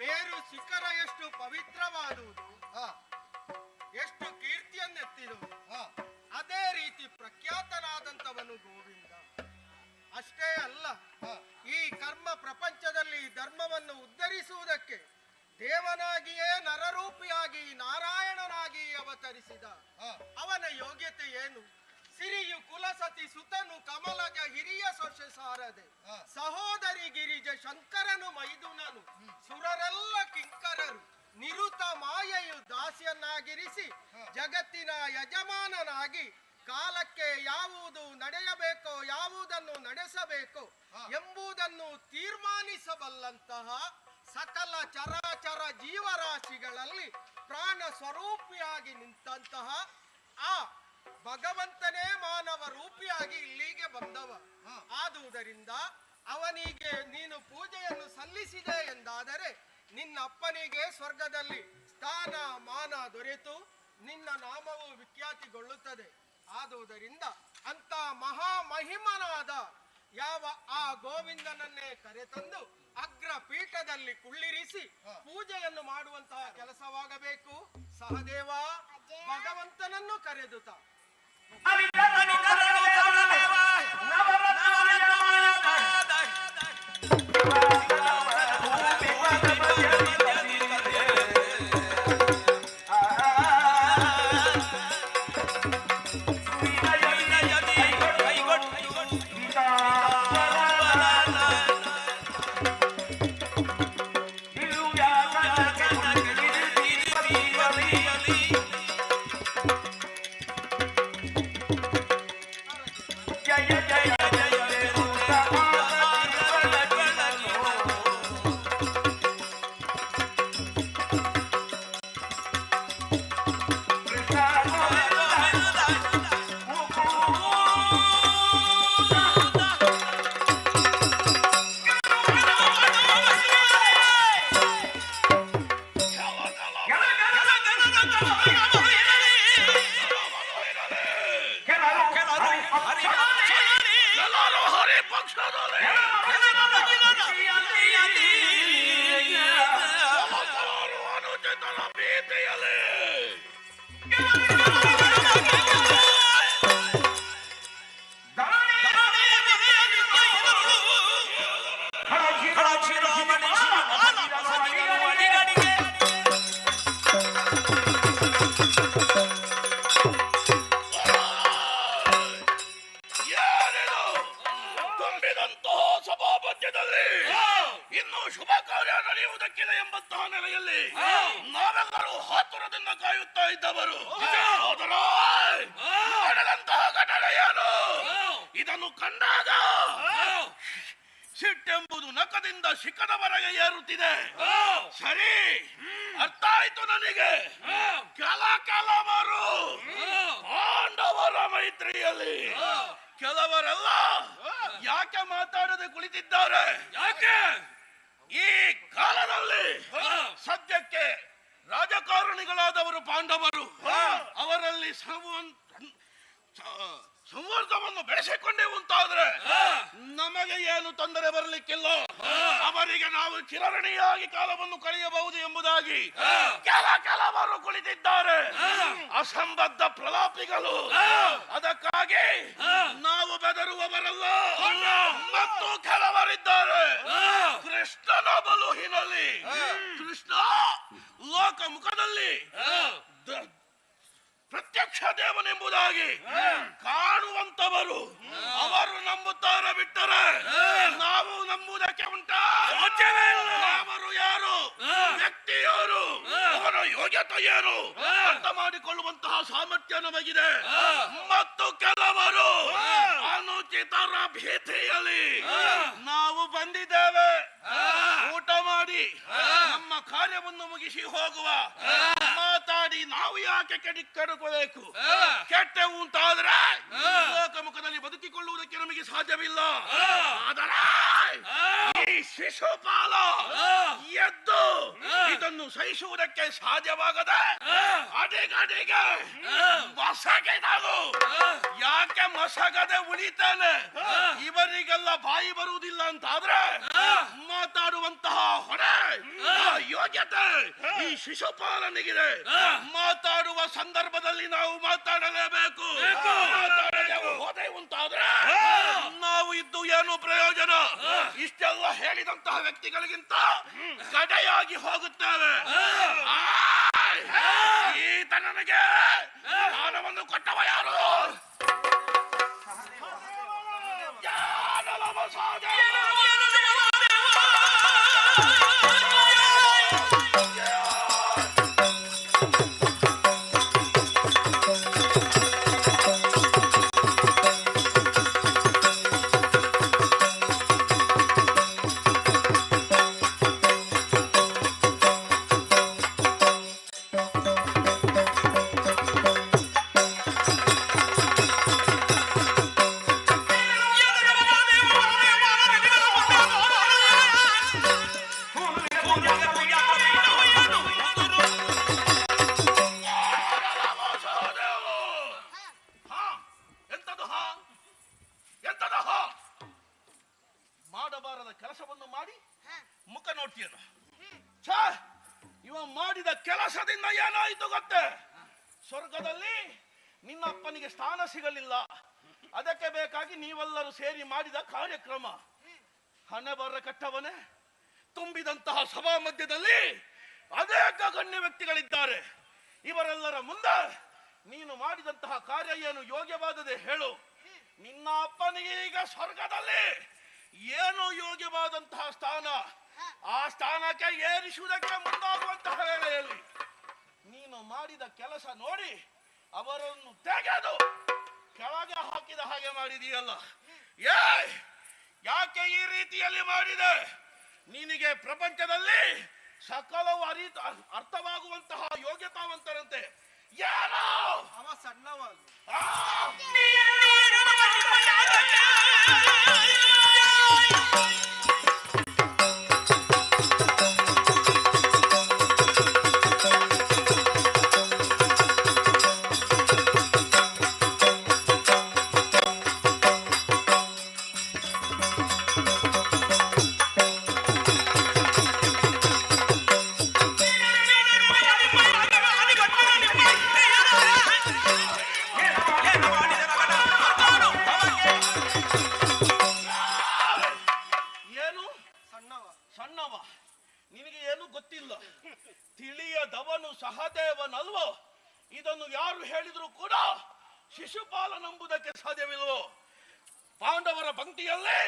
ಮೇರು ಶಿಖರ ಎಷ್ಟು ಪವಿತ್ರವಾದುದು, ಎಷ್ಟು ಕೀರ್ತಿಯನ್ನೆತ್ತಿರುವುದು, ಅದೇ ರೀತಿ ಪ್ರಖ್ಯಾತನಾದಂತವನು ಗೋವಿಂದ. ಅಷ್ಟೇ ಅಲ್ಲ, ಈ ಕರ್ಮ ಪ್ರಪಂಚದಲ್ಲಿ ಧರ್ಮವನ್ನು ಉದ್ಧರಿಸುವುದಕ್ಕೆ ದೇವನಾಗಿಯೇ ನರರೂಪಿಯಾಗಿ ನಾರಾಯಣನಾಗಿ ಅವತರಿಸಿದ ಅವನ ಯೋಗ್ಯತೆ ಏನು? ಸಿರಿಯು ಕುಲಸತಿ ಸುತನು ಕಮಲಗ ಹಿರಿಯ ಸೊಸೆ ಸಾರದೆ ಸಹೋದರಿ ಗಿರಿಜ ಶಂಕರನು ಮೈದುನನು ಸುರರೆಲ್ಲ ಕಿಂಕರರು ನಿರುತ ಮಾಯೆಯು ದಾಸಿಯನ್ನಾಗಿರಿಸಿ ಜಗತ್ತಿನ ಯಜಮಾನನಾಗಿ ಕಾಲಕ್ಕೆ ಯಾವುದು ನಡೆಯಬೇಕೋ ಯಾವುದನ್ನು ನಡೆಸಬೇಕು ಎಂಬುದನ್ನು ತೀರ್ಮಾನಿಸಬಲ್ಲಂತಹ ಸಕಲ ಚರಾಚರ ಜೀವರಾಶಿಗಳಲ್ಲಿ ಪ್ರಾಣ ಸ್ವರೂಪಿಯಾಗಿ ನಿಂತಹ ಆ ಭಗವಂತನೇ ಮಾನವ ರೂಪಿಯಾಗಿ ಇಲ್ಲಿಗೆ ಬಂದವ. ಆದುದರಿಂದ ಅವನಿಗೆ ನೀನು ಪೂಜೆಯನ್ನು ಸಲ್ಲಿಸಿದೆ ಎಂದಾದರೆ ನಿನ್ನ ಅಪ್ಪನಿಗೆ ಸ್ವರ್ಗದಲ್ಲಿ ಸ್ಥಾನ ಮಾನ ದೊರೆತು ನಿನ್ನ ನಾಮವು ವಿಖ್ಯಾತಿಗೊಳ್ಳುತ್ತದೆ. ಆದುದರಿಂದ ಅಂತ ಮಹಾಮಹಿಮನಾದ ಯಾವ ಆ ಗೋವಿಂದನನ್ನೇ ಕರೆತಂದು ಅಗ್ರ ಪೀಠದಲ್ಲಿ ಕುಳ್ಳಿರಿಸಿ ಪೂಜೆಯನ್ನು ಮಾಡುವಂತಹ ಕೆಲಸವಾಗಬೇಕು. ಸಹದೇವ ಭಗವಂತನನ್ನು ಕರೆದುತ ಇನ್ನು ಶುಭ ಕಾರ್ಯ ನಡೆಯುವುದಕ್ಕಿಲ್ಲ ಎಂಬಂತಹ ನೆಲೆಯಲ್ಲಿ ನಾವೆಲ್ಲರೂ ಆತುರದಿಂದ ಕಾಯುತ್ತಾ ಇದ್ದವರು. ನಡೆದಂತಹ ಘಟನೆ ಏನು? ಇದನ್ನು ಕಂಡಾಗ ಸಿಟ್ಟೆಂಬುದು ನಖದಿಂದ ಶಿಖದವರೆಗೆ ಏರುತ್ತಿದೆ. ಸರಿ, ಅರ್ಥ ಆಯ್ತು ನನಗೆ. ಕೆಲವರು ಪಾಂಡವರ ಮೈತ್ರಿಯಲ್ಲಿ ಕೆಲವರೆಲ್ಲ ಯಾಕೆ ಮಾತಾಡದೆ ಕುಳಿತಿದ್ದಾರೆ? ಯಾಕೆ ಈ ಕಾಲದಲ್ಲಿ ಸದ್ಯಕ್ಕೆ ರಾಜಕಾರಣಿಗಳಾದವರು ಪಾಂಡವರು ಅವರಲ್ಲಿ ಸಂವರ್ಧವನ್ನು ಬೆಳೆಸಿಕೊಂಡೇವು ಅಂತಾದ್ರೆ ನಮಗೆ ಏನು ತೊಂದರೆ ಬರಲಿಕ್ಕಿಲ್ಲ. ಅವರಿಗೆ ನಾವು ಚಿರಋಣಿಯಾಗಿ ಕಾಲವನ್ನು ಕಳೆಯಬಹುದು ಎಂಬುದಾಗಿ ಕೆಲವರು ಕುಳಿತಿದ್ದಾರೆ. ಅಸಂಬದ್ಧ ಪ್ರಲಾಪಿಗಳು. ಅದಕ್ಕಾಗಿ ನಾವು ಬೆದರುವವರಲ್ಲ. ಮತ್ತು ಕೆಲವರಿದ್ದಾರೆ ಕೃಷ್ಣನ ಬಲುಹಿನಲ್ಲಿ, ಕೃಷ್ಣ ಲೋಕ ಮುಖದಲ್ಲಿ ಪ್ರತ್ಯಕ್ಷ ದೇವನೆಂಬುದಾಗಿ ಕಾಣುವಂತವರು. ಅವರು ನಂಬುತ್ತಾರೆ ಬಿಟ್ಟರೆ ನಾವು ನಂಬುವುದಕ್ಕೆ ಉಂಟಾ? ಅವರು ಯಾರು, ವ್ಯಕ್ತಿಯವರು, ಅವರ ಯೋಗ್ಯತೆ ಏನು ಅರ್ಥ ಮಾಡಿಕೊಳ್ಳುವಂತಹ ಸಾಮರ್ಥ್ಯ ನಮಗಿದೆ. ಮತ್ತು ಕೆಲವರು ಅನುಚಿತರ ಭೀತಿಯಲ್ಲಿ ನಾವು ಬಂದಿದ್ದೇವೆ, ಊಟ ಮಾಡಿ ನಮ್ಮ ಕಾರ್ಯವನ್ನು ಮುಗಿಸಿ ಹೋಗುವ. ಮಾತಾಡಿ ನಾವು ಯಾಕೆ ಕೆಡುಕಬೇಕು? ಕೆಟ್ಟೆವು ಅಂತಾದ್ರೆ ಲೋಕಮುಖದಲ್ಲಿ ಬದುಕಿಕೊಳ್ಳುವುದಕ್ಕೆ ನಮಗೆ ಸಾಧ್ಯವಿಲ್ಲ. ಆದರೆ ಈ ಶಿಶುಪಾಲ ಎದ್ದು ಇದನ್ನು ಸಹಿಸುವುದಕ್ಕೆ ಸಾಧ್ಯವಾಗದೆ ಅಡಿಗಡಿಗೆ ಮಸಗಿದನು. ಯಾಕೆ ಮಸಗದೆ ಉಳಿತಾನೆ? ಇವರಿಗೆಲ್ಲ ಬಾಯಿ ಬರುವುದಿಲ್ಲ ಅಂತಾದ್ರೆ ಮಾತಾಡುವಂತಹ ಹೊಣೆ ಯೋಗ್ಯತೆ ಈ ಶಿಶುಪಾಲನಿಗಿದೆ. ಮಾತಾಡುವ ಸಂದರ್ಭದಲ್ಲಿ ನಾವು ಮಾತಾಡಲೇಬೇಕು. ಹೋದೆ ಉಂಟಾದ್ರೆ ನಾವು ಇದ್ದು ಏನು ಪ್ರಯೋಜನ? ಇಷ್ಟೆಲ್ಲ ಹೇಳಿದಂತಹ ವ್ಯಕ್ತಿಗಳಿಗಿಂತ ಕಡೆಯಾಗಿ ಹೋಗುತ್ತೇವೆ. ಈತ ನನಗೆ ದಾನವನ್ನು ಕೊಟ್ಟವ ಯಾರು? ಮಾಡಬಾರದ ಕೆಲಸವನ್ನು ಮಾಡಿ ಮುಖ ನೋಡ್ತೀಯನು. ಇವ ಮಾಡಿದ ಕೆಲಸದಿಂದ ಏನಾಯಿತು ಗೊತ್ತೇ? ಸ್ವರ್ಗದಲ್ಲಿ ನಿನ್ನ ಅಪ್ಪನಿಗೆ ಸ್ಥಾನ ಸಿಗಲಿಲ್ಲ. ಅದಕ್ಕೆ ಬೇಕಾಗಿ ನೀವೆಲ್ಲರೂ ಸೇರಿ ಮಾಡಿದ ಕಾರ್ಯಕ್ರಮ. ಹಣೆ ಬರ ಕಟ್ಟವನೇ, ತುಂಬಿದಂತಹ ಸಭಾ ಮಧ್ಯದಲ್ಲಿ ಅನೇಕ ಗಣ್ಯ ವ್ಯಕ್ತಿಗಳಿದ್ದಾರೆ. ಇವರೆಲ್ಲರ ಮುಂದೆ ನೀನು ಮಾಡಿದಂತಹ ಕಾರ್ಯ ಏನು ಯೋಗ್ಯವಾದದೆ ಹೇಳು. ನಿನ್ನ ಅಪ್ಪನಿಗೆ ಈಗ ಸ್ವರ್ಗದಲ್ಲಿ ಏನು ಯೋಗ್ಯವಾದಂತಹ ಸ್ಥಾನ, ಆ ಸ್ಥಾನಕ್ಕೆ ಏರಿಸುವುದಕ್ಕೆ ಮುಂದಾಗುವಂತಹ ವೇಳೆಯಲ್ಲಿ ನೀನು ಮಾಡಿದ ಕೆಲಸ ನೋಡಿ ಅವರನ್ನು ತೆಗೆದು ಕೆಳಗೆ ಹಾಕಿದ ಹಾಗೆ ಮಾಡಿದೀಯಲ್ಲ. ಯಾಕೆ ಈ ರೀತಿಯಲ್ಲಿ ಮಾಡಿದೆ? ನಿನಗೆ ಪ್ರಪಂಚದಲ್ಲಿ ಸಕಲವು ಅರ್ಥವಾಗುವಂತಹ ಯೋಗ್ಯತಾವಂತರಂತೆ. ಏನೋ ಅವ ಸಣ್ಣವ. ಸಣ್ಣವ, ನಿನಗೆ ಏನು ಗೊತ್ತಿಲ್ಲ. ತಿಳಿಯದವನು ಸಹದೇವನಲ್ವೋ? ಇದನ್ನು ಯಾರು ಹೇಳಿದ್ರು ಕೂಡ ಶಿಶುಪಾಲ ನಂಬುದಕ್ಕೆ ಸಾಧ್ಯವಿಲ್ವೋ? ಪಾಂಡವರ ಪಂಕ್ತಿಯಲ್ಲೇ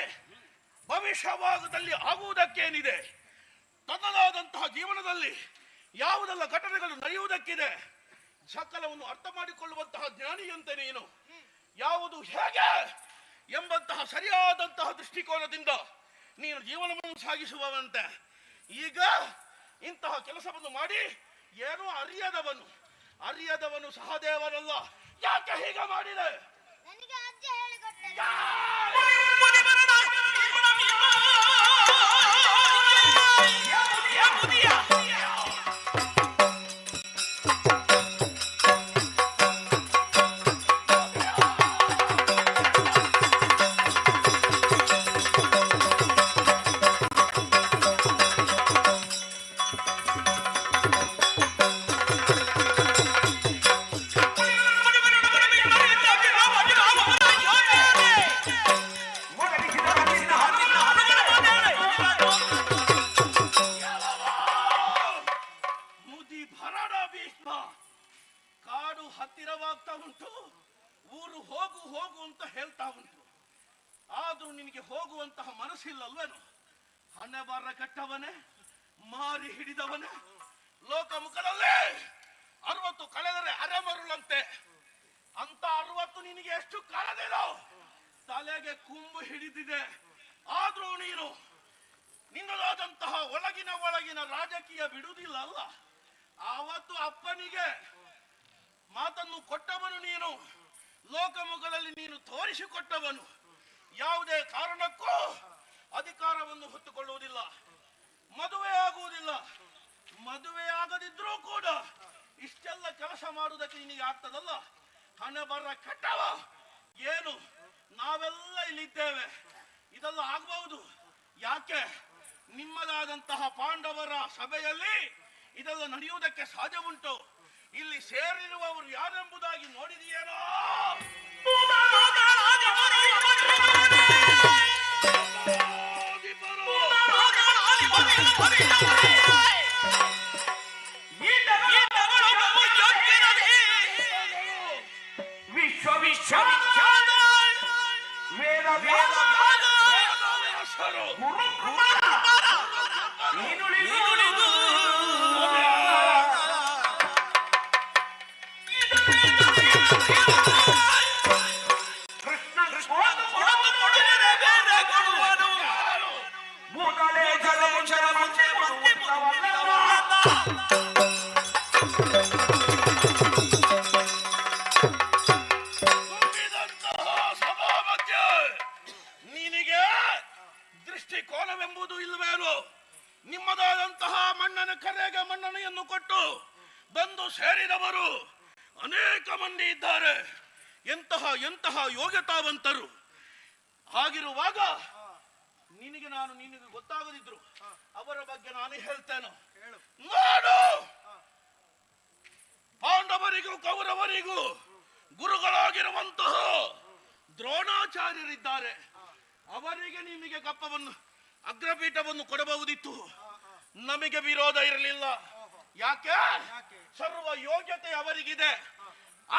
ಭವಿಷ್ಯವಾಗದಲ್ಲಿ ಆಗುವುದಕ್ಕೇನಿದೆ, ತನ್ನದಾದಂತಹ ಜೀವನದಲ್ಲಿ ಯಾವುದೆಲ್ಲ ಘಟನೆಗಳು ನಡೆಯುವುದಕ್ಕಿದೆ, ಸಕಲವನ್ನು ಅರ್ಥ ಮಾಡಿಕೊಳ್ಳುವಂತಹ ಜ್ಞಾನಿಯಂತೆ ನೀನು. ಯಾವುದು ಹೇಗೆ ಎಂಬಂತಹ ಸರಿಯಾದಂತಹ ದೃಷ್ಟಿಕೋನದಿಂದ ನೀನು ಜೀವನವನ್ನು ಸಾಗಿಸುವವಂತೆ. ಈಗ ಇಂತಹ ಕೆಲಸವನ್ನು ಮಾಡಿ ಏನೋ ಅರಿಯದವನು ಸಹದೇವನಲ್ಲ. ಯಾಕೆ ಹೀಗೆ ಮಾಡಿದೆ? ನನಗೆ ಅಜ್ಜ ಹೇಳಿಕೊಟ್ಟರು. ಕಾಡು ಹತ್ತಿರವಾಗ್ತಾ ಉಂಟು, ಊರು ಹೋಗು ಅಂತ ಹೇಳ್ತಾ ಉಂಟು. ಆದ್ರೂ ನಿನಗೆ ಹೋಗುವಂತಹ ಮನಸ್ಸಿಲ್ಲಲ್ವೇನು? ಹಣೆ ಬಾರ ಕಟ್ಟವನೇ, ಮಾರಿ ಹಿಡಿದವನೇ, ಲೋಕಮುಖದಲ್ಲೇ 60 ಕಳೆದರೆ ಅರೆಮರುಳಂತೆ. ಅಂತ 60 ನಿನಗೆ ಎಷ್ಟು ಕಳೆದಿರೋ? ತಲೆಗೆ ಕುಂಬು ಹಿಡಿದಿದೆ. ಆದ್ರೂ ನೀನು ನಿನ್ನದಾದಂತಹ ಒಳಗಿನ ರಾಜಕೀಯ ಬಿಡುವುದಿಲ್ಲ ಅಲ್ಲ. ಆವತ್ತು ಅಪ್ಪನಿಗೆ ಮಾತನ್ನು ಕೊಟ್ಟವನು ನೀನು, ಲೋಕಮುಖದಲ್ಲಿ ನೀನು ತೋರಿಸಿಕೊಟ್ಟವನು. ಯಾವುದೇ ಕಾರಣಕ್ಕೂ ಅಧಿಕಾರವನ್ನು ಹೊತ್ತುಕೊಳ್ಳುವುದಿಲ್ಲ, ಮದುವೆ ಆಗುವುದಿಲ್ಲ. ಮದುವೆ ಆಗದಿದ್ರೂ ಕೂಡ ಇಷ್ಟೆಲ್ಲ ಕೆಲಸ ಮಾಡುವುದಕ್ಕೆ ನಿನಗೆ ಆಗ್ತದಲ್ಲ. ಹಣೆ ಬರ ಕಟ್ಟವ ಏನು, ನಾವೆಲ್ಲ ಇಲ್ಲಿದ್ದೇವೆ, ಇದೆಲ್ಲ ಆಗಬಹುದು. ಯಾಕೆ? ನಿಮ್ಮದಾದಂತಹ ಪಾಂಡವರ ಸಭೆಯಲ್ಲಿ ಇದೆಲ್ಲ ನಡೆಯುವುದಕ್ಕೆ ಸಾಧ್ಯ ಉಂಟು. ಇಲ್ಲಿ ಸೇರಿರುವವರು ಯಾರೆಂಬುದಾಗಿ ನೋಡಿದೆಯೇನೋ? ನಿನಗೆ ದೃಷ್ಟಿಕೋನವೆಂಬುದು ಇಲ್ಲವೇನು? ನಿಮ್ಮದಾದಂತಹ ಮಣ್ಣನ ಕರೆಗೆ ಮಣ್ಣನೆಯನ್ನು ಕೊಟ್ಟು ಬಂದು ಸೇರಿದವರು ಅನೇಕ ಮಂದಿ ಇದ್ದಾರೆ. ಎಂತಹ ಎಂತಹ ಯೋಗ್ಯತಾವಂತರು. ಹಾಗಿರುವಾಗ ನಿನಗೆ ಗೊತ್ತಾಗದಿದ್ರು ಅವರ ಬಗ್ಗೆ ನಾನು ಹೇಳ್ತೇನೆ. ನೋಡು, ಪಾಂಡವರಿಗೂ ಕೌರವರಿಗೂ ಗುರುಗಳಾಗಿರುವಂತಹ ದ್ರೋಣಾಚಾರ್ಯರಿದ್ದಾರೆ. ಅವರಿಗೆ ನಿಮಗೆ ಕಪ್ಪವನ್ನು ಅಗ್ರಪೀಠವನ್ನು ಕೊಡಬಹುದಿತ್ತು. ನಮಗೆ ವಿರೋಧ ಇರಲಿಲ್ಲ. ಯಾಕೆ? ಸರ್ವ ಯೋಗ್ಯತೆ ಅವರಿಗಿದೆ.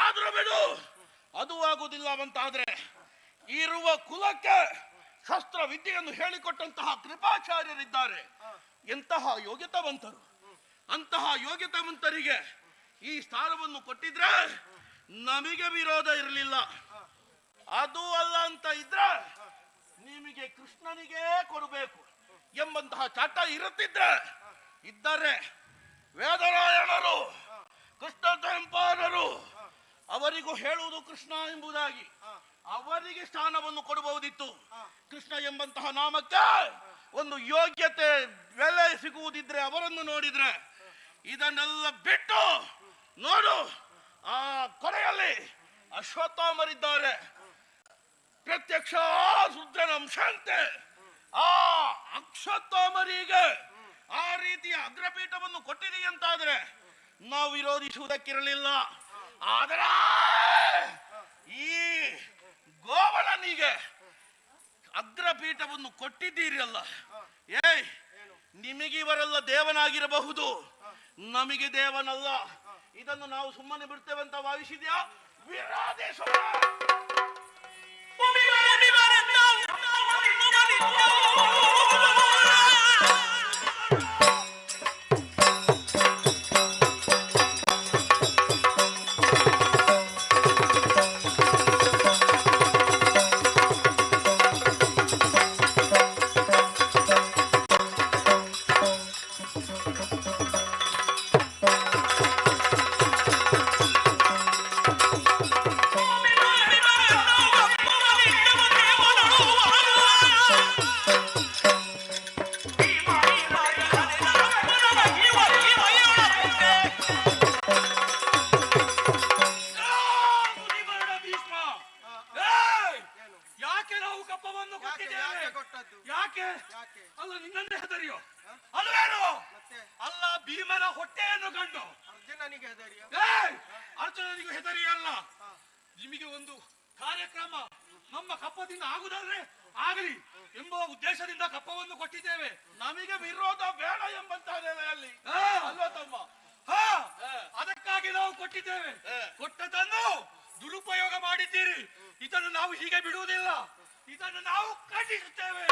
ಆದ್ರೂ ಬಿಡು, ಅದು ಆಗುವುದಿಲ್ಲವಂತಾದ್ರೆ ಇರುವ ಕುಲಕ್ಕೆ ಶಸ್ತ್ರ ವಿದ್ಯೆಯನ್ನು ಹೇಳಿಕೊಟ್ಟಂತಹ ಕೃಪಾಚಾರ್ಯರಿದ್ದಾರೆ. ಎಂತಹ ಯೋಗ್ಯತಾವಂತರು. ಅಂತಹ ಯೋಗ್ಯತಾವಂತರಿಗೆ ಈ ಸ್ಥಾನವನ್ನು ಕೊಟ್ಟಿದ್ರೆ ನಮಗೆ ವಿರೋಧ ಇರಲಿಲ್ಲ. ಅದು ಅಲ್ಲ ಅಂತ ಇದ್ರೆ ನಿಮಗೆ ಕೃಷ್ಣನಿಗೆ ಕೊಡಬೇಕು ಎಂಬಂತಹ ಚಟ ಇದ್ದರೆ ವೇದರಾಯಣರು, ಕೃಷ್ಣ ದ್ವೈಪಾಯನರು ಅವರಿಗೂ ಹೇಳುವುದು ಕೃಷ್ಣ ಎಂಬುದಾಗಿ ಅವರಿಗೆ ಸ್ಥಾನವನ್ನು ಕೊಡಬಹುದಿತ್ತು. ಕೃಷ್ಣ ಎಂಬಂತಹ ನಾಮಕ್ಕೆ ಒಂದು ಯೋಗ್ಯತೆ ಬೆಲೆ ಸಿಗುವುದಿದ್ರೆ ಅವರನ್ನು ನೋಡಿದ್ರೆ, ಇದನ್ನೆಲ್ಲ ಬಿಟ್ಟು ನೋಡು, ಆ ಕೊನೆಯಲ್ಲಿ ಅಶ್ವತ್ಥಾಮರಿದ್ದಾರೆ. ಪ್ರತ್ಯಕ್ಷ ರುದ್ರನಂಶಂತೆ ಆ ಅಶ್ವತ್ಥಾಮರಿಗೆ ಆ ರೀತಿಯ ಅಗ್ರಪೀಠವನ್ನು ಕೊಟ್ಟಿದೆಯಂತಾದ್ರೆ ನಾವು ವಿರೋಧಿಸುವುದಕ್ಕಿರಲಿಲ್ಲ. ಆದರೆ ಈ ಗೋವಳನಿಗೆ ಅಗ್ರಪೀಠವನ್ನು ಕೊಟ್ಟಿದ್ದೀರಲ್ಲ, ನಿಮಗೆ ಇವರೆಲ್ಲ ದೇವನಾಗಿರಬಹುದು, ನಮಗೆ ದೇವನಲ್ಲ. ಇದನ್ನು ನಾವು ಸುಮ್ಮನೆ ಬಿಡ್ತೇವೆ ಅಂತ ಭಾವಿಸಿದ್ಯಾ? ವಿರೋಧಿಸುವ ಯಾಕೆ? ಅಲ್ಲ, ನಿನ್ನನ್ನೇ ಹೆದರಿಯೋ? ಅಲ್ವೇನು? ಅಲ್ಲ, ಭೀಮನ ಹೊಟ್ಟೆಯನ್ನು ಕಂಡು ಅರ್ಜುನನಿಗೆ ಹೆದರಿಯ? ಅರ್ಜುನನಿಗೂ ಹೆದರಿಯಲ್ಲ. ನಿಮಗೆ ಒಂದು ಕಾರ್ಯಕ್ರಮ ನಮ್ಮ ಕಪ್ಪದಿಂದ ಆಗುದಾದ್ರೆ ಆಗಲಿ ಎಂಬ ಉದ್ದೇಶದಿಂದ ಕಪ್ಪವನ್ನು ಕೊಟ್ಟಿದ್ದೇವೆ. ನಮಗೆ ವಿರೋಧ ಬೇಡ ಎಂಬಂತಹ ನೆಲೆಯಲ್ಲಿ ಅಲ್ವಾ ತಮ್ಮ? ಅದಕ್ಕಾಗಿ ನಾವು ಕೊಟ್ಟಿದ್ದೇವೆ. ಕೊಟ್ಟದನ್ನು ದುರುಪಯೋಗ ಮಾಡಿದ್ದೀರಿ. ಇದನ್ನು ನಾವು ಹೀಗೆ ಬಿಡುವುದಿಲ್ಲ. ಇದನ್ನು ನಾವು ಖಂಡಿಸುತ್ತೇವೆ.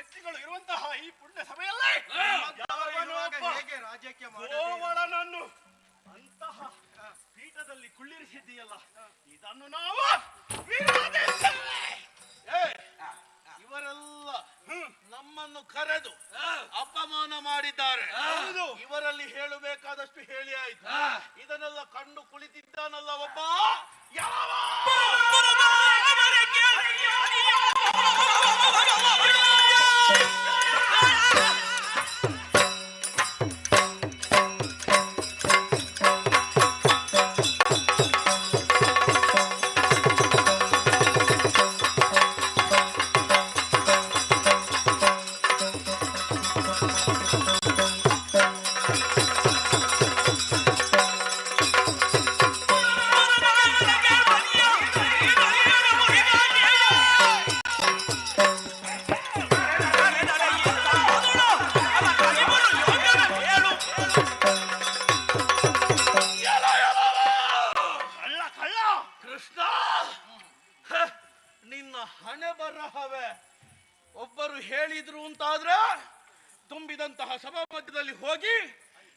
ವ್ಯಕ್ತಿಗಳು ಇರುವಂತಹ ಈ ಪುಣ್ಯ ಸಭೆಯಲ್ಲೇ ಯಾವನೋ ಒಬ್ಬ ಹೇಗೆ ರಾಜ್ಯಕ್ಕೆ ಗೋವಳನನ್ನು ಅಂತಹ ಪೀಠದಲ್ಲಿ ಕುಳ್ಳಿರಿಸಿದ್ದೀಯಲ್ಲ, ಇದನ್ನು ನಾವು ವಿರೋಧಿಸುತ್ತೇವೆ. ಇವರೆಲ್ಲ ನಮ್ಮನ್ನು ಕರೆದು ಅಪಮಾನ ಮಾಡಿದ್ದಾರೆ. ಇವರಲ್ಲಿ ಹೇಳಬೇಕಾದಷ್ಟು ಹೇಳಿ ಆಯ್ತು. ಇದನ್ನೆಲ್ಲ ಕಂಡು ಕುಳಿತಿದ್ದಾನಲ್ಲ ಒಬ್ಬ ಯಾವ ಕೃಷ್ಣ, ನಿನ್ನ ಹಣೆ ಬರಹವೇ. ಒಬ್ಬರು ಹೇಳಿದ್ರು ಅಂತಾದ್ರೆ ತುಂಬಿದಂತಹ ಸಭಾ ಮಧ್ಯದಲ್ಲಿ ಹೋಗಿ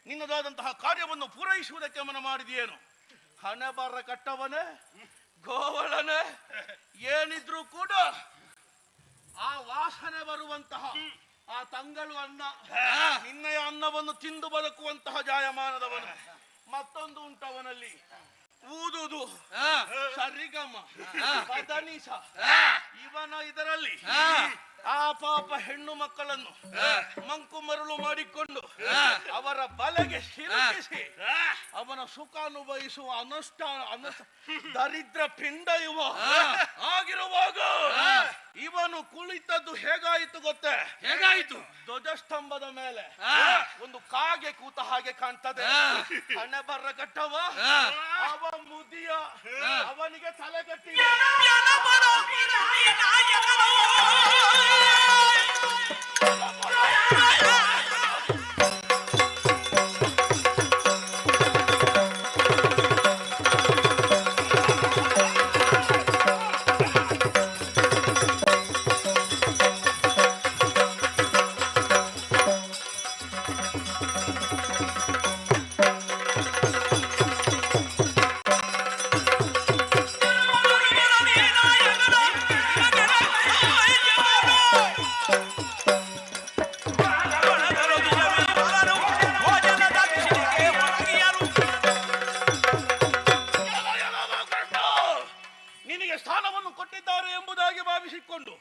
ನಿನ್ನದಾದಂತಹ ಕಾರ್ಯವನ್ನು ಪೂರೈಸುವುದಕ್ಕೆ ಮನ ಮಾಡಿದೆಯೇನು? ಹಣೆ ಬರ ಕಟ್ಟವನೇ, ಗೋವಳನೆ, ಏನಿದ್ರು ಕೂಡ ಆ ವಾಸನೆ ಬರುವಂತಹ ಆ ತಂಗಳು ಅನ್ನ, ನಿನ್ನೆಯ ಅನ್ನವನ್ನು ತಿಂದು ಬದುಕುವಂತಹ ಜಾಯಮಾನದವನು. ಮತ್ತೊಂದು ಉಂಟವನಲ್ಲಿ ಊದುದು, ಸರಿಗಮ, ಪದನಿಸ. ಇವನ ಇದರಲ್ಲಿ ಆ ಪಾಪ ಹೆಣ್ಣು ಮಕ್ಕಳನ್ನು ಮಂಕು ಮರಳು ಮಾಡಿಕೊಂಡು ಅವರ ಬಲೆಗೆ ಸಿಲುಕಿಸಿ ಅವನ ಸುಖ ಅನುಭವಿಸುವ ದರಿದ್ರ ಪಿಂಡ ಇವ ಆಗಿರುವಾಗ ಇವನು ಕುಳಿತದ್ದು ಹೇಗಾಯಿತು ಗೊತ್ತೇ? ಹೇಗಾಯಿತು? ಧ್ವಜಸ್ತಂಭದ ಮೇಲೆ ಒಂದು ಕಾಗೆ ಕೂತ ಹಾಗೆ ಕಾಣ್ತದೆ. ಹಣೆ ಬರ್ರ ಕಟ್ಟವ ಅವ ಮುದಿಯ, ಅವನಿಗೆ ತಲೆಗಟ್ಟಿ ಸ್ಥಾನವನ್ನು ಕೊಟ್ಟಿದ್ದಾರೆ ಎಂಬುದಾಗಿ ಭಾವಿಸಿಕೊಂಡು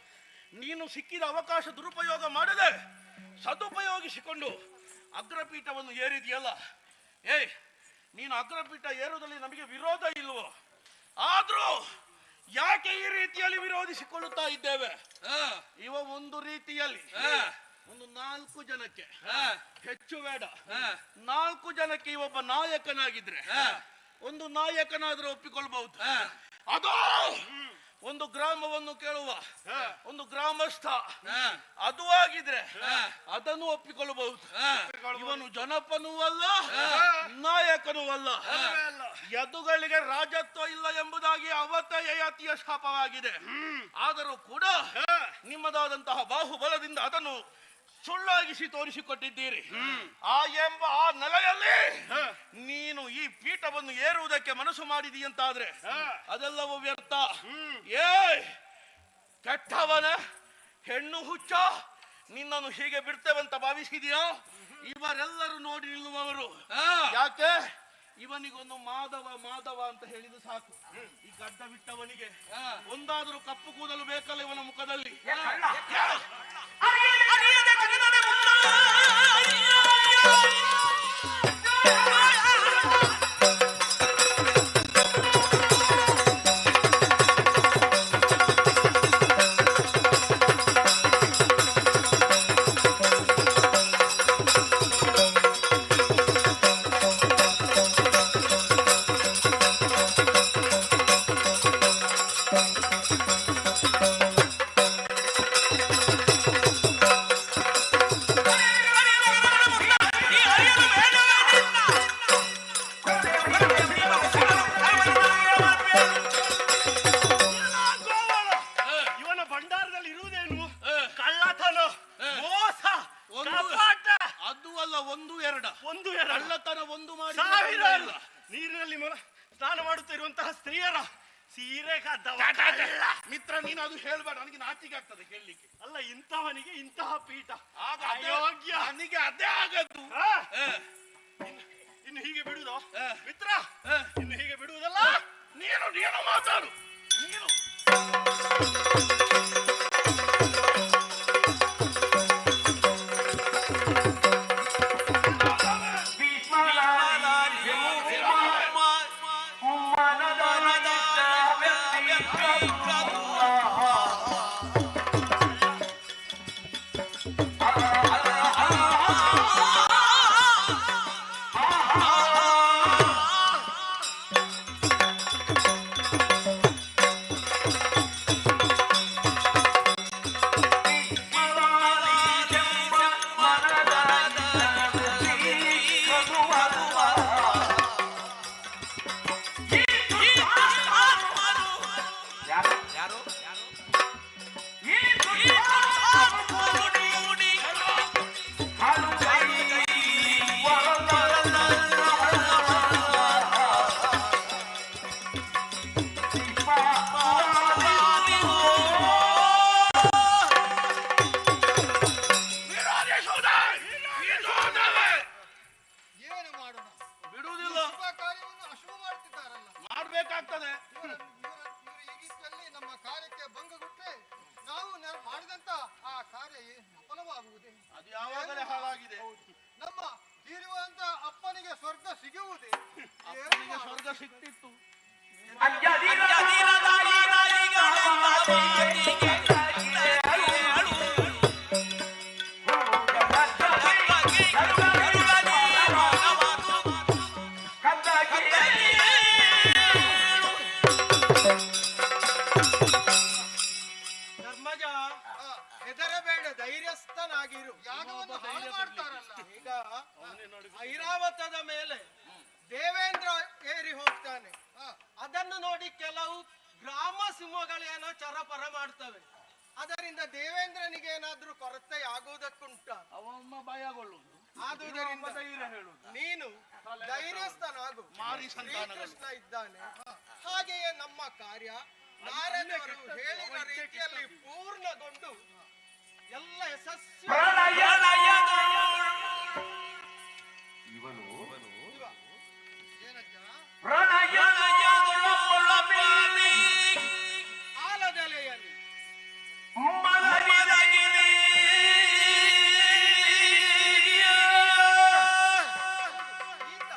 ನೀನು ಸಿಕ್ಕಿದ ಅವಕಾಶ ದುರುಪಯೋಗ ಮಾಡದೆ ಸದುಪಯೋಗಿಸಿಕೊಂಡು ಅಗ್ರಪೀಠವನ್ನು ಏರಿದೆಯಲ್ಲ. ನೀನು ಅಗ್ರಪೀಠ ಏರುವುದರಲ್ಲಿ ನಮಗೆ ವಿರೋಧ ಇಲ್ವೋ? ಆದ್ರೂ ಯಾಕೆ ಈ ರೀತಿಯಲ್ಲಿ ವಿರೋಧಿಸಿಕೊಳ್ಳುತ್ತಾ ಇದ್ದೇವೆ? ಇವ ಒಂದು ರೀತಿಯಲ್ಲಿ ಒಂದು 4 ಜನಕ್ಕೆ ಹೆಚ್ಚು ಬೇಡ, 4 ಜನಕ್ಕೆ ಇವೊಬ್ಬ ನಾಯಕನಾಗಿದ್ರೆ ಒಂದು ನಾಯಕನಾದ್ರೂ ಒಪ್ಪಿಕೊಳ್ಬಹುದು. ಅದು ಒಂದು ಗ್ರಾಮವನ್ನು ಕೇಳುವ ಒಂದು ಗ್ರಾಮಸ್ಥ ಅದು ಆಗಿದ್ರೆ ಅದನ್ನು ಒಪ್ಪಿಕೊಳ್ಳಬಹುದು. ಇವನು ಜನಪನೂ ಅಲ್ಲ, ನಾಯಕನೂ ಅಲ್ಲ. ಯದುಗಳಿಗೆ ರಾಜತ್ವ ಇಲ್ಲ ಎಂಬುದಾಗಿ ಅವತ್ತ ಯಯಾತಿಯ ಶಾಪವಾಗಿದೆ. ಆದರೂ ಕೂಡ ನಿಮ್ಮದಾದಂತಹ ಬಾಹುಬಲದಿಂದ ಅದನ್ನು ಸುಳ್ಳಾಗಿಸಿ ತೋರಿಸಿಕೊಟ್ಟಿದ್ದೀರಿ. ಆ ನೆಲೆಯಲ್ಲಿ ನೀನು ಈ ಪೀಠವನ್ನು ಏರುವುದಕ್ಕೆ ಮನಸ್ಸು ಮಾಡಿದೀಯಂತಾದ್ರೆ ಅದೆಲ್ಲವೂ ವ್ಯರ್ಥ. ಕೆಟ್ಟವನ ಹೆಣ್ಣು ಹುಚ್ಚ, ನಿನ್ನನ್ನು ಹೀಗೆ ಬಿಡ್ತೇವಂತ ಭಾವಿಸಿದೀಯಾ? ಇವರೆಲ್ಲರೂ ನೋಡಿ ನಿಲ್ಲುವವರು. ಯಾಕೆ? ಇವನಿಗೊಂದು ಮಾಧವ ಮಾಧವ ಅಂತ ಹೇಳಿದ್ರು ಸಾಕು. ಈ ಗಡ್ಡ ಬಿಟ್ಟವನಿಗೆ ಒಂದಾದರೂ ಕಪ್ಪು ಕೂದಲು ಬೇಕಲ್ಲ ಇವನ ಮುಖದಲ್ಲಿ. ಮೋಸ, ಒಂದು ಕಪಟ, ಅದು ಅಲ್ಲ, ಒಂದು ಎರಡ ಒಂದು ಎರಡು ಕಳ್ಳತನ ಒಂದು ಮಾಡಿ ಸಾವಿರ ಅಲ್ಲ. ನೀರಿನಲ್ಲಿ ಸ್ನಾನ ಮಾಡುತ್ತಿರುವಂತಹ ಸ್ತ್ರೀಯರ ಸೀರೆ ಕದ್ದವ ಕಳ್ಳ. ಮಿತ್ರ, ನೀನು ಅದು ಹೇಳ್ಬೇಡ, ನನಗೆ ನಾಚಿಕೆ ಆಗ್ತದೆ ಕೇಳಲಿಕ್ಕೆ. ಅಲ್ಲ, ಇಂಥವನಿಗೆ ಇಂತಹ ಪೀಠ ಆಗ ಅಯೋಗ್ಯ. ನನಗೆ ಅದೇ ಆಗದ್ದು. ಆ? ಇನ್ನು ಹೀಗೆ ಬಿಡುವುದೋ ಮಿತ್ರ? ಇನ್ನು ಹೀಗೆ ಬಿಡುವುದಲ್ಲ. ನೀನು ಮಾತಾಡು. ನೀನು ಏನು ಮಾಡೋಣ? ಬಿಡುವುದಿಲ್ಲ, ಶುಭ ಕಾರ್ಯವನ್ನು ಅಶುಭ ಮಾಡ್ತಿದ್ದಾರಲ್ಲ. ಮಾಡ್ಬೇಕಾಗ್ತದೆ. ಇವರು ಈ ರೀತಿಯಲ್ಲಿ ನಮ್ಮ ಕಾರ್ಯಕ್ಕೆ ಭಂಗಗೊಟ್ಟರೆ ನಾವು ಮಾಡಿದಂತ ಆ ಕಾರ್ಯ ಸಫಲವಾಗುವುದೇ? ಅದು ಯಾವಾಗಲೇ ಹಾಳಾಗಿದೆ. ನಮ್ಮ ತೀರುವಂತ ಅಪ್ಪನಿಗೆ ಸ್ವರ್ಗ ಸಿಗುವುದೇ? ಅಪ್ಪನಿಗೆ ಸ್ವರ್ಗ ಸಿಕ್ತಿತ್ತು. ಧರ್ಮಜ, ಹೆದರಬೇಡ, ಧೈರ್ಯಸ್ಥನಾಗಿರು. ಯಾಗವನ್ನು ಹಾಳು ಮಾಡ್ತಾರಲ್ಲ. ಈಗ ಐರಾವತದ ಮೇಲೆ ದೇವೇಂದ್ರ ಏರಿ ಹೋಗ್ತಾನೆ. ಅದನ್ನು ನೋಡಿ ಕೆಲವು ಗ್ರಾಮ ಸಿಂಹಗಳೇನೋ ಚರಪರ ಮಾಡ್ತವೆ. ಅದರಿಂದ ದೇವೇಂದ್ರನಿಗೆ ಏನಾದ್ರೂ ಕೊರತೆ ಆಗುವುದಕ್ಕುಂಟ? ಅವಮ್ಮ ಭಯಗೊಳ್ಳುವುದು. ಆದುದರಿಂದ ಧೈರ್ಯ ಹೇಳುವುದು. ನೀನು ಧೈರ್ಯಸ್ಥನಾಗು. ಮಾರಿ ಸಂತಾನಗಳು. ಶ್ರೀಕೃಷ್ಣ ಇದ್ದಾನೆ. ಹಾಗೆಯೇ ನಮ್ಮ ಕಾರ್ಯ ನಾರದರು ಹೇಳಿದ ರೀತಿಯಲ್ಲಿ ಪೂರ್ಣಗೊಂಡು ಎಲ್ಲ ಯಶಸ್ವಿ. ಏನಜ್ಜ? ಆಲದೆಲೆಯಲ್ಲಿ ಈತ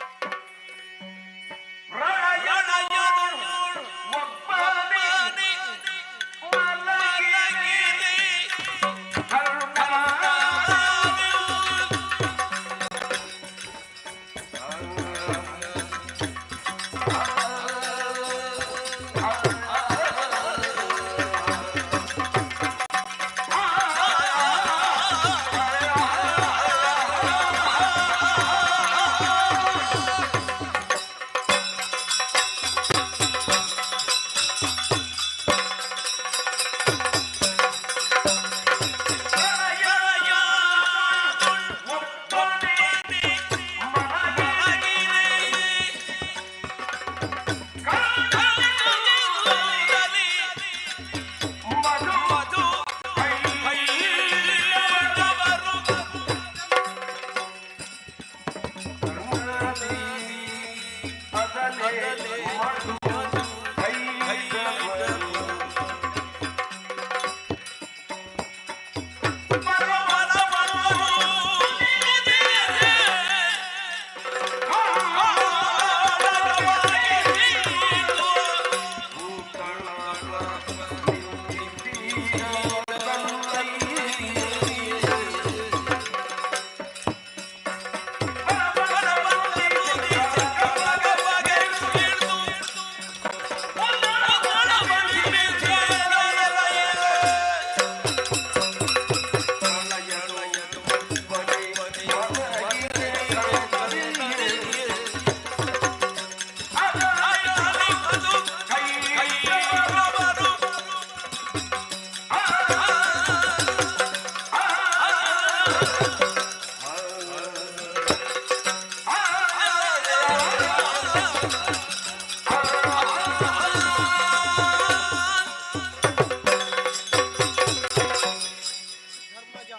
ಧರ್ಮಜ,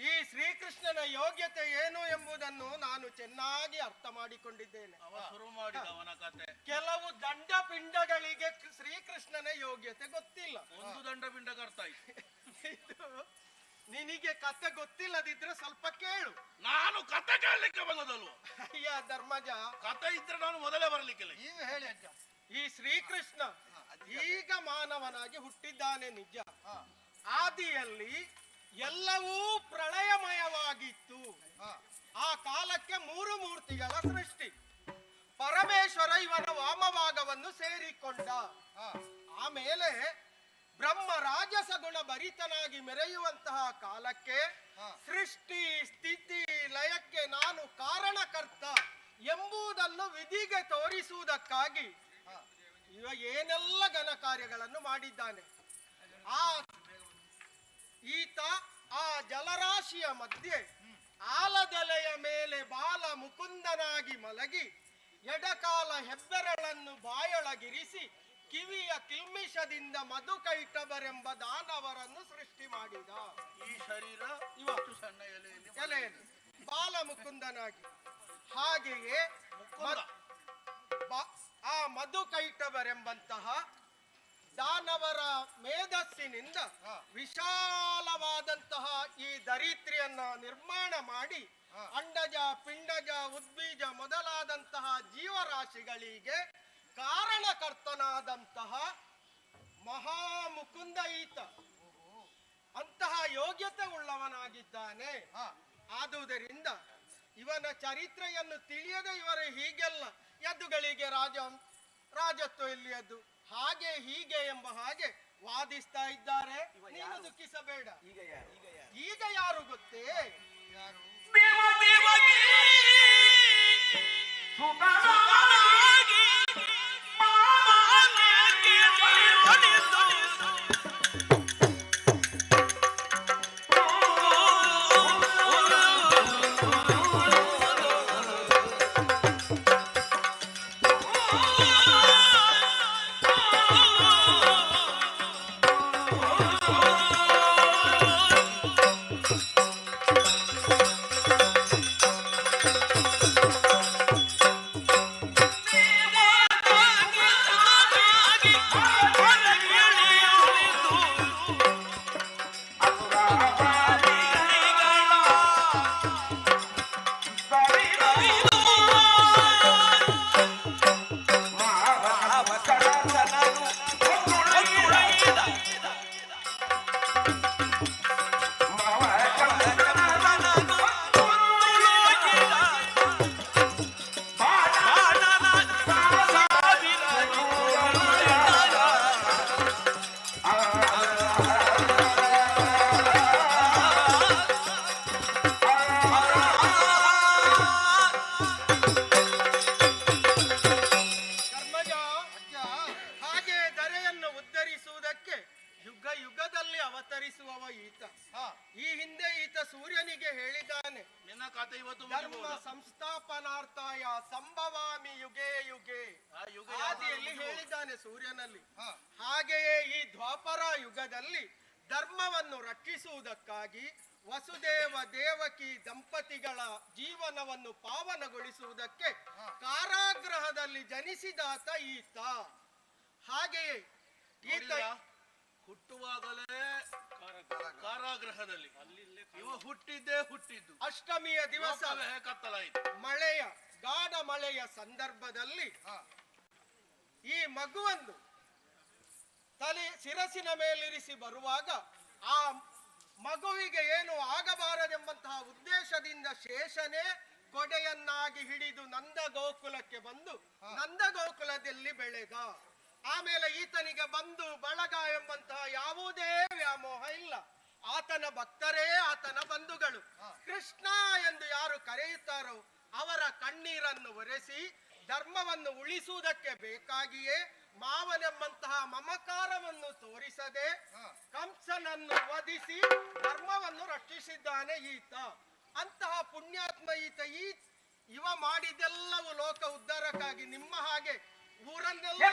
ಈ ಶ್ರೀಕೃಷ್ಣನ ಯೋಗ್ಯತೆ ಏನು ಎಂಬುದನ್ನು ನಾನು ಚೆನ್ನಾಗಿ ಅರ್ಥ ಮಾಡಿಕೊಂಡಿದ್ದೇನೆ. ಶುರು ಮಾಡಿದ ಅವನ ಕತೆ. ಕೆಲವು ದಂಡ ಪಿಂಡಗಳಿಗೆ ಶ್ರೀಕೃಷ್ಣನ ಯೋಗ್ಯತೆ ಗೊತ್ತಿಲ್ಲ. ಒಂದು ದಂಡ ಪಿಂಡ ಕರ್ತ ಇದು ನಿನಗೆ ಕತೆ ಗೊತ್ತಿಲ್ಲದಿದ್ರೆ ಸ್ವಲ್ಪ ಕೇಳು. ನಾನು ಕತೆ ಕೇಳಲಿಕ್ಕೆ ಬಂದದಲ್ವ? ಅಯ್ಯ ಧರ್ಮಜ, ಕತೆ ಇದ್ರೆ ನಾನು ಮೊದಲೇ ಬರ್ಲಿಕ್ಕಿಲ್ಲ. ನೀವು ಹೇಳಿ ಅಜ್ಜ. ಈ ಶ್ರೀಕೃಷ್ಣ ಈಗ ಮಾನವನಾಗಿ ಹುಟ್ಟಿದ್ದಾನೆ ನಿಜ. ಆದಿಯಲ್ಲಿ ಎಲ್ಲವೂ ಪ್ರಳಯಮಯವಾಗಿತ್ತು. ಆ ಕಾಲಕ್ಕೆ ಮೂರು ಮೂರ್ತಿಗಳ ಸೃಷ್ಟಿ. ಪರಮೇಶ್ವರ ಇವನ ವಾಮಭಾಗವನ್ನು ಸೇರಿಕೊಂಡ. ಆಮೇಲೆ ಬ್ರಹ್ಮ ರಾಜಸ ಗುಣ ಭರಿತನಾಗಿ ಮೆರೆಯುವಂತಹ ಕಾಲಕ್ಕೆ ಸೃಷ್ಟಿ ಸ್ಥಿತಿ ಲಯಕ್ಕೆ ನಾನು ಕಾರಣಕರ್ತ ಎಂಬುದನ್ನು ವಿಧಿಗೆ ತೋರಿಸುವುದಕ್ಕಾಗಿ ಇವ ಏನೆಲ್ಲ ಘನ ಕಾರ್ಯಗಳನ್ನು ಮಾಡಿದ್ದಾನೆ. ಈತ ಆ ಜಲರಾಶಿಯ ಮಧ್ಯೆ ಆಲದೆಲೆಯ ಮೇಲೆ ಬಾಲ ಮುಕುಂದನಾಗಿ ಮಲಗಿ ಎಡಕಾಲ ಹೆಬ್ಬೆರಳನ್ನು ಬಾಯೊಳಗಿರಿಸಿ ಕಿವಿಯ ಕಿಲ್ಮಿಷದಿಂದ ಮಧುಕೈಟಬರೆಂಬ ದಾನವರನ್ನು ಸೃಷ್ಟಿ ಮಾಡಿದ. ಈ ಶರೀರ ಇವತ್ತು ಸಣ್ಣ ಎಲೆಯಲ್ಲಿ ಎಲೆಯಲ್ಲಿ ಬಾಲ ಮುಕುಂದನಾಗಿ. ಹಾಗೆಯೇ ಆ ಮಧುಕೈಟಬರೆಂಬಂತಹ ದಾನವರ ಮೇಧಸ್ಸಿನಿಂದ ವಿಶಾಲವಾದಂತಹ ಈ ಧರಿತ್ರಿಯನ್ನ ನಿರ್ಮಾಣ ಮಾಡಿ ಅಂಡಜ ಪಿಂಡಜ ಉದ್ಬೀಜ ಮೊದಲಾದಂತಹ ಜೀವರಾಶಿಗಳಿಗೆ ಕಾರಣಕರ್ತನಾದಂತಹ ಮಹಾಮುಕುಂದ ಈತ. ಅಂತಹ ಯೋಗ್ಯತೆ ಉಳ್ಳವನಾಗಿದ್ದಾನೆ. ಆದುದರಿಂದ ಇವನ ಚರಿತ್ರೆಯನ್ನು ತಿಳಿಯದೆ ಇವರು ಹೀಗೆಲ್ಲ ಯದ್ದುಗಳಿಗೆ ರಾಜತ್ವ ಎಲ್ಲಿಯದ್ದು ಹಾಗೆ ಹೀಗೆ ಎಂಬ ಹಾಗೆ ವಾದಿಸ್ತಾ ಇದ್ದಾರೆ. ನೀನು ದುಃಖಿಸಬೇಡ. ಈಗ ಯಾರು ಗೊತ್ತೇ? ಸೂರ್ಯನಲ್ಲಿ. ಹಾಗೆಯೇ ಈ ದ್ವಾಪರ ಯುಗದಲ್ಲಿ ಧರ್ಮವನ್ನು ರಕ್ಷಿಸುವುದಕ್ಕಾಗಿ ವಸುದೇವ ದೇವಕಿ ದಂಪತಿಗಳ ಜೀವನವನ್ನು ಪಾವನಗೊಳಿಸುವುದಕ್ಕೆ ಕಾರಾಗೃಹದಲ್ಲಿ ಜನಿಸಿದಾತ ಈತ. ಹಾಗೆಯೇ ಈತ ಹುಟ್ಟುವಾಗಲೇ ಕಾರಾಗೃಹದಲ್ಲಿ ಇವ ಹುಟ್ಟಿದ್ದು ಅಷ್ಟಮಿಯ ದಿವಸ ಮಳೆಯ ಗಾಢ ಮಳೆಯ ಸಂದರ್ಭದಲ್ಲಿ ಈ ಮಗುವನ್ನು ಶಿರಸಿನ ಮೇಲಿರಿಸಿ ಬರುವಾಗ ಆ ಮಗುವಿಗೆ ಏನು ಆಗಬಾರದೆಂಬಂತಹ ಉದ್ದೇಶದಿಂದ ಶೇಷನೇ ಕೊಡೆಯನ್ನಾಗಿ ಹಿಡಿದು ನಂದ ಗೋಕುಲಕ್ಕೆ ಬಂದು ನಂದ ಗೋಕುಲದಲ್ಲಿ ಬೆಳೆದ. ಆಮೇಲೆ ಈತನಿಗೆ ಬಂದು ಬಳಗ ಎಂಬಂತಹ ಯಾವುದೇ ವ್ಯಾಮೋಹ ಇಲ್ಲ. ಆತನ ಭಕ್ತರೇ ಆತನ ಬಂಧುಗಳು. ಕೃಷ್ಣ ಎಂದು ಯಾರು ಕರೆಯುತ್ತಾರೋ ಅವರ ಕಣ್ಣೀರನ್ನು ಒರೆಸಿ ಧರ್ಮವನ್ನು ಉಳಿಸುವುದಕ್ಕೆ ಬೇಕಾಗಿಯೇ ಮಾವನೆಂಬಂತಹ ಮಮಕಾರವನ್ನು ತೋರಿಸದೆ ಕಂಸನನ್ನು ವಧಿಸಿ ಧರ್ಮವನ್ನು ರಕ್ಷಿಸಿ ಮಾಡಿದ್ದಾನೆ ಈತ. ಅಂತಹ ಪುಣ್ಯಾತ್ಮ ಈತ. ಇವ ಮಾಡಿದೆಲ್ಲವೂ ಲೋಕ ಉದ್ಧಾರಕ್ಕಾಗಿ. ನಿಮ್ಮ ಹಾಗೆ ಊರನ್ನೆಲ್ಲ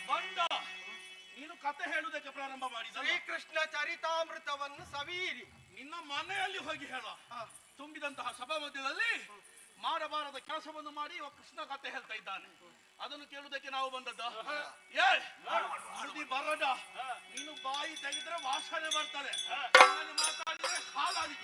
ಬಂದ ನೀನು ಕತೆ ಹೇಳುವುದಕ್ಕೆ ಪ್ರಾರಂಭ ಮಾಡಿದ. ಶ್ರೀಕೃಷ್ಣ ಚರಿತಾಮೃತವನ್ನು ಸವಿಯಿರಿ. ನಿನ್ನ ಮನೆಯಲ್ಲಿ ಹೋಗಿ ಹೇಳ. ತುಂಬಿದಂತಹ ಸಭಾ ಮಧ್ಯದಲ್ಲಿ ಮಾಡಬಾರದ ಕೆಲಸವನ್ನು ಮಾಡಿ ಇವ ಕೃಷ್ಣ ಕತೆ ಹೇಳ್ತಾ ಇದ್ದಾನೆ. ಅದನ್ನು ಕೇಳುವುದಕ್ಕೆ ನಾವು ಬಂದದ್ದ. ಏ ಸುದ್ದಿ ಬರದ. ನೀನು ಬಾಯಿ ತೆಗೆದ್ರೆ ವಾಸನೆ ಬರ್ತದೆ. ನಾನು ಮಾತಾಡಿದ್ರೆ ಹಾಲಾಗಿ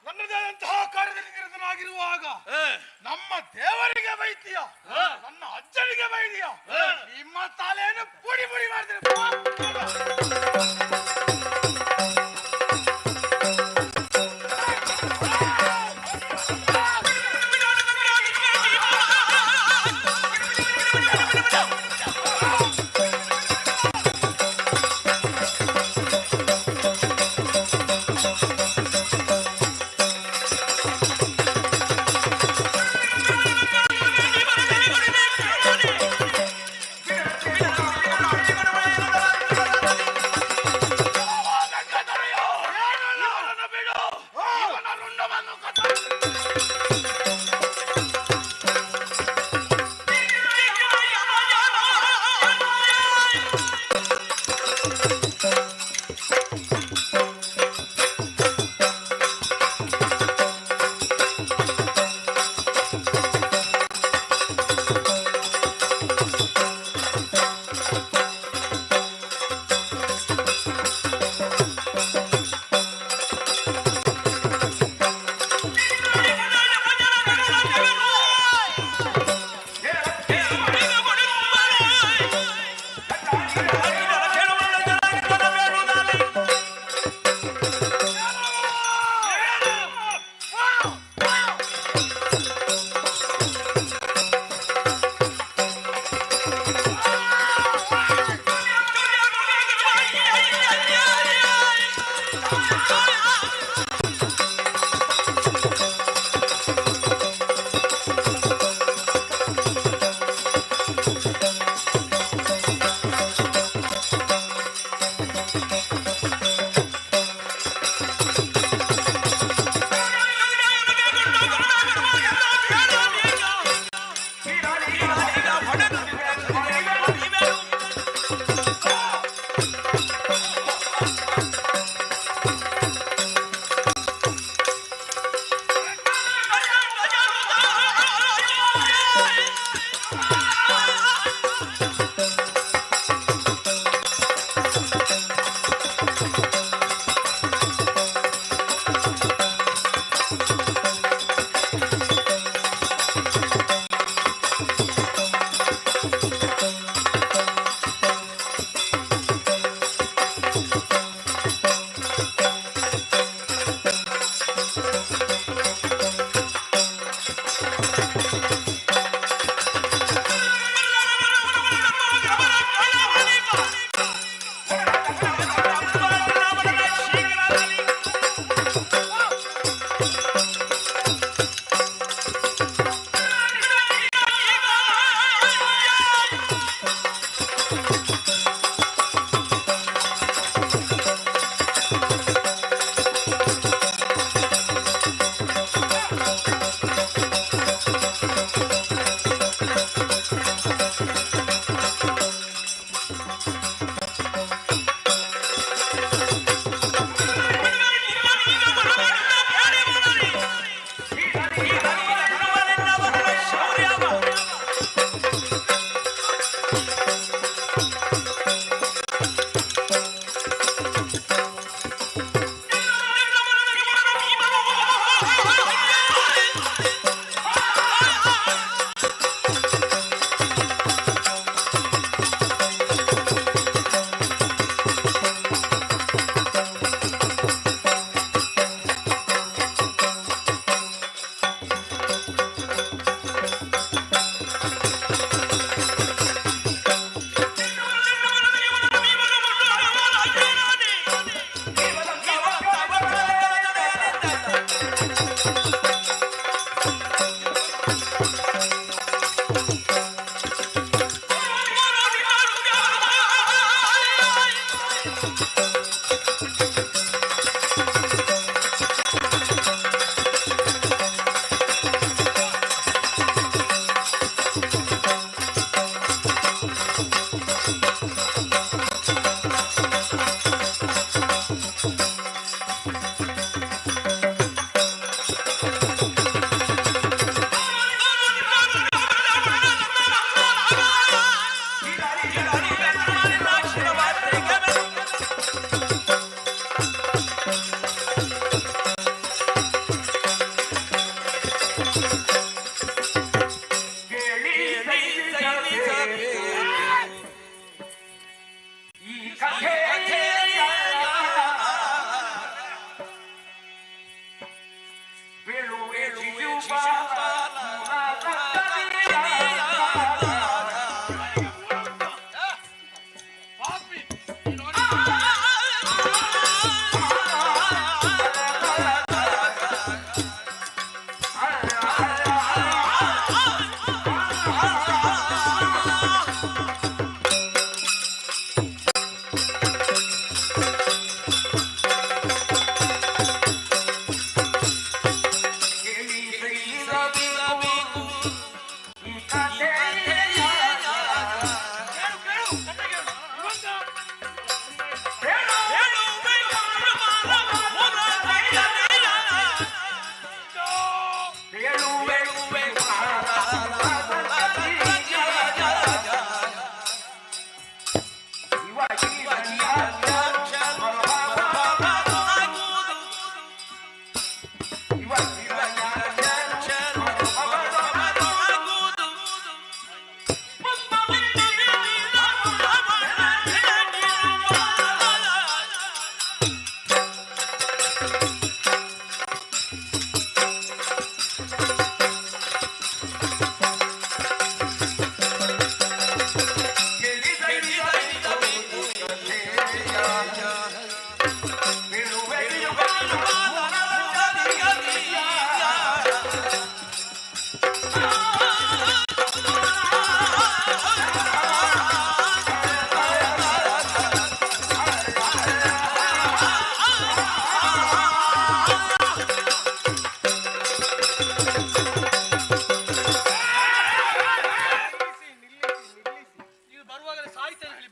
ನನ್ನದಾದಂತಹ ಕಾರ್ಯದಲ್ಲಿ ನಿರತನಾಗಿರುವಾಗ ನಮ್ಮ ದೇವರಿಗೆ ಬೈತೀಯ, ನನ್ನ ಅಜ್ಜನಿಗೆ ಬೈದೀಯ, ನಿಮ್ಮ ತಲೆಯನ್ನು ಪುಡಿ ಪುಡಿ ಮಾಡ್ತೀನಿ.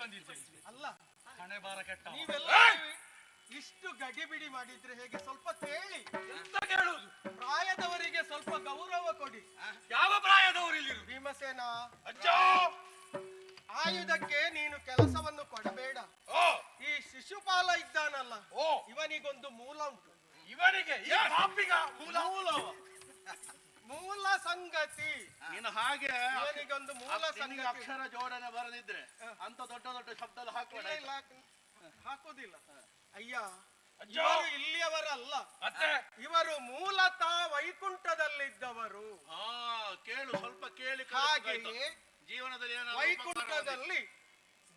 ಬಂದಿದ್ದೀರಿ? ಅಲ್ಲ ಹಣೆ ಬಾರ ಕೆಟ್ಟ. ನೀವೆಲ್ಲ ಇಷ್ಟು ಗಡಿಬಿಡಿ ಮಾಡಿದ್ರೆ ಹೇಗೆ? ಸ್ವಲ್ಪ ಕೇಳಿ. ಎಂತ ಕೇಳುವುದು? ಪ್ರಾಯದವರಿಗೆ ಸ್ವಲ್ಪ ಗೌರವ ಕೊಡಿ. ಯಾವ ಪ್ರಾಯದವರು ಇಲ್ಲಿ? ಭೀಮಸೇನ, ಅಜ್ಜ, ಆಯುಧಕ್ಕೆ ನೀನು ಕೆಲಸವನ್ನು ಕೊಡಬೇಡ. ಓ ಈ ಶಿಶುಪಾಲ ಇದ್ದಾನಲ್ಲ, ಓ ಇವನಿಗೊಂದು ಮೂಲ ಉಂಟು. ಇವನಿಗೆ ಈ ಪಾಪಿಗ ಮೂಲ ಮೂಲ ಸಂಗತಿ. ನೀನು ಹಾಗೆ ಇವನಿಗೊಂದು ಮೂಲ ನಿನಗೆ ಸಂಗತಿ. ಅಕ್ಷರ ಜೋಡಣೆ ಬರದಿದ್ರೆ ಅಂತ ದೊಡ್ಡ ದೊಡ್ಡ ಶಬ್ದ ಹಾಕಬೇಡ. ಇಲ್ಲ, ಹಾಕುದಿಲ್ಲ. ಅಯ್ಯ, ಇವರು ಇಲ್ಲಿಯವರಲ್ಲ, ಮತ್ತೆ ಇವರು ಮೂಲತಃ ವೈಕುಂಠದಲ್ಲಿದ್ದವರು. ಕೇಳು, ಸ್ವಲ್ಪ ಕೇಳಿ. ಹಾಗೆಯೇ ಜೀವನದಲ್ಲಿ ವೈಕುಂಠದಲ್ಲಿ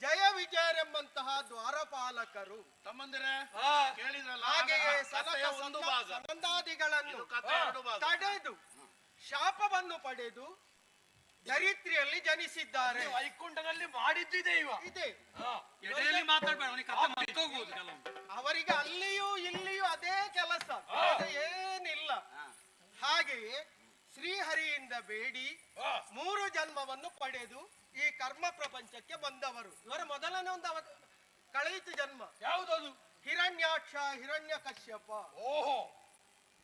ಜಯ ವಿಜಯರೆಂಬಂತಹ ದ್ವಾರಪಾಲಕರು. ತಮ್ಮಂದಿರೇ ಕೇಳಿದ್ರಲ್ಲ, ಹಾಗೆಯೇ ಕಥೆಯ ಒಂದು ಭಾಗ, ಸನಂದಾದಿಗಳನ್ನು ಕಥೆ ಎರಡು ಭಾಗ. ತಡೆದು ಶಾಪವನ್ನು ಪಡೆದು ಚರಿತ್ರೆಯಲ್ಲಿ ಜನಿಸಿದ್ದಾರೆ. ವೈಕುಂಠದಲ್ಲಿ ಮಾಡಿದ್ದಿದೆ ಇವ. ಇದೆ. ಎಡೆಯಲ್ಲಿ ಮಾತಾಡ್ಬೇಡ, ಅವರಿಗೆ ಅಲ್ಲಿಯೂ ಇಲ್ಲಿಯೂ ಅದೇ ಕೆಲಸ, ಬೇರೆ ಏನಿಲ್ಲ. ಹಾಗೆಯೇ ಶ್ರೀಹರಿಯಿಂದ ಬೇಡಿ 3 ಜನ್ಮವನ್ನು ಪಡೆದು ಈ ಕರ್ಮ ಪ್ರಪಂಚಕ್ಕೆ ಬಂದವರು. ಇವರ ಮೊದಲನೇ ಒಂದು ಕಳೆಯಿತು ಜನ್ಮ. ಯಾವುದದು? ಹಿರಣ್ಯಾಕ್ಷ, ಹಿರಣ್ಯ ಕಶ್ಯಪ. ಓಹೋ,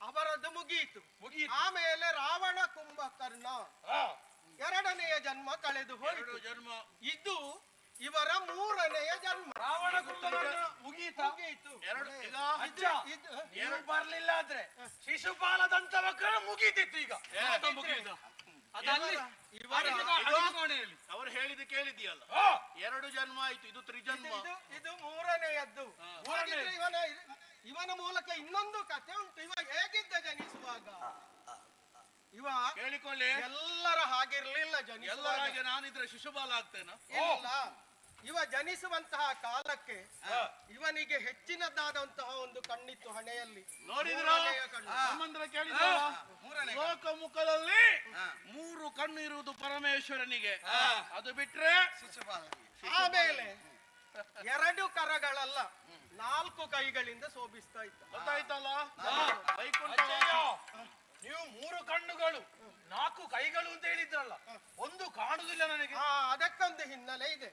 ಅವರದ್ದು ಮುಗಿಯಿತು. ಆಮೇಲೆ ರಾವಣ ಕುಂಭಕರ್ಣ, ಎರಡನೆಯ ಜನ್ಮ ಕಳೆದು ಹೋಯಿತು. ಜನ್ಮ ಇದು ಇವರ 3ನೆಯ ಜನ್ಮ. ರಾವಣ ಕುಂಭಕರ್ಣ ಮುಗೀತು. ಅಜ್ಜ, ಏನು ಬರ್ಲಿಲ್ಲ ಆದ್ರೆ ಶಿಶುಪಾಲದಂತ ಮಕ್ಕಳು ಮುಗೀತಿತ್ತು. ಈಗ ಮುಗಿದ ಅವರು ಹೇಳಿದ ಕೇಳಿದ್ಯಲ್ಲ, 2 ಜನ್ಮ ಆಯ್ತು. ಇದು ತ್ರಿಜನ್ಮ. ಇದು 3ನೆಯದ್ದು. ಇವನ ಮೂಲಕ ಇನ್ನೊಂದು ಕಥೆ ಉಂಟು. ಇವ ಹೇಗಿದ್ದ ಜನಿಸುವಾಗ? ಇವ ಕೇಳಿಕೊಳ್ಳಿ, ಎಲ್ಲರ ಹಾಗಿರ್ಲಿಲ್ಲ ಎಲ್ಲರ ಜನಿಸುವಾಗ. ಹಾಗೆ ನಾನಿದ್ರೆ ಶಿಶುಪಾಲ ಆಗ್ತೇನಾ? ಇಲ್ಲ, ಇವ ಜನಿಸುವಂತಹ ಕಾಲಕ್ಕೆ ಇವನಿಗೆ ಹೆಚ್ಚಿನದಾದಂತಹ ಒಂದು ಕಣ್ಣಿತ್ತು ಹಣೆಯಲ್ಲಿ. ನೋಡಿದ್ರ ಮೂರನೆಯ ಕಣ್ಣು. ಸಂಬಂಧ ಕೇಳಿದ್ರ ಲೋಕಮುಖದಲ್ಲಿ 3 ಕಣ್ಣು ಇರುವುದು ಪರಮೇಶ್ವರನಿಗೆ. ಅದು ಬಿಟ್ರೆ ಆಮೇಲೆ 2 ಕರಗಳಲ್ಲ, 4 ಕೈಗಳಿಂದ ಶೋಭಿಸ್ತಾ ಇದ್ದ. ಗೊತ್ತಾಯ್ತಲ್ಲ? ವೈಕುಂಠ ನೀವು 3 ಕಣ್ಣುಗಳು 4 ಕೈಗಳು ಅಂತ ಹೇಳಿದ್ರಲ್ಲ, ಒಂದು ಕಾಣುದಿಲ್ಲ ನನಗೆ. ಅದಕ್ಕೊಂದು ಹಿನ್ನೆಲೆ ಇದೆ.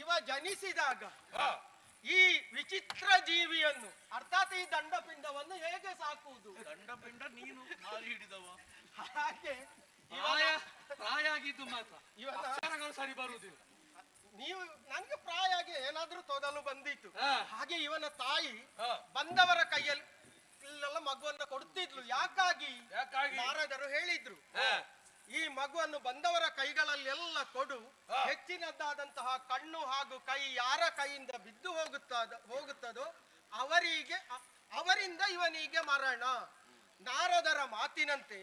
ಇವ ಜನಿಸಿದಾಗ ಈ ವಿಚಿತ್ರ ಜೀವಿಯನ್ನು, ಅರ್ಥಾತ್ ಈ ದಂಡಪಿಂಡವನ್ನು ಹೇಗೆ ಸಾಕುವುದು? ದಂಡಪಿಂಡ ನೀನು ಮಾರಿ ಹಿಡಿದವ. ಹಾಗೆ ಪ್ರಾಯ ಆಗಿದ್ದು ಮಾತ್ರ ಇವನ ಅಕ್ಷರಗಳು ಸರಿ ಬರುವುದಿಲ್ಲ. ನೀವು ನನಗೆ ಪ್ರಾಯ ಆಗಿ ಏನಾದ್ರೂ ತೊದಲು ಬಂದಿತ್ತು. ಹಾಗೆ ಇವನ ತಾಯಿ ಬಂದವರ ಕೈಯಲ್ಲಿ ಇಲ್ಲೆಲ್ಲ ಮಗುವನ್ನ ಕೊಡ್ತಿದ್ಲು. ಯಾಕಾಗಿ? ನಾರದರು ಹೇಳಿದ್ರು, ಈ ಮಗುವನ್ನು ಬಂದವರ ಕೈಗಳಲ್ಲೆಲ್ಲ ಕೊಡು, ಹೆಚ್ಚಿನದಾದಂತಹ ಕಣ್ಣು ಹಾಗೂ ಕೈ ಯಾರ ಕೈಯಿಂದ ಬಿದ್ದು ಹೋಗುತ್ತದೋ ಅವರಿಂದ ಇವನಿಗೆ ಮರಣ. ನಾರದರ ಮಾತಿನಂತೆ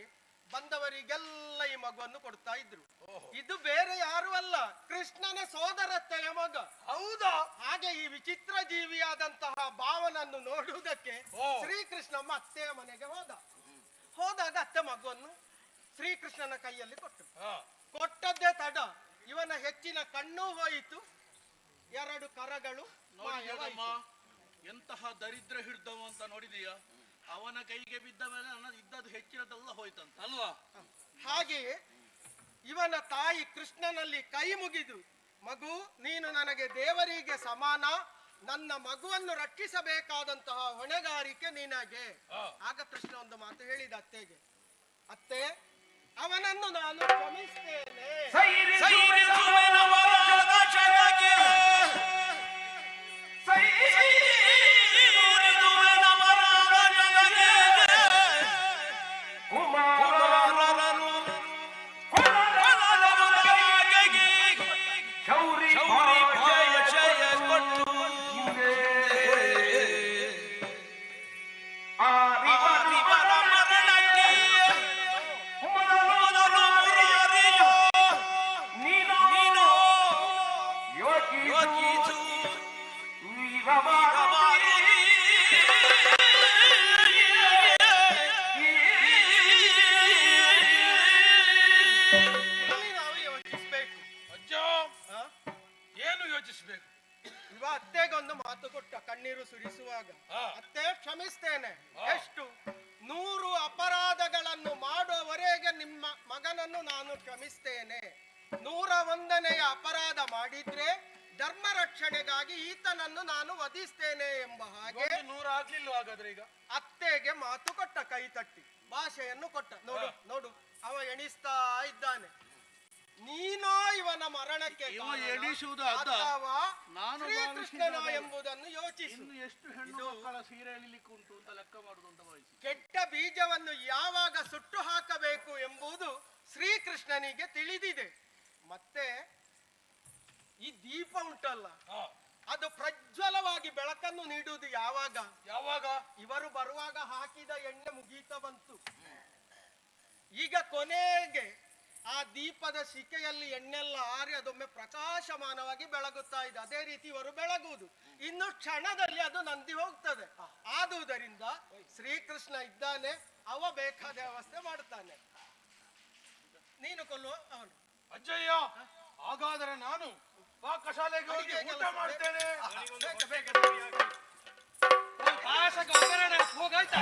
ಬಂದವರಿಗೆಲ್ಲ ಈ ಮಗುವನ್ನು ಕೊಡ್ತಾ ಇದ್ರು. ಇದು ಬೇರೆ ಯಾರು ಅಲ್ಲ, ಕೃಷ್ಣನ ಸೋದರತ್ತೆಯ ಮಗ. ಹೌದಾ? ಹಾಗೆ ಈ ವಿಚಿತ್ರ ಜೀವಿಯಾದಂತಹ ಭಾವನನ್ನು ನೋಡುವುದಕ್ಕೆ ಶ್ರೀಕೃಷ್ಣ ಅತ್ತೆಯ ಮನೆಗೆ ಹೋದಾಗ ಅತ್ತೆ ಮಗುವನ್ನು ಶ್ರೀಕೃಷ್ಣನ ಕೈಯಲ್ಲಿ ಕೊಟ್ಟದ್ದೇ ತಡ ಇವನ ಹೆಚ್ಚಿನ ಕಣ್ಣು ಹೋಯಿತು, 2 ಕರಗಳು ಮಾಯವಾಯಿತು. ಎಂತಹ ದರಿದ್ರ ಹಿಡ್ದವ ಅಂತ ನೋಡಿದೀಯ? ಅವನ ಕೈಗೆ ಬಿದ್ದ ಮೇಲೆ ನನ್ನ ಇದ್ದದ್ದು ಹೆಚ್ಚಿನದೆಲ್ಲ ಹೋಯ್ತಂತ ಅಲ್ವಾ? ಹಾಗೆಯೇ ಇವನ ತಾಯಿ ಕೃಷ್ಣನಲ್ಲಿ ಕೈ ಮುಗಿದು, ಮಗು ನೀನು ನನಗೆ ದೇವರಿಗೆ ಸಮಾನ, ನನ್ನ ಮಗುವನ್ನು ರಕ್ಷಿಸಬೇಕಾದಂತಹ ಹೊಣೆಗಾರಿಕೆ ನಿನಗೆ. ಆಗ ಕೃಷ್ಣ ಒಂದು ಮಾತು ಹೇಳಿದ ಅತ್ತೆಗೆ, ಅತ್ತೆ ಅವನನ್ನು ನಾನು ಕ್ಷಮಿಸ್ತೇನೆ. ಇವ ಅತ್ತೆಗೊಂದು ಮಾತು ಕೊಟ್ಟ ಕಣ್ಣೀರು ಸುರಿಸುವಾಗ, ಅತ್ತೆ ಕ್ಷಮಿಸ್ತೇನೆ. ಎಷ್ಟು? 100 ಅಪರಾಧಗಳನ್ನು ಮಾಡುವವರೆಗೆ ನಿಮ್ಮ ಮಗನನ್ನು ನಾನು ಕ್ಷಮಿಸ್ತೇನೆ. 101ನೆಯ ಅಪರಾಧ ಮಾಡಿದ್ರೆ ಧರ್ಮ ರಕ್ಷಣೆಗಾಗಿ ಈತನನ್ನು ನಾನು ವಧಿಸ್ತೇನೆ ಎಂಬ ಹಾಗೆ 100 ಆಗ್ಲಿಲ್ಲ ಹಾಗಾದ್ರೆ ಈಗ ಅತ್ತೆಗೆ ಮಾತು ಕೊಟ್ಟ, ಕೈ ತಟ್ಟಿ ಭಾಷೆಯನ್ನು ಕೊಟ್ಟ. ನೋಡು ನೋಡು, ಅವ ಎಣಿಸ್ತಾ ಇದ್ದಾನೆ. ನೀನೋ ಇವನ ಮರಣಕ್ಕೆ ಇವ ಕಾರಣ ಎಣಿಸುವುದು ಅದ. ಅಥವಾ ನಾನು ಶ್ರೀಕೃಷ್ಣನ ಭಾವಿಸಿದ ಎಂಬುದನ್ನು ಯೋಚಿಸು. ಇನ್ನು ಎಷ್ಟು ಹೆಣ್ಣು ಮಕ್ಕಳ ಸೀರೆ ಎಳಿಲಿಕ್ಕೆ ಉಂಟು ಅಂತ ಲೆಕ್ಕ ಮಾಡುದು ಅಂತ ಭಾವಿಸಿ. ಕೆಟ್ಟ ಬೀಜವನ್ನು ಯಾವಾಗ ಸುಟ್ಟು ಹಾಕಬೇಕು ಎಂಬುದು ಶ್ರೀಕೃಷ್ಣನಿಗೆ ತಿಳಿದಿದೆ. ಮತ್ತೆ ಈ ದೀಪ ಉಂಟಲ್ಲ, ಅದು ಪ್ರಜ್ವಲವಾಗಿ ಬೆಳಕನ್ನು ನೀಡುವುದು ಯಾವಾಗ? ಯಾವಾಗ? ಇವರು ಬರುವಾಗ ಹಾಕಿದ ಎಣ್ಣೆ ಮುಗೀತ ಬಂತು. ಈಗ ಕೊನೆಗೆ ಆ ದೀಪದ ಶಿಕೆಯಲ್ಲಿ ಎಣ್ಣೆಲ್ಲ ಆರಿ ಅದೊಮ್ಮೆ ಪ್ರಕಾಶಮಾನವಾಗಿ ಬೆಳಗುತ್ತಾ ಇದೆ. ಅದೇ ರೀತಿ ಇವರು ಬೆಳಗುವುದು. ಇನ್ನು ಕ್ಷಣದಲ್ಲಿ ಅದು ನಂದಿ ಹೋಗ್ತದೆ. ಆದುದರಿಂದ ಶ್ರೀಕೃಷ್ಣ ಇದ್ದಾನೆ, ಅವ ಬೇಕಾದ ವ್ಯವಸ್ಥೆ ಮಾಡ್ತಾನೆ. ನೀನು ಕೊಲ್ಲುವ ಅವನು. ಅಜ್ಜಯ್ಯ, ಹಾಗಾದರೆ ನಾನು ಪಾಕಶಾಲೆಗೆ ಹೋಗಿ ಊಟ ಮಾಡ್ತೇನೆ. ಪಾಯಸಕ್ಕೆ ಒಗ್ಗರಣೆ ಹೋಗಾಯ್ತಾ?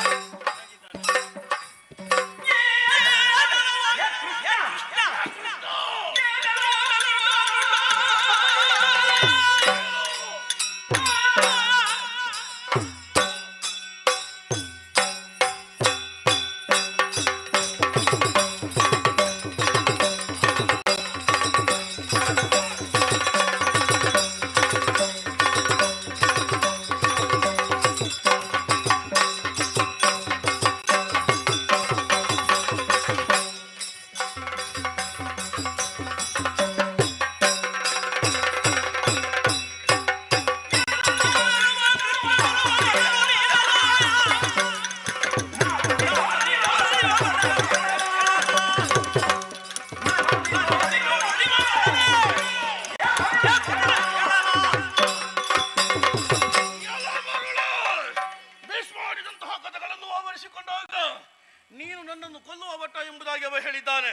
ನೀನು ನನ್ನನ್ನು ಕೊಲ್ಲುವ ಭಟ ಎಂಬುದಾಗಿ ಅವ ಹೇಳಿದ್ದಾನೆ.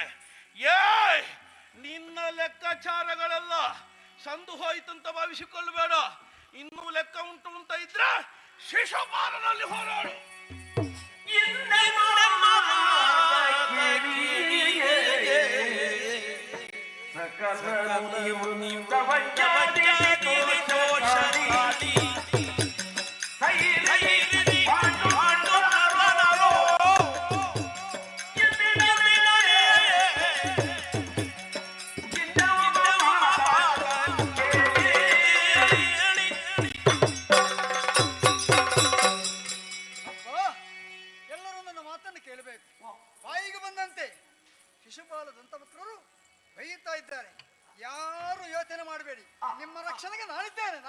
ನಿನ್ನ ಲೆಕ್ಕಾಚಾರಗಳೆಲ್ಲ ಸಂದು ಹೋಯ್ತಂತ ಭಾವಿಸಿಕೊಳ್ಳಬೇಡ. ಇನ್ನೂ ಲೆಕ್ಕ ಉಂಟು ಅಂತ ಇದ್ರೆ ಶಿಶುಪಾಲನಲ್ಲಿ ಹೋರಾಡು. ಎಲ್ಲರೂ ನನ್ನ ಮಾತನ್ನು ಕೇಳಬೇಕು. ಬಾಯಿಗೆ ಬಂದಂತೆ ಶಿಶುಪಾಲ ದಂತಪುತ್ರರು ಬೈಯುತ್ತಾ ಇದ್ದಾರೆ. ಯಾರು ಯೋಚನೆ ಮಾಡಬೇಡಿ, ನಿಮ್ಮ ರಕ್ಷಣೆಗೆ ನಾನಿದ್ದೇನೆ,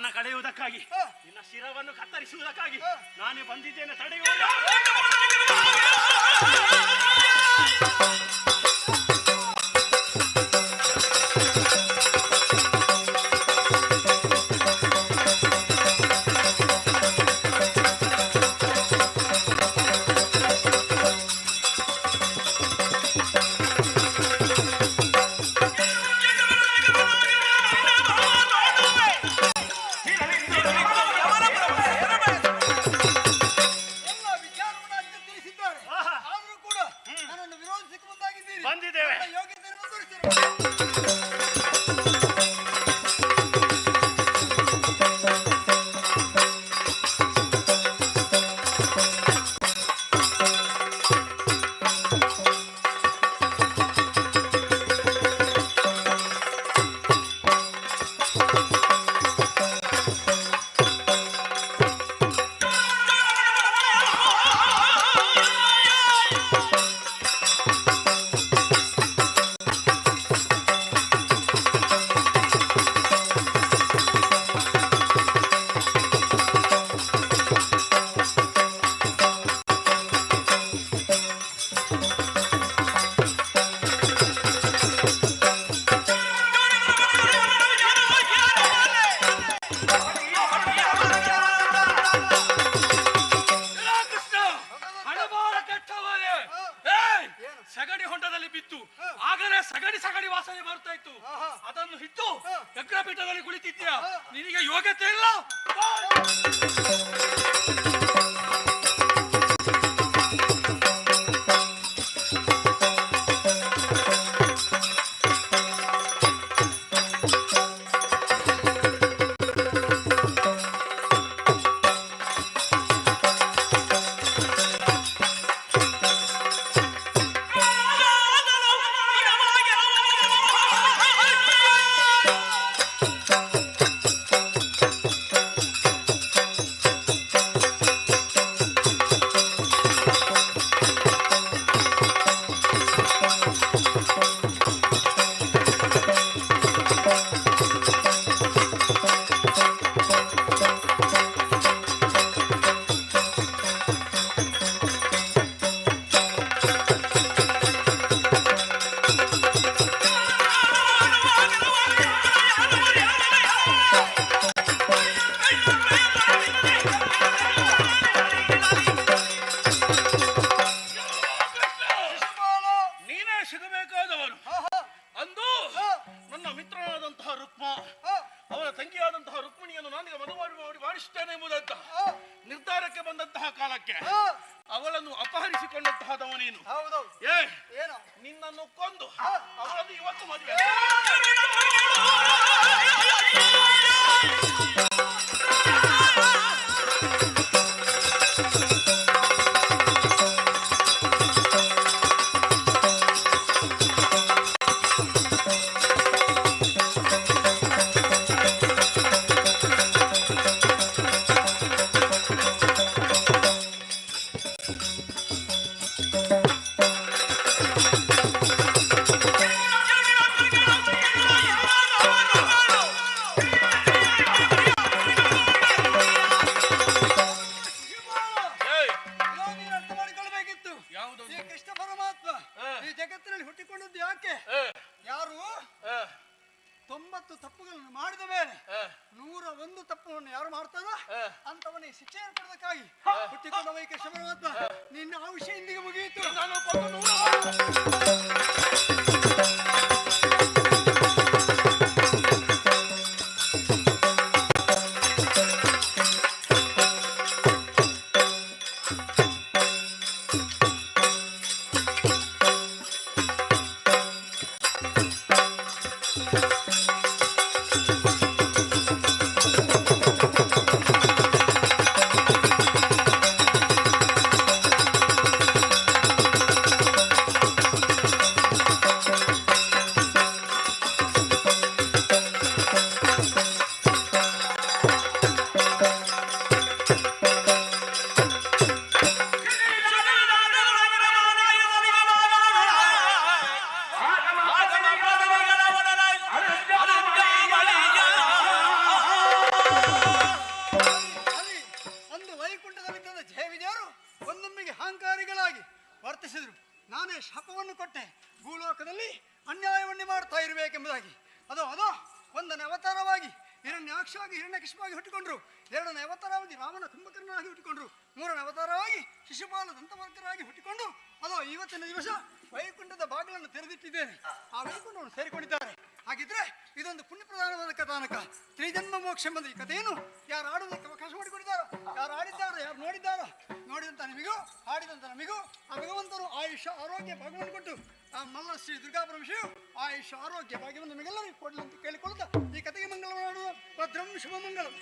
ಮಾನ ಕಳೆಯುವುದಕ್ಕಾಗಿ ನಿನ್ನ ಶಿರವನ್ನು ಕತ್ತರಿಸುವುದಕ್ಕಾಗಿ ನಾನೇ ಬಂದಿದ್ದೇನೆ. ತಡೆಯುವ ಎಲ್ಲ ವಿಚಾರವನ್ನು ಅಜ್ಜ ತಿಳಿಸಿದ್ದಾರೆ. ಆದ್ರೂ ಕೂಡ ನನ್ನನ್ನು ವಿರೋಧಿಸಕ್ಕೆ ಮುಂದಾಗಿದ್ದೀರಿ. ಬಂದಿದ್ದೇವೆ. ನನ್ನ ಯೋಗ್ಯತೆಯನ್ನು ತೋರಿಸಿದ್ದೀರಿ. ಹಣಬಾರ ಕೆಟ್ಟವನೇ. ಸಗಣಿ ಹೊಂಡದಲ್ಲಿ ಬಿದ್ದು ಆಗಲೇ ಸಗಣಿ ವಾಸನೆ ಬರ್ತಾ ಇತ್ತು. ಅದನ್ನು ಹಿಟ್ಟು ಚಕ್ರಪೀಠದಲ್ಲಿ ಕುಳಿತಿದ್ಯಾ? ನಿನಗೆ ಯೋಗ್ಯತೆ ಇಲ್ಲ. ನೀನೇ ಸಿಗಬೇಕಾದವನು. ಅಂದು ನನ್ನ ಮಿತ್ರನಾದಂತಹ ರುಕ್ಮ ಅವನ ತಂಗಿಯಾದಂತಹ ರುಕ್ಮಿಣಿಯನ್ನು ನಾನೀಗ ಮದುವೆ ಮಾಡಿಸುತ್ತೇನೆ ಎಂಬುದಂತ ನಿರ್ಧಾರಕ್ಕೆ ಬಂದಂತಹ ಕಾಲಕ್ಕೆ ಅವಳನ್ನು ಅಪಹರಿಸಿಕೊಂಡಂತಹದವ ನೀನು. ನಿನ್ನನ್ನು ಕೊಂದು ಅವಳನ್ನು ಇವತ್ತು ಮದುವೆ. ಜಗತ್ತಿನಲ್ಲಿ ಹುಟ್ಟಿಕೊಂಡದ್ದು ಯಾಕೆ? ಯಾರು 90 ತಪ್ಪುಗಳನ್ನು ಮಾಡಿದ ಮೇಲೆ 101 ತಪ್ಪುಗಳನ್ನು ಯಾರು ಮಾಡ್ತಾರೋ ಅಂತವನಿಗೆ ಶಿಕ್ಷೆಯನ್ನು ಕೊಡೋದಕ್ಕಾಗಿ ಹುಟ್ಟಿಕೊಂಡ ವೈಕೇಶ ಪರಮಾತ್ಮ ನಿನ್ನ ಆಯುಷ್ಯ ಇಂದಿಗೆ ಮುಗಿಯಿತು. ಕಳಿಸಿದ್ರು. ನಾನೇ ಶಾಪವನ್ನು ಕೊಟ್ಟೆ, ಭೂಲೋಕದಲ್ಲಿ ಅನ್ಯಾಯವನ್ನೇ ಮಾಡ್ತಾ ಇರಬೇಕೆಂಬುದಾಗಿ. ಅದೋ ಅದೋ 1ನೇ ಅವತಾರವಾಗಿ ಹಿರಣ್ಯಾಕ್ಷವಾಗಿ ಹಿರಣ್ಯಕಶಿಪವಾಗಿ ಹುಟ್ಟಿಕೊಂಡ್ರು. 2ನೇ ಅವತಾರವಾಗಿ ರಾಮನ ಕುಂಭಕರ್ಣನಾಗಿ ಹುಟ್ಟಿಕೊಂಡ್ರು. 3ನೇ ಅವತಾರವಾಗಿ ಶಿಶುಪಾಲ ದಂತವರ್ಗರಾಗಿ ಹುಟ್ಟಿಕೊಂಡು ಅದೋ ಇವತ್ತಿನ ದಿವಸ ವೈಕುಂಠದ ಬಾಗಿಲನ್ನು ತೆರೆದಿಟ್ಟಿದ್ದೇನೆ. ಆ ವೈಕುಂಠವನ್ನು ಸೇರಿಕೊಂಡಿದ್ದಾರೆ. ಹಾಗಿದ್ರೆ ಇದೊಂದು ಪುಣ್ಯ ಪ್ರಧಾನವಾದ ಕಥಾನಕ. ತ್ರಿಜನ್ಮ ಮೋಕ್ಷ ಎಂಬ ಈ ಕಥೆಯನ್ನು ಯಾರು ಆಡುವುದಕ್ಕೆ ಅವಕಾಶ ಮಾಡಿಕೊಂಡಿದ್ದಾರೋ, ಯಾರು ಆಡಿದ್ದಾರೋ, ಯಾರು ನೋಡಿದ್ದಾರೋ, ನೋಡಿದಂತ ನಿಮಗೂ ಆಡಿದಂತ ನಮಿಗೂ ಆ ಭಗವಂತರು ಆಯುಷ್ಯ ಆರೋಗ್ಯ ಭಾಗ್ಯವನ್ನು ಕೊಟ್ಟು ಆ ಮಲ್ಲ ಶ್ರೀ ದುರ್ಗಾಪರಮೇಶ್ವರಿಯು ಆಯುಷ್ಯ ಆರೋಗ್ಯ ಭಾಗ್ಯವನ್ನು ನಮಗೆಲ್ಲರಿಗೂ ಕೊಡಲಿ ಅಂತ ಕೇಳಿಕೊಳ್ಳುತ್ತಾ ಈ ಕಥೆಗೆ ಮಂಗಲ ಮಾಡುವ ಭದ್ರಂ ಶುಭ ಮಂಗಲಂ.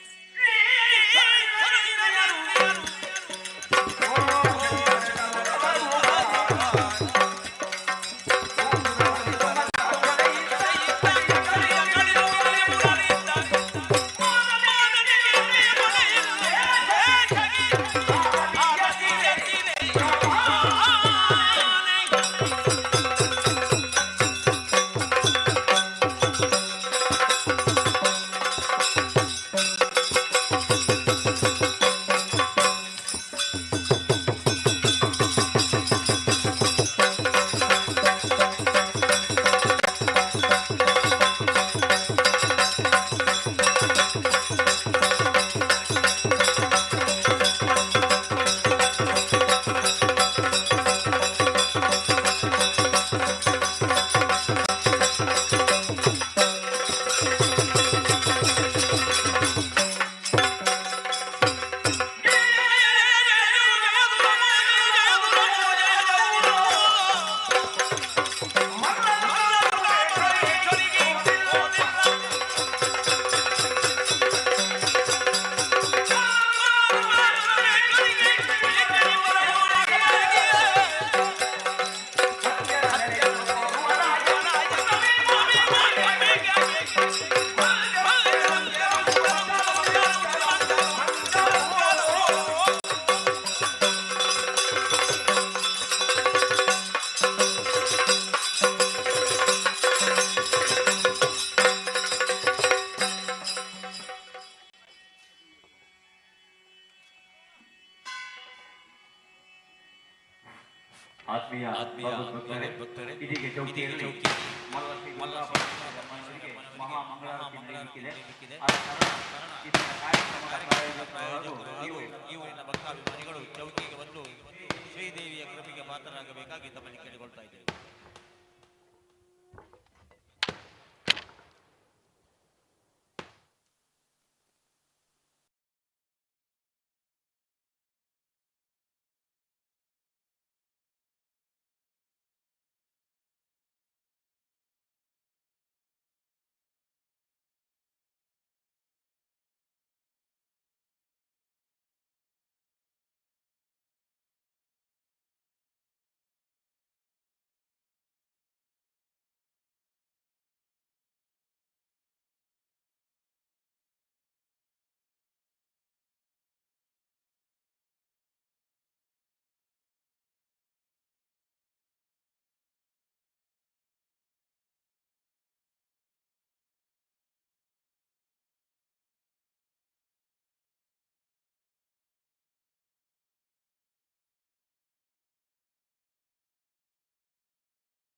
ಆತ್ಮೀಯ ಭಕ್ತರೇ, ಇದೀಗ ಚೌಕಿಯಲ್ಲಿ ಮಹಾ ಮಂಗಳಾರತಿ ನಡೆಯುತ್ತಿದೆ. ಆದ ಕಾರಣ ಇದರ ಕಾರ್ಯಕ್ರಮದ ಪ್ರಾಯೋಜಕರು ಈ ಊರಿನ ಭಕ್ತಾಭಿಮಾನಿಗಳು ಚೌಕಿಗೆ ಬಂದು ಶ್ರೀದೇವಿಯ ಕೃಪೆಗೆ ಪಾತ್ರರಾಗಬೇಕಾಗಿ ತಮ್ಮಲ್ಲಿ ಕೇಳಿಕೊಳ್ತಾ ಇದ್ದೇವೆ.